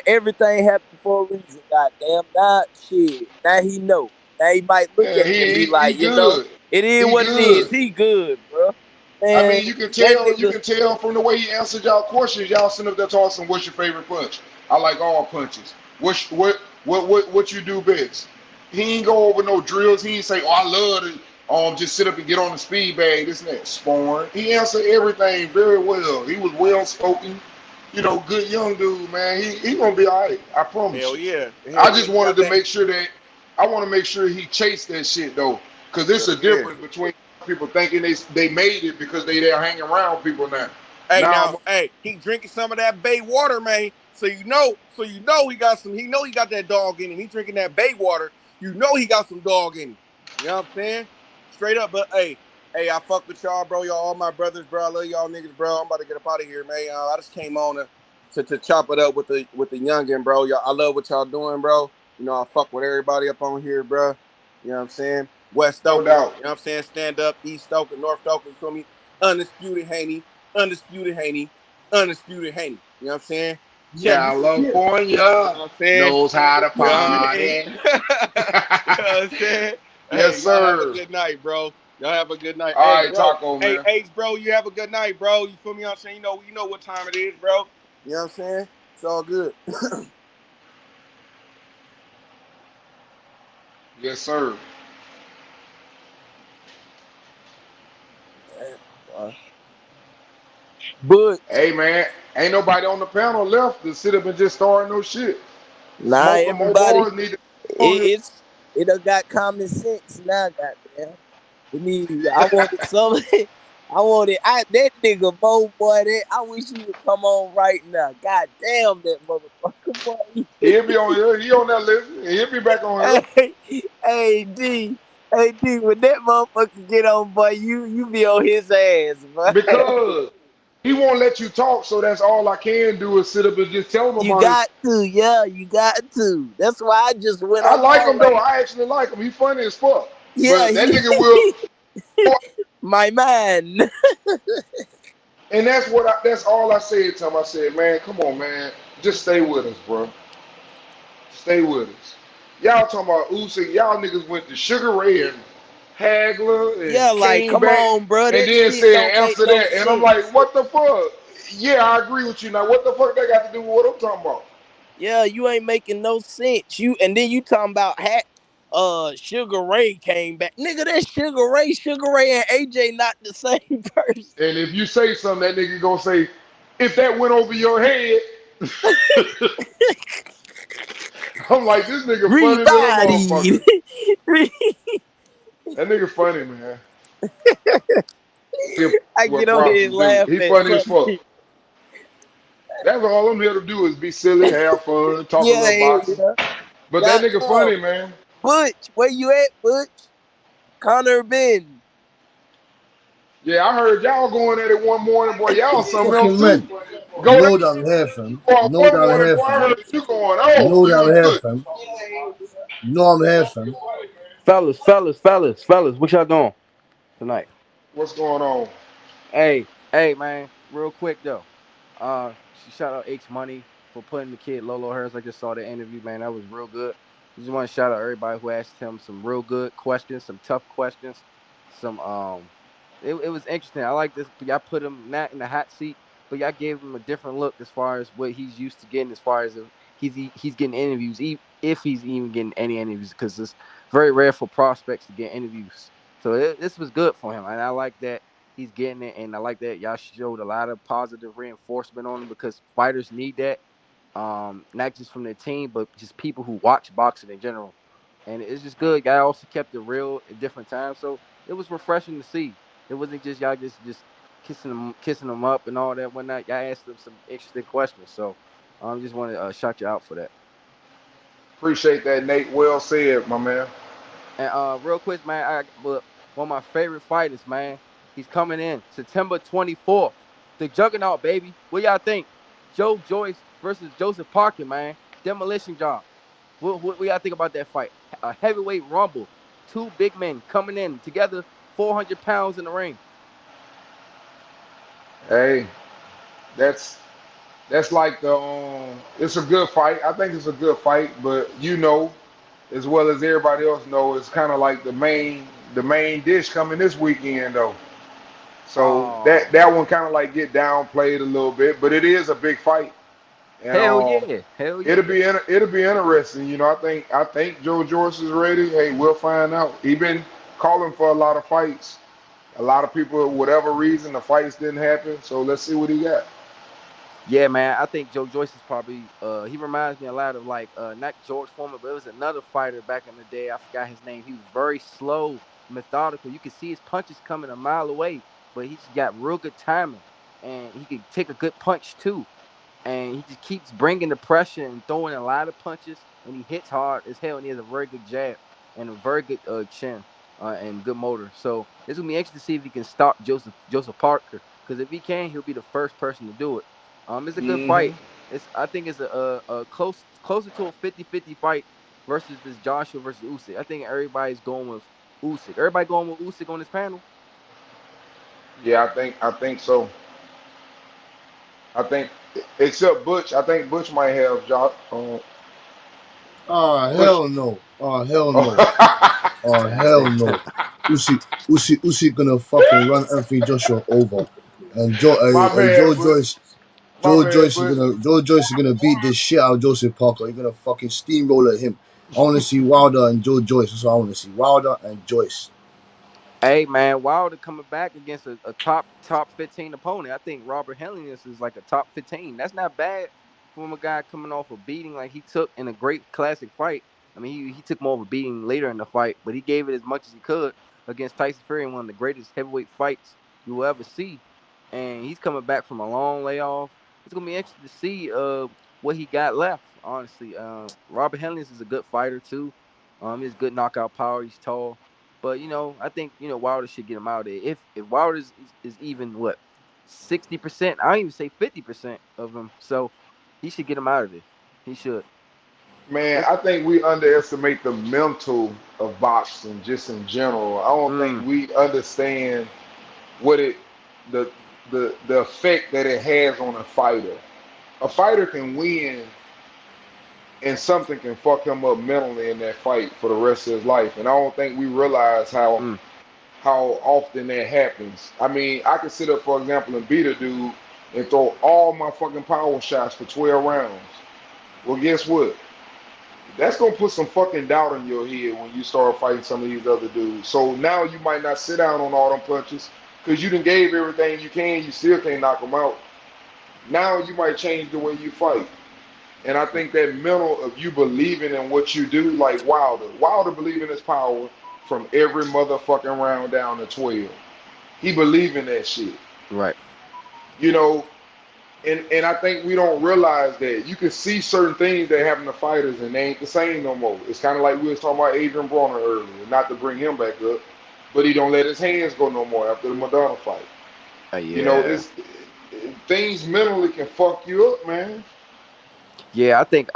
S12: everything happened for a reason, goddamn. Now shit. Now he know. Now he might look
S4: Yeah,
S12: at it and be
S4: he
S12: like, you know,
S4: good.
S12: it is
S4: He
S12: what it is.
S4: good.
S12: He good, bro.
S4: I
S12: Man,
S4: mean, you can
S12: that
S4: tell. You
S12: nigga.
S4: can tell from the way he answered y'all questions. Y'all sitting up there talking, "What's your favorite punch?" I like all punches. What you do best? He ain't go over no drills. He ain't say, "Oh, I love to just sit up and get on the speed bag." This and that. Sparring. He answered everything very well. He was well spoken. You know, good young dude, man. He gonna be all right. I promise
S21: Hell
S4: you.
S21: yeah.
S4: I
S21: Hell yeah.
S4: just
S21: He
S4: wanted
S21: got
S4: to
S21: that.
S4: make sure that I want to make sure he chased that shit though, because there's
S21: Hell
S4: a
S21: yeah.
S4: difference between people thinking they made it because they there hanging around people now.
S21: Hey,
S4: Now,
S21: now, hey, he drinking some of that bay water, man. He got some. He know he got that dog in him. He drinking that bay water. You know he got some dog in him. You know what I'm saying? Straight up. But hey, I fuck with y'all, bro. Y'all all my brothers, bro. I love y'all niggas, bro. I'm about to get up out of here, man. I just came on to chop it up with the youngin, bro. Y'all, I love what y'all doing, bro. You know, I fuck with everybody up on here, bro. You know what I'm saying? West
S4: no
S21: Oakland.
S4: doubt.
S21: You know what I'm saying? Stand up. East Oakland, North Oakland. You feel me? Undisputed Haney. Undisputed Haney. Undisputed Haney. You know what I'm saying? Championship. You know
S4: California
S21: what I'm saying?
S4: knows how to
S21: You know what I mean?
S4: party.
S21: You know what I'm saying?
S4: Yes,
S21: Hey, y'all have a
S4: sir.
S21: good night, bro.
S19: Y'all have a good night.
S4: All
S19: Hey,
S4: right,
S19: bro.
S4: Taco,
S19: Hey,
S4: man.
S19: H, bro, you have a good night, bro. You feel me? I'm saying, you know what time it is, bro. You know what I'm saying? It's all good.
S4: Yes, sir.
S12: But
S4: Hey, man, ain't nobody on the panel left to sit up and just start no shit.
S12: nah,
S4: Smoking more
S12: everybody,
S4: bars need to be on here.
S12: it done got common sense now, goddamn. We need. I wanted some. I wanted. That nigga Mo boy. I wish he would come on right now. God damn that motherfucker boy.
S4: He'll be on here. He on that list. He'll be back on here.
S12: Hey, hey D. When that motherfucker get on, boy, you be on his ass, boy.
S4: Because he won't let you talk, so that's all I can do is sit up and just tell him
S12: You
S4: about his.
S12: got to, yeah, you got to. That's why I just went
S4: I
S12: up
S4: like
S12: on
S4: him though.
S12: like,
S4: I actually like him. He's funny as fuck.
S12: yeah,
S4: But that nigga will.
S12: my man.
S4: And that's all I said to him. I said, man, come on, man. Just stay with us, bro. Stay with us. Y'all talking about Usyk. Y'all niggas went to Sugar Ray and Hagler
S12: Yeah,
S4: and
S12: like,
S4: came
S12: come
S4: back
S12: on, bro.
S4: and
S12: That
S4: then
S12: shit
S4: said
S12: don't make
S4: answer
S12: no
S4: that. And I'm like,
S12: sense.
S4: what the fuck? Yeah, I agree with you. Now, what the fuck that got to do with what I'm talking about?
S12: Yeah, you ain't making no sense. And then you talking about Sugar Ray came back. Nigga, that Sugar Ray and AJ not the same person.
S4: And if you say something, that nigga gonna say, if that went over your head, I'm like, this nigga funny than a
S12: Rebody.
S4: motherfucker. That nigga funny, man. Give
S12: I
S4: what
S12: get on
S4: props
S12: here
S4: is
S12: and
S4: due.
S12: laugh
S4: He
S12: at
S4: funny as fuck.
S12: something.
S4: That's all I'm here to do is be silly, have fun, talk a
S12: Yeah,
S4: little
S12: hell
S4: boxing.
S12: yeah.
S4: But that nigga
S12: Goddamn.
S4: funny, man.
S12: Butch, where you at, Butch? Connor Ben.
S4: Yeah, I heard y'all going at it one morning, boy. Y'all something else
S3: Fucking
S4: too.
S3: man. You
S4: Go
S3: know
S4: that
S3: that I'm here, fam.
S4: boy
S3: You know
S4: one
S3: that I'm
S4: morning,
S3: here,
S4: boy. I
S3: fam.
S4: heard you going,
S3: You
S4: oh,
S3: know that I'm
S4: good,
S3: here,
S4: good.
S3: fam. You know I'm here, fam.
S1: Fellas, what y'all doing tonight?
S4: What's going on?
S1: Hey, man, real quick though. Shout out H Money for putting the kid Lolo Harris. I just saw the interview, man. That was real good. Just want to shout out everybody who asked him some real good questions, some tough questions, some it was interesting. I like this. Y'all put him not in the hot seat, but y'all gave him a different look as far as what he's used to getting, as far as if he's getting interviews, if he's even getting any interviews, because it's very rare for prospects to get interviews. So this was good for him, and I like that he's getting it, and I like that y'all showed a lot of positive reinforcement on him because fighters need that, not just from their team, but just people who watch boxing in general. And it's just good. Y'all also kept it real at different times, so it was refreshing to see. It wasn't just y'all just kissing them up and all that whatnot. Y'all asked them some interesting questions, so I just want to shout you out for that.
S4: Appreciate that, Nate. Well said, my man.
S1: And real quick, man, one of my favorite fighters, man. He's coming in September 24th. The Juggernaut, baby. What y'all think? Joe Joyce versus Joseph Parker, man. Demolition job. What y'all think about that fight? A heavyweight rumble. Two big men coming in together, 400 pounds in the ring.
S4: Hey, that's that's like the it's a good fight. I think it's a good fight, but you know, as well as everybody else know, it's kind of like the main dish coming this weekend though. So
S1: Oh,
S4: that one kind of like get downplayed a little bit, but it is a big fight, and
S1: hell yeah. Hell
S4: it'll
S1: yeah.
S4: be it'll be interesting. You know, I think Joe Joyce is ready. Hey, we'll find out. He been calling for a lot of fights. A lot of people, whatever reason, the fights didn't happen. So let's see what he got.
S1: Yeah, man. I think Joe Joyce is probably he reminds me a lot of like not George Foreman, but it was another fighter back in the day. I forgot his name. He was very slow, methodical. You could see his punches coming a mile away, but he just got real good timing. And he could take a good punch too, and he just keeps bringing the pressure and throwing a lot of punches, and he hits hard as hell, and he has a very good jab and a very good chin and good motor. So it's gonna be interesting to see if he can stop Joseph Parker, because if he can, he'll be the first person to do it. It's a good
S4: Hmm.
S1: fight. I think it's a closer to a 50-50 fight versus this Joshua versus Usyk. I think everybody's going with Usyk. Everybody going with Usyk on this panel.
S4: Yeah, I think so. I think except Butch. I think Butch might have Josh.
S3: Oh
S4: Butch.
S3: hell no. Oh hell no. Oh hell no. Usyk gonna fucking run Anthony Joshua over, and Joe
S4: My
S3: Joe
S4: bad, but
S3: Joyce.
S4: my bad, but
S3: Joe Joyce is gonna beat the shit out of Joseph Parker. He's gonna fucking steamroller him. I want to see Wilder and Joe Joyce. That's what I want to see. Wilder and Joyce.
S1: Hey man, Wilder coming back against a top 15 opponent. I think Robert Helenius is like a top 15. That's not bad from a guy coming off a beating like he took in a great classic fight. I mean, he took more of a beating later in the fight, but he gave it as much as he could against Tyson Fury in one of the greatest heavyweight fights you will ever see. And he's coming back from a long layoff. It's gonna be interesting to see what he got left. Honestly, Robert Helenius is a good fighter too. He has good knockout power. He's tall. But I think Wilder should get him out of there. If Wilder is even what 60%, I don't even say 50% of him. So he should get him out of there. He should.
S4: man,
S1: Let's,
S4: I think we underestimate the mental of boxing just in general. I don't think
S1: mm,
S4: we understand what it the the effect that it has on a fighter. A fighter can win and something can fuck him up mentally in that fight for the rest of his life. And I don't think we realize
S1: mm,
S4: how often that happens. I mean, I could sit up, for example, and beat a dude and throw all my fucking power shots for 12 rounds. Well, guess what? That's gonna put some fucking doubt in your head when you start fighting some of these other dudes. So now you might not sit down on all them punches because you done gave everything you can. You still can't knock them out. Now you might change the way you fight. And I think that mental of you believing in what you do, like Wilder. Wilder believed in his power from every motherfucking round down to 12. He believed in that shit.
S1: right.
S4: You know, and I think we don't realize that. You can see certain things that happen to fighters and they ain't the same no more. It's kind of like we was talking about Adrian Broner earlier, not to bring him back up, but he don't let his hands go no more after the Madonna fight. You know,
S1: Yeah.
S4: it's things mentally can fuck you up, man.
S1: Yeah, I think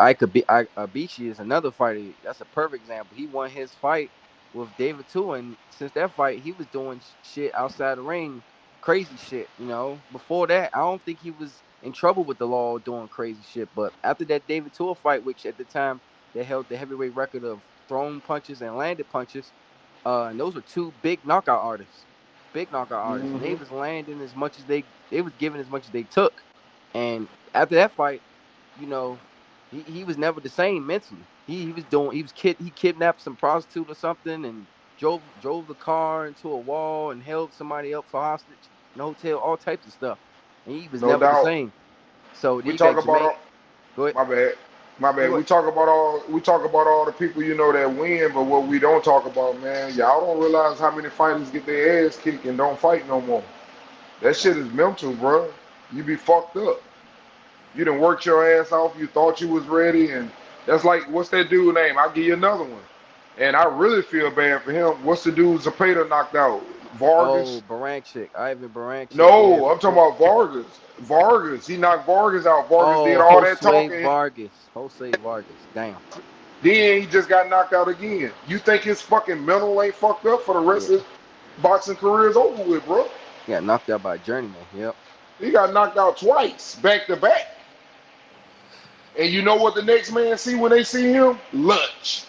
S1: Ibishi is another fighter. That's a perfect example. He won his fight with David too, and since that fight, he was doing shit outside the ring, crazy shit. Before that, I don't think he was in trouble with the law doing crazy shit. But after that David Tua fight, which at the time they held the heavyweight record of thrown punches and landed punches, and those were two big knockout artists, and they
S4: Hmm.
S1: was landing as much as they was giving as much as they took. And after that fight, you know, he was never the same mentally. He kidnapped some prostitute or something and drove the car into a wall and held somebody up for hostage in a hotel, all types of stuff. And he was
S4: No
S1: never the
S4: doubt.
S1: same. So then
S4: We
S1: you
S4: talk
S1: got
S4: about
S1: Jermaine.
S4: all.
S1: Go ahead.
S4: My bad. My
S1: No,
S4: bad.
S1: go ahead.
S4: We talk about all the people that win, but what we don't talk about, man, y'all don't realize how many fighters get their ass kicked and don't fight no more. That
S1: Nah.
S4: shit is mental, bro. You be fucked up. You done worked your ass off. You thought you was ready, and that's like what's that dude name? I'll give you another one. And I really feel bad for him. What's the dude Zapata knocked out?
S1: Oh,
S4: Vargas.
S1: Baranchik. Ivan Baranchik. Yeah.
S4: No, I'm talking about Vargas. Vargas. He knocked Vargas out. Vargas did
S1: Oh,
S4: all that
S1: Jose
S4: talking.
S1: Vargas. Jose Vargas. Damn.
S4: Then he just got knocked out again. You think his fucking mental ain't fucked up for the rest
S1: Yeah.
S4: of his boxing career is over with, bro?
S1: He got knocked out by a journeyman. Yep.
S4: He got knocked out twice, back to back. And you know what the next man see when they see him? Lunch.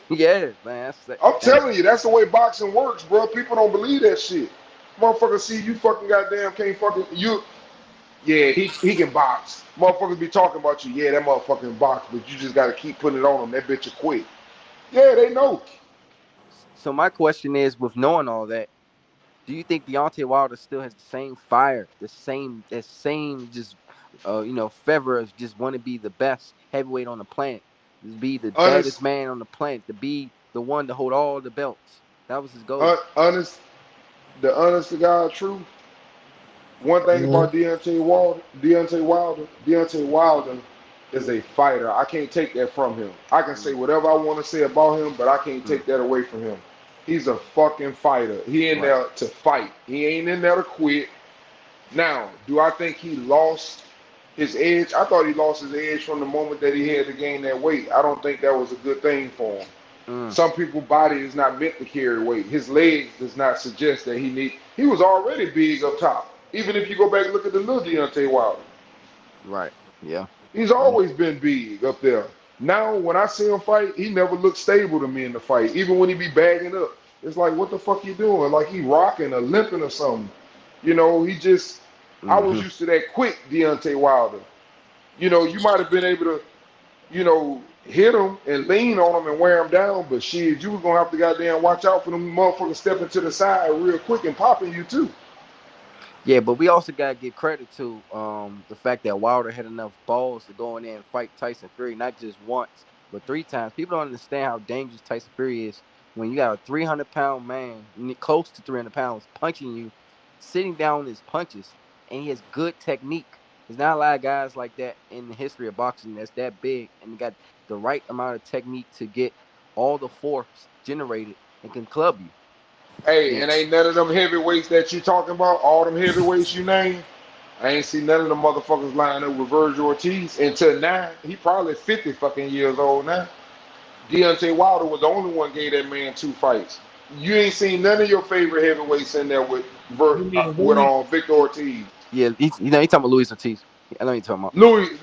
S1: Yeah, man.
S4: I'm
S1: And
S4: telling you, that's the way boxing works, bro. People don't believe that shit. Motherfucker see you fucking goddamn can't fucking you. Yeah, he can box. Motherfuckers be talking about you. Yeah, that motherfucking box, but you just gotta keep putting it on him. That bitch will quit. Yeah, they know.
S1: so my question is, with knowing all that, do you think Deontay Wilder still has the same fire, the same just fervor of just want to be the best heavyweight on the planet, to be the baddest
S4: Honest,
S1: man on the planet, to be the one to hold all the belts? That was his goal.
S4: honest, the honest to God truth. One thing
S3: Mm-hmm.
S4: about Deontay Wilder is a fighter. I can't take that from him. I can say
S1: Mm,
S4: whatever I want to say about him, but I can't
S1: mm,
S4: take that away from him. He's a fucking fighter. He in
S1: right.
S4: there to fight. He ain't in there to quit. Now, do I think he lost his edge? I thought he lost his edge from the moment that he had to gain that weight. I don't think that was a good thing for him.
S1: Mm,
S4: Some people's body is not meant to carry weight. His legs does not suggest that he need. He was already big up top. Even if you go back and look at the little Deontay Wilder,
S1: right. Yeah.
S4: he's
S1: Yeah.
S4: always been big up there. Now, when I see him fight, he never looks stable to me in the fight, even when he be bagging up. It's like, what the fuck you doing? Like he rocking or limping or something. He just. I was
S1: Hmm.
S4: used to that quick Deontay Wilder. You might have been able to, hit him and lean on him and wear him down, but shit, you was gonna have to goddamn watch out for them motherfuckers stepping to the side real quick and popping you too.
S1: Yeah, but we also gotta give credit to the fact that Wilder had enough balls to go in there and fight Tyson Fury not just once but 3 times. People don't understand how dangerous Tyson Fury is when you got a 300-pound man, close to 300 pounds, punching you, sitting down on his punches, and he has good technique. There's not a lot of guys like that in the history of boxing that's that big and got the right amount of technique to get all the force generated and can club you.
S4: Hey,
S1: And
S4: and ain't none of them heavyweights that you talking about, all them heavyweights you name, I ain't seen none of them motherfuckers line up with Virgil Ortiz until now. He probably 50 fucking years old now. Deontay Wilder was the only one gave that man 2 fights. You ain't seen none of your favorite heavyweights in there with
S5: You mean Louis?
S4: Victor Ortiz.
S1: yeah, he talking about Luis Ortiz. I know you talking about.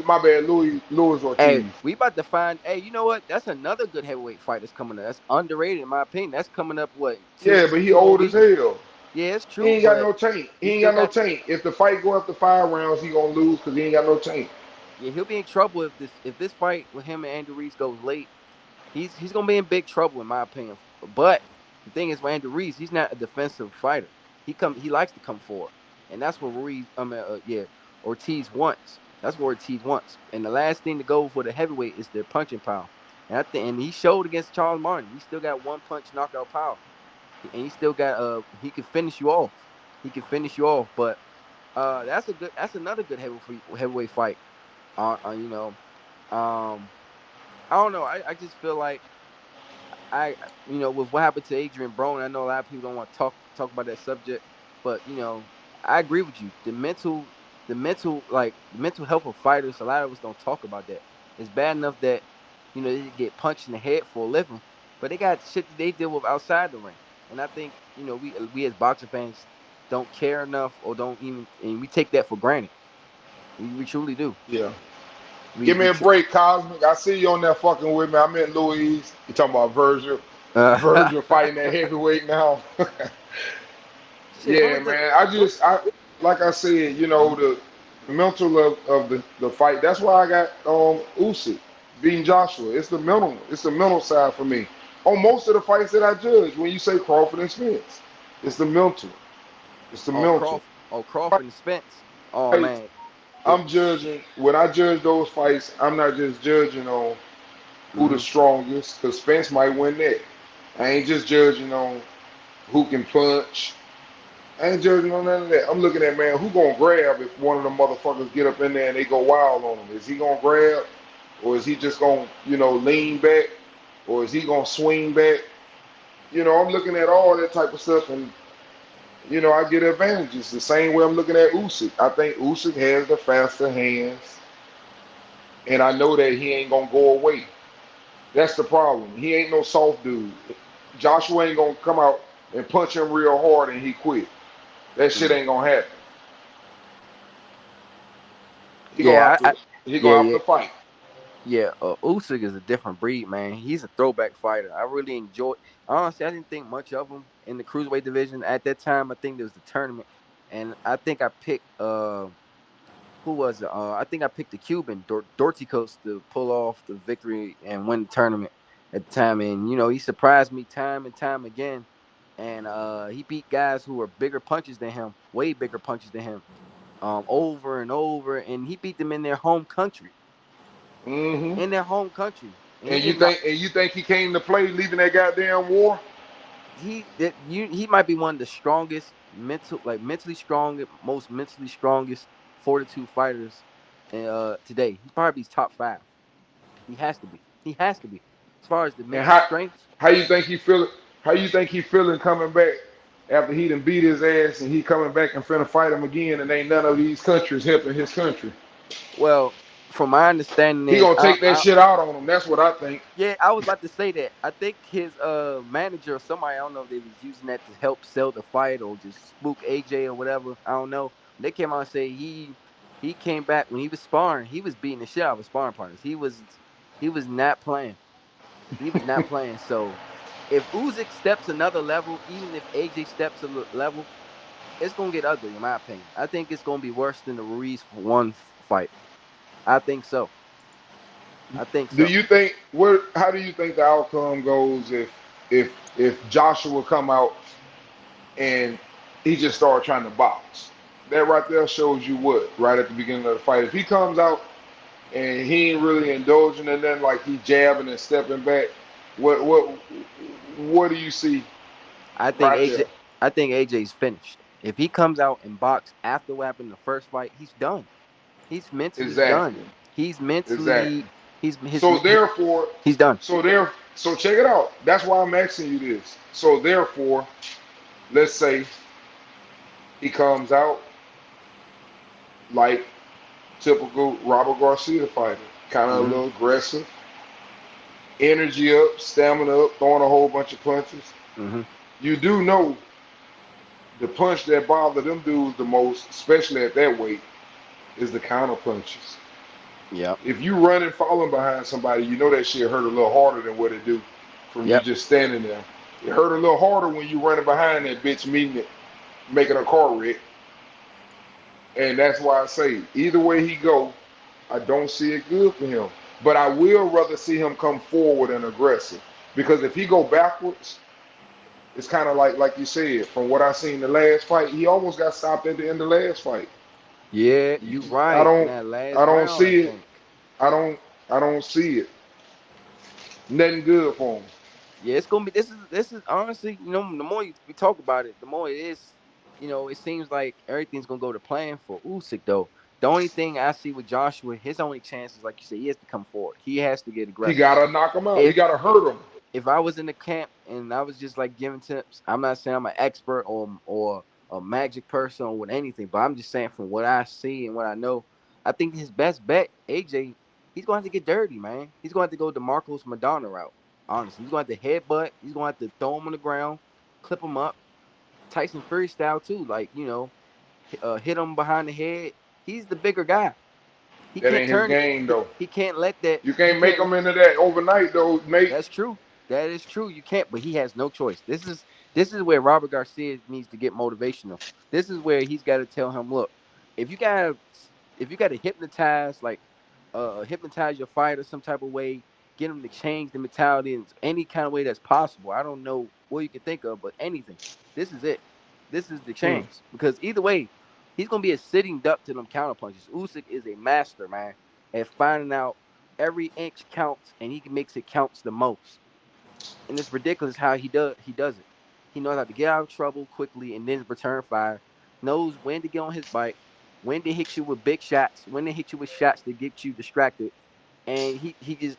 S4: My bad, Louis
S1: Hey,
S4: Ortiz.
S1: we about to find. Hey, you know what? That's another good heavyweight fight that's coming up. That's underrated in my opinion. That's coming up what
S4: Yeah,
S1: two
S4: but he
S1: two more
S4: old as
S1: weeks?
S4: hell.
S1: Yeah, it's
S4: He
S1: true,
S4: ain't got
S1: but
S4: no taint. He
S1: he
S4: ain't
S1: still
S4: got no
S1: got.
S4: taint. If the fight go up to 5 rounds, he gonna lose because he ain't got no taint.
S1: Yeah, he'll be in trouble if this fight with him and Andrew Reese goes late. He's gonna be in big trouble in my opinion. But the thing is, with Andrew Reese, he's not a defensive fighter. He likes to come forward, and that's what Reese. Ortiz wants. That's what Ortiz wants. And the last thing to go for the heavyweight is their punching power. And I think, and he showed against Charles Martin. He still got one punch knockout power, and he still got he can finish you off. He can finish you off. But that's another good heavyweight fight. You know, um, I don't know. I just feel like with what happened to Adrian Broner, I know a lot of people don't want to talk about that subject, but I agree with you. The mental health of fighters, a lot of us don't talk about that. It's bad enough that they get punched in the head for a living, but they got shit that they deal with outside the ring. And I think we as boxing fans don't care enough, or don't even, and we take that for granted. We truly do.
S4: Yeah.
S1: We
S4: Give me
S1: we
S4: a
S1: tr-
S4: break, Cosmic. I see you on there fucking with me. I'm in Louise. You talking about Virgil?
S1: uh,
S4: Virgil fighting that heavyweight now.
S1: shit. When
S4: Yeah,
S1: was the
S4: man.
S1: what,
S4: Like I said, the mental of the fight. That's why I got Usyk beating Joshua. It's the mental. It's the mental side for me. On most of the fights that I judge, when you say Crawford and Spence, it's the mental. It's the
S1: oh
S4: mental.
S1: Crawford and Spence? Oh
S4: Fights,
S1: man, the
S4: I'm judging when I judge those fights. I'm not just judging on who the
S1: hmm
S4: strongest, because Spence might win that. I ain't just judging on who can punch. I ain't judging on none of that. I'm looking at, man, who gonna grab if one of them motherfuckers get up in there and they go wild on him? Is he gonna grab, or is he just gonna lean back, or is he gonna swing back? I'm looking at all that type of stuff, and I get advantages the same way I'm looking at Usyk. I think Usyk has the faster hands, and I know that he ain't gonna go away. That's the problem. He ain't no soft dude. Joshua ain't gonna come out and punch him real hard and he quit. That shit
S1: mm.
S4: ain't gonna happen. He gonna
S1: yeah,
S4: have to. He
S1: yeah,
S4: gonna have
S1: yeah,
S4: to fight.
S1: yeah. Usyk is a different breed, man. He's a throwback fighter. I really enjoy. Honestly, I didn't think much of him in the cruiserweight division at that time. I think there was the tournament, and I think I picked who was it? I think I picked the Cuban Dorticos to pull off the victory and win the tournament at the time. And he surprised me time and time again. And he beat guys who were bigger punches than him, way bigger punches than him, over and over. And he beat them in their home country,
S4: Hmm.
S1: in their home country. And he
S4: And you
S1: didn't.
S4: think and you think he came to play leaving that goddamn war?
S1: He might be one of the strongest mentally strong, most mentally strongest fortitude fighters today. He's probably top five. He has to be. He has to be. As far as the
S4: And
S1: mental
S4: how
S1: strength,
S4: how you think he feel? How you think he feeling coming back after he done beat his ass and he coming back and finna fight him again and ain't none of these countries helping his country?
S1: well, from my understanding
S4: He
S1: is,
S4: gonna take that shit out on him. That's what I think.
S1: yeah, I was about to say that. I think his manager or somebody, I don't know if they was using that to help sell the fight or just spook AJ or whatever. I don't know. They came out and say he came back when he was sparring. He was beating the shit out of his sparring partners. He was not playing. He was not playing. So if Usyk steps another level, even if AJ steps a level, it's gonna get ugly, in my opinion. I think it's gonna be worse than the Ruiz one fight. I think so. I think
S4: Do
S1: so.
S4: you think what? How do you think the outcome goes if Joshua come out and he just started trying to box? That right there shows you what right at the beginning of the fight. If he comes out and he ain't really indulging in nothing, like he jabbing and stepping back, what do you see
S1: I think
S4: right
S1: AJ.
S4: there?
S1: I think AJ's finished. If he comes out and box after what happened in the first fight, he's done. He's mentally done.
S4: Exactly.
S1: He's
S4: Exactly.
S1: mentally.
S4: So therefore,
S1: He's done.
S4: so check it out. That's why I'm asking you this. So therefore, let's say he comes out like typical Robert Garcia fighter, kind of a
S1: Hmm.
S4: little aggressive, energy up, stamina up, throwing a whole bunch of punches.
S1: Hmm.
S4: You do know the punch that bothered them dudes the most, especially at that weight, is the counter punches.
S1: Yep.
S4: If you run and falling behind somebody, you know that shit hurt a little harder than what it do from you
S1: Yep.
S4: just standing there. It hurt a little harder when you running behind that bitch, meeting it, making a car wreck. And that's why I say either way he go, I don't see it good for him. But I will rather see him come forward and aggressive. Because if he go backwards, it's kind of like you said, from what I seen the last fight, he almost got stopped at the end of the last fight.
S1: Yeah, you
S4: I
S1: right. In
S4: don't
S1: that
S4: I
S1: last
S4: don't
S1: round, I
S4: see it.
S1: think.
S4: I don't see it. Nothing good for him.
S1: Yeah, it's gonna be. This is honestly, the more we talk about it, the more it is. It seems like everything's gonna go to plan for Usyk though. The only thing I see with Joshua, his only chance is like you said, he has to come forward. He has to get
S4: He
S1: aggressive.
S4: gotta knock him out. He
S1: If
S4: gotta hurt him.
S1: if I was in the camp and I was just like giving tips, I'm not saying I'm an expert or a magic person or with anything, but I'm just saying from what I see and what I know, I think his best bet, AJ, he's going to have to get dirty, man. He's going to have to go the Marcos Madonna route. Honestly, he's going to have to headbutt. He's going to have to throw him on the ground, clip him up, Tyson Fury style too. Like hit him behind the head. He's the bigger guy. He
S4: That
S1: can't
S4: ain't his
S1: turn it.
S4: game though.
S1: He can't let that.
S4: You
S1: He
S4: can't make
S1: can't.
S4: him into that overnight though, Nate.
S1: That's true. That is true. You can't, but he has no choice. This is where Robert Garcia needs to get motivational. This is where he's got to tell him, look, if you gotta if you gotta hypnotize your fighter some type of way, get him to change the mentality in any kind of way that's possible. I don't know what you can think of, but anything. This is it. This is the
S4: Hmm.
S1: chance because either way, he's gonna be a sitting duck to them counter punches. Usyk is a master, man, at finding out every inch counts and he makes it counts the most. And it's ridiculous how he does it. He knows how to get out of trouble quickly and then return fire. Knows when to get on his bike, when to hit you with big shots, when to hit you with shots to get you distracted. And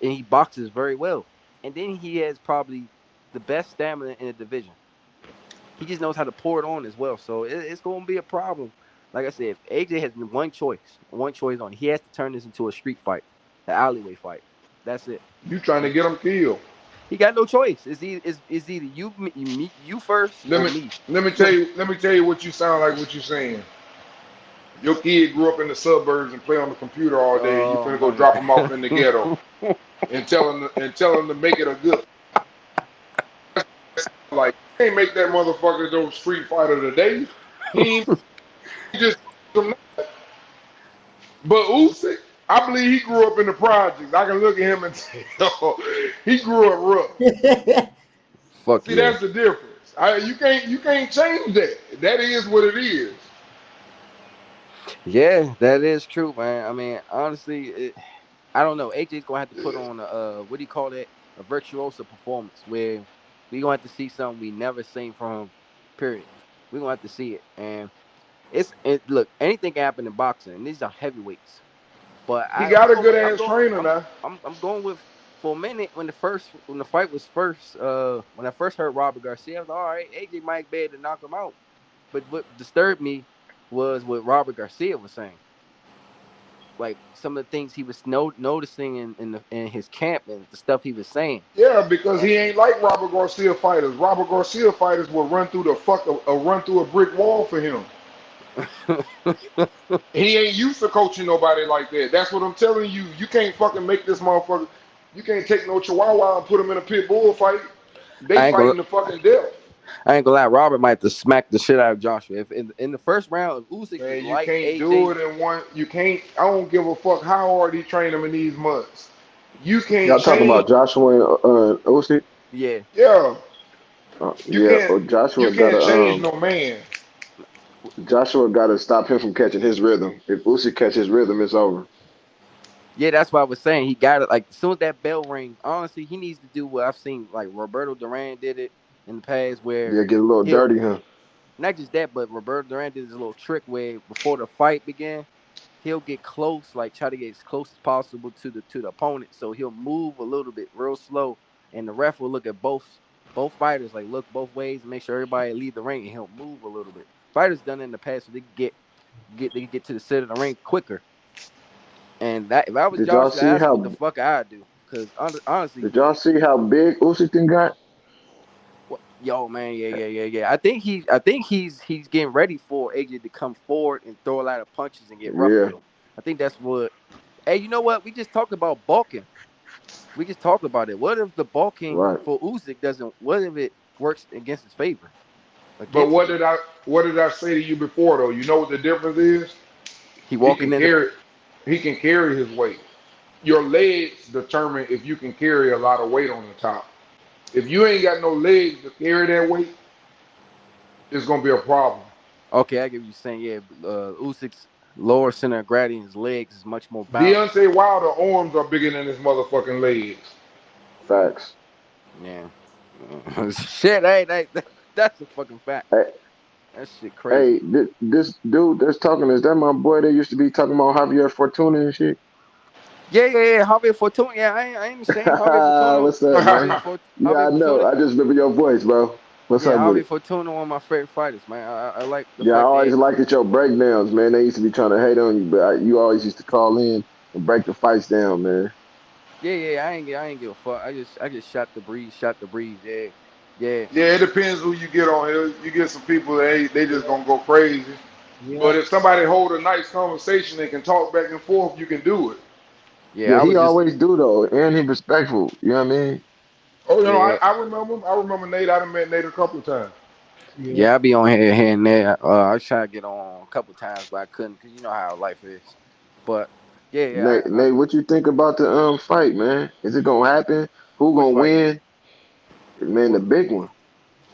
S1: he boxes very well. And then he has probably the best stamina in the division. He just knows how to pour it on as well. So it's going to be a problem. Like I said, if AJ has one choice on, he has to turn this into a street fight, an alleyway fight. That's it.
S4: You trying to get him killed.
S1: He got no choice. It's either you first
S4: Let
S1: or
S4: me
S1: me.
S4: let me tell you what you sound like. What you saying? Your kid grew up in the suburbs and play on the computer all day. You
S1: Oh
S4: finna go
S1: my
S4: drop him off in the ghetto
S1: god.
S4: and tell him to make it a good. Like he ain't make that motherfucker no Street Fighter today. He ain't just. But Usyk, I believe he grew up in the projects. I can look at him and tell he grew up rough.
S1: Fuck
S4: See,
S1: yeah.
S4: that's the difference. You can't change that. That is what it is.
S1: Yeah, that is true, man. I mean, honestly, I don't know. AJ's gonna have to put on a what do you call that? A virtuoso performance where we gonna have to see something we never seen from him. Period. We gonna have to see it. And look, anything can happen in boxing, and these are heavyweights. But
S4: He
S1: I'm
S4: got a
S1: going.
S4: good
S1: I'm
S4: ass
S1: going.
S4: trainer
S1: I'm.
S4: now.
S1: I'm going with for a minute when the fight was first. When I first heard Robert Garcia, I was like, all right, AJ might be able to knock him out. But what disturbed me was what Robert Garcia was saying. Like some of the things he was noticing in his camp and the stuff he was saying.
S4: Yeah, because
S1: And
S4: he ain't like Robert Garcia fighters. Robert Garcia fighters will run through run through a brick wall for him. He ain't used to coaching nobody like that. That's what I'm telling you. You can't fucking make this motherfucker. You can't take no chihuahua and put him in a pit bull fight. They
S1: I ain't gonna
S4: fighting the fucking death.
S1: I ain't gonna lie, Robert might have to smack the shit out of Joshua. If in the first round, if Usyk is
S4: Man, you
S1: like
S4: can't do
S1: AJ,
S4: it in one. You can't. I don't give a fuck how hard he trained him in these months. You can't
S14: Y'all talking
S4: change.
S14: about Joshua and Usyk?
S1: yeah,
S4: Yeah, you
S14: Yeah,
S4: can't. You
S14: Joshua got
S4: can't
S14: to
S4: change no man.
S14: Joshua got to stop him from catching his rhythm. If Usyk catches his rhythm, it's over.
S1: yeah, that's what I was saying. He got it like as soon as that bell ring. Honestly, he needs to do what I've seen. Like Roberto Duran did it in the past, where
S14: Yeah, get a little
S1: he'll
S14: dirty, huh?
S1: not just that, but Roberto Duran did this little trick where before the fight began, he'll get close, like try to get as close as possible to the opponent. So he'll move a little bit, real slow, and the ref will look at both fighters, like look both ways and make sure everybody leave the ring, and he'll move a little bit. Fighters done it in the past, so they can get to the center of the ring quicker. And that if I was
S14: Did y'all
S1: Joshua,
S14: see
S1: that's what the
S14: how
S1: fuck I'd do. Cause honestly,
S14: Did y'all see how big Usyk got?
S1: yo man, yeah. I think he's getting ready for AJ to come forward and throw a lot of punches and get rough
S14: Yeah,
S1: with him. I think that's what. Hey, you know what? We just talked about bulking. We just talked about it. What if the bulking
S14: right.
S1: for Usyk doesn't? What if it works against his favor?
S4: But
S1: Against him,
S4: what did I say to you before though? You know what the difference is?
S1: he
S4: He can
S1: walking in the.
S4: carry he can carry his weight. Your legs determine if you can carry a lot of weight on the top. If you ain't got no legs to carry that weight, it's gonna be a problem.
S1: Okay, I get what you're saying. Yeah, Usyk's lower center of gravity in his legs is much more balanced.
S4: Deontay Wilder arms are bigger than his motherfucking legs.
S14: Facts.
S1: Yeah. Shit, hey, that's a fucking fact.
S14: Hey,
S1: That shit
S14: hey,
S1: crazy.
S14: this dude that's talking, is that my boy that used to be talking about Javier Fortuna and shit?
S1: Yeah. Javier Fortuna. Yeah, I ain't ashamed. Javier Fortuna.
S14: What's up, man? Yeah,
S1: Javier
S14: I know.
S1: Fortuna.
S14: I just remember your voice, bro. What's
S1: Yeah,
S14: up with
S1: Javier
S14: it?
S1: Fortuna, one of my favorite fighters, man. I like the
S14: Yeah, I
S1: fact
S14: always
S1: that
S14: liked it your breakdowns, man. They used to be trying to hate on you, but you always used to call in and break the fights down, man.
S1: yeah. I ain't give a fuck. I just shot the breeze. Yeah.
S4: Yeah, it depends who you get on here. You get some people that they just gonna go crazy. But
S8: Yep.
S4: if somebody hold a nice conversation and can talk back and forth, you can do it.
S1: Yeah,
S14: Yeah,
S1: I
S14: he
S1: was just
S14: always do though, and he respectful. You know what I mean?
S4: Oh, you know,
S1: yeah.
S4: I remember him. I remember Nate. I done met Nate a couple of times.
S8: Yep.
S1: Yeah, I be on here and there. I tried to get on a couple times, but I couldn't because you know how life is. But
S14: Nate,
S1: I
S14: Nate, what you think about the fight, man? Is it gonna happen? Who
S1: which
S14: gonna
S1: fight?
S14: win? Man, the
S4: What?
S14: big one.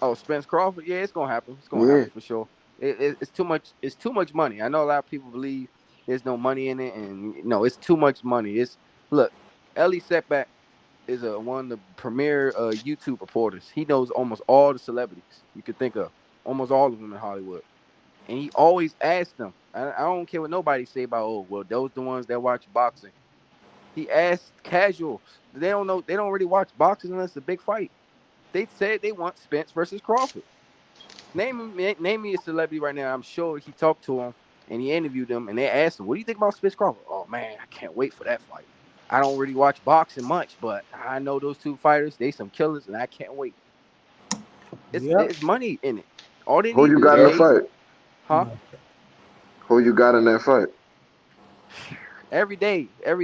S1: Oh, Spence Crawford. Yeah, it's gonna happen. It's gonna
S14: Yeah,
S1: happen for sure. It's too much. It's too much money. I know a lot of people believe there's no money in it, and no, it's too much money. It's look, Ellie Setback is one of the premier YouTube reporters. He knows almost all the celebrities you could think of, almost all of them in Hollywood, and he always asks them. I don't care what nobody say about well those the ones that watch boxing. He asked casuals. They don't know. They don't really watch boxing unless it's a big fight. They said they want Spence versus Crawford. Name me a celebrity right now. I'm sure he talked to him and he interviewed them and they asked him, "What do you think about Spence Crawford?" Oh man, I can't wait for that fight. I don't really watch boxing much, but I know those two fighters. They some killers, and I can't wait.
S8: Yep.
S1: It's money in it. All they
S14: who
S1: need to
S14: you
S1: do is
S14: got in the
S4: Yep.
S1: pay,
S14: fight?
S1: huh?
S14: Who you got in that fight?
S1: Every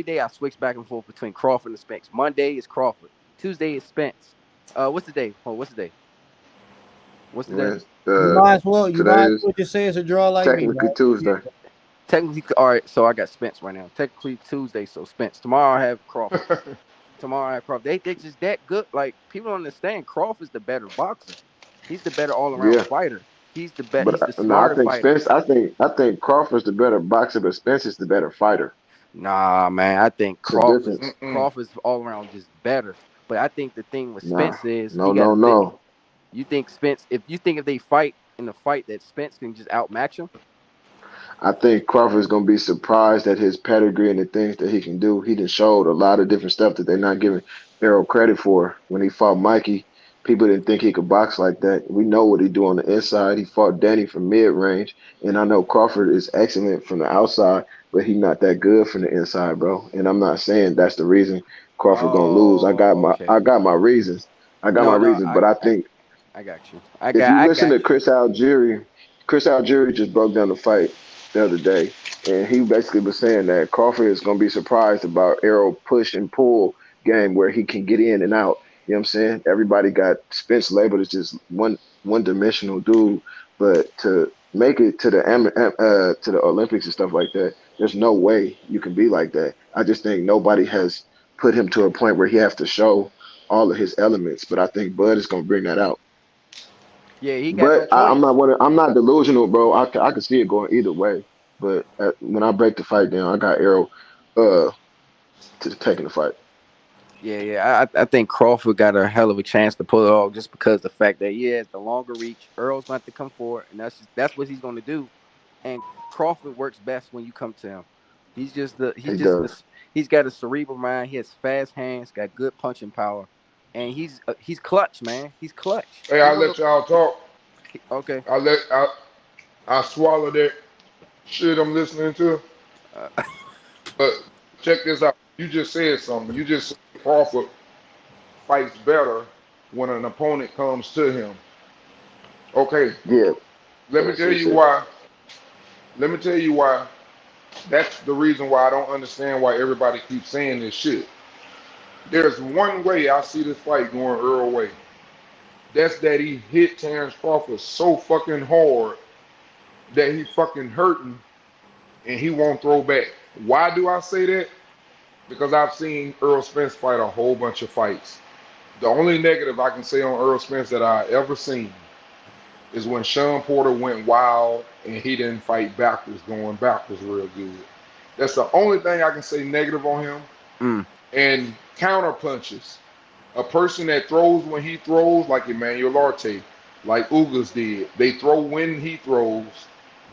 S1: day I switch back and forth between Crawford and Spence. Monday is Crawford. Tuesday is Spence. What's the day? Oh, what's the day? What's the day?
S14: Man,
S8: You might as well. You
S14: today
S8: might as
S14: is
S8: well just say it's a draw like me,
S14: technically
S8: right?
S14: Tuesday.
S1: Technically, all right. So I got Spence right now. Technically Tuesday, so Spence. Tomorrow I have Crawford. Tomorrow I have Crawford. They just that good. Like people don't understand. Crawford's the better boxer. He's the better all around
S14: Yeah,
S1: fighter. He's the bet.
S14: but
S1: He's the
S14: no, I
S1: smarter
S14: think
S1: fighter.
S14: Spence. I think Crawford's the better boxer, but Spence is the better fighter.
S1: Nah, man. I think
S14: It's a difference.
S4: Mm-mm.
S1: Crawford's all around just better. But I think the thing with
S14: Nah,
S1: Spence is
S14: no,
S1: he got
S14: no,
S1: a bit.
S14: no.
S1: You think Spence? If you think if they fight in a fight that Spence can just outmatch him?
S14: I think Crawford's gonna be surprised at his pedigree and the things that he can do. He done showed a lot of different stuff that they're not giving Errol credit for. When he fought Mikey, people didn't think he could box like that. We know what he do on the inside. He fought Danny from mid range, and I know Crawford is excellent from the outside, but he's not that good from the inside, bro. And I'm not saying that's the reason Crawford gonna lose.
S1: Oh, okay.
S14: I got my reasons. I got my
S1: No,
S14: reasons, but I think
S1: I got you.
S14: if you
S1: I
S14: listen to
S1: got you.
S14: Chris Algieri just broke down the fight the other day, and he basically was saying that Crawford is going to be surprised about Errol push and pull game where he can get in and out.
S17: You know what I'm saying? Everybody got Spence labeled as just one dimensional dude, but to make it to to the Olympics and stuff like that, there's no way you can be like that. I just think nobody has put him to a point where he has to show all of his elements, but I think Bud is gonna bring that out.
S1: Yeah, he got no
S17: But
S1: choice.
S17: I'm not delusional, bro. I can see it going either way. But when I break the fight down, I got Arrow uh to taking the fight.
S1: Yeah. I think Crawford got a hell of a chance to pull it off just because the fact that he has the longer reach. Earl's going to have to come forward, and that's what he's going to do. And Crawford works best when you come to him.
S17: He does.
S1: He's got a cerebral mind. He has fast hands, got good punching power, and he's clutch, man. He's clutch.
S4: Hey,
S1: He's
S4: I
S1: one
S4: let
S1: of
S4: y'all talk.
S1: okay.
S4: I swallow that shit I'm listening to.
S1: Uh,
S4: But check this out. You just said something. You just said Crawford fights better when an opponent comes to him. Okay,
S17: Yeah,
S4: let me
S17: that's
S4: tell
S17: what he
S4: you
S17: said.
S4: why. Let me tell you why. That's the reason why I don't understand why everybody keeps saying this shit. There's one way I see this fight going Earl way. That's that he hit Terrence Crawford so fucking hard that he fucking hurting and he won't throw back. Why do I say that? Because I've seen Earl Spence fight a whole bunch of fights. The only negative I can say on Earl Spence that I ever seen is when Sean Porter went wild and he didn't fight backwards, going backwards real good. That's the only thing I can say negative on him.
S1: mm.
S4: And counter punches. A person that throws when he throws, like Emmanuel Arte, like Ugas did, they throw when he throws.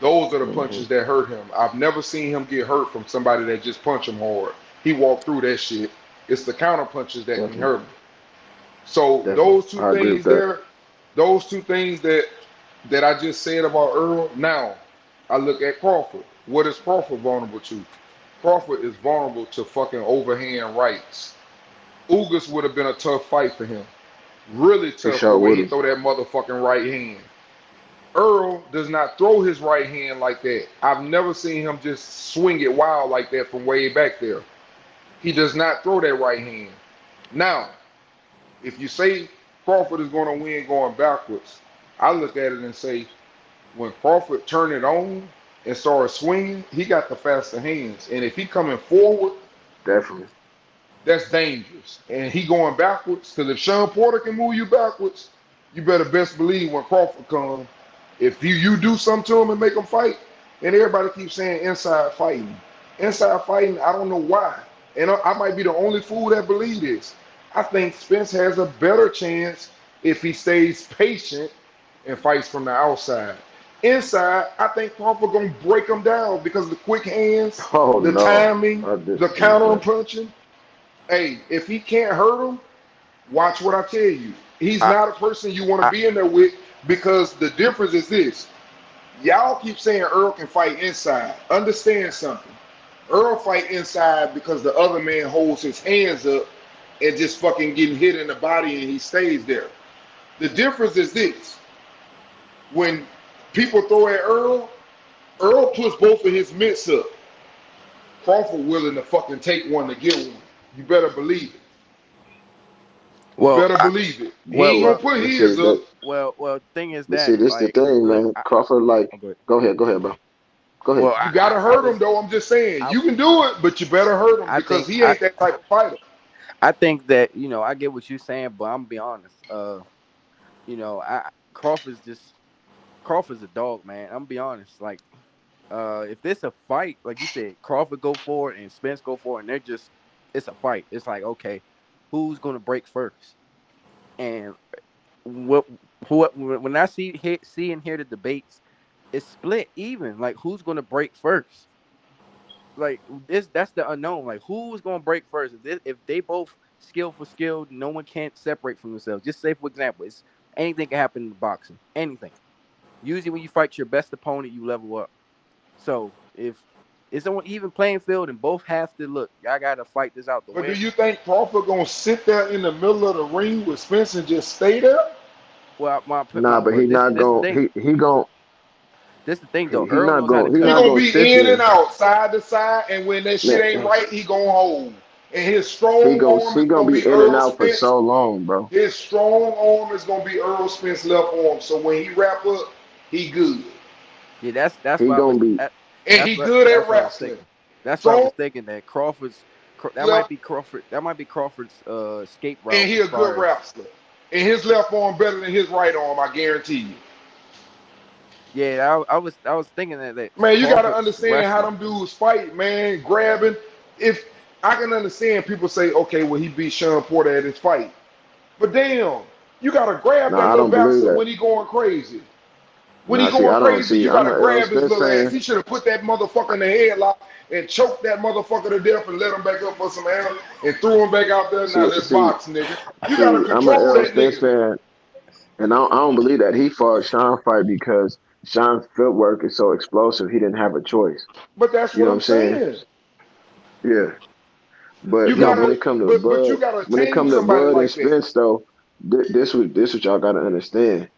S4: Those are the
S17: Hmm.
S4: punches that hurt him. I've never seen him get hurt from somebody that just punch him hard. He walked through that shit. It's the counter punches that can
S17: Definitely,
S4: hurt him. So
S17: definitely.
S4: those two
S17: I agree with
S4: things
S17: that.
S4: there, those two things that I just said about Earl. Now I look at Crawford. What is Crawford vulnerable to? Crawford is vulnerable to fucking overhand rights. Ugas would have been a tough fight for him. Really
S17: He
S4: tough the
S17: sure
S4: way
S17: would
S4: he
S17: have.
S4: throw that motherfucking right hand. Earl does not throw his right hand like that. I've never seen him just swing it wild like that from way back there. He does not throw that right hand. Now, if you say Crawford is going to win going backwards, I look at it and say when Crawford turned it on and started swinging, he got the faster hands. And if he coming forward,
S17: Definitely.
S4: that's dangerous. And he going backwards, because if Sean Porter can move you backwards, you better best believe when Crawford comes, if you do something to him and make him fight, and everybody keeps saying inside fighting. Inside fighting, I don't know why. And I might be the only fool that believe this. I think Spence has a better chance if he stays patient and fights from the outside. Inside, I think Crawford gonna break him down because of the quick hands,
S17: Oh
S4: the
S17: no,
S4: timing,
S17: I
S4: the
S17: disagree with
S4: counter
S17: that.
S4: punching. Hey, if he can't hurt him, watch what I tell you. He's
S1: I,
S4: not a person you want to
S1: I
S4: be in there with because the difference is this. Y'all keep saying Earl can fight inside. Understand something. Earl fight inside because the other man holds his hands up and just fucking getting hit in the body and he stays there. The difference is this. When people throw at Earl, Earl puts both of his mitts up. Crawford willing to fucking take one to get one. You better believe it. You
S1: well,
S4: better believe it. He
S1: well,
S4: ain't
S17: Yeah,
S4: gonna put
S17: but see
S4: his up.
S17: that.
S1: well. Thing is
S17: But see,
S1: that
S17: this the
S1: like,
S17: thing,
S1: look,
S17: man. Crawford, like,
S1: oh, good.
S17: go ahead, bro. Go ahead.
S1: Well,
S4: You gotta
S1: I
S4: hurt him
S1: was,
S4: though. I'm just saying.
S1: I,
S4: You can do it, but you better hurt him
S1: I
S4: because
S1: think,
S4: he ain't that type of fighter.
S1: I think that I get what you're saying, but I'm gonna be honest. I Crawford's a dog, man. I'm gonna be honest. Like, if this a fight, like you said, Crawford go for it and Spence go for it, and it's a fight. It's like, okay, who's gonna break first? And what, when I see and hear the debates, it's split even. Like, who's gonna break first? Like that's the unknown. Like, who's gonna break first? If they both skill for skill, no one can't separate from themselves. Just say, for example, it's anything can happen in boxing. Anything. Usually, when you fight your best opponent, you level up. So if it's on even playing field and both have to look, y'all gotta fight this out to
S4: But do
S1: win.
S4: you think Crawford gonna sit there in the middle of the ring with Spence and just stay there?
S1: Well,
S17: Nah, but he not
S1: this the
S17: going.
S1: thing.
S17: He going.
S1: This the thing though.
S17: He
S1: Earl
S17: not
S1: knows how
S17: going.
S1: to
S17: He
S4: He
S1: cut.
S17: not
S4: gonna
S17: going to
S4: be
S17: sit
S4: in and
S17: there.
S4: out, side to side, and when that shit
S17: Man,
S4: ain't right, he gonna hold. And his strong arm
S17: He
S4: is
S17: gonna
S4: gonna
S17: be
S4: be
S17: in and
S4: Earl
S17: out for
S4: Spence.
S17: so long, bro.
S4: His strong arm is gonna be Earl Spence left arm. So when he wrap up, he good.
S1: Yeah, that's
S17: He
S1: what I was.
S17: gonna be.
S4: And he good at
S1: That's what I was
S4: wrestling.
S1: thinking. That's what I
S4: Strong
S1: was thinking. That that might
S4: left,
S1: be Crawford. That might be Crawford's escape
S4: and
S1: route
S4: he
S1: as
S4: a good
S1: far as.
S4: wrestler. And his left arm better than his right arm, I guarantee you.
S1: Yeah, I was thinking that
S4: Man, you gotta
S1: Crawford's
S4: understand how
S1: wrestling.
S4: them dudes fight, man. Grabbing. If I can understand people say, okay, well he beat Sean Porter at his fight. But damn, you gotta grab that
S17: Nah, I
S4: little
S17: don't believe
S4: bastard
S17: that.
S4: when he going crazy. When he
S17: Nah, see,
S4: going
S17: I don't
S4: crazy,
S17: see.
S4: you
S17: I'm
S4: gotta
S17: an Errol
S4: grab his
S17: Spence
S4: little ass.
S17: fan.
S4: He should have put that motherfucker in the headlock and choked that motherfucker to death and let him back up for some air and threw him back out there. Now
S17: See,
S4: let's
S17: see,
S4: box, nigga. You gotta
S17: see. I'm an
S4: control
S17: Errol
S4: that
S17: Spence
S4: nigga.
S17: fan, and I don't believe that he fought Sean fight because Sean's footwork is so explosive. He didn't have a choice.
S4: But that's
S17: You
S4: what
S17: know what
S4: I'm
S17: I'm saying?
S4: saying.
S17: Yeah. But
S4: You
S17: no,
S1: Yeah,
S17: when
S4: gotta,
S17: it come to
S4: but you
S17: Bud,
S4: gotta
S17: when it
S4: tame
S17: come to
S4: somebody
S17: Bud and
S4: like that.
S17: Spence though, this what y'all gotta understand.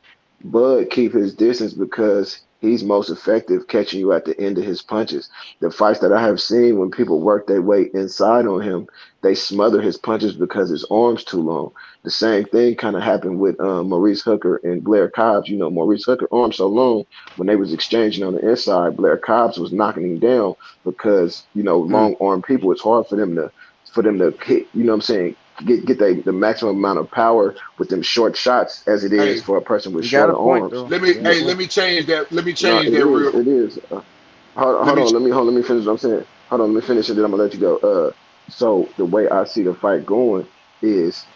S17: Bud keep his distance because he's most effective catching you at the end of his punches. The fights that I have seen when people work their way inside on him, they smother his punches because his arm's too long. The same thing kind of happened with Maurice Hooker and Blair Cobbs. You know, Maurice Hooker arm so long when they was exchanging on the inside, Blair Cobbs was knocking him down because long arm people. It's hard for them to hit. You know what I'm saying? Get the maximum amount of power with them short shots as it is
S4: Hey,
S17: for a person with
S1: you got a
S17: shorter
S1: point
S17: arms.
S1: though. You got a
S4: let
S1: point.
S4: me change that. Let me
S17: No,
S4: change that real.
S17: it is.
S4: Let me.
S17: Let me finish what I'm saying. Hold on, let me finish it, then I'm gonna let you go. So the way I see the fight going is,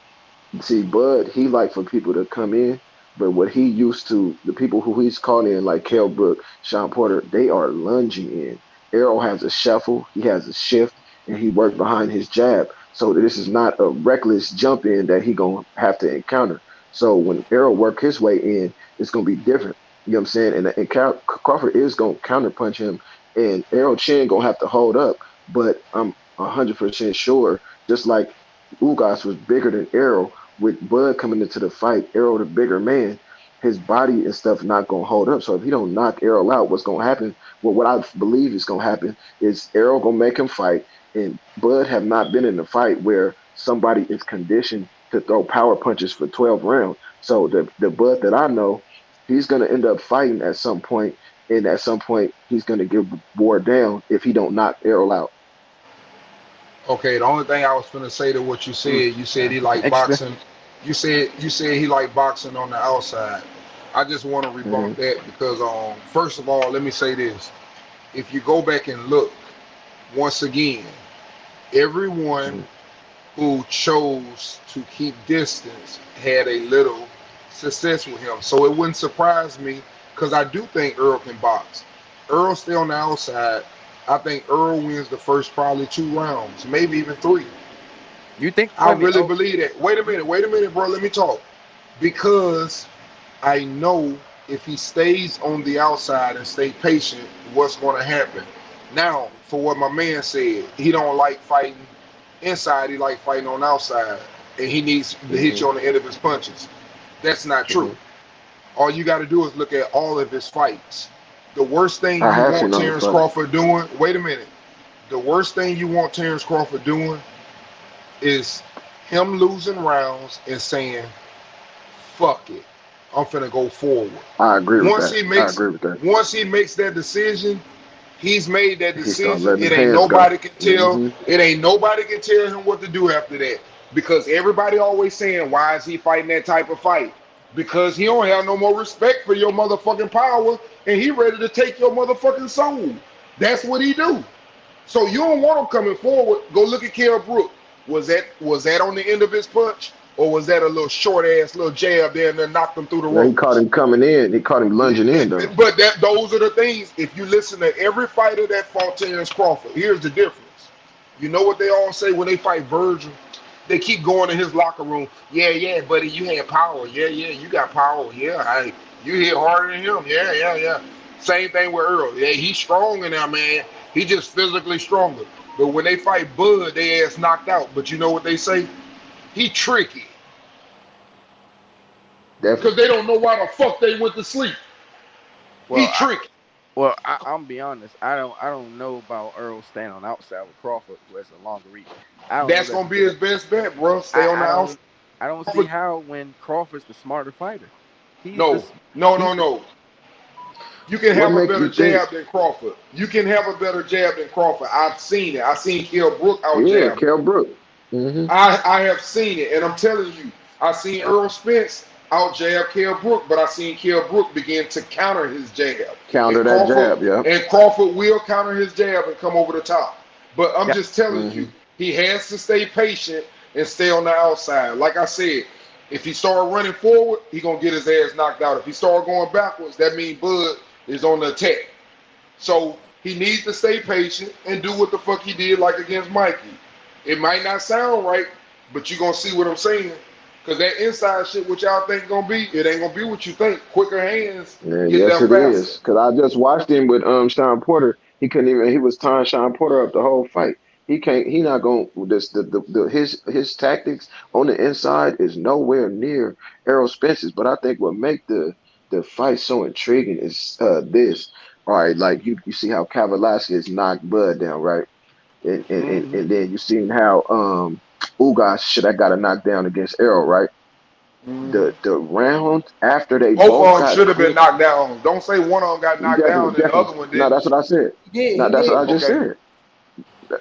S17: see, Bud, he like for people to come in, but what he used to, the people who he's caught in, like Kell Brook, Sean Porter, they are lunging in. Errol has a shuffle, he has a shift, and he worked behind his jab. So this is not a reckless jump in that he gonna have to encounter. So when Errol work his way in, it's gonna be different. You know what I'm saying? And Crawford is gonna counterpunch him, and Errol Chin gonna have to hold up. But I'm 100% sure, just like Ugas was bigger than Errol, with Bud coming into the fight, Errol the bigger man, his body and stuff not gonna hold up. So if he don't knock Errol out, what's gonna happen? Well, what I believe is gonna happen is Errol gonna make him fight, and Bud have not been in a fight where somebody is conditioned to throw power punches for 12 rounds. So the Bud that I know, he's gonna end up fighting at some point, and at some point he's gonna get wore down if he don't knock Errol out.
S4: Okay, the only thing I was finna say to what you said he like
S1: Extra.
S4: boxing. You said he like boxing on the outside. I just want to rebut
S17: Mm-hmm.
S4: that because first of all, let me say this. If you go back and look once again, everyone who chose to keep distance had a little success with him. So it wouldn't surprise me because I do think Earl can box. Earl stay on the outside. I think Earl wins the first probably 2 rounds, maybe even 3.
S1: You think?
S4: I
S1: Wait a minute.
S4: really
S1: Oh,
S4: believe that. Wait a minute, bro. Let me talk. Because I know if he stays on the outside and stay patient, what's going to happen. Now, for what my man said, he don't like fighting inside. He like fighting on the outside, and he needs to hit
S17: Mm-hmm.
S4: you on the end of his punches. That's not true.
S17: Mm-hmm.
S4: All you got to do is look at all of his fights. The worst thing
S17: I
S4: you
S17: have
S4: want
S17: seen all his
S4: Terrence
S17: fights.
S4: Crawford doing. Wait a minute. The worst thing you want Terrence Crawford doing is him losing rounds and saying, fuck it, I'm finna go forward.
S17: I agree with
S4: Once
S17: that.
S4: he
S17: I
S4: makes
S17: agree with that.
S4: once he makes that decision, he's made that
S17: He started
S4: decision.
S17: letting
S4: It
S17: his
S4: ain't
S17: hands go.
S4: nobody can tell.
S17: Mm-hmm.
S4: It ain't nobody can tell him what to do after that. Because everybody always saying, why is he fighting that type of fight? Because he don't have no more respect for your motherfucking power, and he ready to take your motherfucking soul. That's what he do. So you don't want him coming forward. Go look at Kell Brook. Was that on the end of his punch, or was that a little short ass little jab there and then knocked him through the
S17: Yeah, he caught
S4: ropes?
S17: him coming in. He caught him lunging in though.
S4: But those are the things. If you listen to every fighter that fought Terrence Crawford, here's the difference. You know what they all say when they fight Virgil? They keep going in his locker room. Yeah, yeah, buddy, you had power. Yeah, yeah, you got power. Yeah, you hit harder than him. Yeah, yeah, yeah. Same thing with Earl. Yeah, he's strong in there, man. He just physically stronger. But when they fight Bud, they ass knocked out. But you know what they say? He tricky. Because
S17: Definitely.
S4: they don't know why the fuck they went to sleep. He
S1: well,
S4: tricky.
S1: Well, I'm be honest. I don't know about Earl staying on the outside with Crawford, who has a longer reach. I don't know
S4: That's
S1: that's
S4: gonna
S1: a
S4: be
S1: good.
S4: his best bet, bro. Stay
S1: I
S4: on the
S1: I
S4: outside.
S1: don't I don't see
S4: Crawford-
S1: how when Crawford's the smarter fighter. He's the
S4: No, no, no,
S1: he's the
S4: no. You can
S17: What
S4: have a
S17: make
S4: better
S17: you think?
S4: jab than Crawford. You can have a better jab than Crawford. I've seen it. I've seen Kell Brook out
S17: Yeah,
S4: jab.
S17: Kell Brook. Mm-hmm.
S4: I have seen it, and I'm telling you, I seen Earl Spence out jab Kell Brook, but I seen Kell Brook begin to counter his jab, and
S17: Counter that
S4: Crawford
S17: jab, yeah.
S4: and Crawford will counter his jab and come over the top. But I'm
S1: yeah.
S4: just telling
S17: Mm-hmm.
S4: you, he has to stay patient and stay on the outside. Like I said, if he start running forward, he gonna get his ass knocked out. If he start going backwards, that means Bud is on the attack. So he needs to stay patient and do what the fuck he did like against Mikey. It might not sound right, but you're gonna see what I'm saying. Cause that inside shit, what y'all think gonna be, it ain't gonna be what you think. Quicker hands
S17: Yeah,
S4: get
S17: yes
S4: there
S17: it
S4: faster.
S17: is. Cause I just watched him with Sean Porter. He couldn't even. He was tying Sean Porter up the whole fight. He can't. He not going. This the his tactics on the inside is nowhere near Errol Spence's. But I think what make the fight so intriguing is this. All right, like you see how Kavaliauskas knocked Bud down, right?
S4: Hmm.
S17: And then you seen how Ugas should have got a knockdown against Errol, right?
S4: Hmm.
S17: The round after they
S4: Both
S17: both
S4: of them
S17: got
S4: should have been
S17: clipped.
S4: knocked down. Don't say one of them got knocked
S17: Definitely,
S4: down and the
S17: definitely.
S4: other one
S17: No,
S4: didn't.
S17: that's what I said.
S8: He did.
S17: No,
S8: He
S17: that's what
S8: did.
S17: I just
S4: Okay.
S17: said.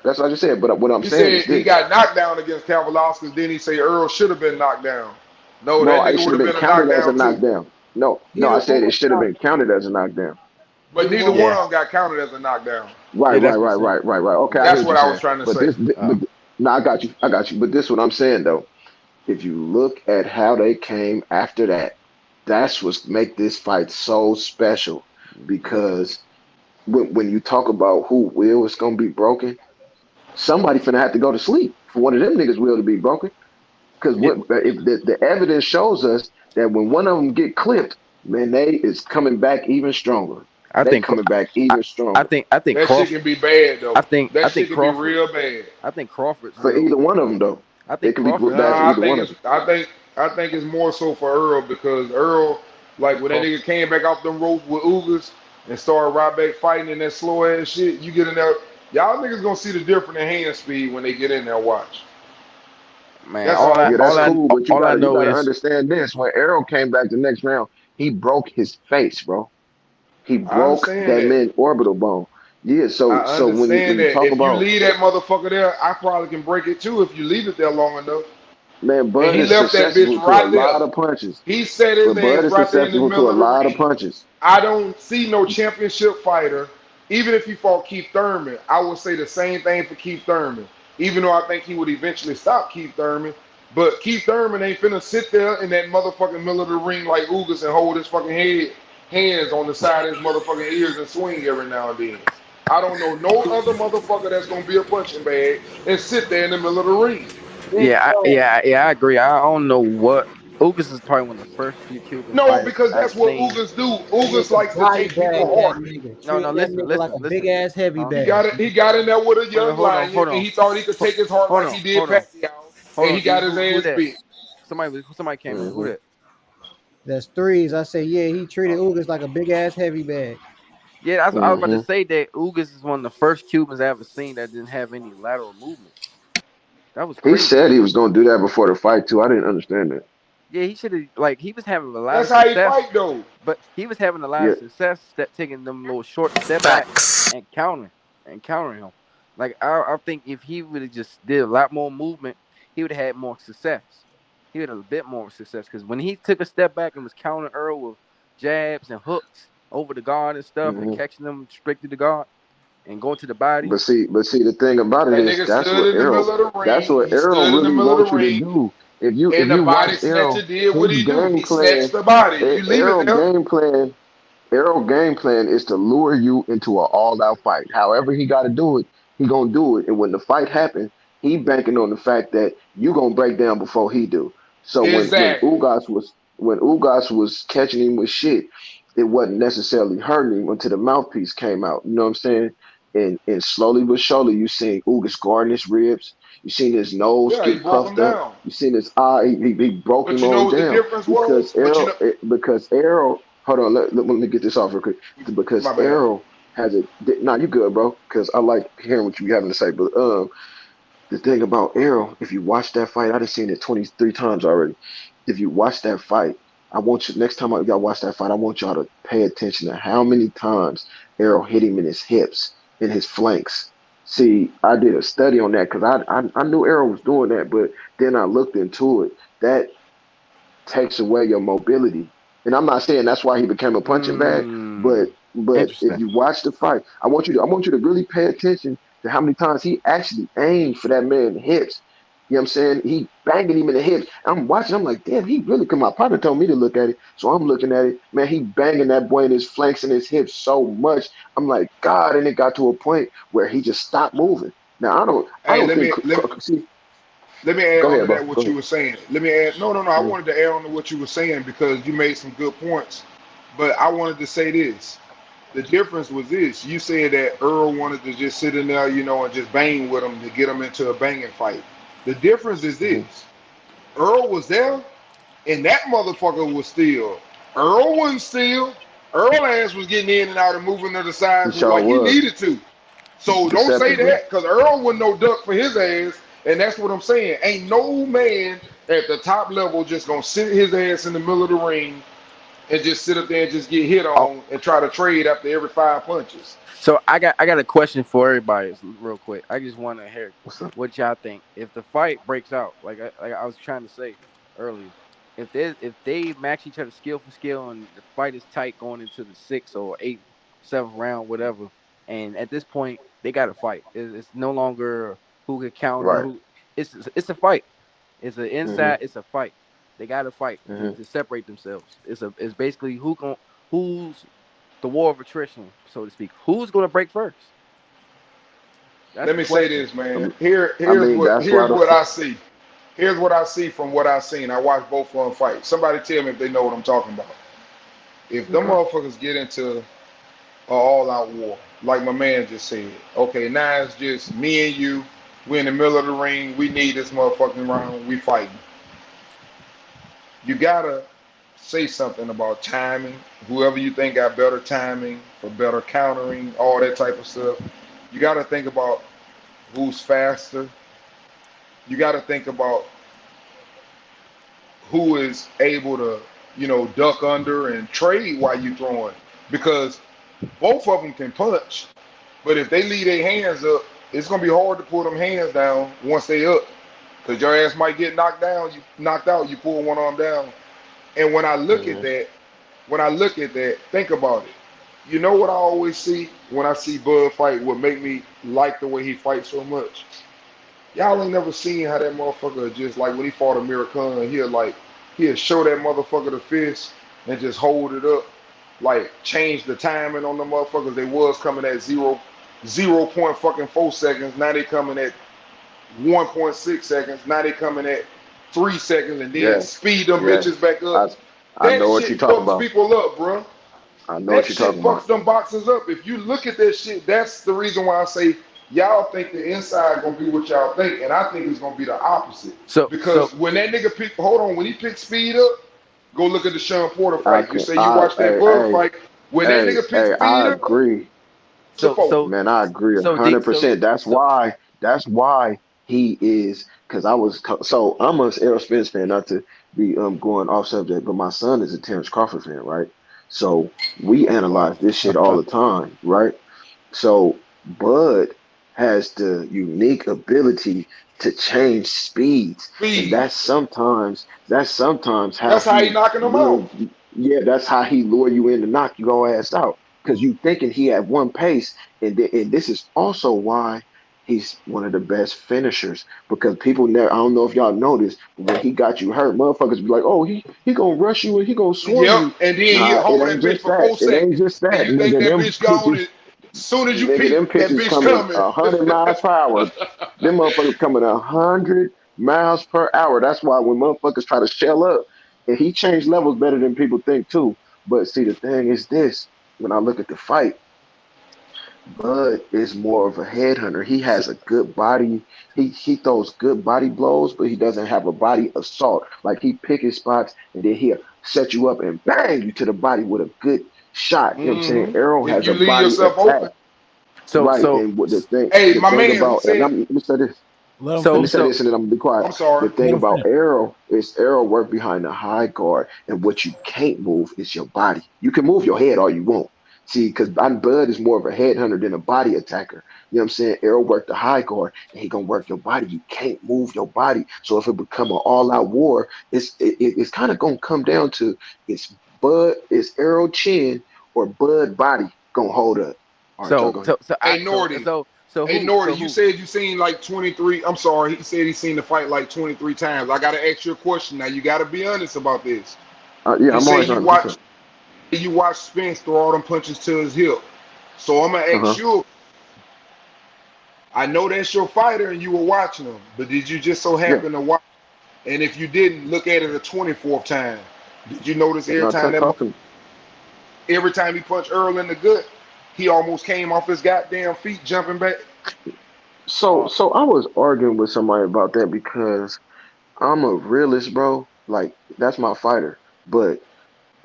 S17: That's what I just said. But what I'm
S4: He
S17: saying
S4: said
S17: is
S4: he
S17: this.
S4: got knocked down against Kavalauskas, then he say Earl should have been knocked down. No,
S17: No,
S4: that
S17: it
S4: nigga
S17: should
S4: would
S17: have
S4: have
S17: been
S4: been a
S17: counted as a
S4: knockdown too.
S17: knockdown. No, no, I
S8: Neither
S17: said
S8: one
S17: it
S8: was
S17: should have been
S8: counted.
S17: counted as a knockdown.
S4: But
S8: Neither
S4: neither
S8: one was
S4: one
S1: Yeah,
S4: of them got counted as a knockdown.
S17: Right,
S1: yeah,
S17: right,
S1: that's what
S17: right,
S1: I'm saying.
S17: right, right, right. Okay, I hear
S4: That's
S17: what
S4: what
S17: you're
S4: I was
S17: saying.
S4: trying to
S17: But
S4: say.
S17: but no, I got you. I got you. But this what I'm saying though. If you look at how they came after that, that's what make this fight so special. Because when you talk about who will is gonna be broken, somebody finna have to go to sleep for one of them niggas will to be broken. Because
S1: Yeah,
S17: what if the evidence shows us that when one of them get clipped, man, they is coming back even stronger.
S1: I
S17: They
S1: think Craw-
S17: coming back
S1: I,
S17: even
S1: I
S17: stronger
S1: think I think
S4: That shit
S1: Crawford.
S4: can be bad
S1: I
S4: though.
S1: think I
S4: That
S1: think
S4: shit can be
S1: Crawford.
S4: real bad.
S1: I think Crawford's
S17: for
S1: real.
S17: either one of them though.
S1: I
S17: They
S1: think
S17: can be
S1: Crawford
S17: bad for
S1: real.
S4: Nah,
S17: either one of them.
S4: I think it's more so for Earl because Earl,
S1: I
S4: like
S1: think
S4: when that
S1: Crawford.
S4: nigga came back off them ropes with Ugas and started right back fighting in that slow ass shit, you get in there, y'all niggas gonna see the difference in hand speed when they get in there. Watch.
S1: Man,
S4: That's all I'm
S17: Yeah,
S4: gonna
S17: that's
S1: all I
S4: say.
S17: cool, but
S1: all I
S17: you
S1: know
S17: gotta
S1: is
S17: understand this. When Arrow came back the next round, he broke his face, bro. He
S4: I
S17: broke
S4: understand
S17: that
S4: that.
S17: man orbital bone. Yeah,
S4: I
S17: so when
S4: understand
S17: you
S4: that.
S17: talk
S4: If you
S17: about
S4: leave that motherfucker there, I probably can break it too if you leave it there long enough.
S17: man,
S4: And
S17: Bud
S4: he
S17: is
S4: left that bitch
S17: susceptible to a
S4: right there.
S17: lot of punches.
S4: He set his
S17: But Bud
S4: ass
S17: is
S4: right there in the
S17: susceptible to
S4: middle
S17: a
S4: of the
S17: lot of
S4: ring.
S17: punches.
S4: I don't see no championship fighter, even if he fought Keith Thurman, I would say the same thing for Keith Thurman. Even though I think he would eventually stop Keith Thurman. But Keith Thurman ain't finna sit there in that motherfucking middle of the ring like Ugas and hold his fucking hands on the side of his motherfucking ears and swing every now and then. I don't know no other motherfucker that's gonna be a punching bag and sit there in the middle of the ring.
S18: Big Joe.
S1: I agree. I don't know what Ugas is probably one of the first few Cuban
S4: No,
S1: fighters
S4: because
S1: I've
S4: that's what
S1: seen.
S4: Ugas do.
S8: That
S4: Ugas
S8: nigga
S4: likes to
S8: body
S4: take people
S8: bag that
S4: hard.
S8: nigga.
S1: No,
S8: Treat
S1: no,
S8: that
S1: listen,
S8: nigga like
S1: listen,
S8: a big
S1: listen.
S8: ass heavy
S1: Huh?
S8: bag.
S4: He got in there with a
S1: Wait,
S4: young
S1: hold on,
S4: lion
S1: hold
S4: and
S1: on,
S4: he thought he could take his heart
S1: hold
S4: like
S1: on,
S4: he did
S1: hold on,
S4: Pacquiao
S1: hold
S4: and he
S1: on. D,
S4: got his
S1: who
S4: ass
S1: that?
S4: beat.
S1: Somebody came in. Who
S17: Hmm.
S1: that?
S8: That's threes. I say, yeah, he treated
S1: Oh,
S8: Ugas like a big ass heavy bag.
S1: yeah, I was about to
S17: Hmm.
S1: say that Ugas is one of the first Cubans I ever seen that didn't have any lateral movement. That was
S17: He
S1: crazy.
S17: said he was gonna do that before the fight too. I didn't understand that.
S1: Yeah, he should have he was having a lot
S4: That's
S1: of
S4: how he
S1: success,
S4: fight though.
S1: but he was having a lot
S17: Yeah.
S1: of success taking them little short step backs
S22: Facts.
S1: and countering him. Like I think if he would have just did a lot more movement, he would have had more success. He would have a bit more success because when he took a step back and was countering Earl with jabs and hooks over the guard and stuff and
S17: Hmm.
S1: catching them straight to the guard and going to the body.
S17: But see, the thing about it
S4: That
S17: is
S4: nigga stood in the middle of the
S17: That's
S4: ring.
S17: what
S4: He
S17: Arrow
S4: stood in the
S17: really
S4: middle of
S17: wants
S4: the
S17: you to
S4: ring
S17: do. If
S4: and the
S17: you watch
S4: body snatcher
S17: Arrow,
S4: did
S17: his
S4: what he do.
S17: game
S4: He
S17: plan,
S4: snatched the body. You leave it
S17: Arrow
S4: there.
S17: game plan Errol game plan is to lure you into an all-out fight. However he got to do it, he gonna do it. And when the fight happens, he banking on the fact that you gonna break down before he do. So
S4: Exactly.
S17: when Ugas was catching him with shit, it wasn't necessarily hurting him until the mouthpiece came out. You know what I'm saying? And slowly but surely, you seen Ugas guarding his ribs. You seen his nose
S4: Yeah, he
S17: get
S4: broke him
S17: puffed up.
S4: down.
S17: You seen his eye. He broke
S4: But
S17: him
S4: you know
S17: on
S4: what the
S17: down
S4: difference was? But you know,
S17: Because Errol, hold on, let me get this off real quick. Because
S4: my bad.
S17: has a nah, you good, bro? Because I like hearing what you having to say. But the thing about Errol, if you watch that fight, I've seen it 23 times already. If you watch that fight, I want you next time y'all watch that fight, I want y'all to pay attention to how many times Errol hit him in his hips, in his flanks. See, I did a study on that because I knew Errol was doing that, but then I looked into it. That takes away your mobility. And I'm not saying that's why he became a punching bag, but if
S1: Interesting.
S17: you watch the fight, I want you to really pay attention to how many times he actually aimed for that man in the hips. You know what I'm saying? He banging him in the hips. I'm watching, I'm like, damn, he really come. My partner told me to look at it. So I'm looking at it. Man, he banging that boy in his flanks and his hips so much. I'm like, God, and it got to a point where he just stopped moving. Now I
S4: Hey,
S17: don't think see,
S4: let me add
S17: go
S4: on
S17: ahead,
S4: to
S17: bro.
S4: that
S17: Go
S4: what you
S17: ahead.
S4: were saying. Let me add. No. I
S17: Mhm.
S4: wanted to add on to what you were saying because you made some good points. But I wanted to say this. The difference was this. You said that Earl wanted to just sit in there, and just bang with him to get him into a banging fight. The difference is this.
S17: Mhm.
S4: Earl was there, and that motherfucker was still. Earl wasn't still. Earl ass was getting in and out and moving to the
S17: He
S4: sides
S17: sure
S4: like he
S17: was
S4: needed to. So don't say
S17: deceptively.
S4: that because Earl wasn't no duck for his ass, and that's what I'm saying. Ain't no man at the top level just gonna sit his ass in the middle of the ring and just sit up there and just get hit
S1: Oh,
S4: on and try to trade after every 5 punches.
S1: so I got a question for everybody, real quick. I just want to hear
S17: What's up?
S1: what y'all think. If the fight breaks out, like I was trying to say earlier, if they match each other skill for skill and the fight is tight going into the sixth or eighth, seventh round, whatever, and at this point they got to fight. It's no longer who can counter
S17: Right.
S1: who. It's a fight. It's an
S17: Hmm.
S1: inside. It's a fight. They got to fight to,
S17: Hmm.
S1: to separate themselves. It's basically who's the war of attrition, so to speak. Who's going to break first? That's
S4: Let
S1: the
S4: me say
S1: question.
S4: this, man.
S17: Um,
S4: Here,
S17: I
S4: here's
S17: mean,
S4: what
S17: that's why
S4: here's
S17: the
S4: what I see. Here's what I see from what I've seen. I watched both of them fight. Somebody tell me if they know what I'm talking about. If them
S17: okay.
S4: motherfuckers get into a all-out war, like my man just said, okay, now it's just me and you. We in the middle of the ring. We need this motherfucking round. We fighting. You gotta say something about timing. Whoever you think got better timing for better countering, all that type of stuff. You gotta think about who's faster. You gotta think about who is able to, duck under and trade while you throwing. Because both of them can punch, but if they leave their hands up, it's gonna be hard to pull them hands down once they up. Cause your ass might get knocked down, you knocked out, you pull one arm down. And
S17: Hmm.
S4: when I look at that, think about it. You know what I always see when I see Bud fight? What make me like the way he fights so much? Y'all ain't never seen how that motherfucker just like when he fought Amir Khan, he'll show that motherfucker the fist and just hold it up, like change the timing on the motherfuckers. They was coming at zero point fucking 4 seconds. Now they coming at 1.6 seconds. Now they coming at 3 seconds, and then
S17: Yes.
S4: speed them
S17: Yes.
S4: bitches back up.
S17: I
S4: That
S17: know what you're
S4: shit
S17: talking
S4: fucks
S17: about.
S4: people up, bro.
S17: I know what
S4: That
S17: you're
S4: shit
S17: talking
S4: fucks
S17: about.
S4: them boxes up. If you look at that shit, that's the reason why I say y'all think the inside gonna be what y'all think, and I think it's gonna be the opposite.
S1: So
S4: Because when that nigga pick, hold on, when he picked speed up, go look at the Sean Porter
S17: I
S4: fight. You
S17: can.
S4: say you watched that
S17: Hey,
S4: Bud
S17: hey,
S4: fight. When that
S17: hey,
S4: nigga picked
S17: hey.
S4: speed
S17: I
S4: up,
S17: agree.
S4: it's a
S1: so
S4: four.
S1: so
S17: Man, I agree a
S1: so D
S17: hundred
S1: so
S17: percent. That's
S1: so
S17: why. That's why he is. Because so I'm a Errol Spence fan. Not to be going off subject, but my son is a Terrence Crawford fan, right? So we
S4: Wow.
S17: analyze this shit all the time, right? So Bud has the unique ability to change speeds, and
S4: Speed.
S17: that's sometimes how
S4: That's how he
S17: he
S4: knocking them
S17: lure.
S4: out.
S17: Yeah, that's how he lure you in to knock your ass out because you thinking he at one pace, and this is also why he's one of the best finishers because people never. I don't know if y'all noticed, but when he got you hurt, motherfuckers be like, "Oh, he gonna rush you and he gonna swarm
S4: Yep.
S17: you."
S4: And then he'll
S17: Nah, it
S4: hold
S17: ain't
S4: that bitch
S17: just
S4: for
S17: that.
S4: four
S17: It ain't
S4: seconds,
S17: just
S4: and
S17: that,
S4: you think
S17: nigga.
S4: that
S17: Them
S4: bitch gone,
S17: pitches,
S4: and as soon as you
S17: nigga,
S4: peek,
S17: them
S4: that
S17: pitches
S4: bitch
S17: coming
S4: coming.
S17: 100 miles per hour. Them motherfuckers coming 100 miles per hour. That's why when motherfuckers try to shell up, and he changed levels better than people think too. But see, the thing is this: when I look at the fight. Bud is more of a headhunter. He
S1: so,
S17: has a good body. He throws good body blows, but he doesn't have a body assault. Like he pick his spots and then he'll set you up and bang you to the body with a good shot. You know what I'm saying?
S4: Hmm.
S17: Errol
S4: If
S17: has
S4: you
S17: a
S4: leave
S17: body
S4: yourself
S17: attack,
S4: open,
S1: So
S17: right?
S1: so
S17: And what
S4: hey,
S17: the
S4: my
S17: thing
S4: man, who
S17: about, and
S4: said?
S17: let me say this.
S8: Let him
S17: Let me
S1: so
S8: finish.
S17: say
S1: so
S17: this, and then I'm gonna be quiet.
S4: I'm sorry.
S17: The thing
S8: Let him
S17: about
S8: finish.
S17: Arrow is Arrow work behind the high guard, and what you can't move is your body. You can move your head all you want. See, because Bud is more of a headhunter than a body attacker. You know what I'm saying? Arrow work the high guard, and he gonna work your body. You can't move your body. So if it become an all-out war, it's kind of gonna come down to it's Arrow chin or Bud body gonna hold up. All right, y'all
S1: so
S17: go ahead.
S1: so so I
S4: Hey,
S1: so
S4: Nordy.
S1: so so
S4: Hey,
S1: who
S4: Nordy,
S1: so
S4: you
S1: who?
S4: said you seen like 23. I'm sorry. He said he seen the fight like 23 times. I gotta ask you a question now. You gotta be honest about this.
S17: Yeah,
S4: You
S17: I'm
S4: say
S17: always
S4: you
S17: 100%.
S4: watch Spence throw all them punches to his hip. So I'm gonna ask
S17: Uh-huh.
S4: you. I know that's your fighter and you were watching him, but did you just so
S17: Yeah.
S4: happen to watch? And if you didn't, look at it a 24th time. Did you notice
S17: No, talk to me.
S4: every time he punched Earl in the gut, he almost came off his goddamn feet jumping back?
S17: So I was arguing with somebody about that because I'm a realist, bro. Like that's my fighter. But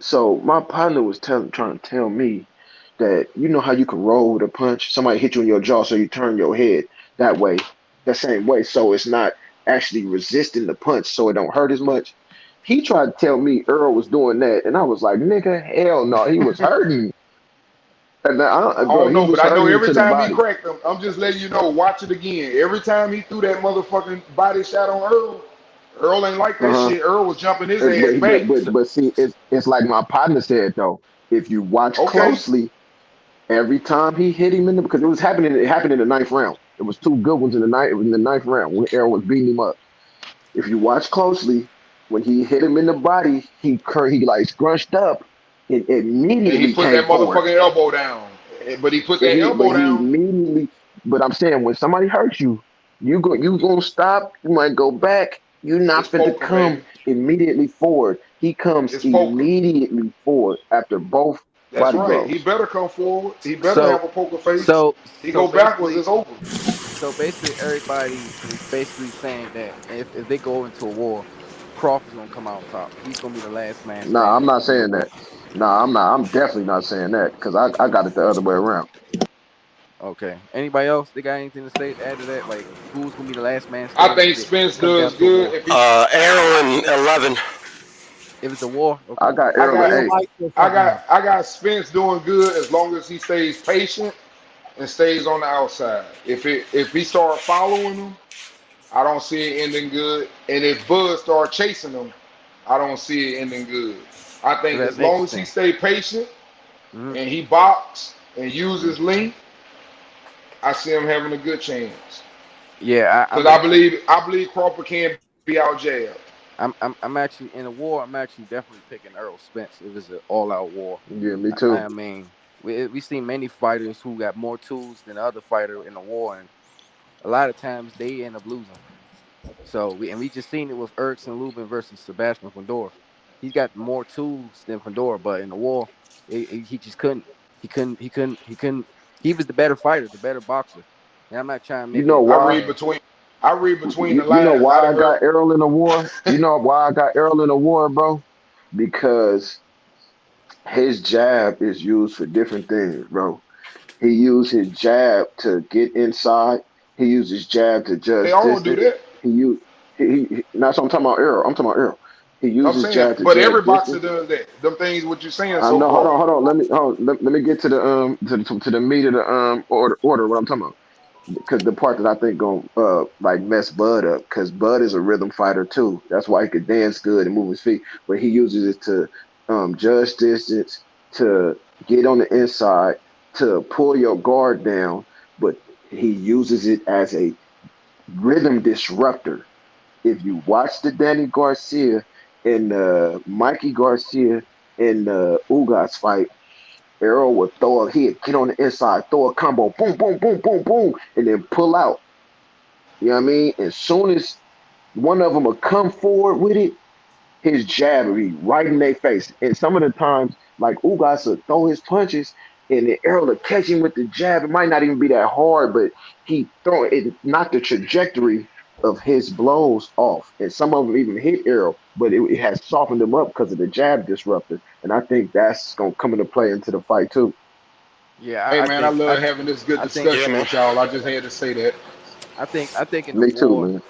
S17: so my partner was trying to tell me that you know how you can roll with a punch, somebody hit you in your jaw, so you turn your head that way, the same way, so it's not actually resisting the punch, so it don't hurt as much. He tried to tell me Earl was doing that, and I was like, nigga, hell no, he was hurting, and
S4: I
S17: bro,
S4: don't
S17: he
S4: know, but
S17: was
S4: I know
S17: hurting
S4: every
S17: to the
S4: time he
S17: body.
S4: cracked him, I'm just letting you know, watch it again. Every time he threw that motherfucking body shot on Earl, Earl ain't like that
S17: Uh-huh.
S4: shit. Earl was jumping his ass
S17: But
S4: back.
S17: see, it's like my partner said though. If you watch
S4: Okay.
S17: closely, every time he hit him in the because it happened in the ninth round. It was two good ones in the ninth. It was in the ninth round when Errol was beating him up. If you watch closely, when he hit him in the body, he like scrunched up and
S4: And he
S17: immediately
S4: put
S17: came
S4: that
S17: forward.
S4: motherfucking elbow down. But he put that
S17: But
S4: elbow
S17: he
S4: down.
S17: immediately. But I'm saying when somebody hurts you, you gonna stop. You might go back. You're
S4: It's
S17: not fit to
S4: poker,
S17: come
S4: baby.
S17: immediately forward. He comes
S4: It's poker.
S17: immediately forward after both
S4: That's
S17: body
S4: right. He
S17: blows.
S4: better come forward. He better
S1: So
S4: have a poker face.
S1: so
S4: He
S1: so
S4: go backwards,
S1: basically
S4: it's over.
S1: so basically everybody is basically saying that if they go into a war, Crawford's gonna come out on top. He's gonna be the last man
S17: Nah, I'm
S1: standing
S17: not
S1: in the
S17: saying
S1: war.
S17: that. Nah, I'm not. I'm definitely not saying that because I got it the other way around.
S1: Okay. Anybody else? They got anything to say to add to that? Like who's gonna be the last man
S4: I
S1: standing
S4: think
S1: if it
S4: Spence
S1: comes down
S4: does
S1: to a
S4: good.
S1: war?
S4: If he
S22: Arrow in 11.
S1: If it's a war,
S17: I
S1: okay.
S17: got
S4: I
S17: Errol
S4: got
S17: at
S8: Real
S17: 8.
S8: life or something.
S4: I got Spence doing good as long as he stays patient and stays on the outside. If he start following him, I don't see it ending good. And if Bud start chasing him, I don't see it ending good. I
S1: So
S4: think
S1: that's
S4: as long as he
S1: interesting.
S4: stay patient
S1: Hmm.
S4: and he box and
S1: Hmm.
S4: uses length, I see him having a good chance.
S1: Yeah,
S4: Because I believe Crawford can be out jabbed.
S1: I'm actually in a war. I'm actually definitely picking Earl Spence if it's an all out war.
S17: Yeah, me
S1: I
S17: too.
S1: mean, we seen many fighters who got more tools than the other fighter in the war, and a lot of times they end up losing. So we just seen it with Erickson Lubin versus Sebastian Fundora. He's got more tools than Fundora, but in the war, he just couldn't. He couldn't. He couldn't. He couldn't. He was the better fighter, the better boxer. And I'm not trying to
S17: You
S1: make
S17: know
S1: it.
S4: I
S17: why?
S4: read between I read between the
S17: You know
S4: lines out
S17: why
S4: of
S17: I got
S4: Earl.
S17: Errol in the war? You know why I got Errol in the war, bro? Because his jab is used for different things, bro. He used his jab to get inside. He used his jab to
S4: They
S17: judge
S4: all do
S17: distance.
S4: that.
S17: He used that's what I'm talking about Errol. I'm talking about Errol. He used
S4: I'm
S17: his
S4: saying,
S17: jab to
S4: but
S17: judge
S4: every boxer
S17: distance.
S4: does that. Them things what you're saying
S17: I
S4: so
S17: know. Hold
S4: far.
S17: on, hold on. Let me get to the to the meat of the order. What I'm talking about, because the part that I think gonna like mess Bud up, because Bud is a rhythm fighter too. That's why he could dance good and move his feet. But he uses it to judge distance, to get on the inside, to pull your guard down. But he uses it as a rhythm disruptor. If you watch the Danny Garcia and Mikey Garcia and Ugas fight, Errol would throw a hit, get on the inside, throw a combo, boom, boom, boom, boom, boom, and then pull out. You know what I mean? As soon as one of them would come forward with it, his jab would be right in their face. And some of the times, like Ugas would throw his punches, and the Errol would catch him with the jab. It might not even be that hard, but he throw it, not the trajectory. of his blows off, and some of them even hit Errol, but it has softened him up because of the jab disruptor, and I think that's gonna come into play into the fight too.
S1: Yeah,
S4: Hey
S1: I
S4: man, I
S1: think
S4: love having this good
S1: I think
S22: Yeah,
S4: discussion
S22: man.
S4: with y'all. I just had to say that.
S1: I think in the
S17: Me too,
S1: war,
S17: man.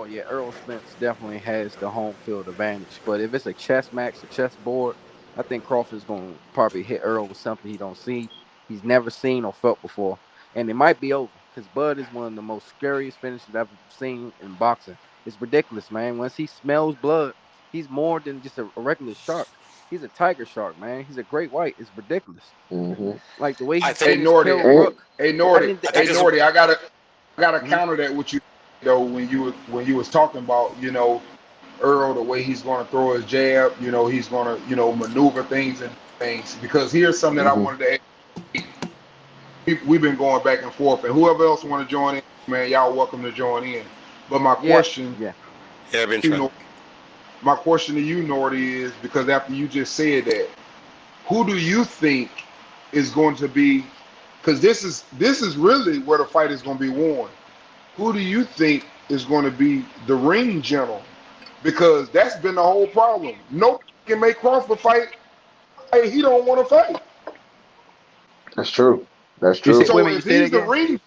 S1: yeah, Earl Spence definitely has the home field advantage. But if it's a chess match, a chess board, I think Crawford's gonna probably hit Earl with something he don't see, he's never seen or felt before, and it might be over because Bud is one of the most scariest finishers I've seen in boxing. It's ridiculous, man. Once he smells blood, he's more than just a regular shark. He's a tiger shark, man. He's a great white. It's ridiculous.
S17: Hmm.
S1: Like the way
S22: I
S1: he
S22: think
S4: Hey
S1: finished
S4: Nordy,
S1: Kell
S17: And
S1: Brook.
S4: hey
S1: I
S4: Nordy,
S1: didn't.
S22: I
S1: I,
S22: think
S4: hey
S22: this.
S4: Nordy, I gotta
S1: mhm.
S4: counter that with you though when you was talking about Earl, the way he's going to throw his jab, he's going to maneuver things and things. Because here's something that I
S17: hmm
S4: wanted to ask. We've been going back and forth, and whoever else want to join in, man, y'all welcome to join in. But
S1: Yeah, yeah.
S22: Yeah, I've been
S4: you
S22: trying.
S4: know, my question to you, Nordy, is because after you just said that, who do you think is going to be? Because this is really where the fight is going to be won. Who do you think is going to be the ring general? Because that's been the whole problem. Nobody can make Crawford fight. Hey, he don't want to fight.
S17: That's true. That's
S1: You said
S17: true.
S1: wait a
S4: So
S1: minute. You
S4: if
S1: said it
S4: he's the
S1: again.
S4: ring,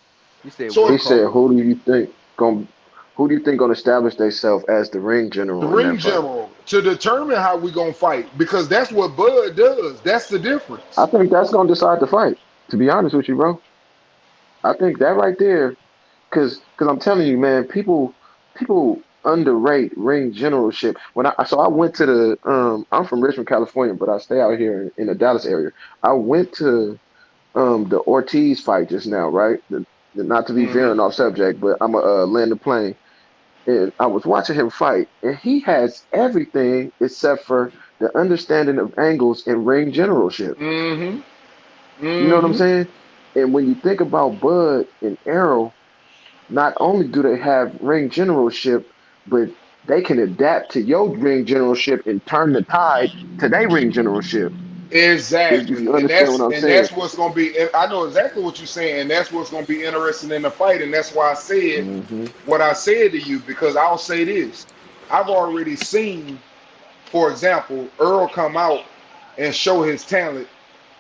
S1: You said
S4: so
S17: He
S1: what,
S17: said,
S1: Crawford?
S17: who do you think gonna establish themselves as the ring
S4: the
S17: general in
S4: ring
S17: that fight?
S4: general to determine how we gonna fight, because that's what Bud does. That's the
S17: I
S4: difference.
S17: think that's gonna decide the fight. To be honest with you, bro, I think that right there, because I'm telling you, man, people underrate ring generalship. I went to the I'm from Richmond, California, but I stay out here in the Dallas area. I went to the Ortiz fight just now, right? Not to be
S4: Hmm.
S17: veering off subject, but I'm a land the plane. And I was watching him fight, and he has everything except for the understanding of angles and ring generalship.
S4: Hmm.
S17: You know what I'm
S4: Hmm.
S17: saying? And when you think about Bud and Arrow, not only do they have ring generalship, but they can adapt to your ring generalship and turn the tide to their ring generalship. If
S4: Exactly,
S17: you
S4: and
S17: understand what
S4: that's
S17: I'm
S4: and
S17: saying.
S4: that's what's gonna be. And I know exactly what you're saying. And that's what's gonna be interesting in the fight, and that's why I said
S17: Hmm.
S4: what I said to you. Because I'll say this: I've already seen, for example, Earl come out and show his talent.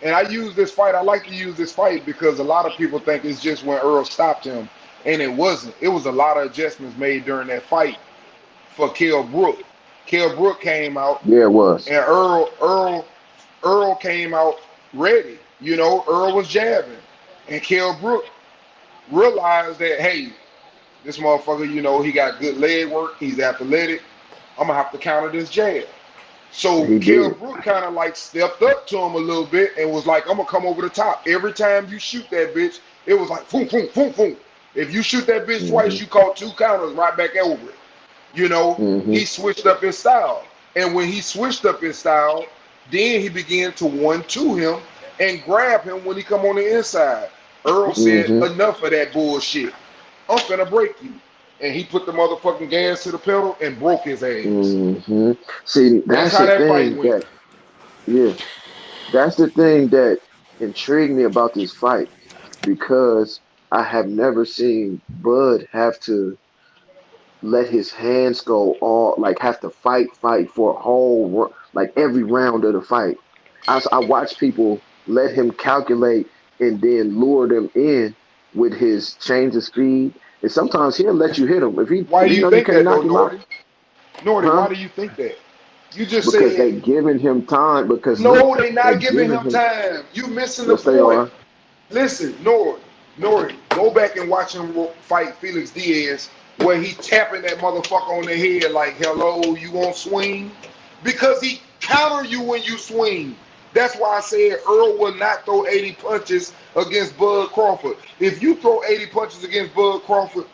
S4: And I use this fight. I like to use this fight because a lot of people think it's just when Earl stopped him, and it wasn't. It was a lot of adjustments made during that fight for Kell Brook. Kell Brook came out,
S17: Yeah, it was.
S4: and Earl came out ready. Earl was jabbing, and Kell Brook realized that, hey, this motherfucker, he got good leg work. He's athletic. I'm gonna have to counter this jab. So
S17: He
S4: Kell
S17: did.
S4: Brook kind of like stepped up to him a little bit and was like, I'm gonna come over the top. Every time you shoot that bitch, it was like boom, boom, boom, boom. If you shoot that bitch
S17: Hmm.
S4: twice, you caught two counters right back over it.
S17: Hmm.
S4: He switched up his style. And when he switched up his style, then he began to 1-2 him and grab him when he come on the inside. Earl said,
S17: Hmm.
S4: enough of that bullshit. I'm finna break you. And he put the motherfucking gas to the pedal and broke his ass.
S17: Hmm. See,
S4: That's
S17: that's
S4: how
S17: the
S4: that fight
S17: thing
S4: went.
S17: that, yeah, that's the thing that intrigued me about this fight because I have never seen Bud have to let his hands go all like have to fight for a like every round of the fight. I watch people let him calculate and then lure them in with his change of speed, and sometimes he'll let you hit him if he
S4: Why
S17: if
S4: do
S17: you
S4: you
S17: know you
S4: think
S17: can't
S4: that though,
S17: knock him out,
S4: Nordy? Nordy,
S17: huh?
S4: why do you think that? You just
S17: Because they
S4: said,
S17: giving him time. Because look,
S4: no, they
S17: they
S4: not giving
S17: giving
S4: him
S17: him.
S4: time. You missing the
S17: Yes, they
S4: point.
S17: are.
S4: Listen, Nori, go back and watch him fight Felix Diaz, where he tapping that motherfucker on the head like, "Hello, you won't swing," because he counter you when you swing. That's why I said Earl will not throw 80 punches against Bud Crawford. If you throw 80 punches against Bud Crawford,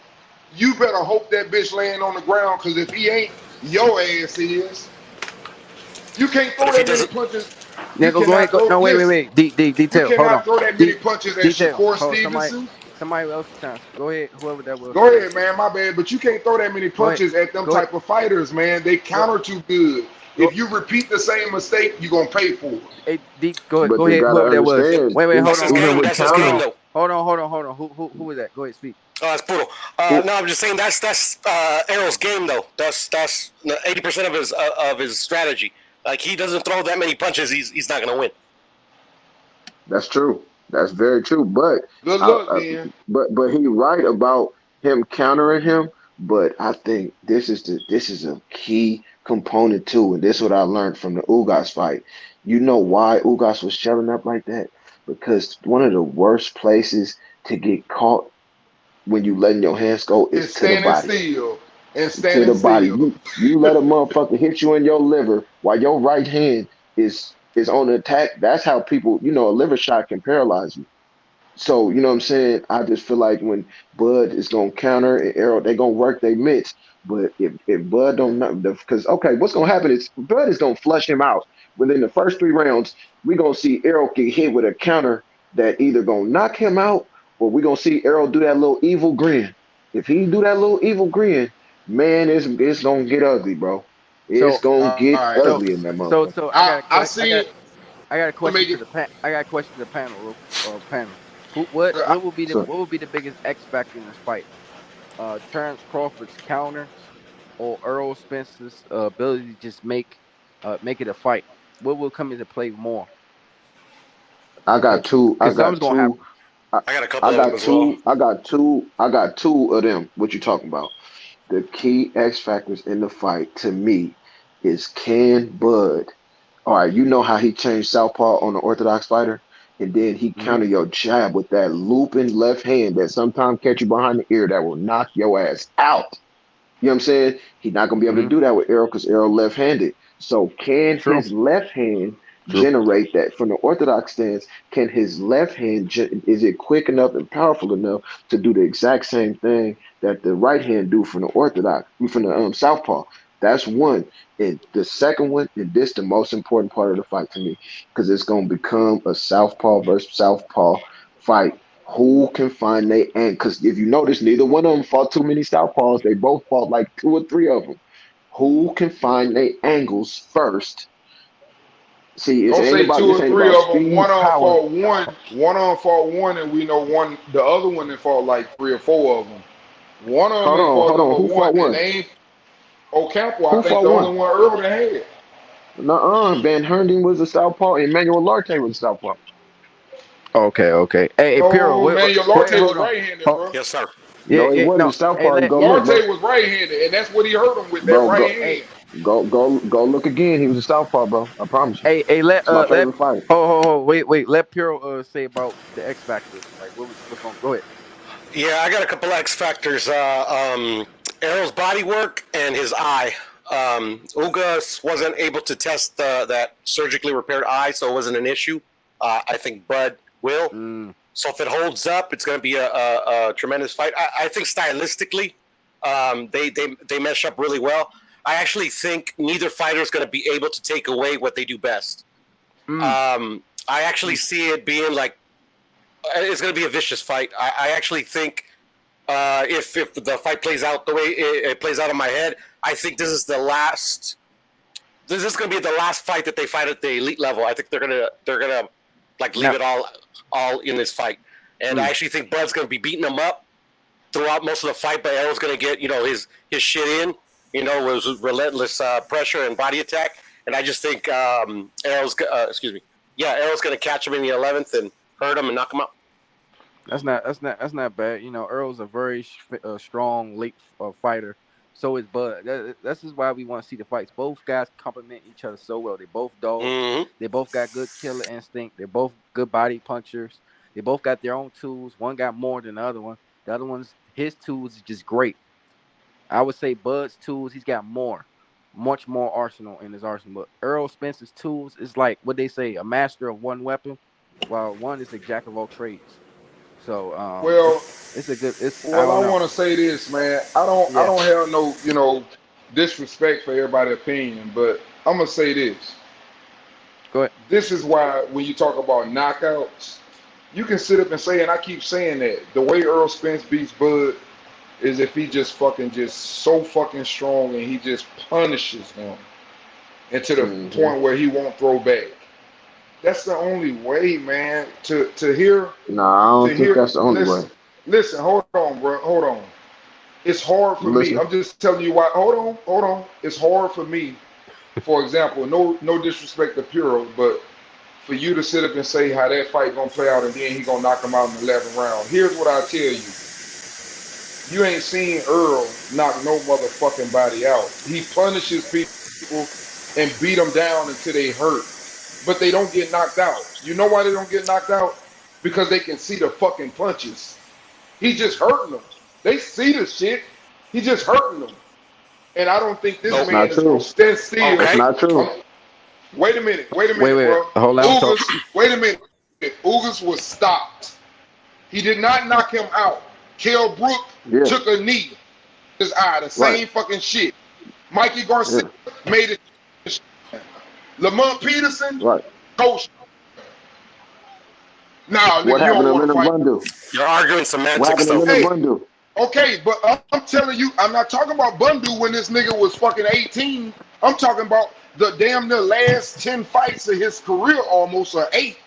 S4: you better hope that bitch laying on the ground, because if he ain't, your ass is. You can't
S22: But
S4: throw
S22: if he
S4: that many
S22: doesn't,
S4: punches.
S1: Yeah,
S4: You
S1: go ahead.
S4: cannot
S1: Go.
S4: throw.
S1: No,
S4: Listen,
S1: wait.
S4: you
S1: Detail. Hold on.
S4: cannot throw that many punches at
S1: Detail.
S4: Shakur
S1: Hold on. Somebody.
S4: Stevenson.
S1: Somebody else's time. Go ahead. Whoever that was.
S4: Go ahead, man. My bad, but you can't throw that many
S1: Go ahead.
S4: punches at them
S1: Go ahead.
S4: type of fighters, man. They
S1: Go.
S4: counter too good.
S1: Go.
S4: If you repeat the same mistake, you're gonna pay for it.
S1: Hey, Go ahead.
S17: But
S1: Go
S17: you
S1: ahead.
S17: gotta
S1: Whoever that was.
S22: yep,
S17: understand,
S1: Wait.
S17: even
S1: Hold
S22: that's
S1: on.
S22: his
S1: Hold
S22: game.
S1: on.
S17: with
S22: That's his
S1: Hold
S22: game,
S1: on.
S17: countering,
S22: though.
S1: Hold on. Hold on. Hold on. Who was that? Go ahead. Speak.
S22: Oh, that's brutal. No, I'm just saying that's Errol's game though. That's 80% of his strategy. Like he doesn't throw that many punches, he's not gonna win.
S17: That's true. That's very true. But
S4: Good
S17: I,
S4: luck, then.
S17: but he right about him countering him. But I think this is a key component too, and this is what I learned from the Ugas fight. You know why Ugas was shelling up like that? Because one of the worst places to get caught when you letting your hands go is
S4: It's
S17: to the
S4: standing
S17: body.
S4: still and
S17: To
S4: standing
S17: the body.
S4: still.
S17: You let a motherfucker hit you in your liver while your right hand is on the attack. That's how people, a liver shot can paralyze you. So, you know what I'm saying? I just feel like when Bud is gonna counter and Errol, they gonna work their mitts. But if Bud don't know, because okay, what's gonna happen is Bud is gonna flush him out. Within the first 3 rounds, we gonna see Errol get hit with a counter that either gonna knock him out or we gonna see Errol do that little evil grin. If he do that little evil grin, man, it's gonna get ugly, bro. It's
S1: So
S17: gonna
S4: All
S17: get
S4: right.
S1: so
S17: ugly in that
S1: so
S17: motherfucker.
S1: so I got a
S4: I
S1: question.
S4: seen.
S1: I got a
S4: Let me
S1: question
S4: make
S1: to
S4: it.
S1: the I got a question to the panel. Panel. Who what will be the
S17: So
S1: what will be the biggest X factor in this fight? Terrence Crawford's counters or Earl Spence's ability to just make it a fight? What will come into play more?
S17: I got two. I
S1: Because something's
S17: got
S1: gonna
S17: two.
S1: happen.
S17: I,
S22: I got a couple
S17: I
S22: of them
S17: got
S22: as well.
S17: two. I got two. I got two of them. What you talking about? The key X factors in the fight to me is can Bud. All right, you know how he changed southpaw on the orthodox fighter, and then he
S1: Hmm.
S17: counter your jab with that looping left hand that sometimes catch you behind the ear that will knock your ass out. You know what I'm saying? He's not gonna be able to
S1: Hmm.
S17: do that with Errol because Errol left-handed. So can
S1: True.
S17: his left hand
S1: True.
S17: generate that from the orthodox stance? Can his left hand is it quick enough and powerful enough to do the exact same thing that the right hand do from the orthodox from the southpaw? That's one. And the second one, and this the most important part of the fight to me, because it's gonna become a southpaw versus southpaw fight. Who can find they and because if you notice, neither one of them fought too many southpaws. They both fought like 2 or 3 of them. Who can find their angles first? See,
S4: Don't say two
S17: this
S4: or
S17: ain't
S4: three
S17: about
S4: of them.
S17: speed,
S4: One on
S17: power.
S4: fought one. One on fought one, and we know one. The other one that fought like 3 or 4 of them. One of them ain't fought
S17: Hold
S4: number
S17: on. Who
S4: one,
S17: fought
S4: and
S17: one?
S4: they ain't. Ocampo, I
S17: Who
S4: think
S17: fought
S4: the
S17: one?
S4: only one Earl that had.
S17: Nuh-uh. Van Herndon was a southpaw. Emmanuel Larte was a southpaw.
S1: Okay. Okay. Hey, Piro.
S4: No,
S1: Wait.
S4: Manuel
S1: Wait.
S4: Larte was
S1: Hold on.
S4: right-handed,
S1: Ho-
S4: bro.
S22: Yes, sir.
S1: yeah.
S17: No, he
S1: Yeah.
S17: wasn't a
S1: No. Hey.
S17: southpaw. You
S1: Let.
S17: go look, bro.
S4: Larte was right-handed, and that's what he hurt him with, that
S17: Bro,
S4: right
S17: go
S1: Hey.
S4: hand.
S17: go look again. He was a southpaw, bro. I promise you.
S1: Hey. Let.
S17: It's my
S1: Let.
S17: favorite fight.
S1: Wait. Let Piro say about the X factor. Like what's going? Go ahead.
S22: Yeah, I got a couple X factors. Errol's body work and his eye. Ugas wasn't able to test that surgically repaired eye, so it wasn't an issue. I think Bud will.
S1: Mm.
S22: So if it holds up, it's going to be a tremendous fight. I think stylistically, they mesh up really well. I actually think neither fighter is going to be able to take away what they do best.
S1: Mm.
S22: I actually see it being like it's going to be a vicious fight. I actually think if the fight plays out the way it plays out in my head, I think this is the last. This is going to be the last fight that they fight at the elite level. I think they're gonna like leave
S1: Now.
S22: it all in this fight, and I
S1: Mm.
S22: actually think Bud's going to be beating him up throughout most of the fight. But Errol's going to get his shit in, with relentless pressure and body attack. And I just think Errol's Errol's going to catch him in the 11th and hurt him and knock him out.
S1: That's not bad. Earl's a very strong late fighter. So is Bud. This is why we want to see the fights. Both guys complement each other so well. They both dogs.
S22: Mm-hmm.
S1: They both got good killer instinct. They're both good body punchers. They both got their own tools. One got more than the other one. The other one's his tools is just great. I would say Bud's tools, he's got much more arsenal in his arsenal. But Earl Spence's tools is like what they say, a master of one weapon, while one is a jack of all trades. So
S4: Well,
S1: it's a good. It's I
S4: well, I
S1: don't know.
S4: want to say this, man. I
S1: Yeah,
S4: don't have no, disrespect for everybody's opinion, but I'm gonna say this.
S1: go ahead.
S4: This is why when you talk about knockouts, you can sit up and say, and I keep saying that the way Earl Spence beats Bud is if he just so fucking strong and he just punishes him, and to the
S17: Hmm.
S4: point where he won't throw back. That's the only way, man. To hear
S17: No, I
S4: to
S17: don't think
S4: hear
S17: that's the only
S4: listen
S17: way.
S4: listen, hold on, bro. Hold on. It's hard for
S2: I'm
S4: me.
S2: listening.
S4: I'm just telling you why. Hold on. It's hard for me. For example, no disrespect to Puro, but for you to sit up and say how that fight gonna play out and then he gonna knock him out in the 11th round. Here's what I tell you: you ain't seen Earl knock no motherfucking body out. He punishes people and beat them down until they hurt, but they don't get knocked out. You know why they don't get knocked out? Because they can see the fucking punches. He just hurting them. They see the shit. He just hurting them. And I don't think this
S17: That's
S22: Nope.
S4: man
S17: not
S4: is gonna
S17: true.
S4: stand still.
S17: That's
S22: Okay.
S17: not true.
S4: Um, wait a
S1: Wait,
S4: minute,
S1: wait,
S4: bro.
S1: hold on, talk.
S4: Ugas, wait a minute. Ugas was stopped. He did not knock him out. Kell Brook
S17: Yeah,
S4: took a knee. His eye, the
S17: right.
S4: same fucking shit. Mikey Garcia
S17: Yeah,
S4: made it. Lamont Peterson,
S17: right.
S4: coach. Nah,
S17: What
S4: nigga, you
S17: happened
S4: don't
S17: to him
S4: want
S17: in
S4: to
S17: the
S4: fight.
S17: bundle?
S22: You're arguing
S17: What
S22: semantics,
S17: happened to him
S22: though.
S17: in the
S4: Hey,
S17: bundle?
S4: okay, but I'm telling you, I'm not talking about Bundu when this nigga was fucking 18. I'm talking about the damn near last 10 fights of his career, almost or eight.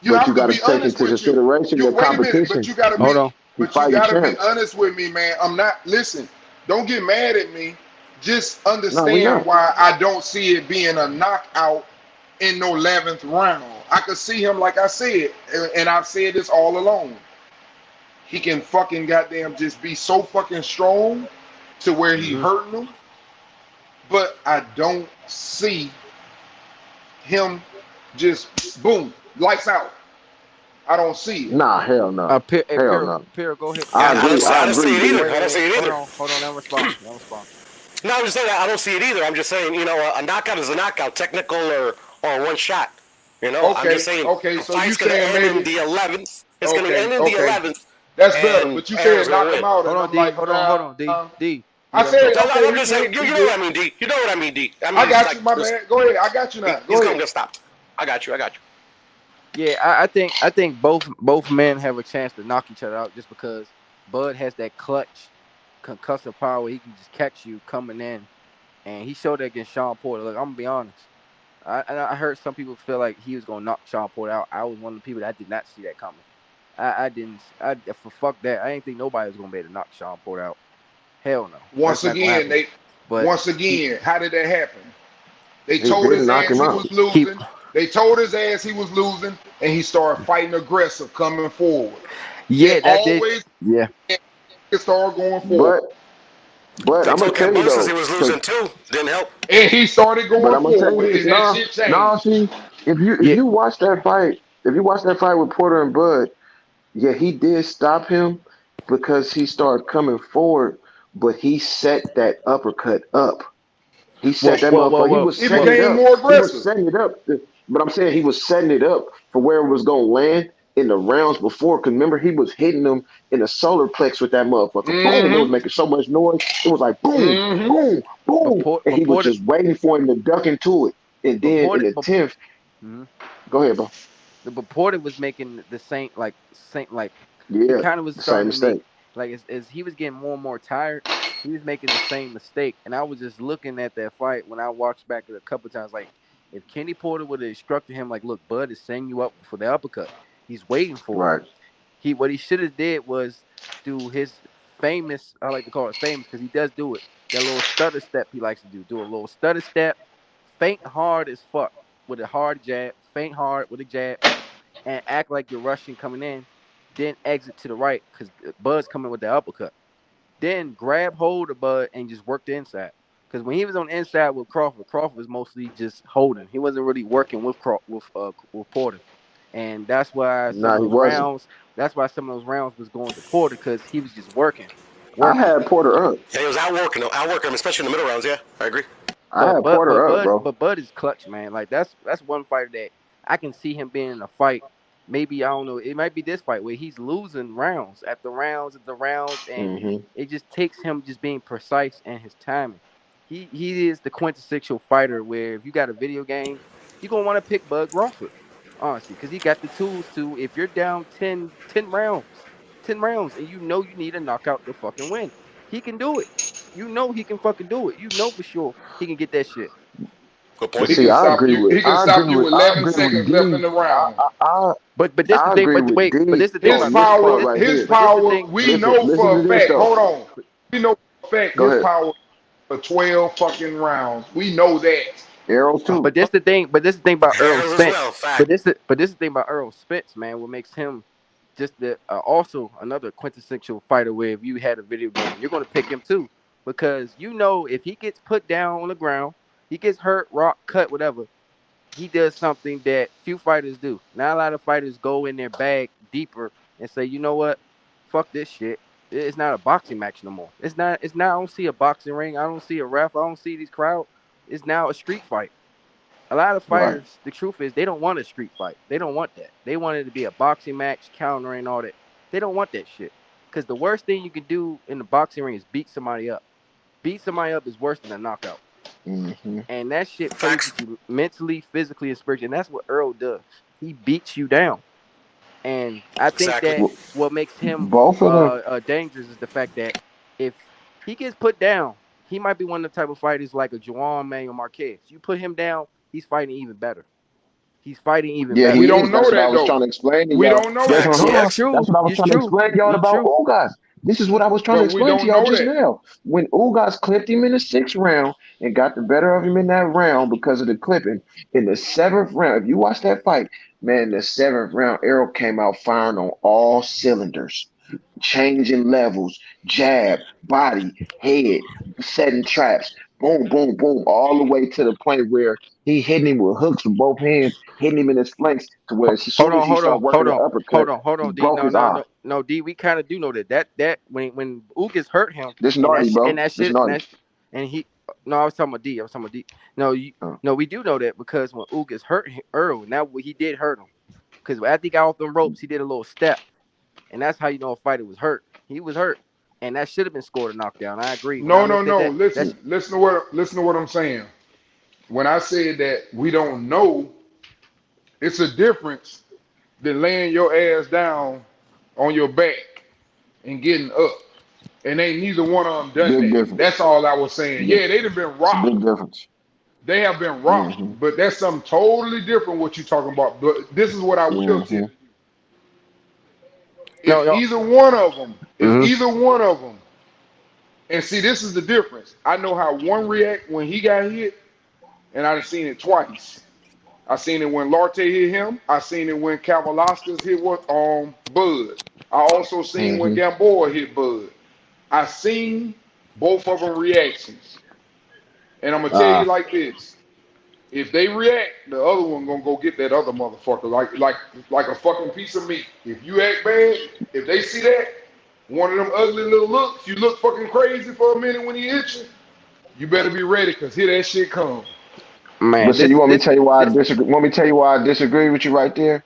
S4: You
S17: But you
S4: have to
S17: got to
S4: be
S17: take
S4: honest
S17: into
S4: with you.
S17: consideration
S4: You
S17: the
S4: wait a minute,
S17: competition.
S1: Hold on.
S17: He
S4: but you
S17: fighting
S4: gotta be
S17: champs.
S4: honest with me, man. I'm not listen. Don't get mad at me. Just
S17: No, we
S4: understand
S17: not.
S4: why I don't see it being a knockout in no 11th round. I could see him, like I said, and I've said this all along. He can fucking goddamn just be so fucking strong to where he
S1: Mm-hmm.
S4: hurting them, but I don't see him just boom, lights out. I don't see it.
S17: Nah, hell no.
S1: Hey,
S17: Hell no.
S1: Pierre, go ahead.
S17: I
S22: Yeah,
S1: Let him
S22: I don't,
S17: agree.
S22: see-
S1: respond.
S22: I
S17: I
S22: don't see
S17: agree,
S22: it
S17: D.
S22: either.
S1: Wait,
S22: I don't
S1: wait,
S22: see it either.
S1: hold on. Let him respond. Let him respond.
S22: No, I'm just saying that I don't see it either. I'm just saying, a knockout is a knockout, technical or one shot. I'm just
S4: Okay,
S22: saying
S4: okay.
S22: the
S4: So you
S22: fight's going to
S4: saying
S22: end in
S4: maybe
S22: the 11th. It's going to
S4: okay,
S22: end in the
S4: okay.
S22: 11th,
S4: That's better.
S22: and
S4: But you
S22: Aaron's
S4: said
S22: going to
S4: knock
S22: win.
S4: him out,
S1: Hold
S4: and
S1: on,
S4: I'm
S1: D.
S4: like,
S1: Hold on, D.
S4: nah.
S1: D. You
S4: I
S1: let him
S4: said
S1: talk.
S22: No, no,
S4: okay,
S22: I'm
S4: he
S22: just
S4: good,
S22: saying, you
S4: he
S22: know what
S4: good.
S22: I mean, D. You know what I mean, D. I
S4: I
S22: mean, it's
S4: got
S22: like,
S4: you, my bad. Go ahead. I got you now.
S22: he's
S4: Go
S22: going to
S4: ahead.
S22: get stopped. I got you.
S1: Yeah, I think both men have a chance to knock each other out just because Bud has that clutch concussive power where he can just catch you coming in, and he showed that against Sean Porter. Look, I'm gonna be honest. I heard some people feel like he was gonna knock Sean Porter out. I was one of the people that did not see that coming. I didn't. For fuck that. I didn't think nobody was gonna be able to knock Sean Porter out. Hell no, that's
S4: Once
S1: not gonna
S4: again,
S1: happen.
S4: they
S1: But
S4: once
S1: he
S4: again, how did that happen? They
S17: He
S4: told
S17: didn't
S4: his
S17: knock
S4: ass
S17: him
S4: he
S17: out.
S4: was
S1: he
S4: losing. They told his ass he was losing, and he started fighting aggressive, coming forward. It
S1: yeah, that did.
S4: always
S1: Yeah,
S4: started going forward,
S17: But
S22: They
S17: I'm gonna
S22: told
S17: tell
S22: Ken
S17: you
S22: Bumstead he
S17: though,
S22: was
S17: because
S22: losing too. Didn't help.
S4: and he started
S17: but
S4: going
S17: I'm gonna tell you
S4: forward,
S17: this.
S4: and that
S17: No,
S4: shit
S17: no.
S4: changed.
S17: See, if
S1: yeah.
S17: you watch that fight, if you watch that fight with Porter and Bud, yeah, he did stop him because he started coming forward, but he set that uppercut up. He set that motherfucker. He was
S4: He
S17: setting it
S4: became
S17: up.
S4: more
S17: He was
S4: aggressive.
S17: setting it up. But I'm saying he was setting it up for where it was gonna land in the rounds before. Cause remember, he was hitting them in the solar plex with that motherfucker. Boom! It was
S4: Mm-hmm.
S17: making so much noise. It was like boom,
S4: Mm-hmm.
S17: boom,
S1: But
S17: boom,
S1: Port,
S17: and
S1: but
S17: he was
S1: Porter,
S17: just waiting for him to duck into it. And
S1: but
S17: then in
S1: Porter,
S17: the
S1: but,
S17: 10th,
S1: mhm.
S17: go ahead, bro.
S1: But Porter was making the same like he
S17: Yeah,
S1: kind of was
S17: same
S1: starting to
S17: mistake.
S1: make like as he was getting more and more tired, he was making the same mistake. And I was just looking at that fight when I watched back a couple times. Like if Kenny Porter would have instructed him, like, look, Bud is setting you up for the uppercut. He's waiting for it.
S17: Right.
S1: What he should have did was do his famous. I like to call it famous because he does do it. That little stutter step he likes to do. Do a little stutter step, faint hard as fuck with a hard jab, faint hard with a jab and act like you're rushing coming in, then exit to the right because Bud's coming with the uppercut. Then grab hold of Bud and just work the inside. Because when he was on the inside with Crawford was mostly just holding. He wasn't really working with Porter, and that's why some
S17: No,
S1: of
S17: he
S1: those
S17: wasn't.
S1: rounds. That's why some of those rounds was going to Porter because he was just working,
S17: I
S1: working.
S17: had Porter up.
S22: Yeah, he was outworking him, especially in the middle rounds. Yeah, I agree.
S17: I had Porter up, bro.
S1: But Bud is clutch, man. Like that's one fighter that I can see him being in a fight. Maybe I don't know. It might be this fight where he's losing rounds after rounds after rounds, and
S17: Hmm.
S1: it just takes him just being precise and his timing. He is the quintessential fighter where if you got a video game, you're gonna want to pick Bud Crawford, honestly, because he got the tools to if you're down 10 rounds, and you know you need a knockout to fucking win. He can do it. You know he can fucking do it. You know for sure he can get that shit.
S22: Good
S17: But
S22: point.
S4: He
S17: see,
S4: can
S17: I
S4: stop
S17: agree
S4: you.
S17: with
S4: He can stop you with
S17: I
S4: 11
S17: agree with
S4: seconds left in
S17: D.
S4: the round.
S1: But this the
S17: I
S1: thing.
S17: agree
S1: But
S17: with
S1: wait. But
S17: D
S1: this the thing
S4: His
S17: on
S1: about
S17: this
S4: power,
S17: part
S1: this.
S17: right
S4: his
S17: here.
S1: But this the
S4: power,
S1: thing.
S4: we
S17: Listen,
S4: know
S17: listen
S4: for
S17: to
S4: a
S17: this
S4: fact.
S17: though.
S4: Hold on. We know for a fact
S17: Go
S4: his
S17: ahead.
S4: power for 12 fucking rounds. We know that.
S17: Arrows too.
S1: But this the thing. But this the thing about Earl
S22: Arrows as
S1: Spence.
S22: well. Fact.
S1: But this is the thing about Earl Spence, man. What makes him just the also another quintessential fighter. Where if you had a video game, you're going to pick him too, because you know if he gets put down on the ground, he gets hurt, rock, cut, whatever. He does something that few fighters do. Not a lot of fighters go in their bag deeper and say, you know what, fuck this shit. It's not a boxing match no more. It's not. It's not. I don't see a boxing ring. I don't see a ref. I don't see these crowd. It's now a street fight. A lot of
S17: Right.
S1: fighters, the truth is, they don't want a street fight. They don't want that. They want it to be a boxing match, countering all that. They don't want that shit. Because the worst thing you can do in the boxing ring is beat somebody up. Beat somebody up is worse than a knockout.
S17: Mm-hmm.
S1: And that shit plays
S22: Facts.
S1: with you mentally, physically, and spiritually. And that's what Earl does. He beats you down. And I think
S22: Exactly.
S1: that
S17: Well,
S1: what makes him
S17: both of them.
S1: dangerous is the fact that if he gets put down, he might be one of the type of fighters like a Juan Manuel Marquez. You put him down, he's fighting even better. He's fighting even
S17: Yeah,
S1: better.
S4: We
S17: he
S4: don't
S17: is.
S4: know
S17: That's what I
S4: that
S17: was
S4: though.
S17: trying to explain to
S4: We
S17: y'all.
S4: don't know
S17: That's
S4: that
S17: what. Hold
S4: though.
S1: Yeah,
S17: on.
S1: true.
S17: That's what I was
S1: It's
S17: trying to
S1: true.
S17: explain to y'all
S1: He
S17: about
S1: true.
S17: Ugas. This is what I was trying to
S4: But we
S17: explain to
S4: don't
S17: y'all
S4: know
S17: just
S4: that.
S17: now. When Ugas clipped him in the 6th round and got the better of him in that round because of the clipping, in the 7th round, if you watch that fight, man, the 7th round, Errol came out firing on all cylinders, changing levels, jab, body, head, setting traps, boom, boom, boom, all the way to the point where he hitting him with hooks from both hands, hitting him in his flanks to where as
S1: Hold
S17: soon as
S1: on,
S17: he
S1: hold on,
S17: started working
S1: hold
S17: the
S1: on,
S17: uppercut,
S1: hold
S17: he
S1: on, D.
S17: broke
S1: No,
S17: his
S1: no,
S17: eye.
S1: no, no, D. We kind of do know that. That when Ugas hurt him
S17: This
S1: and that
S17: naughty,
S1: and
S17: bro.
S1: that
S17: This
S1: shit
S17: naughty.
S1: and he no, I was talking about D. I was talking about D. No,
S17: Uh,
S1: no, we do know that because when Ugas hurt Earl, now he did hurt him because after he got off them ropes, he did a little step, and that's how you know a fighter was hurt. He was hurt, and that should have been scored a knockdown. I agree. When I
S4: No, no,
S1: looked at
S4: no.
S1: that,
S4: Listen,
S1: that's
S4: listen to what I'm saying. When I said that we don't know, it's a difference than laying your ass down on your back and getting up. And ain't neither one of them done
S17: big
S4: that.
S17: difference.
S4: That's all I was saying.
S17: Yeah,
S4: Yeah, they'd have been
S17: it's a big
S4: rocked.
S17: difference.
S4: They have been rocked,
S17: Mm-hmm.
S4: but that's something totally different what you talking about. But this is what I will tell
S17: Mm-hmm.
S4: you.
S1: no,
S4: If
S1: no.
S4: either one of them, if
S1: Mm-hmm.
S4: either one of them, and see, this is the difference. I know how one react when he got hit, and I've seen it twice. I seen it when Larte hit him. I seen it when Kavalauskas hit what Bud. I also seen when
S17: Mm-hmm.
S4: Gamboa hit Bud. I seen both of them reactions, and I'm gonna tell you like this: if they react, the other one gonna go get that other motherfucker like a fucking piece of meat. If you act bad, if they see that one of them ugly little looks, you look fucking crazy for a minute when he hit you. You better be ready, cause here that shit come.
S17: But
S1: Man,
S17: see, you want me to
S1: this
S17: tell you why I
S1: this
S17: disagree? Want me to tell you why I disagree with you right there?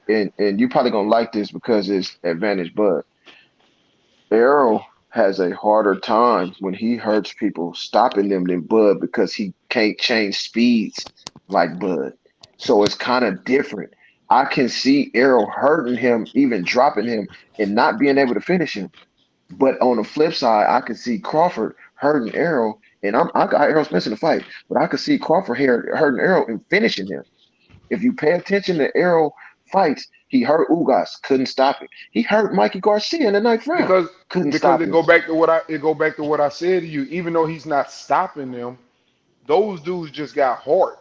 S17: And you probably gonna like this because it's advantage. But Errol has a harder time when he hurts people stopping them than Bud because he can't change speeds like Bud. So it's kind of different. I can see Errol hurting him, even dropping him, and not being able to finish him. But on the flip side, I could see Crawford hurting Errol, and I got Errol Spence in the fight, but I could see Crawford here hurting Errol and finishing him. If you pay attention to Errol fights, he hurt Ugas, couldn't stop it. He hurt Mikey Garcia in the 9th round,
S4: because
S17: couldn't
S4: because
S17: stop
S4: it
S17: him.
S4: go back to what I said to you. Even though he's not stopping them, those dudes just got heart,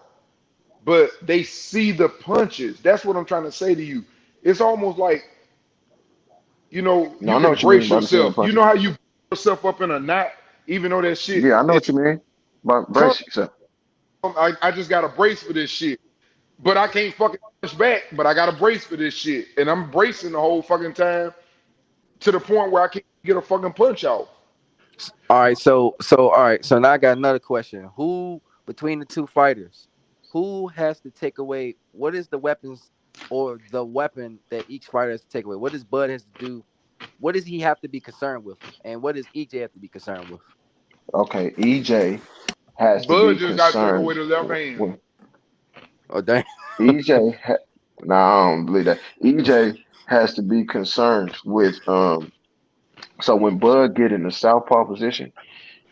S4: but they see the punches. That's what I'm trying to say to you. It's almost like
S17: No,
S4: you
S17: I know
S4: can
S17: what you mean
S4: brace
S17: by the same
S4: yourself. You
S17: punches.
S4: know how you brace yourself up in a knot, even though that shit
S17: Yeah, I know
S4: is
S17: what you mean. But
S4: come.
S17: brace yourself.
S4: I just got a brace for this shit, but I can't fucking punch back. But I got a brace for this shit, and I'm bracing the whole fucking time to the point where I can't get a fucking punch out.
S1: all right. All right. So now I got another question. Who between the two fighters, who has to take away? What is the weapons or the weapon that each fighter has to take away? What does Bud has to do? What does he have to be concerned with, and what does EJ have to be concerned with?
S17: Okay, EJ has to
S4: Bud
S17: be
S4: just got to take
S17: concerned
S4: away the left hand.
S17: with
S1: Oh dang.
S17: EJ. No, I don't believe that. EJ has to be concerned with So when Bud get in the southpaw position,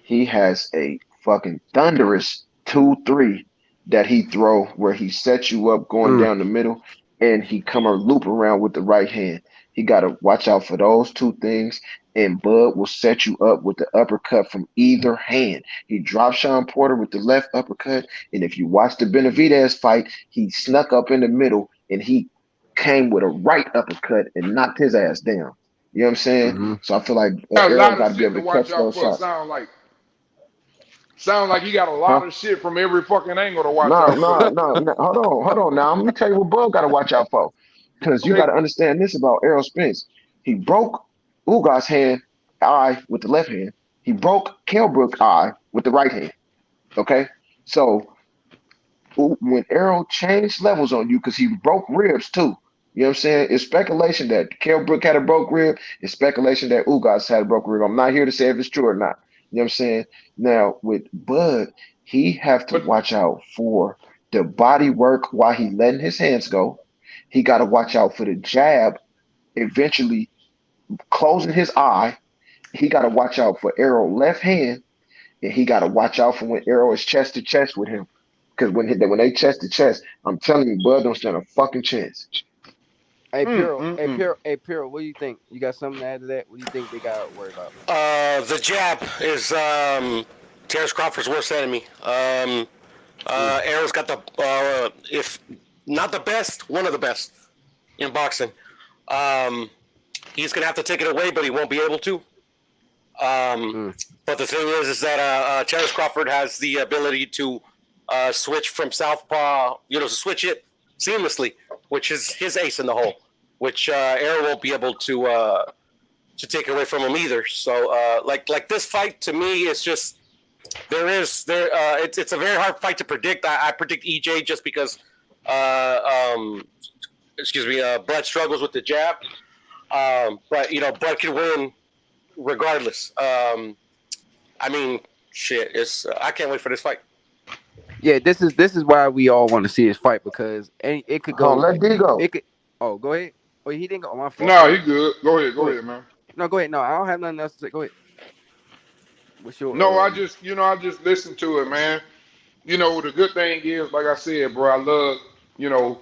S17: he has a fucking thunderous 2-3 that he throw where he set you up going down the middle and he come or loop around with the right hand. He got to watch out for those two things. And Bud will set you up with the uppercut from either hand. He dropped Sean Porter with the left uppercut. And if you watch the Benavidez fight, he snuck up in the middle and he came with a right uppercut and knocked his ass down. You know what I'm saying?
S1: Mm-hmm.
S17: So I feel like
S4: Got a
S17: Errol
S4: lot of
S17: got to be
S4: shit
S17: able
S4: to
S17: to
S4: watch
S17: catch
S4: out
S17: those
S4: for.
S17: shots.
S4: Sound like you got a
S17: Huh?
S4: lot of shit from every fucking angle to watch
S17: No,
S4: out for.
S17: no, no, no. Hold on. Now let me tell you what Bud got to watch out for, because you got
S4: Okay.
S17: to understand this about Errol Spence. He broke Ugas' hand eye with the left hand. He broke Kell Brook's eye with the right hand. Okay, so when Errol changed levels on you, because he broke ribs too. You know what I'm saying? It's speculation that Kell Brook had a broke rib. It's speculation that Ugas had a broke rib. I'm not here to say if it's true or not. You know what I'm saying? Now with Bud, he have to
S4: But
S17: watch out for the body work while he letting his hands go. He got to watch out for the jab eventually closing his eye. He got to watch out for Errol left hand, and he got to watch out for when Arrow is chest to chest with him. Because when they chest to chest, I'm telling you, Bud don't stand a fucking chance.
S1: Hey,
S4: mm,
S1: Piro.
S4: mm,
S1: Hey,
S4: mm.
S1: Piro. Hey, Piro. What do you think? You got something to add to that? What do you think they got to worry about?
S22: The jab is Terrence Crawford's worst enemy. Arrow's got the if not the best, one of the best in boxing. He's gonna have to take it away, but he won't be able to. But the thing is that Terrence Crawford has the ability to switch from southpaw, to switch it seamlessly, which is his ace in the hole, which Arrow won't be able to take away from him either. So, like this fight to me is just it's a very hard fight to predict. I predict EJ just because, Bud struggles with the jab, but Bud can win regardless. I mean, shit. I can't wait for this fight.
S1: Yeah, this is why we all want to see this fight, because it could
S17: Hold on,
S1: go.
S17: let D go.
S1: It could. Oh, go ahead. Oh, he didn't go. Oh, my fault.
S4: No,
S1: Go
S4: he
S1: ahead.
S4: good.
S1: Go
S4: Go
S1: ahead.
S4: ahead, man.
S1: No, go ahead. No, I don't have nothing else to say. Go ahead. What's
S4: No,
S1: your?
S4: I just listened to it, man. The good thing is, like I said, bro, I love, you know,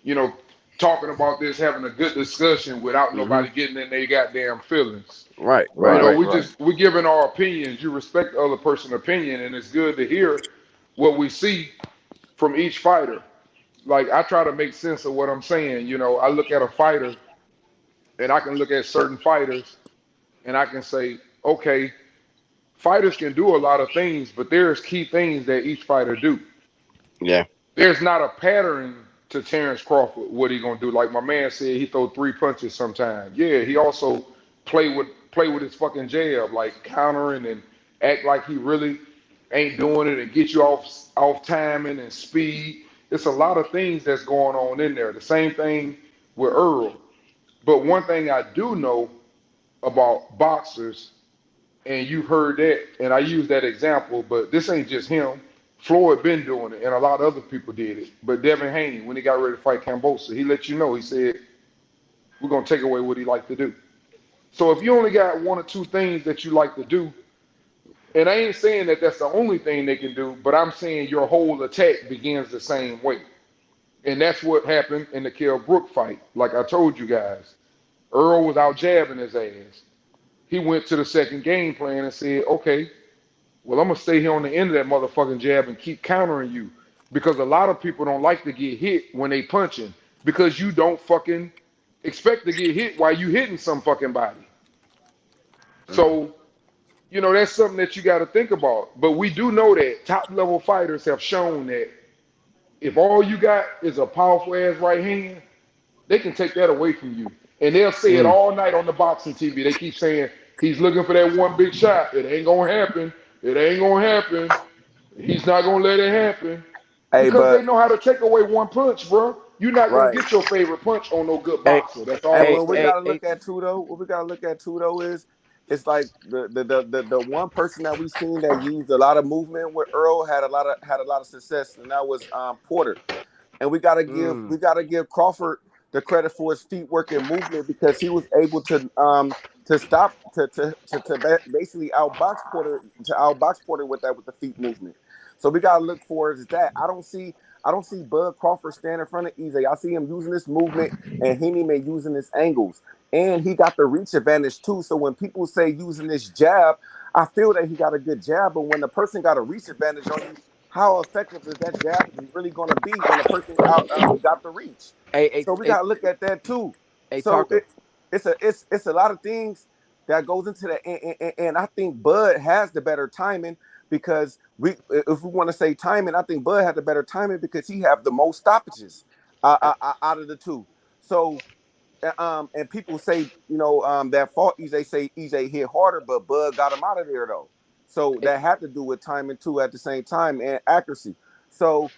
S4: you know, talking about this, having a good discussion without
S1: Mm-hmm.
S4: nobody getting in their goddamn feelings.
S1: Right. Right.
S17: Right,
S1: Right.
S4: We giving our opinions. You respect the other person's opinion, and it's good to hear what we see from each fighter. Like I try to make sense of what I'm saying. I look at a fighter, and I can look at certain fighters, and I can say, okay, fighters can do a lot of things, but there's key things that each fighter do.
S1: Yeah.
S4: There's not a pattern to Terrence Crawford. What he gonna do? Like my man said, he throw three punches sometimes. Yeah, he also play with his fucking jab, like countering and act like he really ain't doing it and get you off timing and speed. It's a lot of things that's going on in there. The same thing with Earl. But one thing I do know about boxers, and you heard that, and I use that example, but this ain't just him. Floyd been doing it, and a lot of other people did it. But Devin Haney, when he got ready to fight Cambosa, he let you know. He said, "We're gonna take away what he like to do." So if you only got one or two things that you like to do, and I ain't saying that that's the only thing they can do, but I'm saying your whole attack begins the same way, and that's what happened in the Kell Brook fight. Like I told you guys, Earl was out jabbing his ass. He went to the second game plan and said, "Okay, well, I'm gonna stay here on the end of that motherfucking jab and keep countering you, because a lot of people don't like to get hit when they punching, because you don't fucking expect to get hit while you hitting some fucking body. So that's something that you got to think about. But we do know that top level fighters have shown that if all you got is a powerful ass right hand, they can take that away from you. And they'll say it all night on the boxing TV. They keep saying he's looking for that one big shot. It ain't gonna happen. It ain't gonna happen. He's not gonna let it happen,
S1: Hey,
S4: because they
S1: but
S4: know how to take away one punch, bro. You're not gonna
S1: right.
S4: get your favorite punch on no good
S1: Hey,
S4: boxer. That's all
S10: And
S4: I'm
S1: hey,
S10: when we
S1: hey,
S10: gotta
S4: saying.
S10: look
S1: hey.
S10: at two though, what we gotta look at two though is it's like the one person that we seen that used a lot of movement with Earl had a lot of success, and that was Porter. And we gotta give Crawford the credit for his feet work and movement, because he was able to stop basically outbox Porter with the feet movement. So we gotta look for is that. I don't see Bud Crawford standing in front of EJ. I see him using this movement and Haney may using his angles. And he got the reach advantage too. So when people say using this jab, I feel that he got a good jab. But when the person got a reach advantage on you, how effective is that jab really going to be when the person got the reach?
S1: Hey,
S10: So we
S1: hey,
S10: got to look at that too.
S1: hey,
S10: So
S1: Taco.
S10: it's a lot of things that goes into that, and I think Bud has the better timing because if we want to say timing, I think Bud had the better timing because he have the most stoppages out of the two. So and people say, that fault EJ say EJ hit harder, but Bud got him out of there though. So
S1: Hey,
S10: that had to do with timing too at the same time and accuracy. So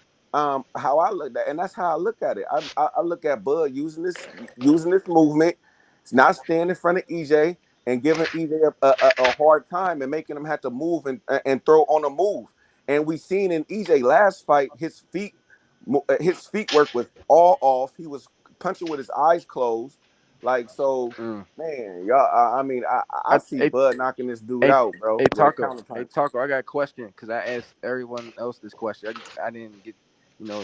S10: how I look at and that's how I look at it. I look at Bud using this movement. It's not standing in front of EJ and giving EJ a hard time and making him have to move and throw on a move. And we seen in EJ last fight, his feet work was all off. He was punching with his eyes closed. Like so,
S1: mm.
S10: man, y'all. I mean, I see
S1: Hey,
S10: Bud knocking this dude
S1: hey,
S10: out, bro,
S1: hey,
S10: with a
S1: Taco.
S10: counter
S1: Hey,
S10: punch.
S1: Taco. I got a question because I asked everyone else this question. I didn't get,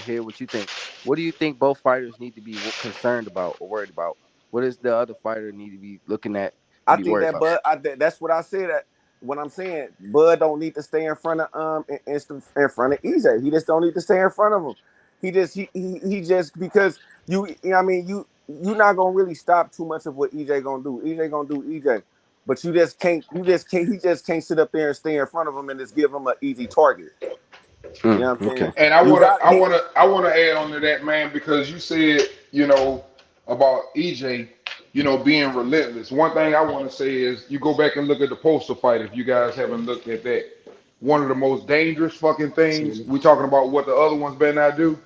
S1: hear what you think. What do you think both fighters need to be concerned about or worried about? What does the other fighter need to be looking at to
S10: I
S1: be
S10: think
S1: worried
S10: that
S1: about?
S10: Bud. That's what I said. That when I'm saying Bud don't need to stay in front of in front of EJ. He just don't need to stay in front of him. He just because I mean you not gonna really stop too much of what EJ gonna do. EJ gonna do EJ, but he just can't sit up there and stay in front of him and just give him an easy target. You know what I'm saying?
S1: Okay.
S4: And I
S10: You
S4: wanna
S10: got
S4: I
S10: he
S4: wanna I wanna add on to that, man, because you said, about EJ, being relentless. One thing I want to say is you go back and look at the poster fight if you guys haven't looked at that. One of the most dangerous fucking things, we talking about what the other ones better not do.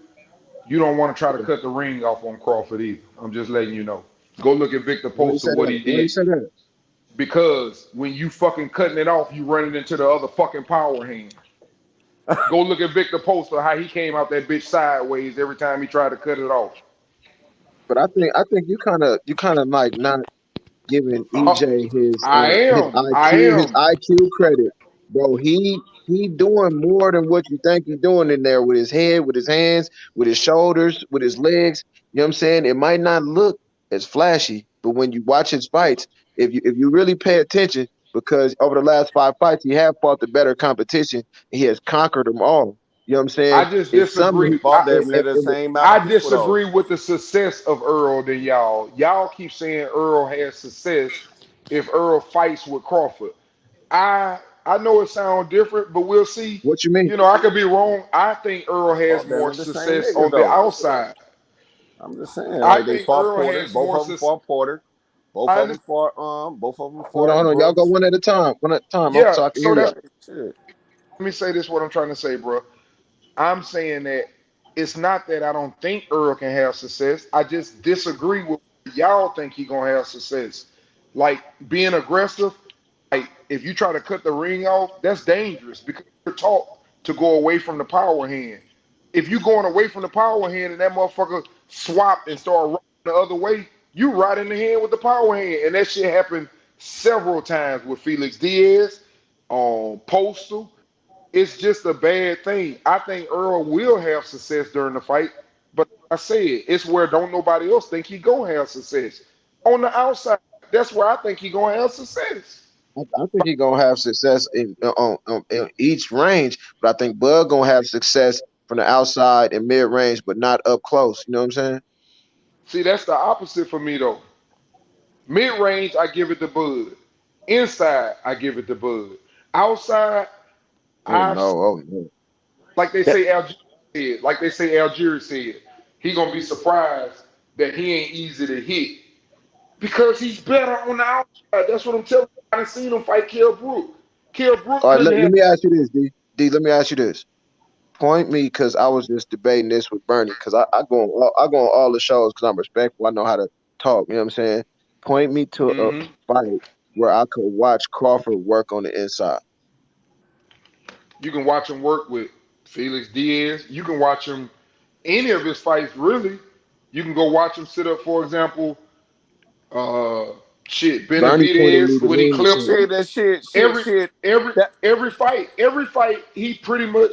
S4: You don't want to try to cut the ring off on Crawford either. I'm just letting you know. Go look at Victor
S14: Why you
S4: Poster,
S14: say
S4: what
S14: that?
S4: he
S14: Why you
S4: did.
S14: say that?
S4: Because when you fucking cutting it off, you running into the other fucking power hand. Go look at Victor Poster, how he came out that bitch sideways every time he tried to cut it off.
S14: But I think you kind of like not giving
S4: Uh,
S14: EJ his
S4: I
S14: his
S4: am. I
S14: IQ his
S4: am.
S14: IQ credit, bro. He doing more than what you think he's doing in there with his head, with his hands, with his shoulders, with his legs. You know what I'm saying? It might not look as flashy, but when you watch his fights, if you really pay attention, because over the last 5 fights he have fought the better competition, and he has conquered them all. You know what I'm saying?
S4: I just
S14: It's
S10: he
S4: disagree.
S14: something.
S10: fought damn near the
S14: And
S10: same amount of
S4: I
S10: people though.
S4: disagree with the success of Earl than y'all. Y'all keep saying Earl has success if Earl fights with Crawford. I I know it sounds different, but we'll see.
S14: what you mean?
S4: I could be wrong. I think Earl has
S10: Fought damn
S4: more
S10: near the same
S4: success
S10: niggas
S4: on the
S10: though.
S4: outside.
S10: I'm just saying,
S4: I
S10: like they
S4: think
S10: fought
S4: Earl
S10: Porter.
S4: has
S10: Both
S4: more
S10: of them
S4: success.
S10: fought Porter. Both
S4: I
S10: of them
S4: understand.
S10: fought both of them
S14: Hold on,
S10: fought
S14: hold on. Y'all go
S10: Brooks.
S14: one at a time. One at a time,
S4: Yeah,
S14: so I can
S4: so
S14: hear
S4: that's
S14: y'all.
S10: Like shit.
S4: let me say this what I'm trying to say, bro. I'm saying that it's not that I don't think Earl can have success. I just disagree with y'all think he gonna have success. Like being aggressive, like if you try to cut the ring off, that's dangerous because you're taught to go away from the power hand. If you going away from the power hand and that motherfucker swap and start running the other way, you right in the hand with the power hand. And that shit happened several times with Felix Diaz on Postal. It's just a bad thing. I think Earl will have success during the fight, but like I said, it's where don't nobody else think he gonna have success. On the outside, that's where I think he gonna have success.
S14: I think he gonna have success in each range, but I think Bud gonna have success from the outside and mid range, but not up close. You know what I'm saying?
S4: See, that's the opposite for me though. Mid range, I give it to Bud. Inside, I give it to Bud. Outside,
S14: Oh
S4: I've
S14: no, oh no.
S4: like they
S10: That,
S4: say Algier said, he gonna be surprised that he ain't easy to hit because he's better on the outside. That's what I'm telling you. I done seen him fight Kell Brook. Kell Brook
S14: All right,
S4: couldn't
S14: let
S4: have.
S14: me ask you this, D. D, let me ask you this. Point me, because I was just debating this with Bernie, because I go on all the shows because I'm respectful. I know how to talk. You know what I'm saying? Point me to a
S4: Hmm.
S14: fight where I could watch Crawford work on the inside.
S4: You can watch him work with Felix Diaz. You can watch him any of his fights really. You can go watch him sit up, for example, uh,
S14: Bernie pointed me
S4: Benavidez
S14: to
S4: when he
S14: lean
S4: clips
S14: to.
S10: shit,
S4: him.
S10: that shit, shit,
S4: Every
S10: shit.
S4: every
S10: That
S4: every fight, he pretty much.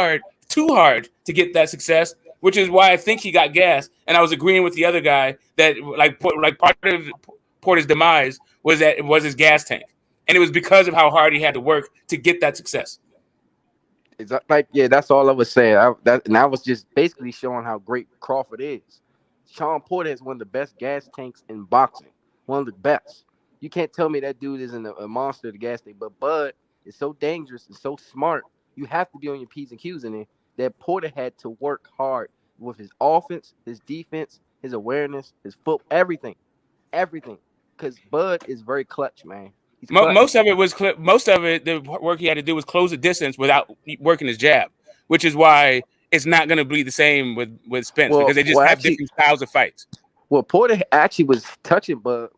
S13: hard, too hard to get that success, which is why I think he got gas. And I was agreeing with the other guy that like part of Porter's demise was that it was his gas tank, and it was because of how hard he had to work to get that success.
S1: It's like, yeah, that's all I was saying. I was just basically showing how great Crawford is. Sean Porter is one of the best gas tanks in boxing. One of the best. You can't tell me that dude isn't a monster at the gas tank. But Bud is so dangerous and so smart. You have to be on your P's and Q's in it. That Porter had to work hard with his offense, his defense, his awareness, his foot, everything. Because Bud is very clutch, man. He's clutch.
S13: Most of it, the work he had to do was close the distance without working his jab, which is why it's not going to be the same with Spence
S1: Well,
S13: because they just
S1: well,
S13: have
S1: actually,
S13: different styles of fights.
S1: well, Porter actually was touching Bud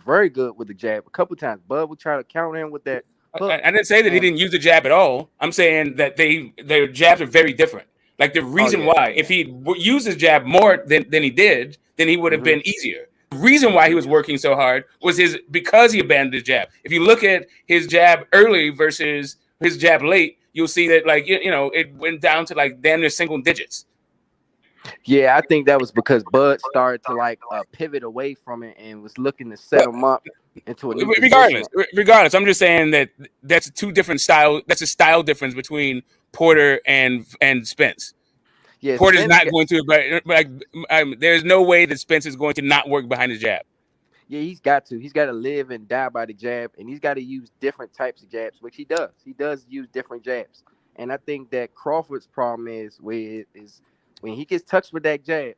S1: very good with the jab a couple times. Bud would try to counter him with that hook.
S13: I didn't say that he
S1: And
S13: didn't use the jab at all. I'm saying that their jabs are very different. Like the
S1: oh
S13: reason
S1: yeah,
S13: why, if he used his jab more than he did, then he would have
S1: hmm
S13: been easier. The reason why he was working so hard was because he abandoned his jab. If you look at his jab early versus his jab late, you'll see that like you know it went down to like damn near single digits.
S1: yeah. I think that was because Bud started to like pivot away from it and was looking to set him up into a new position.
S13: Regardless, I'm just saying that that's two different style. That's a style difference between Porter and Spence.
S1: Yeah,
S13: Porter's
S1: Spence.
S13: not going to, but like, there's no way that Spence is going to not work behind his jab.
S1: Yeah, he's got to. He's got to live and die by the jab, and he's got to use different types of jabs, which he does. He does use different jabs, and I think that Crawford's problem is when he gets touched with that jab.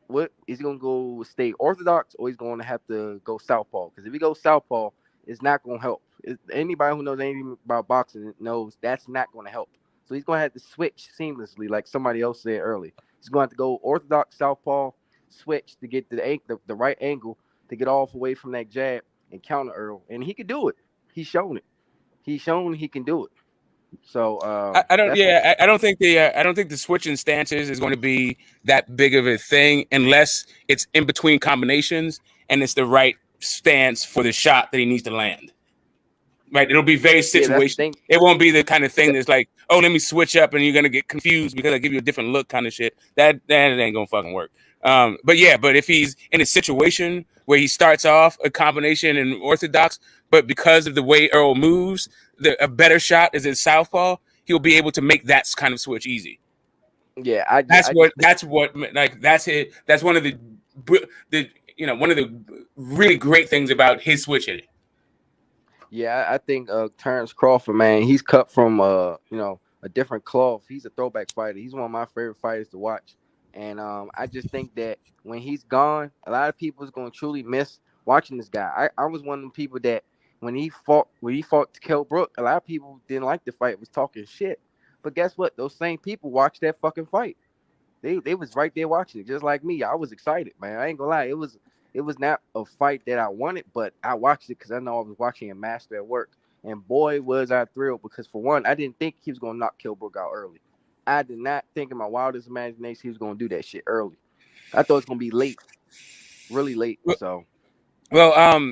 S1: What is he gonna go stay orthodox or he's gonna have to go southpaw? Because if he goes southpaw, it's not gonna help. Anybody who knows anything about boxing knows that's not gonna help. So he's gonna have to switch seamlessly, like somebody else said earlier. He's going to have to go orthodox southpaw, switch to get the right angle to get off away from that jab and counter Earl, and he can do it. He's shown it. He's shown he can do it. So
S13: I don't.
S1: that's
S13: Yeah, I don't think I don't think the switching stances is going to be that big of a thing unless it's in between combinations and it's the right stance for the shot that he needs to land. Right, it'll be very
S1: yeah, that's the
S13: situational.
S1: thing.
S13: It won't be the kind of thing
S1: That,
S13: that's like, oh, let me switch up, and you're gonna get confused because I give you a different look, kind of shit. That ain't gonna fucking work. But if he's in a situation where he starts off a combination in orthodox, but because of the way Earl moves, a better shot is in southpaw. He'll be able to make that kind of switch easy.
S1: yeah, I
S13: That's
S1: just
S13: that's it. That's one of the one of the really great things about his switch hitting.
S1: Yeah, I think Terrence Crawford, man, he's cut from a different cloth. He's a throwback fighter. He's one of my favorite fighters to watch. And I just think that when he's gone, a lot of people is going to truly miss watching this guy. I was one of the people that when he fought Kell Brook, a lot of people didn't like the fight, was talking shit. But guess what? Those same people watched that fucking fight. They was right there watching it, just like me. I was excited, man. I ain't gonna lie. It was not a fight that I wanted, but I watched it because I know I was watching a master at work. And boy, was I thrilled because for one, I didn't think he was gonna knock Kilbrook out early. I did not think in my wildest imagination he was gonna do that shit early. I thought it was gonna be late, really late. So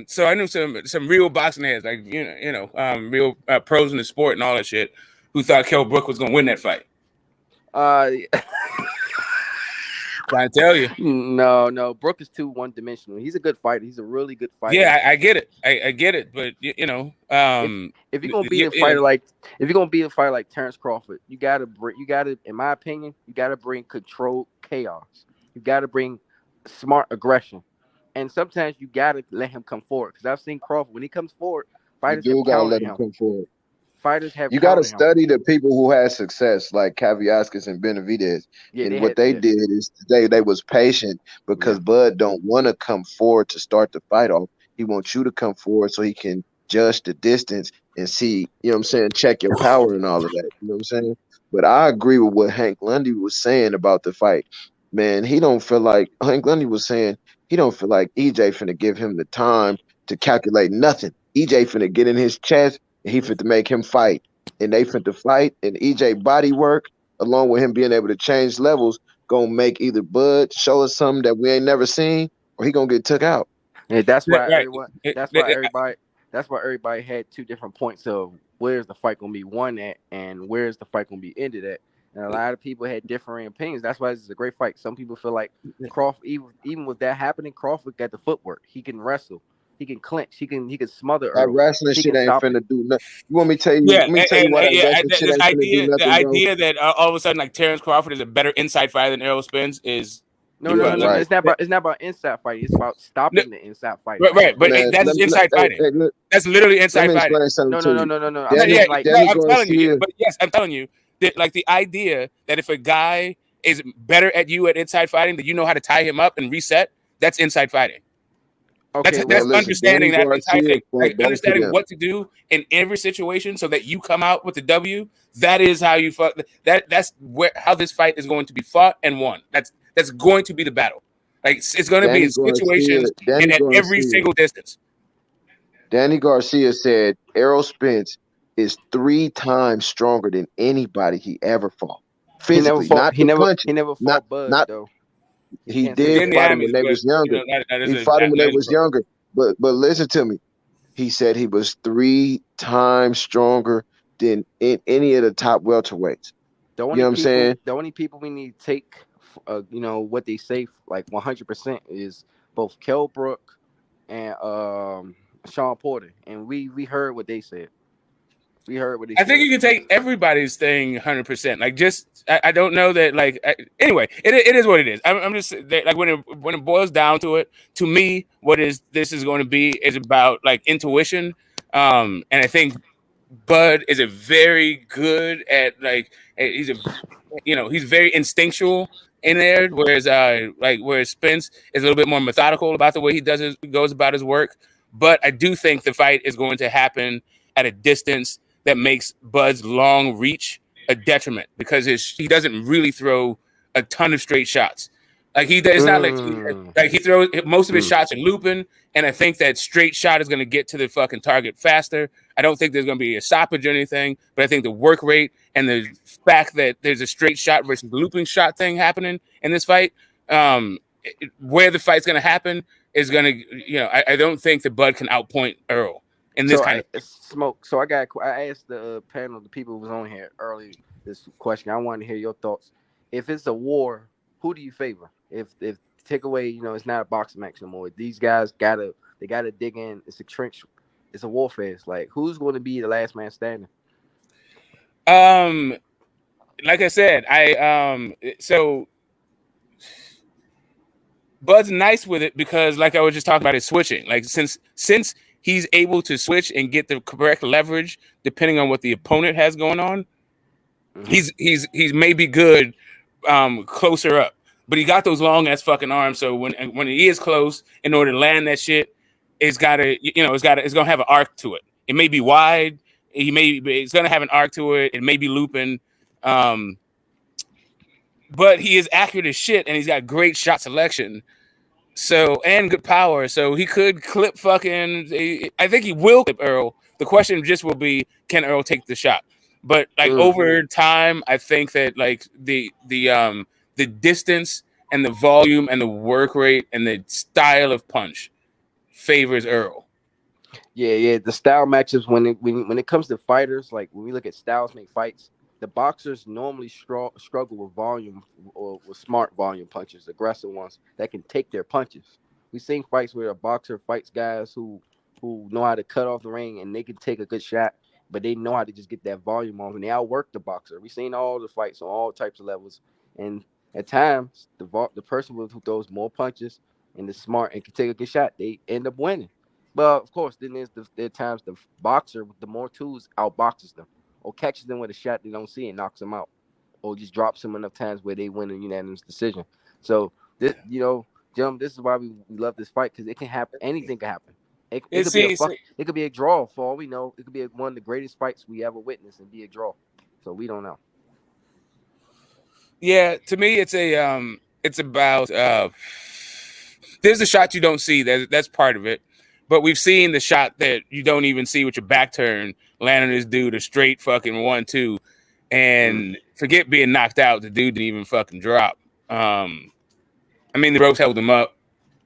S13: So I knew some real boxing heads, like real pros in the sport and all that shit, who thought Kell Brook was gonna win that fight. Trying to tell you.
S1: No. Brook is too one-dimensional. He's a good fighter. He's a really good fighter.
S13: Yeah, I get it. I get it. But
S1: if you're gonna beat a fighter like Terrence Crawford, you gotta, in my opinion, you gotta bring controlled chaos. You gotta bring smart aggression, and sometimes you gotta let him come forward. Because I've seen Crawford when he comes forward,
S17: You
S1: fighters
S17: do
S1: have
S17: gotta let
S1: countered
S17: him
S1: him.
S17: come forward.
S1: Fighters have
S17: You got to
S1: countered him.
S17: study the people who had success, like Kaviaskis and Benavidez.
S1: Yeah,
S17: And
S1: they
S17: what
S1: had.
S17: they
S1: Yeah,
S17: did is they was patient because
S1: yeah.
S17: Bud don't want to come forward to start the fight off. He wants you to come forward so he can judge the distance and see, you know what I'm saying, check your power and all of that. You know what I'm saying? But I agree with what Hank Lundy was saying about the fight. Man, Hank Lundy was saying he don't feel like EJ finna give him the time to calculate nothing. EJ finna get in his chest and he finna make him fight. And they finna fight, and EJ body work, along with him being able to change levels, gonna make either Bud show us something that we ain't never seen, or he gonna get took out.
S1: Yeah, that's why
S13: Right.
S1: everyone. That's why everybody had two different points of where's the fight gonna be won at and where's the fight gonna be ended at. And a lot of people had differing opinions. That's why this is a great fight. Some people feel like Crawford, even with that happening, Crawford got the footwork. He can wrestle. He can clinch. He can smother
S17: That
S1: Earl.
S17: wrestling
S1: He
S17: shit
S1: can
S17: ain't
S1: stop it.
S17: finna do nothing. You want me to tell you?
S13: Yeah,
S17: Let me tell you why that wrestling shit
S13: this
S17: ain't finna do
S13: the
S17: nothing, bro.
S13: idea that all of a sudden like Terrence Crawford is a better inside fighter than Errol Spence is
S1: No.
S17: Right.
S1: It's not about inside fighting. It's about
S13: No,
S1: stopping the inside fighting.
S13: right. But
S17: Man,
S13: that is inside fighting. That's literally
S17: let
S13: inside
S17: me
S13: fighting.
S17: explain something to you.
S1: No. I'm
S17: Danny,
S1: saying like
S17: Danny
S13: I'm telling you.
S17: Garcia,
S13: But yes, I'm telling you that like the idea that if a guy is better at you at inside fighting, that you know how to tie him up and reset. That's inside fighting.
S1: Okay,
S22: Well,
S13: That's
S22: listen,
S13: understanding
S22: Danny
S13: that entire
S22: Garcia
S13: thing,
S22: fought
S13: like
S22: both of
S13: understanding
S22: them.
S13: what to do in every situation so that you come out with the W. That is how you fuck. That's where how this fight is going to be fought and won. That's going to be the battle. Like it's going to be in situations and at every single distance.
S22: Danny Garcia said Errol Spence is 3 times stronger than anybody he ever fought.
S1: he never
S22: Physically,
S1: fought.
S22: not the punching.
S1: He never
S22: Not
S1: fought Bud
S22: not
S1: though. You
S22: he
S1: can't say he
S22: did
S13: Again,
S1: never
S13: the
S22: fight
S1: fought
S22: him
S1: Bud.
S22: when
S13: Amis,
S22: they
S13: but
S22: was younger.
S13: that is
S22: He fought him when they
S13: that is
S22: was younger. But listen to me. He said he was 3 times stronger than any of the top welterweights. You know what I'm saying?
S1: The only people we need to take, what they say like 100% is both Kell Brook and Sean Porter, and we heard what they said. We heard what they
S13: I think
S1: said.
S13: you can take everybody's thing 100%. Like, just I don't know that. Like, anyway, it is what it is. I'm just like when it boils down to it. To me, this is going to be is about like intuition. And I think Bud is a very good at like he's a he's very instinctual in there, whereas Spence is a little bit more methodical about the way he goes about his work. But I do think the fight is going to happen at a distance that makes Bud's long reach a detriment because he doesn't really throw a ton of straight shots. Like it's not like he throws most of his shots are looping, and I think that straight shot is going to get to the fucking target faster. I don't think there's going to be a stoppage or anything, but I think the work rate and the fact that there's a straight shot versus looping shot thing happening in this fight, where the fight's going to happen is going to, I don't think that Bud can outpoint Earl in this
S1: So
S13: kind of
S1: smoke. So I asked the panel, the people who was on here early, this question. I wanted to hear your thoughts. If it's a war, who do you favor? If take away, it's not a boxing match no more. These guys gotta dig in. It's a trench. It's a warfare. It's like who's going to be the last man standing?
S13: Like I said, so Bud's nice with it because, like I was just talking about, his switching. Like since he's able to switch and get the correct leverage depending on what the opponent has going on, he's maybe good closer up. But he got those long ass fucking arms. So when he is close, in order to land that shit, it's gonna have an arc to it. It may be wide. It's gonna have an arc to it. It may be looping. But he is accurate as shit, and he's got great shot selection. So and good power. So he could clip fucking. I think he will clip Earl. The question just will be, can Earl take the shot? But like over time, I think that like the distance and the volume and the work rate and the style of punch favors Earl.
S1: Yeah. The style matches when it comes to fighters, like when we look at styles make fights, the boxers normally struggle with volume or with smart volume punches, aggressive ones that can take their punches. We've seen fights where a boxer fights guys who know how to cut off the ring and they can take a good shot, but they know how to just get that volume off and they outwork the boxer. We've seen all the fights on all types of levels, and at times the person who throws more punches and is smart and can take a good shot, they end up winning. But of course, then there are times the boxer with the more tools outboxes them or catches them with a shot they don't see and knocks them out, or just drops them enough times where they win a unanimous decision. So this, Jim, this is why we love this fight because it can happen. Anything can happen. It could be it could be a draw for all we know. It could be one of the greatest fights we ever witnessed and be a draw. So we don't know.
S13: Yeah, to me, it's about there's a shot you don't see. That's part of it. But we've seen the shot that you don't even see with your back turn landing this dude a straight fucking 1-2, and forget being knocked out. The dude didn't even fucking drop. I mean, the ropes held him up.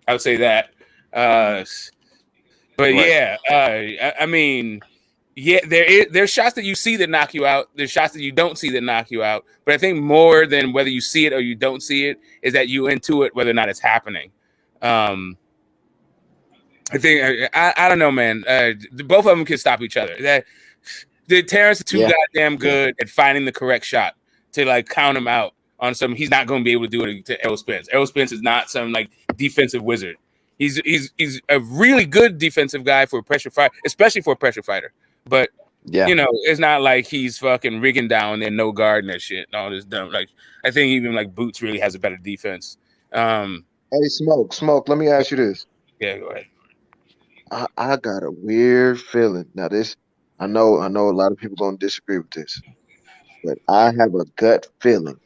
S13: I would say that. But yeah, I mean, yeah, there's shots that you see that knock you out. There's shots that you don't see that knock you out. But I think more than whether you see it or you don't see it is that you intuit whether or not it's happening. I think I don't know, man. Both of them can stop each other. Terrence is too goddamn good at finding the correct shot to like count him out on some. He's not going to be able to do it to Errol Spence. Errol Spence is not some like defensive wizard. He's a really good defensive guy for a pressure fight, especially for a pressure fighter. But it's not like he's fucking rigging down there, no guard and that shit and all this dumb. Like I think even like Boots really has a better defense.
S22: Hey, Smoke. Let me ask you this.
S13: Yeah, go ahead.
S17: I got a weird feeling. Now this, I know a lot of people gonna disagree with this, but I have a gut feeling.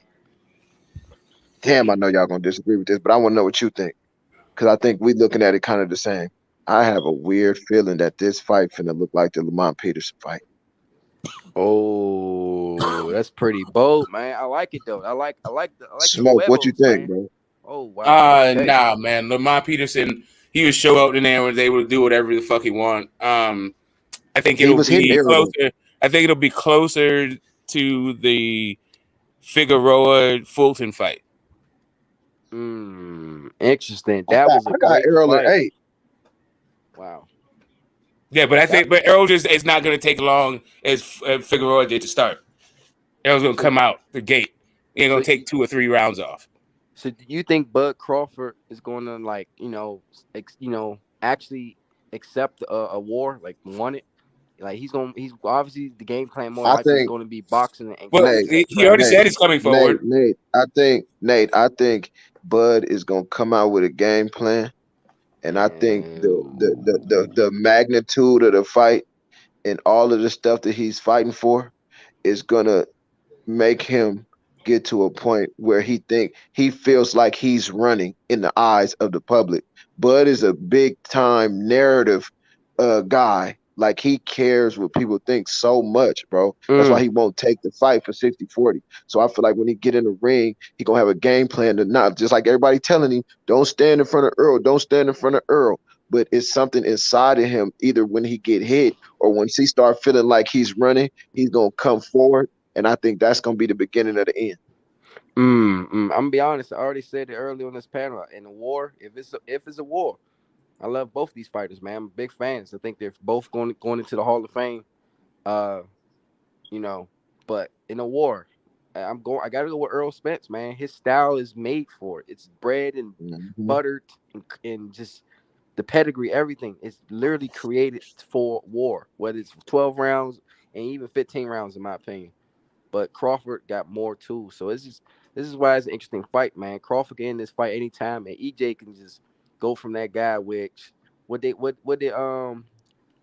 S17: Damn, I know y'all gonna disagree with this, but I want to know what you think because I think we looking at it kind of the same. I have a weird feeling that this fight finna look like the Lamont Peterson fight.
S1: Oh, that's pretty bold, man. I like it though. I like the
S17: Smoke, what you
S1: huevos,
S17: think,
S1: man.
S17: bro?
S1: Oh wow. Okay.
S13: Nah, man. Lamont Peterson, he would show up in there and was able to do whatever the fuck he want. I think
S17: He
S13: it'll
S17: was hitting
S13: be
S17: Errol though.
S13: closer. I think it'll be closer to the Figueroa Fulton fight.
S1: Interesting. That was a
S17: I got
S1: great
S17: Errol at
S1: fight.
S17: 8.
S1: Wow.
S13: Yeah, but I
S1: That
S13: think Errol just it's not going to take long as Figueroa did to start. Errol's going to
S1: so
S13: come out the gate. He ain't going
S1: so
S13: to take 2 or 3 rounds off.
S1: so do you think Bud Crawford is going to like actually accept a war like want it? Like he's obviously the game plan more
S17: I
S1: likely is
S17: think
S1: going to be boxing and
S13: Well,
S1: coming to
S17: Nate,
S1: that
S13: he already
S1: travel.
S13: said he's coming forward.
S17: Nate. I think Bud is gonna come out with a game plan, and I think the magnitude of the fight and all of the stuff that he's fighting for is gonna make him get to a point where he feels like he's running in the eyes of the public. Bud is a big time narrative guy. Like he cares what people think so much, bro. That's why
S1: Mm,
S17: he won't take the fight for 60-40. So I feel like when he get in the ring, he gonna have a game plan to not just like everybody telling him, don't stand in front of Earl, don't stand in front of Earl. But it's something inside of him, either when he get hit or once he start feeling like he's running, he's gonna come forward and I think that's gonna be the beginning of the end.
S1: I'm gonna be honest. I already said it earlier on this panel. In a war, if it's a war, I love both these fighters, man. I'm big fans. I think they're both going into the Hall of Fame. Uh, you know, but in a war, I gotta go with Earl Spence, man. His style is made for it. It's bred and
S17: Mm-hmm.
S1: buttered and just the pedigree, everything is literally created for war. Whether it's 12 rounds and even 15 rounds, in my opinion. But Crawford got more too. So this is why it's an interesting fight, man. Crawford can end this fight anytime, and EJ can just go from that guy. Which what did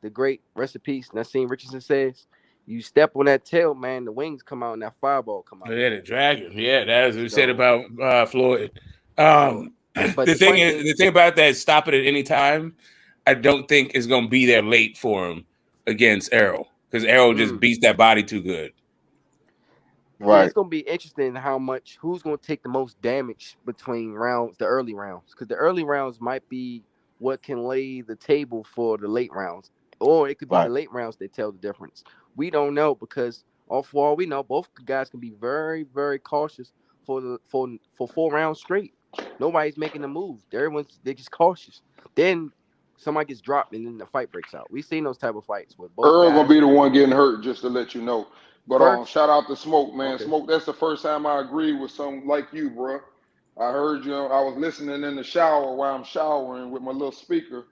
S1: the great recipe Nassim Richardson says? You step on that tail, man. The wings come out and that fireball come out.
S13: Yeah, the dragon. Yeah, that is what we said
S1: So
S13: about Floyd.
S1: so, but
S13: The
S1: the
S13: thing
S1: funny
S13: is,
S1: thing,
S13: the thing about that is stop it at any time. I don't think is going to be there late for him against Errol because Errol just
S1: mm,
S13: beats that body too good.
S1: yeah, it's
S17: Right.
S1: gonna be interesting who's gonna take the most damage between rounds, the early rounds, because the early rounds might be what can lay the table for the late rounds, or it could be the
S17: Right.
S1: late rounds that tell the difference. We don't know because for all we know, both guys can be very, very cautious for 4 rounds straight. Nobody's making a move. They're just cautious. Then somebody gets dropped and then the fight breaks out. We've seen those type of fights where both
S4: Earl gonna
S1: guys
S4: be the one getting hurt, just to let you know. But
S1: first.
S4: shout out to Smoke, man.
S1: Okay.
S4: Smoke, that's the first time I agree with some like you, bro. I heard you. I was listening in the shower while I'm showering with my little speaker,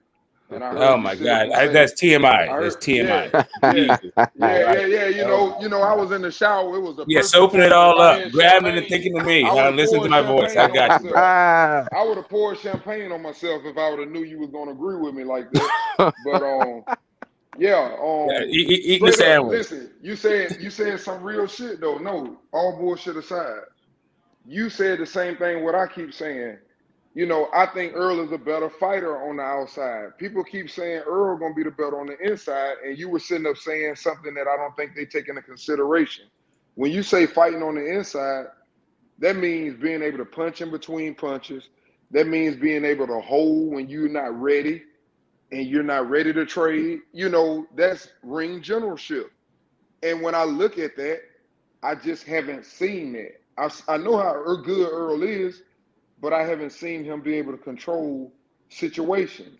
S4: and I
S13: Oh
S4: heard you
S13: my
S4: sit up
S13: God,
S4: and say,
S13: that's TMI.
S4: "I
S13: That's
S4: heard, yeah,
S13: TMI.
S4: yeah,
S13: Jesus,
S4: yeah,
S13: Christ.
S4: yeah, yeah."
S13: Oh my
S4: I
S13: God.
S4: was in the shower. It was the
S13: Yeah,
S4: perfect
S13: soaping it
S4: time. If
S13: all
S4: I
S13: up,
S4: had
S13: grabbing it and
S4: champagne,
S13: thinking of me.
S4: I would
S13: Now
S4: have
S13: listen to
S4: poured
S13: my voice. I
S4: champagne on
S13: got you,
S4: myself.
S13: bro.
S4: I would have poured champagne on myself if I would have knew you was gonna agree with me like that. But yeah,
S13: Yeah, eating the
S4: straight up.
S13: sandwich.
S4: Listen, you said some real shit though. No, all bullshit aside, you said the same thing. What I keep saying, I think Earl is a better fighter on the outside. People keep saying Earl gonna be the better on the inside, and you were sitting up saying something that I don't think they take into consideration. When you say fighting on the inside, that means being able to punch in between punches. That means being able to hold when you're not ready and you're not ready to trade. That's ring generalship. And when I look at that, I just haven't seen that. I know how good Earl is, but I haven't seen him be able to control situations.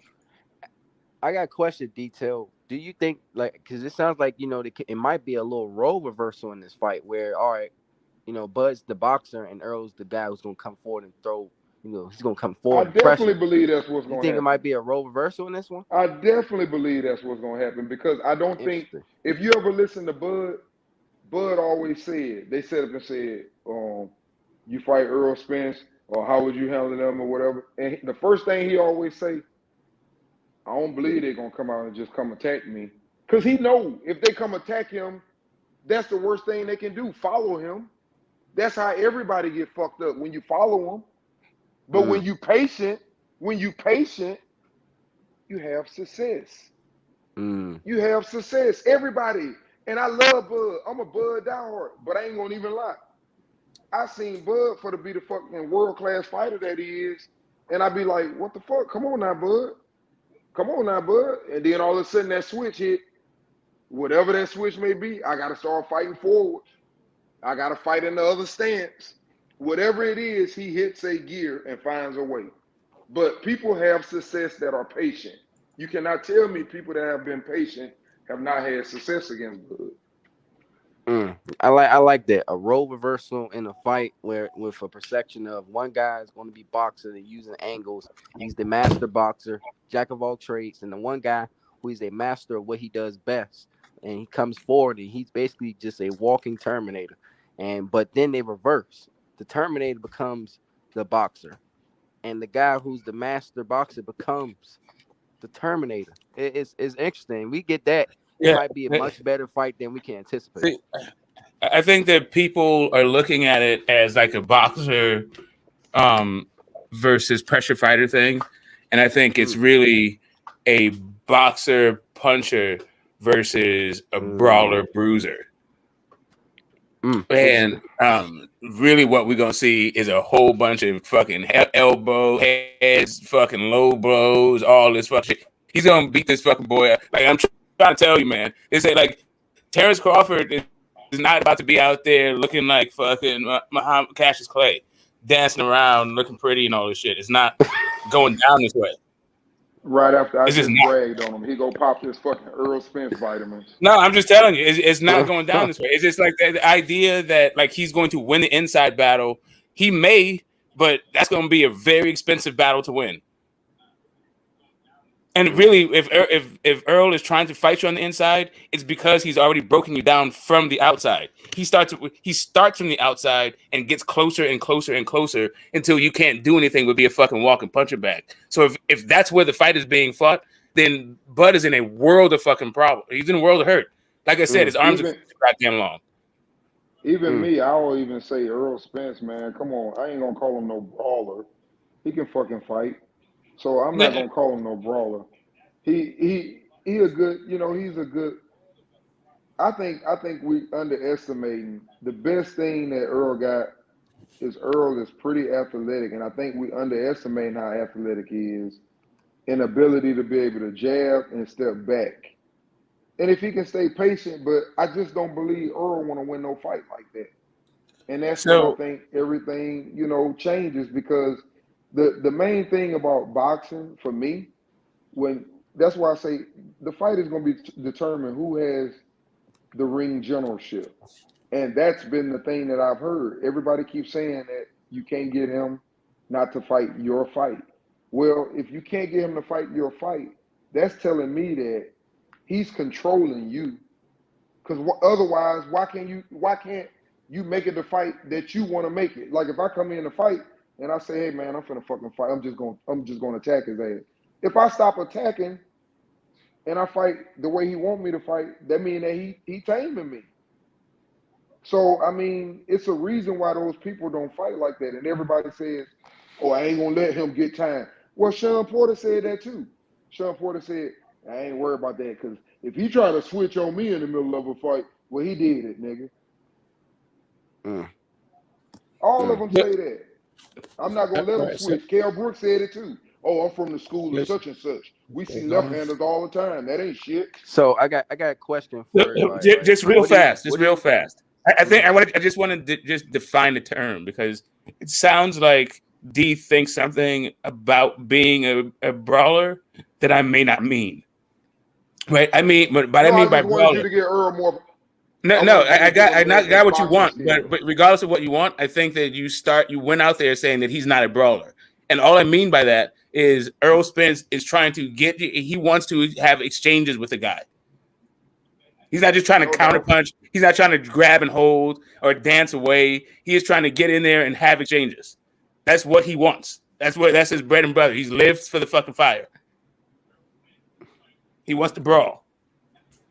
S1: I got a question, detail. Do you think like because it sounds like it might be a little role reversal in this fight where all right, Bud's the boxer and Earl's the guy who's gonna come forward and throw. He's gonna come
S4: I
S1: forward and
S4: definitely
S1: pressure.
S4: believe that's what's
S1: You
S4: going to
S1: think it
S4: happen.
S1: might be a role reversal in this one?
S4: I definitely believe that's what's going to happen because I don't think
S1: Interesting.
S4: if you ever listen to Bud always said they set up and said, you fight Earl Spence or how would you handle them or whatever. And the first thing he always say, I don't believe they're gonna come out and just come attack me. Cause he know if they come attack him, that's the worst thing they can do. Follow him. That's how everybody get fucked up when you follow him. But when you patient, you have success. You have success. Everybody. And I love Bud. I'm a Bud diehard, but I ain't gonna even lie. I seen Bud for to be the fucking world class fighter that he is, and I be like, what the fuck? Come on now, Bud. Come on now, Bud. And then all of a sudden that switch hit. Whatever that switch may be, I gotta start fighting forward. I gotta fight in the other stance. Whatever it is, he hits a gear and finds a way. But people have success that are patient. You cannot tell me people that have been patient have not had success against Bud.
S1: I like that, a role reversal in a fight where with a perception of one guy is going to be boxing and using angles. He's the master boxer, jack of all trades, and the one guy who is a master of what he does best. And he comes forward and he's basically just a walking Terminator. And but then they reverse. The Terminator becomes the boxer, and the guy who's the master boxer becomes the Terminator. It's interesting. We get that. It
S13: Yeah.
S1: might be a much better fight than we can anticipate.
S13: See, I think that people are looking at it as like a boxer versus pressure fighter thing, and I think it's really a boxer puncher versus a brawler bruiser. And really, what we're gonna see is a whole bunch of fucking elbow heads, fucking low blows, all this fucking shit. He's gonna beat this fucking boy up. Like I'm trying to tell you, man. They say like Terrence Crawford is not about to be out there looking like fucking Muhammad Cassius Clay, dancing around, looking pretty and all this shit. It's not going down this way.
S4: Right after I
S13: It's
S4: just
S13: just not.
S4: bragged on him, he go pop his fucking Earl Spence vitamins.
S13: No, I'm just telling you, it's not going down this way. It's just like the idea that like he's going to win the inside battle. He may, but that's going to be a very expensive battle to win. And really, if Earl is trying to fight you on the inside, it's because he's already broken you down from the outside. He starts from the outside and gets closer and closer and closer until you can't do anything but be a fucking walking puncher bag. So if that's where the fight is being fought, then Bud is in a world of fucking problem. He's in a world of hurt. Like I said, his arms are goddamn long.
S4: Even me, I will even say Earl Spence, man. Come on, I ain't gonna call him no brawler. He can fucking fight. So I'm not gonna call him no brawler. He a good, he's a good. I think we underestimating the best thing that Earl got is Earl is pretty athletic, and I think we underestimating how athletic he is, and ability to be able to jab and step back. And if he can stay patient, but I just don't believe Earl want to win no fight like that. And that's when I think everything, changes because the main thing about boxing for me, that's why I say the fight is going to be determined who has the ring generalship. And that's been the thing that I've heard. Everybody keeps saying that you can't get him not to fight your fight. Well, if you can't get him to fight your fight, that's telling me that he's controlling you. Because otherwise, why can't you make it the fight that you want to make it? Like if I come in to fight and I say, hey man, I'm finna fucking fight, I'm just gonna attack his ass. If I stop attacking and I fight the way he want me to fight, that means that he taming me. So I mean, it's a reason why those people don't fight like that. And everybody says, oh, I ain't gonna let him get time. Well, Sean Porter said that too. Sean Porter said, I ain't worried about that because if he try to switch on me in the middle of a fight, well, he did it, nigga. All of them say that. I'm not gonna let him switch. Kell Brooks said it too. Oh, I'm from the school of such and such. We see left-handers all the time. That ain't shit.
S1: So I got a question for everybody.
S13: Just real fast. I just want to just define the term because it sounds like D thinks something about being a brawler that I may not mean. Right? I mean, but I mean by brawler.
S4: You to get Earl more.
S13: I got what you want, but regardless of what you want, I think that you went out there saying that he's not a brawler, and all I mean by that is Earl Spence is trying to he wants to have exchanges with the guy. He's not just trying to counterpunch. He's not trying to grab and hold or dance away. He is trying to get in there and have exchanges. That's what he wants. That's his bread and butter. He's lived for the fucking fire. He wants to brawl.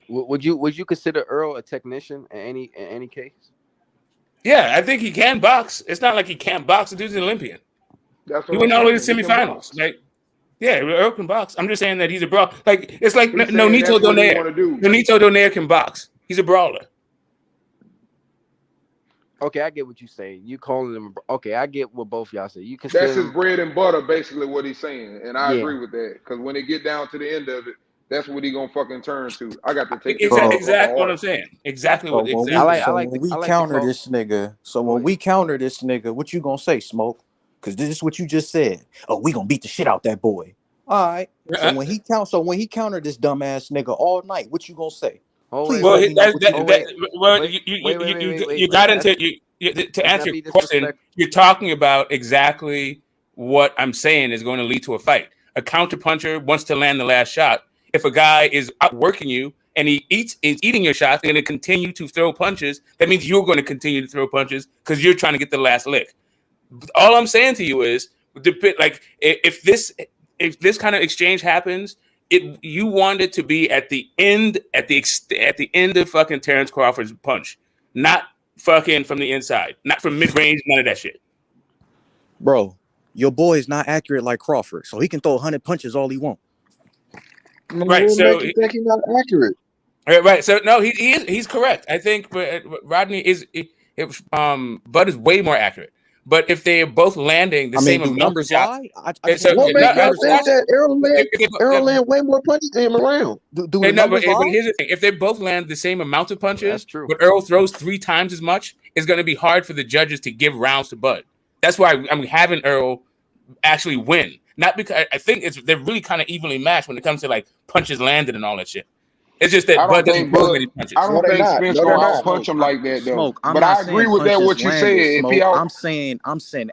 S1: Would you consider Earl a technician in any case?
S13: Yeah, I think he can box. It's not like he can't box. The dude's an Olympian.
S4: That's
S13: He
S4: what I'm
S13: went all the way to
S4: saying. He can
S13: semifinals.
S4: box.
S13: Like, yeah, Earl can box. I'm just saying that he's a brawl. Like, it's like
S4: He's saying
S13: Nonito
S4: that's what he
S13: Donaire.
S4: want to do.
S13: Nonito Donaire can box. He's a brawler.
S1: Okay, I get what you say. You calling him? Okay, I get what both y'all say. You
S4: That's
S1: consider
S4: his
S1: him,
S4: bread and butter, basically what he's saying, and I
S1: yeah.
S4: agree with that. Because when it get down to the end of it, that's what he gonna fucking turn to. I got to take this
S13: Exactly,
S4: motherfucker
S13: exactly what I'm
S4: hard.
S13: saying. Exactly
S16: So
S13: what.
S16: when
S1: I
S16: we
S13: Exactly.
S1: like I
S16: so
S1: like
S16: when
S1: the
S16: we
S1: I like the
S16: counter
S1: call.
S16: this nigga,
S1: Go ahead.
S16: what you gonna say, Smoke? Because this is what you just said. Oh, we gonna beat the shit out that boy. All right. So when he countered this dumbass nigga all night, what you gonna say?
S1: Oh wait,
S16: Please
S13: Well,
S16: let
S1: wait.
S16: me know what you
S1: Oh
S16: gonna
S1: wait,
S16: say.
S13: well,
S1: wait, wait, wait, wait, wait,
S13: you
S1: wait.
S13: got into to
S1: Let's not
S13: answer
S1: be
S13: your question.
S1: disrespectful.
S13: You're talking about exactly what I'm saying is going to lead to a fight. A counterpuncher wants to land the last shot. If a guy is outworking you and is eating your shots, and going to continue to throw punches, that means you're going to continue to throw punches because you're trying to get the last lick. All I'm saying to you is, like, if this kind of exchange happens, you want it to be at the end of fucking Terrence Crawford's punch, not fucking from the inside, not from mid range, none of that shit.
S16: Bro, your boy is not accurate like Crawford, so he can throw 100 punches all he want.
S13: Right.
S17: What
S13: So
S17: make you think he's not accurate?
S13: right. So no, he's correct. I think Rodney Bud is way more accurate. But if they are both landing the
S16: I mean,
S13: same
S16: do
S13: amount of
S16: numbers
S13: shots,
S16: lie? I just
S13: so
S16: want to
S17: What
S16: know, do
S17: make
S13: no,
S17: y'all
S16: numbers
S17: think
S16: lie?
S17: that Errol
S13: if-
S17: land way more punches than him around?
S16: Do the
S13: no,
S16: numbers lie?
S13: but here's the thing: if they both land the same amount of
S1: That's
S13: punches,
S1: true.
S13: but Earl throws 3 times as much, it's going to be hard for the judges to give rounds to Bud. That's why I'm having Earl actually win, not because I think they're really kind of evenly matched when it comes to like punches landed and all that shit. It's just that
S4: I
S13: Bud
S4: don't
S13: doesn't
S4: think
S13: throw as
S4: Bud.
S13: many
S4: I
S13: punches.
S17: No,
S4: don't
S17: they
S4: think
S17: not.
S4: Spence
S17: No, they're
S4: gonna
S17: not.
S4: outpunch him like that though.
S16: I'm
S4: But
S16: not
S4: I agree
S16: saying
S4: with that.
S16: punches
S4: What you
S16: landed,
S4: said. If he
S16: Smoke.
S4: out,
S16: I'm saying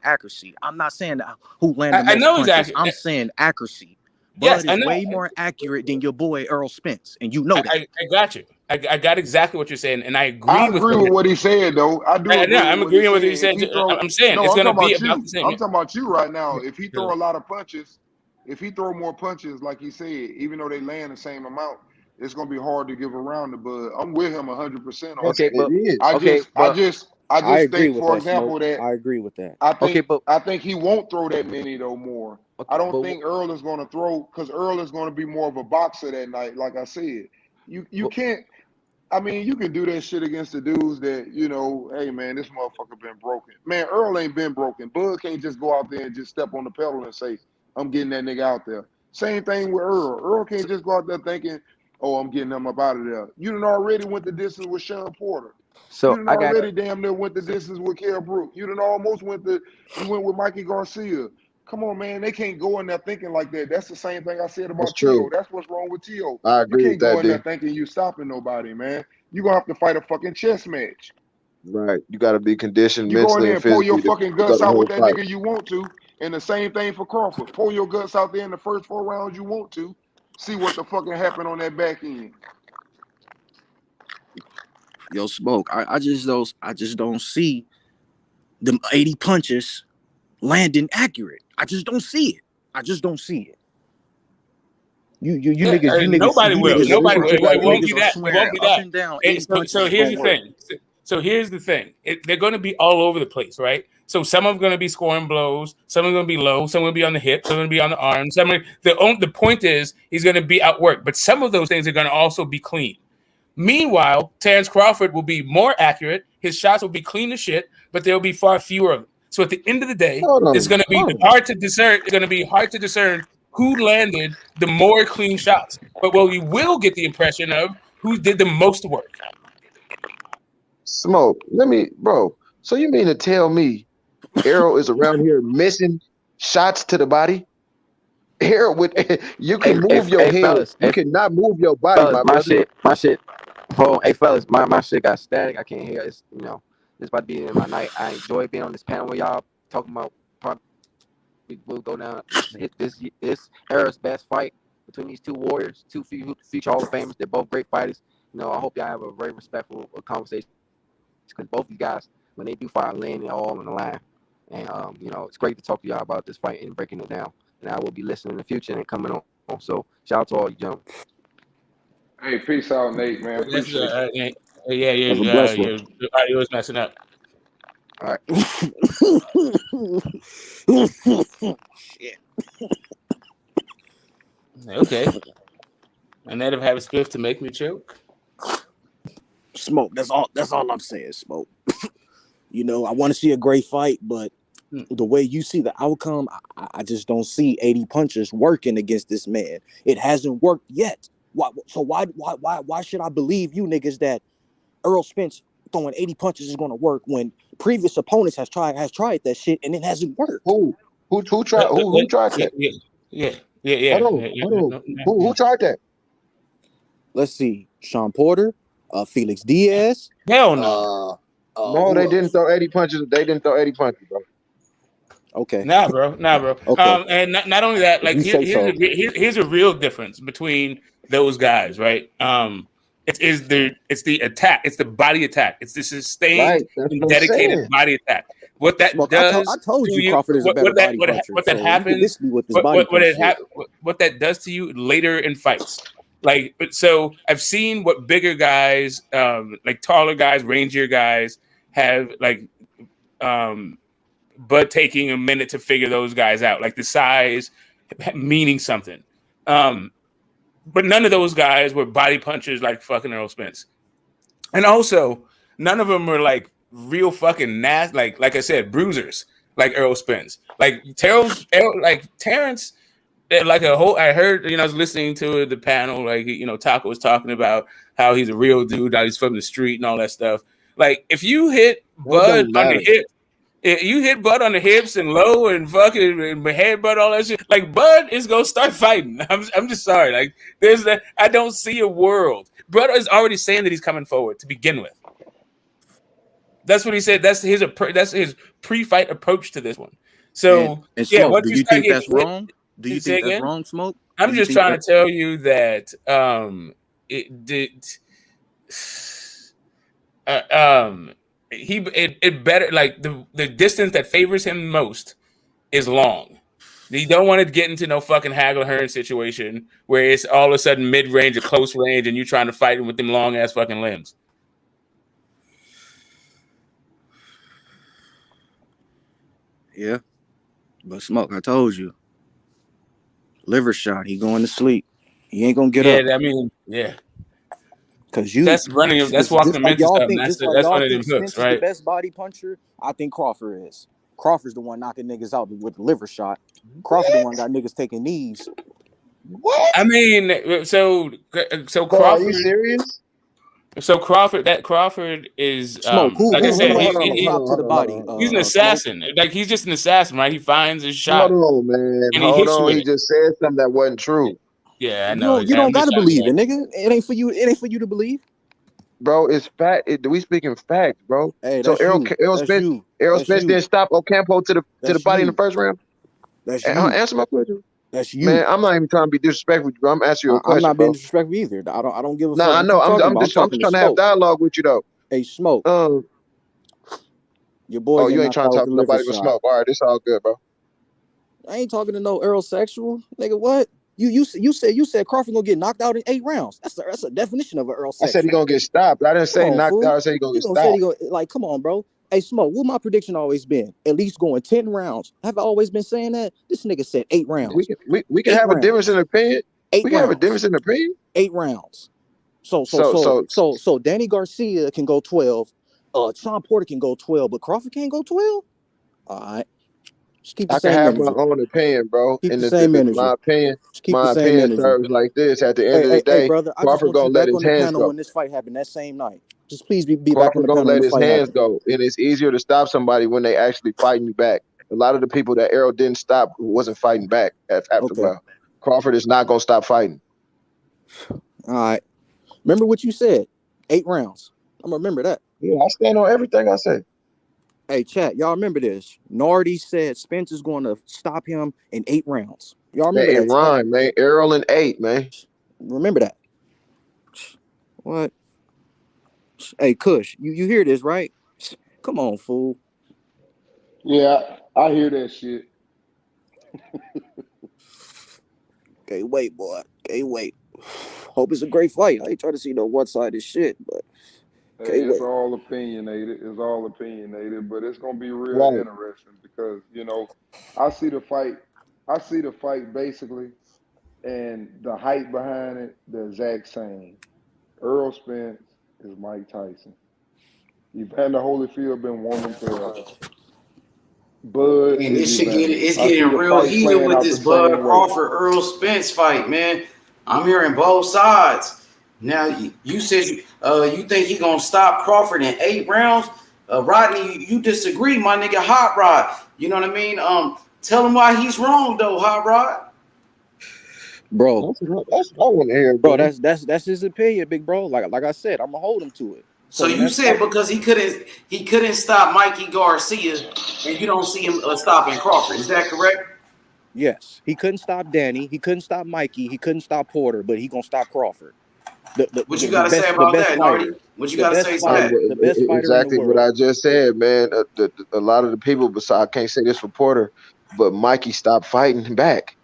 S16: accuracy. I'm not saying who landed the
S13: I
S16: most
S13: know he's
S16: punches.
S13: accurate.
S16: I'm saying accuracy.
S13: Yes,
S16: Bud
S13: I
S16: is
S13: know.
S16: way more accurate than your boy Earl Spence, and you know that.
S13: I got you. I got exactly what you're saying, and I
S4: I
S13: agree with
S4: agree
S13: what
S4: with
S13: you're
S4: what he
S13: saying.
S4: said though. I do
S13: Yeah,
S4: agree with
S13: I'm
S4: what he
S13: agreeing with what
S4: said.
S13: you're
S4: If
S13: saying.
S4: he throw,
S13: I'm saying
S4: no,
S13: it's
S4: I'm
S13: going to
S4: talking
S13: be
S4: about
S13: about
S4: you.
S13: the same.
S4: I'm talking about you right now. If he
S13: Yeah.
S4: throw a lot of punches, if he throw more punches, like he said, even though they land the same amount, it's gonna be hard to give a round to Bud. I'm with him 100% on
S17: Yes,
S1: Okay,
S4: that.
S17: it
S1: but
S17: is.
S4: I
S16: I
S4: just
S16: agree
S4: think,
S16: with
S4: for
S16: that,
S4: example,
S16: Smoke.
S4: that
S16: I agree with that.
S1: okay, but
S4: I think he won't throw that many though more. I
S1: okay,
S4: don't think Earl is going to throw because Earl is going to be more of a boxer that night. Like I said, you
S1: but
S4: can't. I mean, you can do that shit against the dudes that hey man, this motherfucker been broken. Man, Earl ain't been broken. Bud can't just go out there and just step on the pedal and say, I'm getting that nigga out there. Same thing with Earl. Earl can't just go out there thinking, oh, I'm getting him up out of there. You done already went the distance with Sean Porter. You
S1: so
S4: done
S1: I got
S4: already damn near went the distance with Kell Brook. You done almost you went with Mikey Garcia. Come on, man. They can't go in there thinking like that. That's the same thing I said
S17: That's
S4: about
S17: true.
S4: T.O. That's what's wrong with T.O.
S17: I
S4: You
S17: agree with
S4: can't go
S17: that,
S4: in there
S17: D.
S4: thinking you stopping nobody, man. You're going to have to fight a fucking chess match.
S17: Right. You got to be conditioned
S4: You go in
S17: mentally
S4: there
S17: and
S4: and pull your
S17: physically
S4: fucking
S17: to go
S4: guts
S17: the
S4: out with
S17: whole
S4: that
S17: fight.
S4: nigga you want to. And the same thing for Crawford. Pull your guts out there in the first 4 rounds you want to. See what the fucking happened on that back end.
S16: Yo, Smoke. I just don't see them 80 punches landing accurate. I just don't see it. I just don't see it. You
S13: Yeah,
S16: niggas,
S13: nobody will. Nobody will. It
S16: you
S13: won't be
S16: niggas are
S13: that. It won't
S16: swearing
S13: be
S16: up
S13: that.
S16: and down 80 punches
S13: So
S16: is
S13: here's
S16: gonna
S13: the
S16: work.
S13: thing. So here's the thing. They're going to be all over the place, right? So some of them going to be scoring blows. Some are going to be low. Some will be on the hips. Some going to be on the arms. The point is he's going to be outworked. But some of those things are going to also be clean. Meanwhile, Terrence Crawford will be more accurate. His shots will be clean as shit, but there will be far fewer of them. So at the end of the day, it's going to be hard to discern. It's going to be hard to discern who landed the more clean shots. But what we will get the impression of who did the most work.
S17: Smoke. Bro. So you mean to tell me Errol is around here missing shots to the body? Errol, you can move your head.
S1: fellas,
S17: You cannot move your body,
S1: fellas,
S17: my brother.
S1: my shit. Hold on, hey fellas, my shit got static. I can't hear. It's it's about to be in my night. I enjoy being on this panel with y'all talking about probably we'll go down this era's best fight between these two warriors, two future Hall of Famers. They're both great fighters. I hope y'all have a very respectful conversation because both of you guys, when they do fight, laying it all on the line. And it's great to talk to y'all about this fight and breaking it down. And I will be listening in the future and coming on. So shout out to all you gentlemen.
S4: Hey, peace out, Nate, man.
S13: That's
S4: Appreciate you.
S13: yeah,
S2: Have a blessed one.
S13: your audio is messing up.
S2: All right.
S16: Shit.
S13: Okay. And that'll have a spiff to make me choke.
S16: Smoke. That's all I'm saying. Smoke. You know, I want to see a great fight, but the way you see the outcome, I just don't see 80 punches working against this man. It hasn't worked yet. Why should I believe you niggas that Earl Spence throwing 80 punches is going to work when previous opponents has tried that shit and it hasn't worked?
S2: Who tried that?
S13: Yeah.
S2: Hold on. Who tried that?
S16: Let's see. Sean Porter, Felix Diaz.
S13: Hell no.
S2: No, they didn't throw 80 punches. They didn't throw 80 punches, bro.
S16: Okay.
S13: Nah, bro.
S16: Okay.
S13: And not only that, like
S16: You say so.
S13: here's a real difference between those guys, right? It's the attack. It's the body attack. It's the sustained
S2: Right. That's
S13: and
S2: what I'm
S13: dedicated
S2: saying.
S13: body attack. What that
S16: Smoke,
S13: does
S16: I told
S13: to
S16: you Crawford is a better body puncher.
S13: What that
S16: so
S13: happens.
S16: you can diss me with this body punch.
S13: What that does to you later in fights. Like, so I've seen what bigger guys, like taller guys, rangier guys, have like, but taking a minute to figure those guys out, like the size meaning something. But none of those guys were body punchers like fucking Earl Spence, and also none of them were like real fucking nasty, like I said, bruisers like Earl Spence, like Terrence. Like a whole, I heard, I was listening to the panel, like, Taco was talking about how he's a real dude, how he's from the street and all that stuff. Like, if you hit Bud on the hip, you hit Bud on the hips and low and fucking and headbutt all that shit, like, Bud is gonna start fighting. I'm just sorry. Like, I don't see a world. Bud is already saying that he's coming forward to begin with. That's what he said. That's his pre-fight approach to this one. So,
S16: and Smoke,
S13: once
S16: do
S13: you
S16: you
S13: start
S16: think that's
S13: getting hit,
S16: wrong? Do you think that's wrong, Smoke?
S13: I'm just trying to tell you that it better, like, the distance that favors him most is long. You don't want to get into no fucking Hagler Hearn situation where it's all of a sudden mid range or close range and you're trying to fight him with them long ass fucking limbs.
S16: Yeah, but Smoke, I told you. Liver shot. He going to sleep. He ain't gonna get up.
S13: Yeah, I mean, yeah.
S16: Cause
S13: that's walking him into something. That's one of them hooks, right?
S16: The best body puncher. I think Crawford is. Crawford's the one knocking niggas out with the liver shot. Crawford the one got niggas taking knees.
S2: What?
S13: I mean, so Crawford.
S2: Are you serious?
S13: So Crawford is
S16: Smoke.
S13: Like I said,
S16: he's
S13: an assassin. Smoke. Like, he's just an assassin, right? He finds his shot.
S2: Hold on, man. Hold on. He just said something that wasn't true.
S13: Yeah, I know.
S16: You don't gotta believe it, nigga. It ain't for you. It ain't for you to believe.
S2: Bro, it's fact. We speaking facts, bro.
S16: Hey,
S2: so Errol Spence didn't stop Ocampo to the body in the first round.
S16: That's you.
S2: Answer my question.
S16: That's you,
S2: man. I'm not even trying to be disrespectful, bro. I'm asking you a question.
S16: I'm not being disrespectful either. I don't give a fuck.
S2: I know. I'm just trying to have dialogue with you though.
S16: Hey, Smoke. Your boy.
S2: Oh, you ain't trying to talk to nobody with Smoke. All right, it's all good, bro.
S16: I ain't talking to no Earl sexual nigga. What? You said Crawford gonna get knocked out in 8 rounds. That's a definition of an Earl sexual.
S2: I said he gonna get stopped. I didn't say knocked out. I said he gonna get stopped.
S16: Like, come on, bro. Hey, Smoke, what my prediction always been? At least going 10 rounds. Have I always been saying that? This nigga said 8 rounds.
S2: We can have a difference in opinion.
S16: 8
S2: we can have a difference in opinion.
S16: 8 rounds. So Danny Garcia can go 12. Sean Porter can go 12, but Crawford can't go 12. All right. Just keep the same
S2: energy. I
S16: energy.
S2: can have my own opinion, bro.
S16: Keep the same energy.
S2: My opinion serves like this. At the end of the day,
S16: hey, brother,
S2: Crawford gonna let his hands go.
S16: When this fight happened that same night. Just please be back on the
S2: panel. Crawford gonna let his hands
S16: go.
S2: And it's easier to stop somebody when they actually fighting you back. A lot of the people that Errol didn't stop wasn't fighting back after a while. Crawford is not gonna stop fighting.
S16: All right. Remember what you said. 8 rounds. I'm gonna remember that.
S2: Yeah, I stand on everything I say.
S16: Hey, chat, y'all remember this? Nardi said Spencer's going to stop him in 8 rounds. Y'all remember that?
S2: It rhymed, man. Errol in 8, man.
S16: Remember that. What? Hey, Kush, you hear this, right? Come on, fool.
S4: Yeah, I hear that shit.
S16: Okay, wait, boy. Okay, wait. Hope it's a great fight. I ain't trying to see no one-sided shit, but
S4: Hey,
S16: can't
S4: it's
S16: wait.
S4: all opinionated. It's all opinionated, but it's gonna be real
S2: Right.
S4: interesting because I see the fight. I see the fight basically, and the hype behind it the exact same. Earl Spence is Mike Tyson. Evander Holyfield been wanting him forever. Bud
S9: And
S4: is
S9: this shit
S4: Evander.
S9: it's
S4: I see
S9: getting
S4: the
S9: real
S4: fight
S9: heated
S4: playing
S9: with
S4: out
S9: this
S4: the
S9: Bud
S4: same way.
S9: Crawford Earl Spence fight, man. I'm hearing both sides. Now you said you think he gonna stop Crawford in 8 rounds. Rodney, you disagree, my nigga Hot Rod. You know what I mean? Tell him why he's wrong though, Hot Rod.
S16: Bro,
S2: That's what I want to hear,
S16: bro,
S2: brother.
S16: that's his opinion, big bro. Like I said, I'm gonna hold him to it. So
S9: So
S16: when
S9: you
S16: that
S9: said
S16: fight,
S9: because he couldn't stop Mikey Garcia, and you don't see him stopping Crawford. Is that correct?
S16: yes, he couldn't stop Danny, he couldn't stop Mikey, he couldn't stop Porter, but he gonna stop Crawford.
S9: What you got to say
S16: The
S9: about
S16: best
S9: that, Nardi?
S16: fighter,
S9: What you got to say to that?
S16: the best fighter in the
S2: Exactly what
S16: world.
S2: I just said, man. A lot of the people, besides, I can't say this for Porter, but Mikey stopped fighting back.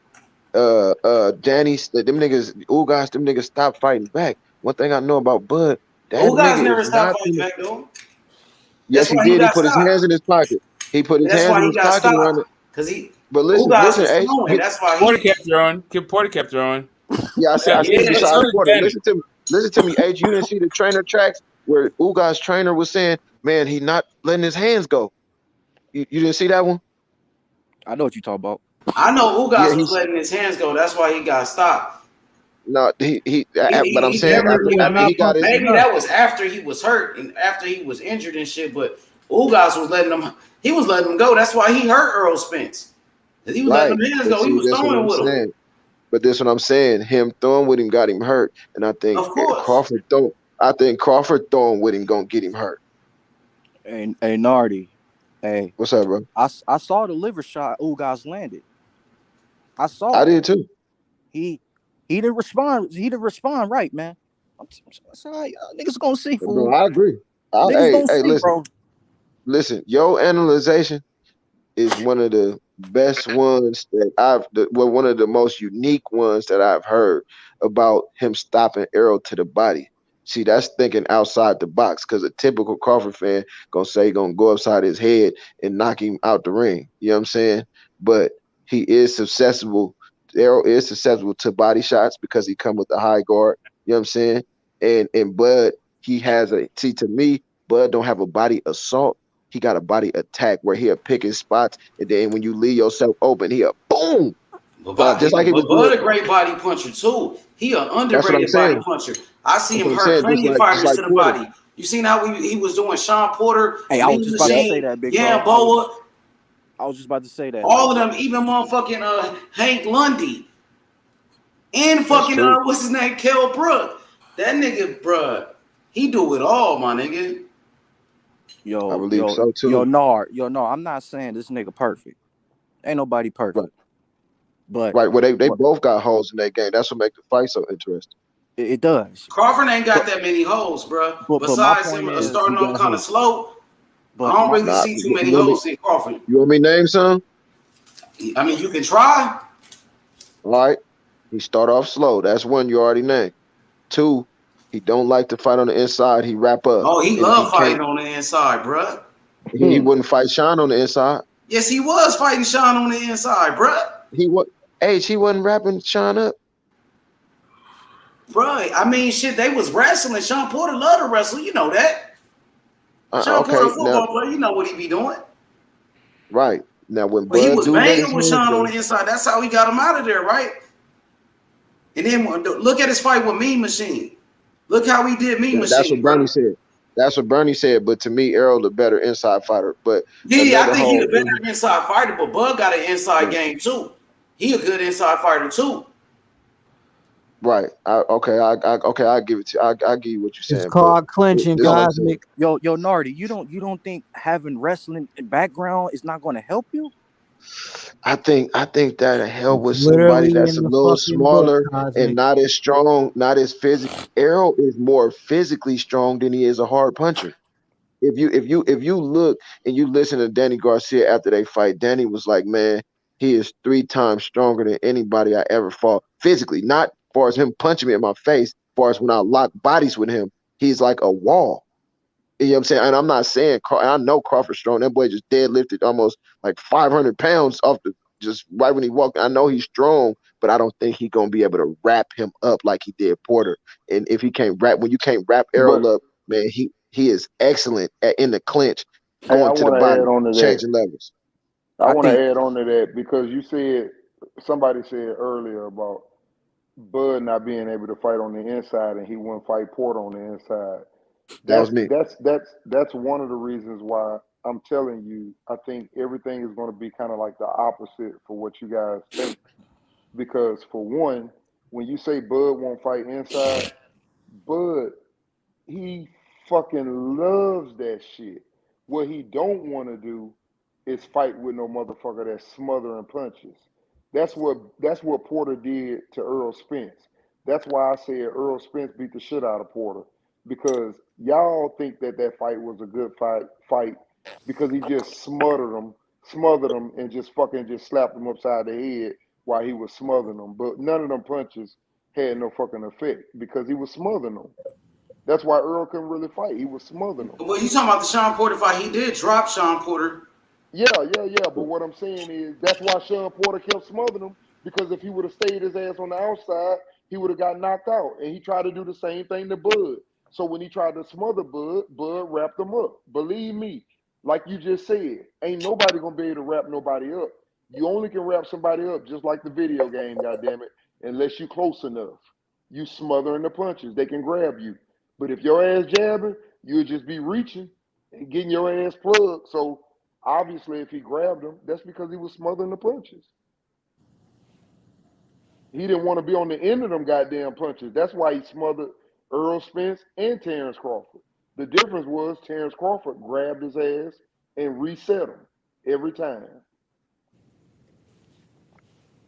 S2: Danny, them niggas, Ugas, them niggas stopped fighting back. One thing I know about Bud, that
S9: Who
S2: nigga
S9: guys
S2: is
S9: never
S2: not.
S9: stopped fighting back though?
S2: Yes,
S9: That's
S2: he
S9: why he
S2: did. He
S9: got
S2: put his
S9: stopped.
S2: hands in his pocket. He put his
S9: That's
S2: hands
S9: why
S2: in
S9: he
S2: his
S9: got
S2: pocket around
S9: stopped.
S2: it.
S9: Cause he
S2: But
S9: who
S2: listen,
S9: guys
S2: listen,
S9: was
S2: Ace.
S9: throwing. That's why
S13: Porter
S9: he.
S13: kept throwing. Porter kept throwing.
S2: Yeah, I
S13: Yeah,
S2: see.
S9: Yeah,
S2: Besides
S13: so did
S2: Porter,
S13: Danny.
S2: listen to me. Listen to me, H. You didn't see the trainer tracks where Ugas trainer was saying, "Man, he not letting his hands go." You didn't see that one?
S16: I know what you talk about.
S9: I know
S2: Yeah,
S9: Ugas was
S2: he's
S9: letting his hands go. That's why he got stopped.
S2: no. But I'm
S9: He
S2: saying
S9: definitely. I
S2: after
S9: mean,
S2: he got his
S9: maybe that was after he was hurt and after he was injured and shit. But Ugas was letting him. He was letting him go. That's why he hurt Earl Spence. 'Cause he was letting
S2: right.
S9: them hands
S2: But
S9: go. He
S2: see,
S9: was
S2: that's what
S9: throwing
S2: I'm
S9: with him.
S2: saying. But that's what I'm saying. Him throwing with him got him hurt, and I think
S9: Of course.
S2: Crawford throw. I think Crawford throwing with him gonna get him hurt.
S16: And Nardi, hey,
S2: What's up, bro?
S16: I saw the liver shot Ugas landed. I saw
S2: I
S16: it.
S2: did too.
S16: He he didn't respond. He didn't respond right, man. Sorry, niggas gonna see,
S2: Bro,
S16: fool.
S2: I agree.
S16: Niggas
S2: Hey,
S16: gonna
S2: hey,
S16: see, bro.
S2: listen. Your analyzation is one of the best ones that one of the most unique ones that I've heard about him stopping arrow to the body. See, that's thinking outside the box because a typical Crawford fan gonna say he gonna go upside his head and knock him out the ring. You know what I'm saying? But he is susceptible. Arrow is susceptible to body shots because he come with a high guard. You know what I'm saying? And Bud, he has a see to me, Bud don't have a body assault. He got a body attack where he'll pick his spots, and then when you leave yourself open, he'll boom. Just like he was
S9: Bud
S2: doing.
S9: a great body puncher too. He an
S2: That's what I'm
S9: underrated body
S2: saying.
S9: puncher. I see
S2: That's
S9: him
S2: what I'm
S9: hurt
S2: saying.
S9: plenty of
S2: Just
S9: fighters
S2: like
S9: to the
S2: Porter.
S9: body. You seen how he was doing Sean Porter,
S16: Hey, I was
S9: Mean
S16: just about to
S2: Yep.
S16: say
S9: Machine,
S16: that, big bro.
S9: Gamboa,
S16: I was just about to say that,
S9: all
S16: big
S9: of
S16: bro.
S9: them, even motherfucking Hank Lundy and
S2: That's
S9: fucking
S2: true.
S9: what's his name, Kell Brook. That nigga, bruh, he do it all, my nigga.
S2: I
S16: Yo,
S2: believe
S16: yo,
S2: so
S16: yo,
S2: too.
S16: Nard, yo, no, I'm not saying this nigga perfect. Ain't nobody
S2: Right.
S16: perfect, but
S2: Right. Well, they
S16: but
S2: both got holes in their game. That's what makes the fight so interesting.
S16: it does.
S9: Crawford ain't got
S16: But
S9: that many holes, bruh.
S16: but my
S9: Besides
S16: point
S9: him
S16: is,
S9: starting
S2: He
S9: off
S2: got
S9: kind of
S2: holes.
S9: slow, I
S16: but
S9: don't
S16: my
S9: really
S2: Nah,
S9: see too many
S2: you want me?
S9: holes in Crawford.
S2: You want me to name some?
S9: I mean, you can try.
S2: All right. He start off slow. That's one you already named. Two, he don't like to fight on the inside. He wrap up,
S9: Oh, he
S2: and if he
S9: love
S2: can't,
S9: fighting on the inside, bruh.
S2: he wouldn't fight Sean on the inside.
S9: Yes, he was fighting Sean on the inside, bruh.
S2: He what? H. He wasn't wrapping Sean up.
S9: Bruh, I mean, shit, they was wrestling. Sean Porter loved to wrestle. You know that. Sean Porter, a
S2: Okay. Now,
S9: football player. You know what he be doing.
S2: right now, when
S9: But he
S2: Bud
S9: was
S2: do let his
S9: banging with
S2: hands
S9: Sean on
S2: go,
S9: the inside. That's how he got him out of there, right? And then look at his fight with Mean Machine. Look how he did Mean
S2: that's what
S9: Machine,
S2: Bernie
S9: bro.
S2: said. That's what Bernie said. But to me, Errol the better inside fighter. But
S9: Yeah, I
S2: another
S9: think he the
S2: whole,
S9: better inside fighter, but Bud got an inside
S2: right,
S9: game too. He a good inside fighter too.
S2: right. Okay, I give it to you. I give you what you're
S8: It's
S2: saying. But
S8: called clinching
S2: this is what I'm
S16: yo,
S2: saying.
S8: cosmic.
S16: yo, Nardi, you don't think having wrestling background is not going to help you?
S2: I think that'll help
S8: It's
S2: with somebody
S8: literally
S2: that's
S8: in
S2: a
S8: the
S2: little
S8: fucking book,
S2: smaller and
S8: cosmic.
S2: not as strong, not as physical. Errol is more physically strong than he is a hard puncher. If you look and you listen to Danny Garcia after they fight, Danny was like, man, he is 3 times stronger than anybody I ever fought physically, not
S17: far as him punching me in my face, far as when I lock bodies with him, he's like a wall. You know what I'm saying? And I'm not saying I know Crawford strong. That boy just deadlifted almost like 500 pounds off the just right when he walked. I know he's strong, but I don't think he's gonna be able to wrap him up like he did Porter. And if he can't wrap, when you can't wrap
S7: But
S17: Errol up, man, he is excellent in the clinch,
S7: hey, I
S17: going to the
S7: want to add
S17: body,
S7: on to that.
S17: changing levels.
S7: I
S9: I
S7: want to
S9: think
S7: add on to that because you said somebody said earlier about Bud not being able to fight on the inside, and he wouldn't fight Porter on the inside.
S17: That was
S7: That's
S17: me.
S7: that's that's that's one of the reasons why I'm telling you. I think everything is going to be kind of like the opposite for what you guys think. Because for one, when you say Bud won't fight inside, Bud he fucking loves that shit. What he don't want to do is fight with no motherfucker that's smothering punches. That's what Porter did to Earl Spence. That's why I said Earl Spence beat the shit out of Porter because y'all think that that fight was a good fight because he just smothered him, and just fucking just slapped him upside the head while he was smothering him. But none of them punches had no fucking effect because he was smothering them. That's why Earl couldn't really fight. He was smothering them.
S9: well, you talking about the Sean Porter fight? He did drop Sean Porter.
S7: Yeah. But what I'm saying is that's why Sean Porter kept smothering him because if he would have stayed his ass on the outside, he would have got knocked out. And he tried to do the same thing to Bud. So when he tried to smother Bud, Bud wrapped him up. Believe me, like you just said, ain't nobody gonna be able to wrap nobody up. You only can wrap somebody up just like the video game, goddammit, unless you close enough. You smothering the punches, they can grab you. But if your ass jabbing, you'll just be reaching and getting your ass plugged. So obviously, if he grabbed him, that's because he was smothering the punches. He didn't want to be on the end of them goddamn punches. That's why he smothered Earl Spence and Terrence Crawford. The difference was Terrence Crawford grabbed his ass and reset him every time.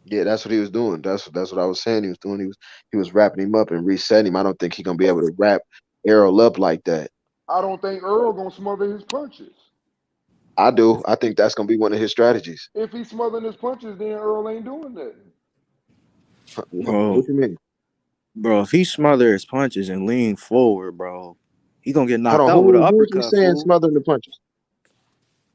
S17: Yeah, that's what he was doing. That's what I was saying. He was doing. He was wrapping him up and resetting him. I don't think he's gonna be able to wrap Errol up like that.
S7: I don't think Earl gonna smother his punches.
S17: I do. I think that's gonna be one of his strategies.
S7: If he's smothering his punches, then Earl ain't doing nothing.
S16: Bro,
S17: What you mean?
S16: bro, if he smother his punches and lean forward, bro, he gonna get
S17: Hold
S16: knocked
S17: on.
S16: out with an
S17: Who's he
S16: uppercut,
S17: saying
S16: fool.
S17: smothering the punches?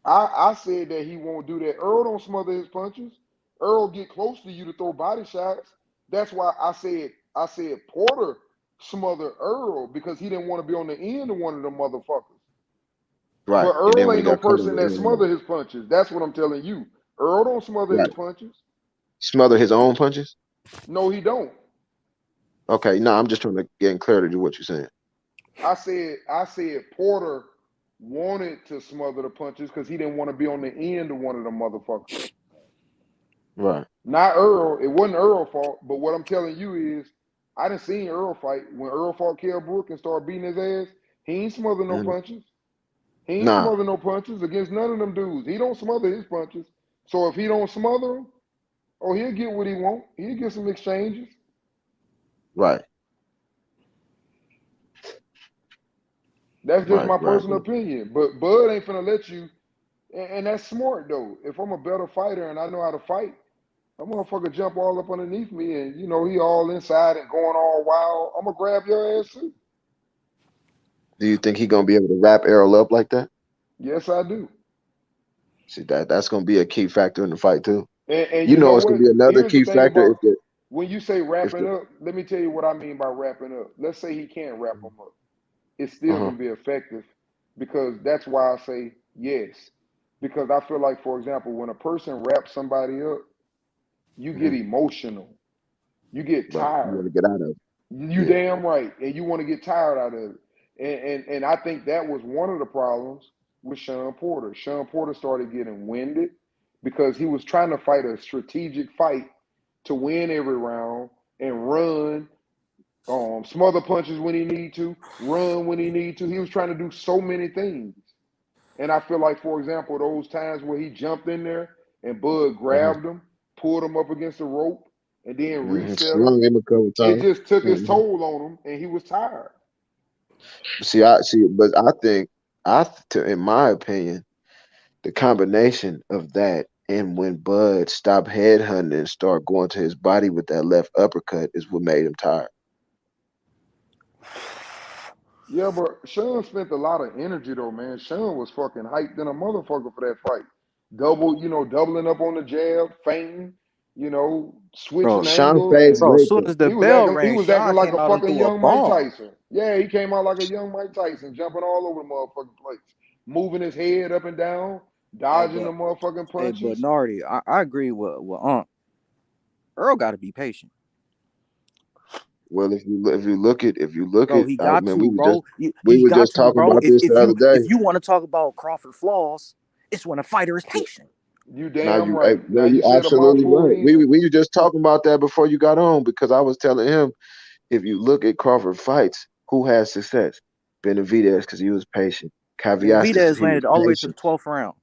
S7: I said that he won't do that. Earl don't smother his punches. Earl get close to you to throw body shots. That's why I said Porter smothered Earl because he didn't want to be on the end of one of them motherfuckers.
S17: Right.
S7: But
S17: And then
S7: Earl
S17: when he
S7: ain't no
S17: got caught on
S7: person
S17: the
S7: that
S17: end,
S7: smother his punches. That's what I'm telling you. Earl don't smother his
S17: right,
S7: punches.
S17: smother his own punches.
S7: No, he don't.
S17: Okay, no, I'm just trying to get clarity to what you're saying.
S7: I said Porter wanted to smother the punches because he didn't want to be on the end of one of them motherfuckers.
S17: Right.
S7: Not Earl. It wasn't Earl's fault. But what I'm telling you is, I done seen Earl fight. When Earl fought Kell Brook and started beating his ass, he ain't smother no
S17: Mhm.
S7: punches. He ain't
S17: Nah.
S7: smother no punches against none of them dudes. He don't smother his punches. So if he don't smother them, oh, he'll get what he want. He'll get some exchanges.
S17: Right.
S7: That's just
S17: Right.
S7: my
S17: Right.
S7: personal opinion. But Bud ain't finna let you, and that's smart though. If I'm a better fighter and I know how to fight, that motherfucker jump all up underneath me and he all inside and going all wild. I'm gonna grab your ass too.
S17: Do you think he gonna be able to wrap Errol up like that?
S7: Yes, I do.
S17: See that's gonna be a key factor in the fight too.
S7: And
S17: You
S7: you
S17: know,
S7: know
S17: it's gonna
S7: what?
S17: be another
S7: Here's the
S17: key
S7: thing
S17: factor
S7: about
S17: if the
S7: when you say
S17: if
S7: wrapping
S17: the
S7: up, let me tell you what I mean by wrapping up. Let's say he can't wrap them up. It's still
S17: uh-huh.
S7: gonna be effective because that's why I say yes. Because I feel like, for example, when a person wraps somebody up, you get
S17: Hmm.
S7: emotional. You get
S17: Right. You want
S7: tired.
S17: to get out of it.
S7: You
S17: Yeah.
S7: damn right, and you want to get tired out of it. And I think that was one of the problems with Sean Porter. Sean Porter started getting winded because he was trying to fight a strategic fight to win every round and run, smother punches when he need to, run when he need to. He was trying to do so many things. And I feel like, for example, those times where he jumped in there and Bud
S17: Uh-huh.
S7: grabbed him, pulled him up against the rope, and then
S17: Hmm.
S7: reset him,
S17: Slung him a couple
S7: it
S17: times.
S7: just took his
S17: Hmm.
S7: toll on him, and he was tired.
S17: See, I see, but I think in my opinion, the combination of that And when Bud stopped headhunting and started going to his body with that left uppercut is what made him tired.
S7: Yeah, but Sean spent a lot of energy though, man. Sean was fucking hyped in a motherfucker for that fight. Doubling up on the jab, feinting,
S17: Bro,
S7: switching
S17: Sean
S7: angles,
S17: Fay's
S7: and
S17: great.
S11: Bro, as soon as the
S7: he was
S11: bell
S7: acting he
S11: rang,
S7: was acting
S11: Sean
S7: like
S11: came
S7: a
S11: out and
S7: fucking
S11: threw a
S7: young Mike
S11: bomb.
S7: Tyson. Yeah, he came out like a young Mike Tyson, jumping all over the motherfucking place, moving his head up and down,
S11: Hey,
S7: dodging the
S11: but
S7: motherfucking
S11: hey, but
S7: punches.
S11: Nardi, I agree with Earl got to be patient,
S17: Well, if you look at,
S11: bro. He got
S17: man,
S11: to, bro.
S17: we
S11: He
S17: were
S11: got
S17: just
S11: to,
S17: talking
S11: bro.
S17: about this the other
S11: If
S17: day.
S11: you want to talk about Crawford flaws, it's when a fighter is patient.
S7: You
S17: Now
S7: damn
S17: you, hey,
S7: right.
S17: no,
S7: Now
S17: you
S7: you said a
S17: absolutely
S7: mouthful
S17: right. We
S7: then.
S17: we were just talking about that before you got on because I was telling him if you look at Crawford fights, who has success? Benavidez because he was patient. Cavias because
S11: Benavidez
S17: he was
S11: landed all the way to the
S17: patient.
S11: 12th round.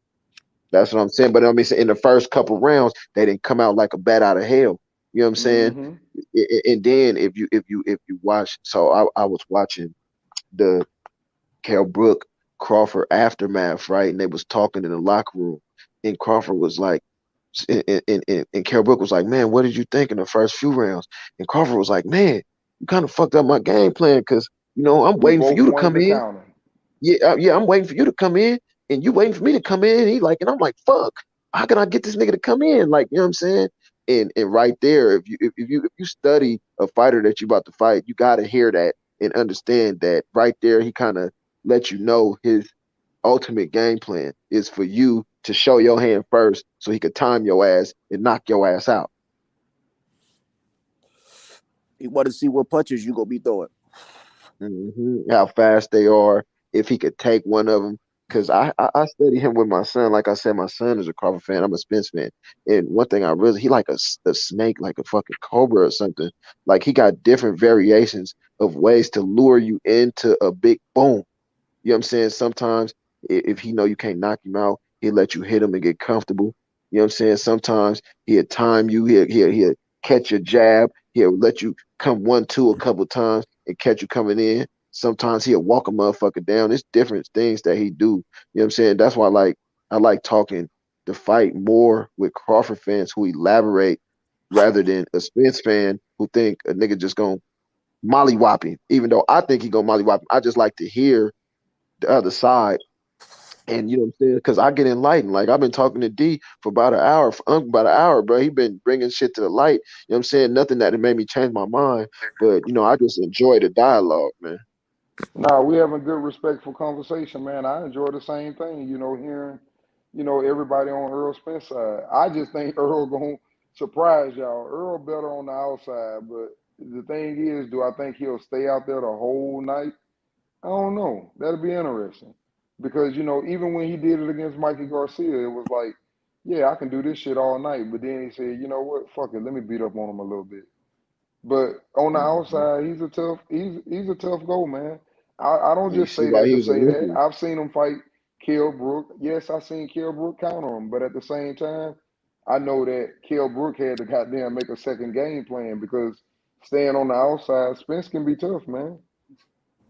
S17: That's what I'm saying. But I mean, in the first couple rounds, they didn't come out like a bat out of hell. You know what I'm saying?
S7: Mm-hmm.
S17: And then if you watch, so I was watching the Kell Brook Crawford aftermath, right? And they was talking in the locker room, and Crawford was like, and Kell Brook was like, man, what did you think in the first few rounds? And Crawford was like, man, you kind of fucked up my game plan because I'm
S7: We
S17: waiting for
S7: both
S17: you to
S7: wanted
S17: come
S7: the
S17: in.
S7: counter.
S17: Yeah, I'm waiting for you to come in, and you waiting for me to come in. And and I'm like, fuck, how can I get this nigga to come in? Like, you know what I'm saying? And right there, if you study a fighter that you about to fight, you gotta hear that and understand that right there, he kind of let you know his ultimate game plan is for you to show your hand first, so he could time your ass and knock your ass out.
S11: He want to see what punches you gonna be throwing.
S17: How fast they are, if he could take one of them. Because I study him with my son. Like I said, my son is a Crawford fan. I'm a Spence fan. And one thing he like a snake, like a fucking cobra or something. Like he got different variations of ways to lure you into a big boom. You know what I'm saying? Sometimes if he know you can't knock him out, he'll let you hit him and get comfortable. You know what I'm saying? Sometimes he'll time you. He'll catch your jab. He'll let you come 1-2 a couple times and catch you coming in. Sometimes he'll walk a motherfucker down. It's different things that he do. You know what I'm saying? That's why I like talking the fight more with Crawford fans who elaborate rather than a Spence fan who think a nigga just gonna mollywop him. Even though I think he gonna mollywop him, I just like to hear the other side. And you know what I'm saying? Because I get enlightened. Like I've been talking to D for about an hour, for about an hour, bro. He been bringing shit to the light. You know what I'm saying? Nothing that made me change my mind, but I just enjoy the dialogue, man.
S7: Nah, we having good, respectful conversation, man. I enjoy the same thing, hearing, everybody on Earl Spence side. I just think Earl gonna surprise y'all. Earl better on the outside, but the thing is, do I think he'll stay out there the whole night? I don't know. That'll be interesting. Because, even when he did it against Mikey Garcia, it was like, yeah, I can do this shit all night. But then he said, you know what? Fuck it. Let me beat up on him a little bit. But on the
S17: Mhm.
S7: outside, he's a tough go, man. I don't
S17: You
S7: just
S17: see
S7: say
S17: why
S7: that
S17: he
S7: to
S17: was
S7: say that.
S17: Olympian.
S7: I've seen him fight Kell Brook. Yes, I seen Kell Brook counter him, but at the same time, I know that Kell Brook had to goddamn make a second game plan because staying on the outside, Spence can be tough, man.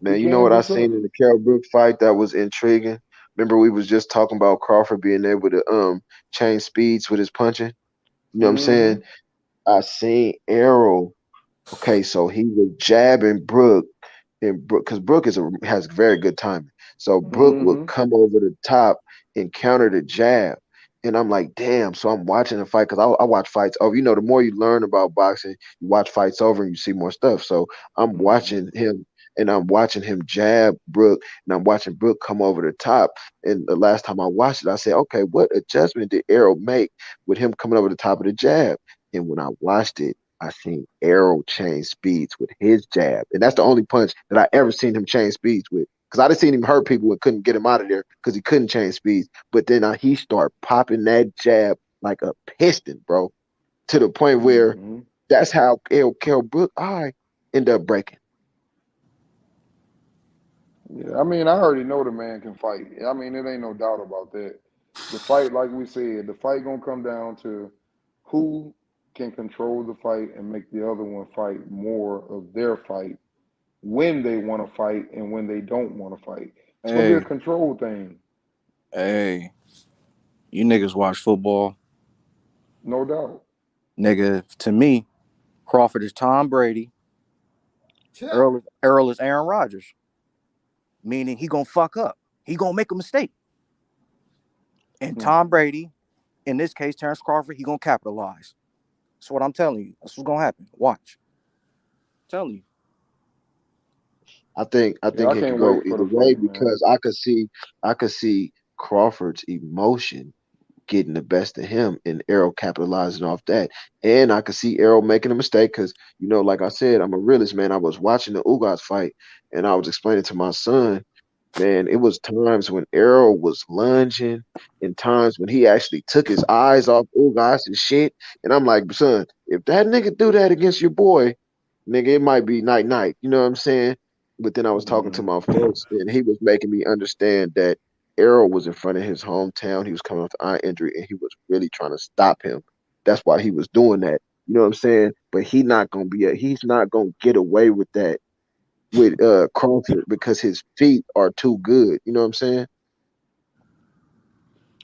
S7: He
S17: Man, you know
S7: can
S17: what
S7: be
S17: I
S7: tough.
S17: seen in the Kell Brook fight that was intriguing? Remember we was just talking about Crawford being able to change speeds with his punching? You know what I'm saying?
S7: Mm-hmm.
S17: I seen Errol. Okay, so he was jabbing Brook, and Brook, because Brook has very good timing. So Brook would
S7: Mm-hmm.
S17: come over the top and counter the jab, and I'm like, damn. So I'm watching the fight because I watch fights over. The more you learn about boxing, you watch fights over and you see more stuff. So I'm
S7: Mm-hmm.
S17: watching him. And I'm watching him jab Brook, and I'm watching Brook come over the top. And the last time I watched it, I said, okay, what adjustment did Errol make with him coming over the top of the jab? And when I watched it, I seen Errol change speeds with his jab, and that's the only punch that I ever seen him change speeds with. Because I done seen him hurt people and couldn't get him out of there because he couldn't change speeds. But then he started popping that jab like a piston, bro, to the point where
S7: Mm-hmm.
S17: that's how Kell Brook I end up breaking.
S7: Yeah, I mean, I already know the man can fight. I mean, it ain't no doubt about that. The fight, like we said, the fight gonna come down to who can control the fight and make the other one fight more of their fight when they want to fight and when they don't want to fight. It's gonna be a
S11: Hey,
S7: control thing.
S11: hey, you niggas watch football?
S7: No doubt.
S16: Nigga, to me, Crawford is Tom Brady. Earl is Aaron Rodgers. Meaning he gonna fuck up. He gonna make a mistake. And Tom Brady, in this case, Terrence Crawford, he gonna capitalize. That's what I'm telling you. That's what's gonna happen. Watch. I'm telling you.
S17: I think
S7: Yeah, I
S17: it could
S7: can't
S17: go
S7: wait for
S17: either
S7: the
S17: way
S7: fight, man.
S17: because I could see Crawford's emotion getting the best of him and Errol capitalizing off that. And I could see Errol making a mistake because, like I said, I'm a realist, man. I was watching the Ugas fight and I was explaining to my son, man, it was times when Errol was lunging and times when he actually took his eyes off Ugas and shit. And I'm like, son, if that nigga do that against your boy, nigga, it might be night night. You know what I'm saying? But then I was talking to my folks and he was making me understand that Errol was in front of his hometown. He was coming off the eye injury, and he was really trying to stop him. That's why he was doing that. You know what I'm saying? But he's not gonna get away with that with Crawford because his feet are too good. You know what I'm saying?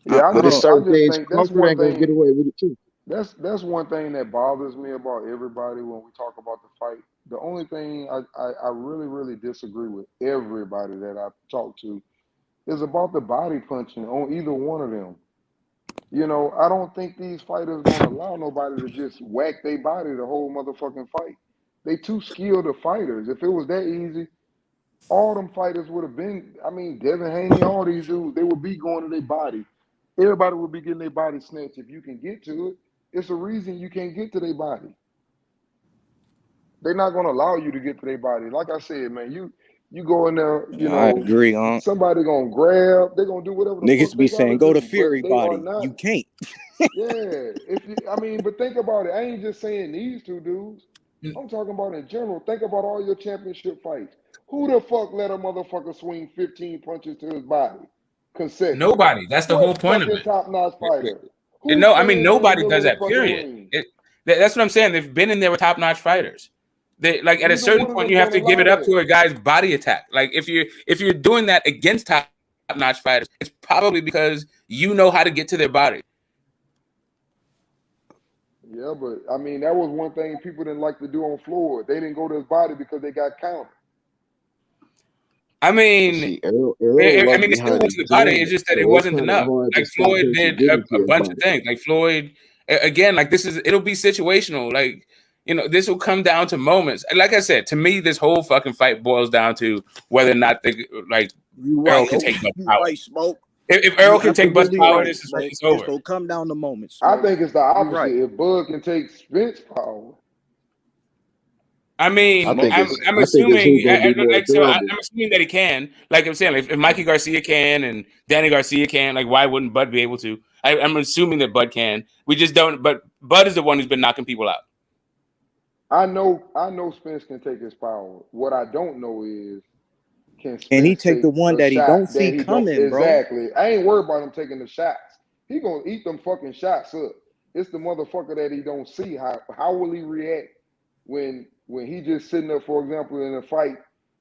S7: Yeah,
S17: But it's
S7: I
S17: certain
S7: just
S17: things
S7: think that's
S17: Crawford
S7: one
S17: ain't gonna get
S7: thing.
S17: away with it too.
S7: That's one thing that bothers me about everybody when we talk about the fight. The only thing I really, really disagree with everybody that I talk to is about the body punching on either one of them. I don't think these fighters gonna allow nobody to just whack their body the whole motherfucking fight. They too skilled of fighters. If it was that easy, all them fighters would have been. I mean, Devin Haney, all these dudes, they would be going to their body. Everybody would be getting their body snatched if you can get to it. It's a reason you can't get to their body. They're not gonna allow you to get to their body. Like I said, man, you go in there,
S16: I agree,
S7: somebody gonna grab, they gonna do whatever the fuck
S16: Niggas be
S7: they
S16: saying
S7: gotta
S16: go to
S7: do, but
S16: Fury
S7: they are
S16: body.
S7: not.
S16: You can't.
S7: Yeah, I mean, but think about it. I ain't just saying these two dudes. I'm talking about in general. Think about all your championship fights. Who the fuck let a motherfucker swing 15 punches to his body consecutive?
S13: Nobody. That's the whole
S7: What
S13: point of
S7: fucking top notch
S13: it.
S7: fighter? Who's
S13: I mean,
S7: standing in the
S13: nobody
S7: middle
S13: does
S7: of the
S13: that.
S7: fucking
S13: Period.
S7: ring?
S13: That's what I'm saying. They've been in there with top notch fighters. They like at a
S7: Neither
S13: certain
S7: one of
S13: point
S7: them
S13: you have
S7: gonna
S13: to give
S7: allow
S13: it up
S7: that.
S13: to a guy's body attack. Like if you're doing that against top notch fighters, it's probably because you know how to get to their body.
S7: Yeah, but I mean, that was one thing people didn't like to do on Floyd. They didn't go to his body because they got counted.
S13: I
S17: But
S13: mean,
S17: see, Errol
S13: I
S17: luck
S13: mean, they still
S17: behind
S13: went
S17: his
S13: to the body.
S17: gym,
S13: It's just that it
S17: so it's
S13: wasn't
S17: kind of
S13: enough.
S17: hard to
S13: Like
S17: stop
S13: Floyd
S17: him from
S13: did
S17: getting
S13: a
S17: to his
S13: bunch of
S17: body.
S13: things. Like Floyd, again, like it'll be situational. Like this will come down to moments. And like I said, to me, this whole fucking fight boils down to whether or not
S16: You
S13: Errol
S16: right.
S13: can take Buzz
S16: You
S13: power.
S16: right, Smoke.
S13: If
S16: You
S13: Errol can take Buzz
S16: absolutely
S13: power,
S16: right,
S13: this
S16: Smoke.
S13: is
S16: It's
S13: over.
S16: gonna come down to moments,
S7: I
S16: Smoke.
S7: think it's the
S16: You
S7: opposite.
S16: right.
S7: If Bud can take Spence power,
S13: I mean, I'm
S17: I think it's who
S13: assuming
S17: gonna be more durable.
S13: I'm assuming that he can. Like I'm saying, if Mikey Garcia can and Danny Garcia can, like why wouldn't Bud be able to? I'm assuming that Bud can. We just don't. But Bud is the one who's been knocking people out.
S7: I know Spence can take his power. What I don't know is can
S16: And he
S7: Spence
S16: take
S7: take
S16: the one
S7: a
S16: that he don't
S7: shot
S16: see
S7: that he don't
S16: coming, bro.
S7: exactly. I ain't worried about him taking the shots. He gonna eat them fucking shots up. It's the motherfucker that he don't see. How will he react when he just sitting there, for example, in a fight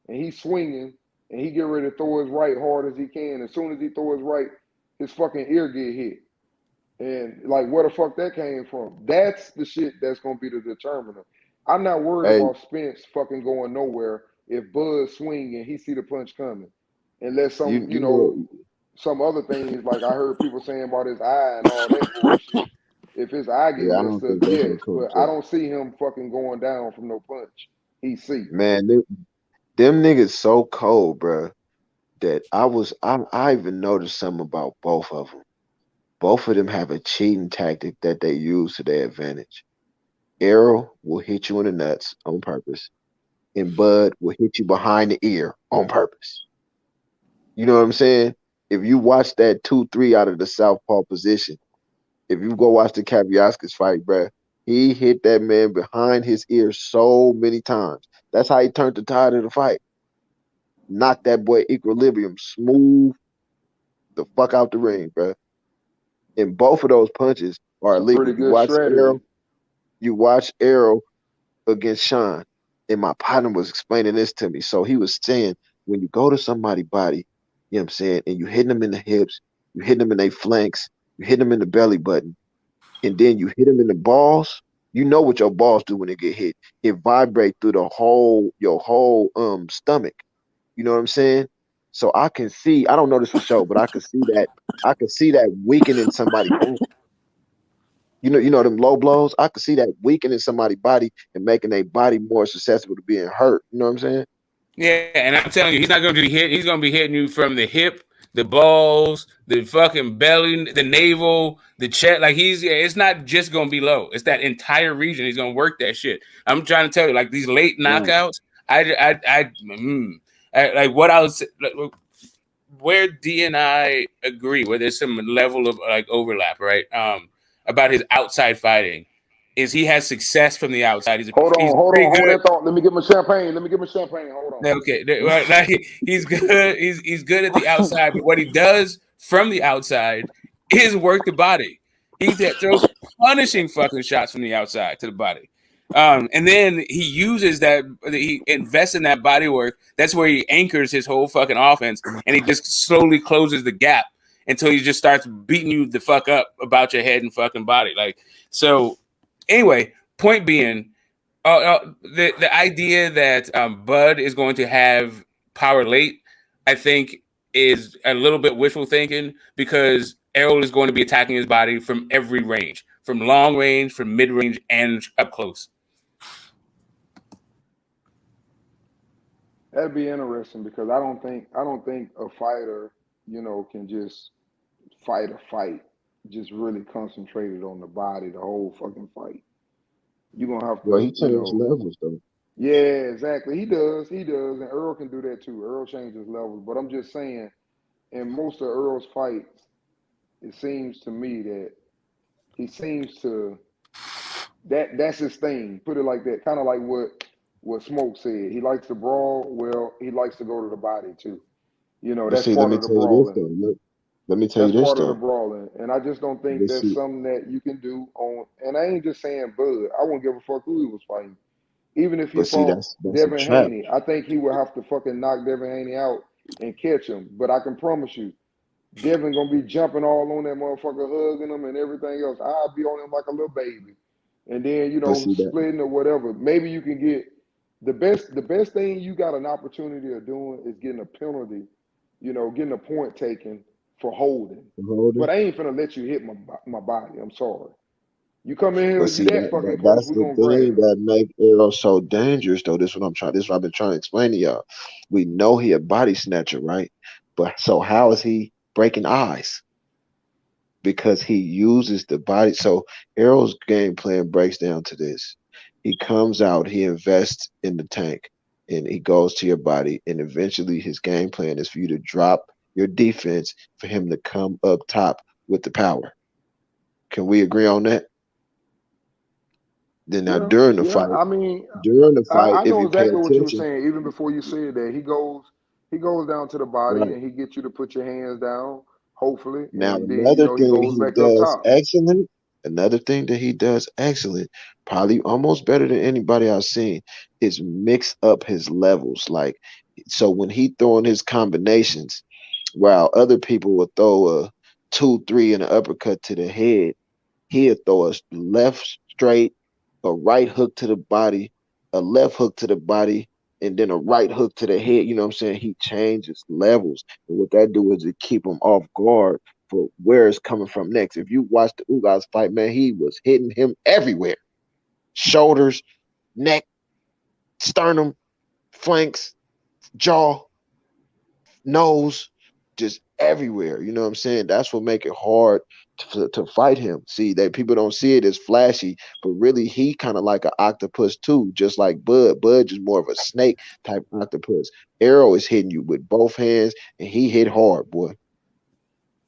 S7: and he's swinging and he get ready to throw his right hard as he can. As soon as he throw his right, his fucking ear get hit. And like where the fuck that came from? That's the shit that's gonna be the determiner. I'm not worried
S17: Hey,
S7: about Spence fucking going nowhere if Bud swing and he see the punch coming. Unless some,
S17: you know,
S7: some other things like I heard people saying about his eye and all that bullshit. If his eye get
S17: yeah, I
S7: messed
S17: don't
S7: up,
S17: think that's
S7: yes,
S17: gonna come
S7: but I
S17: to
S7: don't see him fucking going down from no punch. He see.
S17: man. Them niggas so cold, bro. That I even noticed something about both of them. Both of them have a cheating tactic that they use to their advantage. Arrow will hit you in the nuts on purpose, and Bud will hit you behind the ear on purpose. You know what I'm saying? If you watch that 2-3 out of the southpaw position, if you go watch the Kaviaskis fight, bruh, he hit that man behind his ear so many times. That's how he turned the tide of the fight. Knocked that boy equilibrium smooth the fuck out the ring, bruh. And both of those punches are
S7: Some pretty
S17: illegal.
S7: good strategy.
S17: You watch Arrow against Sean, and my partner was explaining this to me. So he was saying, when you go to somebody's body, you know what I'm saying, and you hitting them in the hips, you hitting them in their flanks, you hitting them in the belly button, and then you hit him in the balls, you know what your balls do when they get hit. It vibrates through your whole stomach. You know what I'm saying? So I can see, I don't know this for sure, but I can see that weakening somebody's body. You know them low blows. I could see that weakening somebody's body and making their body more susceptible to being hurt. You know what I'm saying?
S13: Yeah, and I'm telling you, he's not going to be hit. He's going to be hitting you from the hip, the balls, the fucking belly, the navel, the chest. Like it's not just going to be low. It's that entire region. He's going to work that shit. I'm trying to tell you, like these late knockouts. Like what I was. Like, where D and I agree, where there's some level of like overlap, right? About his outside fighting, is he has success from the outside. He's
S7: Hold
S13: pretty
S7: on, hold
S13: good.
S7: that thought. Let me get my champagne. Hold on.
S13: Okay, right, like, he's good. He's good at the outside, but what he does from the outside is work the body. He throws punishing fucking shots from the outside to the body, and then he uses that. He invests in that body work. That's where he anchors his whole fucking offense, and he just slowly closes the gap until he just starts beating you the fuck up about your head and fucking body. Like so. Anyway, point being. The idea that Bud is going to have power late, I think, is a little bit wishful thinking because Errol is going to be attacking his body from every range, from long range, from mid range, and up close.
S7: That'd be interesting because I don't think a fighter, can just fight a fight, just really concentrated on the body the whole fucking fight. You're gonna have
S17: Well,
S7: to,
S17: he changed levels though.
S7: yeah, exactly. He does, and Earl can do that too. Earl changes levels, but I'm just saying, in most of Earl's fights, it seems to me that he seems to that's his thing. Put it like that, kind of like what Smoke said. He likes to brawl. Well, he likes to go to the body too.
S17: But
S7: That's
S17: see, let
S7: part
S17: me
S7: of the
S17: tell you this
S7: brawling.
S17: though. Let me tell you
S7: That's
S17: this
S7: part of the
S17: though.
S7: brawling, and I just don't think
S17: But
S7: that's
S17: see,
S7: something that you can do on. And I ain't just saying Bud. I wouldn't give a fuck who he was fighting. Even if he fought
S17: that's a
S7: Devin
S17: trap.
S7: Haney, I think he would have to fucking knock Devin Haney out and catch him. But I can promise you, Devin gonna be jumping all on that motherfucker, hugging him and everything else. I'll be on him like a little baby, and then
S17: But see that.
S7: splitting or whatever. Maybe you can get the best. The best thing you got an opportunity of doing is getting a penalty. Getting a point taken for holding.
S17: Hold
S7: But
S17: it.
S7: I ain't finna let you hit my body. I'm sorry. You come in here,
S17: But
S7: you
S17: see
S7: that fucking close,
S17: that's
S7: we
S17: the
S7: gonna
S17: thing
S7: grab you.
S17: that make Arrow so dangerous though. This is what I've been trying to explain to y'all. We know he a body snatcher, right? But so how is he breaking eyes? Because he uses the body. So Arrow's game plan breaks down to this. He comes out, he invests in the tank, and he goes to your body, and eventually his game plan is for you to drop your defense for him to come up top with the power. Can we agree on that? Then now
S7: Yeah,
S17: during the
S7: yeah.
S17: fight,
S7: I mean, I
S17: if
S7: know
S17: you pay
S7: exactly what you were
S17: attention,
S7: saying. Even before you said that, he goes down to the body
S17: right.
S7: and he gets you to put your hands down, hopefully,
S17: Now
S7: and then
S17: another
S7: he
S17: thing
S7: goes
S17: he
S7: back up
S17: does
S7: top.
S17: excellent, another thing that he does excellent, probably almost better than anybody I've seen, is mix up his levels. Like so when he throwing his combinations, while other people will throw a 2-3 and an uppercut to the head, he'll throw a left straight, a right hook to the body, a left hook to the body, and then a right hook to the head. You know what I'm saying? He changes levels. And what that do is it keep him off guard for where it's coming from next. If you watch the Ugas fight, man, he was hitting him everywhere. Shoulders, neck, sternum, flanks, jaw, nose, just everywhere. You know what I'm saying? That's what make it hard to fight him. See, that people don't see it as flashy, but really he kind of like an octopus too, just like Bud. Bud is more of a snake type octopus. Arrow is hitting you with both hands, and he hit hard, boy.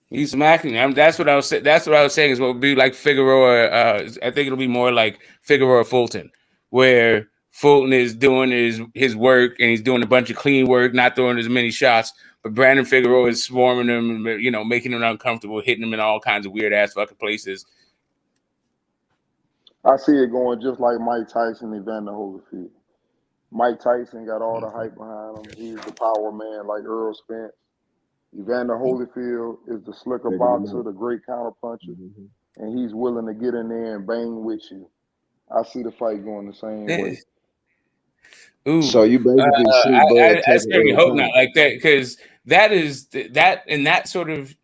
S13: He's smacking. That's what I was. That's what I was saying. Is what would be like Figueroa. I think it'll be more like Figueroa Fulton, where Fulton is doing his work and he's doing a bunch of clean work, not throwing as many shots. But Brandon Figueroa is swarming him, making him uncomfortable, hitting him in all kinds of weird ass fucking places.
S7: I see it going just like Mike Tyson, Evander Holyfield. Mike Tyson got all the hype behind him. He's the power man like Earl Spence. Evander Holyfield is the slicker
S17: Figured him
S7: boxer,
S17: out.
S7: the great counter puncher.
S17: Mhm.
S7: and he's willing to get in there and bang with you. I see the fight going the same way.
S13: Ooh,
S17: So you basically see Bud
S13: I
S17: taking
S13: certainly
S17: Eddie
S13: hope not
S17: Hearn.
S13: like that, because that is that and that sort of.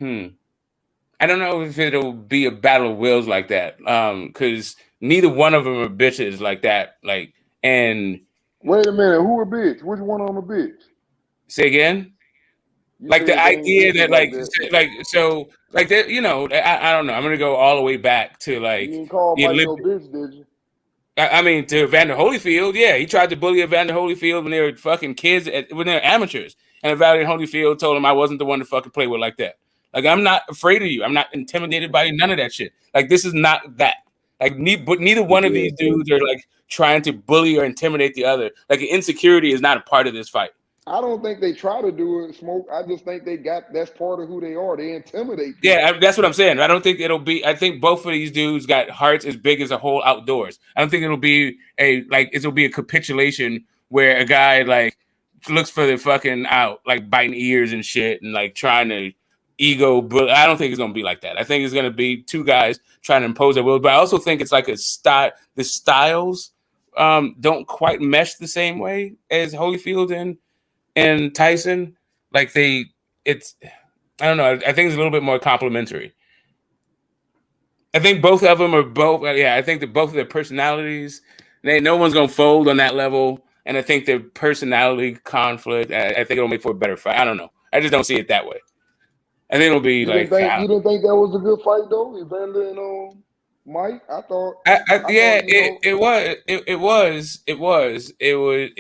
S13: I don't know if it'll be a battle of wills like that, because neither one of them are bitches like that. Like, and
S7: Wait a minute, who a bitch? Which one on the bitch?
S13: say again.
S7: You
S13: Like the
S7: said they ain't
S13: idea
S7: bitches
S13: that
S7: like that.
S13: that, you know, I don't know. I'm gonna go all the way back to
S7: You
S13: like
S7: ain't call
S13: the
S7: Mike
S13: Olympic.
S7: no bitch, did you?
S13: I mean, to Evander Holyfield, yeah, he tried to bully Evander Holyfield when they were fucking kids, when they were amateurs, and Evander Holyfield told him I wasn't the one to fucking play with like that. Like, I'm not afraid of you. I'm not intimidated by you. None of that shit. Like, this is not that. Like, but neither one of
S17: Yeah.
S13: these dudes are like trying to bully or intimidate the other. Like, insecurity is not a part of this fight.
S7: I don't think they try to do it, Smoke. I just think that's part of who they are. They intimidate people.
S13: Yeah, that's what I'm saying. I don't think it'll be. I think both of these dudes got hearts as big as a whole outdoors. I don't think it'll be it'll be a capitulation where a guy like looks for the fucking out, like biting ears and shit, and like trying to ego. But I don't think it's gonna be like that. I think it's gonna be two guys trying to impose their will. But I also think it's like a style. The styles don't quite mesh the same way as Holyfield and Tyson. Like it's. I don't know. I think it's a little bit more complimentary. I think both of them are both. Yeah, I think that both of their personalities, no one's gonna fold on that level. And I think their personality conflict, I think it'll make for a better fight. I don't know. I just don't see it that way. I think it'll be
S7: You didn't
S13: like,
S7: think that was a good fight though, Evander and Mike? I thought
S13: yeah,
S7: you know
S13: it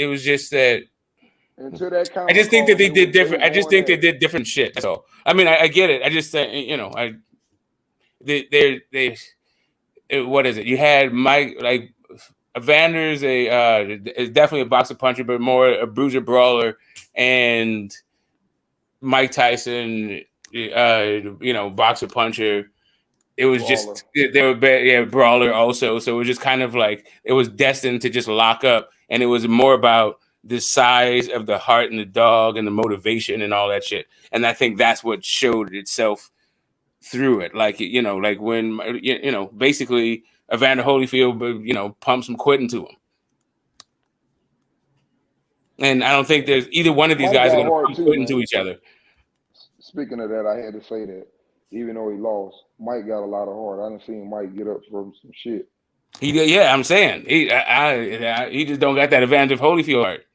S13: was just that.
S7: until that
S13: I
S7: counter
S13: just think that
S7: call,
S13: they did
S7: they were
S13: different. I just
S7: going
S13: think
S7: at
S13: they
S7: it.
S13: did different shit. That's all. I mean, I get it. I just you know, they what is it? You had Mike, like Evander's is definitely a boxer puncher, but more a bruiser brawler, and Mike Tyson, you know, boxer puncher. It was
S7: Brawler.
S13: just they were brawler also. So it was just kind of like it was destined to just lock up, and it was more about the size of the heart and the dog and the motivation and all that shit. And I think that's what showed itself through it. Like, you know, like when, you know, basically Evander Holyfield, you know, pumps some quit into him. And I don't think there's either one of these
S7: Mike
S13: guys are
S7: got
S13: going to
S7: hard
S13: pump
S7: too,
S13: quit into
S7: man.
S13: each other.
S7: Speaking of that, I had to say that. Even though he lost, Mike got a lot of heart. I done seen Mike get up from some shit.
S13: Yeah, I'm saying he just don't got that Evander Holyfield heart.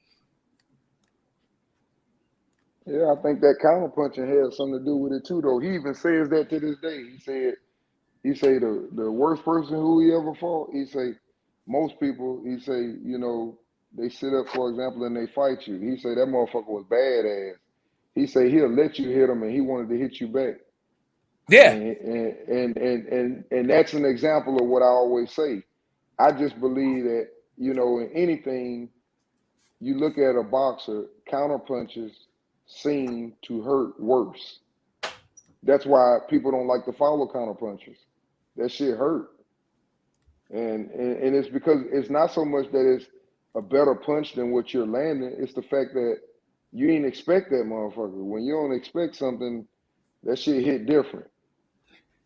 S7: Yeah, I think that counter punching had something to do with it too, though. He even says that to this day. He say the worst person who he ever fought. He say most people. He say you know they sit up for example and they fight you. He say that motherfucker was badass. He say he'll let you hit him and he wanted to hit you back.
S13: Yeah.
S7: And that's an example of what I always say. I just believe that you know in anything you look at a boxer, counter punches seem to hurt worse. That's why people don't like to follow counter punches. That shit hurt. And it's because it's not so much that it's a better punch than what you're landing. It's the fact that you ain't expect that motherfucker. When you don't expect something, that shit hit different.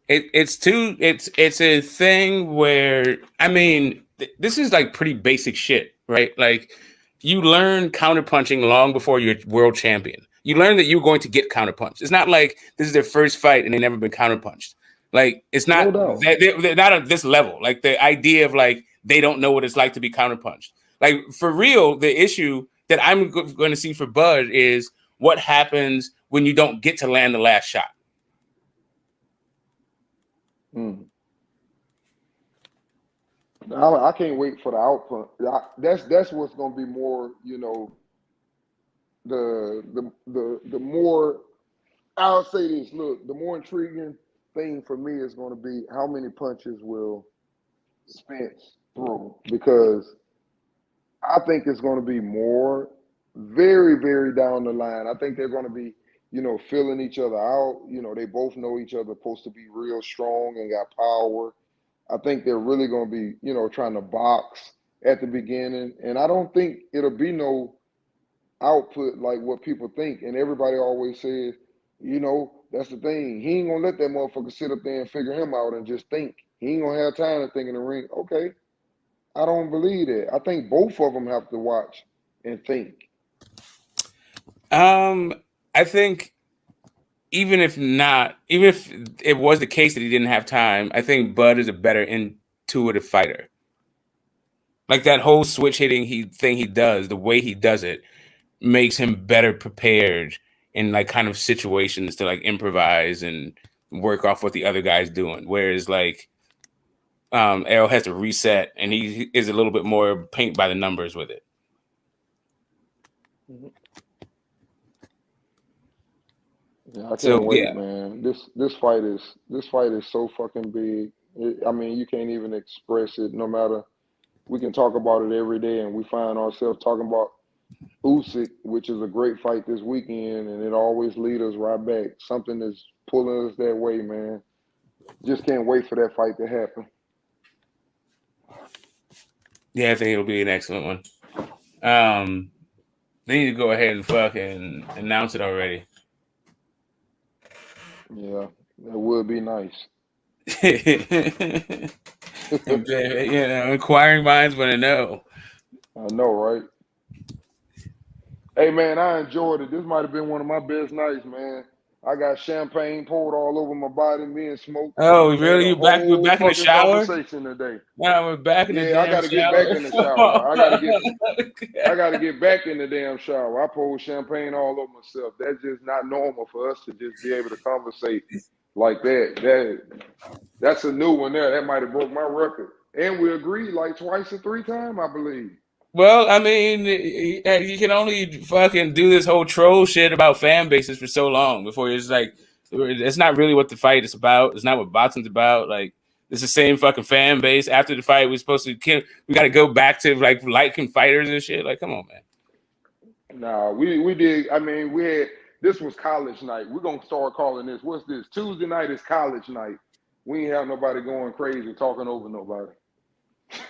S13: It's a thing where, I mean, this is like pretty basic shit, right? Like, you learn counterpunching long before you're world champion. You learn that you're going to get counterpunched. It's not like this is their first fight and they never been counterpunched. Like, it's not
S7: No doubt.
S13: they're not at this level. Like, the idea of like they don't know what it's like to be counterpunched. Like, for real, the issue that I'm going to see for Bud is what happens when you don't get to land the last shot.
S7: I can't wait for the output. That's what's gonna be more, you know, the more I'll say this, look, the more intriguing thing for me is gonna be how many punches will Spence throw because I think it's gonna be more very, very down the line. I think they're gonna be, you know, filling each other out. You know, they both know each other, supposed to be real strong and got power. I think they're really going to be, you know, trying to box at the beginning. And I don't think it'll be no output like what people think. And everybody always says, you know, That's the thing. He ain't gonna let that motherfucker sit up there and figure him out and just think. He ain't gonna have time to think in the ring. Okay, I don't believe that. I think both of them have to watch and think.
S13: I think even if it was the case that he didn't have time, I think Bud is a better intuitive fighter. Like that whole switch hitting thing he does, the way he does it makes him better prepared in like kind of situations to like improvise and work off what the other guy's doing. Whereas like Errol has to reset and he is a little bit more paint by the numbers with it.
S7: Yeah, I can't wait, man. This fight is so fucking big. I mean, you can't even express it. No matter, we can talk about it every day, and we find ourselves talking about Usyk, which is a great fight this weekend, and it always leads us right back. Something is pulling us that way, man. Just can't wait for that fight to happen.
S13: Yeah, I think it'll be an excellent one. They need to go ahead and fucking announce it already.
S7: Yeah, that would be nice.
S13: Inquiring minds want to know.
S7: I know, right? Hey, man, I enjoyed it. This might have been one of my best nights, man. I got champagne poured all over my body. Me and Smoke
S13: Oh,
S7: had
S13: really?
S7: a
S13: We're
S7: whole
S13: back in the
S7: fucking
S13: shower?
S7: conversation today.
S13: Yeah, we're back in the
S7: Yeah, I
S13: damn
S7: got to get
S13: shower.
S7: back in the shower. I got to get back in the damn shower. I poured champagne all over myself. That's just not normal for us to just be able to conversate like that. That's a new one there. That might have broke my record. And we agreed like twice or three times, I believe.
S13: Well, I mean, you can only fucking do this whole troll shit about fan bases for so long before it's like, it's not really what the fight is about. It's not what boxing's about. Like, it's the same fucking fan base. After the fight, we're supposed to kill. We got to go back to like liking fighters and shit. Like, come on, man.
S7: Nah, we did. I mean, we had, this was college night. We're gonna start calling this. What's this? Tuesday night is college night. We ain't have nobody going crazy talking over nobody.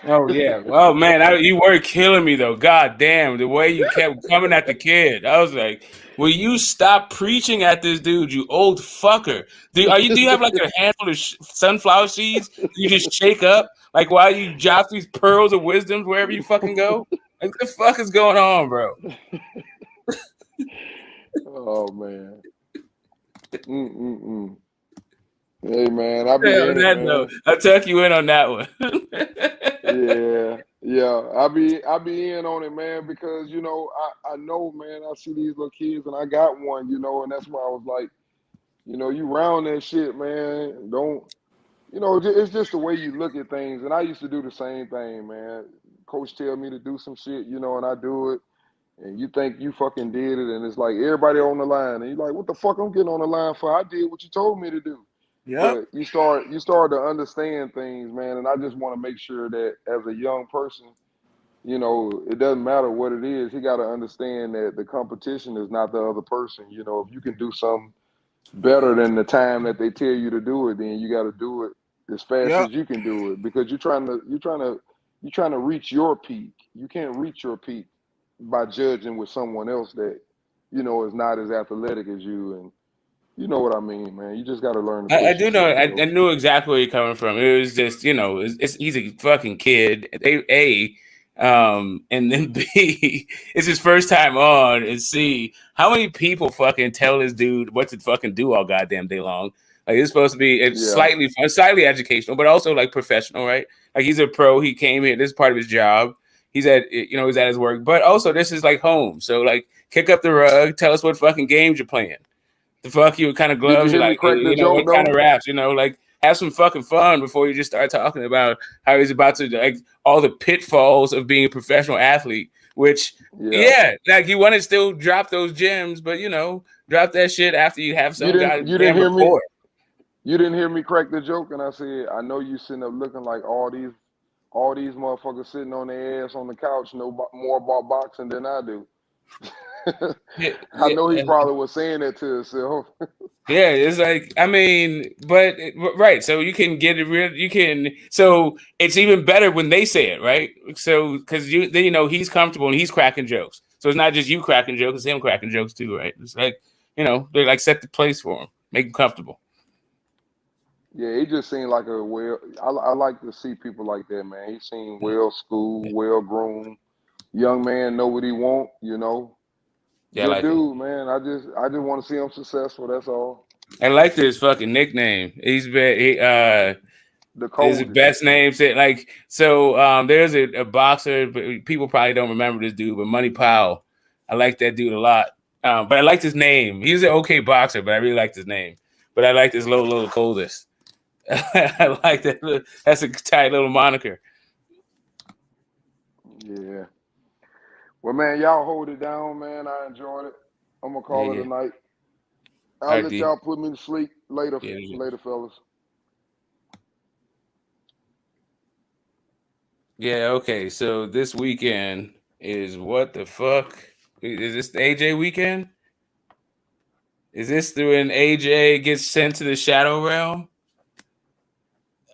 S13: Oh yeah. Oh man, you were killing me though. God damn, the way you kept coming at the kid. I was like, will you stop preaching at this dude, you old fucker? Do you have like a handful of sunflower seeds you just shake up? Like why you drop these pearls of wisdom wherever you fucking go? Like what the fuck is going on, bro?
S7: Oh man. Hey man, I be
S13: Yeah,
S7: in it, man.
S13: I'll tuck you in on that one.
S7: Yeah. I be in on it, man, because I know, man, I see these little kids and I got one, and that's why I was like, you round that shit, man. Don't it's just the way you look at things. And I used to do the same thing, man. Coach tell me to do some shit, and I do it. And you think you fucking did it, and it's like everybody on the line, and you're like, what the fuck I'm getting on the line for? I did what you told me to do.
S16: Yep.
S7: But you start to understand things, man, and I just want to make sure that as a young person, it doesn't matter what it is. He got to understand that the competition is not the other person. If you can do something better than the time that they tell you to do it, then you got to do it as fast
S16: Yep.
S7: as you can do it, because you're trying to reach your peak. You can't reach your peak by judging with someone else that is not as athletic as you, and you know what I mean, man. You just got to learn to
S13: I
S7: push
S13: do know.
S7: yourself,
S13: I
S7: bro.
S13: knew exactly where you're coming from. It was just, he's a fucking kid. And then B, it's his first time on, and C, how many people fucking tell this dude what to fucking do all goddamn day long? Like it's supposed to be slightly educational, but also like professional, right? Like he's a pro. He came here. This is part of his job. He's at his work, but also this is like home. So like, kick up the rug. Tell us what fucking games you're playing. The fuck you, what kind of
S7: Did you
S13: gloves you
S7: hear me
S13: like?
S7: crack the joke
S13: What kind of
S7: though?
S13: wraps? Like have some fucking fun before you just start talking about how he's about to like all the pitfalls of being a professional athlete. Which like you want to still drop those gems, but drop that shit after you have
S7: You
S13: some
S7: didn't
S13: goddamn
S7: hear me.
S13: rapport.
S7: You didn't hear me crack the joke, and I said, I know you sitting up looking like all these motherfuckers sitting on their ass on the couch know more about boxing than I do. I know he probably was saying that to himself.
S13: Yeah, it's like but right. So you can get it real. You can. So it's even better when they say it, right? So because then he's comfortable and he's cracking jokes. So it's not just you cracking jokes; it's him cracking jokes too, right? It's like they like set the place for him. make him comfortable.
S7: Yeah, he just seemed like a well. I like to see people like that, man. He seemed well schooled, well groomed, young man. Know what he want.
S13: Yeah, I
S7: Good
S13: like it.
S7: dude, man. I just want to see him successful. That's all.
S13: I like his fucking nickname. He's been
S7: The
S13: is the
S7: coldest.
S13: best name. Like so, there's a boxer, but people probably don't remember this dude, but Money Powell. I like that dude a lot. But I liked his name. He's an okay boxer, but I really liked his name. But I like this little coldest. I like that. That's a tight little moniker.
S7: Yeah. Well, man, y'all hold it down, man. I enjoyed it. I'm gonna
S13: Yeah,
S7: call it
S13: yeah.
S7: a night.
S13: All
S7: I'll
S13: right,
S7: let
S13: D.
S7: y'all put me to sleep later.
S13: Yeah,
S7: Later, fellas.
S13: yeah. Okay, so this weekend is what the fuck? Is this the AJ weekend? Is this when AJ gets sent to the Shadow Realm?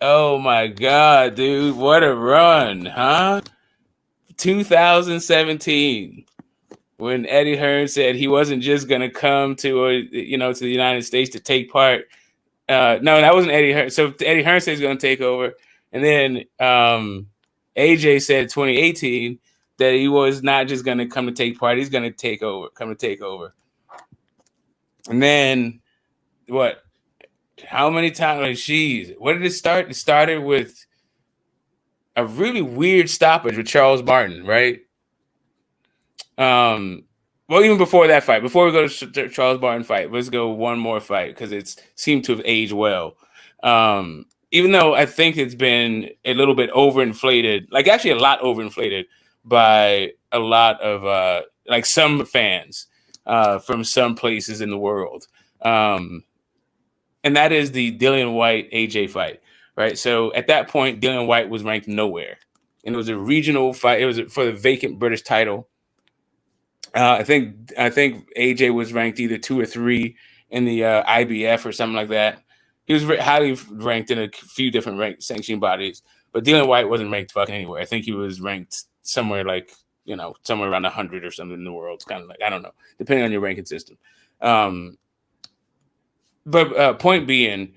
S13: Oh my god, dude. What a run, huh? 2017. When Eddie Hearn said he wasn't just gonna come to to the United States to take part. No, that wasn't Eddie Hearn. So Eddie Hearn said he's gonna take over. And then AJ said 2018 that he was not just gonna come to take part, he's gonna come to take over. And then what? How many times? Like, geez, what did it start? It started with a really weird stoppage with Charles Martin, right? Well, even before that fight, before we go to Charles Martin fight, let's go one more fight because it seemed to have aged well. Even though I think it's been a little bit overinflated, like actually a lot overinflated by a lot of like some fans from some places in the world. And that is the Dillian White AJ fight, right? So at that point, Dillian White was ranked nowhere, and it was a regional fight. It was for the vacant British title. I think AJ was ranked either 2 or 3 in the IBF or something like that. He was highly ranked in a few different sanctioning bodies, but Dillian White wasn't ranked fucking anywhere. I think he was ranked somewhere like somewhere around 100 or something in the world. It's kind of like, I don't know, depending on your ranking system. But point being,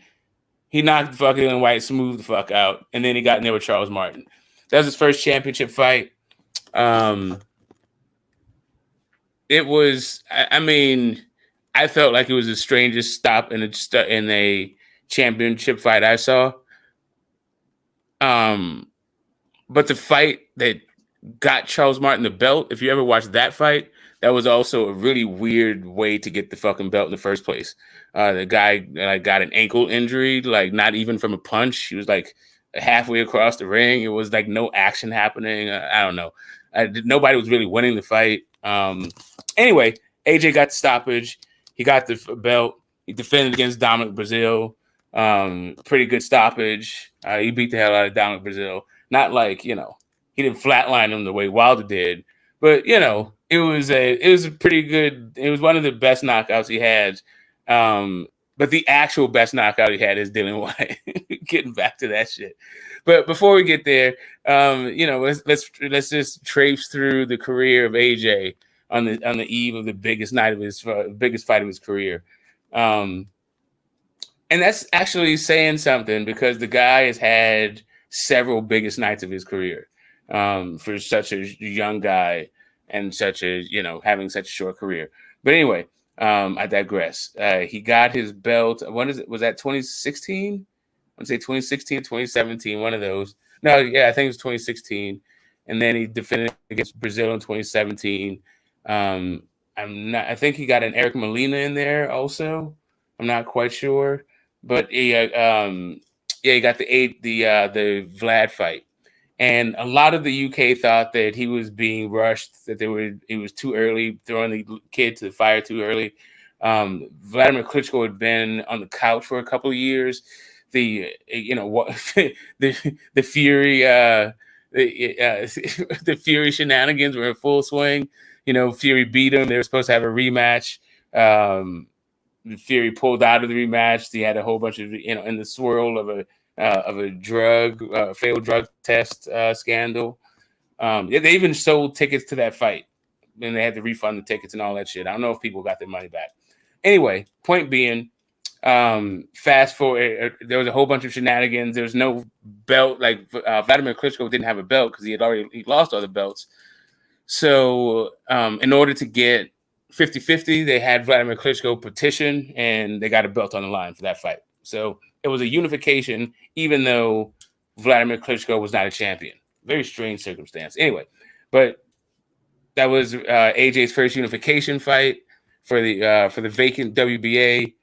S13: he knocked fucking Dillian White smooth the fuck out, and then he got in there with Charles Martin. That was his first championship fight. It was, I mean, I felt like it was the strangest stop in a championship fight I saw. But the fight that got Charles Martin the belt, if you ever watched that fight, that was also a really weird way to get the fucking belt in the first place. The guy got an ankle injury, like not even from a punch. He was like halfway across the ring. It was like no action happening. I don't know. Nobody was really winning the fight. Anyway, AJ got the stoppage. He got the belt. He defended against Dominic Brazil. Pretty good stoppage. He beat the hell out of Dominic Brazil. Not like, he didn't flatline him the way Wilder did, but it was a pretty good. It was one of the best knockouts he had. But the actual best knockout he had is Dillian White. Getting back to that shit. But before we get there, let's just traipse through the career of AJ on the eve of the biggest night of his biggest fight of his career. And that's actually saying something because the guy has had several biggest nights of his career for such a young guy and such a, having such a short career. But anyway, I digress. He got his belt. When is it? Was that 2016? I'd say 2016, 2017, one of those. No, yeah, I think it was 2016. And then he defended against Brazil in 2017. I think he got an Eric Molina in there also. I'm not quite sure. But he got the Vlad fight. And a lot of the UK thought that he was being rushed, that he was too early, throwing the kid to the fire too early. Vladimir Klitschko had been on the couch for a couple of years. The Fury the Fury shenanigans were in full swing. Fury beat him. They were supposed to have a rematch. Fury pulled out of the rematch. He had a whole bunch of in the swirl of a failed drug test scandal. They even sold tickets to that fight, and they had to refund the tickets and all that shit. I don't know if people got their money back. Anyway, point being, Fast forward, there was a whole bunch of shenanigans. There was no belt. Like Vladimir Klitschko didn't have a belt because he lost all the belts. So in order to get 50-50, they had Vladimir Klitschko petition, and they got a belt on the line for that fight. So it was a unification, even though Vladimir Klitschko was not a champion. Very strange circumstance. Anyway, but that was AJ's first unification fight for the vacant WBA,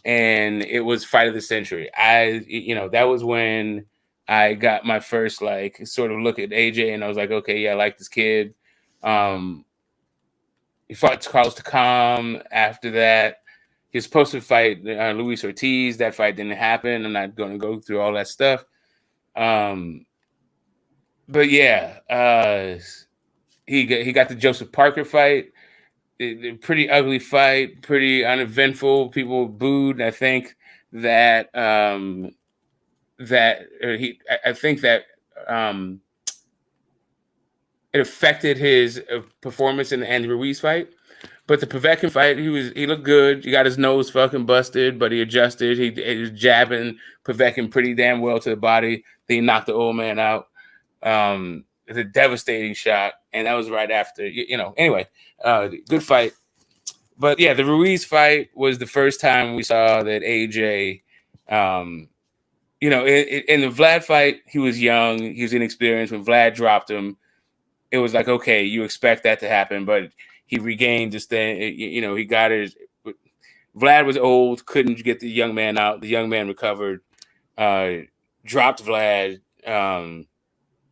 S13: and it was fight of the century. That was when I got my first like sort of look at AJ, and I was like, okay, yeah, I like this kid. He fought Carlos Takam after that. He was supposed to fight Luis Ortiz. That fight didn't happen. I'm not going to go through all that stuff. But yeah, he got the Joseph Parker fight. Pretty ugly fight, pretty uneventful. People booed. I think that it affected his performance in the Andy Ruiz fight. But the Povetkin fight, he looked good. He got his nose fucking busted, but he adjusted. He was jabbing Povetkin pretty damn well to the body. Then he knocked the old man out. It's a devastating shot, and that was right after. Anyway, good fight. But yeah, the Ruiz fight was the first time we saw that AJ. In the Vlad fight, he was young. He was inexperienced. When Vlad dropped him, it was like, okay, you expect that to happen, but he regained his thing. He got his. Vlad was old, couldn't get the young man out. The young man recovered, dropped Vlad.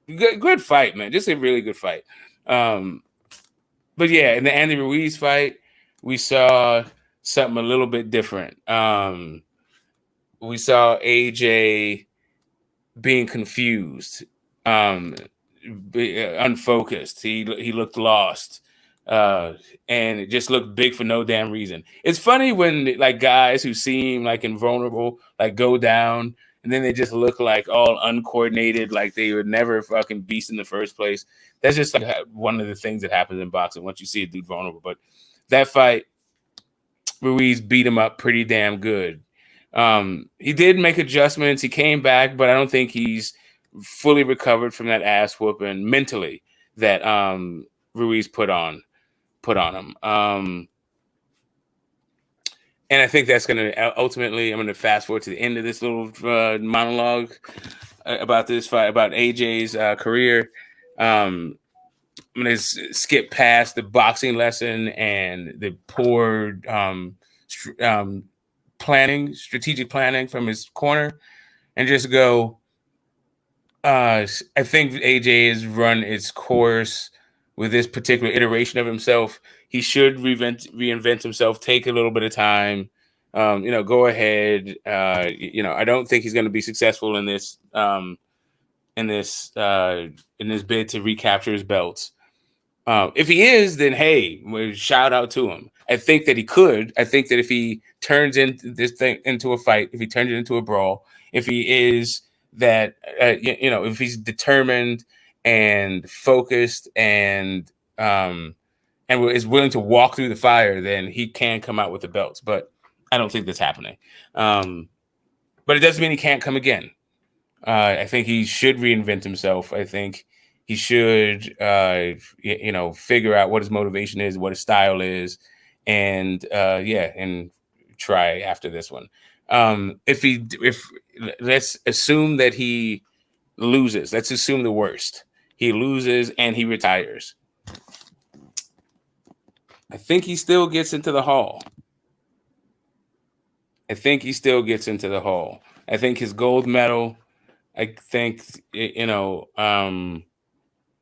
S13: Good fight, man. Just a really good fight. But yeah, in the Andy Ruiz fight, we saw something a little bit different. We saw AJ being confused, unfocused. He looked lost, and it just looked big for no damn reason. It's funny when like guys who seem like invulnerable like go down, and then they just look like all uncoordinated, like they were never fucking beast in the first place. That's just like one of the things that happens in boxing once you see a dude vulnerable. But that fight, Ruiz beat him up pretty damn good. He did make adjustments. He came back, but I don't think he's fully recovered from that ass whooping mentally that Ruiz put on him. And I think that's going to ultimately, I'm going to fast forward to the end of this little monologue about this fight, about AJ's career. I'm going to skip past the boxing lesson and the poor strategic planning from his corner, and just go. I think AJ has run its course with this particular iteration of himself. He should reinvent himself. Take a little bit of time. Go ahead. I don't think he's going to be successful in this bid to recapture his belts. If he is, then hey, shout out to him. I think that he could. I think that if he turns this thing into a fight, if he turns it into a brawl, if he is that, if he's determined and focused and is willing to walk through the fire, then he can come out with the belts. But I don't think that's happening. But it doesn't mean he can't come again. I think he should reinvent himself. I think he should, figure out what his motivation is, what his style is, and try after this one. If let's assume that he loses. Let's assume the worst. He loses and he retires. I think he still gets into the hall. I think his gold medal. I think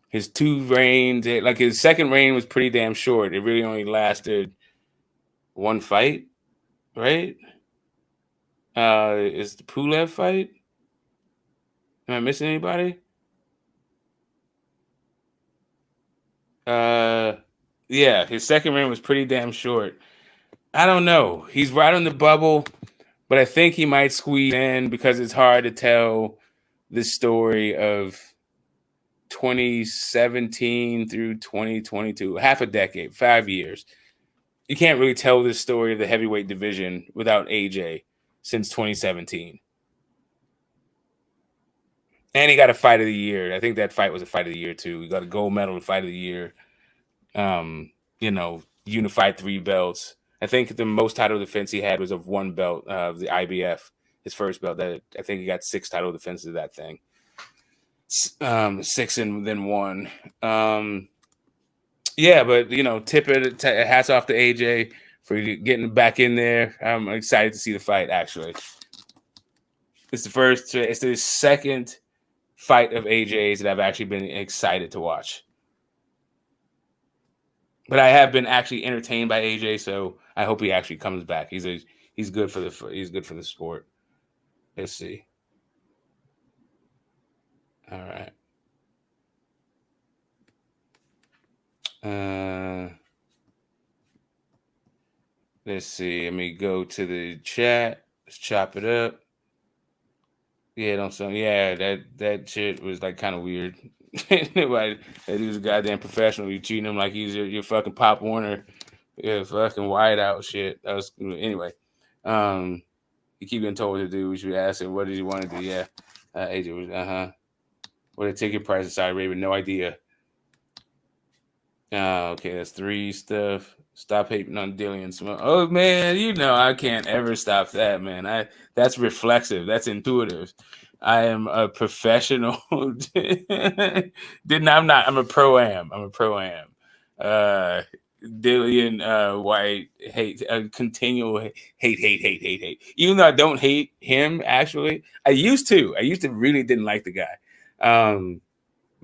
S13: his two reigns, like his second reign was pretty damn short. It really only lasted one fight, right? Is the Pulev fight? Am I missing anybody? Yeah, his second reign was pretty damn short. I don't know. He's right on the bubble, but I think he might squeeze in because it's hard to tell the story of 2017 through 2022, half a decade, 5 years. You can't really tell this story of the heavyweight division without AJ. since 2017. And he got a fight of the year. I think that fight was a fight of the year too. He got a gold medal fight of the year. Unified 3 belts. I think the most title defense he had was of 1 belt of the IBF, his first belt. That I think he got 6 title defenses of that thing. 6 and then 1. Yeah, but tip it. Hats off to AJ for getting back in there. I'm excited to see the fight. Actually, it's the second fight of AJ's that I've actually been excited to watch. But I have been actually entertained by AJ, so I hope he actually comes back. He's good for the sport. Let's see. All right. Let's see. Let me go to the chat. Let's chop it up. Yeah, that shit was like kind of weird. Like, that he was a goddamn professional. You treating him like he's your fucking Pop Warner, fucking whiteout shit. That was anyway. You keep getting told what to do. We should ask him what did he want to do. Yeah, AJ was What a ticket price in Saudi Arabia? No idea. Okay, that's 3 stuff. Stop hating on Dillian Smoke. Oh man, I can't ever stop that, man. That's reflexive. That's intuitive. I am a professional. I'm not. I'm a pro-am. Dillian White hate continual hate. Even though I don't hate him, actually, I used to really didn't like the guy.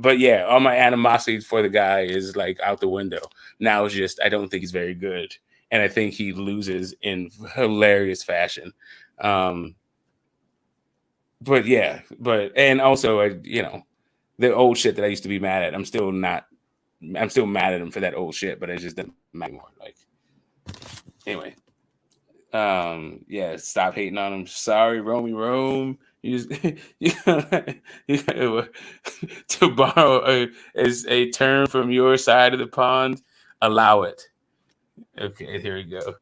S13: But yeah, all my animosity for the guy is like out the window. Now it's just I don't think he's very good, and I think he loses in hilarious fashion. But also the old shit that I used to be mad at. I'm still mad at him for that old shit, but it just doesn't matter anymore. Like anyway, stop hating on him. Sorry, Romy Rome. To borrow a term from your side of the pond, allow it. Okay, here we go.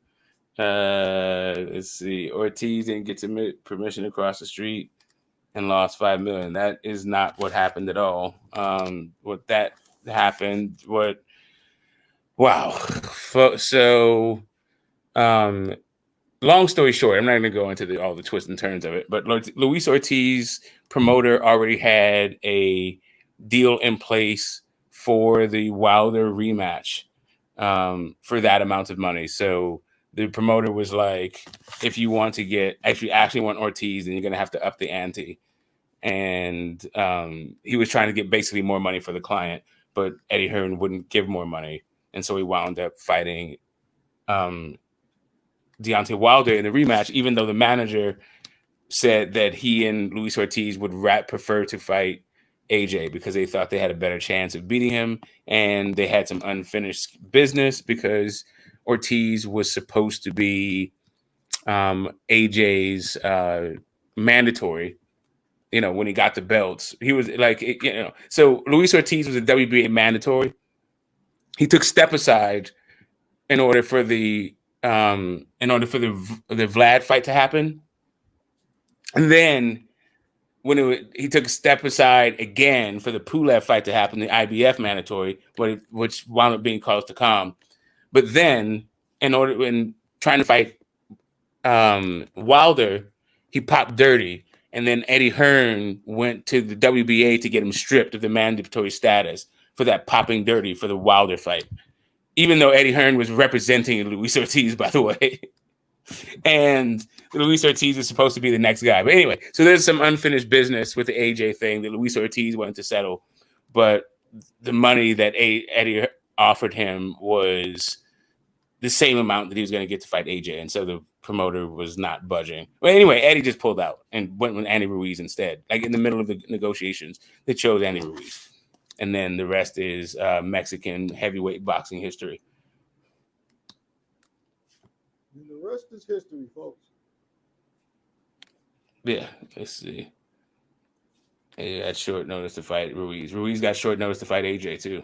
S13: Let's see. Ortiz didn't get permission to cross the street and lost $5 million. That is not what happened at all. What that happened? Wow. So, long story short, I'm not going to go into all the twists and turns of it, but Luis Ortiz promoter already had a deal in place for the Wilder rematch for that amount of money. So the promoter was like, if you want to if you actually want Ortiz, then you're going to have to up the ante. And he was trying to get basically more money for the client, but Eddie Hearn wouldn't give more money. And so he wound up fighting Deontay Wilder in the rematch, even though the manager said that he and Luis Ortiz would prefer to fight AJ because they thought they had a better chance of beating him, and they had some unfinished business because Ortiz was supposed to be AJ's mandatory. When he got the belts, he was like, so Luis Ortiz was a WBA mandatory. He took step aside in order for the Vlad fight to happen. And then when he took a step aside again for the Pulev fight to happen, the IBF mandatory, which wound up being called to calm. But then when trying to fight Wilder, he popped dirty. And then Eddie Hearn went to the WBA to get him stripped of the mandatory status for that popping dirty for the Wilder fight. Even though Eddie Hearn was representing Luis Ortiz, by the way. And Luis Ortiz is supposed to be the next guy. But anyway, so there's some unfinished business with the AJ thing that Luis Ortiz wanted to settle. But the money that Eddie offered him was the same amount that he was going to get to fight AJ. And so the promoter was not budging. Well, anyway, Eddie just pulled out and went with Andy Ruiz instead. Like in the middle of the negotiations, they chose Andy Ruiz. And then the rest is Mexican heavyweight boxing history.
S6: And the rest is history, folks.
S13: Yeah, let's see. He had short notice to fight Ruiz. Ruiz got short notice to fight AJ too.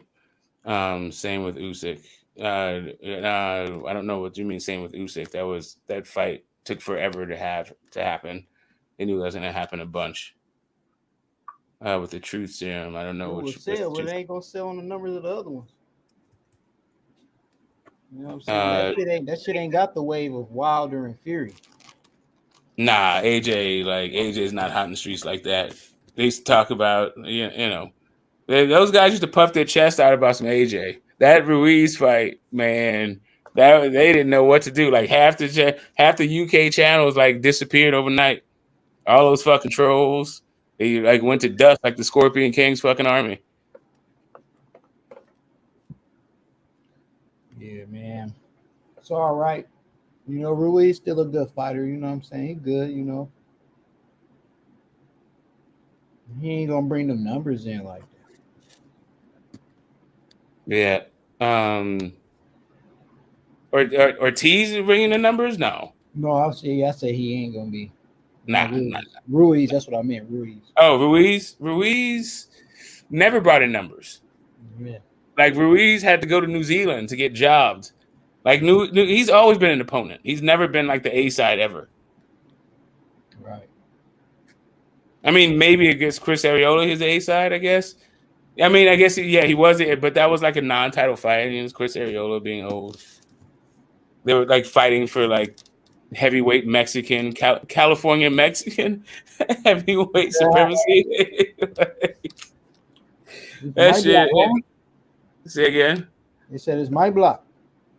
S13: Same with Usyk. I don't know what you mean. Same with Usyk. That fight took forever to happen. They knew it was going to happen a bunch. With the truth serum, I don't know
S8: It will
S13: which.
S8: sell, but it ain't gonna sell on the numbers of the other ones. You know what I'm saying? That shit ain't got the wave of Wilder and Fury.
S13: Nah, AJ's not hot in the streets like that. They used to talk about those guys used to puff their chest out about some AJ. That Ruiz fight, man, that they didn't know what to do. Like half the UK channels like disappeared overnight. All those fucking trolls, they like went to dust like the Scorpion King's fucking army.
S8: Yeah, man. It's all right. You know, Ruiz still a good fighter. You know what I'm saying? He good, you know. He ain't gonna bring them numbers in like
S13: Yeah.
S8: that.
S13: Ortiz bringing the numbers? No.
S8: No, I say he ain't gonna be.
S13: Nah.
S8: Ruiz, that's what I meant. Ruiz.
S13: Oh, Ruiz never brought in numbers.
S8: Yeah.
S13: Like Ruiz had to go to New Zealand to get jobbed. Like he's always been an opponent. He's never been like the A side ever.
S8: Right.
S13: I mean, maybe against Chris Arreola, his A side, I guess. I mean, I guess he was it, but that was like a non-title fight against Chris Arreola being old. They were like fighting for like heavyweight Mexican, California Mexican heavyweight supremacy. That shit. Say again.
S8: They said it's my block.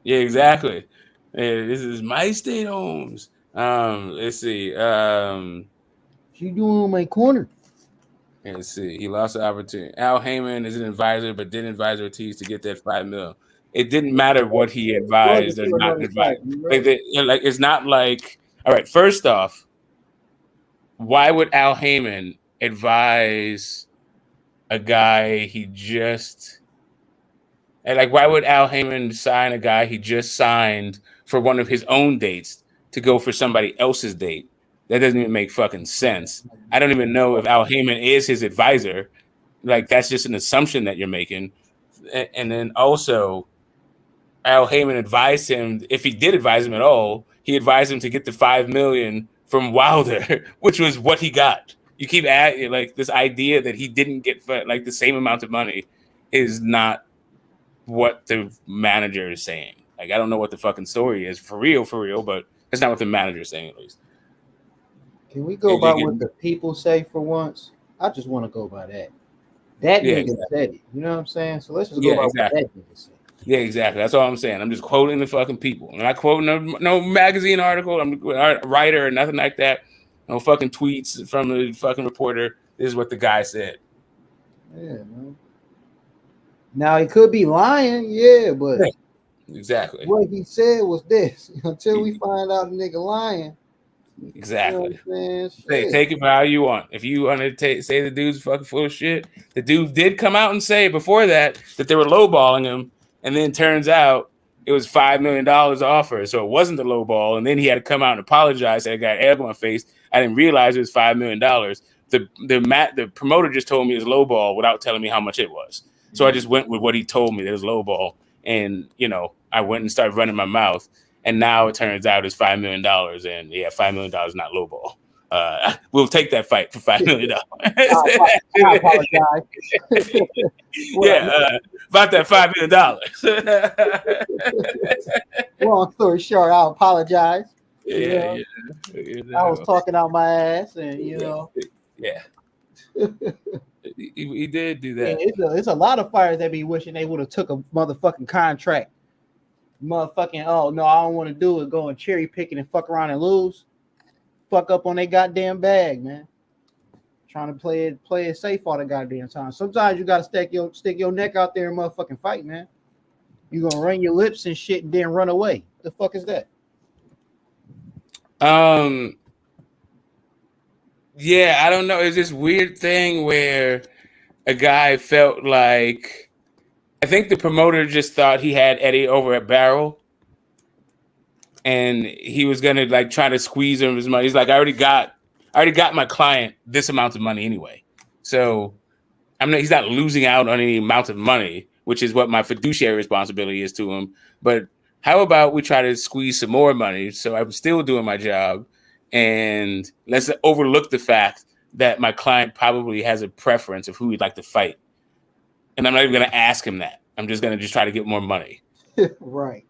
S13: Yeah, exactly. Yeah, this is my state homes. Let's see.
S8: She doing on my corner.
S13: Let's see. He lost the opportunity. Al Heyman is an advisor, but didn't advise Ortiz to get that $5 million. It didn't matter what he advised or not advised. Like it's not like. All right. First off, why would Al Heyman advise a guy he just? And like, why would Al Heyman sign a guy he just signed for one of his own dates to go for somebody else's date? That doesn't even make fucking sense. I don't even know if Al Heyman is his advisor. Like, that's just an assumption that you're making. And then also, Al Heyman advised him, if he did advise him at all, he advised him to get the $5 million from Wilder, which was what he got. You keep adding, like, this idea that he didn't get like the same amount of money is not what the manager is saying. Like, I don't know what the fucking story is for real, but that's not what the manager is saying, at least.
S8: Can we go by what the people say for once? I just want to go by that. That nigga said it. You know what I'm saying? So let's just go by what that nigga said.
S13: Yeah, exactly. That's all I'm saying. I'm just quoting the fucking people. I'm not quoting no magazine article. I'm a writer or nothing like that. No fucking tweets from the fucking reporter. This is what the guy said.
S8: Yeah, man. Now he could be lying, yeah, but
S13: exactly
S8: what he said was this. Until we find out the nigga lying.
S13: Exactly.
S8: You know
S13: take it for how you want. If you want to say the dude's fucking full of shit, the dude did come out and say before that they were lowballing him, and then turns out it was $5 million offer, so it wasn't the lowball. And then he had to come out and apologize. I got egg on my face. I didn't realize it was $5 million. The promoter just told me it was lowball without telling me how much it was. So I just went with what he told me that it was lowball, and I went and started running my mouth. And now it turns out it's $5 million, and yeah, $5 million is not lowball. We'll take that fight for $5 million.
S8: I apologize.
S13: About that $5
S8: million. Long story short, I apologize.
S13: Yeah.
S8: I was talking out my ass, and
S13: Yeah. He did do that.
S8: It's a lot of fighters that be wishing they would have took a motherfucking contract. Motherfucking, oh no, I don't want to do it. Go and cherry pick it and fuck around and lose. Fuck up on their goddamn bag, man. Trying to play it safe all the goddamn time. Sometimes you gotta stick your neck out there and motherfucking fight, man. You gonna run your lips and shit and then run away. The fuck is that?
S13: Yeah, I don't know. It's this weird thing where a guy felt like, I think the promoter just thought he had Eddie over at barrel, and he was gonna like try to squeeze him his money. He's like, I already got my client this amount of money anyway, so he's not losing out on any amount of money, which is what my fiduciary responsibility is to him. But how about we try to squeeze some more money so I'm still doing my job, and let's overlook the fact that my client probably has a preference of who he'd like to fight, and I'm not even going to ask him that. I'm just going to try to get more money.
S8: Right.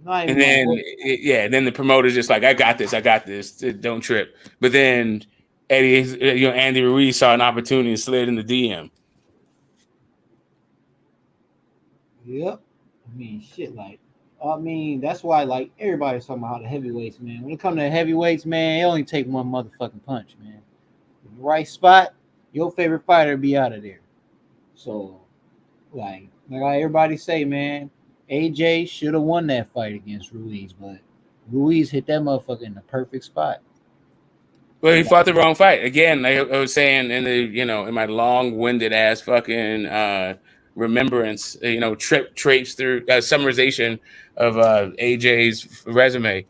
S8: Not
S13: And
S8: even gonna
S13: then,
S8: work.
S13: then the promoter's just like, I got this, don't trip. But then Andy Ruiz saw an opportunity and slid in the DM.
S8: Yep. I mean, shit. Like, that's why like everybody's talking about how the heavyweights, man. When it comes to the heavyweights, man, it only take one motherfucking punch, man. In the right spot, your favorite fighter be out of there. So, like everybody say, man, AJ should have won that fight against Ruiz, but Ruiz hit that motherfucker in the perfect spot.
S13: Well, he fought the wrong fight again. Like I was saying in my long-winded ass fucking remembrance, traipse through summarization of AJ's resume.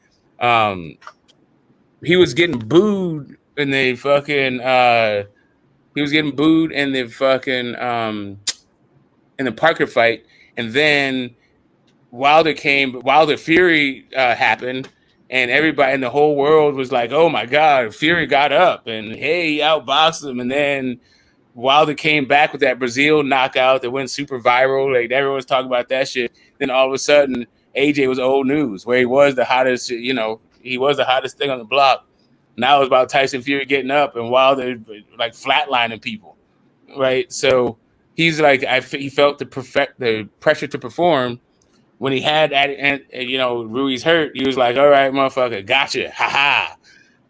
S13: He was getting booed in the fucking. He was getting booed in the fucking in the Parker fight, and then Wilder Fury happened, and everybody in the whole world was like, "Oh my God, Fury got up and hey, he outboxed him." And then Wilder came back with that Brazil knockout that went super viral. Like everyone's talking about that shit. Then all of a sudden, AJ was old news, where he was the hottest. He was the hottest thing on the block. Now it's about Tyson Fury getting up and Wilder like flatlining people, right? So he's like, he felt the pressure to perform. When he had Ruiz hurt, he was like, all right, motherfucker, gotcha, haha.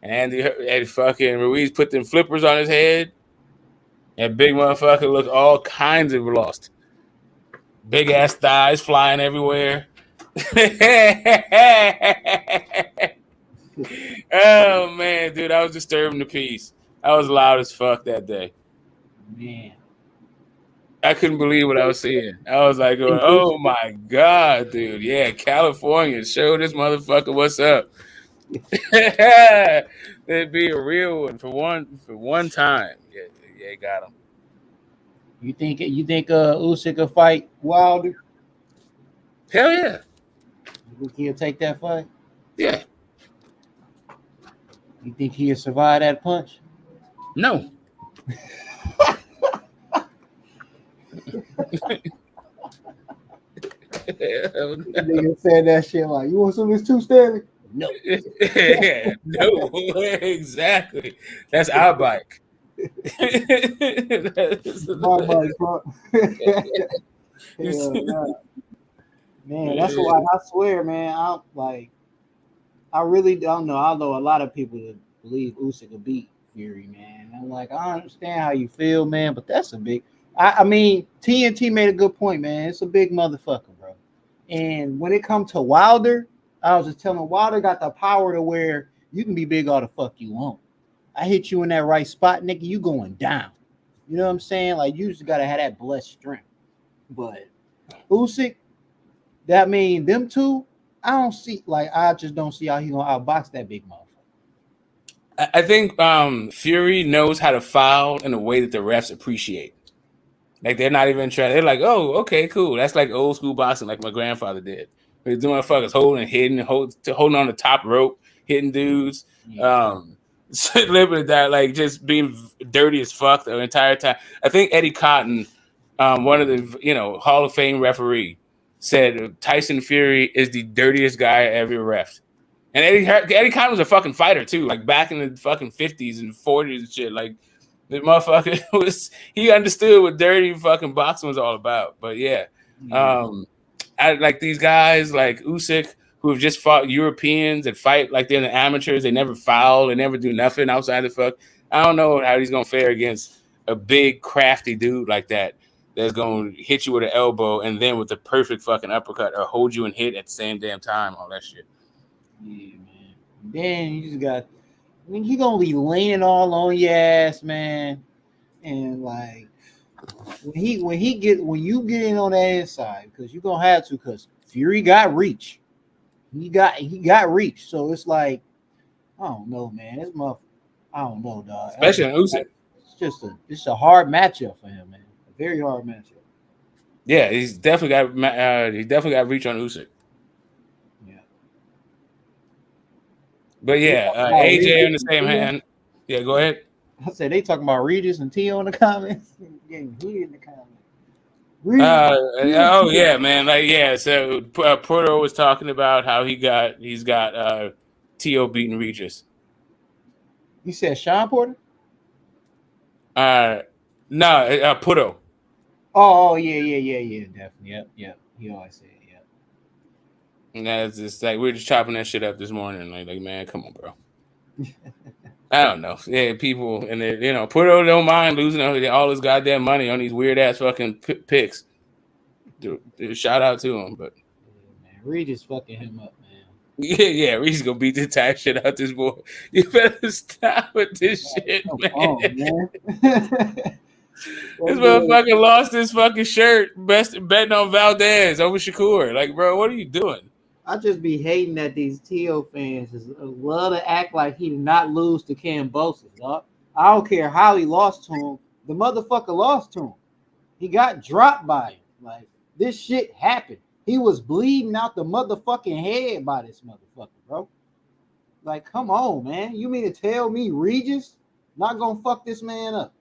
S13: And fucking Ruiz put them flippers on his head, and big motherfucker looked all kinds of lost. Big ass thighs flying everywhere. Oh man, dude, I was disturbing the peace. I was loud as fuck that day.
S8: Man.
S13: I couldn't believe what I was seeing. I was like, oh my God, dude. Yeah, California. Show this motherfucker what's up. It'd be a real one for one time. Yeah, got him.
S8: You think Usyk will fight Wilder?
S13: Hell yeah.
S8: You think he'll take that fight?
S13: Yeah.
S8: You think he'll survive that punch?
S13: No.
S8: Nigga said that shit like, you want some of this too, Stanley? No.
S13: Yeah, no, exactly. That's our bike.
S8: That's my bike, bro. Man, that's why I swear, man. I really don't know. Although a lot of people believe Usyk will beat Fury, man. I'm like, I understand how you feel, man, but that's a big. I mean, TNT made a good point, man. It's a big motherfucker, bro. And when it comes to Wilder, I was just telling Wilder got the power to where you can be big all the fuck you want. I hit you in that right spot, nigga, you going down. You know what I'm saying? Like, you just gotta have that blessed strength. But Usyk, that mean them two, I just don't see how he gonna outbox that big motherfucker.
S13: I think Fury knows how to foul in a way that the refs appreciate. Like they're not even trying. They're like, "Oh, okay, cool." That's like old school boxing, like my grandfather did. These motherfuckers holding, hitting, holding on the top rope, hitting dudes, living that, like just being dirty as fuck the entire time. I think Eddie Cotton, one of the Hall of Fame referee, said Tyson Fury is the dirtiest guy I ever refed. And Eddie Cotton was a fucking fighter too, like back in the fucking 50s and 40s and shit. Like the motherfucker he understood what dirty fucking boxing was all about. But yeah, I like these guys like Usyk who have just fought Europeans that fight like they're the amateurs. They never foul. They never do nothing outside the fuck. I don't know how he's gonna fare against a big crafty dude like that that's gonna hit you with an elbow and then with the perfect fucking uppercut or hold you and hit at the same damn time. All that shit.
S8: Yeah, man. Then you just got. I mean, he gonna be leaning all on your ass, man. And like when you get in on that inside, because you're gonna have to, because Fury got reach. He got reach. So it's like, I don't know, man. I don't know, dog.
S13: Especially on Usyk.
S8: It's just a hard matchup for him, man. A very hard matchup.
S13: Yeah, he's definitely got reach on Usyk.
S8: Yeah.
S13: But
S8: They
S13: yeah,
S8: talking about
S13: AJ
S8: Regis
S13: on the
S8: and
S13: same
S8: Tio.
S13: hand. Yeah, go ahead.
S8: I said they talking about Regis and Tio in the comments. Getting heated in the comments. Regis,
S13: Oh yeah, man. Like yeah. So Porter was talking about how he's got To beating Regis.
S8: You said Sean Porter?
S13: No, Puto.
S8: Oh yeah, definitely. Yep. He always said, yep.
S13: And that's just like we were just chopping that shit up this morning. Like man, come on, bro. I don't know. Yeah, people and Puto don't mind losing all his goddamn money on these weird ass fucking picks. Dude, shout out to him, but
S8: Man, Regis fucking him up, man.
S13: yeah, Reed's gonna beat the tire shit out this boy. You better stop with this shit, man.
S8: Man.
S13: This motherfucker lost his fucking shirt betting on Valdez over Shakur. Like, bro, what are you doing?
S8: I just be hating that these Tio fans love to act like he did not lose to Kambosos, dog. I don't care how he lost to him. The motherfucker lost to him. He got dropped by him. Like, this shit happened. He was bleeding out the motherfucking head by this motherfucker, bro. Like, come on, man. You mean to tell me Regis not gonna fuck this man up?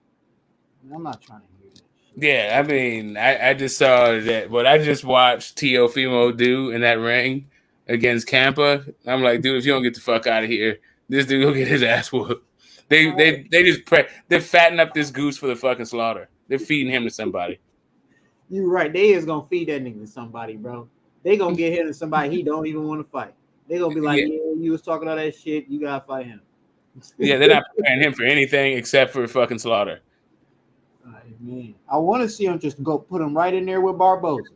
S8: I'm not trying to hear that.
S13: Yeah, I mean, I just saw that what I just watched Teofimo do in that ring against Campa. I'm like, dude, if you don't get the fuck out of here, this dude will get his ass whooped. They just they're fattening up this goose for the fucking slaughter. They're feeding him to somebody.
S8: You're right. They is gonna feed that nigga to somebody, bro. They gonna get him to somebody he don't even want to fight. They gonna be like, yeah, you was talking all that shit. You gotta fight him.
S13: Yeah, they're not preparing him for anything except for fucking slaughter.
S8: Man, I want to see him just go put him right in there with Barboza.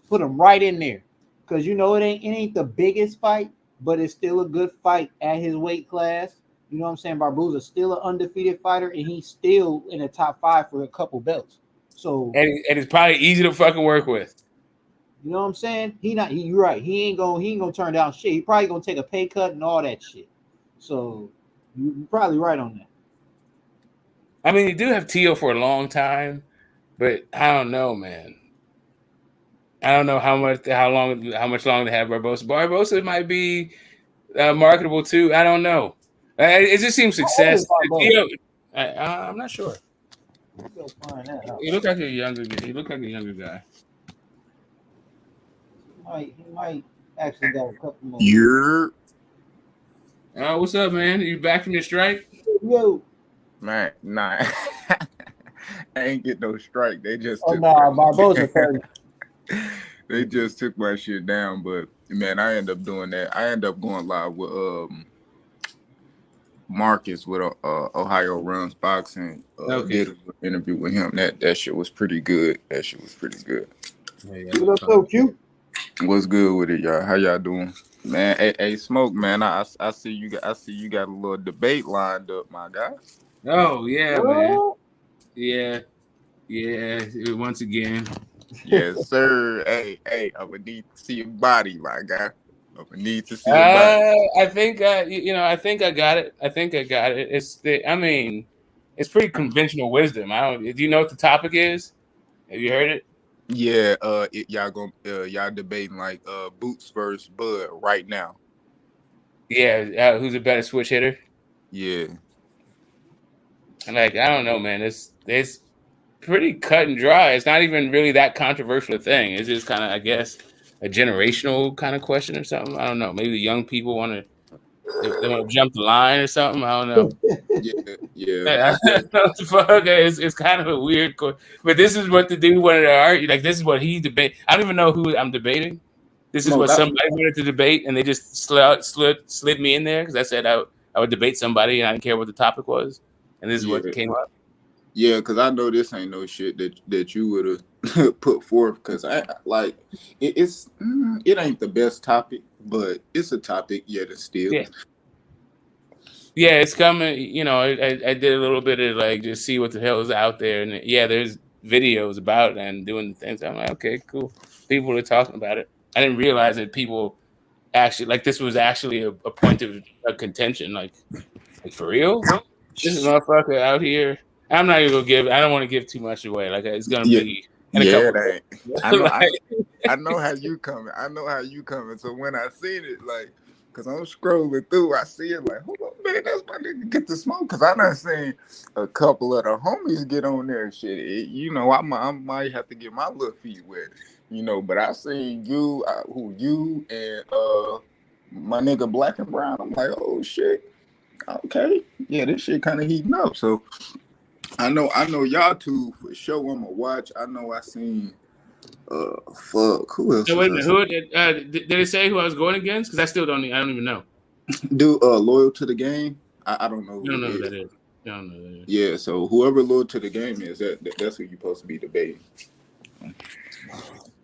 S8: Put him right in there, because it ain't the biggest fight, but it's still a good fight at his weight class. You know what I'm saying? Barboza's still an undefeated fighter, and he's still in the top 5 for a couple belts. So
S13: and it's probably easy to fucking work with.
S8: You know what I'm saying? You're right. He ain't gonna turn down shit. He probably gonna take a pay cut and all that shit. So you're probably right on that.
S13: I mean, you do have Tio for a long time, but I don't know, man. I don't know how much longer they have Barbosa. Barbosa might be marketable too. I don't know. It just seems success. Tio, I'm not sure. He looked like a younger guy.
S8: He might actually got a couple more.
S15: You're.
S13: What's up, man? You back from your strike?
S8: Yo.
S15: Man, nah. I ain't get no strike. They just
S8: took Barbosa.
S15: They just took my shit down, but man, I end up doing that. I end up going live with Marcus with Ohio Runs Boxing. Did an interview with him. That shit was pretty good.
S8: What's so cute?
S15: What's good with it, y'all? How y'all doing? Man, hey, Smoke, man. I see you got a little debate lined up, my guy.
S13: Oh yeah, man. Yeah. Once again.
S15: Yes, sir. Hey, I would need to see your body, my guy. I would need to see your body.
S13: I think I think I got it. It's pretty conventional wisdom. Do you know what the topic is? Have you heard it?
S15: Yeah, y'all debating like Boots versus Bud right now.
S13: Yeah, who's a better switch hitter?
S15: Yeah.
S13: Like, I don't know, man. It's pretty cut and dry. It's not even really that controversial a thing. It's just kind of, I guess, a generational kind of question or something. I don't know. Maybe the young people want to jump the line or something. I don't know.
S15: Yeah.
S13: Fuck, it's kind of a weird question. But this is what the dude wanted to argue. Like, this is what he debate. I don't even know who I'm debating. This is what somebody wanted to debate, and they just slid me in there because I said I would debate somebody, and I didn't care what the topic was. And this is what came up.
S15: Yeah, because I know this ain't no shit that you would have put forth. Because it ain't the best topic, but it's a topic yet still.
S13: Yeah, it's coming. I did a little bit of like just see what the hell is out there, and there's videos about it and doing things. I'm like, okay, cool. People are talking about it. I didn't realize that people actually this was actually a point of contention. Like for real, this motherfucker out here. I'm not even gonna give. I don't want to give too much away. Like it's gonna be and a
S15: Yeah,
S13: couple.
S15: I know how you coming. I know how you coming. So when I seen it, like, cause I'm scrolling through, I see it like, hold on, man, that's my nigga Get the Smoke. Cause I done seen a couple of the homies get on there and shit. I might have to get my little feet wet, But I seen you, you and my nigga Black and Brown. I'm like, oh shit, okay, yeah, this shit kind of heating up. So I know y'all two for sure. I'ma watch. I know I seen. Fuck. Who else
S13: No,
S15: was
S13: wait a
S15: I?
S13: minute. Who did it say who I was going against? Because I don't even know.
S15: Do loyal to the game? I don't know
S13: You
S15: who
S13: don't know
S15: it
S13: who
S15: is.
S13: that is. You don't know who that is.
S15: Yeah, so whoever loyal to the game is, that's who you're supposed to be debating.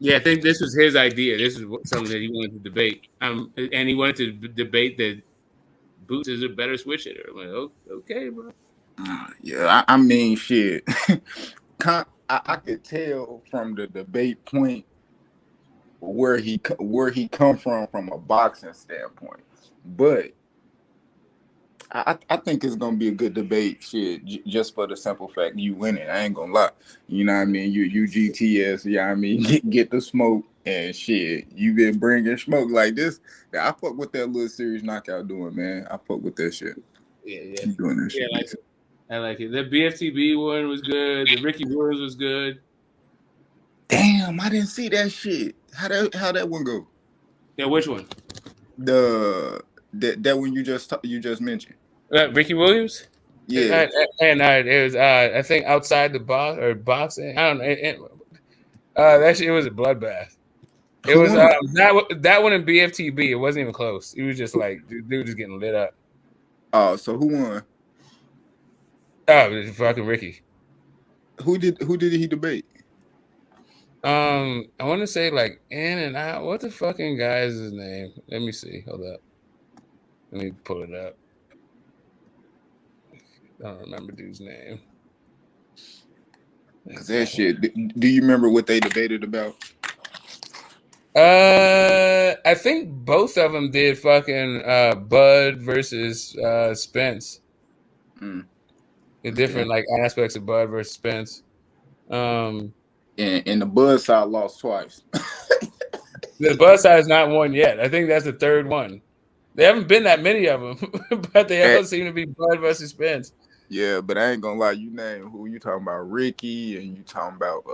S13: Yeah, I think this was his idea. This is something that he wanted to debate. And he wanted to debate that Boots is a better switch hitter. I'm like, oh, okay, bro.
S15: Yeah, I mean, shit. I could tell from the debate point where he come from a boxing standpoint, but I think it's gonna be a good debate, shit. Just for the simple fact you winning, I ain't gonna lie. You know what I mean? You GTS, yeah. I mean, get the smoke and shit. You been bringing smoke like this. I fuck with that little series knockout doing, man. I fuck with that shit.
S13: Yeah.
S15: Keep doing that
S13: Yeah,
S15: shit.
S13: I like it. The BFTB one was good. The Ricky Williams was good.
S15: Damn, I didn't see that shit. How that one go?
S13: Yeah, which one?
S15: That one you just mentioned.
S13: Ricky Williams.
S15: Yeah.
S13: It was I think outside the box or boxing. I don't know. That shit was a bloodbath. It
S15: Who
S13: was
S15: won?
S13: that one in BFTB. It wasn't even close. It was just like they were just getting lit up.
S15: Oh, so who won?
S13: Oh, it was fucking Ricky.
S15: Who did he debate?
S13: I want to say like in and out. What the fucking guy is his name? Let me see. Hold up. Let me pull it up. I don't remember dude's name.
S15: Cause that shit. Do you remember what they debated about?
S13: I think both of them did fucking Bud versus Spence. The different like aspects of Bud versus Spence.
S15: And the Bud side lost twice.
S13: The Bud side is not won yet. I think that's the third one. There haven't been that many of them, but they all seem to be Bud versus Spence.
S15: Yeah, but I ain't gonna lie. You name who you talking about? Ricky, and you talking about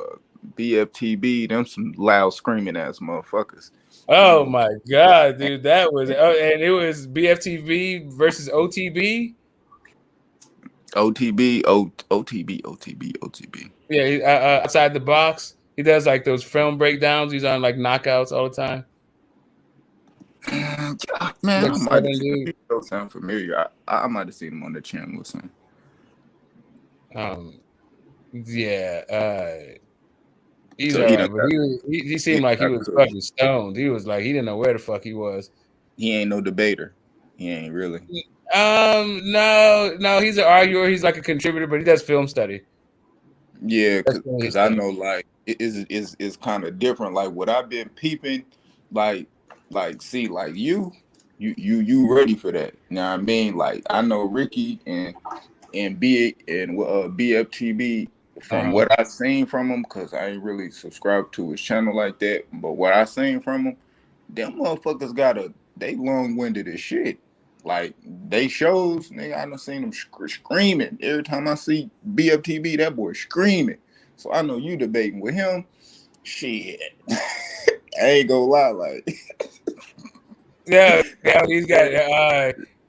S15: BFTB. Them some loud screaming ass motherfuckers.
S13: Oh my god, dude, that was and it was BFTV versus OTB.
S15: OTB.
S13: Yeah, outside the box, he does like those film breakdowns. He's on like knockouts all the time.
S15: Man,
S13: Like
S15: I might have seen him. Don't sound familiar. I might have seen him on the channel or something.
S13: Yeah. He's
S15: So
S13: alright, but he seemed like he was fucking stoned. He was like he didn't know where the fuck he was.
S15: He ain't no debater. He ain't really.
S13: No, he's an arguer. He's like a contributor, but he does film study.
S15: Yeah, because I know like it is kind of different. Like what I've been peeping, like see like you ready for that? You know what I mean? Like I know Ricky and BFTB from what I seen from him, because I ain't really subscribed to his channel like that. But what I seen from him, them motherfuckers they long-winded as shit. Like they shows, nigga, I done seen them screaming. Every time I see BFTB, that boy screaming. So I know you debating with him. Shit. I ain't gonna lie, like
S13: yeah, he's got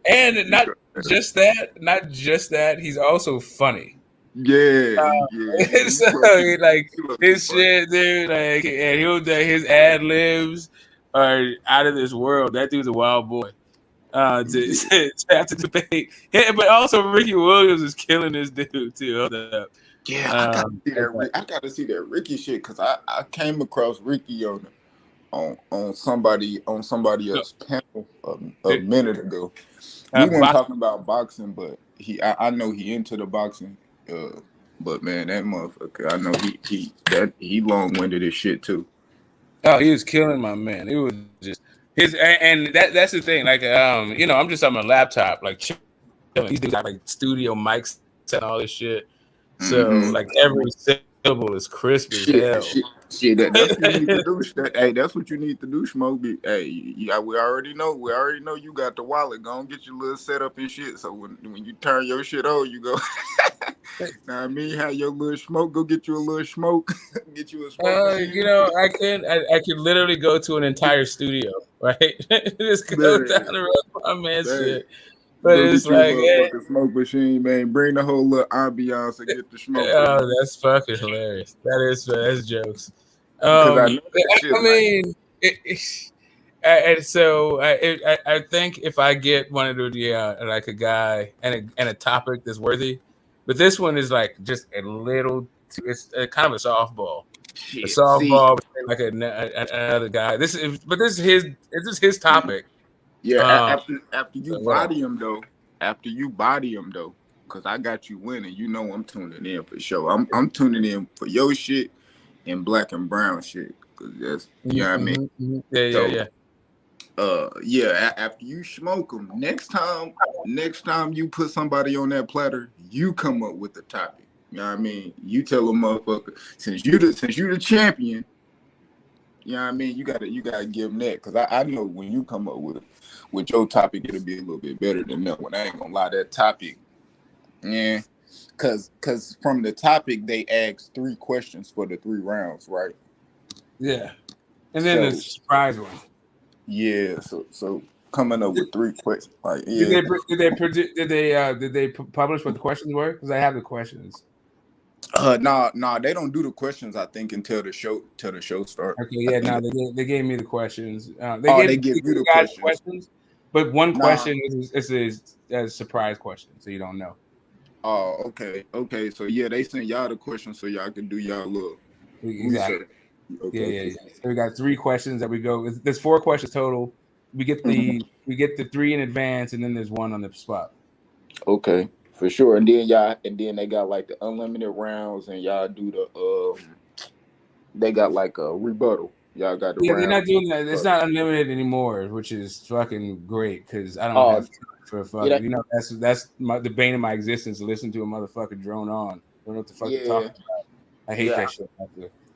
S13: and not just that, he's also funny.
S15: Yeah.
S13: So like his shit, dude, like and his ad libs are out of this world. That dude's a wild boy. To have to debate, but also Ricky Williams is killing this dude too. Hold up.
S15: Yeah, I gotta see that Ricky shit because I came across Ricky on somebody else's panel a minute ago. We weren't talking about boxing, but I know he into the boxing. But man, that motherfucker, I know he long-winded as shit too.
S13: Oh, he was killing my man. It was just and that's the thing. Like I'm just on my laptop, like chilling. These dudes got like studio mics and all this shit. So like every available is crisp as
S15: Shit,
S13: hell.
S15: shit. That's what you need to do. Hey, that's what you need to do, Smoke. Hey, yeah, we already know. We already know you got the wallet. Go and get your little setup and shit. So when you turn your shit on, you go. Now I mean, have your little smoke. Go get you a little smoke. Get you a smoke machine.
S13: You know, I could literally go to an entire studio, right? Just go
S15: Man,
S13: down the road, my man,
S15: man.
S13: shit. But
S15: Go
S13: it's
S15: get you a
S13: like, hey,
S15: motherfucking smoke machine, man. Bring the whole little ambiance and get the smoke.
S13: oh, that's fucking hilarious. That's jokes.
S15: Because I know that shit.
S13: I mean, and so I think if I get one of the like a guy and a topic that's worthy, but this one is like just a little. It's kind of a softball. A
S15: Shit. See,
S13: softball, like another guy. This is his. This is his topic.
S15: yeah.
S13: Um,
S15: After you
S13: so whatever.
S15: body him though. After you body him though, because I got you winning. You know I'm tuning in for sure. I'm tuning in for your shit and black and brown shit. Cause that's you know what I mean.
S13: Yeah.
S15: Yeah. After you smoke them, next time you put somebody on that platter, you come up with the topic. You know what I mean? You tell a motherfucker since you the champion. You know what I mean? You gotta give them that because I know when you come up with your topic, it'll be a little bit better than that one. I ain't gonna lie, that topic, yeah. Cause from the topic they asked 3 questions for the 3 rounds, right?
S13: Yeah, and then the surprise one.
S15: Yeah, so coming up with 3 questions, like yeah.
S13: Did they publish what the questions were? Because I have the questions.
S15: Nah, they don't do the questions. I think until the show starts.
S13: Okay, yeah, no, they gave me the questions.
S15: They give you the questions,
S13: but one question is a surprise question, so you don't know.
S15: Oh, okay. So yeah, they sent y'all the questions so y'all can do y'all little
S13: exactly.
S15: research. Okay.
S13: Yeah. So we got 3 questions that we go. There's 4 questions total. We get the 3 in advance, and then there's 1 on the spot.
S15: Okay, for sure. And then they got like the unlimited rounds, and y'all do the they got like a rebuttal. Y'all got the
S13: Yeah, they're
S15: round.
S13: not doing that. It's not unlimited anymore, which is fucking great because I don't have time for fucking. You know, that's the bane of my existence. To listen to a motherfucker drone on. Don't know what the fuck to talk about. I hate that shit.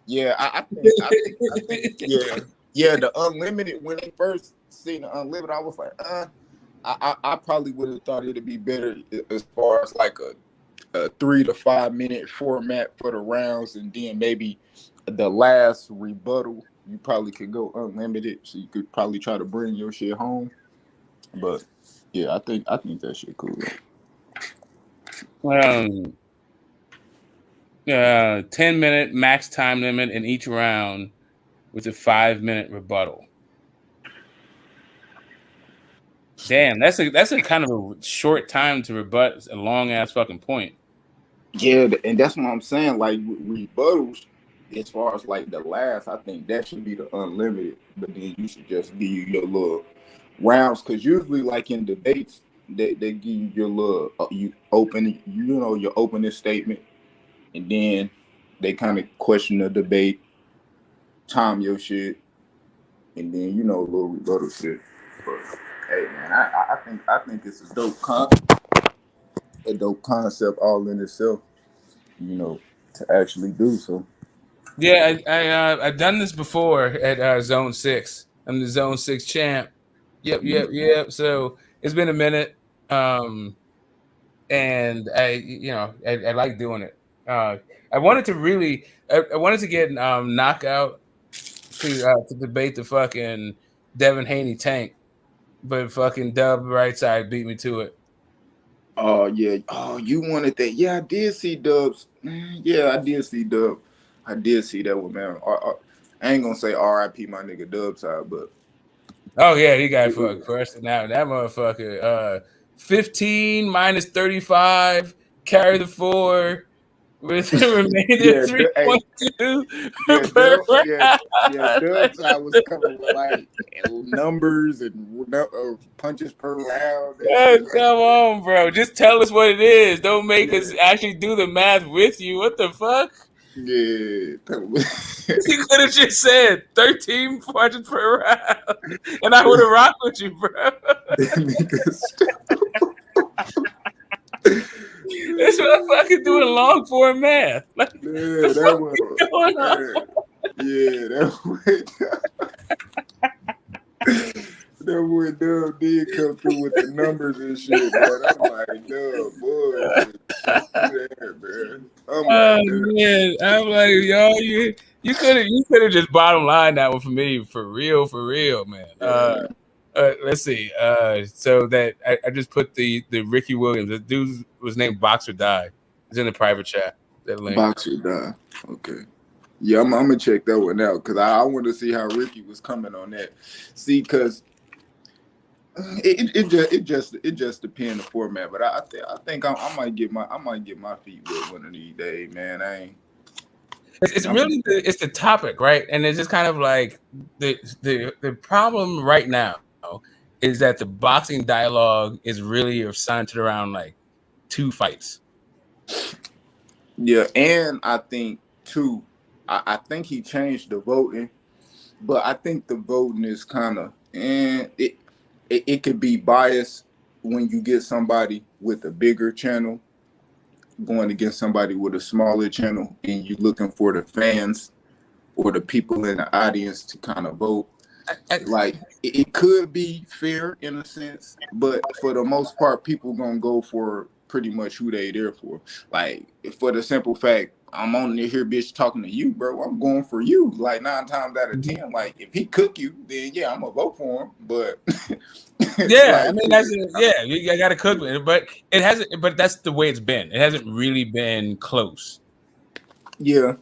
S15: Yeah, I think yeah. The unlimited, when they first seen the unlimited, I was like, I probably would have thought it'd be better as far as like a 3 to 5 minute format for the rounds, and then maybe the last rebuttal you probably could go unlimited, so you could probably try to bring your shit home. But yeah, I think that shit cool.
S13: 10-minute max time limit in each round with a 5-minute rebuttal. Damn, that's a kind of a short time to rebut a long ass fucking point.
S15: Yeah, and that's what I'm saying. Like rebuttals, as far as like the last, I think that should be the unlimited. But then you should just give you your little rounds, because usually, like in debates, they give you your little you open, your opening statement, and then they kind of question the debate, time your shit, and then a little rebuttal shit. But hey, man, I think it's a dope concept all in itself. To actually do so.
S13: Yeah, I've done this before at Zone 6. I'm the Zone 6 champ. Yep. So it's been a minute, and I like doing it. I wanted to get Knockout to debate the fucking Devin Haney tank, but fucking Dub right side beat me to it.
S15: Oh yeah. Oh, you wanted that? Yeah, I did see Dubs. Yeah, I did see Dub. I did see that one, man. I ain't gonna say R.I.P. my nigga Dub side, but
S13: oh yeah, he got fucked crushed now. That motherfucker. 15 minus 35, carry the 4 with the remainder 3.2 per round.
S15: Dubs side was coming with like numbers and punches per round.
S13: Oh, come on, bro. Just tell us what it is. Don't make us actually do the math with you. What the fuck?
S15: Yeah.
S13: You could have just said 13 punches per round, and I would have rocked with you, bro. This motherfucker doing long form math.
S15: Yeah, that one.
S13: Going on?
S15: Yeah, that boy Dub did come through with the numbers and shit, man. I'm like, Dub, boy, don't do that, man. I'm
S13: Oh
S15: like, Dub.
S13: man, I'm like, y'all, you could have just bottom line that one for me, for real, man. Let's see. So that I just put the Ricky Williams. The dude was named Box or Die. It's in the private chat. That link.
S15: Boxer die. Okay. Yeah, I'm gonna check that one out because I want to see how Ricky was coming on that. See, because it just depends the format. But I think I might get my feet wet one of these days, man.
S13: It's really it's the topic, right? And it's just kind of like the problem right now is that the boxing dialogue is really centered around like 2 fights.
S15: Yeah, and I think too, I think he changed the voting, but I think the voting is kind of and it could be biased when you get somebody with a bigger channel going against somebody with a smaller channel, and you looking for the fans or the people in the audience to kind of vote. Like it could be fair in a sense, but for the most part, people gonna go for pretty much who they there for. Like for the simple fact, I'm on here, bitch, talking to you, bro. I'm going for you. Like 9 times out of 10, like if he cook you, then yeah, I'm gonna vote for him. But
S13: Yeah,
S15: like,
S13: I mean you got to cook it, but it hasn't. But that's the way it's been. It hasn't really been close.
S15: yeah,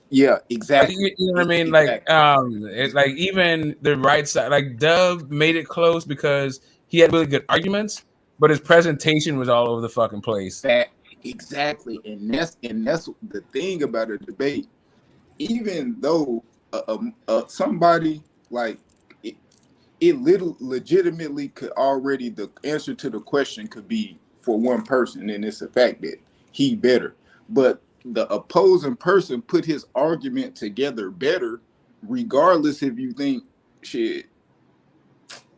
S15: exactly.
S13: You know what I mean?
S15: Exactly.
S13: It's like even the right side, like Dub made it close because he had really good arguments, but his presentation was all over the fucking place.
S15: That exactly, and that's the thing about a debate. Even though somebody like it little legitimately could already the answer to the question could be for one person, and it's the fact that he better, but the opposing person put his argument together better, regardless if you think shit,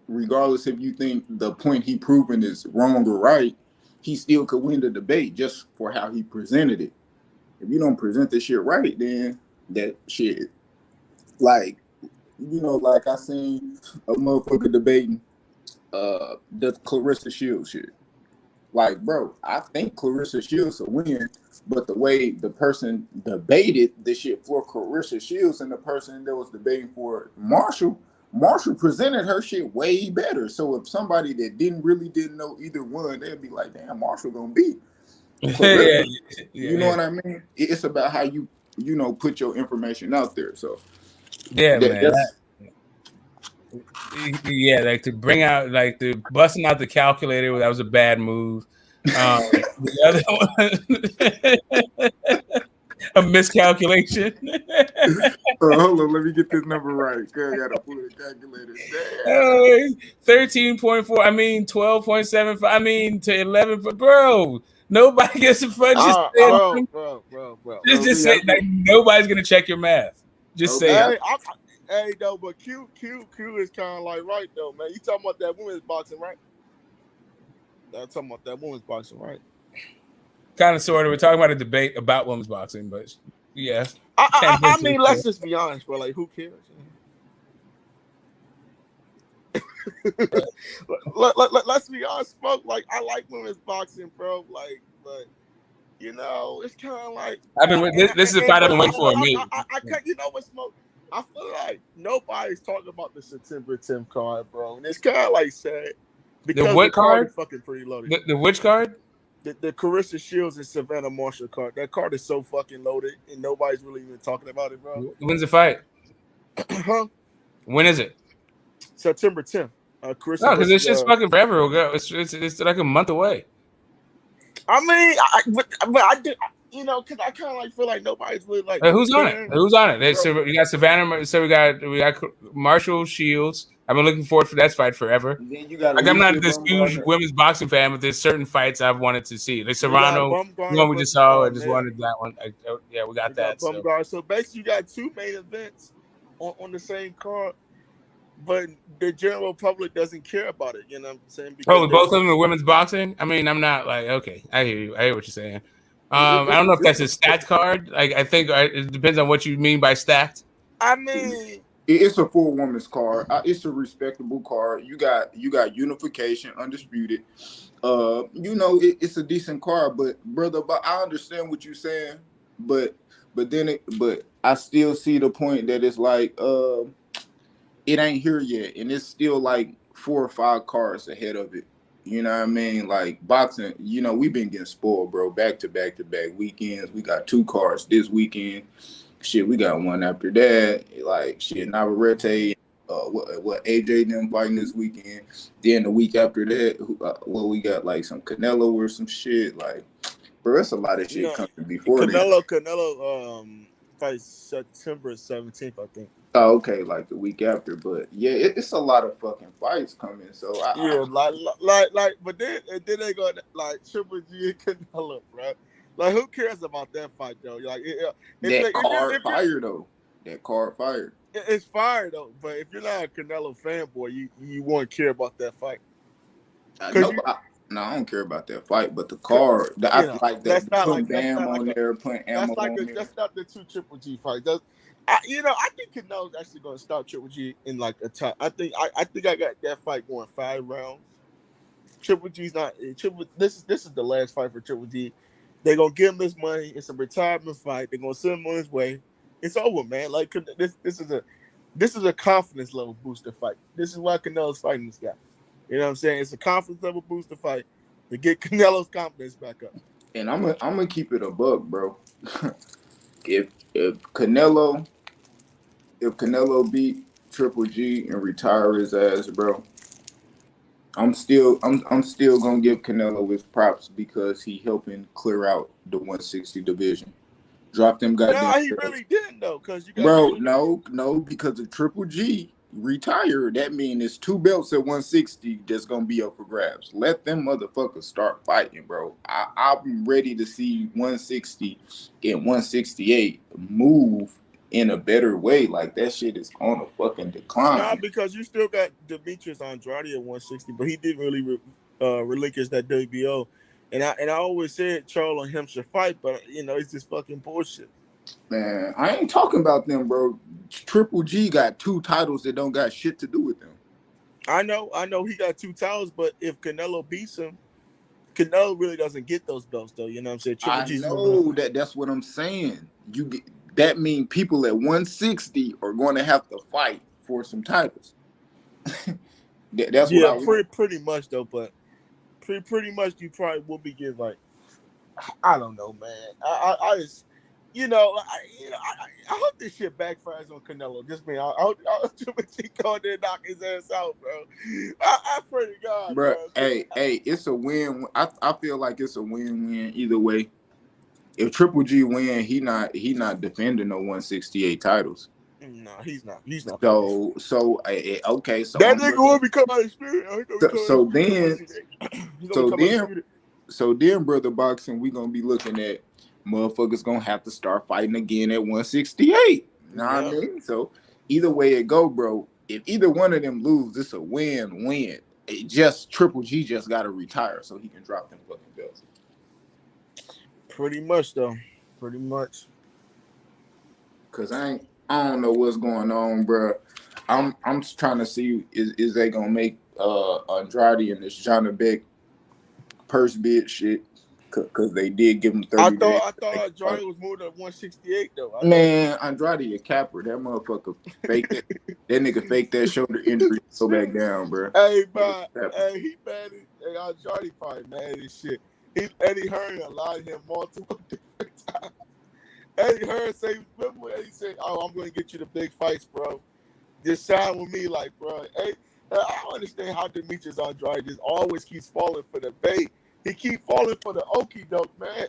S15: regardless if you think the point he proven is wrong or right, he still could win the debate just for how he presented it. If you don't present the shit right, then that shit, like, like I seen a motherfucker debating the Clarissa Shields shit. Like, bro, I think Clarissa Shields will win, but the way the person debated the shit for Clarissa Shields and the person that was debating for Marshall presented her shit way better. So if somebody that didn't know either one, they'd be like, damn, Marshall gonna beat Clarissa. You know what I mean? It's about how you put your information out there. So
S13: yeah, man. Yeah, like to bring out, like the busting out the calculator, that was a bad move. The other one, a miscalculation.
S15: Hold on, let me get this number right. I gotta pull the calculator.
S13: 13.4. I mean 12.75. I mean to 11. Bro, nobody gets a fun. Just
S6: bro.
S13: Just say like nobody's gonna check your math. Just say it.
S6: Hey, though, but Q is kind of like right though, man. You talking about that women's boxing, right? I'm talking about that women's boxing, right?
S13: Kind of, sort of. We're talking about a debate about women's boxing, but yeah.
S6: I mean, let's just be honest, bro. Like, who cares? Let's be honest, Smoke. Like, I like women's boxing, bro. Like, but it's kind of like
S13: this is a fight I've been waiting for.
S6: I can't. You know what, Smoke? I feel like nobody's talking about the September 10th card, bro, and it's kind of like sad because
S13: the what card?
S6: Is fucking pretty loaded.
S13: The which card?
S6: The Clarissa Shields and Savannah Marshall card. That card is so fucking loaded, and nobody's really even talking about it, bro.
S13: When's the fight?
S6: Huh?
S13: When is it?
S6: September 10th.
S13: Because it's just fucking forever ago. It's like a month away.
S6: I mean, but I did. Because I kind of like feel like nobody's really like.
S13: Who's on it? Who's on it? So we got Savannah. So we got Marshall Shields. I've been looking forward for that fight forever. I'm not this huge women's boxing fan, but there's certain fights I've wanted to see. Like Serrano, the one we just saw. I just wanted that one. Yeah, we got that.
S6: So basically, you got 2 main events on the same card, but the general public doesn't care about it. You know what I'm saying?
S13: Both of them are women's boxing. I mean, I'm not like, okay, I hear you. I hear what you're saying. I don't know if that's a stacked card. I think it depends on what you mean by stacked.
S6: I mean,
S15: It's a full woman's card. It's a respectable card. You got unification, undisputed. It's a decent card, but brother, but I understand what you're saying, but but I still see the point that it's like it ain't here yet, and it's still like 4 or 5 cards ahead of it. You know what I mean? Like boxing, we've been getting spoiled, bro. Back to back to back weekends. We got 2 cards this weekend. Shit, we got one after that. Like shit, Navarrete, what AJ them fighting this weekend. Then the week after that, we got like some Canelo or some shit. Like, bro, that's a lot of shit coming before then.
S6: Canelo fights September 17th, I think.
S15: Oh, okay, like the week after, but yeah, it's a lot of fucking fights coming. So
S6: but then they go like Triple G and Canelo, bro. Like, who cares about that fight though? Like,
S15: that card fire though. That card fire.
S6: It's fire though. But if you're not a Canelo fanboy, you won't care about that fight.
S15: No, I don't care about that fight, but the card, I like that putting Bam on there, putting ammo on there.
S6: That's not the 2 Triple G fights. I think Canelo's actually going to stop Triple G in like a top. I think I got that fight going 5 rounds. Triple G's not Triple. This is the last fight for Triple G. They're gonna give him this money. It's a retirement fight. They're gonna send him on his way. It's over, man. Like this is a confidence level booster fight. This is why Canelo's fighting this guy. You know what I'm saying? It's a confidence level booster fight to get Canelo's confidence back up.
S15: And I'm gonna keep it a buck, bro. if Canelo beat Triple G and retire his ass, bro, I'm still gonna give Canelo his props because he helping clear out the 160 division. Drop them goddamn.
S6: No, he really didn't though, because
S15: no, because if Triple G retire, that means it's 2 belts at 160 that's gonna be up for grabs. Let them motherfuckers start fighting, bro. I'm ready to see 160 and 168 move in a better way. Like that shit is on a fucking decline.
S6: Nah, because you still got Demetrius Andrade at 160, but he didn't really relinquish that WBO. And I always said Charles and him should fight, but it's just fucking bullshit.
S15: Man, I ain't talking about them, bro. Triple G got 2 titles that don't got shit to do with them.
S6: I know he got 2 titles, but if Canelo beats him, Canelo really doesn't get those belts, though. You know what I'm saying?
S15: I know that's what I'm saying. That means people at 160 are going to have to fight for some titles. That's what
S6: pretty much though. But pretty much you probably will be getting like, I don't know, man. I just I hope this shit backfires on Canelo. Just me. I hope Triple G go there and knock his ass out, bro. I pray to God, bro.
S15: Hey, it's a win. I feel like it's a win-win either way. If Triple G win, he not defending no 168 titles.
S6: No, he's not. He's not.
S15: Okay. So
S6: that nigga will become undisputed.
S15: So then, brother boxing, we gonna be looking at motherfuckers gonna have to start fighting again at 168. You know what I mean? So either way it go, bro. If either one of them lose, it's a win-win. Triple G just gotta retire so he can drop them fucking belts.
S6: Pretty much though. Pretty much.
S15: Cause I don't know what's going on, bro. I'm trying to see is they gonna make Andrade and this Johnny Beck purse bid shit. Cause they did give him 30.
S6: I thought Andrade was moved to 168 though.
S15: Man, Andrade a capper. That motherfucker faked it. That nigga faked that shoulder injury so back down, bro.
S6: Hey, man. Hey, he mad. Hey, Andrade probably mad as shit. Eddie Hearn allowed him multiple different times. Eddie Hearn remember when Eddie said, "Oh, I'm going to get you the big fights, bro. Just sign with me," like, bro. Hey, I don't understand how Demetrius Andrade just always keeps falling for the bait. He keep falling for the okie doke, man.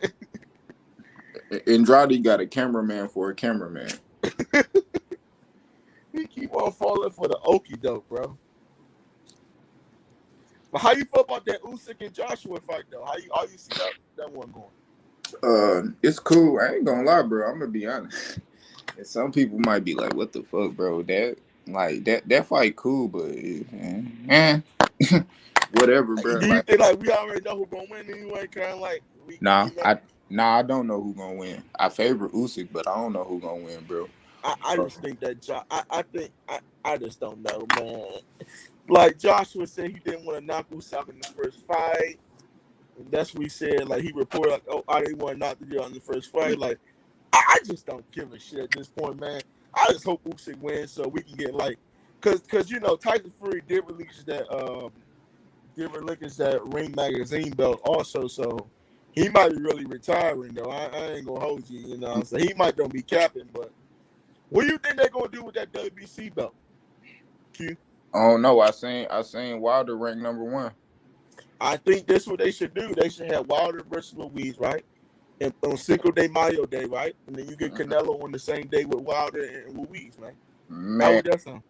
S15: Andrade got a cameraman for a cameraman.
S6: He keep on falling for the okie doke, bro. But how you feel about that Usyk and Joshua fight, though? How you see that one going?
S15: It's cool. I ain't gonna lie, bro. I'm gonna be honest. And some people might be like, "What the fuck, bro? That fight cool, but whatever, bro."
S6: Do you think like we already know who's gonna win anyway? Kind of like
S15: Nah, I don't know who gonna win. I favor Usyk, but I don't know who gonna win, bro.
S6: I just think that I just don't know, man. Like Joshua said, he didn't want to knock Usyk in the first fight. And that's what he said. Like he reported, like, "Oh, I didn't want to knock the dude out in the first fight." Like I just don't give a shit at this point, man. I just hope Usyk wins so we can get like, cause Tyson Fury did relinquish that Ring Magazine belt also, so he might be really retiring though. I ain't gonna hold you, so he might don't be capping, but what do you think they're gonna do with that WBC belt? Q?
S15: I don't know. I seen Wilder rank #1.
S6: I think that's what they should do. They should have Wilder versus Louise, right? And on Cinco de Mayo Day, right? And then you get Canelo on the same day with Wilder and Louise, man. How
S15: Man,
S6: would that sound?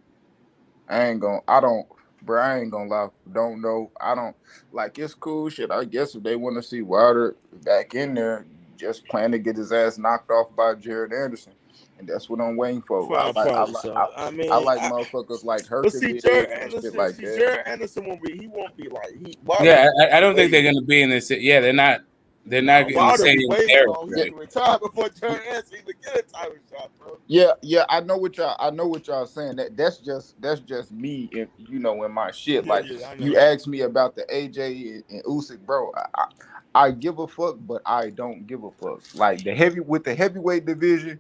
S15: I ain't gonna lie. Don't know. I don't like it's cool shit. I guess if they want to see Wilder back in there, just plan to get his ass knocked off by Jared Anderson. And that's what I'm waiting for.
S6: Probably so. I mean,
S15: I like motherfuckers like
S6: but see,
S15: Hercules
S6: Jared
S15: and shit
S6: Anderson,
S15: like that.
S6: Jared Anderson won't be like Wilder.
S13: Yeah, I don't think they're going to be in this. Yeah, they're not. They're not in the
S6: Wilder
S13: same
S6: be waiting
S13: era.
S6: long. He can retire before Jared Anderson even get a title shot, bro.
S15: Yeah, I know what y'all saying. That's just me, in my shit.
S6: Yeah,
S15: Like
S6: yeah, I know.
S15: you asked me about the AJ and Usyk, bro. I give a fuck, but I don't give a fuck. Like the heavyweight division,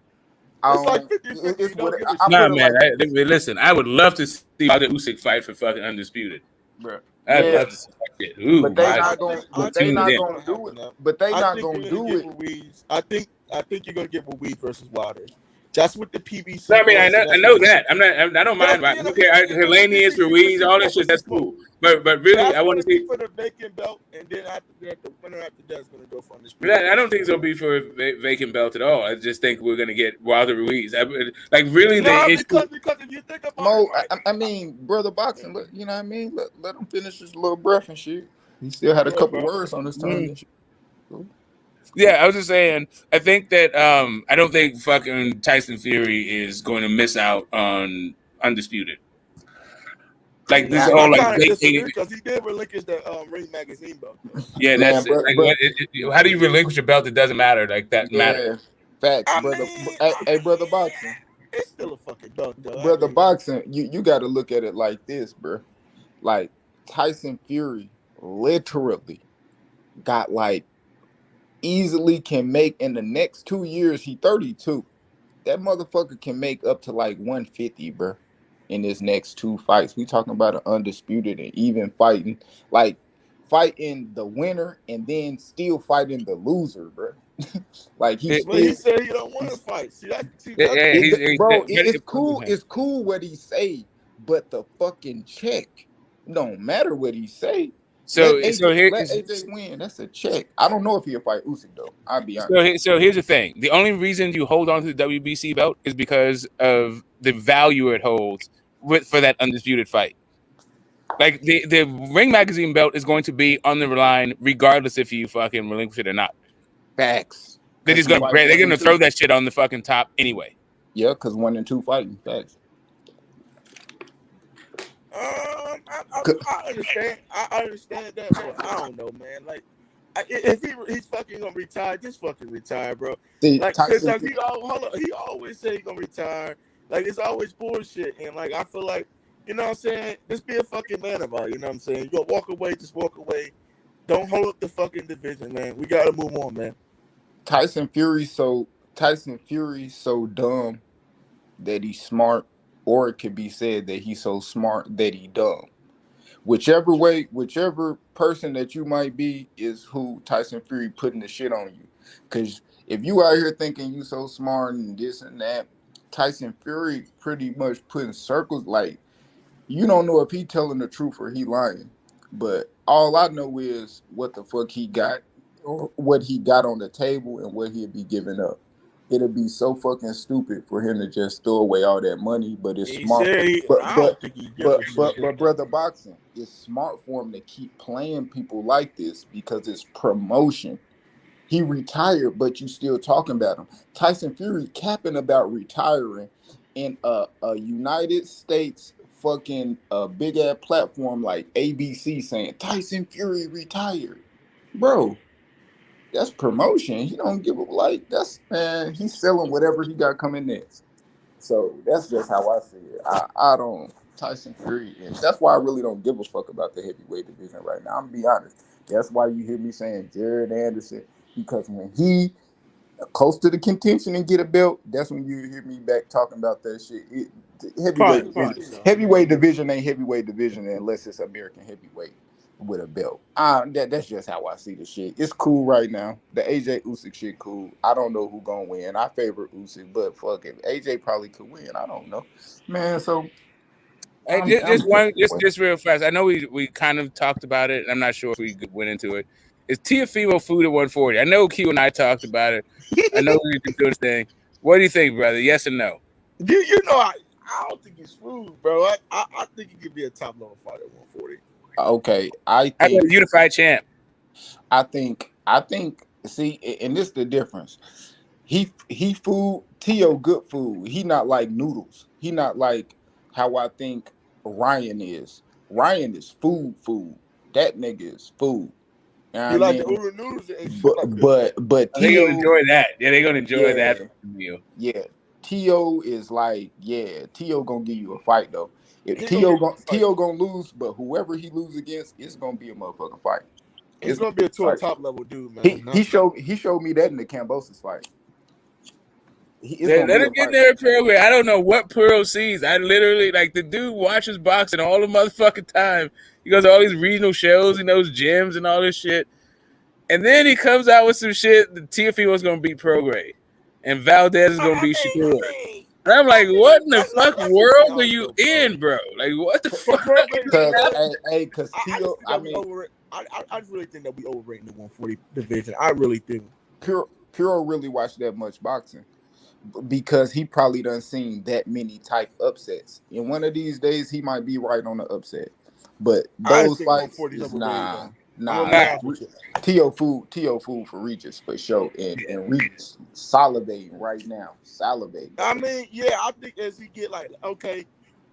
S6: It's like 50-50.
S15: it's what
S6: Don't give a
S15: I
S13: Nah,
S15: put it
S13: man.
S15: like this,
S13: Listen, I would love to see Wilder Usyk fight for fucking undisputed.
S15: bro.
S13: I'd
S15: Yeah,
S13: love to see that shit. Ooh,
S15: but they
S13: I
S15: not gonna do it. But they not gonna do it.
S6: Louise. I think you're gonna get Louise versus Wilder. That's what the PBC.
S13: No, I mean, I know that. I don't mind.
S6: But,
S13: Okay, Hellenius, Ruiz, all that shit. That's cool. But really, I want to see
S6: for the vacant belt, and then after that, the winner after that is gonna go for
S13: But I don't think it's gonna be for a vacant belt at all. I just think we're gonna get Wilder Ruiz. Like really,
S6: because if you think about
S15: Mo,
S6: it, right?
S15: I mean, brother boxing. You know what I mean? Let him finish his little breath and shit. He still had a couple words on his tongue and shit.
S13: Yeah, I was just saying. I think that I don't think fucking Tyson Fury is going to miss out on undisputed. Like this whole like
S6: because he did relinquish the Ring Magazine belt.
S13: Yeah, that's it. How do you relinquish a belt that doesn't matter? Like that matters.
S15: Facts, brother. Hey, brother boxing.
S6: It's still a fucking belt, though.
S15: Brother boxing. You got to look at it like this, bro. Like Tyson Fury literally got like easily can make in the next 2 years. He 32. That motherfucker can make up to like 150, bro. In his next 2 fights, we talking about an undisputed and even fighting the winner and then still fighting the loser, bro. Like he
S6: said he don't want to fight.
S15: It's cool. It's cool what he say, but the fucking check don't matter what he say.
S13: So
S15: let AJ win. That's a check. I don't know if he'll fight Usyk though. I'll be honest.
S13: So here's the thing: the only reason you hold on to the WBC belt is because of the value it holds for that undisputed fight. Like the Ring Magazine belt is going to be on the line regardless if you fucking relinquish it or not.
S15: Facts.
S13: They're gonna throw that shit on the fucking top anyway.
S15: Yeah, because 1 and 2 fighting. Facts.
S6: I understand that, but I don't know, man. Like, if he's fucking gonna retire, just fucking retire, bro.
S15: See,
S6: like, cause like he always say he's gonna retire. Like, it's always bullshit, and like I feel like, you know what I'm saying? Just be a fucking man about it. You know what I'm saying? You gonna walk away, just walk away. Don't hold up the fucking division, man. We gotta move on, man.
S15: Tyson Fury's so dumb that he's smart, or it could be said that he's so smart that he dumb. Whichever person that you might be is who Tyson Fury putting the shit on you. Because if you out here thinking you so smart and this and that, Tyson Fury pretty much putting circles. Like, you don't know if he telling the truth or he lying. But all I know is what the fuck he got, or what he got on the table and what he'll be giving up. It'll be so fucking stupid for him to just throw away all that money, but it's smart. But brother boxing, it's smart for him to keep playing people like this because it's promotion. He retired, but you still talking about him. Tyson Fury capping about retiring in a United States fucking big ass platform like ABC saying Tyson Fury retired, bro. That's promotion. He don't give a like. That's man. He's selling whatever he got coming next. So that's just how I see it. I don't Tyson Fury, and that's why I really don't give a fuck about the heavyweight division right now. I'm gonna be honest. That's why you hear me saying Jared Anderson, because when he close to the contention and get a belt, that's when you hear me back talking about that shit. Heavyweight division ain't heavyweight division unless it's American heavyweight with a belt. That's just how I see the shit. It's cool right now. The AJ Usyk shit cool. I don't know who gonna win. I favor Usyk, but fuck it, AJ probably could win. I don't know, man. So
S13: Hey, just real fast. I know we kind of talked about it. And I'm not sure if we went into it. Is Teofimo food at 140? I know Q and I talked about it. I know we've been doing this thing. What do you think, brother? Yes or no?
S6: You know, I don't think he's food, bro. I think he could be a top level fighter at 140.
S15: Okay, I
S13: How
S15: think
S13: about unified champ.
S15: I think. See, and this the difference. He food. Tio good food. He not like noodles. He not like how I think Ryan is. Ryan is food. That nigga is food. You know what
S6: He
S15: I
S6: like the
S15: mean?
S6: Uru noodles and shit like
S15: But
S13: They're
S15: Tio,
S13: gonna enjoy that. Yeah, they're gonna enjoy that meal.
S15: Yeah, Tio is like, Tio gonna give you a fight though. If
S6: He gonna be
S15: Tio gonna lose, but whoever he lose against, it's gonna be a motherfucking fight.
S6: he's gonna be a top level dude, man.
S15: He showed me that in the Cambosis fight.
S13: Let him get in there, program. I don't know what Pearl sees. I literally like the dude watches boxing all the motherfucking time. He goes to all these regional shows. He knows gyms and all this shit. And then he comes out with some shit. The Teofimo's gonna beat Prograde, and Valdez is gonna beat Shakur. And I'm like, what in the fuck world are you in, bro? Like, what the fuck?
S15: Because Tio,
S6: I just really think that we overrating the 140 division. I really do.
S15: Pure really watched that much boxing because he probably done seen that many type upsets. In one of these days, he might be right on the upset. But those fights is nah. Tio food for Regis for sure, and Regis salivating right now.
S6: I mean, yeah, I think as he get like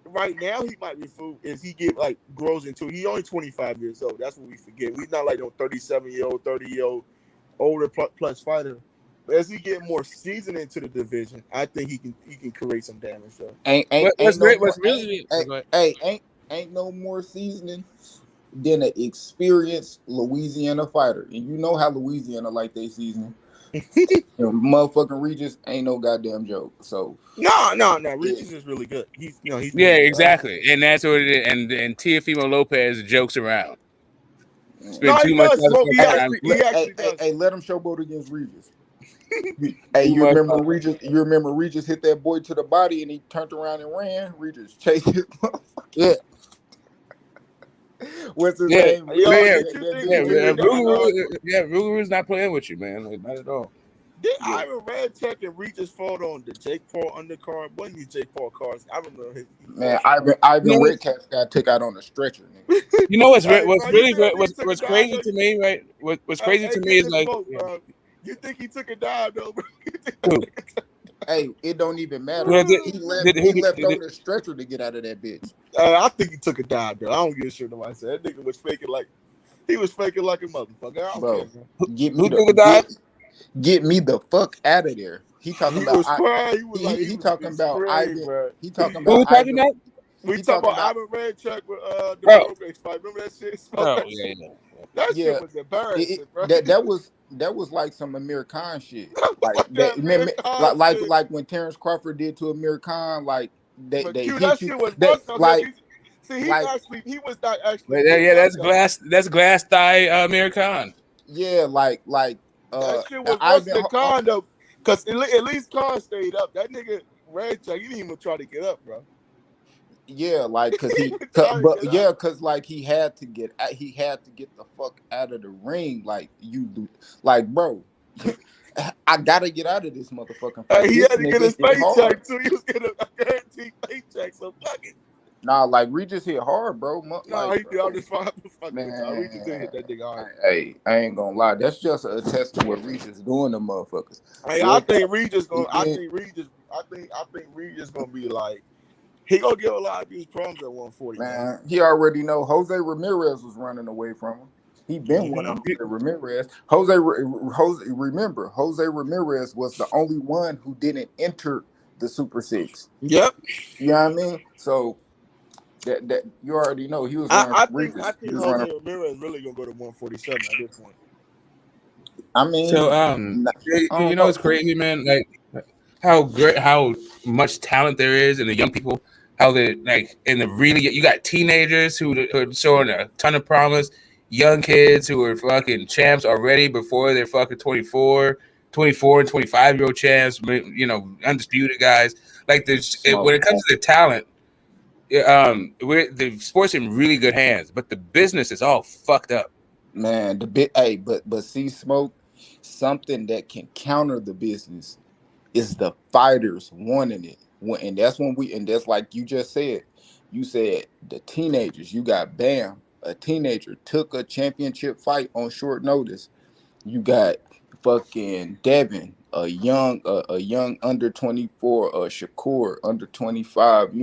S6: right now he might be food as he get like grows into. He only 25 years old. That's what we forget. He's not like no 37-year-old, 30-year-old older plus fighter. But as he get more seasoned into the division, I think he can create some damage. Though.
S15: Ain't no more seasoning than an experienced Louisiana fighter, and you know how Louisiana like they seasoning. Motherfucking Regis ain't no goddamn joke. So
S6: no, Regis is really good. He's
S13: exactly, and that's what it is. And Teofimo Lopez jokes around. Spend too much time.
S15: Hey, let him showboat against Regis. Hey, you remember Regis hit that boy to the body and he turned around and ran? Regis chased his motherfucker.
S13: Yeah.
S15: What's his name?
S13: Ruger's not playing with you, man. Like, not at all.
S6: Did Ivan Radtech and Regis fought on the Jake Paul undercard? One of these Jake Paul cards. I don't know.
S15: Man, Ivan Redcap got took out on a stretcher. Nigga.
S13: You know what's crazy to me, right? What's crazy to me is like,
S6: you think he took a dive though, bro?
S15: Hey, it don't even matter. He left on the stretcher to get out of that bitch.
S6: I think he took a dive though. I don't give a shit nobody said. That nigga was faking like a motherfucker. I don't care,
S15: get me the fuck out of there. He talking about
S6: Ivan.
S15: We talking about
S6: Ivan Radtech with the Rogates fight. Remember that shit? That shit was embarrassing, bro.
S15: That was like some Amir Khan shit. Like when Terrence Crawford did to Amir Khan, like
S6: that shit was like. See, he was not actually.
S13: That's glass thigh Amir Khan.
S15: Yeah, like
S6: that shit was worse than Khan though, because at least Khan stayed up. That nigga Radtech, he didn't even try to get up, bro.
S15: Yeah, like because he had to get the fuck out of the ring. Like you do, like bro. I gotta get out of this motherfucking fight.
S6: He had to get his paycheck too. He was getting a guaranteed paycheck, so fuck it.
S15: Nah, like Regis hit hard, bro.
S6: He did all this fine. Regis did hit that nigga hard.
S15: Hey, I ain't gonna lie. That's just a test to what Regis doing to motherfuckers.
S6: Hey, I think Regis gonna be like. He gonna get a lot of these problems at 140.
S15: Man, he already know Jose Ramirez was running away from him. He been one of Jose Ramirez. Remember, Jose Ramirez was the only one who didn't enter the Super Six.
S6: Yep.
S15: You know what I mean? So that you already know he was running
S6: I
S15: for
S6: think
S15: Regis.
S6: I
S15: He
S6: think
S15: was
S6: Jose
S15: running.
S6: Ramirez is really gonna go to 147 at this point.
S15: I mean,
S13: So
S15: I
S13: you
S15: don't
S13: know
S15: know.
S13: it's crazy, man. Like how much talent there is in the young people. How they like in the really you got teenagers who are showing a ton of promise. Young kids who are fucking champs already before they're fucking 24 and 25-year-old champs. You know, undisputed guys. Like when
S15: Smoke.
S13: it comes to the talent, the sport's in really good hands, but the business is all fucked up.
S15: Man, the bit hey, but see, Smoke, something that can counter the business is the fighters wanting it. And that's when and that's like you just said. You said the teenagers, you got Bam, a teenager took a championship fight on short notice. You got fucking Devin, a young under 24, Shakur under 25,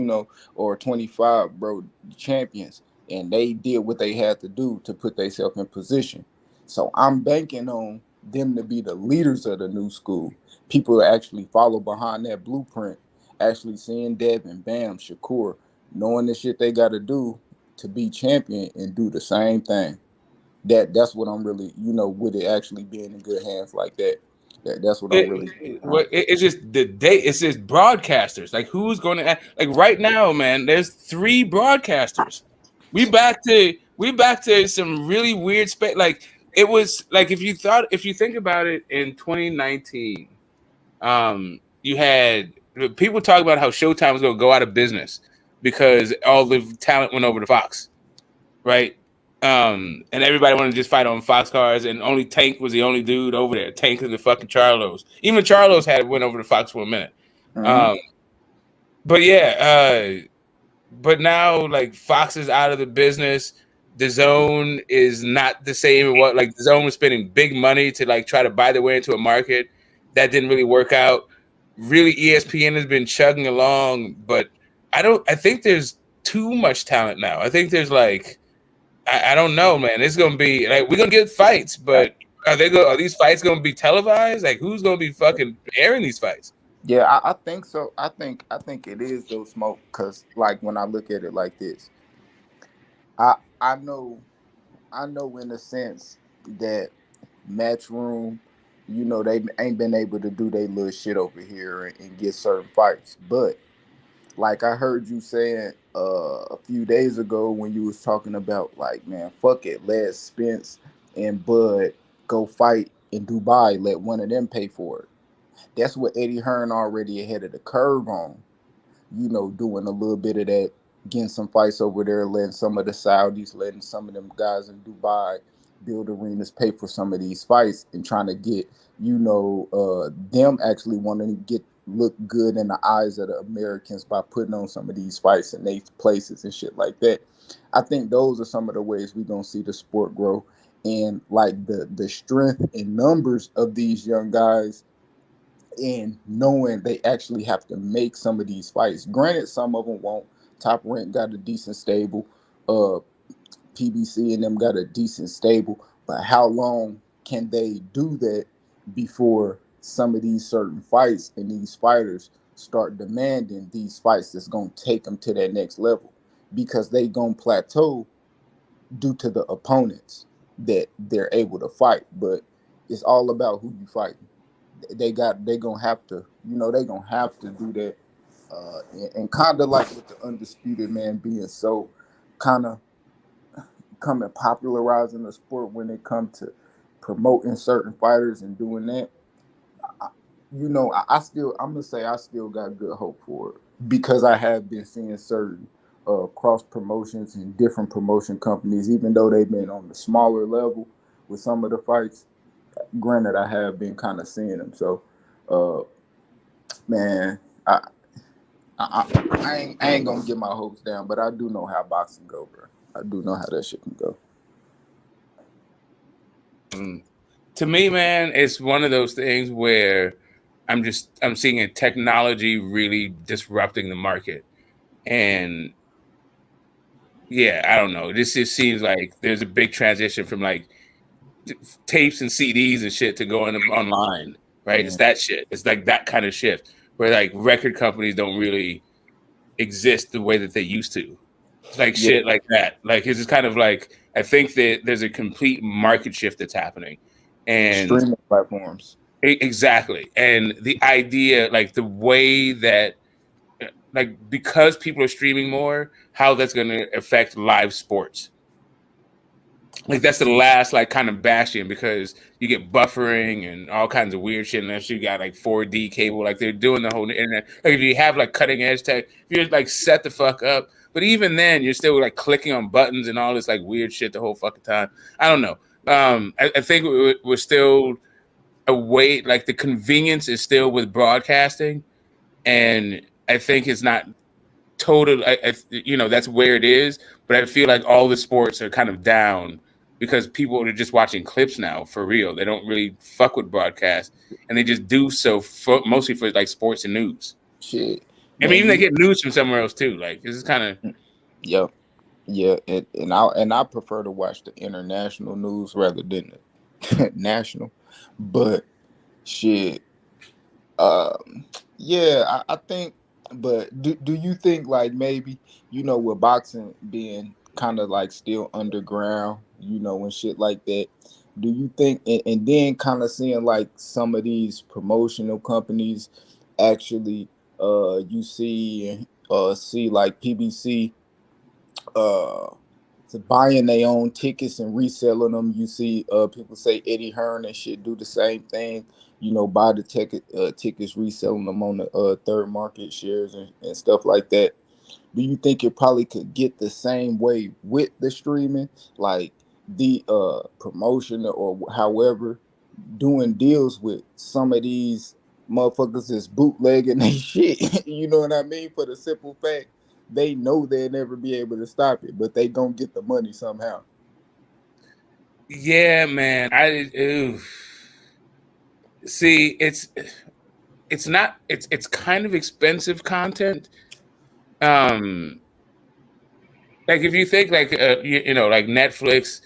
S15: or 25, bro, champions. And they did what they had to do to put themselves in position. So I'm banking on them to be the leaders of the new school. People that actually follow behind that blueprint, actually seeing Devin, Bam, Shakur, knowing the shit they gotta do to be champion and do the same thing. That's what I'm really, with it actually being in good hands like that. That's what I'm really.
S13: It's just the day. It's just broadcasters. Like who's going to like right now, man? There's 3 broadcasters. We back to some really weird space. Like it was like if you think about it in 2019, you had people talk about how Showtime was going to go out of business because all the talent went over to Fox, right? And everybody wanted to just fight on Fox cars, and only Tank was the only dude over there. Tank and the fucking Charlos. Even Charlos had went over to Fox for a minute.
S15: Mhm.
S13: But yeah, but now like Fox is out of the business. The Zone is not the same. What like the Zone was spending big money to like try to buy their way into a market that didn't really work out. Really, ESPN has been chugging along, but I think there's too much talent now. I think there's like I don't know, man. It's gonna be like we're gonna get fights, but are these fights gonna be televised? Like who's gonna be fucking airing these fights?
S15: Yeah, I think so. I think it is though, Smoke, because like when I look at it like this, I I know I know in a sense that Matchroom, they ain't been able to do their little shit over here and get certain fights. But like I heard you saying a few days ago when you was talking about like, man, fuck it, let Spence and Bud go fight in Dubai, let one of them pay for it. That's what Eddie Hearn already ahead of the curve on, doing a little bit of that, getting some fights over there, letting some of the Saudis, letting some of them guys in Dubai build arenas, pay for some of these fights, and trying to get, them actually wanting to look good in the eyes of the Americans by putting on some of these fights in these places and shit like that. I think those are some of the ways we're gonna see the sport grow, and like the strength and numbers of these young guys, and knowing they actually have to make some of these fights. Granted, some of them won't. Top Rank got a decent stable. Uh, PBC and them got a decent stable. But how long can they do that before some of these certain fights and these fighters start demanding these fights that's going to take them to that next level? Because they going to plateau due to the opponents that they're able to fight. But it's all about who you fight. They gonna have to, they gonna have to do that, and kind of like with the undisputed man being so kind of coming popularizing the sport when it comes to promoting certain fighters and doing that. I, I'm gonna say I still got good hope for it because I have been seeing certain cross promotions and different promotion companies, even though they've been on the smaller level with some of the fights. Granted, I have been kind of seeing them, so. Uh, Man, I ain't gonna get my hopes down, but I do know how boxing go, bro. I do know how that shit can go.
S13: To me, man, it's one of those things where I'm seeing a technology really disrupting the market. And yeah, I don't know. This just seems like there's a big transition from like tapes and CDs and shit to go online, right?
S15: Yeah.
S13: It's that shit. It's like that kind of shift where like record companies don't really exist the way that they used to. It's like
S15: Yeah.
S13: shit like that. Like it's just kind of like I think that there's a complete market shift that's happening, and
S15: Streaming platforms.
S13: exactly. And the idea, like the way that, like because people are streaming more, how that's going to affect live sports. Like that's the last like kind of bastion because you get buffering and all kinds of weird shit unless you got like 4D cable. Like they're doing the whole internet. Like if you have like cutting edge tech, if you're like set the fuck up. But even then, you're still like clicking on buttons and all this like weird shit the whole fucking time. I don't know. I think we're still away. Like the convenience is still with broadcasting, and I think it's not total. That's where it is. But I feel like all the sports are kind of down because people are just watching clips now for real. They don't really fuck with broadcast, and they just do so mostly for like sports and news.
S15: Shit.
S13: I mean,
S15: Man,
S13: even they get news from somewhere else too. Like this is kind of
S15: Yep. Yeah, and I prefer to watch the international news rather than the national. But shit, yeah, I think. But do you think like maybe with boxing being kind of like still underground, and shit like that? Do you think and then kind of seeing like some of these promotional companies actually you see like PBC uh to buying their own tickets and reselling them. You see people say Eddie Hearn and shit do the same thing, buy the tickets, reselling them on the third market shares and stuff like that. Do you think it probably could get the same way with the streaming, like the promotion or however, doing deals with some of these motherfuckers that's bootlegging they shit? You know what I mean? For the simple fact they know they'll never be able to stop it, but they gonna get the money somehow.
S13: yeah, man. See, it's not it's kind of expensive content. Um, like if you think like like Netflix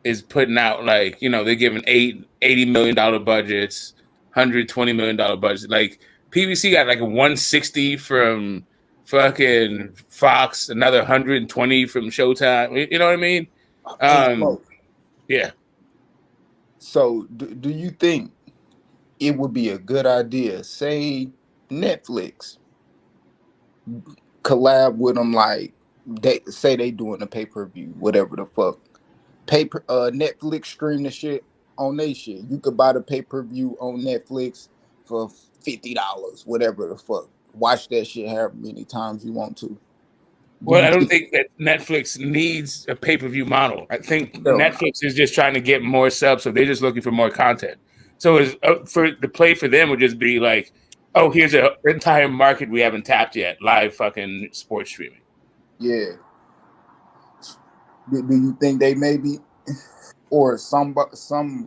S13: is putting out like they're giving $80 million budgets, $120 million budgets. Like PBC got like a 160 from fucking Fox, another 120 from Showtime. You know what I mean?
S15: Hey,
S13: Um,
S15: Smoke.
S13: yeah.
S15: So do you think it would be a good idea, say Netflix collab with them, like they say they doing a pay-per-view, whatever the fuck. Netflix stream the shit on they shit. You could buy the pay-per-view on Netflix for $50, whatever the fuck. Watch that shit however many times you want to. Do
S13: Well,
S15: you
S13: I don't
S15: think
S13: think that Netflix needs a pay-per-view model. I think
S15: hell no?
S13: Netflix is just trying to get more subs, so they're just looking for more content. So for the play for them would just be like, oh, here's an entire market we haven't tapped yet, live fucking sports streaming.
S15: Yeah. Do you think they maybe or some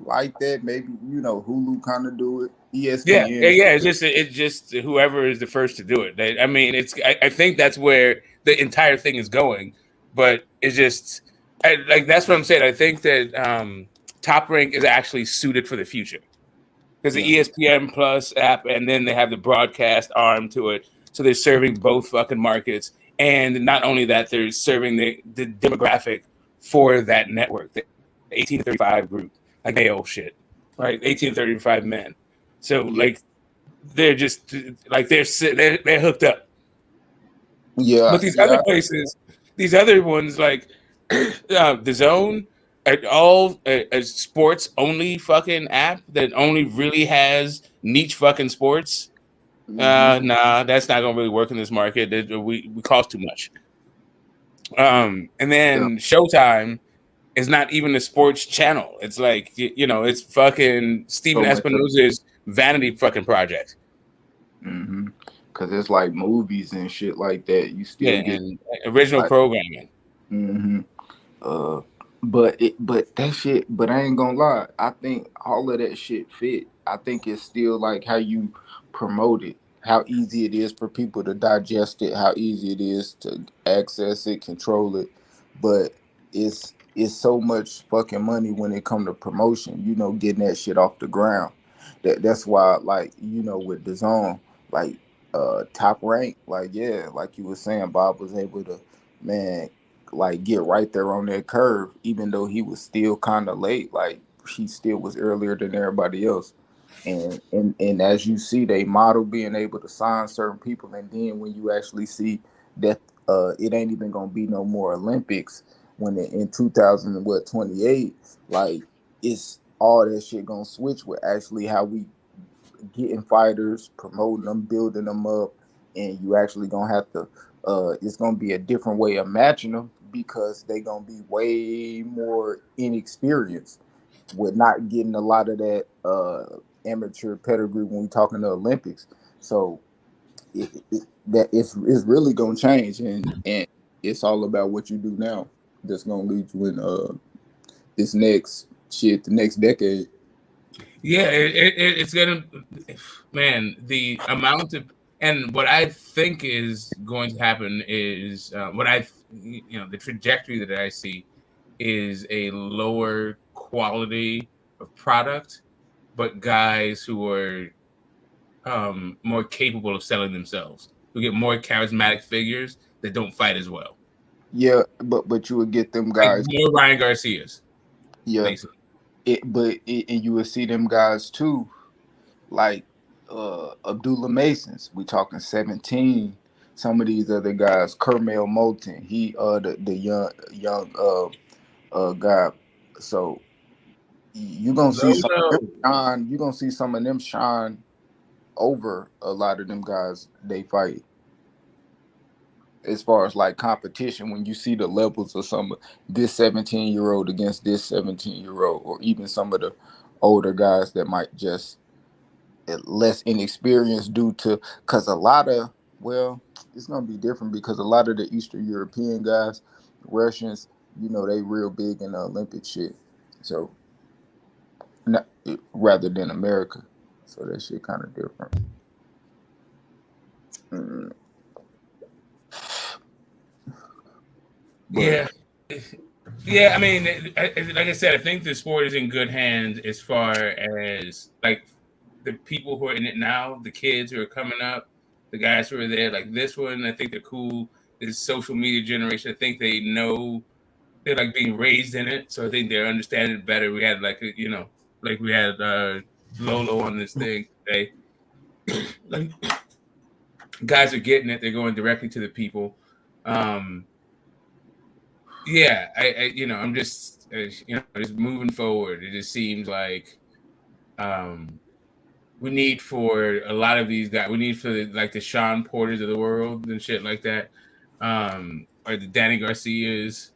S15: like that? Maybe Hulu kind of do it.
S13: Yeah, yeah,
S15: ESPN.
S13: yeah. It's just whoever is the first to do it. I mean, I think that's where the entire thing is going, but it's just like that's what I'm saying. I think that Top Rank is actually suited for the future because the
S15: Yeah.
S13: ESPN Plus app, and then they have the broadcast arm to it, so they're serving both fucking markets. And not only that, they're serving the demographic for that network, the 18 to 35 group, like male shit, right? 18 to 35 men. So
S15: Yeah.
S13: like they're just like they're hooked up.
S15: Yeah.
S13: But these other
S15: Yeah.
S13: places, these other ones like the Zone, all a sports only fucking app that only really has niche fucking sports.
S15: Mm-hmm.
S13: Nah, that's not gonna really work in this market. We cost too much. And
S15: Yeah.
S13: then Showtime is not even a sports channel. It's like it's fucking
S15: So
S13: Steven
S15: much.
S13: Espinosa's vanity fucking project.
S15: Mm-hmm. Cause it's like movies and shit like that. You
S13: Yeah,
S15: still get
S13: and original
S15: like.
S13: programming.
S15: Mm-hmm. Uh, but that shit. But I ain't gonna lie. I think all of that shit fit. I think it's still like how you promote it, how easy it is for people to digest it, how easy it is to access it, control it. But it's it's so much fucking money when it come to promotion, getting that shit off the ground. That's why, like, with the zone, like Top Rank, like, yeah, like you were saying, Bob was able to, man, like get right there on that curve, even though he was still kind of late. Like he still was earlier than everybody else. And as you see, they model being able to sign certain people, and then when you actually see that it ain't even gonna be no more Olympics when in 2028, like it's all that shit gonna switch with actually how we getting fighters, promoting them, building them up, and you actually gonna have to. It's gonna be a different way of matching them because they gonna be way more inexperienced with not getting a lot of that amateur pedigree when we talking the Olympics. So that it's really gonna change, and it's all about what you do now. That's gonna lead you in this next shit, the next decade.
S13: Yeah, it's gonna, man. The amount of and what I think is going to happen is the trajectory that I see is a lower quality of product, but guys who are more capable of selling themselves, who get more charismatic figures that don't fight as well.
S15: Yeah, but you would get them
S13: Like
S15: guys.
S13: more Ryan Garcias,
S15: Yeah,
S13: basically.
S15: and you would see them guys too, like Abdullah Masons. We talking 17. Some of these other guys, Kermel Moulton. He the young guy. So you gonna see some of them
S13: Lono.
S15: shine. You gonna see some of them shine over a lot of them guys they fight. As far as like competition, when you see the levels of some of this 17-year-old against this 17-year-old, or even some of the older guys that might just less inexperienced due to, because a lot of, well, it's gonna be different because a lot of the Eastern European guys, Russians, they real big in the Olympic shit. So not, rather than America, so that shit kind of different. Mm, but
S13: Yeah. Yeah, I mean, like I said, I think the sport is in good hands as far as like the people who are in it now, the kids who are coming up, the guys who are there. Like this one, I think they're cool. This social media generation, I think they know they're like being raised in it, so I think they're understanding it better. We had like we had Lolo on this thing today. Like guys are getting it; they're going directly to the people. Um, Yeah, I'm just, just moving forward. It just seems like um, we need for a lot of these guys. We need for like the Sean Porters of the world and shit like that, or the Danny Garcias,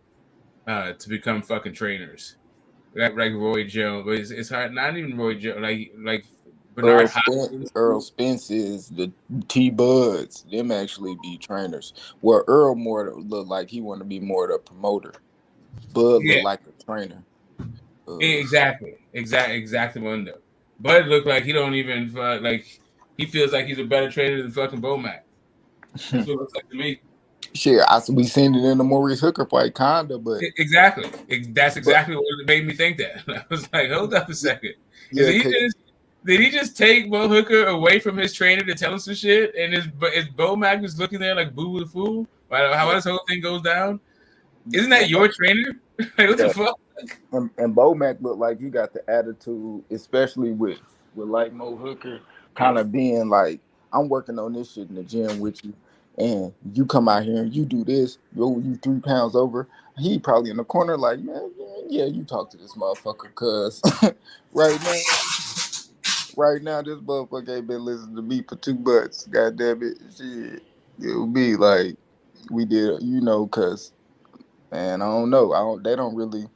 S13: to become fucking trainers. Like Roy Jones, but it's hard. Not even Roy Jones. Like Bernard Hopkins.
S15: Earl Spence is the T Buds. Them actually be trainers. Well, Earl more look like he want to be more the promoter. Bud look
S13: Yeah,
S15: like a trainer.
S13: exactly. Window. Bud looked like he don't even like. He feels like he's a better trainer than fucking Bomac. That's what it looks like to me.
S15: Shit, we seen it in the Maurice Hooker fight, kinda, but
S13: Exactly. That's
S15: but
S13: exactly what made me think that. I was like, hold up a second. Is
S15: yeah,
S13: he just did he just take Bo Hooker away from his trainer to tell him some shit? And is Bo Mack just looking there like boo the fool? How this whole thing goes down? Isn't that your trainer? Like, what the
S15: yeah.
S13: fuck?
S15: And Bomac looked like he got the attitude, especially with like Mo Hooker, kind of being like, I'm working on this shit in the gym with you, and you come out here and you do this, you 3 pounds over. He probably in the corner like, man, yeah, you talk to this motherfucker, cause right now, right now, this motherfucker ain't been listening to me for 2 months. God damn it, shit, it would be like we did, cause man, I don't know, they don't really.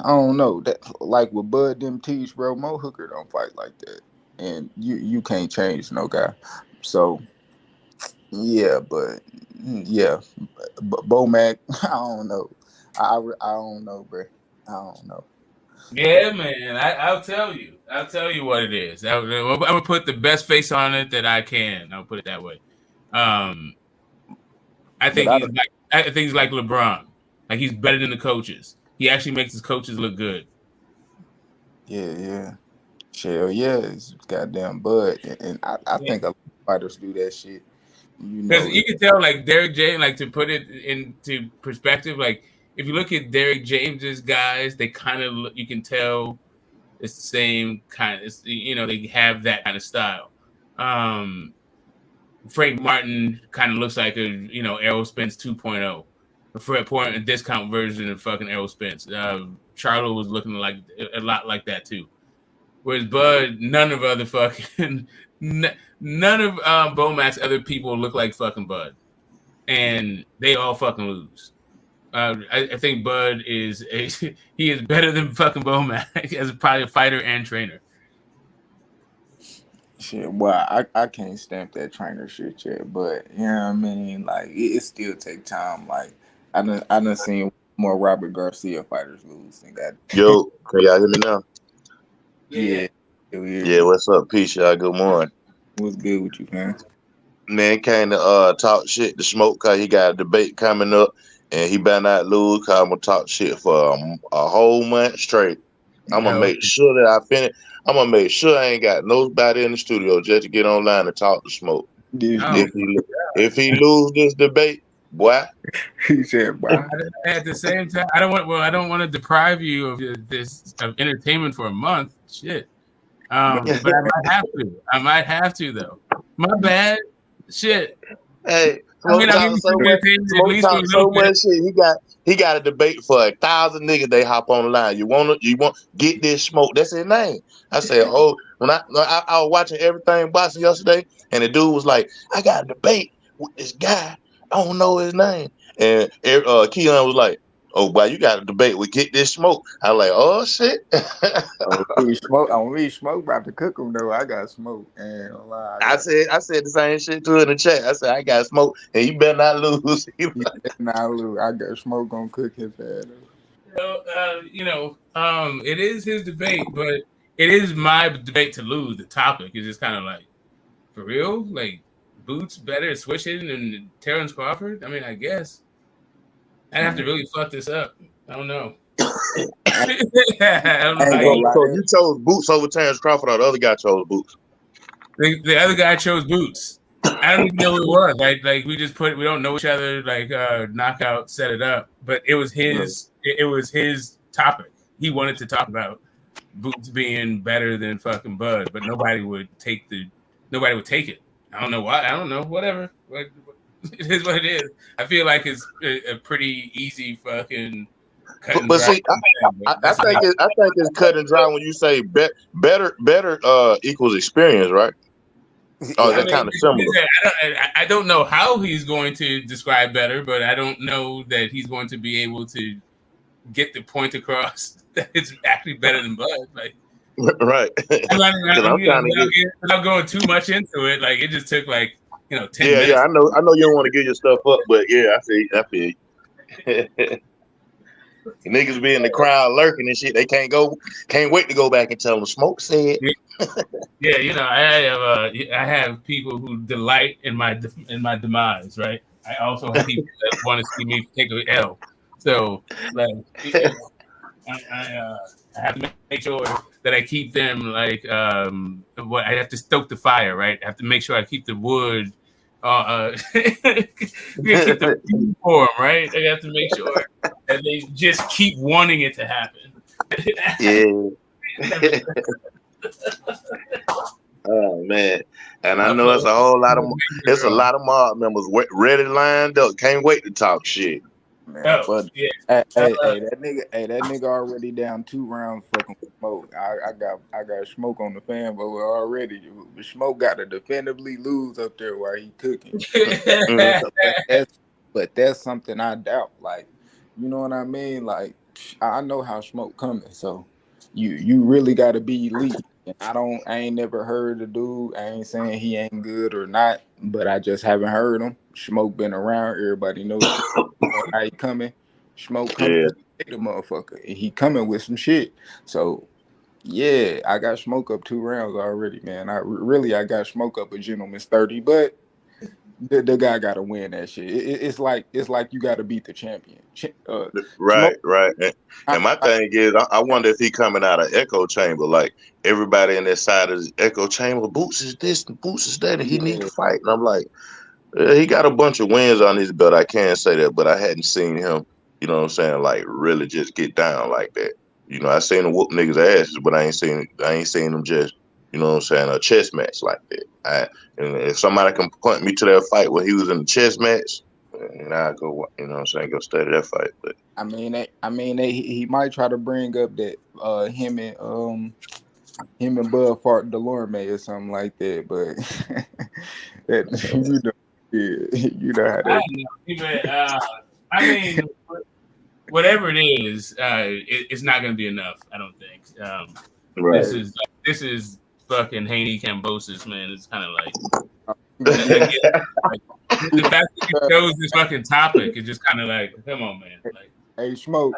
S15: I don't know that like with Bud them teach, bro. Mo Hooker don't fight like that, and you can't change no guy. So yeah, but yeah, Bomac, I don't know. I don't know, bro. I don't know.
S13: Yeah, man. I'll tell you. I'll tell you what it is. I'm gonna put the best face on it that I can. I'll put it that way. Um, I
S15: But
S13: think he's like LeBron. Like he's better than the coaches. He actually makes his coaches look good.
S15: Yeah. Hell yeah, it's goddamn Bud. And I think a lot of fighters do that shit. You
S13: Because
S15: know,
S13: you can tell, like Derrick James, like to put it into perspective, like if you look at Derrick James's guys, they kind of you can tell it's the same kind. It's they have that kind of style. Frank Martin kind of looks like a Errol Spence 2.0, for a discount version of fucking Errol Spence. Charlo was looking like a lot like that too. Whereas Bud, none of other fucking none of Bomac's other people look like fucking Bud, and they all fucking lose. I think Bud he is better than fucking Bomac as probably a fighter and trainer.
S15: shit, well, I can't stamp that trainer shit yet, but you know what I mean? Like it still take time. Like I done seen more Robert Garcia fighters lose than that.
S20: Yo, can y'all hear me now?
S15: Yeah.
S20: Yeah, what's up, peace, y'all? Good morning.
S15: What's good with you, man?
S20: Man came to talk shit to Smoke cause he got a debate coming up and he better not lose cause I'm gonna talk shit for a whole month straight. I'm gonna make sure that I finish. I'm gonna make sure I ain't got nobody in the studio just to get online and talk to Smoke. If he lose this debate, boy.
S15: He said, boy.
S13: At the same time, I don't want to deprive you of entertainment for a month. Shit. But I might have to though. My bad. Shit.
S20: Hey, Smoke talking so much shit. He got a debate for 1,000 niggas. They hop on the line. You want get this Smoke? That's his name. I said, when I was watching everything boxing yesterday, and the dude was like, I got a debate with this guy. I don't know his name. And Keon was like, oh, boy, you got a debate with Get This Smoke. I was like, oh, shit.
S15: I'm really Smoke about to cook him, though. I got Smoke. And
S20: I said the same shit to her in the chat. I said, I got Smoke, and you better not lose.
S15: He better not lose. I got Smoke gonna cook his ass.
S13: It is his debate, but it is my debate to lose. The topic is just kind of like, for real? Like, Boots better at switching than Terrence Crawford? I mean, I guess. I'd have to really fuck this up. I don't know. I don't know.
S20: So you chose Boots over Terrence Crawford, or the other guy chose Boots?
S13: The other guy chose Boots. I don't even know who it was. Like we just we don't know each other. Like knockout set it up, but it was his. It was his topic. He wanted to talk about Boots being better than fucking Bud, but nobody would take it. I don't know why. I don't know. Whatever. It is what it is. I feel like it's a pretty easy fucking.
S20: But see, I think it's cut and dry when you say better equals experience, right? Oh, that's kind of similar.
S13: I don't know how he's going to describe better, but I don't know that he's going to be able to get the point across that it's actually better than Bud. Like,
S20: right.
S13: Without going too much into it, like it just took 10 minutes.
S20: Yeah, I know you don't want to give your stuff up, but yeah, I feel you. Niggas be in the crowd lurking and shit. They can't wait to go back and tell them Smoke said.
S13: Yeah, I have people who delight in my demise, right? I also have people that want to see me take an L. So, like, I have to make sure that I keep them I have to stoke the fire, right? I have to make sure I keep the wood. Keep the form, right? I have to make sure that they just keep wanting it to happen.
S20: Yeah. Oh man, and I know it's a lot of mob members ready lined up. Can't wait to talk shit.
S15: Man, hey, that nigga already down 2 rounds fucking with Smoke. I got Smoke on the fan, but already Smoke got to definitively lose up there while he cooking. but that's something I doubt. Like, you know what I mean? Like, I know how Smoke coming, so you really got to be elite. And I ain't never heard the dude. I ain't saying he ain't good or not, but I just haven't heard him. Smoke been around. Everybody knows how he coming. Smoke coming, the motherfucker. And he coming with some shit. So yeah, I got Smoke up 2 rounds already, man. I got Smoke up a gentleman's 30, but the guy got to win that shit. It's like you got to beat the champion.
S20: Right,
S15: Smoke.
S20: right. And my thing is, I wonder if he coming out of echo chamber, like everybody in that side of his echo chamber. Boots is this, and Boots is that, and he need
S15: Yeah,
S20: to fight. And I'm like, he got a bunch of wins on his belt. I can't say that, but I hadn't seen him, you know what I'm saying, like really just get down like that. You know, I seen him whoop niggas' asses, but I ain't seen him just, you know what I'm saying, a chess match like that. And if somebody can point me to that fight where he was in a chess match, and I go, you know what I'm saying, go study that fight. But
S15: he might try to bring up that him and Bud fought Delorme or something like that, but that you know how
S13: I
S15: that.
S13: don't know. I mean, whatever it is, it's not going to be enough. I don't think.
S20: right.
S13: This is fucking Haney Cambosis, man. It's kind of like, again, like the fact that you chose this fucking topic is just kind of like, come on, man. Like,
S15: Hey Smoke,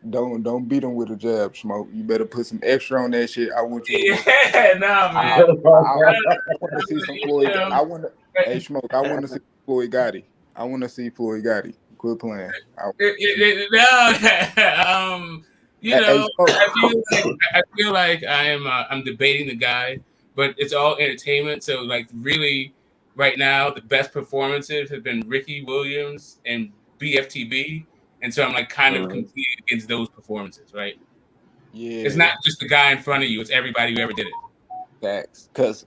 S15: don't beat him with a jab, Smoke. You better put some extra on that shit. I want you to work.
S13: yeah, nah, man.
S15: I want to see some
S13: You
S15: Floyd.
S13: know,
S15: I want to. Hey Smoke, I want to see Floyd Gotti. I want to see Floyd Gotti. Quit playing.
S13: no, you
S15: Hey
S13: know,
S15: Smoke.
S13: I feel like I'm debating the guy, but it's all entertainment. So like really, right now the best performances have been Ricky Williams and BFTB, and so I'm like kind of competing against those performances, right? It's
S15: Yeah,
S13: not just the guy in front of you; it's everybody who ever did it.
S15: facts. Cause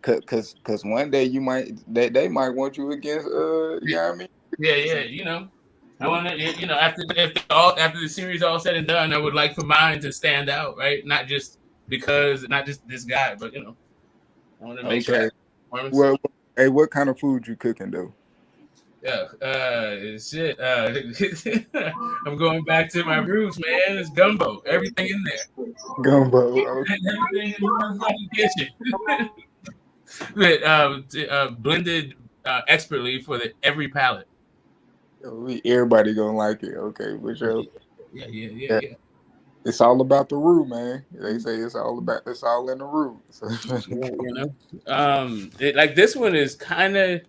S15: one day they might want you against you know what I mean?
S13: Yeah, you know. I want to, after the series all said and done, I would like for mine to stand out, right? Not just this guy, but you know, I want to make sure.
S15: Okay. Well, hey, what kind of food you cooking though?
S13: Yeah, shit. I'm going back to my roots, man. It's gumbo. Everything in there.
S15: Gumbo. Okay.
S13: Everything in the fucking kitchen. But blended expertly for every palate.
S15: Everybody gonna like it. Okay, but
S13: Yeah.
S15: it's all about the roux, man. They say it's all in the roux. So,
S13: You know, like this one is kind of,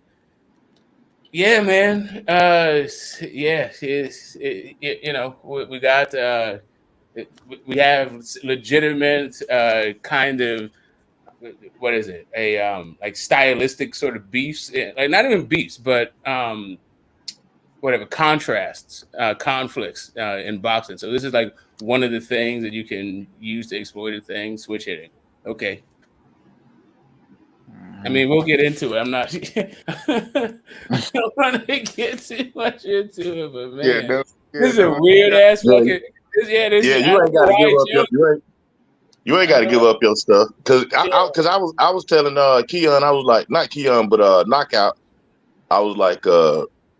S13: yeah, man. Yeah, you know, we got we have legitimate kind of, what is it, a like stylistic sort of beefs, like not even beefs, but whatever, contrasts, conflicts in boxing. So this is like one of the things that you can use to exploit a thing. Switch hitting. Okay. I mean, we'll get into it. I'm not. I don't want to get too much into it, but man, this is a weird ass fucking. This
S20: Yeah,
S13: is.
S20: you
S13: I
S20: ain't
S13: don't
S20: got
S13: know
S20: to give
S13: why
S20: up your you ain't got to give up your stuff because I was telling Keon, I was like, not Keon but Knockout, I was like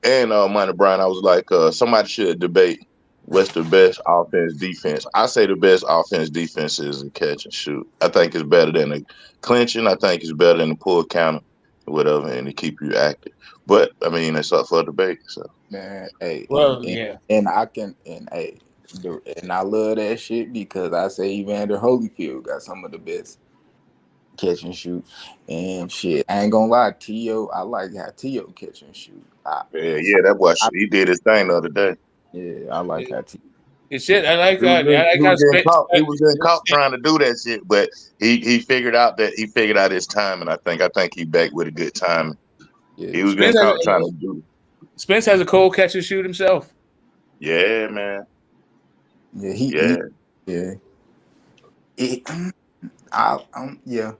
S20: and Money Brown, I was like somebody should debate what's the best offense defense. I say the best offense defense is a catch and shoot. I think it's better than the clinching. I think it's better than the pull counter, whatever, and to keep you active. But I mean, it's up for debate. So
S15: man, hey,
S13: well, yeah,
S15: and I can and hey, and I love that shit because I say Evander Holyfield got some of the best catch and shoot and shit. I ain't gonna lie, Tio. I like how Tio catch and shoot.
S20: yeah, that boy, he did his thing the other day.
S15: Yeah, I like how Tio.
S13: It's shit. I like
S20: He was,
S13: that. I like how
S20: getting caught. He was getting caught
S13: shit.
S20: trying to do that shit, but he figured out his time, and I think he back with a good time.
S15: Yeah.
S20: He was getting caught trying to do it.
S13: Spence has a cold catch and shoot himself.
S20: Yeah, man.
S15: Yeah, yeah. Yeah,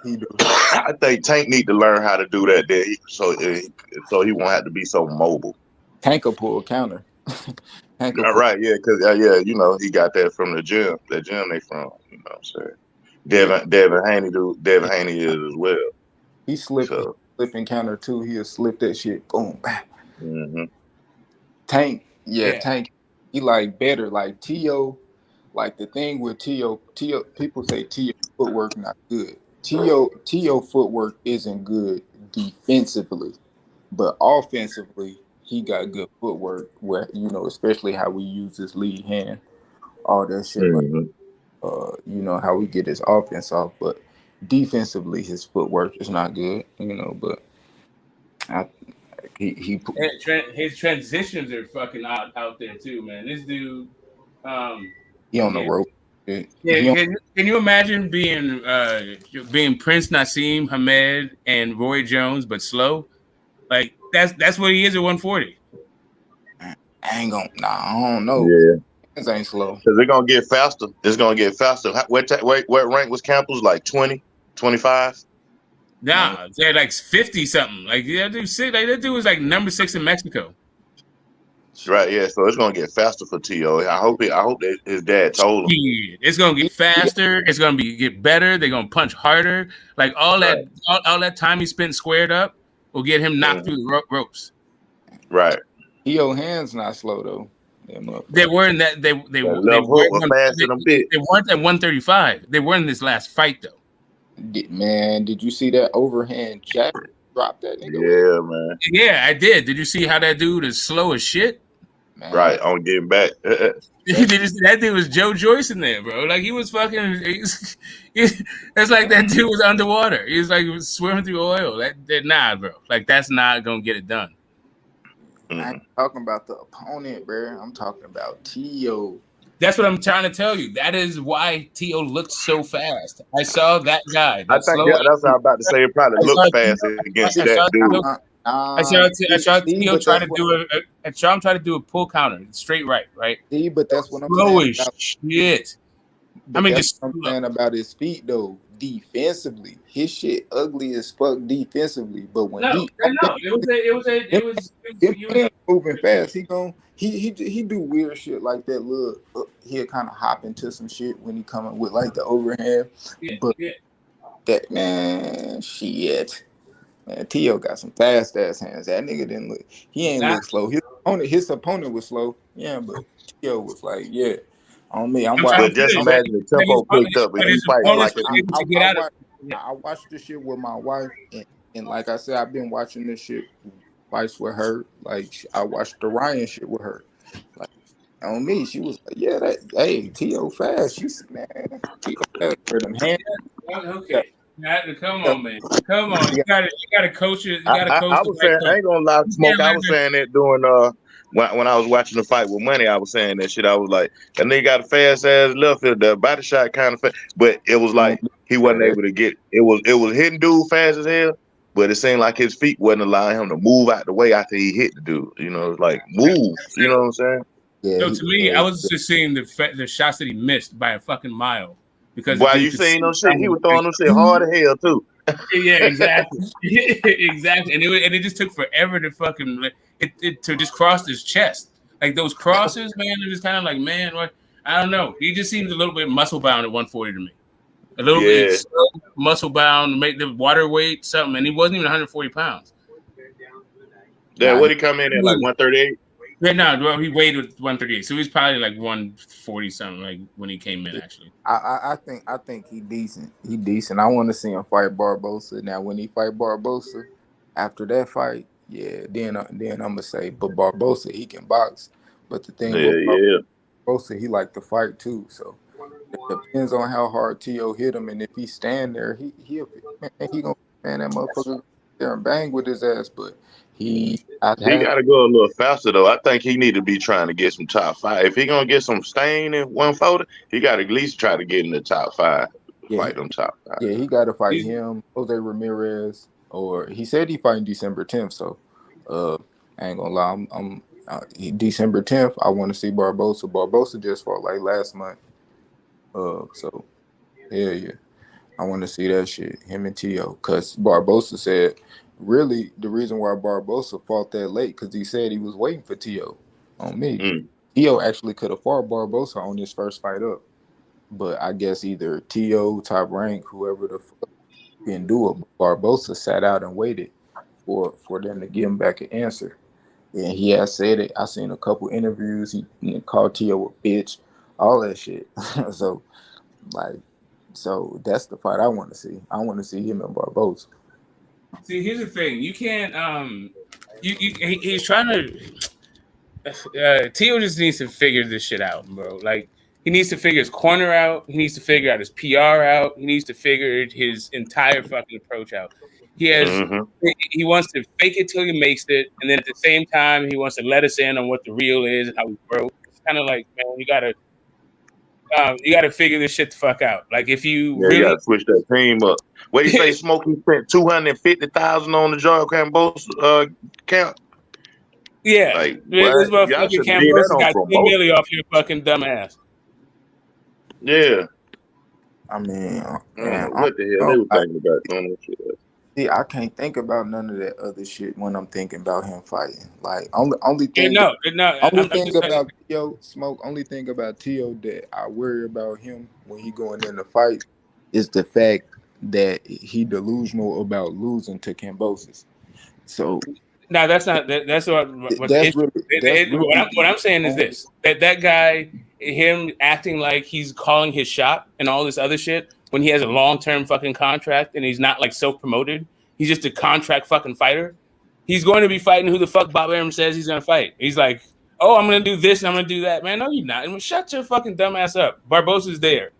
S15: he do.
S20: I think Tank need to learn how to do that. There, so he won't have to be so mobile.
S15: Tank will pull counter.
S20: All right, yeah, because you know he got that from the gym. That gym they from. You know what I'm saying? Devin Haney is as well.
S15: He slipping counter too. He'll slip that shit. Boom.
S20: Mm-hmm.
S15: Tank, Tank. He like better. Like Tio. Like the thing with Tio, people say Tio footwork not good. Tio footwork isn't good defensively, but offensively he got good footwork. Where especially how we use his lead hand, all that shit.
S20: Mm-hmm.
S15: Like, how we get his offense off, but defensively his footwork is not good. But
S13: His transitions are fucking out there too, man. This dude,
S15: he on the
S13: yeah.
S15: rope. Yeah,
S13: Yeah, can you imagine being Prince Nassim Hamed and Roy Jones, but slow? Like that's what he is at 140.
S15: I ain't gonna. Nah, I don't know.
S20: Yeah.
S15: This ain't slow.
S20: Because they're gonna get faster. It's gonna get faster. What rank was Campbell's? Like 20, 25?
S13: Nah, they're like 50 something. Like that dude was like number 6 in Mexico.
S20: Right, yeah. So it's gonna get faster for T.O. I hope that his dad told him.
S13: Yeah, it's gonna get faster. It's gonna get better. They're gonna punch harder. Like all that time he spent squared up will get him knocked through the ropes.
S20: Right.
S15: T.O. hands not slow though.
S13: They weren't that they
S20: left hook was fast in them bit.
S13: They weren't at 135. They were in this last fight though.
S15: Man, did you see that overhand jab drop that nigga?
S20: Yeah, man.
S13: Yeah, I did. Did you see how that dude is slow as shit?
S15: Man.
S20: Right, on getting back.
S13: Did you see that dude was Joe Joyce in there, bro? Like he was fucking. It's like that dude was underwater. He was like he was swimming through oil. Nah, bro. Like that's not gonna get it done.
S15: I ain't talking about the opponent, bro. I'm talking about T.O.
S13: That's what I'm trying to tell you. That is why T.O. looked so fast. I saw that guy.
S20: I think that's what I'm about to say. It probably looked fast against that dude.
S13: I saw T.O. try to do I saw him try to do a pull counter, straight right.
S15: See, but that's what I'm
S13: slow
S15: saying.
S13: As shit.
S15: But I mean, just what I'm saying about his feet though. Defensively, his shit ugly as fuck defensively. But when
S13: it was
S15: moving fast. He do weird shit like that. Look, he'll kind of hop into some shit when he coming with like the overhand. But that man, shit. Man, T.O. got some fast ass hands. That nigga didn't look. He ain't look slow. His opponent was slow. Yeah, but T.O. was like, yeah. On me, I'm watching.
S20: But just imagine the tempo picked up if he fighting like
S15: I watched this shit with my wife, and like I said, I've been watching this shit twice with her. Like I watched the Ryan shit with her. Like on me, she was like, yeah, hey, T.O. fast. She's man, T.O. fast for them hands.
S13: Okay. Come on, man. Come on. You gotta coach it. You gotta coach
S20: I was saying, I ain't gonna lie, Smoke. I was saying that during when I was watching the fight with Money, I was saying that shit. I was like, that nigga got a fast ass left field. The body shot kind of fast, but it was like he wasn't able to get it. Was hitting dude fast as hell, but it seemed like his feet wasn't allowing him to move out the way after he hit the dude. You know, it's like move. You know what I'm saying?
S15: Yeah.
S13: No, to me, I was just seeing the shots that he missed by a fucking mile. Because
S20: while you saying no shit, he was throwing them shit hard as hell too.
S13: Yeah, exactly, exactly, and it just took forever to fucking to just cross his chest. Like those crosses, man, it was kind of like, man, what? I don't know. He just seems a little bit muscle bound at 140 to me. A little bit muscle bound, make the water weight something, and he wasn't even 140 pounds.
S20: Yeah, what he come in at like 138?
S13: Yeah, no, well, he weighed with 138, so he's probably like 140 something, like when he came in. Actually,
S15: I think he decent. He decent. I want to see him fight Barbosa. Now, when he fight Barbosa, after that fight, yeah, then I'm gonna say, but Barbosa he can box. But the thing with Barbosa, he like to fight too. So it depends on how hard T.O. hit him, and if he stand there, he gonna that motherfucker there and bang with his ass. But he
S20: got to go a little faster though. I think he need to be trying to get some top 5. If he gonna get some stain in 140, he got to at least try to get in the top 5. Fight them top 5.
S15: Yeah, he got to fight him, Jose Ramirez, or he said he fighting December 10th. So, I ain't gonna lie, I'm December 10th. I want to see Barbosa. Barbosa just fought like last month. So yeah. I want to see that shit. Him and T.O. Because Barbosa said, really, the reason why Barbosa fought that late, because he said he was waiting for T.O. on me. T.O. actually could have fought Barbosa on his first fight up. But I guess either T.O., Top Rank, whoever the fuck can do it. Barbosa sat out and waited for them to give him back an answer. And he has said it. I seen a couple interviews. He called T.O. a bitch, all that shit. So that's the fight I want to see. I want to see him and Barbosa.
S13: See, here's the thing: you can't. He's trying to. Tio just needs to figure this shit out, bro. Like He needs to figure his corner out. He needs to figure out his PR out. He needs to figure his entire fucking approach out. He wants to fake it till he makes it, and then at the same time, he wants to let us in on what the real is and how we broke. It's kind of like, man, you gotta figure this shit the fuck out. Like if you
S20: Yeah, you
S13: really
S20: gotta switch that team up. What do you say? Smokey spent $250,000 on the Joy Campos camp.
S13: Yeah,
S20: Like,
S13: this
S20: what? Y'all
S13: motherfucking
S20: should leave that
S13: Cambosa
S20: on
S13: got 10
S20: promotion.
S13: million off your fucking dumb ass.
S20: Yeah.
S15: I mean,
S20: I don't
S15: man,
S20: know
S15: I
S20: what the hell
S15: don't
S20: they
S15: know.
S20: were thinking about doing that shit.
S15: See, I can't think about none of that other shit when I'm thinking about him fighting. Like only thing,
S13: No,
S15: only
S13: I'm
S15: thing
S13: just saying.
S15: about Tio Smoke, only thing about Tio that I worry about him when he going in the fight is the fact that he delusional about losing to Cambosis. So
S13: No, that's not. That's what the
S15: that's
S13: issue.
S15: really that's really
S13: What I'm saying is
S15: only.
S13: this: that guy, him acting like he's calling his shot and all this other shit when he has a long term fucking contract and he's not like self promoted. He's just a contract fucking fighter. He's going to be fighting who the fuck Bob Arum says he's going to fight. He's like, oh, I'm going to do this and I'm going to do that. Man, no, you're not. I mean, shut your fucking dumb ass up. Barbosa's there.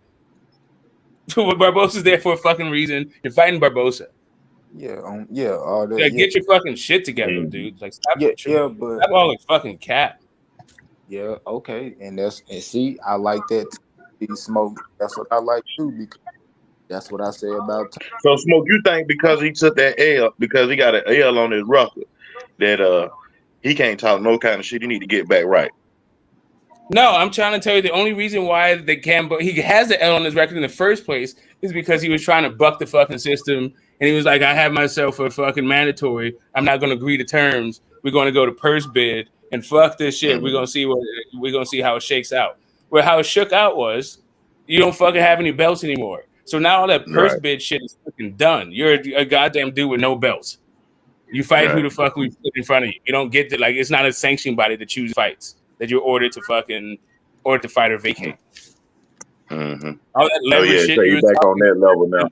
S13: Barbosa's there for a fucking reason. You're fighting Barbosa.
S15: Yeah, all that.
S13: Like,
S15: Yeah,
S13: get your fucking shit together, dude. Like, stop
S15: but
S13: all the fucking cat.
S15: yeah, okay, and see, I like that too. He Smoke. That's what I like too because that's what I say about.
S20: So, Smoke, you think because he took that L, because he got an L on his record, that he can't talk no kind of shit. He need to get back right.
S13: No, I'm trying to tell you the only reason why he has the L on his record in the first place is because he was trying to buck the fucking system, and he was like, I have myself a fucking mandatory. I'm not going to agree to terms. We're going to go to purse bid and fuck this shit. We're going to see how it shakes out. Well, how it shook out was you don't fucking have any belts anymore. So now all that purse bid shit is fucking done. You're a goddamn dude with no belts. You fight who the fuck we put in front of you. You don't get to, like, it's not a sanctioning body that chooses fights that you're ordered to fight or vacate.
S20: Mm-hmm.
S13: All that leverage shit
S20: so you're back on that level now.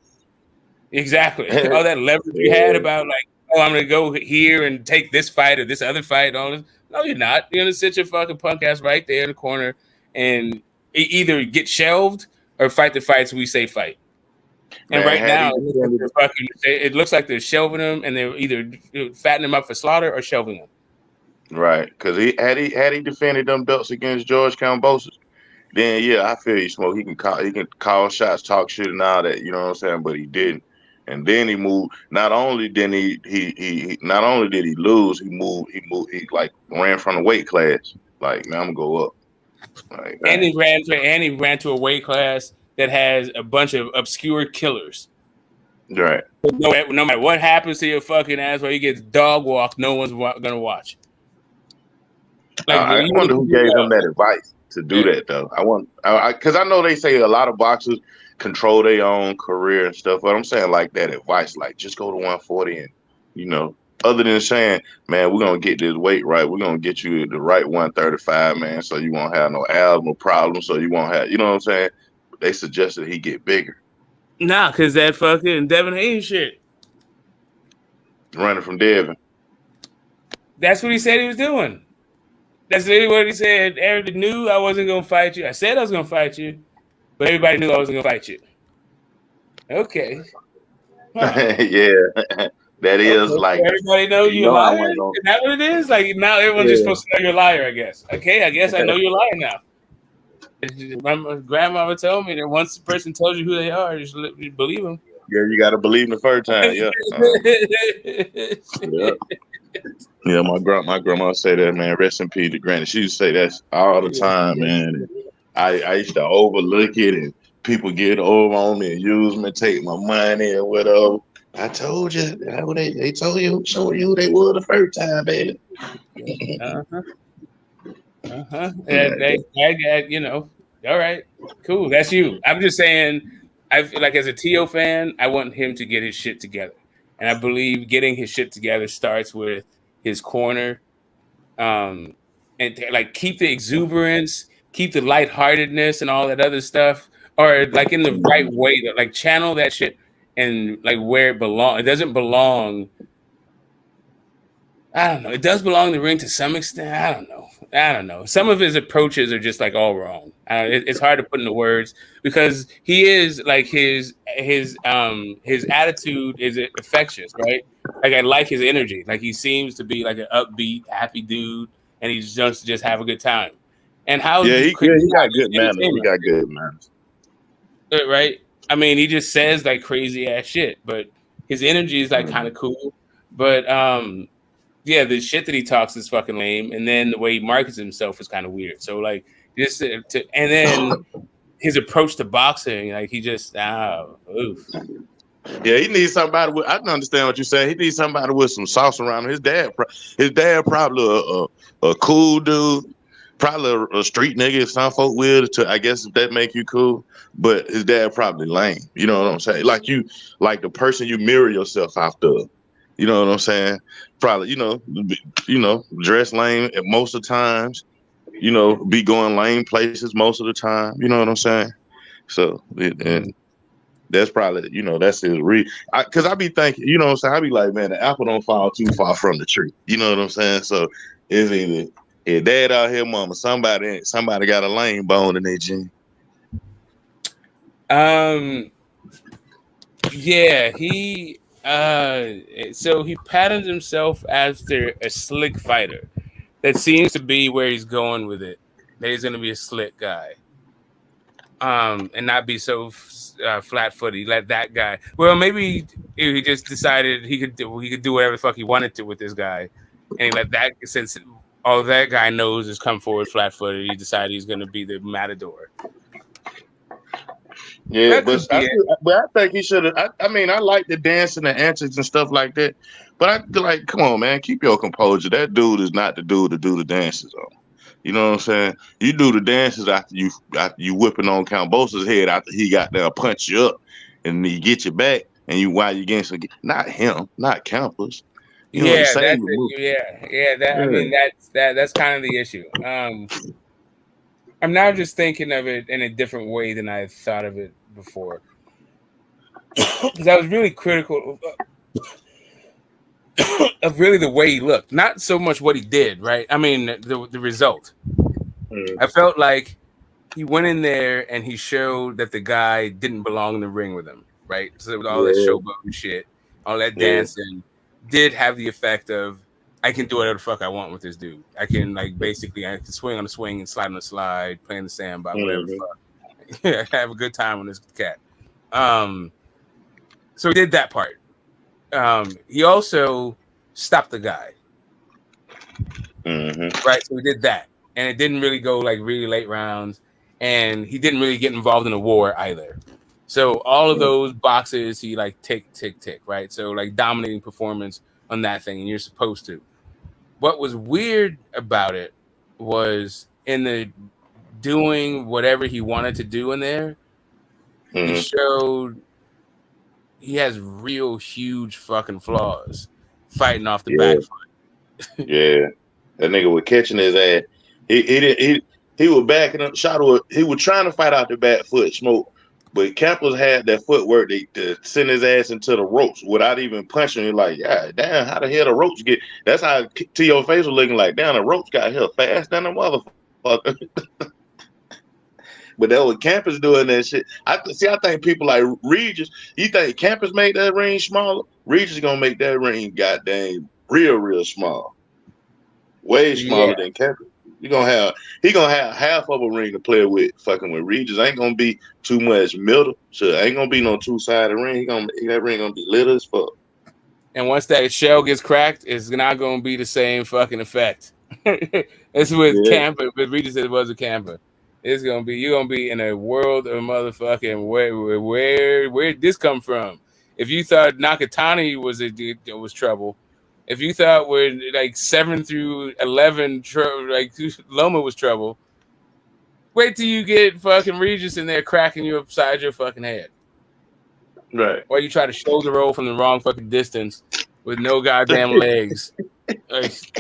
S13: Exactly. All that leverage you had about like, oh, I'm gonna go here and take this fight or this other fight. All this. No, you're not. You're gonna sit your fucking punk ass right there in the corner and either get shelved or fight the fights we say fight. And right now, it looks like they're shelving them, and they're either fattening them up for slaughter or shelving them.
S20: Right, because he defended them belts against George Kambosos, then yeah, I feel you, Smoke. He can call shots, talk shit, and all that. You know what I'm saying? But he didn't. And then he moved. Not only did he not only did he lose, he like ran from the weight class. Like, man, I'm gonna go up. Like,
S13: and he ran to a weight class that has a bunch of obscure killers.
S20: Right.
S13: No matter what happens to your fucking ass, or he gets dog walked, no one's gonna watch.
S20: Like, I wonder who gave him that advice to do that though. Because I know they say a lot of boxers control their own career and stuff, but I'm saying like that advice, like just go to 140 and other than saying, man, we're gonna get this weight right, we're gonna get you the right 135, man, so you won't have no asthma problems, so you won't have, you know what I'm saying? They suggested he get bigger.
S13: Nah, because that fucking Devin Haney shit.
S20: Running from Devin.
S13: That's what he said he was doing. That's literally what he said. Everybody knew I wasn't going to fight you. I said I was going to fight you, but everybody knew I wasn't going to fight you. Okay.
S20: Huh. Yeah. That is like.
S13: Everybody know you're a liar? Is that what it is? Like, now everyone's just supposed to know you're a liar, I guess. Okay, I guess I know you're a liar now. My grandmama told me that once the person tells you who they are, just believe them.
S20: Yeah, you got to believe them the first time. Yeah. Yeah. Yeah, my grandma say that, man. Rest in peace to Granny. She used to say that all the time, man. I used to overlook it, and people get over on me and use me, take my money or whatever. I told you, they told you, show you they were the first time, baby.
S13: All right, cool. That's you. I'm just saying, I feel like as a T.O. fan, I want him to get his shit together. And I believe getting his shit together starts with his corner. And like keep the exuberance, keep the lightheartedness and all that other stuff. Or like in the right way, like channel that shit and like where it belongs. It doesn't belong. I don't know. It does belong in the ring to some extent. I don't know. Some of his approaches are just like all wrong. It's hard to put into words because he is like his attitude is infectious, right? Like I like his energy. Like he seems to be like an upbeat, happy dude, and he's just have a good time. And how
S20: Yeah,
S13: could he
S20: he
S13: not
S20: got good
S13: be
S20: manners. He
S13: entertainment?
S20: got good manners.
S13: Right? I mean, he just says like crazy ass shit, but his energy is like kind of cool. But yeah, the shit that he talks is fucking lame, and then the way he markets himself is kind of weird. So like, just and then his approach to boxing, like he just oof.
S20: Yeah, he needs somebody with. I can understand what you're saying. He needs somebody with some sauce around him. His dad probably a cool dude, probably a street nigga. If some folk will, I guess if that make you cool. But his dad probably lame. You know what I'm saying? Like the person you mirror yourself after. You know what I'm saying? Probably, dress lame at most of the times. Be going lame places most of the time. You know what I'm saying? So and that's probably, that's his because I be thinking, you know what I'm saying? I be like, man, the apple don't fall too far from the tree. You know what I'm saying? So it's either his dad out here, mama, somebody got a lame bone in their gene.
S13: Yeah, he so he patterned himself after a slick fighter. That seems to be where he's going with it. That he's gonna be a slick guy. And not be so flat-footed. Let that guy. Well, maybe he just decided he could do whatever the fuck he wanted to with this guy, and he let that, since all that guy knows is come forward flat-footed, he decided he's going to be the matador.
S20: Yeah, but I think he should have. I mean, I like the dancing and antics and stuff like that, but I like, come on, man, keep your composure. That dude is not the dude to do the dances on. You know what I'm saying? You do the dances after you whipping on Cambosa's head after he got there, punch you up, and he get you back, and while you getting some, not him, not Campos.
S13: I mean, that's kind of the issue. I'm now just thinking of it in a different way than I thought of it before, because I was really critical of really the way he looked, not so much what he did. Right? I mean, the result. I felt like he went in there and he showed that the guy didn't belong in the ring with him. Right? So with all that showboat shit, all that dancing, did have the effect of, I can do whatever the fuck I want with this dude. I can I can swing on the swing and slide on the slide, play in the sandbox, whatever the fuck. Have a good time with this cat. So he did that part. He also stopped the guy. Right, so he did that. And it didn't really go like really late rounds. And he didn't really get involved in a war either. So all of those boxes, he like tick, right? So like dominating performance on that thing, and you're supposed to. What was weird about it was in the doing whatever he wanted to do in there, he showed he has real huge fucking flaws fighting off the back foot.
S20: Yeah, that nigga was catching his ass. He was backing up, he was trying to fight out the back foot, smoke. But Campos had that footwork to send his ass into the ropes without even punching. You're like, yeah, damn, how the hell the ropes get? That's how to your face was looking like, damn, the ropes got here fast than a motherfucker. But that was Campos doing that shit. I think people like Regis, you think Campos made that ring smaller? Regis gonna make that ring goddamn real small. Way smaller than Campos. He gonna have half of a ring to play with. Fucking with Regis, ain't gonna be too much middle, so ain't gonna be no two-sided ring. That ring gonna be lit as fuck.
S13: And once that shell gets cracked, it's not gonna be the same fucking effect. It's with Camper, but Regis said it was a Camper. It's gonna be, you're gonna be in a world of motherfucking where did this come from? If you thought Nakatani was trouble. If you thought we're like 7 through 11, like Loma was trouble, wait till you get fucking Regis in there cracking you upside your fucking head.
S20: Right.
S13: Or you try to shoulder roll from the wrong fucking distance with no goddamn legs. Like, see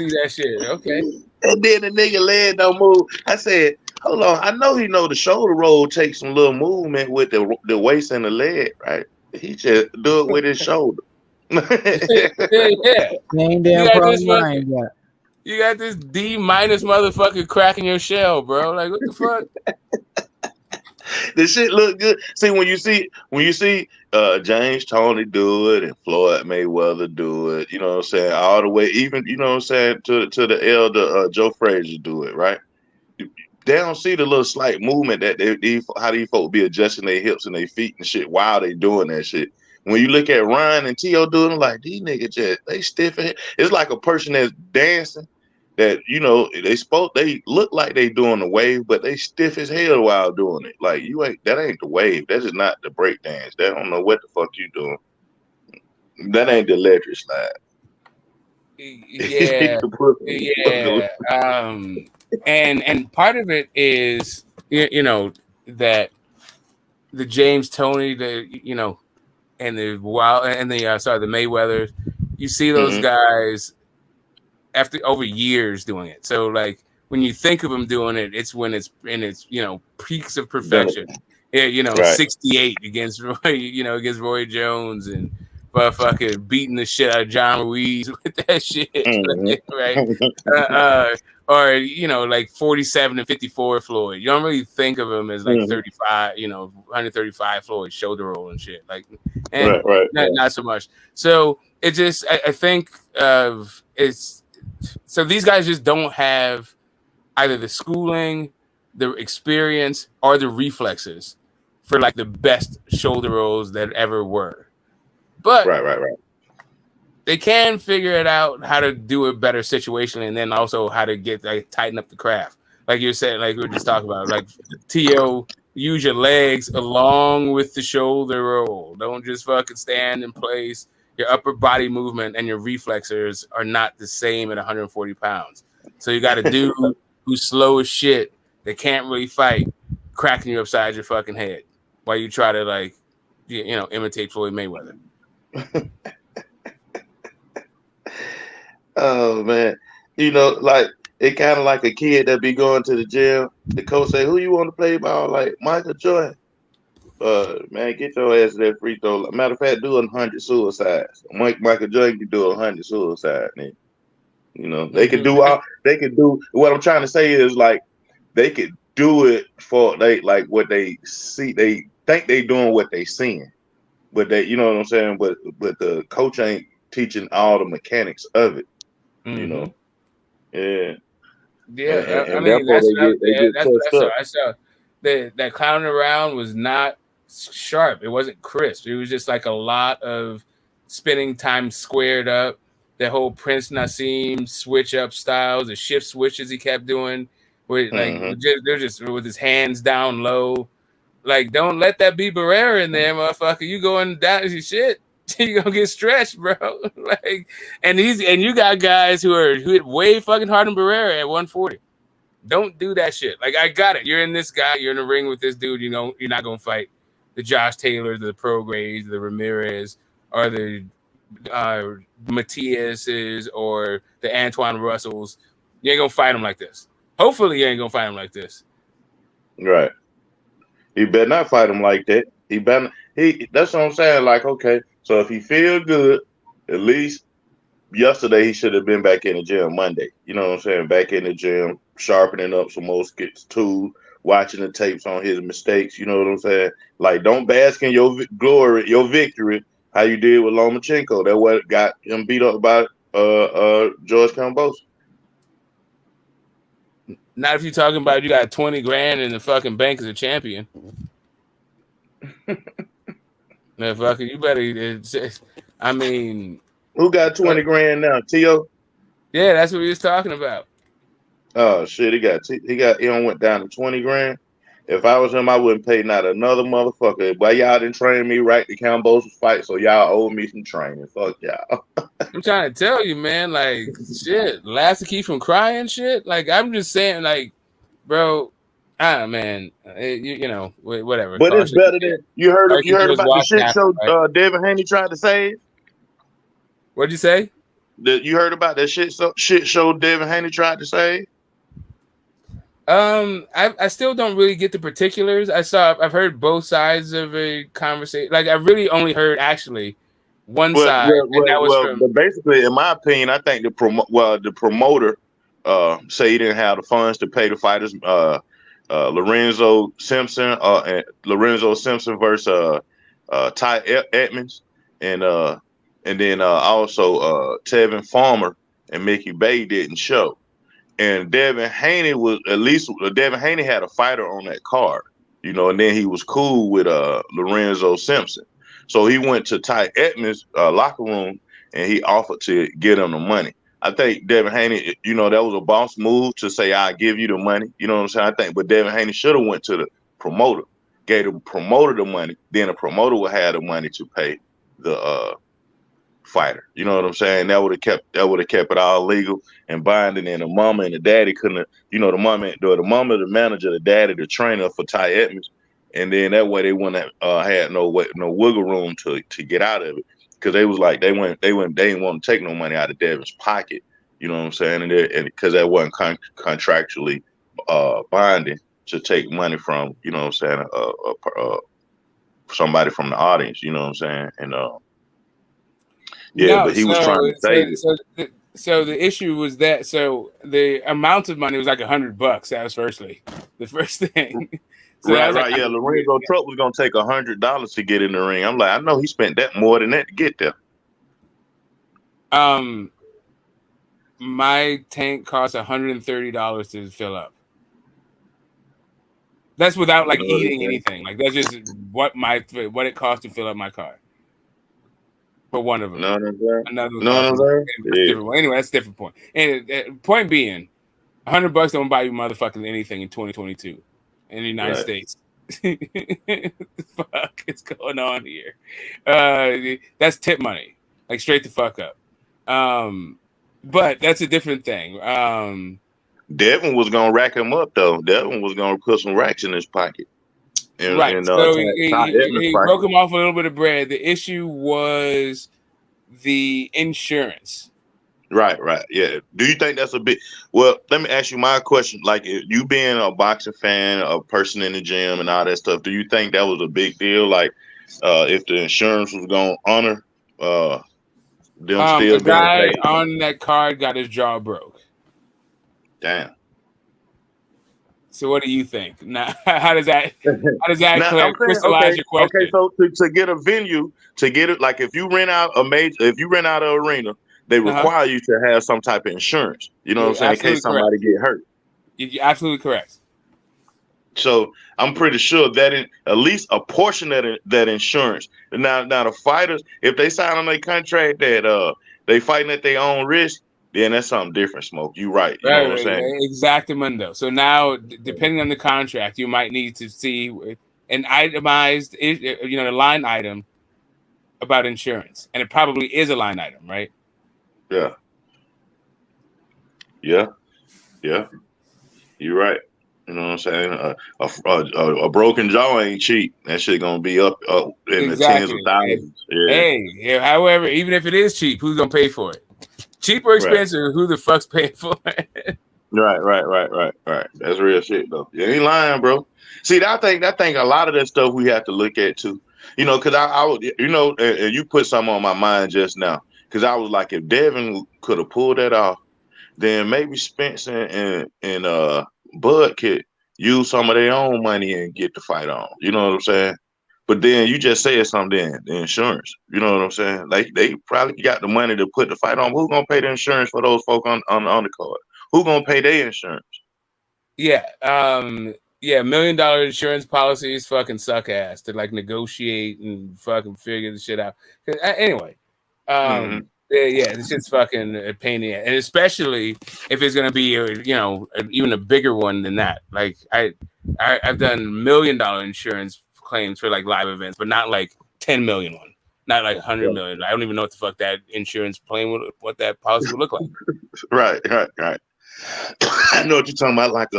S13: that shit, okay?
S20: And then the nigga leg don't move. I said, hold on. I know the shoulder roll takes some little movement with the waist and the leg, right? He just do it with his shoulder.
S8: Same damn problem I ain't got.
S13: You got this D- motherfucker cracking your shell, bro. Like, what the fuck?
S20: This shit look good. See, when you see James Toney do it and Floyd Mayweather do it, you know what I'm saying, all the way, even, you know what I'm saying, to the elder Joe Frazier do it, right? They don't see the little slight movement that how these folks be adjusting their hips and their feet and shit while they doing that shit. When you look at Ryan and T.O. doing it, like, these niggas just, they stiff. It's like a person that's dancing that, you know, they look like they doing the wave, but they stiff as hell while doing it. Like, that ain't the wave. That's just not the break dance. They don't know what the fuck you doing. That ain't the electric slide.
S13: Yeah. And part of it is, you know, that the James Toney, and the the Mayweathers, you see those guys after over years doing it. So like when you think of them doing it, it's when it's in its, peaks of perfection. Yeah,
S20: Right.
S13: 68 against Roy Jones and fucking beating the shit out of John Ruiz with that shit, right? Or like 47 and 54 Floyd. You don't really think of him as like 35, 135 Floyd shoulder roll and shit. Like, and not so much. So it just, I think so these guys just don't have either the schooling, the experience, or the reflexes for like the best shoulder rolls that ever were. But
S20: right.
S13: They can figure it out how to do it better situationally, and then also how to tighten up the craft. Like you said, like we were just talking about, like T.O., use your legs along with the shoulder roll. Don't just fucking stand in place. Your upper body movement and your reflexes are not the same at 140 pounds. So you got a dude who's slow as shit that can't really fight, cracking you upside your fucking head while you try to imitate Floyd Mayweather.
S20: Oh man, like it kind of like a kid that be going to the gym. The coach say, "Who you want to play ball?" Like Michael Jordan. Man, get your ass to that free throw. Matter of fact, do 100 suicides. Michael Jordan can do 100 suicides. Man. They could do all. They could do. What I'm trying to say is like they could do it for what they see. They think they doing what they seeing, but they, you know what I'm saying. But the coach ain't teaching all the mechanics of it. Yeah.
S13: Yeah,
S20: and therefore they get touched up.
S13: I saw. That clowning around was not sharp. It wasn't crisp. It was just like a lot of spinning time squared up. That whole Prince Nassim switch up styles, the shift switches he kept doing, where they're just with his hands down low. Like, don't let that be Barrera in there, motherfucker. You going down your shit. You gonna get stretched, bro. And you got guys who hit way fucking hard than Barrera at 140. Don't do that shit. Like, I got it. You're in this guy. You're in the ring with this dude. You're not gonna fight the Josh Taylors, the Prograis, the Ramirez, or the Matias's, or the Antoine Russells. You ain't gonna fight him like this. Hopefully, you ain't gonna fight him like this.
S20: Right. He better not fight him like that. That's what I'm saying. Like, okay, so if he feel good, at least yesterday he should have been back in the gym Monday. You know what I'm saying? Back in the gym, sharpening up some more skits too, watching the tapes on his mistakes. You know what I'm saying? Like, don't bask in your glory, your victory, how you did with Lomachenko. That what got him beat up by George Kambosos.
S13: Not if you're talking about you got 20 grand in the fucking bank as a champion. Man, fucking, you better. I mean,
S20: who got 20 grand now? T.O.?
S13: Yeah, that's what he was talking about.
S20: Oh shit, he went down to 20 grand. If I was him, I wouldn't pay not another motherfucker. But y'all didn't train me right to Kambosos fight, so y'all owe me some training. Fuck y'all.
S13: I'm trying to tell you, man. Like, shit, last to keep from crying, shit. Like, I'm just saying, like, bro, man, whatever.
S20: But it's better than you heard about the shit show Devin Haney tried to save.
S13: What'd you say?
S20: You heard about that shit show Devin Haney tried to save?
S13: I still don't really get the particulars. I've heard both sides of a conversation. Like, I really only heard actually one side, and that was from.
S20: But basically, in my opinion, I think the promoter say he didn't have the funds to pay the fighters. Lorenzo Simpson versus Ty Edmonds, and then also Tevin Farmer and Mickey Bay didn't show. And Devin Haney Devin Haney had a fighter on that card, and then he was cool with Lorenzo Simpson. So he went to Ty Edmonds' locker room and he offered to get him the money. I think Devin Haney, that was a boss move to say, I'll give you the money. You know what I'm saying? But Devin Haney should have went to the promoter, gave the promoter the money. Then the promoter would have the money to pay the fighter. You know what I'm saying? That would have kept it all legal and binding. And the mama and the daddy couldn't have, the mama, the manager, the daddy, the trainer for Ty Edmonds. And then that way they wouldn't have had no wiggle room to get out of it. Because they was like they didn't want to take no money out of Devin's pocket, you know what I'm saying, and because that wasn't contractually binding to take money from, you know what I'm saying, somebody from the audience, you know what I'm saying, and but he was trying to save it.
S13: So the issue was that the amount of money was like $100. That was the first thing. So
S20: right. Yeah, Lorenzo Truck was gonna take $100 to get in the ring. I'm like, I know he spent that more than that to get there.
S13: My tank cost $130 to fill up. That's without eating anything. Like that's just what it cost to fill up my car. For one of them.
S20: No.
S13: Anyway, that's a different point. And point being, $100 don't buy you motherfucking anything in 2022 in the United States. What the fuck is going on here? That's tip money, straight the fuck up. But that's a different thing.
S20: Devin was gonna rack him up though. Devin was gonna put some racks in his pocket.
S13: Right. So he broke him off a little bit of bread. The issue was the insurance.
S20: Right. Yeah. Do you think that's a bit? Well, let me ask you my question. Like, you being a boxing fan, a person in the gym, and all that stuff, do you think that was a big deal? Like, if the insurance was going to honor them still
S13: the guy on that card got his jaw broke.
S20: Damn.
S13: So what do you think? Now, how does that crystallize your question?
S20: Okay, so to get a venue, like if you rent out an arena, they require you to have some type of insurance. You know what I'm saying? In case somebody get hurt.
S13: You're absolutely correct.
S20: So I'm pretty sure that at least a portion of that insurance. Now the fighters, if they sign on their contract that they fighting at their own risk, then that's something different, Smoke. You right. You know what I'm saying?
S13: Exactamundo. So now, depending on the contract, you might need to see an itemized, the line item about insurance. And it probably is a line item, right?
S20: Yeah. You're right. You know what I'm saying? A broken jaw ain't cheap. That shit gonna be up in the tens of thousands.
S13: Hey, however, even if it is cheap, who's gonna pay for it? Cheap or expensive? Who the fuck's paying for it?
S20: Right. That's real shit though. You ain't lying, bro. See, I think a lot of that stuff we have to look at too. Because I would, and you put something on my mind just now. Because I was like, if Devin could have pulled that off, then maybe Spence and Bud could use some of their own money and get the fight on. You know what I'm saying? But then you just said something, the insurance. You know what I'm saying? Like they probably got the money to put the fight on. Who's gonna pay the insurance for those folk on the card? Who gonna pay their insurance?
S13: Yeah. $1 million insurance policies fucking suck ass to negotiate and fucking figure the shit out. Anyway, this shit's fucking a pain in the ass, and especially if it's gonna be even a bigger one than that. Like I've done $1 million insurance claims for live events, but not $10 million one, not $100 million. I don't even know what the fuck that insurance claim what that policy would look like.
S20: Right. I know what you're talking about, like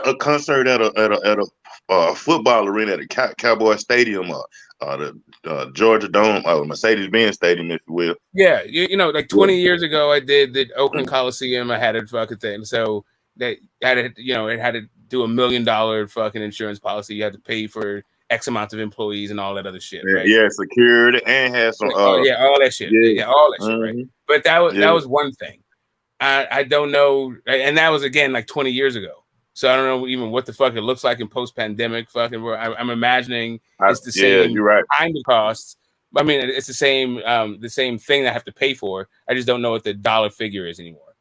S20: a concert at a football arena at a Cowboy Stadium, the Georgia Dome, Mercedes-Benz Stadium, if you will.
S13: Yeah, 20 years ago, I did the Oakland Coliseum. I had a fucking thing, so that had it had to do $1 million fucking insurance policy. You had to pay for X amount of employees and all that other shit, right?
S20: Yeah, security and had some.
S13: All that shit. Yeah, all that shit, right? But that was one thing. I don't know, and that was again like 20 years ago. So I don't know even what the fuck it looks like in post-pandemic fucking world. I'm imagining it's the
S20: Yeah,
S13: same
S20: you're right.
S13: kind of costs. I mean, it's the same thing that I have to pay for. I just don't know what the dollar figure is anymore.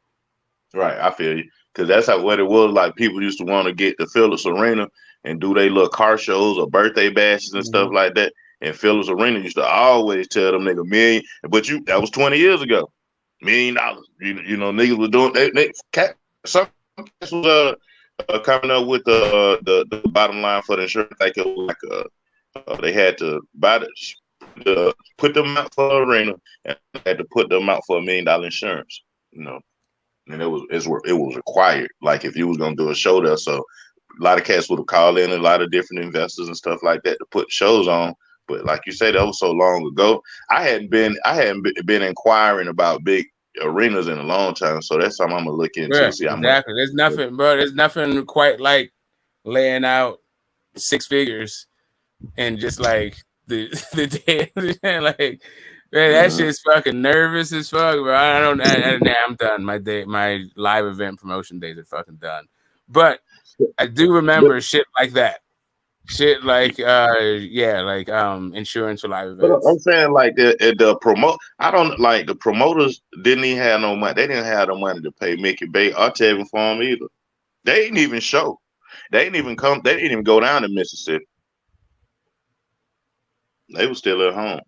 S20: Right, I feel you. Because that's how what it was like. People used to want to get to Phillips Arena and do their little car shows or birthday bashes and stuff like that. And Phillips Arena used to always tell them nigga million, but that was 20 years ago. $1 million. You know, niggas were doing some cats was coming up with the bottom line for the insurance. I think it was like they had to buy put them out for the arena and had to put them out for $1 million insurance. You know. And it was required. Like if you was gonna do a show there, so a lot of cats would have called in, a lot of different investors and stuff like that to put shows on. But like you said, that was so long ago. I hadn't been inquiring about big arenas in a long time, so that's something I'm gonna look into.
S13: Yeah,
S20: See how
S13: exactly.
S20: much.
S13: There's nothing, bro. There's nothing quite like laying out 6 figures and just like the day, like. Man, that shit's fucking nervous as fuck, bro. I'm done. My live event promotion days are fucking done. But I do remember shit like that. Shit like insurance for live
S20: But
S13: events.
S20: I'm saying like the promote. I don't like the promoters didn't even have no money. They didn't have the money to pay Mickey Bay or Tevin Farm either. They didn't even show. They didn't even come. They didn't even go down to Mississippi. They were still at home.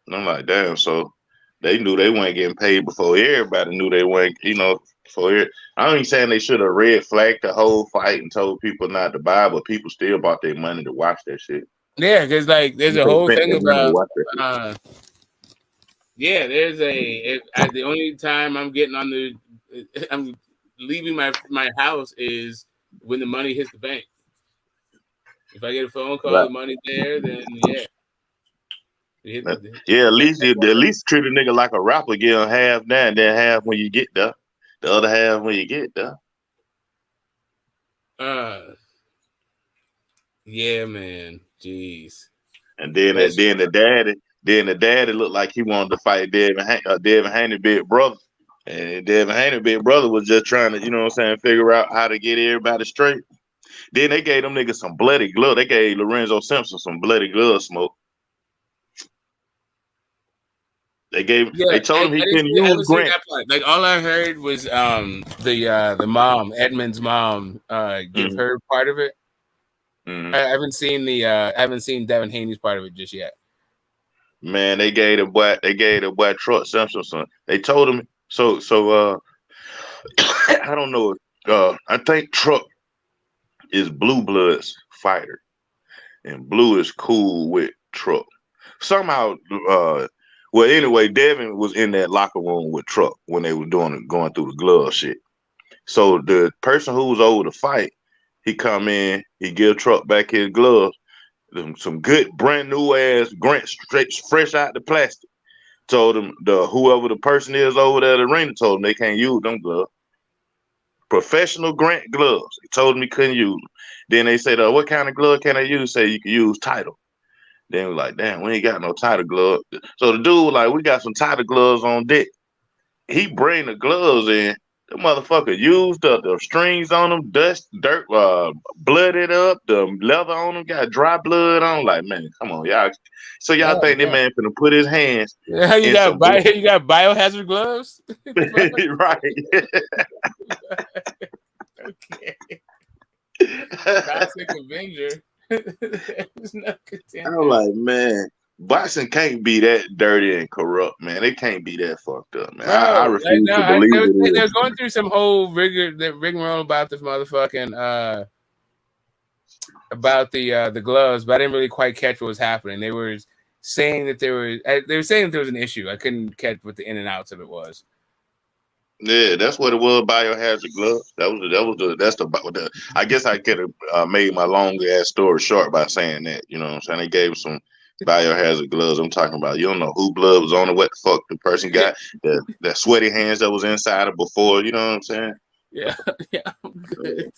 S20: And I'm like, damn. So they knew they weren't getting paid before everybody knew they weren't. You know, I ain't saying they should have red flagged the whole fight and told people not to buy, but people still bought their money to watch that shit.
S13: Yeah, because like there's a whole thing about. There's the only time I'm getting I'm leaving my house is when the money hits the bank. If I get a phone call, the money's there, then yeah.
S20: At least treat a nigga like a rapper, give him half now and then half when you get there. The other half when you get there.
S13: Yeah, man. Jeez.
S20: And then the daddy looked like he wanted to fight Devin Haney big brother. And Devin Haney big brother was just trying to, you know what I'm saying, figure out how to get everybody straight. Then they gave them niggas some bloody glove. They gave Lorenzo Simpson some bloody glove smoke. They told him he couldn't use Grant.
S13: Like all I heard was the mom, Edmund's mom, give her part of it. I haven't seen Devin Haney's part of it just yet.
S20: Man, they gave the boy Truck Simpson some. They told him so I don't know. I think Truck is Blue Blood's fighter, and Blue is cool with Truck. Somehow, well, anyway, Devin was in that locker room with Truck when they were going through the glove shit. So the person who was over the fight, he come in, he give Truck back his gloves, some good brand new ass Grant straight fresh out the plastic. Told him whoever the person is over there at the arena told him they can't use them gloves. Professional Grant gloves. They told him he couldn't use them. Then they said, what kind of glove can I use? Say you can use Title. Then we're like, damn, we ain't got no Title glove. So the dude was like, we got some Title gloves on deck. He bring the gloves in. The motherfucker used up the strings on them, dust, dirt, blooded up, the leather on them, got dry blood on. Like, man, come on, y'all. So y'all think that man finna put his hands?
S13: Yeah, you got biohazard gloves,
S20: right?
S13: Okay. Classic Avenger.
S20: I'm like, man, boxing can't be that dirty and corrupt, man. They can't be that fucked up, man. I refuse to believe
S13: they're going through some whole rigmarole about this motherfucking about the gloves, but I didn't really quite catch what was happening. They were saying that there was an issue. I couldn't catch what the in and outs of it was.
S20: Yeah, that's what it was. Biohazard gloves. That's the. I guess I could have made my long ass story short by saying that. You know what I'm saying? They gave some biohazard gloves. I'm talking about. You don't know who blood was on it, what the fuck the person got, the sweaty hands that was inside it before. You know what I'm saying?
S13: Yeah, I'm good.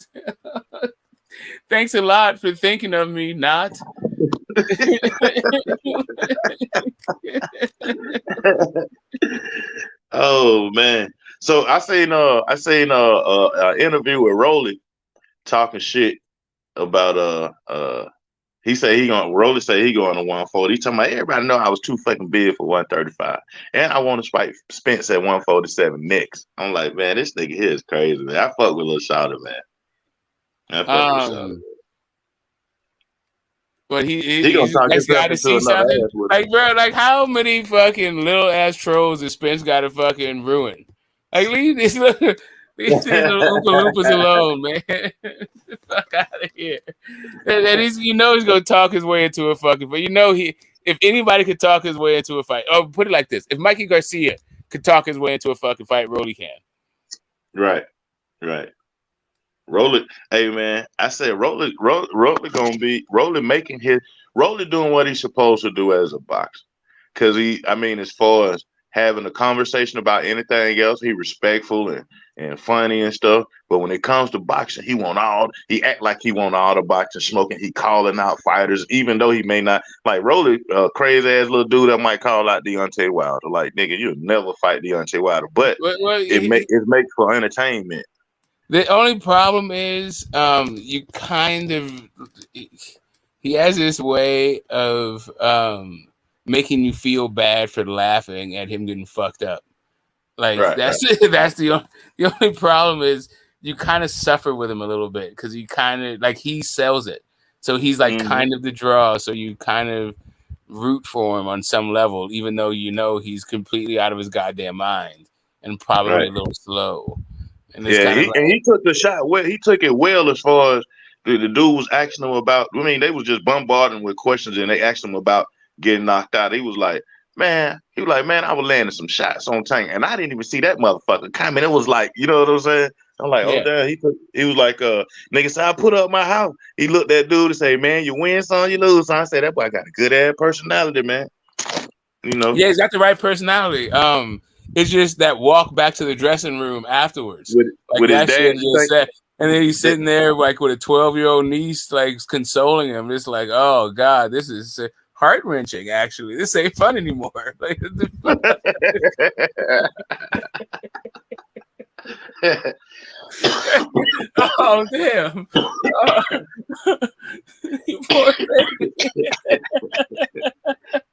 S13: Thanks a lot for thinking of me, not.
S20: Oh man. So I seen interview with Rolly talking shit about he said Rolly say he going to 140. He talking about everybody know I was too fucking big for 135. And I want to fight Spence at 147 next. I'm like, man, this nigga here is crazy, man. I fuck with Lil Shawty, man. I fuck with Shawty.
S13: But
S20: He gonna
S13: he's the
S20: talk
S13: next guy
S20: himself
S13: to
S20: into
S13: see
S20: another
S13: something.
S20: ass with
S13: Like, bro, like how many fucking little ass trolls is Spence got to fucking ruin? Like, leave these little Oompa Loompas alone, man. Fuck out of here. And he's gonna talk his way into a fucking. But if anybody could talk his way into a fight, put it like this: if Mikey Garcia could talk his way into a fucking fight, Rolly can.
S20: Right. Rolly, hey man, I said Rolly doing what he's supposed to do as a boxer. Cause as far as having a conversation about anything else, he respectful and funny and stuff. But when it comes to boxing, he act like he want all the boxing smoking. He calling out fighters, even though he may not like Rolly, crazy ass little dude that might call out Deontay Wilder. Like, nigga, you'll never fight Deontay Wilder. But it makes for entertainment.
S13: The only problem is, you kind of he has this way of making you feel bad for laughing at him getting fucked up. Like that's the only problem is you kind of suffer with him a little bit because you kind of like he sells it, so he's like kind of the draw. So you kind of root for him on some level, even though he's completely out of his goddamn mind and probably a little slow. And it's
S20: he took the shot well. He took it well as far as the dude was asking him about. I mean, they was just bombarding with questions, and they asked him about getting knocked out. He was like, man, I was landing some shots on Tank, and I didn't even see that motherfucker coming. It was like, you know what I'm saying? I'm like, oh damn. He was like, nigga said I put up my house. He looked at dude and say, man, you win some, you lose some. I said that boy got a good ass personality, man.
S13: Yeah, he's got the right personality. It's just that walk back to the dressing room afterwards.
S20: With his dad,
S13: and then he's sitting there like with a 12-year-old niece, like consoling him. It's like, oh God, this is heart-wrenching. Actually, this ain't fun anymore. Like, oh damn!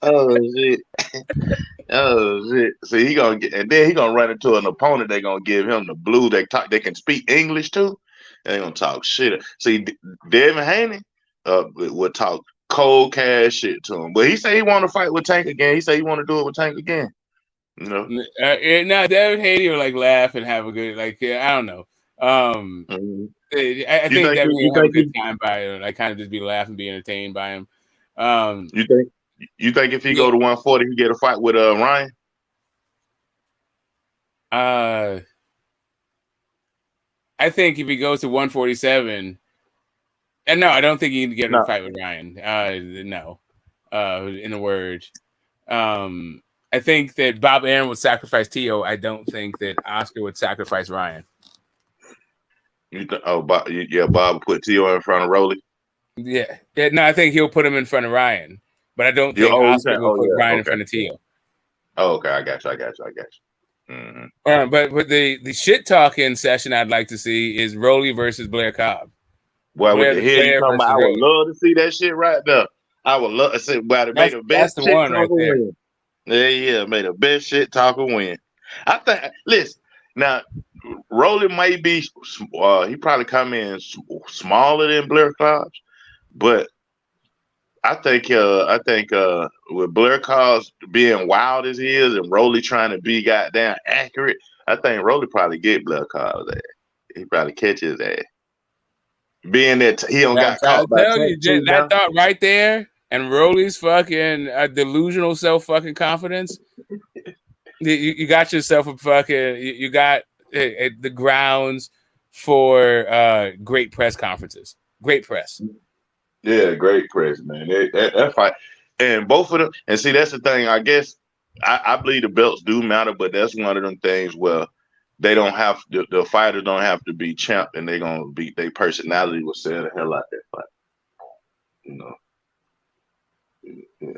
S20: Oh shit! Oh shit! See, he gonna run into an opponent. They gonna give him the blue. They can speak English too. They gonna talk shit. See, Devin Haney would talk cold cash shit to him, but he said he want to fight with Tank again. He said he want to do it with Tank again. You know?
S13: Now Devin Haney will like laugh and have a good I don't know. I think Devin will have a good time by him. I kind of just be laughing, be entertained by him.
S20: You think if he go to 140, he get a fight with Ryan?
S13: I think if he goes to 147, and no, I don't think he can get a fight with Ryan. No, in a word, I think that Bob Arum would sacrifice Tio. I don't think that Oscar would sacrifice Ryan.
S20: Bob would put Tio in front of Rolly.
S13: Yeah. No, I think he'll put him in front of Ryan, but I don't think Oscar will put Ryan in front of Tio.
S20: Oh, okay, I got you.
S13: Mm-hmm. But the shit talking session I'd like to see is Rolly versus Blair Cobb.
S20: Boy, with the head you talking about, I would love to see that shit right there. I would love to see. Boy, they made the best shit talker win. Yeah, made the best shit talker win. I think. Listen, now Rolly may be. He probably come in smaller than Blair Cobb, but I think with Blair Cobb being wild as he is and Rolly trying to be goddamn accurate, I think Rolly probably get Blair Cobb's ass. He probably catch his ass. Being that he don't got caught by
S13: that thought right there, and Rolly's fucking delusional self fucking confidence. You got yourself a fucking. You got the grounds for great press conferences. Great press.
S20: Yeah, great press, man. That fight, and both of them. And see, that's the thing. I guess I believe the belts do matter, but that's one of them things where they don't have the fighters don't have to be champ, and they gonna be their personality will sell the hell out that fight. You know,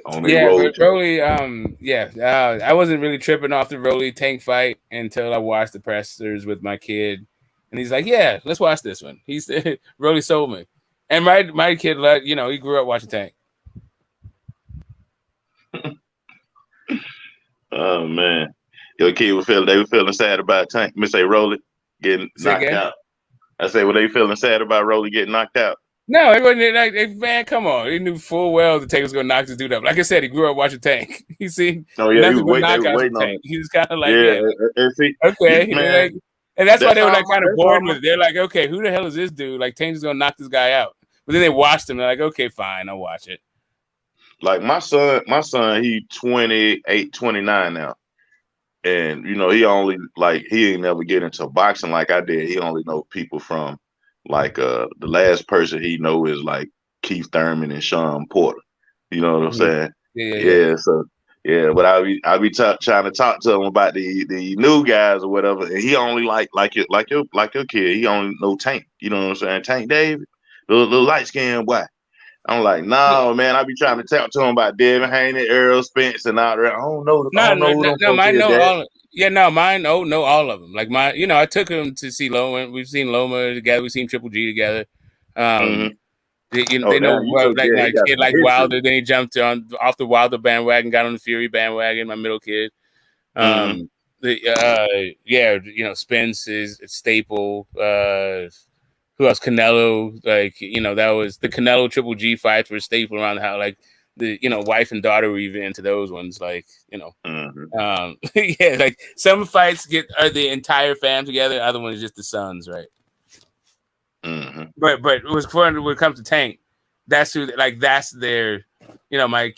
S20: on their
S13: Yeah,
S20: road
S13: but
S20: trip.
S13: Rolly, I wasn't really tripping off the Rolly Tank fight until I watched the pressers with my kid, and he's like, "Yeah, let's watch this one." He's Rolly sold me, and my kid, he grew up watching Tank.
S20: Oh man, your kid they were feeling sad about Tank. Miss say Rolly getting
S13: Say
S20: knocked
S13: again?
S20: out. I say, were they feeling sad about Rolly getting knocked out?
S13: No, it wasn't like, man, come on. He knew full well the Tank was gonna knock this dude up. Like I said, he grew up watching Tank. He seen
S20: Oh yeah,
S13: nothing but
S20: they was
S13: knockouts
S20: waiting
S13: with
S20: on
S13: Tank.
S20: it.
S13: He was kind of like,
S20: Yeah,
S13: yeah,
S20: and see,
S13: okay,
S20: man,
S13: and that's why they were like kind of
S20: that's all
S13: bored with it. They're like, okay, who the hell is this dude? Like Tank is gonna knock this guy out. But then they watched him. They're like, okay, fine, I'll watch it.
S20: Like my son, he 28, 29 now. And he ain't never get into boxing like I did. He only know people from the last person he know is like Keith Thurman and Sean Porter. You know what I'm saying?
S13: Yeah.
S20: So yeah, but I be trying to talk to him about the new guys or whatever, and he only like your kid. He only know Tank. You know what I'm saying? Tank David, little light skinned boy. I'm like, no, man. I be trying to talk to him about Devin Haney, Earl Spence, and all that. I don't know who them
S13: No,
S20: folks
S13: mine
S20: is,
S13: know
S20: Dad.
S13: all. Yeah, no, mine know all of them. Like I took him to see Loma. We've seen Loma together. We've seen Triple G together.
S20: Mm-hmm.
S13: They know
S20: Damn,
S13: like
S20: he
S13: my
S20: got
S13: kid
S20: some
S13: like
S20: history.
S13: Wilder. Then he jumped off the Wilder bandwagon, got on the Fury bandwagon. My middle kid.
S20: Mm-hmm.
S13: Spence is a staple. Who else? Canelo. That was the Canelo Triple G fights were a staple around the house. Like the wife and daughter were even into those ones.
S20: Mm-hmm.
S13: Like some fights get the entire fam together. Other ones just the sons, right?
S20: Mm-hmm.
S13: But it was fun when it comes to Tank. That's who that's their. My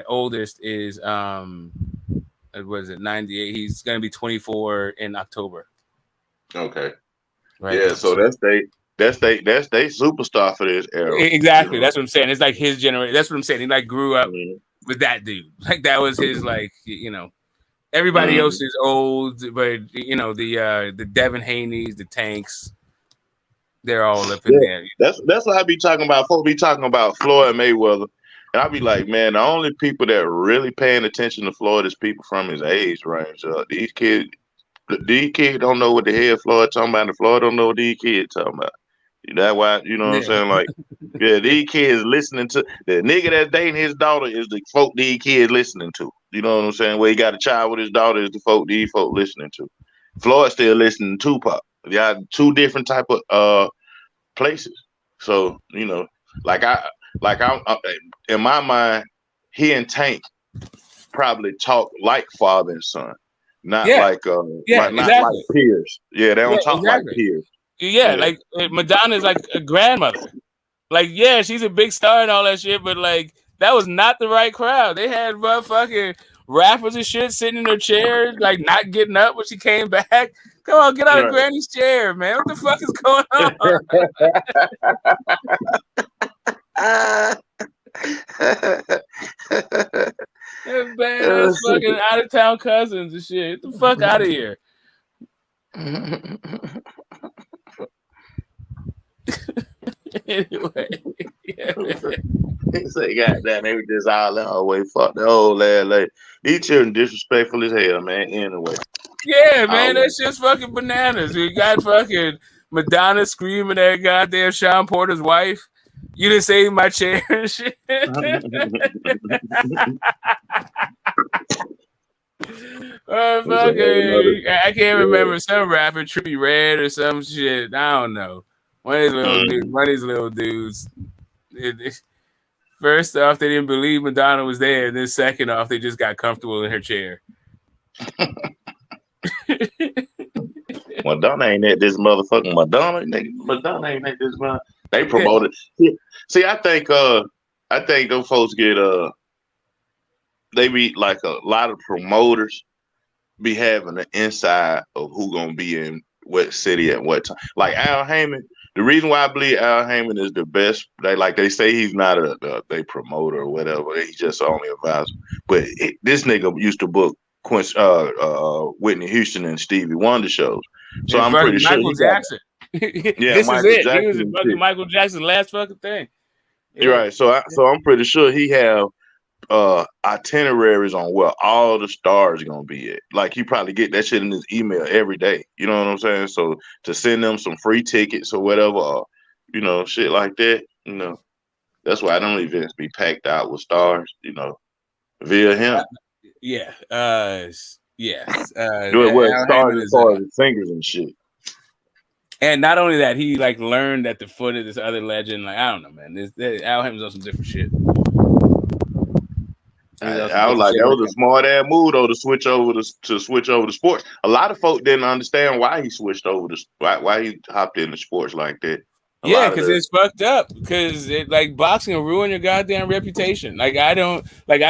S13: oldest is what is it, 98? He's gonna be 24 in October.
S20: Okay.
S13: Right.
S20: Yeah, so that's they superstar for this era.
S13: Exactly. That's what I'm saying. It's like his generation. That's what I'm saying. He grew up
S20: Mm-hmm.
S13: with that dude. Like that was his everybody else is old, but the Devin Haneys, the Tanks, they're all up in there.
S20: That's what I be talking about. Folks be talking about Floyd Mayweather. And I be like, man, the only people that really paying attention to Floyd is people from his age range. These kids don't know what the hell Floyd talking about, and Floyd don't know what these kids talking about. That's why, you know what I'm saying? Like, yeah, these kids listening to the nigga that's dating his daughter is the folk these kids listening to. You know what I'm saying? Where he got a child with his daughter is the folk these folk listening to. Floyd still listening to Tupac. They got two different type of places. So, I'm in my mind, he and Tank probably talk like father and son, not like peers. Yeah, they don't talk like peers.
S13: Yeah, like Madonna's like a grandmother. Like, yeah, she's a big star and all that shit, but that was not the right crowd. They had motherfucking rappers and shit sitting in their chairs, not getting up when she came back. Come on, get out of Granny's chair, man. What the fuck is going on? Badass fucking out of town cousins and shit. Get the fuck out of here. Anyway,
S20: he said, "Goddamn, they were just all in her way. Fuck the old lady. These children disrespectful as hell, man. Anyway,
S13: yeah, man, that's just fucking bananas. You got fucking Madonna screaming at goddamn Sean Porter's wife. You didn't save my chair and shit." I can't remember, some rapper, Trippie Redd or some shit. I don't know. One of these little dudes. First off, they didn't believe Madonna was there. And then second off, they just got comfortable in her chair.
S20: Madonna ain't at this motherfucking Madonna ain't at this man. They promoted. See, I think those folks get they be like a lot of promoters be having the inside of who gonna be in what city at what time. Like Al Heyman, the reason why I believe Al Heyman is the best, they say he's not a promoter or whatever. He's just only advisor. But this nigga used to book Whitney Houston and Stevie Wonder shows. So I'm pretty sure
S13: Michael Jackson.
S20: Yeah,
S13: This
S20: Michael
S13: is it.
S20: Jackson
S13: He was fucking Michael Jackson's last fucking thing.
S20: You're right. So I'm pretty sure he have itineraries on where all the stars are gonna be at. Like he probably get that shit in his email every day. You know what I'm saying? So to send them some free tickets or whatever, or, shit like that. That's why I don't events be packed out with stars. Via him.
S13: Yeah. Yes.
S20: Well,
S13: Al
S20: stars
S13: Heyman
S20: as
S13: is
S20: far as singers and shit.
S13: and not only that, he like learned at the foot of this other legend. Like I don't know, man. Al Heyman's on some different shit.
S20: I was like, that was a smart ass move though to switch over to sports. A lot of folk didn't understand why he switched over to why he hopped into sports like that.
S13: Yeah, because it's fucked up. Because like boxing will ruin your goddamn reputation. Like I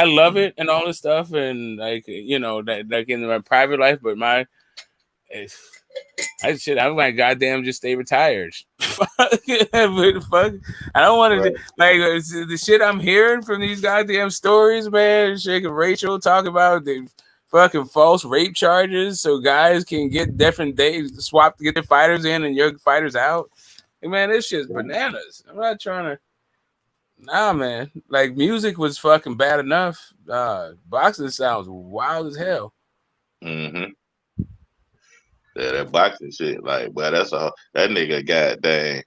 S13: love it and all this stuff, and like that like in my private life, but I might goddamn just stay retired. Fuck, I don't want to like the shit I'm hearing from these goddamn stories, man. Shit, Rachel talk about the fucking false rape charges, so guys can get different days swap to get their fighters in and your fighters out. Hey, man, this shit's bananas. I'm not trying to. Nah, man. Like music was fucking bad enough. Boxing sounds wild as hell.
S20: Mm-hmm. Yeah, that boxing shit, like, but that's all. That nigga, goddamn.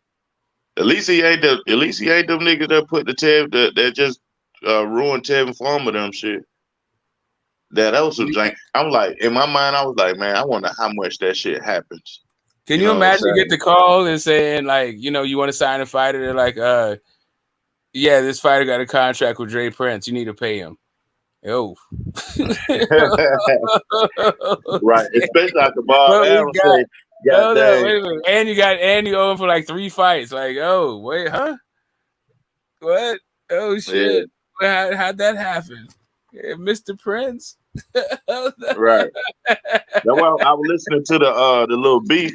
S20: At least he ain't them niggas that put the Tev that just ruined Tevin Farmer them shit. That was some jank. I'm like, in my mind, I was like, man, I wonder how much that shit happens.
S13: Can you imagine get the call and saying like, you want to sign a fighter? They're like, yeah, this fighter got a contract with Dre Prince. You need to pay him. Yo.
S20: Right, especially after Bob Allen said,
S13: wait a minute. And you owe him for like 3 fights. Like, oh, wait, huh? What? Oh shit. Yeah. How'd that happen? Yeah, Mr. Prince.
S20: Right. That's why I was listening to the little beef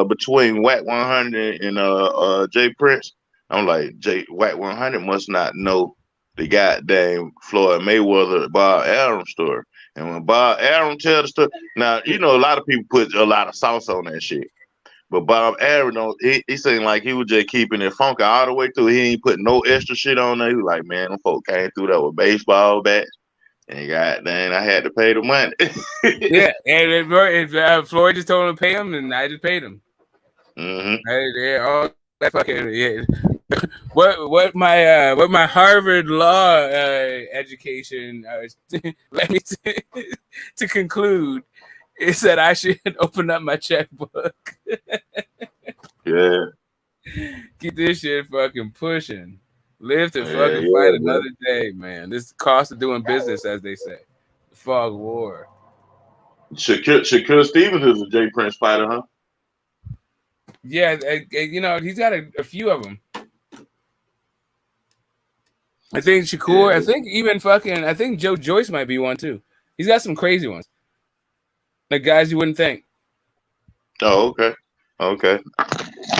S20: between Wack 100 and Jay Prince. I'm like, Wack 100 must not know the goddamn Floyd Mayweather Bob Arum story. And when Bob Arum tell the story, now a lot of people put a lot of sauce on that shit. But Bob Arum, he seemed like he was just keeping it funky all the way through. He ain't put no extra shit on there. He was like, man, them folk came through that with baseball bats. And goddamn, I had to pay the money.
S13: Yeah, and Floyd just told him to pay him, and I just paid him.
S20: Mm-hmm.
S13: All that fucking what my Harvard law education let me to conclude is that I should open up my checkbook.
S20: Yeah.
S13: Keep this shit fucking pushing. Live to fucking fight another day, man. This is the cost of doing business, as they say. The fog of war.
S20: Shakur Stevens is a Jay Prince fighter, huh?
S13: Yeah, he's got a few of them. I think Shakur. Yeah. I think Joe Joyce might be one too. He's got some crazy ones, like guys you wouldn't think.
S20: Oh, okay.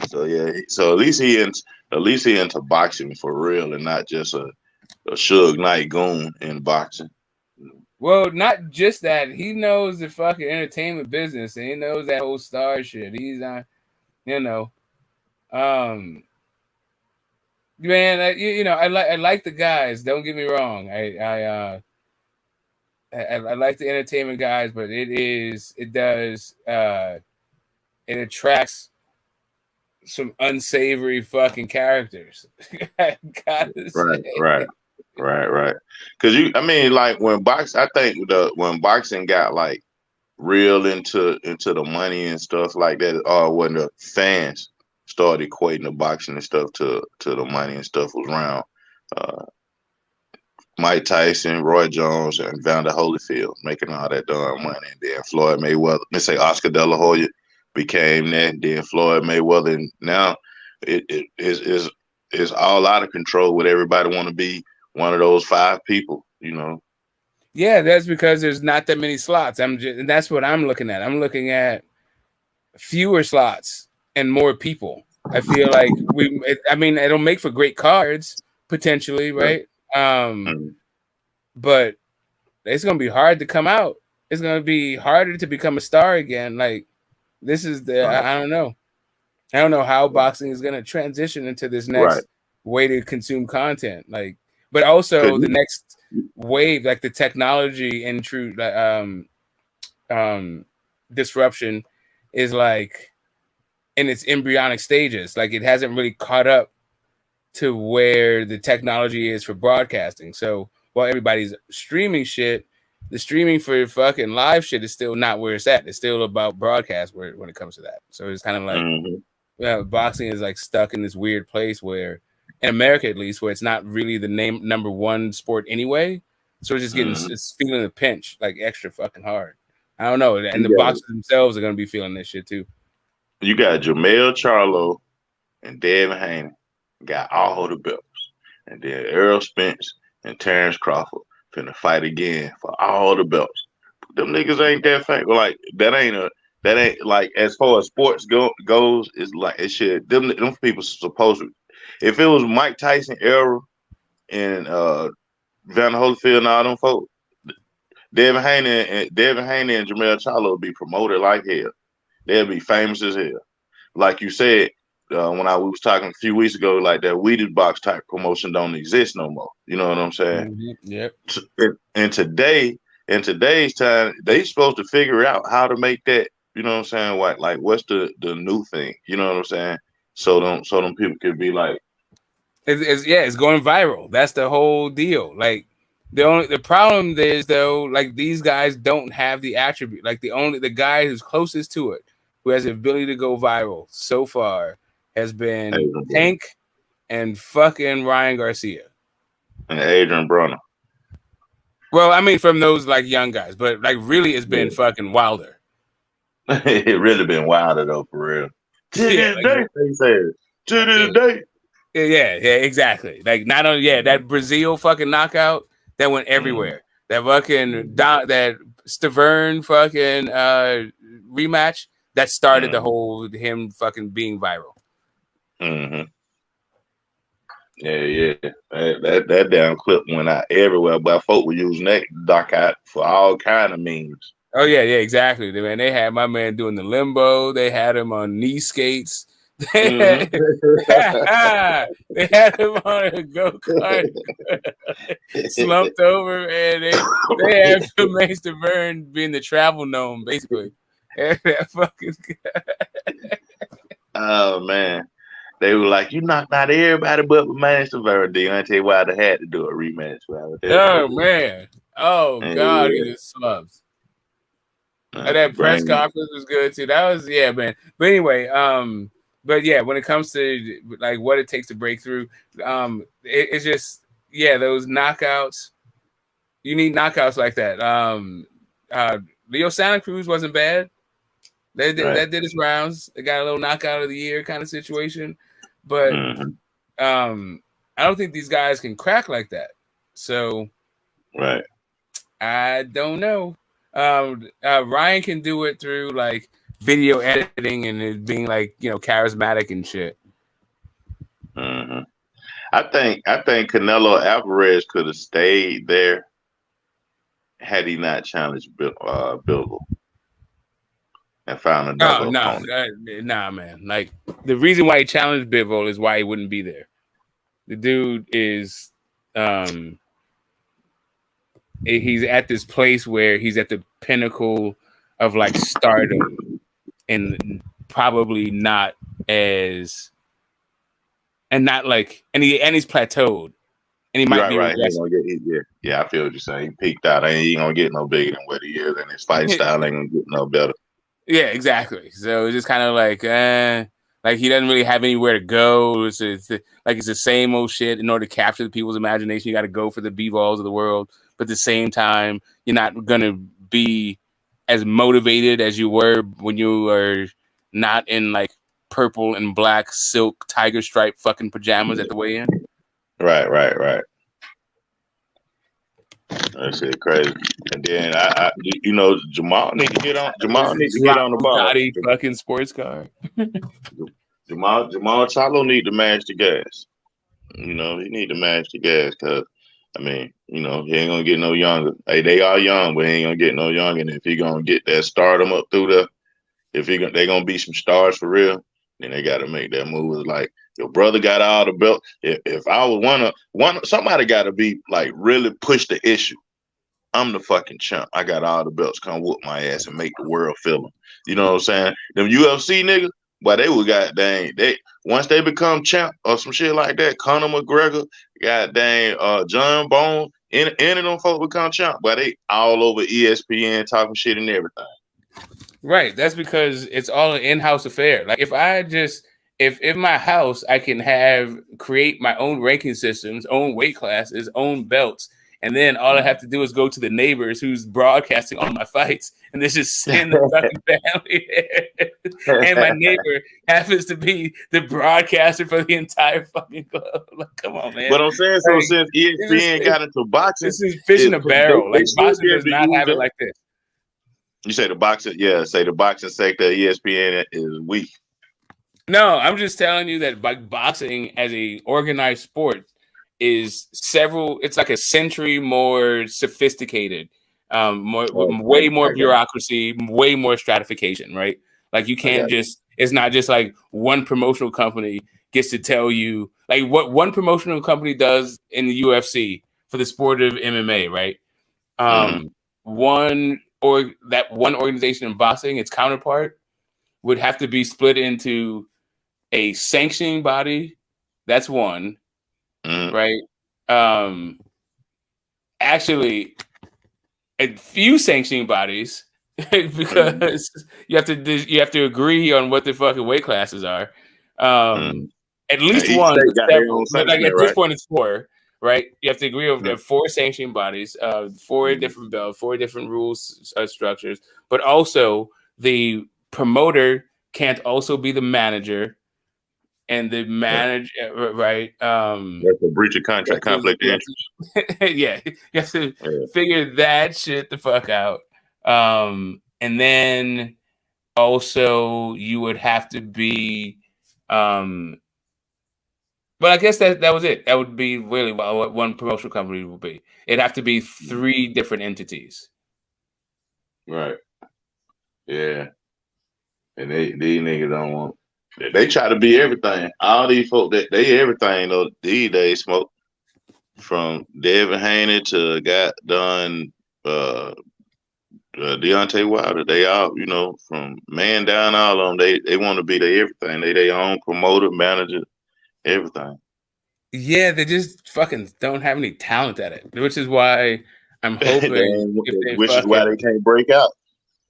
S20: So yeah, so at least he into boxing for real and not just a Suge Knight goon in boxing.
S13: Well, not just that. He knows the fucking entertainment business and he knows that whole star shit. He's not, man. I like the guys. Don't get me wrong. I like the entertainment guys, but it attracts some unsavory fucking characters. I gotta say.
S20: Right. Because like when when boxing got like real into the money and stuff like that, or when the fans started equating the boxing and stuff to the money and stuff was around Mike Tyson, Roy Jones, and Vander Holyfield making all that darn money, and then Floyd Mayweather. Let's say Oscar De La Hoya became that, then Floyd Mayweather, and now it is all out of control with everybody want to be one of those 5 people,
S13: Yeah, that's because there's not that many slots. And that's what I'm looking at. I'm looking at fewer slots and more people. I feel like it'll make for great cards potentially, right? But it's gonna be hard to come out. It's gonna be harder to become a star again. Like this is I don't know. I don't know how boxing is gonna transition into this next way to consume content. Like, but also the next wave, like the technology and true disruption, is like in its embryonic stages. Like it hasn't really caught up to where the technology is for broadcasting. So while everybody's streaming shit, the streaming for fucking live shit is still not where it's at. It's still about broadcast when it comes to that. So it's kind of like boxing is like stuck in this weird place where, in America at least, where it's not really the number one sport anyway. So it's just getting it's feeling the pinch like extra fucking hard. I don't know, and the boxers themselves are gonna be feeling this shit too.
S20: You got Jermell Charlo and Devin Haney got all the belts, and then Errol Spence and Terrence Crawford finna fight again for all the belts. Them niggas ain't that fake. Like that ain't like as far as sports goes. It's like it should. Them people supposed to. If it was Mike Tyson, Errol, and Van Holyfield and all them folks, Devin Haney and Jermell Charlo would be promoted like hell. They'll be famous as hell. Like you said, when we was talking a few weeks ago, like that weeded box type promotion don't exist no more. You know what I'm saying?
S13: Yep.
S20: And in today's time, they supposed to figure out how to make that. You know what I'm saying? Like what's the new thing? You know what I'm saying? So them people could be like,
S13: it's going viral. That's the whole deal. Like the problem is though, like these guys don't have the attribute. Like the guy who's closest to it, who has the ability to go viral so far, has been Tank and fucking Ryan Garcia
S20: and Adrian Broner.
S13: Well, I mean, from those like young guys, but like really, it's been fucking Wilder.
S20: It really been Wilder though, for real. To this day, they said. To this day.
S13: Yeah, exactly. Like not only that Brazil fucking knockout that went everywhere. That fucking that Stavern fucking rematch that started the whole him fucking being viral.
S20: Yeah. That damn clip went out everywhere, but folk were using that knockout for all kind of memes.
S13: Oh yeah, exactly. Man, they had my man doing the limbo. They had him on knee skates. They had him on a go-kart, slumped over, and they had Jermaine Stavern being the travel gnome, basically. That fucking
S20: oh man, they were like, "You knocked out everybody but Jermaine Stavern." Deontay Wilder had to do a rematch.
S13: Oh man, god, he just slumps. That press conference was good too. That was man. But anyway, but yeah, when it comes to like what it takes to break through, it's just those knockouts. You need knockouts like that. Leo Santa Cruz wasn't bad. That did his rounds. They got a little knockout of the year kind of situation, but I don't think these guys can crack like that. So, I don't know. Ryan can do it through like video editing and it being like charismatic and shit.
S20: I think Canelo Alvarez could have stayed there had he not challenged Bivol and found another opponent.
S13: Nah, man. Like the reason why he challenged Bivol is why he wouldn't be there. The dude is he's at this place where he's at the pinnacle of like stardom and probably not as and he's plateaued and he might be
S20: right. I feel what you're saying. He peaked out. He ain't gonna get no bigger than what he is, and his fighting style ain't gonna get no better.
S13: Yeah, exactly. So it's just kind of like he doesn't really have anywhere to go. It's the same old shit. In order to capture the people's imagination, you got to go for the B-balls of the world. But at the same time, you're not going to be as motivated as you were when you were not in like purple and black silk tiger stripe fucking pajamas at the weigh-in.
S20: Right. That shit crazy. And then Jamal need to get on. Jamal needs to get on the ball.
S13: Fucking sports car.
S20: Jamal Charlo need to match the gas. He need to match the gas because he ain't gonna get no younger. Hey, they are young, but he ain't gonna get no younger. And if he gonna get that stardom up through there, if they gonna be some stars for real, Then they got to make that move. It's like your brother got all the belt. If I was somebody got to be like really push the issue. I'm the fucking champ. I got all the belts. Come whoop my ass and make the world feel them. You know what I'm saying? Them UFC niggas, but they would goddamn they once they become champ or some shit like that. Conor McGregor, goddamn John Bone, any of them folks become champ, but they all over ESPN talking shit and everything.
S13: Right. That's because it's all an in-house affair. Like if my house I can create my own ranking systems, own weight classes, own belts. And then all I have to do is go to the neighbors who's broadcasting all my fights, and they just send the fucking family there. And my neighbor happens to be the broadcaster for the entire fucking club. Like, come on, man.
S20: But I'm saying, so
S13: like,
S20: since ESPN got into boxing,
S13: this is fish in a barrel. Like boxing does not have it like this.
S20: You say the boxing, say the boxing sector of ESPN is weak.
S13: No, I'm just telling you that boxing as a organized sport is it's like a century more sophisticated, way more bureaucracy, way more stratification, right? Like you can't it's not just like one promotional company gets to tell you like what one promotional company does in the UFC for the sport of MMA, right? One organization in boxing, its counterpart would have to be split into a sanctioning body. That's one. Right. Actually, a few sanctioning bodies because you have to agree on what the fucking weight classes are. At least one, but like at this point it's 4. Right. You have to agree on 4 sanctioning bodies, 4 different belts, 4 different rules structures, but also the promoter can't also be the manager. And the manager, right?
S20: That's a breach of contract, conflict of interest.
S13: Yeah, you have to figure that shit the fuck out. And then also you would have to be, but I guess that was it. That would be really what one promotional company would be. It'd have to be 3 different entities.
S20: Right. Yeah. And these niggas don't want. They try to be everything. All these folks, they everything though. These days, smoke from Devin Haney to Deontay Wilder. They all, from man down, all of them. They want to be their everything. They their own promoter, manager, everything.
S13: Yeah, they just fucking don't have any talent at it, which is why I'm hoping.
S20: Which is why they can't break out.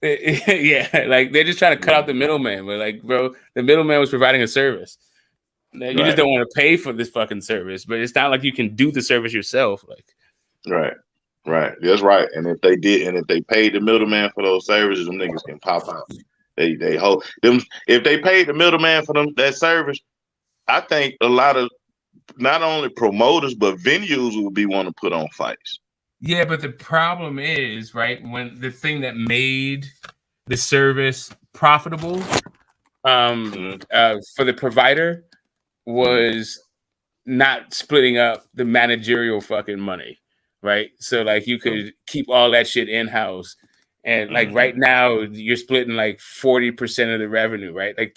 S13: Yeah, like they're just trying to cut out the middleman, but like, bro, the middleman was providing a service. You just don't want to pay for this fucking service, but it's not like you can do the service yourself. Like,
S20: right, that's right. And if they paid the middleman for those services, them niggas can pop out. They hope them if they paid the middleman for that service. I think a lot of not only promoters but venues would be want to put on fights.
S13: Yeah, but the problem is, right, when the thing that made the service profitable for the provider was not splitting up the managerial fucking money, right? So, like, you could keep all that shit in-house. And, like, right now, you're splitting, like, 40% of the revenue, right? Like,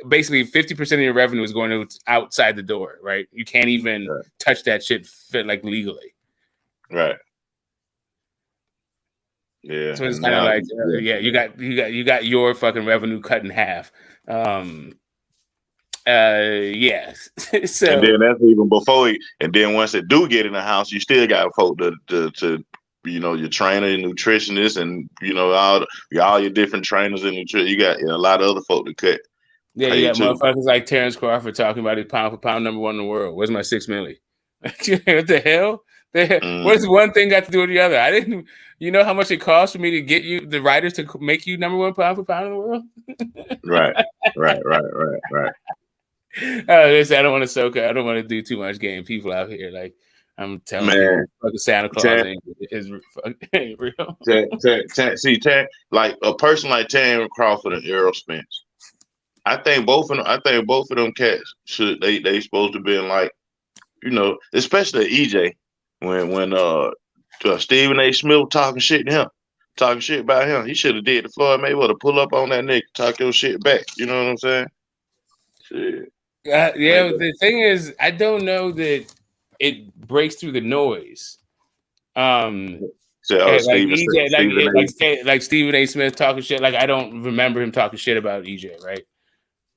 S13: basically 50% of your revenue is going outside the door, right? You can't even touch that shit, legally.
S20: Right. Yeah.
S13: So it's kind of like, you got your fucking revenue cut in half. Yes. So
S20: and then that's even before and then once it do get in the house, you still got folk to your trainer, your nutritionist, and all your different trainers and nutrition. You got a lot of other folk to cut.
S13: Yeah, you got motherfuckers like Terrence Crawford talking about his pound for pound #1 in the world. Where's my $6 million? What the hell? What's one thing got to do with the other? I didn't. You know how much it costs for me to get you the writers to make you #1 pound for pound in the world?
S20: Right.
S13: Listen, I don't want to soak. I don't want to do too much game. People out here, like I'm telling you, fucking Santa Claus is real.
S20: See, like a person like Terrence Crawford and Errol Spence. I think both of them cats should they supposed to be in like, especially EJ when Stephen A. Smith talking shit about him. He should have did the Floyd Mayweather pull up on that nigga, talk your shit back. You know what I'm saying? Shit.
S13: Yeah,
S20: Like
S13: the thing is, I don't know that it breaks through the noise.
S20: so,
S13: Like EJ,
S20: Stephen A.
S13: like Stephen A. Smith talking shit. Like I don't remember him talking shit about EJ, right?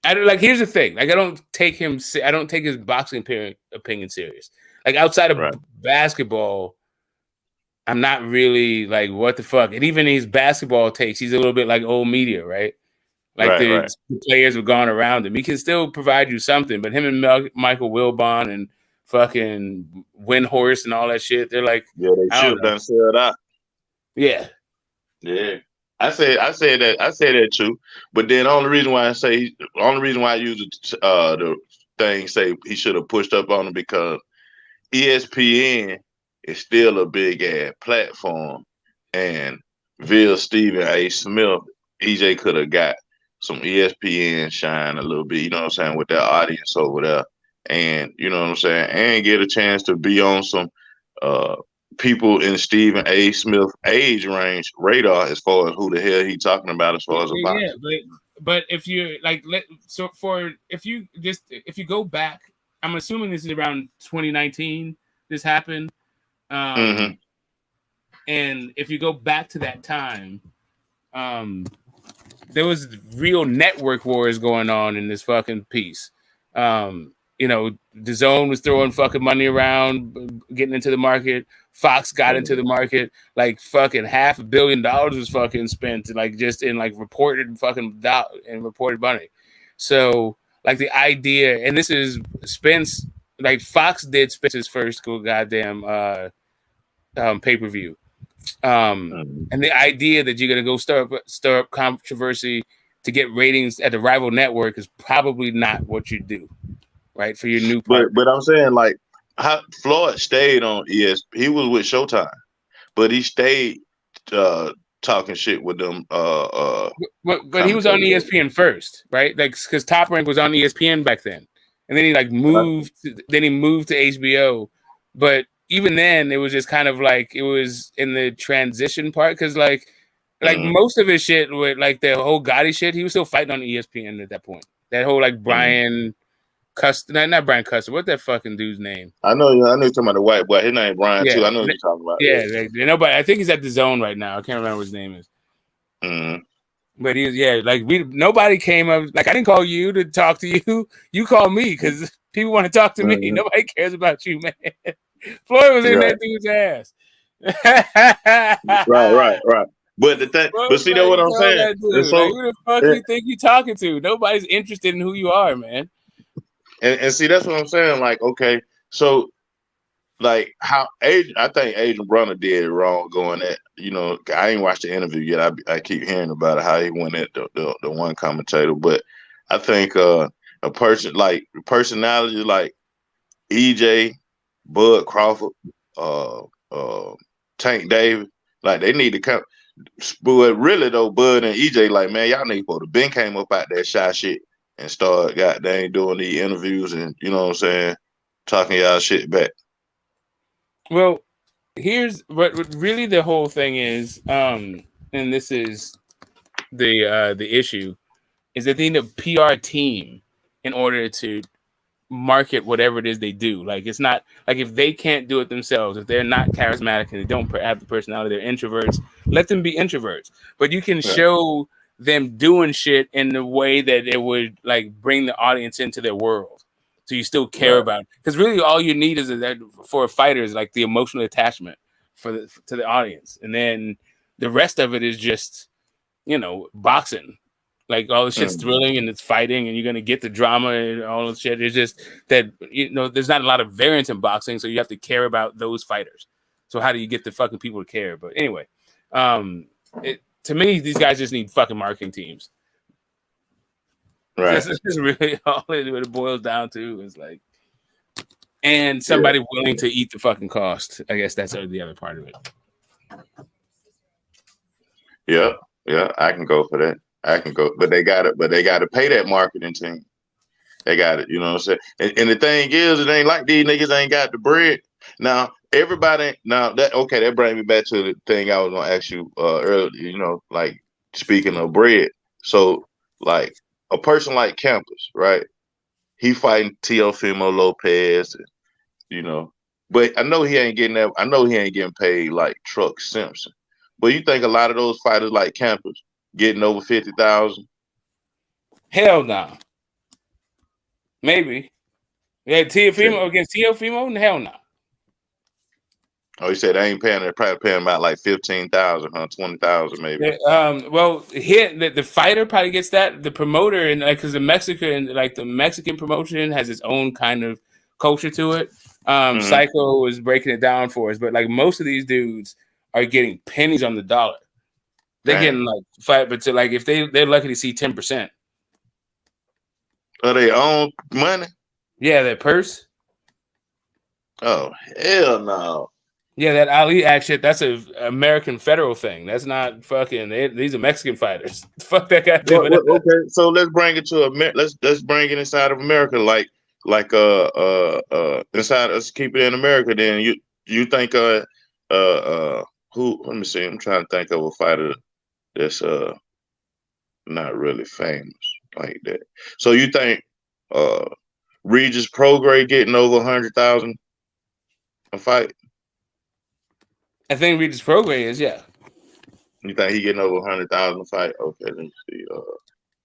S13: I don't like. Here's the thing. Like I don't take him. I don't take his boxing opinion serious. Like outside of basketball, I'm not really like what the fuck. And even his basketball takes, he's a little bit like old media, right? Like the players have gone around him. He can still provide you something, but him and Michael Wilbon and fucking Windhorse and all that shit, they're like,
S20: Yeah, they
S13: I don't
S20: should
S13: know.
S20: done said that.
S13: Yeah.
S20: Yeah. I said that too. But then the only reason why I use the thing say he should have pushed up on him because ESPN is still a big ass platform, and Stephen A. Smith, EJ could have got some ESPN shine a little bit, you know what I'm saying, with their audience over there, and you know what I'm saying, and get a chance to be on some people in Stephen A. Smith age range radar as far as who the hell he talking about as far as a boxer.
S13: Yeah, but if you like if you go back, I'm assuming this is around 2019 this happened. And if you go back to that time, there was real network wars going on in this fucking piece. You know, DAZN was throwing fucking money around, getting into the market. Fox got into the market. Like fucking $500 million was fucking spent, like just in like reported money. So like the idea, and this is Spence, like Fox did Spence's first goddamn pay-per-view. And the idea that you're gonna go stir up controversy to get ratings at the rival network is probably not what you do, right? For your new partner.
S20: But I'm saying like how Floyd stayed on ESPN. He was with Showtime, but he stayed talking shit with them.
S13: But he was on ESPN first, right? Like because Top Rank was on ESPN back then, and then he like moved. Then he moved to HBO, but even then, it was just kind of like it was in the transition part because like most of his shit with like the whole Gotti shit, he was still fighting on ESPN at that point. That whole like Brian Custer, not Brian Custer. What's that fucking dude's name?
S20: I know you're talking about the white boy. His name Brian too. I know what you're talking about.
S13: Yeah, nobody. I think he's at DAZN right now. I can't remember what his name is. But he was like nobody came up. Like I didn't call you to talk to you. You called me because people want to talk to me. Nobody cares about you, man. Floyd was in that dude's ass.
S20: Right. But the thing, but see that what I'm saying.
S13: So, like, who the fuck you think you talking to? Nobody's interested in who you are, man.
S20: And see that's what I'm saying. Like, okay, so like how I think Adrian Brunner did it wrong going at, you know, I ain't watched the interview yet. I keep hearing about it, how he went at the one commentator, but I think a person like personality like EJ, Bud Crawford, Tank Davis, like they need to come. But really though, Bud and EJ, like man, y'all need to Ben came up out that shy shit and start goddamn doing these interviews and you know what I'm saying, talking y'all shit back.
S13: Well, here's what really the whole thing is, and this is the issue, is that they need a PR team in order to market whatever it is they do. Like it's not like if they can't do it themselves, if they're not charismatic and they don't have the personality, they're introverts, let them be introverts. But you can show them doing shit in the way that it would like bring the audience into their world. So you still care about it. Because really all you need is that for a fighter is like the emotional attachment to the audience. And then the rest of it is just, you know, boxing. Like all the shit's thrilling and it's fighting and you're gonna get the drama and all the shit. It's just that you know there's not a lot of variance in boxing, so you have to care about those fighters. So how do you get the fucking people to care? But anyway, to me, these guys just need fucking marketing teams.
S20: Right.
S13: This is really all it boils down to is like, and somebody willing to eat the fucking cost. I guess that's the other part of it.
S20: Yeah, I can go for that. I can go, but they got to pay that marketing team. They got it, you know what I'm saying? And the thing is, it ain't like these niggas ain't got the bread. Now, that brings me back to the thing I was gonna ask you earlier, you know, like speaking of bread. So like a person like Campus, right? he fighting Teofimo Lopez, and, you know. But I know he ain't getting that. I know he ain't getting paid like Truck Simpson. But you think a lot of those fighters like Campers getting over 50,000?
S13: Hell no. Maybe. Yeah, Teofimo against Teofimo? Hell no.
S20: Oh, you said they ain't paying. They're probably paying about like 15,000, 20,000 maybe.
S13: Well, here the fighter probably gets that. The promoter and like because the Mexican promotion has its own kind of culture to it. Psycho was breaking it down for us, but like most of these dudes are getting pennies on the dollar. They're getting like but to like if they're lucky to see 10%.
S20: Are they own money?
S13: Yeah, their purse.
S20: Oh hell no.
S13: Yeah, that Ali Act shit, that's a American federal thing. That's not fucking. These are Mexican fighters. Fuck that guy.
S20: Okay, so let's bring it to let's bring it inside of America, like inside. Let's keep it in America. Then you think who? Let me see. I'm trying to think of a fighter that's not really famous like that. So you think Regis Prograis getting over 100,000 a fight?
S13: I think Regis Prograis is, yeah.
S20: You think he getting over 100,000 a fight? Okay, let me see.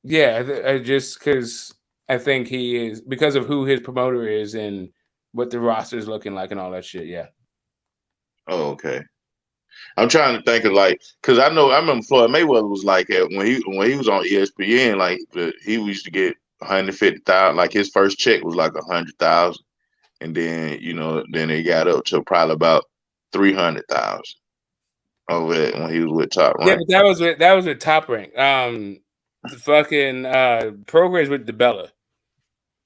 S13: Yeah, I just because I think he is because of who his promoter is and what the roster is looking like and all that shit. Yeah.
S20: Oh, okay. I'm trying to think of like, cause I remember Floyd Mayweather was like that when he was on ESPN. Like he used to get 150,000. Like his first check was like 100,000, and then then it got up to probably about 300,000 over that when he was with Top Rank.
S13: Yeah, but that was with Top Rank. The fucking Prograis with DeBella,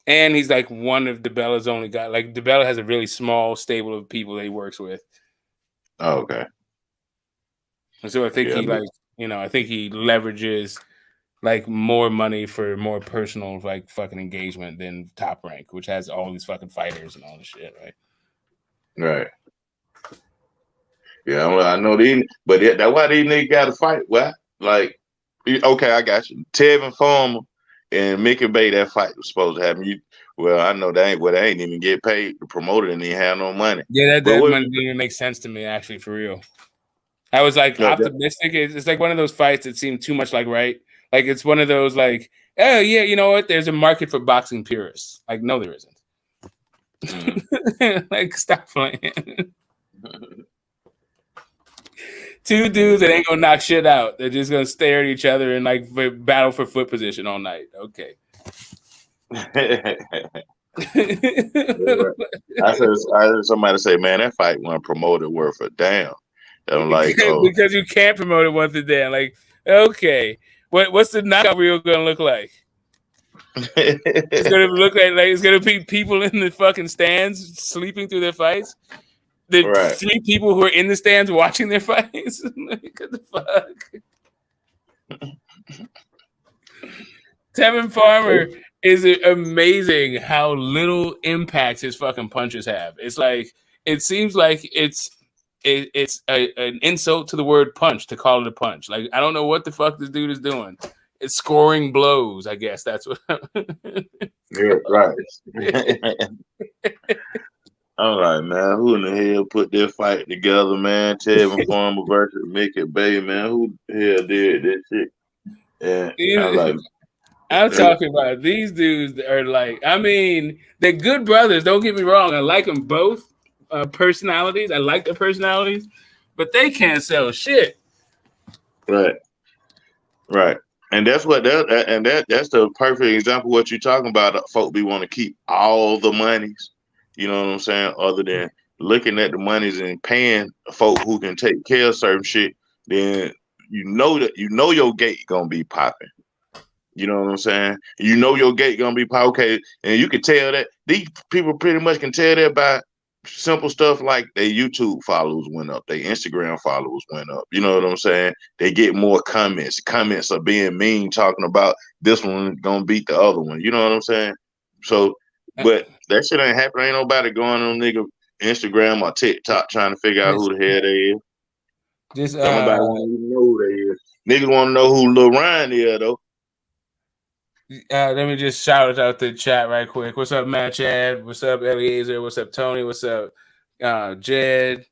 S13: and he's like one of DeBella's only guys. Like DeBella has a really small stable of people that he works with.
S20: Oh, okay.
S13: And so I think I think he leverages like more money for more personal like fucking engagement than Top Rank, which has all these fucking fighters and all this shit, right?
S20: Right. Yeah, I know these, but that's why these niggas got to fight. Well, like, okay, I got you. Tevin Farmer and Mickey Bay, that fight was supposed to happen. Well, I know they ain't even get paid. The promoter didn't even have no money.
S13: Yeah, that money didn't even make sense to me, actually, for real. I was like optimistic. It's like one of those fights that seemed too much like right. Like it's one of those like, oh yeah, you know what? There's a market for boxing purists. Like, no, there isn't. Like, stop playing. Two dudes that ain't gonna knock shit out. They're just gonna stare at each other and like battle for foot position all night. Okay.
S20: I heard somebody say, "Man, that fight wasn't promoted worth a damn." I'm like, oh,
S13: because you can't promote it once a day. Like, okay, what's the knockout reel gonna look like? It's gonna look like it's gonna be people in the fucking stands sleeping through their fights. The 3 people who are in the stands watching their fights. What the fuck? Tevin Farmer is amazing how little impact his fucking punches have. It's like it seems like it's an insult to the word punch to call it a punch. Like I don't know what the fuck this dude is doing. It's scoring blows. I guess that's what.
S20: Yeah, right. I'm like, man, who in the hell put this fight together, man? Tevin Farmer versus Mickey Bay, man. Who the hell did this shit? And
S13: I'm talking about these dudes are like, I mean, they're good brothers. Don't get me wrong. I like them both personalities. I like their personalities, but they can't sell shit.
S20: Right. And that's what that's the perfect example of what you're talking about. Folk be want to keep all the monies. You know what I'm saying? Other than looking at the monies and paying folk who can take care of certain shit, then you know your gate gonna be popping. You know what I'm saying? You know your gate gonna be popping. Okay, and you can tell that these people pretty much can tell that by simple stuff like their YouTube followers went up, their Instagram followers went up. You know what I'm saying? They get more comments. Comments are being mean, talking about this one gonna beat the other one. You know what I'm saying? So, but that shit ain't happening. Ain't nobody going on nigga Instagram or TikTok trying to figure out who the hell they is. Nobody want to even know who they is. Niggas want to know who Lil Ryan is though.
S13: Let me just shout it out the chat right quick. What's up, Matt Chad? What's up, Eliezer? What's up, Tony? What's up, Jed?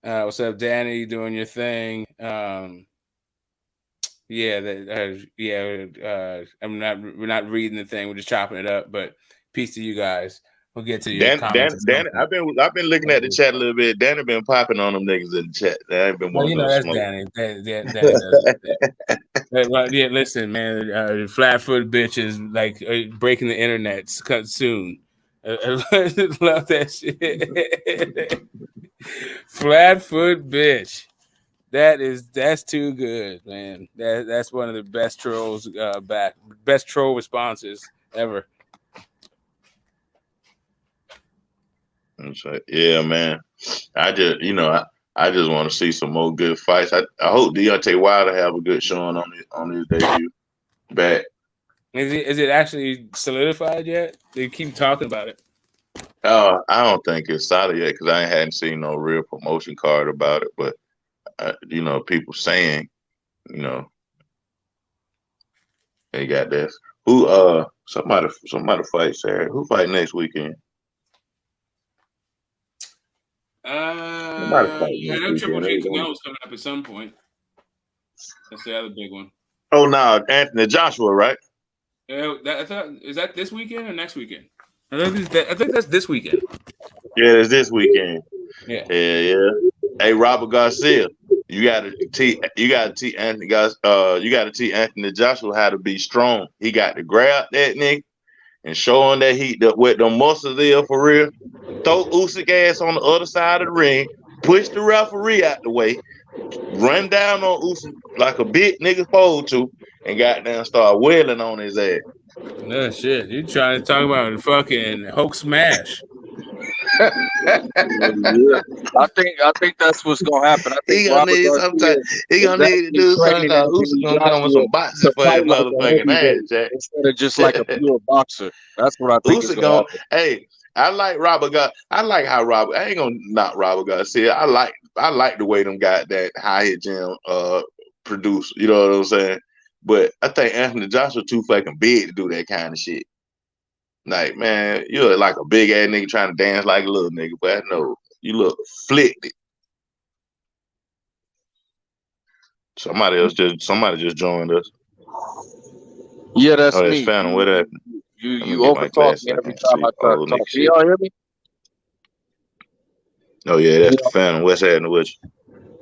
S13: What's up, Danny? Doing your thing. We're not reading the thing. We're just chopping it up. But peace to you guys. We'll get to your comments.
S20: Dan, I've been looking at the chat a little bit. Danny been popping on them niggas in the chat. I ain't been wanting to
S13: that's
S20: smoke.
S13: Danny. Danny does that. Well, yeah, listen, man. Flat-foot bitches like breaking the internet soon. Love that shit. Flat-foot bitch. That's too good, man. That's one of the best trolls best troll responses ever.
S20: Yeah, man. I just want to see some more good fights. I hope Deontay Wilder have a good showing on his debut back.
S13: Is it actually solidified yet? They keep talking about it.
S20: I don't think it's solid yet because I hadn't seen no real promotion card about it. But people saying, they got this. Who somebody fights Saturday. Who fight next weekend?
S13: I know Triple G Canelo's coming up at some point. That's the other big one.
S20: Oh no, Anthony Joshua, right?
S13: I thought, is that this weekend or next weekend? I think that's this weekend.
S20: Yeah, it's this weekend.
S13: Yeah.
S20: Hey, Robert Garcia, you gotta teach Anthony Joshua how to be strong. He got to grab that nigga and show him that what the muscles is for real. Throw Usyk ass on the other side of the ring, push the referee out the way, run down on Usyk like a big nigga supposed to, and goddamn start wailing on his ass.
S13: No shit. You trying to talk about fucking Hulk smash?
S12: I think that's what's gonna happen. I think
S20: he gonna need to do something. Usyk gonna come with some boxing for his motherfucking ass, Jack.
S12: Instead of just like a pure boxer. That's what I think.
S20: Usyk gonna. Hey, I like Robert God. I like how Robert. I ain't gonna not Robert Garcia. I like the way them got that high hit gym producer. You know what I'm saying? But I think Anthony Joshua too fucking big to do that kind of shit. Like, man, you're like a big ass nigga trying to dance like a little nigga, but I know you look flicked. Somebody just joined us.
S12: Yeah, that's
S20: me.
S12: Me.
S20: Phantom, what happened?
S12: You over talk me every time I try to talk. Can y'all hear me?
S20: Oh yeah, that's the Phantom. What's happening with you?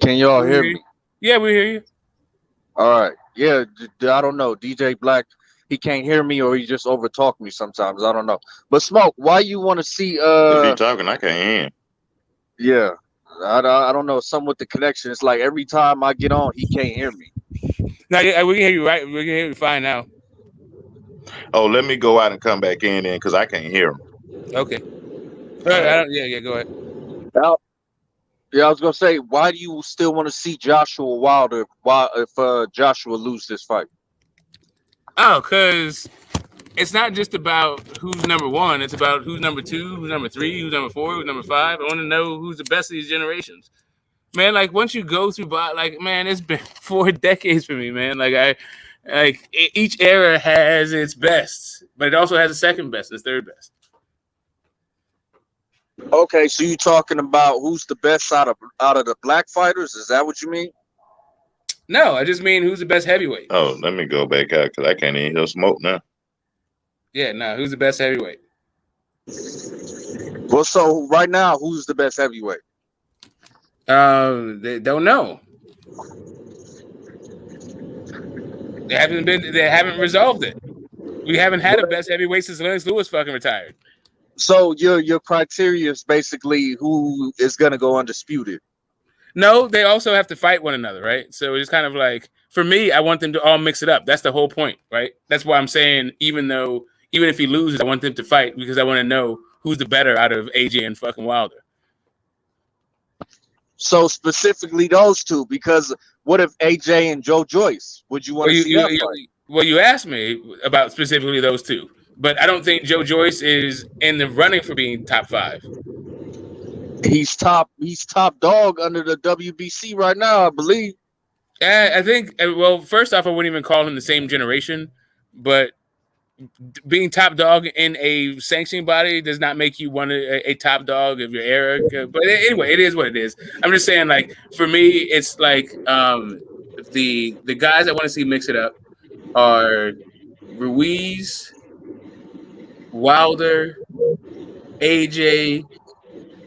S12: Can y'all hear me?
S13: Yeah, we hear you.
S12: All right. Yeah, I don't know. DJ Black, he can't hear me or he just over talk me sometimes. I don't know. But Smoke, why you want to see
S20: if he talking, I can't hear him.
S12: Yeah. I don't know. Something with the connection. It's like every time I get on, he can't hear me.
S13: No, we can hear you right. We can hear you fine now.
S20: Oh, let me go out and come back in then because I can't hear him.
S13: Okay. Go ahead.
S12: Yeah, I was gonna say, why do you still want to see Joshua Wilder? Why if Joshua lose this fight?
S13: Oh, because it's not just about who's number one. It's about who's number two, who's number three, who's number four, who's number five. I want to know who's the best of these generations. Man, like once you go through, like man, it's been 4 decades for me, man. Like each era has its best, but it also has a second best, its third best.
S12: Okay, so you talking about who's the best out of the black fighters? Is that what you mean?
S13: No, I just mean who's the best heavyweight.
S20: Oh, let me go back out because I can't even hear Smoke now.
S13: Yeah, no, who's the best heavyweight?
S12: Well, so right now, who's the best heavyweight?
S13: They don't know. They haven't resolved it. We haven't had a best heavyweight since Lennox Lewis fucking retired.
S12: So your criteria is basically who is gonna go undisputed.
S13: No, they also have to fight one another, right? So it's kind of like, for me, I want them to all mix it up. That's the whole point, right? That's why I'm saying even if he loses, I want them to fight because I want to know who's the better out of AJ and fucking Wilder.
S12: So specifically those two, because what if AJ and Joe Joyce? Would you want to see that fight?
S13: Well, you asked me about specifically those two, but I don't think Joe Joyce is in the running for being top 5.
S12: He's top dog under the WBC right now, I believe.
S13: I think. Well, first off, I wouldn't even call him the same generation, but being top dog in a sanctioning body does not make you one a top dog of your era. But anyway, it is what it is. I'm just saying, like for me, it's like the guys I want to see mix it up are Ruiz, Wilder, AJ,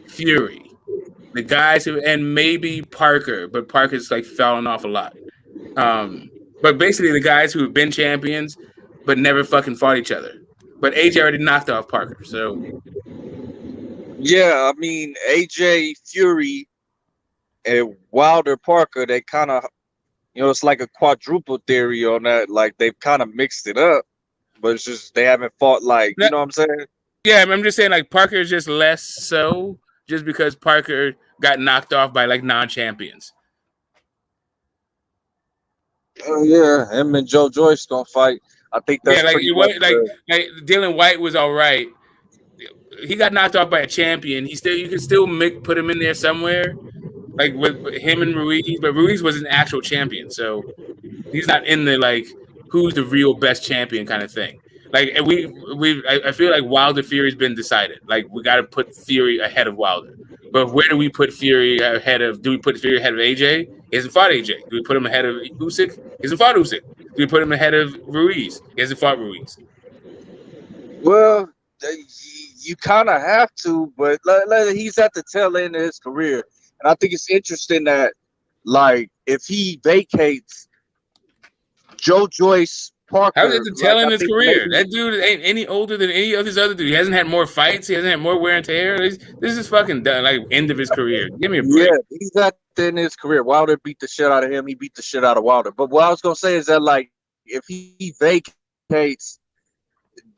S13: Fury. The guys who, and maybe Parker, but Parker's like falling off a lot. But basically the guys who have been champions but never fucking fought each other. But AJ already knocked off Parker, so
S12: Yeah, I mean AJ Fury and Wilder Parker, they kind of, it's like a quadruple theory on that. Like they've kind of mixed it up, but it's just they haven't fought like, you know what I'm saying?
S13: yeah, I'm just saying like Parker is just less so just because Parker got knocked off by like non-champions.
S12: Yeah, him and Joe Joyce gonna fight. I think that's
S13: like
S12: pretty
S13: it
S12: much
S13: was like Dylan White was all right. He got knocked off by a champion. You can still put him in there somewhere, like with him and Ruiz. But Ruiz was an actual champion, so he's not in the like who's the real best champion kind of thing. Like I feel like Wilder Fury's been decided. Like we got to put Fury ahead of Wilder. But where do we put Fury ahead of? Do we put Fury ahead of AJ? He hasn't fought AJ. Do we put him ahead of Usyk? He hasn't fought Usyk. Do we put him ahead of Ruiz? He hasn't fought Ruiz.
S12: Well, you kind of have to, but he's at the tail end of his career, and I think it's interesting that, like, if he vacates, Joe Joyce Parker.
S13: How's it the tail end of his career? That dude ain't any older than any of his other dudes. He hasn't had more fights. He hasn't had more wear and tear. This is fucking done, like end of his career. Give me a break.
S12: Yeah, he's at the end of his career. Wilder beat the shit out of him. He beat the shit out of Wilder. But what I was gonna say is that, like, if he vacates,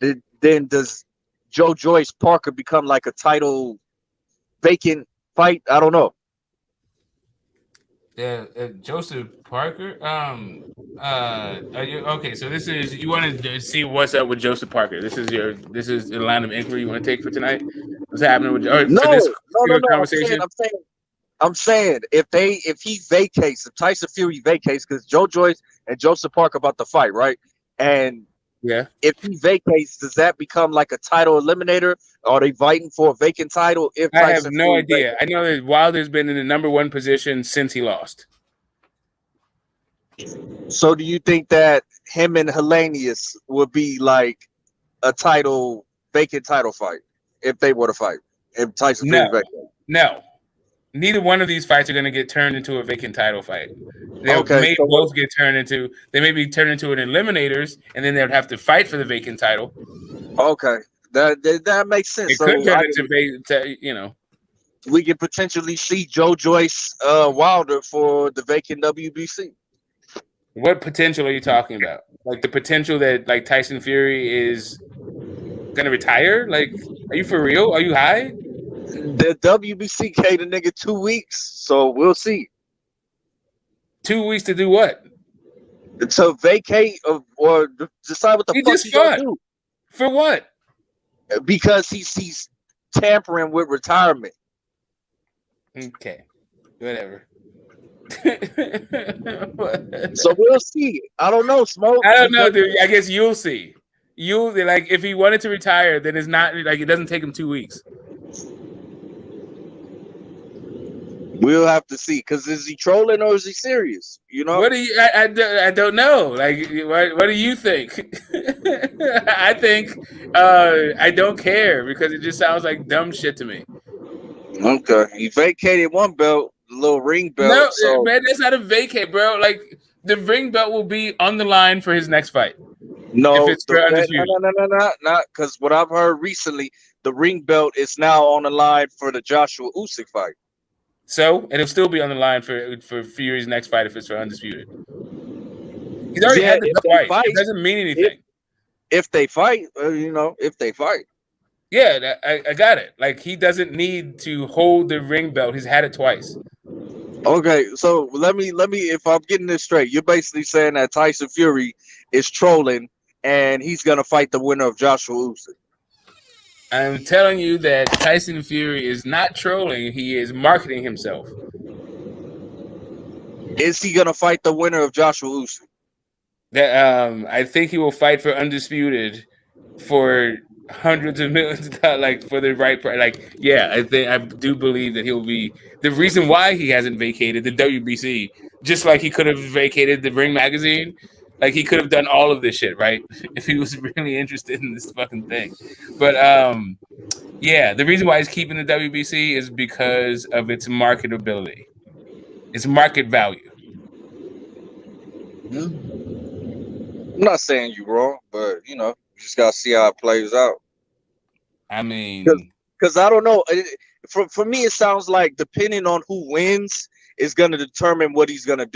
S12: then does Joe Joyce Parker become like a title vacant fight? I don't know.
S13: Yeah, Joseph Parker. Are you okay? So this is you want to see what's up with Joseph Parker. This is the line of inquiry you want to take for tonight. What's happening with
S12: No.
S13: conversation?
S12: I'm saying if Tyson Fury vacates, because Joe Joyce and Joseph Parker about to fight, right? And
S13: yeah,
S12: if he vacates, does that become like a title eliminator? Are they fighting for a vacant title? If
S13: I have
S12: Tyson
S13: no
S12: Fury
S13: idea.
S12: vacates?
S13: I know that Wilder's been in the number one position since he lost.
S12: So do you think that him and Hellenius would be like a vacant title fight if they were to fight? If Tyson Fury vacates?
S13: No. Neither one of these fights are going to get turned into a vacant title fight. They may both get turned into. They may be turned into an eliminators, and then they would have to fight for the vacant title.
S12: Okay, that makes sense.
S13: It could turn into
S12: we could potentially see Joe Joyce Wilder for the vacant WBC.
S13: What potential are you talking about? Like the potential that like Tyson Fury is going to retire? Like, are you for real? Are you high?
S12: The WBC gave the nigga 2 weeks, so we'll see.
S13: 2 weeks to do what?
S12: To vacate or decide what the fuck he's gonna do.
S13: For what?
S12: Because he's tampering with retirement.
S13: Okay, whatever.
S12: So we'll see. I don't know, Smoke.
S13: I don't know, dude. I guess you'll see. Like if he wanted to retire, then it's not like it doesn't take him 2 weeks.
S12: We'll have to see. Because is he trolling or is he serious? You know?
S13: What do you? I don't know. Like, what do you think? I think I don't care because it just sounds like dumb shit to me.
S12: Okay, he vacated one belt, the little ring belt.
S13: No,
S12: so.
S13: man, that's not a vacate, bro. Like the ring belt will be on the line for his next fight.
S12: No,
S13: if it's
S12: not because what I've heard recently, the ring belt is now on the line for the Joshua Usyk fight.
S13: So it'll still be on the line for Fury's next fight if it's for undisputed. He's already had the twice. It doesn't mean anything.
S12: If they fight, if they fight.
S13: Yeah, I got it. Like he doesn't need to hold the ring belt. He's had it twice.
S12: Okay, so let me. If I'm getting this straight, you're basically saying that Tyson Fury is trolling and he's gonna fight the winner of Joshua Usyk.
S13: I'm telling you that Tyson Fury is not trolling. He is marketing himself.
S12: Is he gonna fight the winner of Joshua Usyk?
S13: That I think he will fight for undisputed for hundreds of millions of dollars, like for the right price. Like, yeah, I do believe that he'll be the reason why he hasn't vacated the WBC, just like he could have vacated the Ring magazine. Like he could have done all of this shit, right? If he was really interested in this fucking thing. But yeah, the reason why he's keeping the WBC is because of its marketability. Its market value.
S12: I'm not saying you're wrong, but you just gotta see how it plays out.
S13: I mean,
S12: because I don't know. For me, it sounds like depending on who wins is gonna determine what he's gonna do.